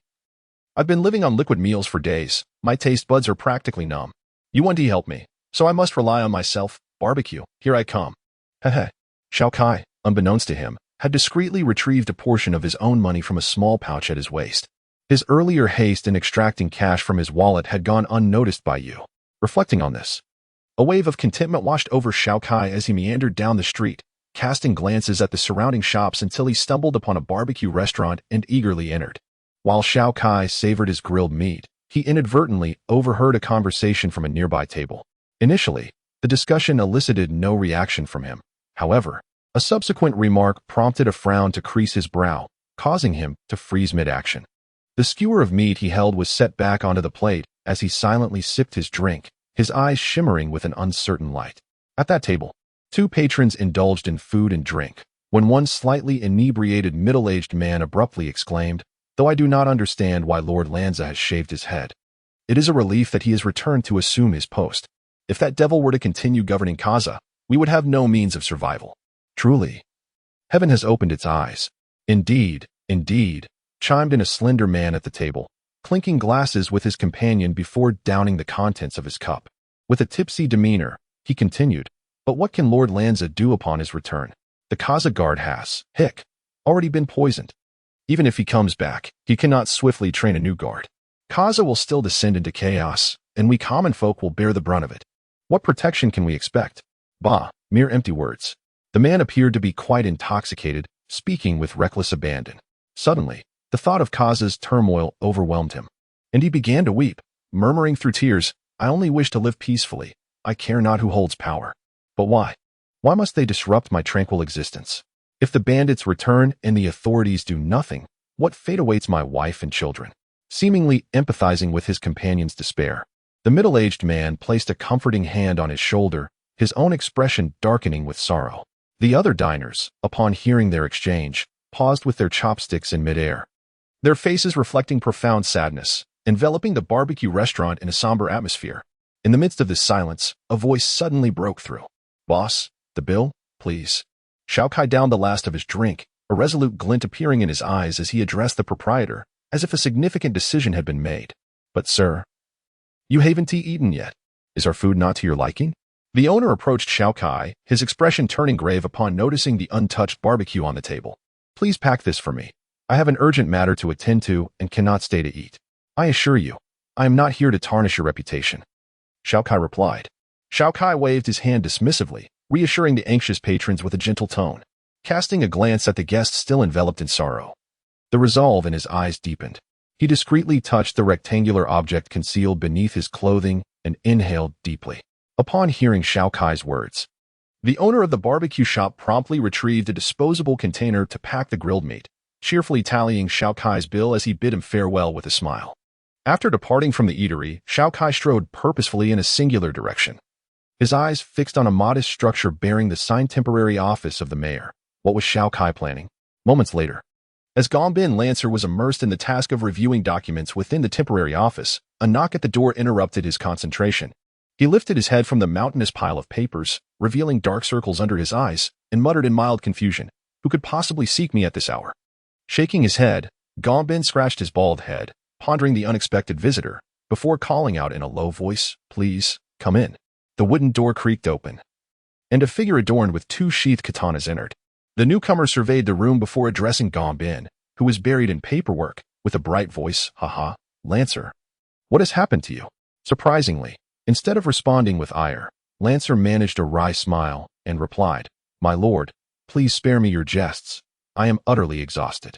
I've been living on liquid meals for days. My taste buds are practically numb. You want to help me, so I must rely on myself. Barbecue, here I come. Heh. Xiao Kai, unbeknownst to him, had discreetly retrieved a portion of his own money from a small pouch at his waist. His earlier haste in extracting cash from his wallet had gone unnoticed by Yu. Reflecting on this, a wave of contentment washed over Xiao Kai as he meandered down the street, casting glances at the surrounding shops until he stumbled upon a barbecue restaurant and eagerly entered. While Xiao Kai savored his grilled meat, he inadvertently overheard a conversation from a nearby table. Initially, the discussion elicited no reaction from him. However, a subsequent remark prompted a frown to crease his brow, causing him to freeze mid-action. The skewer of meat he held was set back onto the plate as he silently sipped his drink, his eyes shimmering with an uncertain light. At that table, two patrons indulged in food and drink, when one slightly inebriated middle-aged man abruptly exclaimed, though I do not understand why Lord Lanza has shaved his head. It is a relief that he has returned to assume his post. If that devil were to continue governing Kaza, we would have no means of survival. Truly, heaven has opened its eyes. Indeed, chimed in a slender man at the table, clinking glasses with his companion before downing the contents of his cup. With a tipsy demeanor, he continued, but what can Lord Lanza do upon his return? The Kaza guard has, already been poisoned. Even if he comes back, he cannot swiftly train a new guard. Kaza will still descend into chaos, and we common folk will bear the brunt of it. What protection can we expect? Bah, mere empty words. The man appeared to be quite intoxicated, speaking with reckless abandon. Suddenly, the thought of Kaza's turmoil overwhelmed him, and he began to weep, murmuring through tears, I only wish to live peacefully. I care not who holds power. But why? Why must they disrupt my tranquil existence? If the bandits return and the authorities do nothing, what fate awaits my wife and children? Seemingly empathizing with his companion's despair, the middle-aged man placed a comforting hand on his shoulder, his own expression darkening with sorrow. The other diners, upon hearing their exchange, paused with their chopsticks in midair, their faces reflecting profound sadness, enveloping the barbecue restaurant in a somber atmosphere. In the midst of this silence, a voice suddenly broke through. Boss, the bill, please. Xiao Kai downed the last of his drink, a resolute glint appearing in his eyes as he addressed the proprietor, as if a significant decision had been made. But sir, you haven't eaten yet. Is our food not to your liking? The owner approached Xiao Kai, his expression turning grave upon noticing the untouched barbecue on the table. Please pack this for me. I have an urgent matter to attend to and cannot stay to eat. I assure you, I am not here to tarnish your reputation. Xiao Kai replied. Xiao Kai waved his hand dismissively, reassuring the anxious patrons with a gentle tone, casting a glance at the guest still enveloped in sorrow. The resolve in his eyes deepened. He discreetly touched the rectangular object concealed beneath his clothing and inhaled deeply. Upon hearing Xiao Kai's words, the owner of the barbecue shop promptly retrieved a disposable container to pack the grilled meat, cheerfully tallying Xiao Kai's bill as he bid him farewell with a smile. After departing from the eatery, Xiao Kai strode purposefully in a singular direction, his eyes fixed on a modest structure bearing the signed temporary office of the mayor. What was Xiao Kai planning? Moments later, As Gombin Lancer was immersed in the task of reviewing documents within the temporary office, a knock at the door interrupted his concentration. He lifted his head from the mountainous pile of papers, revealing dark circles under his eyes, and muttered in mild confusion, "Who could possibly seek me at this hour?" Shaking his head, Gombin scratched his bald head, pondering the unexpected visitor, before calling out in a low voice, "Please, come in." The wooden door creaked open, and a figure adorned with 2 sheathed katanas entered. The newcomer surveyed the room before addressing Gombin, who was buried in paperwork, with a bright voice, "Haha, Lancer. What has happened to you?" Surprisingly, instead of responding with ire, Lancer managed a wry smile and replied, "My lord, please spare me your jests. I am utterly exhausted.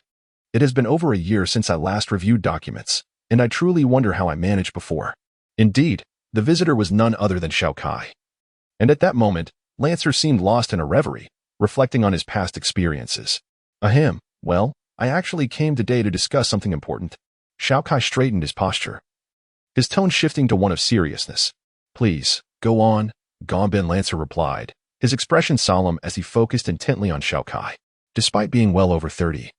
It has been over a year since I last reviewed documents, and I truly wonder how I managed before." Indeed, the visitor was none other than Xiao Kai. And at that moment, Lancer seemed lost in a reverie, reflecting on his past experiences. "Ahem, well, I actually came today to discuss something important." Xiao Kai straightened his posture, his tone shifting to one of seriousness. "Please, go on," Gombin Lancer replied, his expression solemn as he focused intently on Xiao Kai. Despite being well over 30,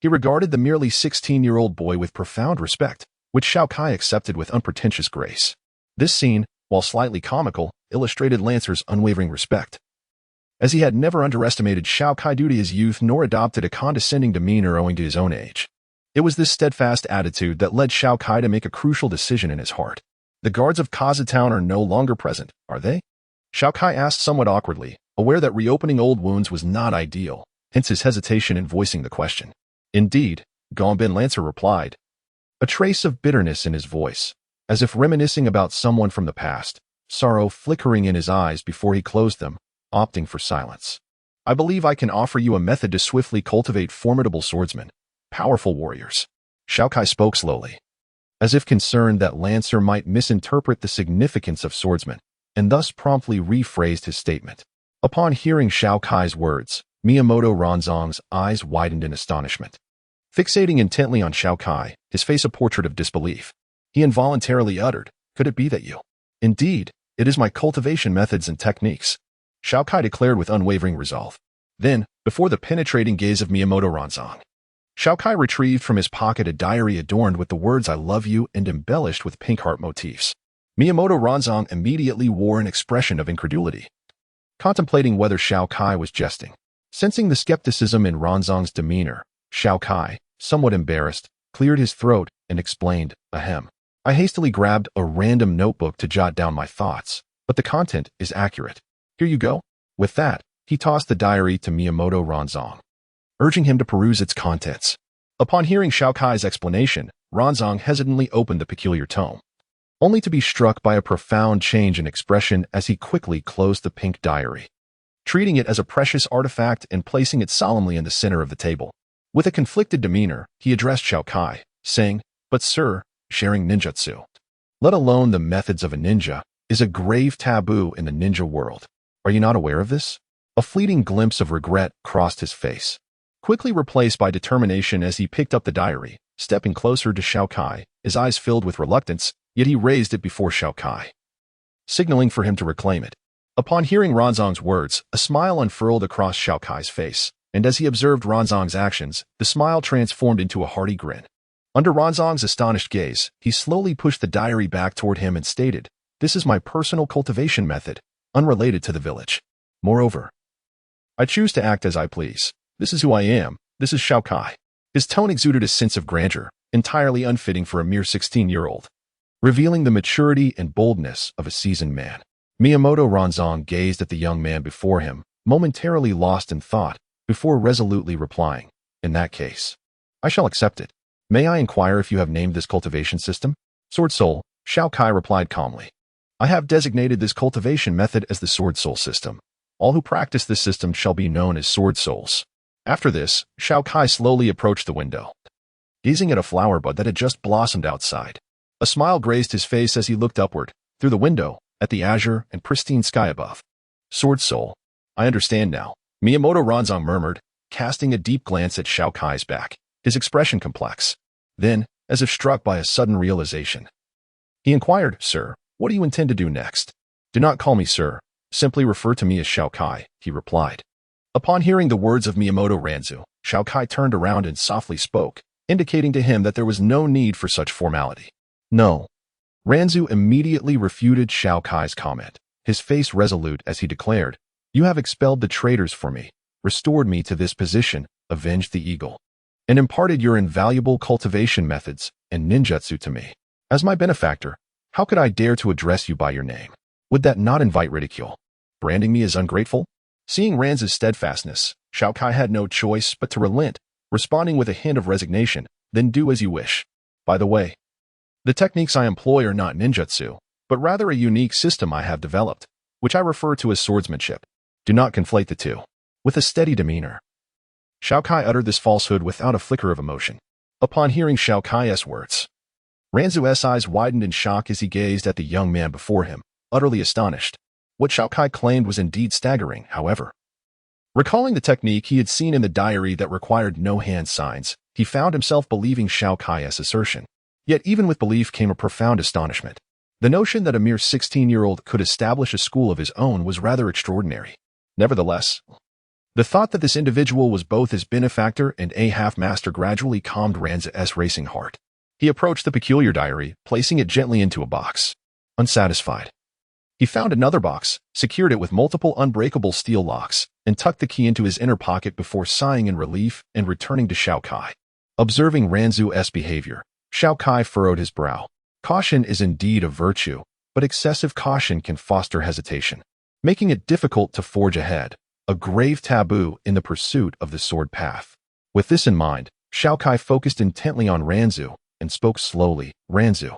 he regarded the merely 16-year-old boy with profound respect, which Xiao Kai accepted with unpretentious grace. This scene, while slightly comical, illustrated Lancer's unwavering respect, as he had never underestimated Xiao Kai due to his youth nor adopted a condescending demeanor owing to his own age. It was this steadfast attitude that led Xiao Kai to make a crucial decision in his heart. "The guards of Kaza Town are no longer present, are they?" Xiao Kai asked somewhat awkwardly, aware that reopening old wounds was not ideal, hence his hesitation in voicing the question. "Indeed," Gombin Lancer replied, a trace of bitterness in his voice, as if reminiscing about someone from the past, sorrow flickering in his eyes before he closed them, opting for silence. "I believe I can offer you a method to swiftly cultivate formidable swordsmen, powerful warriors." Xiao Kai spoke slowly, as if concerned that Lancer might misinterpret the significance of swordsmen, and thus promptly rephrased his statement. Upon hearing Xiao Kai's words, Miyamoto Ranzong's eyes widened in astonishment. Fixating intently on Xiao Kai, his face a portrait of disbelief, he involuntarily uttered, "Could it be that you—" "Indeed, it is my cultivation methods and techniques," Xiao Kai declared with unwavering resolve. Then, before the penetrating gaze of Miyamoto Ranzong, Xiao Kai retrieved from his pocket a diary adorned with the words "I love you" and embellished with pink heart motifs. Miyamoto Ranzong immediately wore an expression of incredulity, contemplating whether Xiao Kai was jesting. Sensing the skepticism in Ranzong's demeanor, Xiao Kai, somewhat embarrassed, cleared his throat and explained, "Ahem. I hastily grabbed a random notebook to jot down my thoughts, but the content is accurate. Here you go." With that, he tossed the diary to Miyamoto Ranzong, urging him to peruse its contents. Upon hearing Xiao Kai's explanation, Ranzong hesitantly opened the peculiar tome, only to be struck by a profound change in expression as he quickly closed the pink diary, treating it as a precious artifact and placing it solemnly in the center of the table. With a conflicted demeanor, he addressed Xiao Kai, saying, "But sir, sharing ninjutsu, let alone the methods of a ninja, is a grave taboo in the ninja world. Are you not aware of this?" A fleeting glimpse of regret crossed his face, quickly replaced by determination as he picked up the diary, stepping closer to Xiao Kai, his eyes filled with reluctance, yet he raised it before Xiao Kai, signaling for him to reclaim it. Upon hearing Ranzong's words, a smile unfurled across Xiao Kai's face, and as he observed Ranzong's actions, the smile transformed into a hearty grin. Under Ranzong's astonished gaze, he slowly pushed the diary back toward him and stated, "This is my personal cultivation method, unrelated to the village. Moreover, I choose to act as I please. This is who I am. This is Xiao Kai." His tone exuded a sense of grandeur, entirely unfitting for a mere 16-year-old, revealing the maturity and boldness of a seasoned man. Miyamoto Ranzong gazed at the young man before him, momentarily lost in thought, before resolutely replying, "In that case, I shall accept it. May I inquire if you have named this cultivation system?" "Sword Soul," Xiao Kai replied calmly. "I have designated this cultivation method as the Sword Soul system. All who practice this system shall be known as Sword Souls." After this, Xiao Kai slowly approached the window, gazing at a flower bud that had just blossomed outside. A smile graced his face as he looked upward, through the window, at the azure and pristine sky above. "Sword Soul. I understand now," Miyamoto Ranzong murmured, casting a deep glance at Xiao Kai's back, his expression complex. Then, as if struck by a sudden realization, he inquired, "Sir, what do you intend to do next?" "Do not call me sir. Simply refer to me as Xiao Kai," he replied. Upon hearing the words of Miyamoto Ranzu, Xiao Kai turned around and softly spoke, indicating to him that there was no need for such formality. No. Ranzu immediately refuted Xiao Kai's comment, his face resolute as he declared, "You have expelled the traitors for me, restored me to this position, avenged the eagle, and imparted your invaluable cultivation methods and ninjutsu to me. As my benefactor, how could I dare to address you by your name? Would that not invite ridicule? Branding me as ungrateful?" Seeing Ranzu's steadfastness, Xiao Kai had no choice but to relent, responding with a hint of resignation, "Then do as you wish. By the way, the techniques I employ are not ninjutsu, but rather a unique system I have developed, which I refer to as swordsmanship. Do not conflate the two." With a steady demeanor, Xiao Kai uttered this falsehood without a flicker of emotion. Upon hearing Xiao Kai's words, Ranzu's eyes widened in shock as he gazed at the young man before him, utterly astonished. What Xiao Kai claimed was indeed staggering, however. Recalling the technique he had seen in the diary that required no hand signs, he found himself believing Xiao Kai's assertion. Yet even with belief came a profound astonishment. The notion that a mere 16-year-old could establish a school of his own was rather extraordinary. Nevertheless, the thought that this individual was both his benefactor and a half-master gradually calmed Ranzu's racing heart. He approached the peculiar diary, placing it gently into a box. Unsatisfied, he found another box, secured it with multiple unbreakable steel locks, and tucked the key into his inner pocket before sighing in relief and returning to Xiao Kai. Observing Ranzu's behavior, Xiao Kai furrowed his brow. Caution is indeed a virtue, but excessive caution can foster hesitation, making it difficult to forge ahead, a grave taboo in the pursuit of the sword path. With this in mind, Xiao Kai focused intently on Ranzu and spoke slowly. "Ranzu."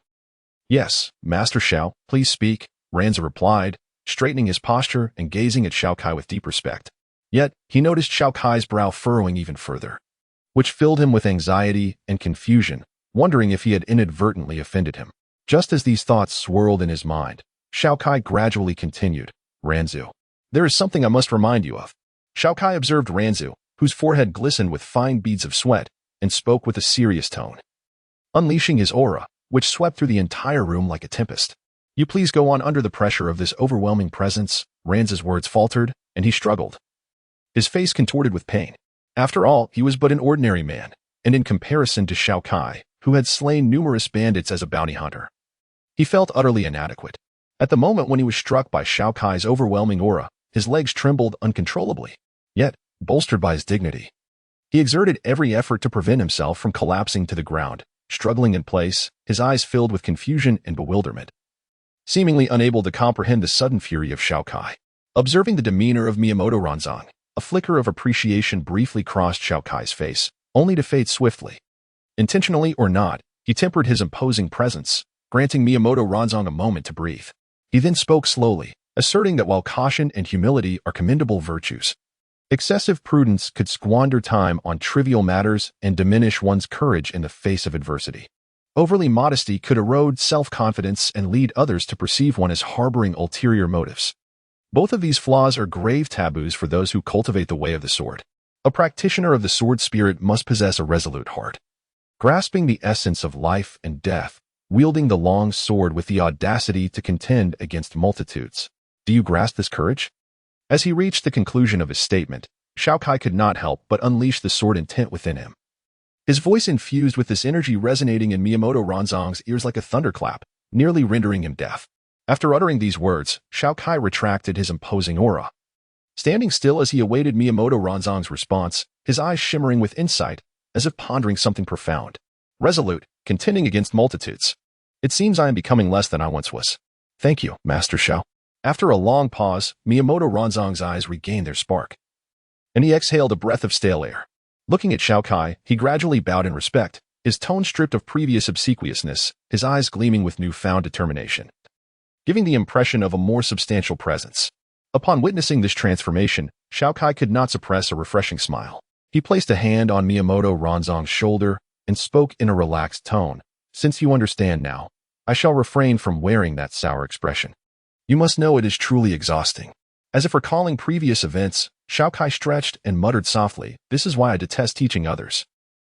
"Yes, Master Xiao, please speak," Ranzu replied, straightening his posture and gazing at Xiao Kai with deep respect. Yet, he noticed Xiao Kai's brow furrowing even further, which filled him with anxiety and confusion, wondering if he had inadvertently offended him. Just as these thoughts swirled in his mind, Xiao Kai gradually continued, "Ranzu, there is something I must remind you of." Xiao Kai observed Ranzu, whose forehead glistened with fine beads of sweat, and spoke with a serious tone, unleashing his aura, which swept through the entire room like a tempest. "You please go on." Under the pressure of this overwhelming presence, Ranzu's words faltered, and he struggled, his face contorted with pain. After all, he was but an ordinary man, and in comparison to Xiao Kai, who had slain numerous bandits as a bounty hunter, he felt utterly inadequate. At the moment when he was struck by Xiao Kai's overwhelming aura, his legs trembled uncontrollably. Yet, bolstered by his dignity, he exerted every effort to prevent himself from collapsing to the ground, struggling in place, his eyes filled with confusion and bewilderment, seemingly unable to comprehend the sudden fury of Xiao Kai. Observing the demeanor of Miyamoto Ranzang, a flicker of appreciation briefly crossed Xiao Kai's face, only to fade swiftly. Intentionally or not, he tempered his imposing presence, granting Miyamoto Ranzang a moment to breathe. He then spoke slowly, asserting that while caution and humility are commendable virtues, excessive prudence could squander time on trivial matters and diminish one's courage in the face of adversity. Overly modesty could erode self-confidence and lead others to perceive one as harboring ulterior motives. Both of these flaws are grave taboos for those who cultivate the way of the sword. A practitioner of the sword spirit must possess a resolute heart, grasping the essence of life and death, wielding the long sword with the audacity to contend against multitudes. Do you grasp this courage? As he reached the conclusion of his statement, Xiao Kai could not help but unleash the sword intent within him. His voice infused with this energy resonating in Miyamoto Ranzang's ears like a thunderclap, nearly rendering him deaf. After uttering these words, Xiao Kai retracted his imposing aura. Standing still as he awaited Miyamoto Ranzang's response, his eyes shimmering with insight, as if pondering something profound. Resolute, contending against multitudes. It seems I am becoming less than I once was. Thank you, Master Xiao. After a long pause, Miyamoto Ranzang's eyes regained their spark, and he exhaled a breath of stale air. Looking at Xiao Kai, he gradually bowed in respect, his tone stripped of previous obsequiousness, his eyes gleaming with newfound determination, giving the impression of a more substantial presence. Upon witnessing this transformation, Xiao Kai could not suppress a refreshing smile. He placed a hand on Miyamoto Ranzang's shoulder and spoke in a relaxed tone. Since you understand now, I shall refrain from wearing that sour expression. You must know it is truly exhausting. As if recalling previous events, Xiao Kai stretched and muttered softly, "This is why I detest teaching others."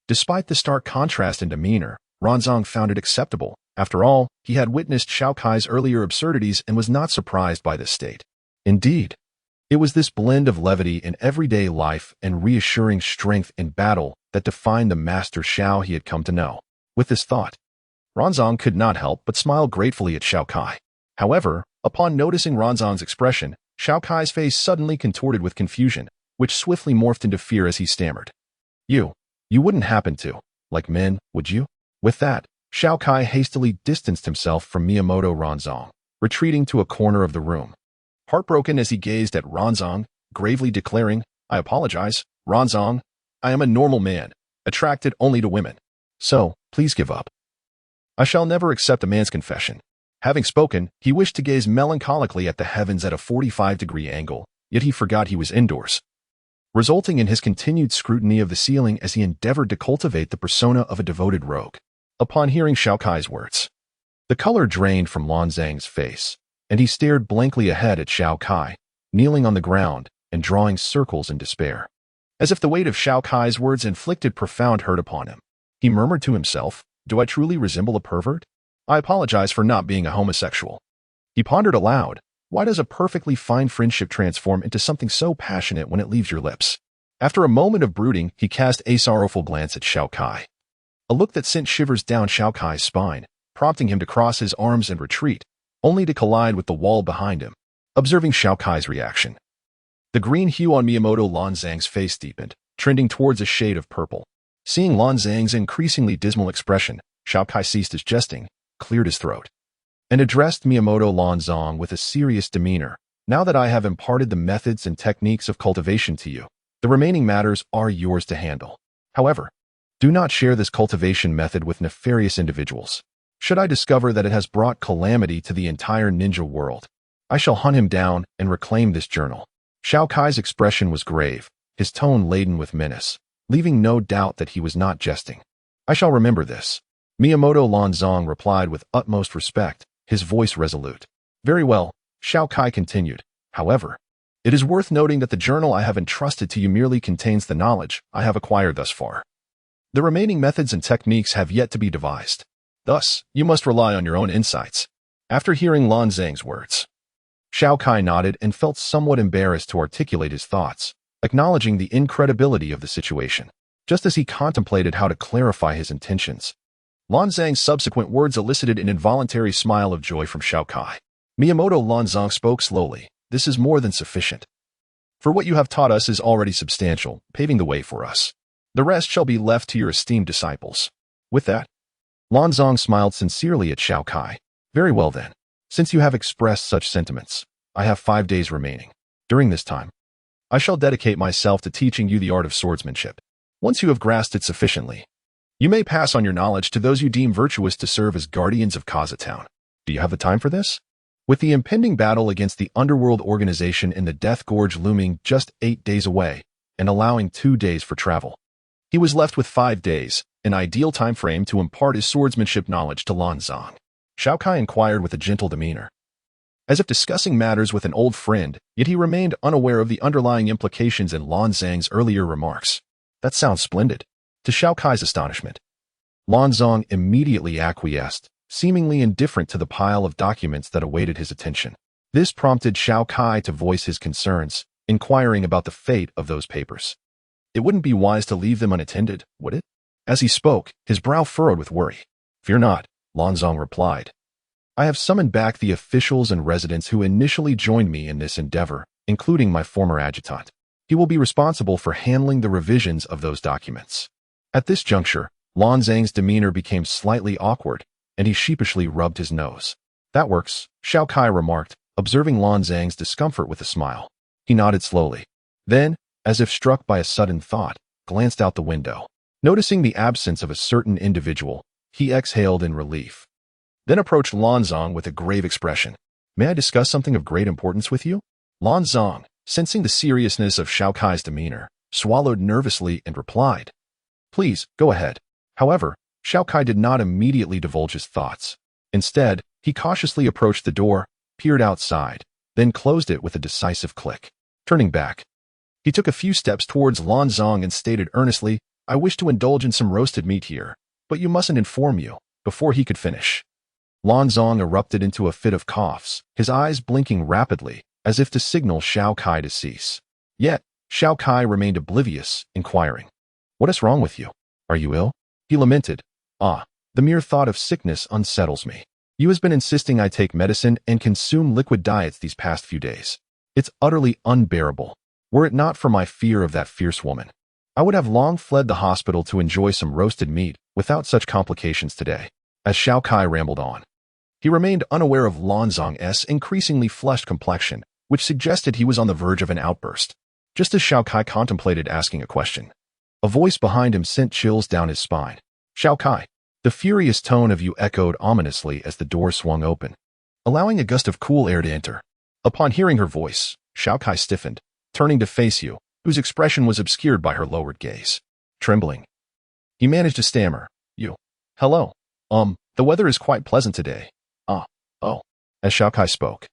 Despite the stark contrast in demeanor, Ranzang found it acceptable. After all, he had witnessed Xiao Kai's earlier absurdities and was not surprised by this state. Indeed, It was this blend of levity in everyday life and reassuring strength in battle that defined the master Xiao he had come to know. With this thought, Ranzong could not help but smile gratefully at Xiao Kai. However, upon noticing Ranzong's expression, Xiao Kai's face suddenly contorted with confusion, which swiftly morphed into fear as he stammered. You wouldn't happen to, like men, would you? With that, Xiao Kai hastily distanced himself from Miyamoto Ranzong, retreating to a corner of the room. Heartbroken as he gazed at Ranzong, gravely declaring, I apologize, Ranzong. I am a normal man, attracted only to women. So, please give up. I shall never accept a man's confession. Having spoken, he wished to gaze melancholically at the heavens at a 45-degree angle, yet he forgot he was indoors, resulting in his continued scrutiny of the ceiling as he endeavored to cultivate the persona of a devoted rogue. Upon hearing Xiao Kai's words, the color drained from Lan Zhang's face, and he stared blankly ahead at Xiao Kai, kneeling on the ground and drawing circles in despair. As if the weight of Xiao Kai's words inflicted profound hurt upon him, he murmured to himself, Do I truly resemble a pervert? I apologize for not being a homosexual. He pondered aloud, why does a perfectly fine friendship transform into something so passionate when it leaves your lips? After a moment of brooding, he cast a sorrowful glance at Xiao Kai. A look that sent shivers down Xiao Kai's spine, prompting him to cross his arms and retreat, only to collide with the wall behind him. Observing Xiao Kai's reaction, the green hue on Miyamoto Lan Zhang's face deepened, trending towards a shade of purple. Seeing Lan Zhang's increasingly dismal expression, Xiao Kai ceased his jesting, cleared his throat, and addressed Miyamoto Lan Zhang with a serious demeanor. Now that I have imparted the methods and techniques of cultivation to you, the remaining matters are yours to handle. However, do not share this cultivation method with nefarious individuals. Should I discover that it has brought calamity to the entire ninja world, I shall hunt him down and reclaim this journal. Xiao Kai's expression was grave, his tone laden with menace, leaving no doubt that he was not jesting. I shall remember this. Miyamoto Lan Zhang replied with utmost respect, his voice resolute. Very well, Xiao Kai continued. However, it is worth noting that the journal I have entrusted to you merely contains the knowledge I have acquired thus far. The remaining methods and techniques have yet to be devised. Thus, you must rely on your own insights. After hearing Lan Zhang's words, Xiao Kai nodded and felt somewhat embarrassed to articulate his thoughts, acknowledging the incredibility of the situation. Just as he contemplated how to clarify his intentions, Lan Zhang's subsequent words elicited an involuntary smile of joy from Xiao Kai. Miyamoto Lan Zhang spoke slowly. This is more than sufficient. For what you have taught us is already substantial, paving the way for us. The rest shall be left to your esteemed disciples. With that, Lan Zhang smiled sincerely at Xiao Kai. Very well then. Since you have expressed such sentiments, I have 5 days remaining. During this time, I shall dedicate myself to teaching you the art of swordsmanship. Once you have grasped it sufficiently, you may pass on your knowledge to those you deem virtuous to serve as guardians of Kaza Town. Do you have the time for this? With the impending battle against the underworld organization in the Death Gorge looming just 8 days away, and allowing 2 days for travel, he was left with 5 days, an ideal time frame to impart his swordsmanship knowledge to Lan Zhang. Xiao Kai inquired with a gentle demeanor, as if discussing matters with an old friend, yet he remained unaware of the underlying implications in Lan Zhang's earlier remarks. That sounds splendid. To Xiao Kai's astonishment, Lan Zhang immediately acquiesced, seemingly indifferent to the pile of documents that awaited his attention. This prompted Xiao Kai to voice his concerns, inquiring about the fate of those papers. It wouldn't be wise to leave them unattended, would it? As he spoke, his brow furrowed with worry. Fear not, Lan Zhang replied. I have summoned back the officials and residents who initially joined me in this endeavor, including my former adjutant. He will be responsible for handling the revisions of those documents. At this juncture, Lan Zhang's demeanor became slightly awkward, and he sheepishly rubbed his nose. That works, Xiao Kai remarked, observing Lan Zhang's discomfort with a smile. He nodded slowly. Then, as if struck by a sudden thought, glanced out the window. Noticing the absence of a certain individual, he exhaled in relief. Then approached Lan Zhang with a grave expression. May I discuss something of great importance with you? Lan Zhang, sensing the seriousness of Xiao Kai's demeanor, swallowed nervously and replied, Please, go ahead. However, Xiao Kai did not immediately divulge his thoughts. Instead, he cautiously approached the door, peered outside, then closed it with a decisive click. Turning back, he took a few steps towards Lan Zhang and stated earnestly, I wish to indulge in some roasted meat here, but you mustn't inform you. Before he could finish, Lan Zhang erupted into a fit of coughs, his eyes blinking rapidly, as if to signal Xiao Kai to cease. Yet, Xiao Kai remained oblivious, inquiring, "What is wrong with you? Are you ill?" He lamented, "Ah, the mere thought of sickness unsettles me. You has been insisting I take medicine and consume liquid diets these past few days. It's utterly unbearable. Were it not for my fear of that fierce woman, I would have long fled the hospital to enjoy some roasted meat without such complications today." As Xiao Kai rambled on, he remained unaware of Lanzong's increasingly flushed complexion, which suggested he was on the verge of an outburst. Just as Xiao Kai contemplated asking a question, a voice behind him sent chills down his spine. "Xiao Kai." The furious tone of you echoed ominously as the door swung open, allowing a gust of cool air to enter. Upon hearing her voice, Xiao Kai stiffened, turning to face you, whose expression was obscured by her lowered gaze. Trembling, he managed to stammer, "You. Hello. The weather is quite pleasant today." Oh. As Xiao Kai spoke,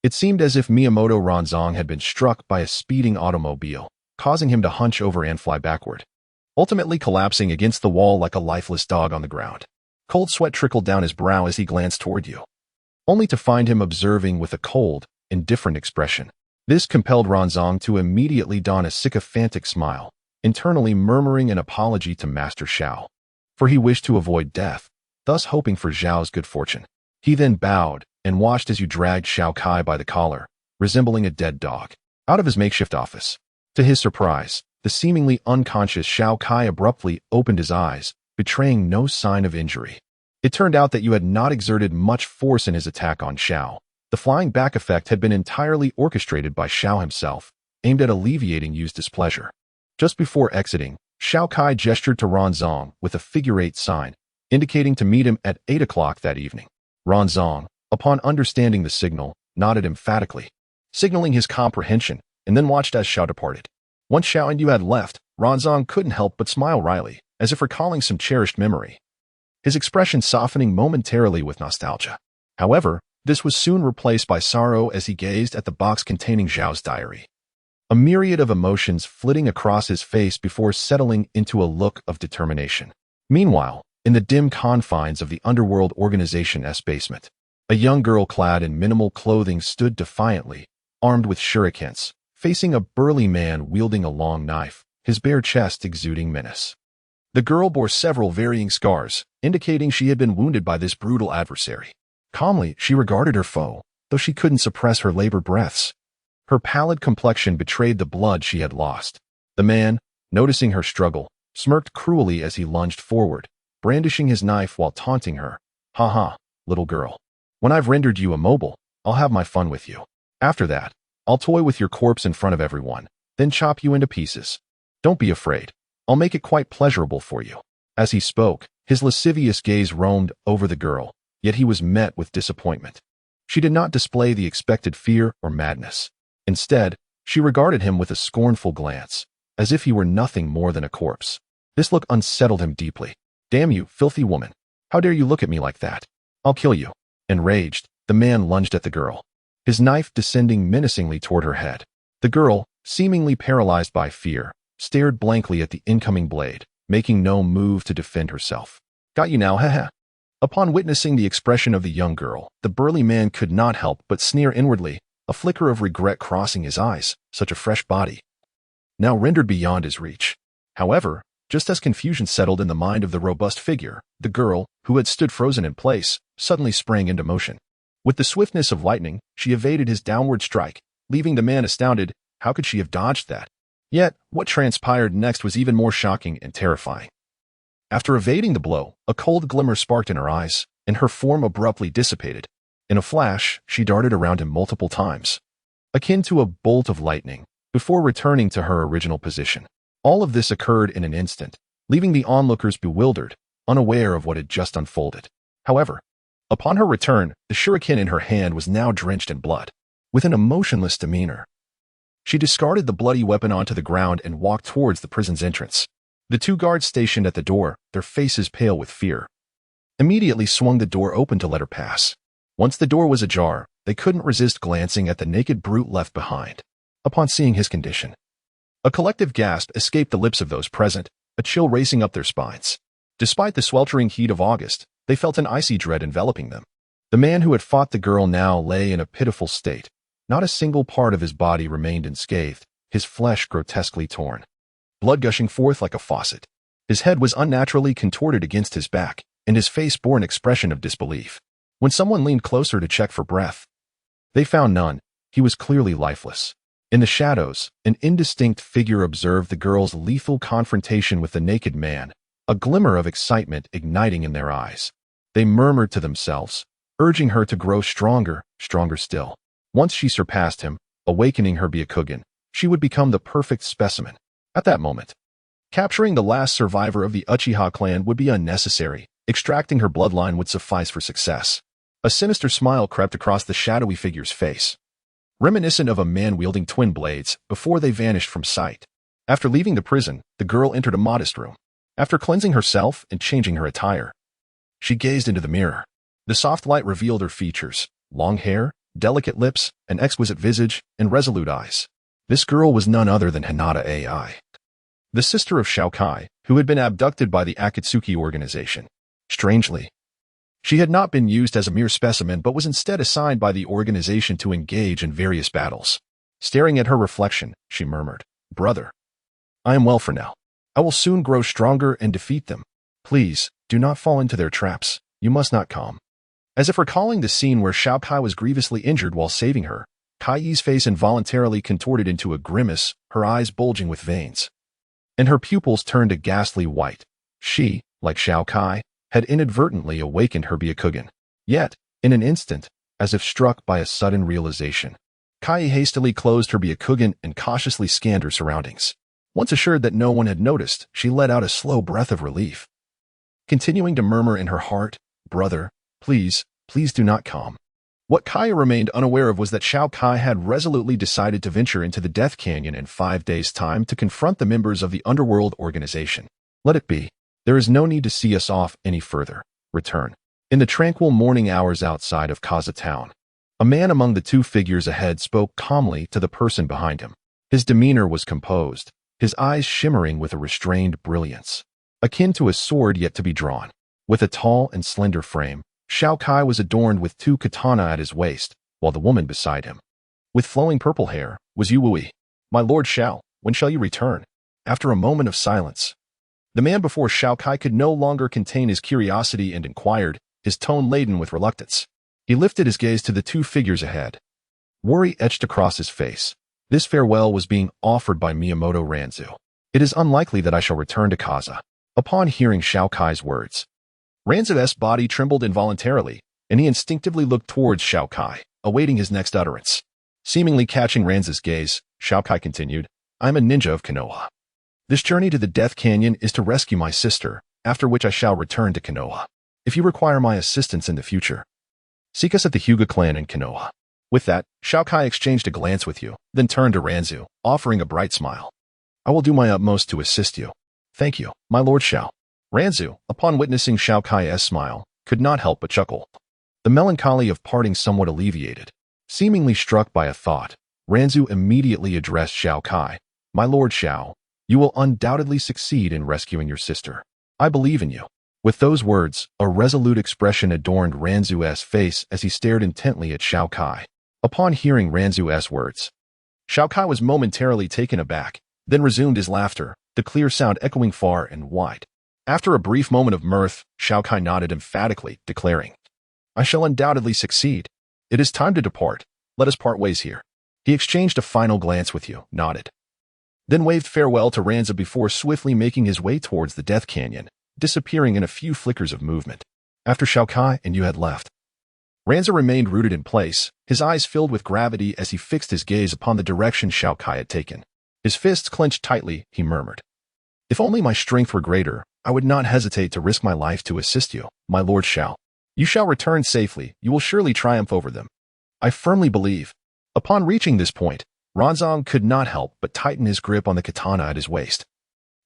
it seemed as if Miyamoto Ranzong had been struck by a speeding automobile, causing him to hunch over and fly backward, ultimately collapsing against the wall like a lifeless dog on the ground. Cold sweat trickled down his brow as he glanced toward you, only to find him observing with a cold, indifferent expression. This compelled Ranzong to immediately don a sycophantic smile, internally murmuring an apology to Master Xiao, for he wished to avoid death, thus hoping for Zhao's good fortune. He then bowed and watched as you dragged Xiao Kai by the collar, resembling a dead dog, out of his makeshift office. To his surprise, the seemingly unconscious Xiao Kai abruptly opened his eyes, betraying no sign of injury. It turned out that you had not exerted much force in his attack on Xiao. The flying back effect had been entirely orchestrated by Xiao himself, aimed at alleviating Yu's displeasure. Just before exiting, Xiao Kai gestured to Ranzong with a figure-8 sign, indicating to meet him at 8 o'clock that evening. Ranzong, upon understanding the signal, nodded emphatically, signaling his comprehension, and then watched as Xiao departed. Once Xiao and Yu had left, Ranzong couldn't help but smile wryly, as if recalling some cherished memory, his expression softening momentarily with nostalgia. However, this was soon replaced by sorrow as he gazed at the box containing Zhao's diary. A myriad of emotions flitting across his face before settling into a look of determination. Meanwhile, in the dim confines of the underworld organization's basement, a young girl clad in minimal clothing stood defiantly, armed with shurikens, facing a burly man wielding a long knife, his bare chest exuding menace. The girl bore several varying scars, indicating she had been wounded by this brutal adversary. Calmly, she regarded her foe, though she couldn't suppress her labored breaths. Her pallid complexion betrayed the blood she had lost. The man, noticing her struggle, smirked cruelly as he lunged forward, brandishing his knife while taunting her. "Ha ha, little girl. When I've rendered you immobile, I'll have my fun with you. After that, I'll toy with your corpse in front of everyone, then chop you into pieces. Don't be afraid. I'll make it quite pleasurable for you." As he spoke, his lascivious gaze roamed over the girl, yet he was met with disappointment. She did not display the expected fear or madness. Instead, she regarded him with a scornful glance, as if he were nothing more than a corpse. This look unsettled him deeply. "Damn you, filthy woman. How dare you look at me like that? I'll kill you." Enraged, the man lunged at the girl, his knife descending menacingly toward her head. The girl, seemingly paralyzed by fear, stared blankly at the incoming blade, making no move to defend herself. "Got you now, haha." Upon witnessing the expression of the young girl, the burly man could not help but sneer inwardly, a flicker of regret crossing his eyes. Such a fresh body, now rendered beyond his reach. However, just as confusion settled in the mind of the robust figure, the girl, who had stood frozen in place, suddenly sprang into motion. With the swiftness of lightning, she evaded his downward strike, leaving the man astounded. How could she have dodged that? Yet, what transpired next was even more shocking and terrifying. After evading the blow, a cold glimmer sparked in her eyes, and her form abruptly dissipated. In a flash, she darted around him multiple times, akin to a bolt of lightning, before returning to her original position. All of this occurred in an instant, leaving the onlookers bewildered, unaware of what had just unfolded. However, upon her return, the shuriken in her hand was now drenched in blood. With an emotionless demeanor, she discarded the bloody weapon onto the ground and walked towards the prison's entrance. The two guards stationed at the door, their faces pale with fear, immediately swung the door open to let her pass. Once the door was ajar, they couldn't resist glancing at the naked brute left behind. Upon seeing his condition, a collective gasp escaped the lips of those present, a chill racing up their spines. Despite the sweltering heat of August, they felt an icy dread enveloping them. The man who had fought the girl now lay in a pitiful state, Not a single part of his body remained unscathed, his flesh grotesquely torn, blood gushing forth like a faucet. His head was unnaturally contorted against his back, and his face bore an expression of disbelief. When someone leaned closer to check for breath, they found none. He was clearly lifeless. In the shadows, an indistinct figure observed the girl's lethal confrontation with the naked man, a glimmer of excitement igniting in their eyes. They murmured to themselves, urging her to grow stronger, stronger still. Once she surpassed him, awakening her Byakugan, she would become the perfect specimen. At that moment, capturing the last survivor of the Uchiha clan would be unnecessary. Extracting her bloodline would suffice for success. A sinister smile crept across the shadowy figure's face, reminiscent of a man wielding twin blades, before they vanished from sight. After leaving the prison, the girl entered a modest room. After cleansing herself and changing her attire, she gazed into the mirror. The soft light revealed her features: long hair, delicate lips, an exquisite visage, and resolute eyes. This girl was none other than Hinata Ai, the sister of Xiao Kai, who had been abducted by the Akatsuki organization. Strangely, she had not been used as a mere specimen but was instead assigned by the organization to engage in various battles. Staring at her reflection, she murmured, "Brother, I am well for now. I will soon grow stronger and defeat them. Please, do not fall into their traps. You must not come." As if recalling the scene where Xiao Kai was grievously injured while saving her, Kai's face involuntarily contorted into a grimace, her eyes bulging with veins, and her pupils turned a ghastly white. She, like Xiao Kai, had inadvertently awakened her Byakugan. Yet, in an instant, as if struck by a sudden realization, Kai hastily closed her Byakugan and cautiously scanned her surroundings. Once assured that no one had noticed, she let out a slow breath of relief, continuing to murmur in her heart, "Brother, please, please do not come." What Kai remained unaware of was that Xiao Kai had resolutely decided to venture into the Death Canyon in 5 days' time to confront the members of the Underworld organization. "Let it be. There is no need to see us off any further. Return." In the tranquil morning hours outside of Kaza town, a man among the two figures ahead spoke calmly to the person behind him. His demeanor was composed, his eyes shimmering with a restrained brilliance, akin to a sword yet to be drawn. With a tall and slender frame, Xiao Kai was adorned with 2 katana at his waist, while the woman beside him, with flowing purple hair, was Yu Wui. "My lord Xiao, when shall you return?" After a moment of silence, the man before Xiao Kai could no longer contain his curiosity and inquired, his tone laden with reluctance. He lifted his gaze to the 2 figures ahead. Worry etched across his face. This farewell was being offered by Miyamoto Ranzu. "It is unlikely that I shall return to Kaza." Upon hearing Xiao Kai's words, Ranzu's body trembled involuntarily, and he instinctively looked towards Xiao Kai, awaiting his next utterance. Seemingly catching Ranzu's gaze, Xiao Kai continued, "I am a ninja of Kenoha. This journey to the Death Canyon is to rescue my sister, after which I shall return to Kenoha. If you require my assistance in the future, seek us at the Hyuga clan in Kenoha." With that, Xiao Kai exchanged a glance with you, then turned to Ranzu, offering a bright smile. "I will do my utmost to assist you." "Thank you, my lord Xiao." Ranzu, upon witnessing Xiao Kai's smile, could not help but chuckle. The melancholy of parting somewhat alleviated. Seemingly struck by a thought, Ranzu immediately addressed Xiao Kai. "My lord Xiao, you will undoubtedly succeed in rescuing your sister. I believe in you." With those words, a resolute expression adorned Ranzu's face as he stared intently at Xiao Kai. Upon hearing Ranzu's words, Xiao Kai was momentarily taken aback, then resumed his laughter, the clear sound echoing far and wide. After a brief moment of mirth, Xiao Kai nodded emphatically, declaring, "I shall undoubtedly succeed. It is time to depart. Let us part ways here." He exchanged a final glance with you, nodded, then waved farewell to Ranzu before swiftly making his way towards the Death Canyon, disappearing in a few flickers of movement. After Xiao Kai and you had left, Ranzu remained rooted in place, his eyes filled with gravity as he fixed his gaze upon the direction Xiao Kai had taken. His fists clenched tightly, he murmured, "If only my strength were greater, I would not hesitate to risk my life to assist you, my lord Xiao. You shall return safely, you will surely triumph over them. I firmly believe." Upon reaching this point, Ranzong could not help but tighten his grip on the katana at his waist,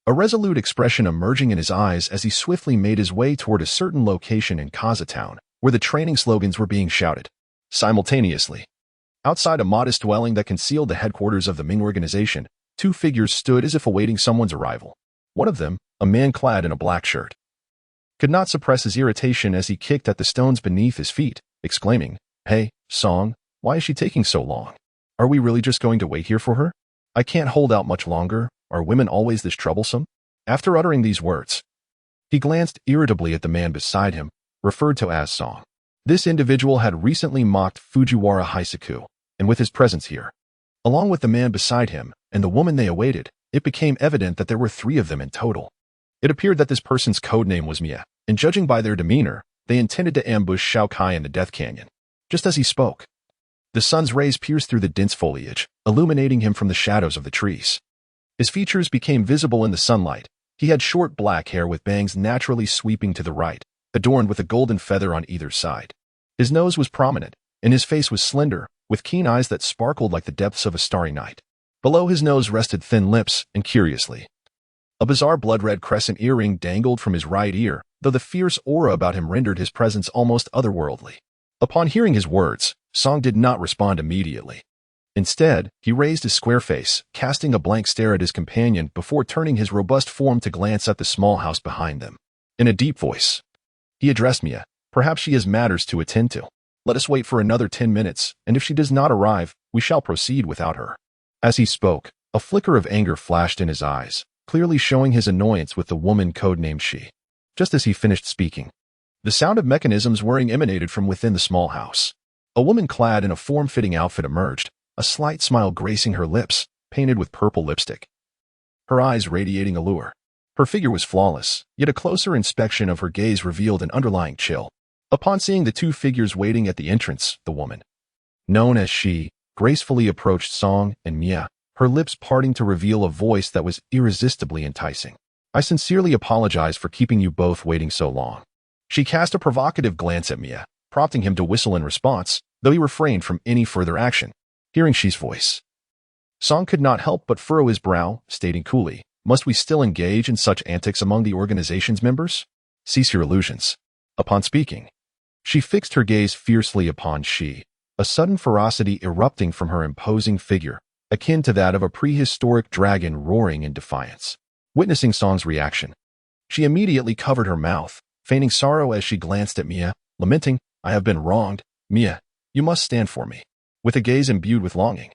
a resolute expression emerging in his eyes as he swiftly made his way toward a certain location in Kaza town, where the training slogans were being shouted. Simultaneously, outside a modest dwelling that concealed the headquarters of the Ming organization, 2 figures stood as if awaiting someone's arrival. One of them, a man clad in a black shirt, could not suppress his irritation as he kicked at the stones beneath his feet, exclaiming, "Hey, Song, why is she taking so long?" Are we really just going to wait here for her? I can't hold out much longer. Are women always this troublesome? After uttering these words, he glanced irritably at the man beside him, referred to as Song. This individual had recently mocked Fujiwara Hisaku, and with his presence here, along with the man beside him and the woman they awaited, it became evident that there were 3 of them in total. It appeared that this person's codename was Mia, and judging by their demeanor, they intended to ambush Xiao Kai in the Death Canyon. Just as he spoke, the sun's rays pierced through the dense foliage, illuminating him from the shadows of the trees. His features became visible in the sunlight. He had short black hair with bangs naturally sweeping to the right, adorned with a golden feather on either side. His nose was prominent, and his face was slender, with keen eyes that sparkled like the depths of a starry night. Below his nose rested thin lips, and curiously, a bizarre blood-red crescent earring dangled from his right ear, though the fierce aura about him rendered his presence almost otherworldly. Upon hearing his words, Song did not respond immediately. Instead, he raised his square face, casting a blank stare at his companion before turning his robust form to glance at the small house behind them. In a deep voice, he addressed Mia. Perhaps she has matters to attend to. Let us wait for another 10 minutes, and if she does not arrive, we shall proceed without her. As he spoke, a flicker of anger flashed in his eyes, clearly showing his annoyance with the woman codenamed She. Just as he finished speaking, the sound of mechanisms whirring emanated from within the small house. A woman clad in a form-fitting outfit emerged, a slight smile gracing her lips, painted with purple lipstick. Her eyes radiating allure. Her figure was flawless, yet a closer inspection of her gaze revealed an underlying chill. Upon seeing the 2 figures waiting at the entrance, the woman, known as She, gracefully approached Song and Mia, her lips parting to reveal a voice that was irresistibly enticing. I sincerely apologize for keeping you both waiting so long. She cast a provocative glance at Mia, prompting him to whistle in response, though he refrained from any further action. Hearing She's voice, Song could not help but furrow his brow, stating coolly, "Must we still engage in such antics among the organization's members? Cease your illusions." Upon speaking, she fixed her gaze fiercely upon She, a sudden ferocity erupting from her imposing figure, akin to that of a prehistoric dragon roaring in defiance. Witnessing Song's reaction, she immediately covered her mouth, feigning sorrow as she glanced at Mia, lamenting, "I have been wronged. Mia, you must stand for me." With a gaze imbued with longing,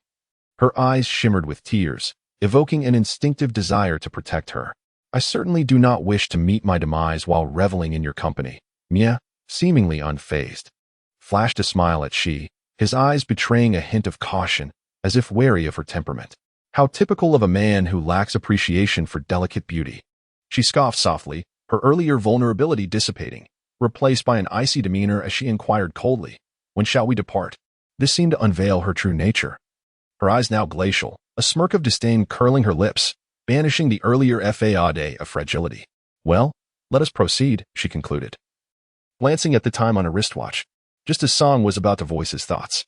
her eyes shimmered with tears, evoking an instinctive desire to protect her. "I certainly do not wish to meet my demise while reveling in your company." Mia, seemingly unfazed, flashed a smile at She, his eyes betraying a hint of caution, as if wary of her temperament. How typical of a man who lacks appreciation for delicate beauty. She scoffed softly, her earlier vulnerability dissipating, replaced by an icy demeanor as she inquired coldly, "When shall we depart?" This seemed to unveil her true nature. Her eyes now glacial, a smirk of disdain curling her lips, banishing the earlier facade of fragility. "Well, let us proceed," she concluded, glancing at the time on her wristwatch, just as Song was about to voice his thoughts.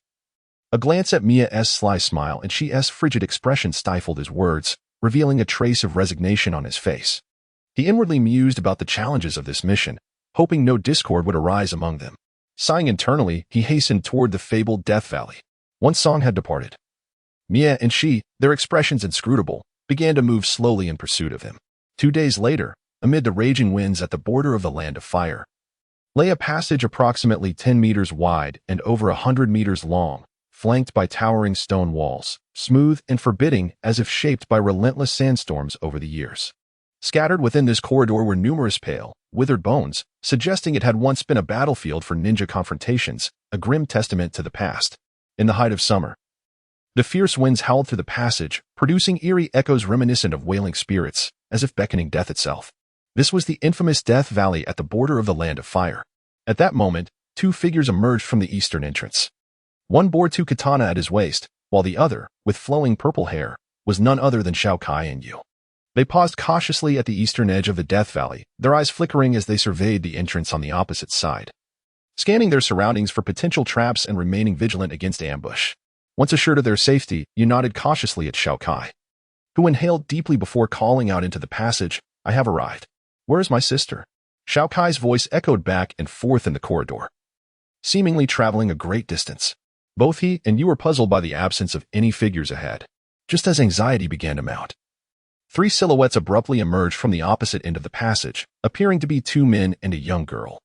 A glance at Mia's sly smile and She's frigid expression stifled his words, revealing a trace of resignation on his face. He inwardly mused about the challenges of this mission, hoping no discord would arise among them. Sighing internally, he hastened toward the fabled Death Valley. Once Song had departed, Mia and She, their expressions inscrutable, began to move slowly in pursuit of him. 2 days later, amid the raging winds at the border of the Land of Fire, lay a passage approximately 10 meters wide and over 100 meters long, flanked by towering stone walls, smooth and forbidding as if shaped by relentless sandstorms over the years. Scattered within this corridor were numerous pale, withered bones, suggesting it had once been a battlefield for ninja confrontations, a grim testament to the past. In the height of summer, the fierce winds howled through the passage, producing eerie echoes reminiscent of wailing spirits, as if beckoning death itself. This was the infamous Death Valley at the border of the Land of Fire. At that moment, 2 figures emerged from the eastern entrance. One bore 2 katana at his waist, while the other, with flowing purple hair, was none other than Xiao Kai and Yu. They paused cautiously at the eastern edge of the Death Valley, their eyes flickering as they surveyed the entrance on the opposite side, scanning their surroundings for potential traps and remaining vigilant against ambush. Once assured of their safety, Yu nodded cautiously at Xiao Kai, who inhaled deeply before calling out into the passage, "I have arrived. Where is my sister?" Xiao Kai's voice echoed back and forth in the corridor, seemingly traveling a great distance. Both he and Yu were puzzled by the absence of any figures ahead. Just as anxiety began to mount, 3 silhouettes abruptly emerged from the opposite end of the passage, appearing to be 2 men and a young girl,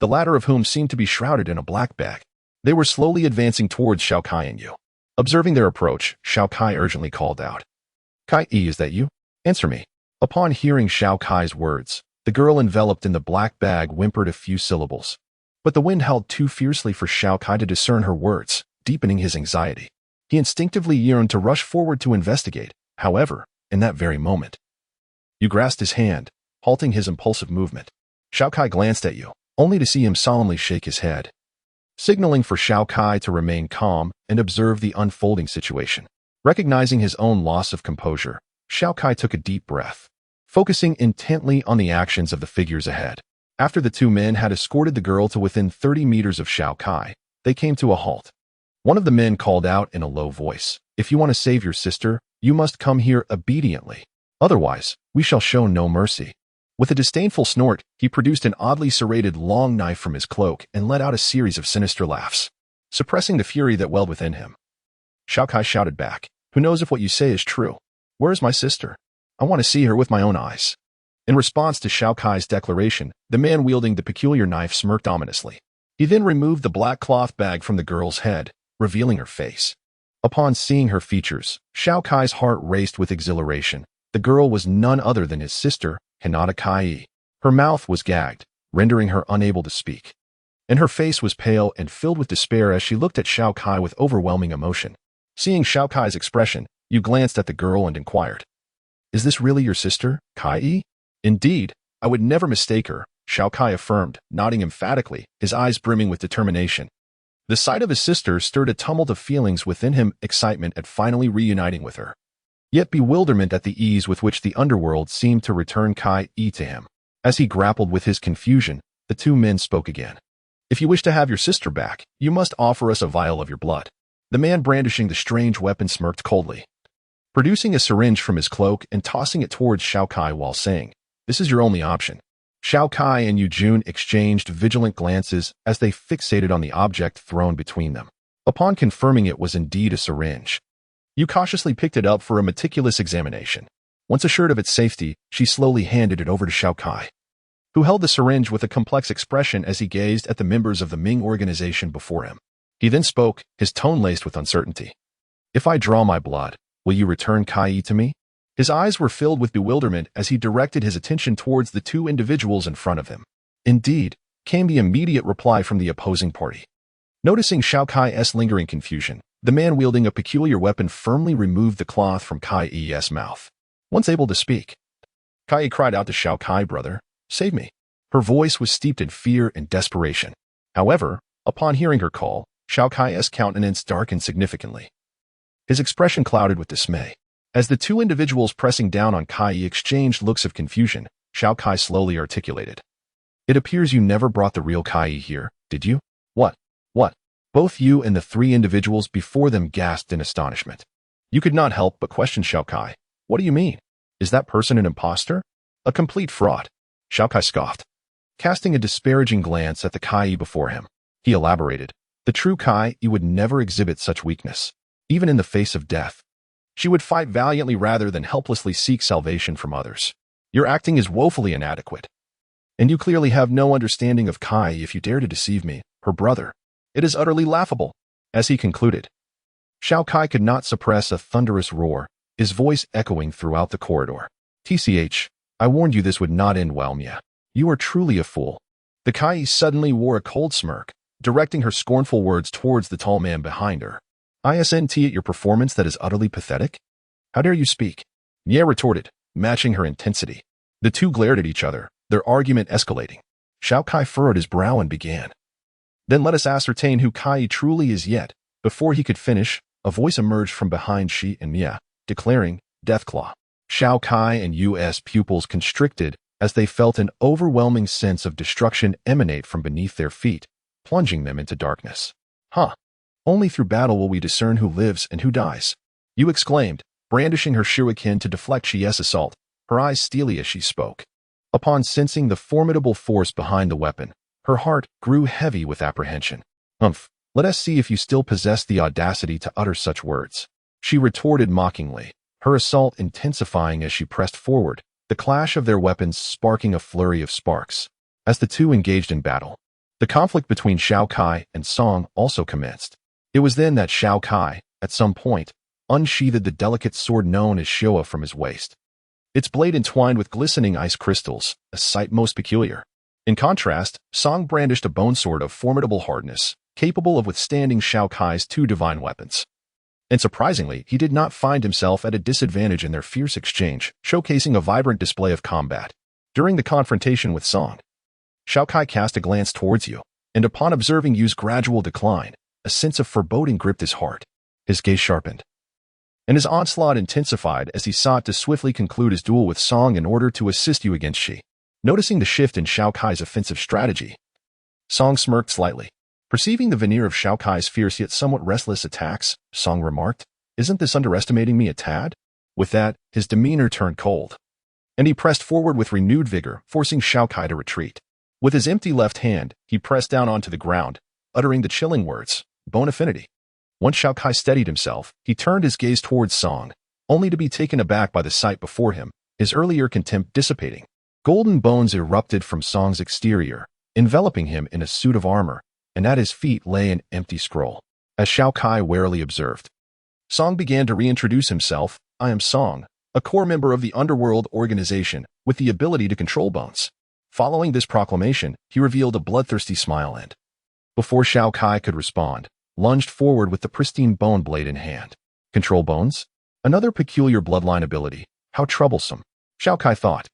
the latter of whom seemed to be shrouded in a black bag. They were slowly advancing towards Xiao Kai and Yu. Observing their approach, Xiao Kai urgently called out, Kai, is that you? Answer me. Upon hearing Xiao Kai's words, the girl enveloped in the black bag whimpered a few syllables. But the wind howled too fiercely for Xiao Kai to discern her words, deepening his anxiety. He instinctively yearned to rush forward to investigate. However, in that very moment, you grasped his hand, halting his impulsive movement. Xiao Kai glanced at you, only to see him solemnly shake his head, signaling for Xiao Kai to remain calm and observe the unfolding situation. Recognizing his own loss of composure, Xiao Kai took a deep breath, focusing intently on the actions of the figures ahead. After the two men had escorted the girl to within 30 meters of Xiao Kai, they came to a halt. One of the men called out in a low voice, If you want to save your sister, you must come here obediently. Otherwise, we shall show no mercy. With a disdainful snort, he produced an oddly serrated long knife from his cloak and let out a series of sinister laughs, suppressing the fury that welled within him. Xiao Kai shouted back, Who knows if what you say is true? Where is my sister? I want to see her with my own eyes. In response to Xiao Kai's declaration, the man wielding the peculiar knife smirked ominously. He then removed the black cloth bag from the girl's head, revealing her face. Upon seeing her features, Xiao Kai's heart raced with exhilaration. The girl was none other than his sister, Hinata Kai. Her mouth was gagged, rendering her unable to speak. And her face was pale and filled with despair as she looked at Xiao Kai with overwhelming emotion. Seeing Xiao Kai's expression, you glanced at the girl and inquired, Is this really your sister, Kai? Indeed, I would never mistake her, Xiao Kai affirmed, nodding emphatically, his eyes brimming with determination. The sight of his sister stirred a tumult of feelings within him, excitement at finally reuniting with her, yet bewilderment at the ease with which the underworld seemed to return Kai to him. As he grappled with his confusion, the two men spoke again. If you wish to have your sister back, you must offer us a vial of your blood. The man brandishing the strange weapon smirked coldly, producing a syringe from his cloak and tossing it towards Xiao Kai while saying, This is your only option. Xiao Kai and Yujun exchanged vigilant glances as they fixated on the object thrown between them. Upon confirming it was indeed a syringe, you cautiously picked it up for a meticulous examination. Once assured of its safety, she slowly handed it over to Xiao Kai, who held the syringe with a complex expression as he gazed at the members of the Ming organization before him. He then spoke, his tone laced with uncertainty. If I draw my blood, will you return Kai to me? His eyes were filled with bewilderment as he directed his attention towards the two individuals in front of him. Indeed, came the immediate reply from the opposing party. Noticing Xiao Kai's lingering confusion, the man wielding a peculiar weapon firmly removed the cloth from Kai's mouth. Once able to speak, Kai cried out to Xiao Kai, Brother, save me. Her voice was steeped in fear and desperation. However, upon hearing her call, Xiao Kai's countenance darkened significantly. His expression clouded with dismay. As the two individuals pressing down on Kai exchanged looks of confusion, Xiao Kai slowly articulated, It appears you never brought the real Kai here, did you? What? Both you and the three individuals before them gasped in astonishment. You could not help but question Xiao Kai. What do you mean? Is that person an imposter? A complete fraud. Xiao Kai scoffed, casting a disparaging glance at the Kai before him. He elaborated, The true Kai would never exhibit such weakness. Even in the face of death, she would fight valiantly rather than helplessly seek salvation from others. Your acting is woefully inadequate. And you clearly have no understanding of Kai if you dare to deceive me, her brother. It is utterly laughable. As he concluded, Xiao Kai could not suppress a thunderous roar, his voice echoing throughout the corridor. TCH, I warned you this would not end well, Mia. You are truly a fool. The Kai suddenly wore a cold smirk, directing her scornful words towards the tall man behind her. ISNT at your performance that is utterly pathetic? How dare you speak? Mia retorted, matching her intensity. The two glared at each other, their argument escalating. Xiao Kai furrowed his brow and began. Then let us ascertain who Kai truly is yet. Before he could finish, a voice emerged from behind she and Mia, declaring, Deathclaw. Xiao Kai and US pupils constricted as they felt an overwhelming sense of destruction emanate from beneath their feet, plunging them into darkness. Only through battle will we discern who lives and who dies. You exclaimed, brandishing her shuriken to deflect Shi's assault, her eyes steely as she spoke. Upon sensing the formidable force behind the weapon, her heart grew heavy with apprehension. Let us see if you still possess the audacity to utter such words. She retorted mockingly, her assault intensifying as she pressed forward, the clash of their weapons sparking a flurry of sparks. As the two engaged in battle, the conflict between Xiao Kai and Song also commenced. It was then that Xiao Kai, at some point, unsheathed the delicate sword known as Showa from his waist. Its blade entwined with glistening ice crystals, a sight most peculiar. In contrast, Song brandished a bone sword of formidable hardness, capable of withstanding Xiao Kai's two divine weapons. And surprisingly, he did not find himself at a disadvantage in their fierce exchange, showcasing a vibrant display of combat. During the confrontation with Song, Xiao Kai cast a glance towards you, and upon observing Yu's gradual decline, a sense of foreboding gripped his heart. His gaze sharpened, and his onslaught intensified as he sought to swiftly conclude his duel with Song in order to assist Yu against Shi. Noticing the shift in Xiao Kai's offensive strategy, Song smirked slightly. Perceiving the veneer of Xiao Kai's fierce yet somewhat restless attacks, Song remarked, "Isn't this underestimating me a tad?" With that, his demeanor turned cold, and he pressed forward with renewed vigor, forcing Xiao Kai to retreat. With his empty left hand, he pressed down onto the ground, uttering the chilling words, "Bone affinity." Once Xiao Kai steadied himself, he turned his gaze towards Song, only to be taken aback by the sight before him, his earlier contempt dissipating. Golden bones erupted from Song's exterior, enveloping him in a suit of armor, and at his feet lay an empty scroll. As Xiao Kai warily observed, Song began to reintroduce himself. "I am Song, a core member of the underworld organization with the ability to control bones." Following this proclamation, he revealed a bloodthirsty smile and, before Xiao Kai could respond, lunged forward with the pristine bone blade in hand. Control bones? Another peculiar bloodline ability. How troublesome, Xiao Kai thought,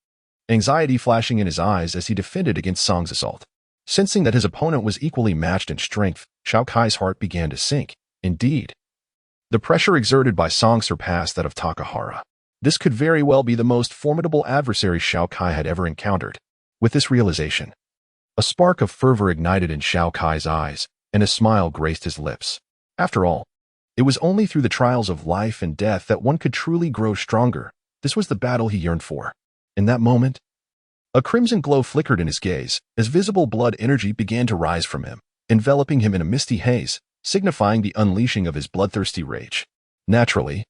anxiety flashing in his eyes as he defended against Song's assault. Sensing that his opponent was equally matched in strength, Xiao Kai's heart began to sink. Indeed, the pressure exerted by Song surpassed that of Takahara. This could very well be the most formidable adversary Xiao Kai had ever encountered. With this realization, a spark of fervor ignited in Xiao Kai's eyes, and a smile graced his lips. After all, it was only through the trials of life and death that one could truly grow stronger. This was the battle he yearned for. In that moment, a crimson glow flickered in his gaze as visible blood energy began to rise from him, enveloping him in a misty haze, signifying the unleashing of his bloodthirsty rage. Naturally,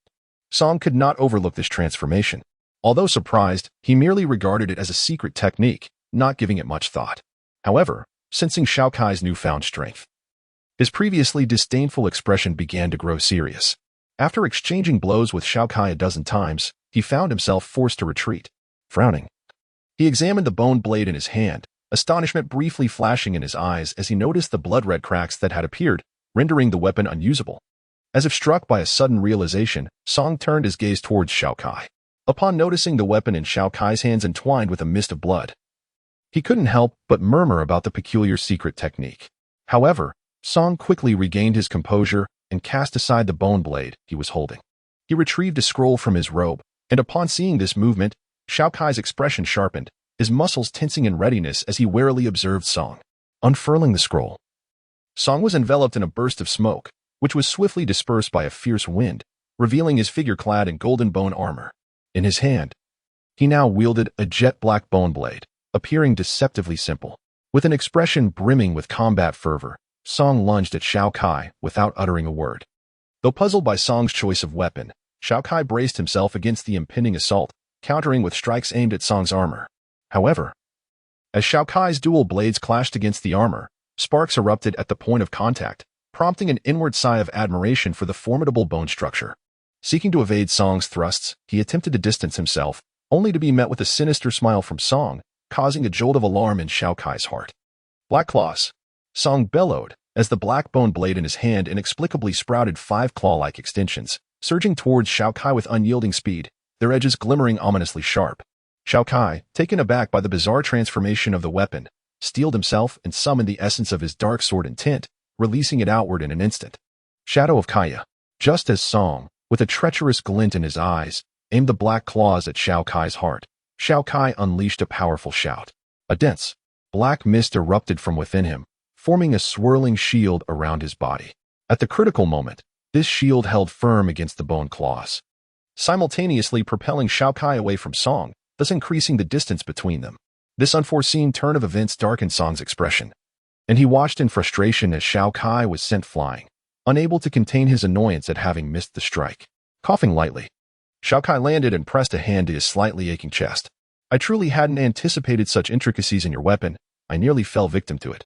Song could not overlook this transformation. Although surprised, he merely regarded it as a secret technique, not giving it much thought. However, sensing Xiao Kai's newfound strength, his previously disdainful expression began to grow serious. After exchanging blows with Xiao Kai a dozen times, he found himself forced to retreat. Frowning, he examined the bone blade in his hand, astonishment briefly flashing in his eyes as he noticed the blood-red cracks that had appeared, rendering the weapon unusable. As if struck by a sudden realization, Song turned his gaze towards Xiao Kai. Upon noticing the weapon in Xiao Kai's hands entwined with a mist of blood, he couldn't help but murmur about the peculiar secret technique. However, Song quickly regained his composure and cast aside the bone blade he was holding. He retrieved a scroll from his robe, and upon seeing this movement, Xiao Kai's expression sharpened, his muscles tensing in readiness as he warily observed Song. Unfurling the scroll, Song was enveloped in a burst of smoke, which was swiftly dispersed by a fierce wind, revealing his figure clad in golden bone armor. In his hand, he now wielded a jet-black bone blade, appearing deceptively simple. With an expression brimming with combat fervor, Song lunged at Xiao Kai without uttering a word. Though puzzled by Song's choice of weapon, Xiao Kai braced himself against the impending assault, countering with strikes aimed at Song's armor. However, as Xiao Kai's dual blades clashed against the armor, sparks erupted at the point of contact, prompting an inward sigh of admiration for the formidable bone structure. Seeking to evade Song's thrusts, he attempted to distance himself, only to be met with a sinister smile from Song, causing a jolt of alarm in Xiao Kai's heart. "Black claws!" Song bellowed, as the black bone blade in his hand inexplicably sprouted 5 claw-like extensions, surging towards Xiao Kai with unyielding speed, their edges glimmering ominously sharp. Xiao Kai, taken aback by the bizarre transformation of the weapon, steeled himself and summoned the essence of his dark sword intent, releasing it outward in an instant. Shadow of Kaya. Just as Song, with a treacherous glint in his eyes, aimed the black claws at Xiao Kai's heart, Xiao Kai unleashed a powerful shout. A dense, black mist erupted from within him, forming a swirling shield around his body. At the critical moment, this shield held firm against the bone claws, simultaneously propelling Xiao Kai away from Song, thus increasing the distance between them. This unforeseen turn of events darkened Song's expression, and he watched in frustration as Xiao Kai was sent flying, unable to contain his annoyance at having missed the strike. Coughing lightly, Xiao Kai landed and pressed a hand to his slightly aching chest. "I truly hadn't anticipated such intricacies in your weapon. I nearly fell victim to it,"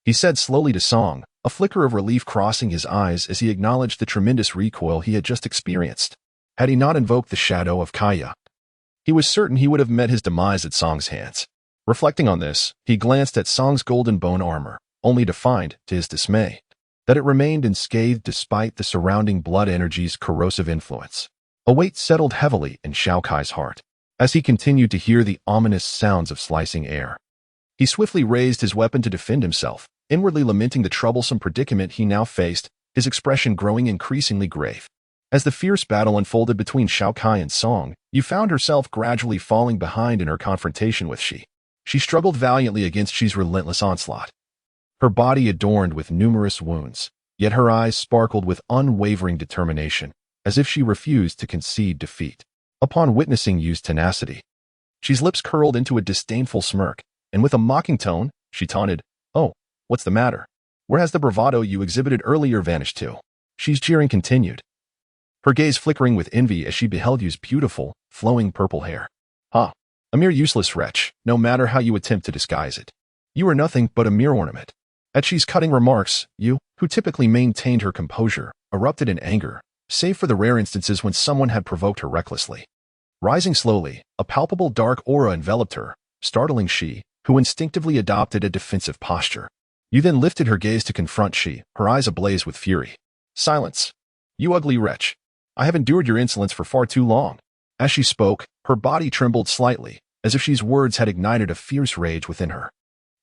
he said slowly to Song, a flicker of relief crossing his eyes as he acknowledged the tremendous recoil he had just experienced. Had he not invoked the shadow of Kaya, he was certain he would have met his demise at Song's hands. Reflecting on this, he glanced at Song's golden bone armor, only to find, to his dismay, that it remained unscathed despite the surrounding blood energy's corrosive influence. A weight settled heavily in Xiao Kai's heart as he continued to hear the ominous sounds of slicing air. He swiftly raised his weapon to defend himself, inwardly lamenting the troublesome predicament he now faced, his expression growing increasingly grave. As the fierce battle unfolded between Xiao Kai and Song, Yu found herself gradually falling behind in her confrontation with Shi. She struggled valiantly against Shi's relentless onslaught. Her body adorned with numerous wounds, yet her eyes sparkled with unwavering determination, as if she refused to concede defeat. Upon witnessing Yu's tenacity, Shi's lips curled into a disdainful smirk, and with a mocking tone, she taunted, "Oh, what's the matter? Where has the bravado you exhibited earlier vanished to?" Shi's jeering continued, her gaze flickering with envy as she beheld Yu's beautiful, flowing purple hair. "Ha! A mere useless wretch, no matter how you attempt to disguise it. You are nothing but a mere ornament." At Shi's cutting remarks, Yu, who typically maintained her composure, erupted in anger, save for the rare instances when someone had provoked her recklessly. Rising slowly, a palpable dark aura enveloped her, startling Shi, who instinctively adopted a defensive posture. Yu then lifted her gaze to confront Shi, her eyes ablaze with fury. "Silence! You ugly wretch! I have endured your insolence for far too long." As she spoke, her body trembled slightly, as if Shi's words had ignited a fierce rage within her.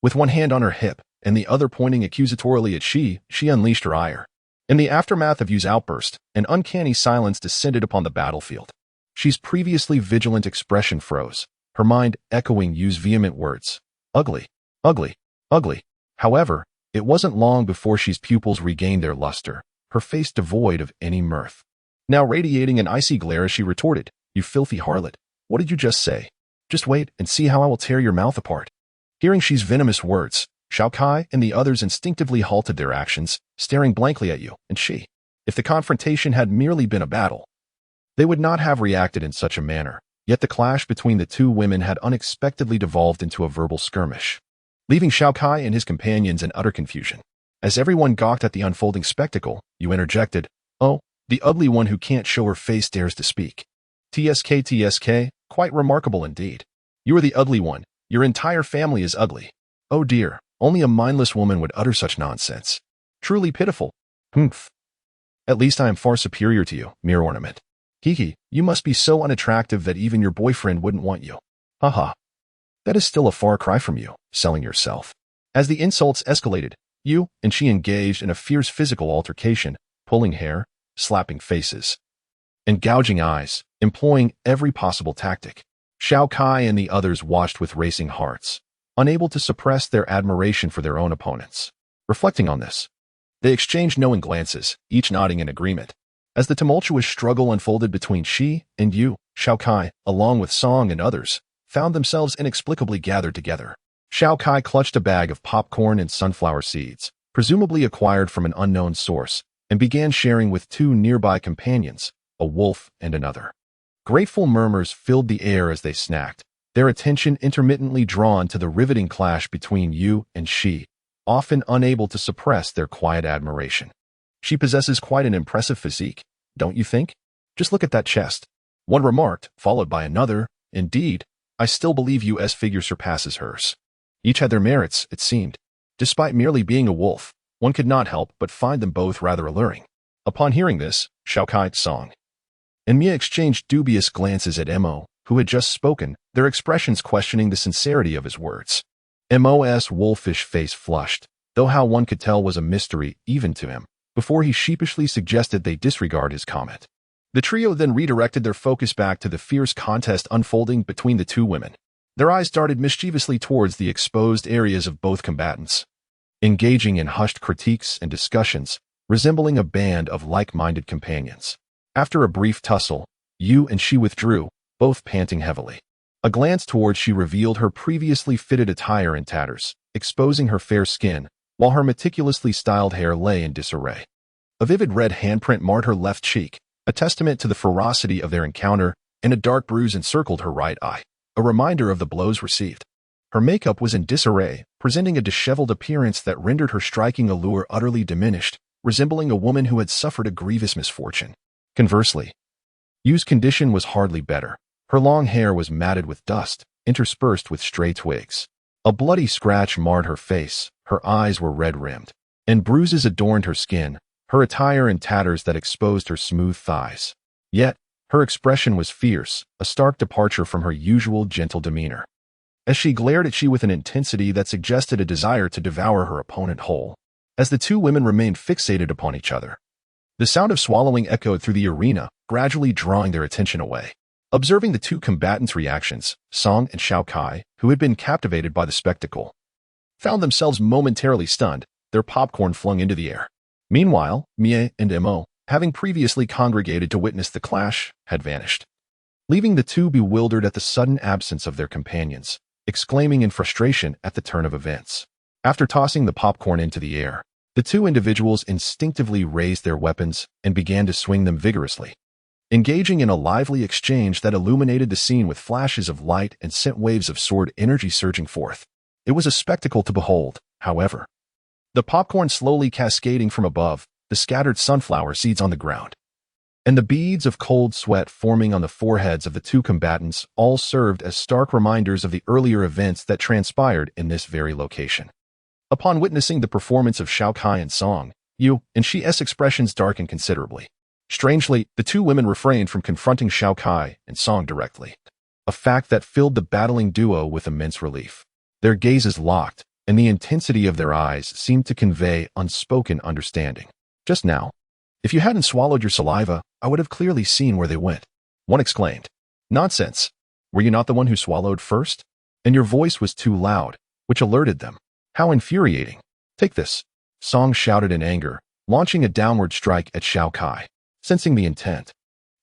With one hand on her hip, and the other pointing accusatorily at Shi, she unleashed her ire. In the aftermath of Yu's outburst, an uncanny silence descended upon the battlefield. Shi's previously vigilant expression froze, her mind echoing Yu's vehement words. "Ugly, ugly, ugly." However, it wasn't long before Shi's pupils regained their luster, her face devoid of any mirth. Now radiating an icy glare as she retorted, "You filthy harlot, what did you just say? Just wait and see how I will tear your mouth apart." Hearing Shi's venomous words, Xiao Kai and the others instinctively halted their actions, staring blankly at Yu and Shi. If the confrontation had merely been a battle, they would not have reacted in such a manner, yet the clash between the two women had unexpectedly devolved into a verbal skirmish, leaving Xiao Kai and his companions in utter confusion. As everyone gawked at the unfolding spectacle, Yu interjected, "Oh, the ugly one who can't show her face dares to speak. TSK, quite remarkable indeed. You are the ugly one, your entire family is ugly. Oh dear, only a mindless woman would utter such nonsense. Truly pitiful. Humph. At least I am far superior to you, mere ornament. Hee, you must be so unattractive that even your boyfriend wouldn't want you. Haha. That is still a far cry from you, selling yourself." As the insults escalated, Yu and Shi engaged in a fierce physical altercation, pulling hair, slapping faces, and gouging eyes, employing every possible tactic. Xiao Kai and the others watched with racing hearts, unable to suppress their admiration for their own opponents. Reflecting on this, they exchanged knowing glances, each nodding in agreement. As the tumultuous struggle unfolded between Shi and Yu, Xiao Kai, along with Song and others, found themselves inexplicably gathered together. Xiao Kai clutched a bag of popcorn and sunflower seeds, presumably acquired from an unknown source, and began sharing with two nearby companions, a wolf and another. Grateful murmurs filled the air as they snacked, their attention intermittently drawn to the riveting clash between Yu and Shi, often unable to suppress their quiet admiration. "She possesses quite an impressive physique, don't you think? Just look at that chest," one remarked, followed by another. "Indeed, I still believe Yu's figure surpasses hers." Each had their merits, it seemed. Despite merely being a wolf, one could not help but find them both rather alluring. Upon hearing this, Xiao Kai, Song, and Mia exchanged dubious glances at Mo, who had just spoken, their expressions questioning the sincerity of his words. Mo's wolfish face flushed, though how one could tell was a mystery even to him, before he sheepishly suggested they disregard his comment. The trio then redirected their focus back to the fierce contest unfolding between the two women. Their eyes darted mischievously towards the exposed areas of both combatants, engaging in hushed critiques and discussions, resembling a band of like-minded companions. After a brief tussle, Yu and Shi withdrew, both panting heavily. A glance towards Shi revealed her previously fitted attire in tatters, exposing her fair skin, while her meticulously styled hair lay in disarray. A vivid red handprint marred her left cheek, a testament to the ferocity of their encounter, and a dark bruise encircled her right eye, a reminder of the blows received. Her makeup was in disarray, presenting a disheveled appearance that rendered her striking allure utterly diminished, resembling a woman who had suffered a grievous misfortune. Conversely, Yu's condition was hardly better. Her long hair was matted with dust, interspersed with stray twigs. A bloody scratch marred her face, her eyes were red-rimmed, and bruises adorned her skin, her attire in tatters that exposed her smooth thighs. Yet, her expression was fierce, a stark departure from her usual gentle demeanor, as she glared at Xi with an intensity that suggested a desire to devour her opponent whole. As the two women remained fixated upon each other, the sound of swallowing echoed through the arena, gradually drawing their attention away. Observing the two combatants' reactions, Song and Xiao Kai, who had been captivated by the spectacle, found themselves momentarily stunned, their popcorn flung into the air. Meanwhile, Mie and Mo, having previously congregated to witness the clash, had vanished, leaving the two bewildered at the sudden absence of their companions, exclaiming in frustration at the turn of events. After tossing the popcorn into the air, the two individuals instinctively raised their weapons and began to swing them vigorously, engaging in a lively exchange that illuminated the scene with flashes of light and sent waves of sword energy surging forth. It was a spectacle to behold, however. The popcorn slowly cascading from above, the scattered sunflower seeds on the ground, and the beads of cold sweat forming on the foreheads of the two combatants all served as stark reminders of the earlier events that transpired in this very location. Upon witnessing the performance of Xiao Kai and Song, Yu and Shi's expressions darkened considerably. Strangely, the two women refrained from confronting Xiao Kai and Song directly, a fact that filled the battling duo with immense relief. Their gazes locked, and the intensity of their eyes seemed to convey unspoken understanding. Just now, if you hadn't swallowed your saliva, I would have clearly seen where they went, one exclaimed. Nonsense. Were you not the one who swallowed first? And your voice was too loud, which alerted them. How infuriating. Take this, Song shouted in anger, launching a downward strike at Xiao Kai. Sensing the intent,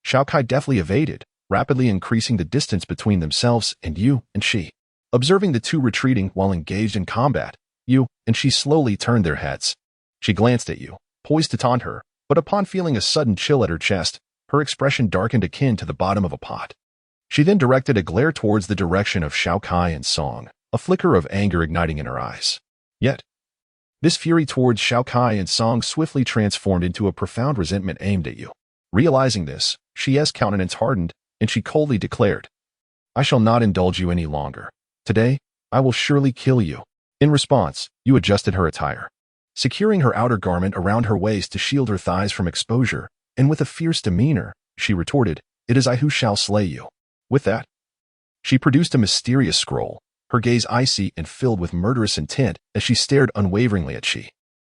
Xiao Kai deftly evaded, rapidly increasing the distance between themselves and Yu and Shi. Observing the two retreating while engaged in combat, Yu and Shi slowly turned their heads. She glanced at Yu, poised to taunt her, but upon feeling a sudden chill at her chest, her expression darkened akin to the bottom of a pot. She then directed a glare towards the direction of Xiao Kai and Song, a flicker of anger igniting in her eyes. Yet, this fury towards Xiao Kai and Song swiftly transformed into a profound resentment aimed at Yu. Realizing this, Shi's countenance hardened, and she coldly declared, I shall not indulge you any longer. Today, I will surely kill you. In response, Yu adjusted her attire, securing her outer garment around her waist to shield her thighs from exposure, and with a fierce demeanor, she retorted, It is I who shall slay you. With that, she produced a mysterious scroll, her gaze icy and filled with murderous intent as she stared unwaveringly at Shi.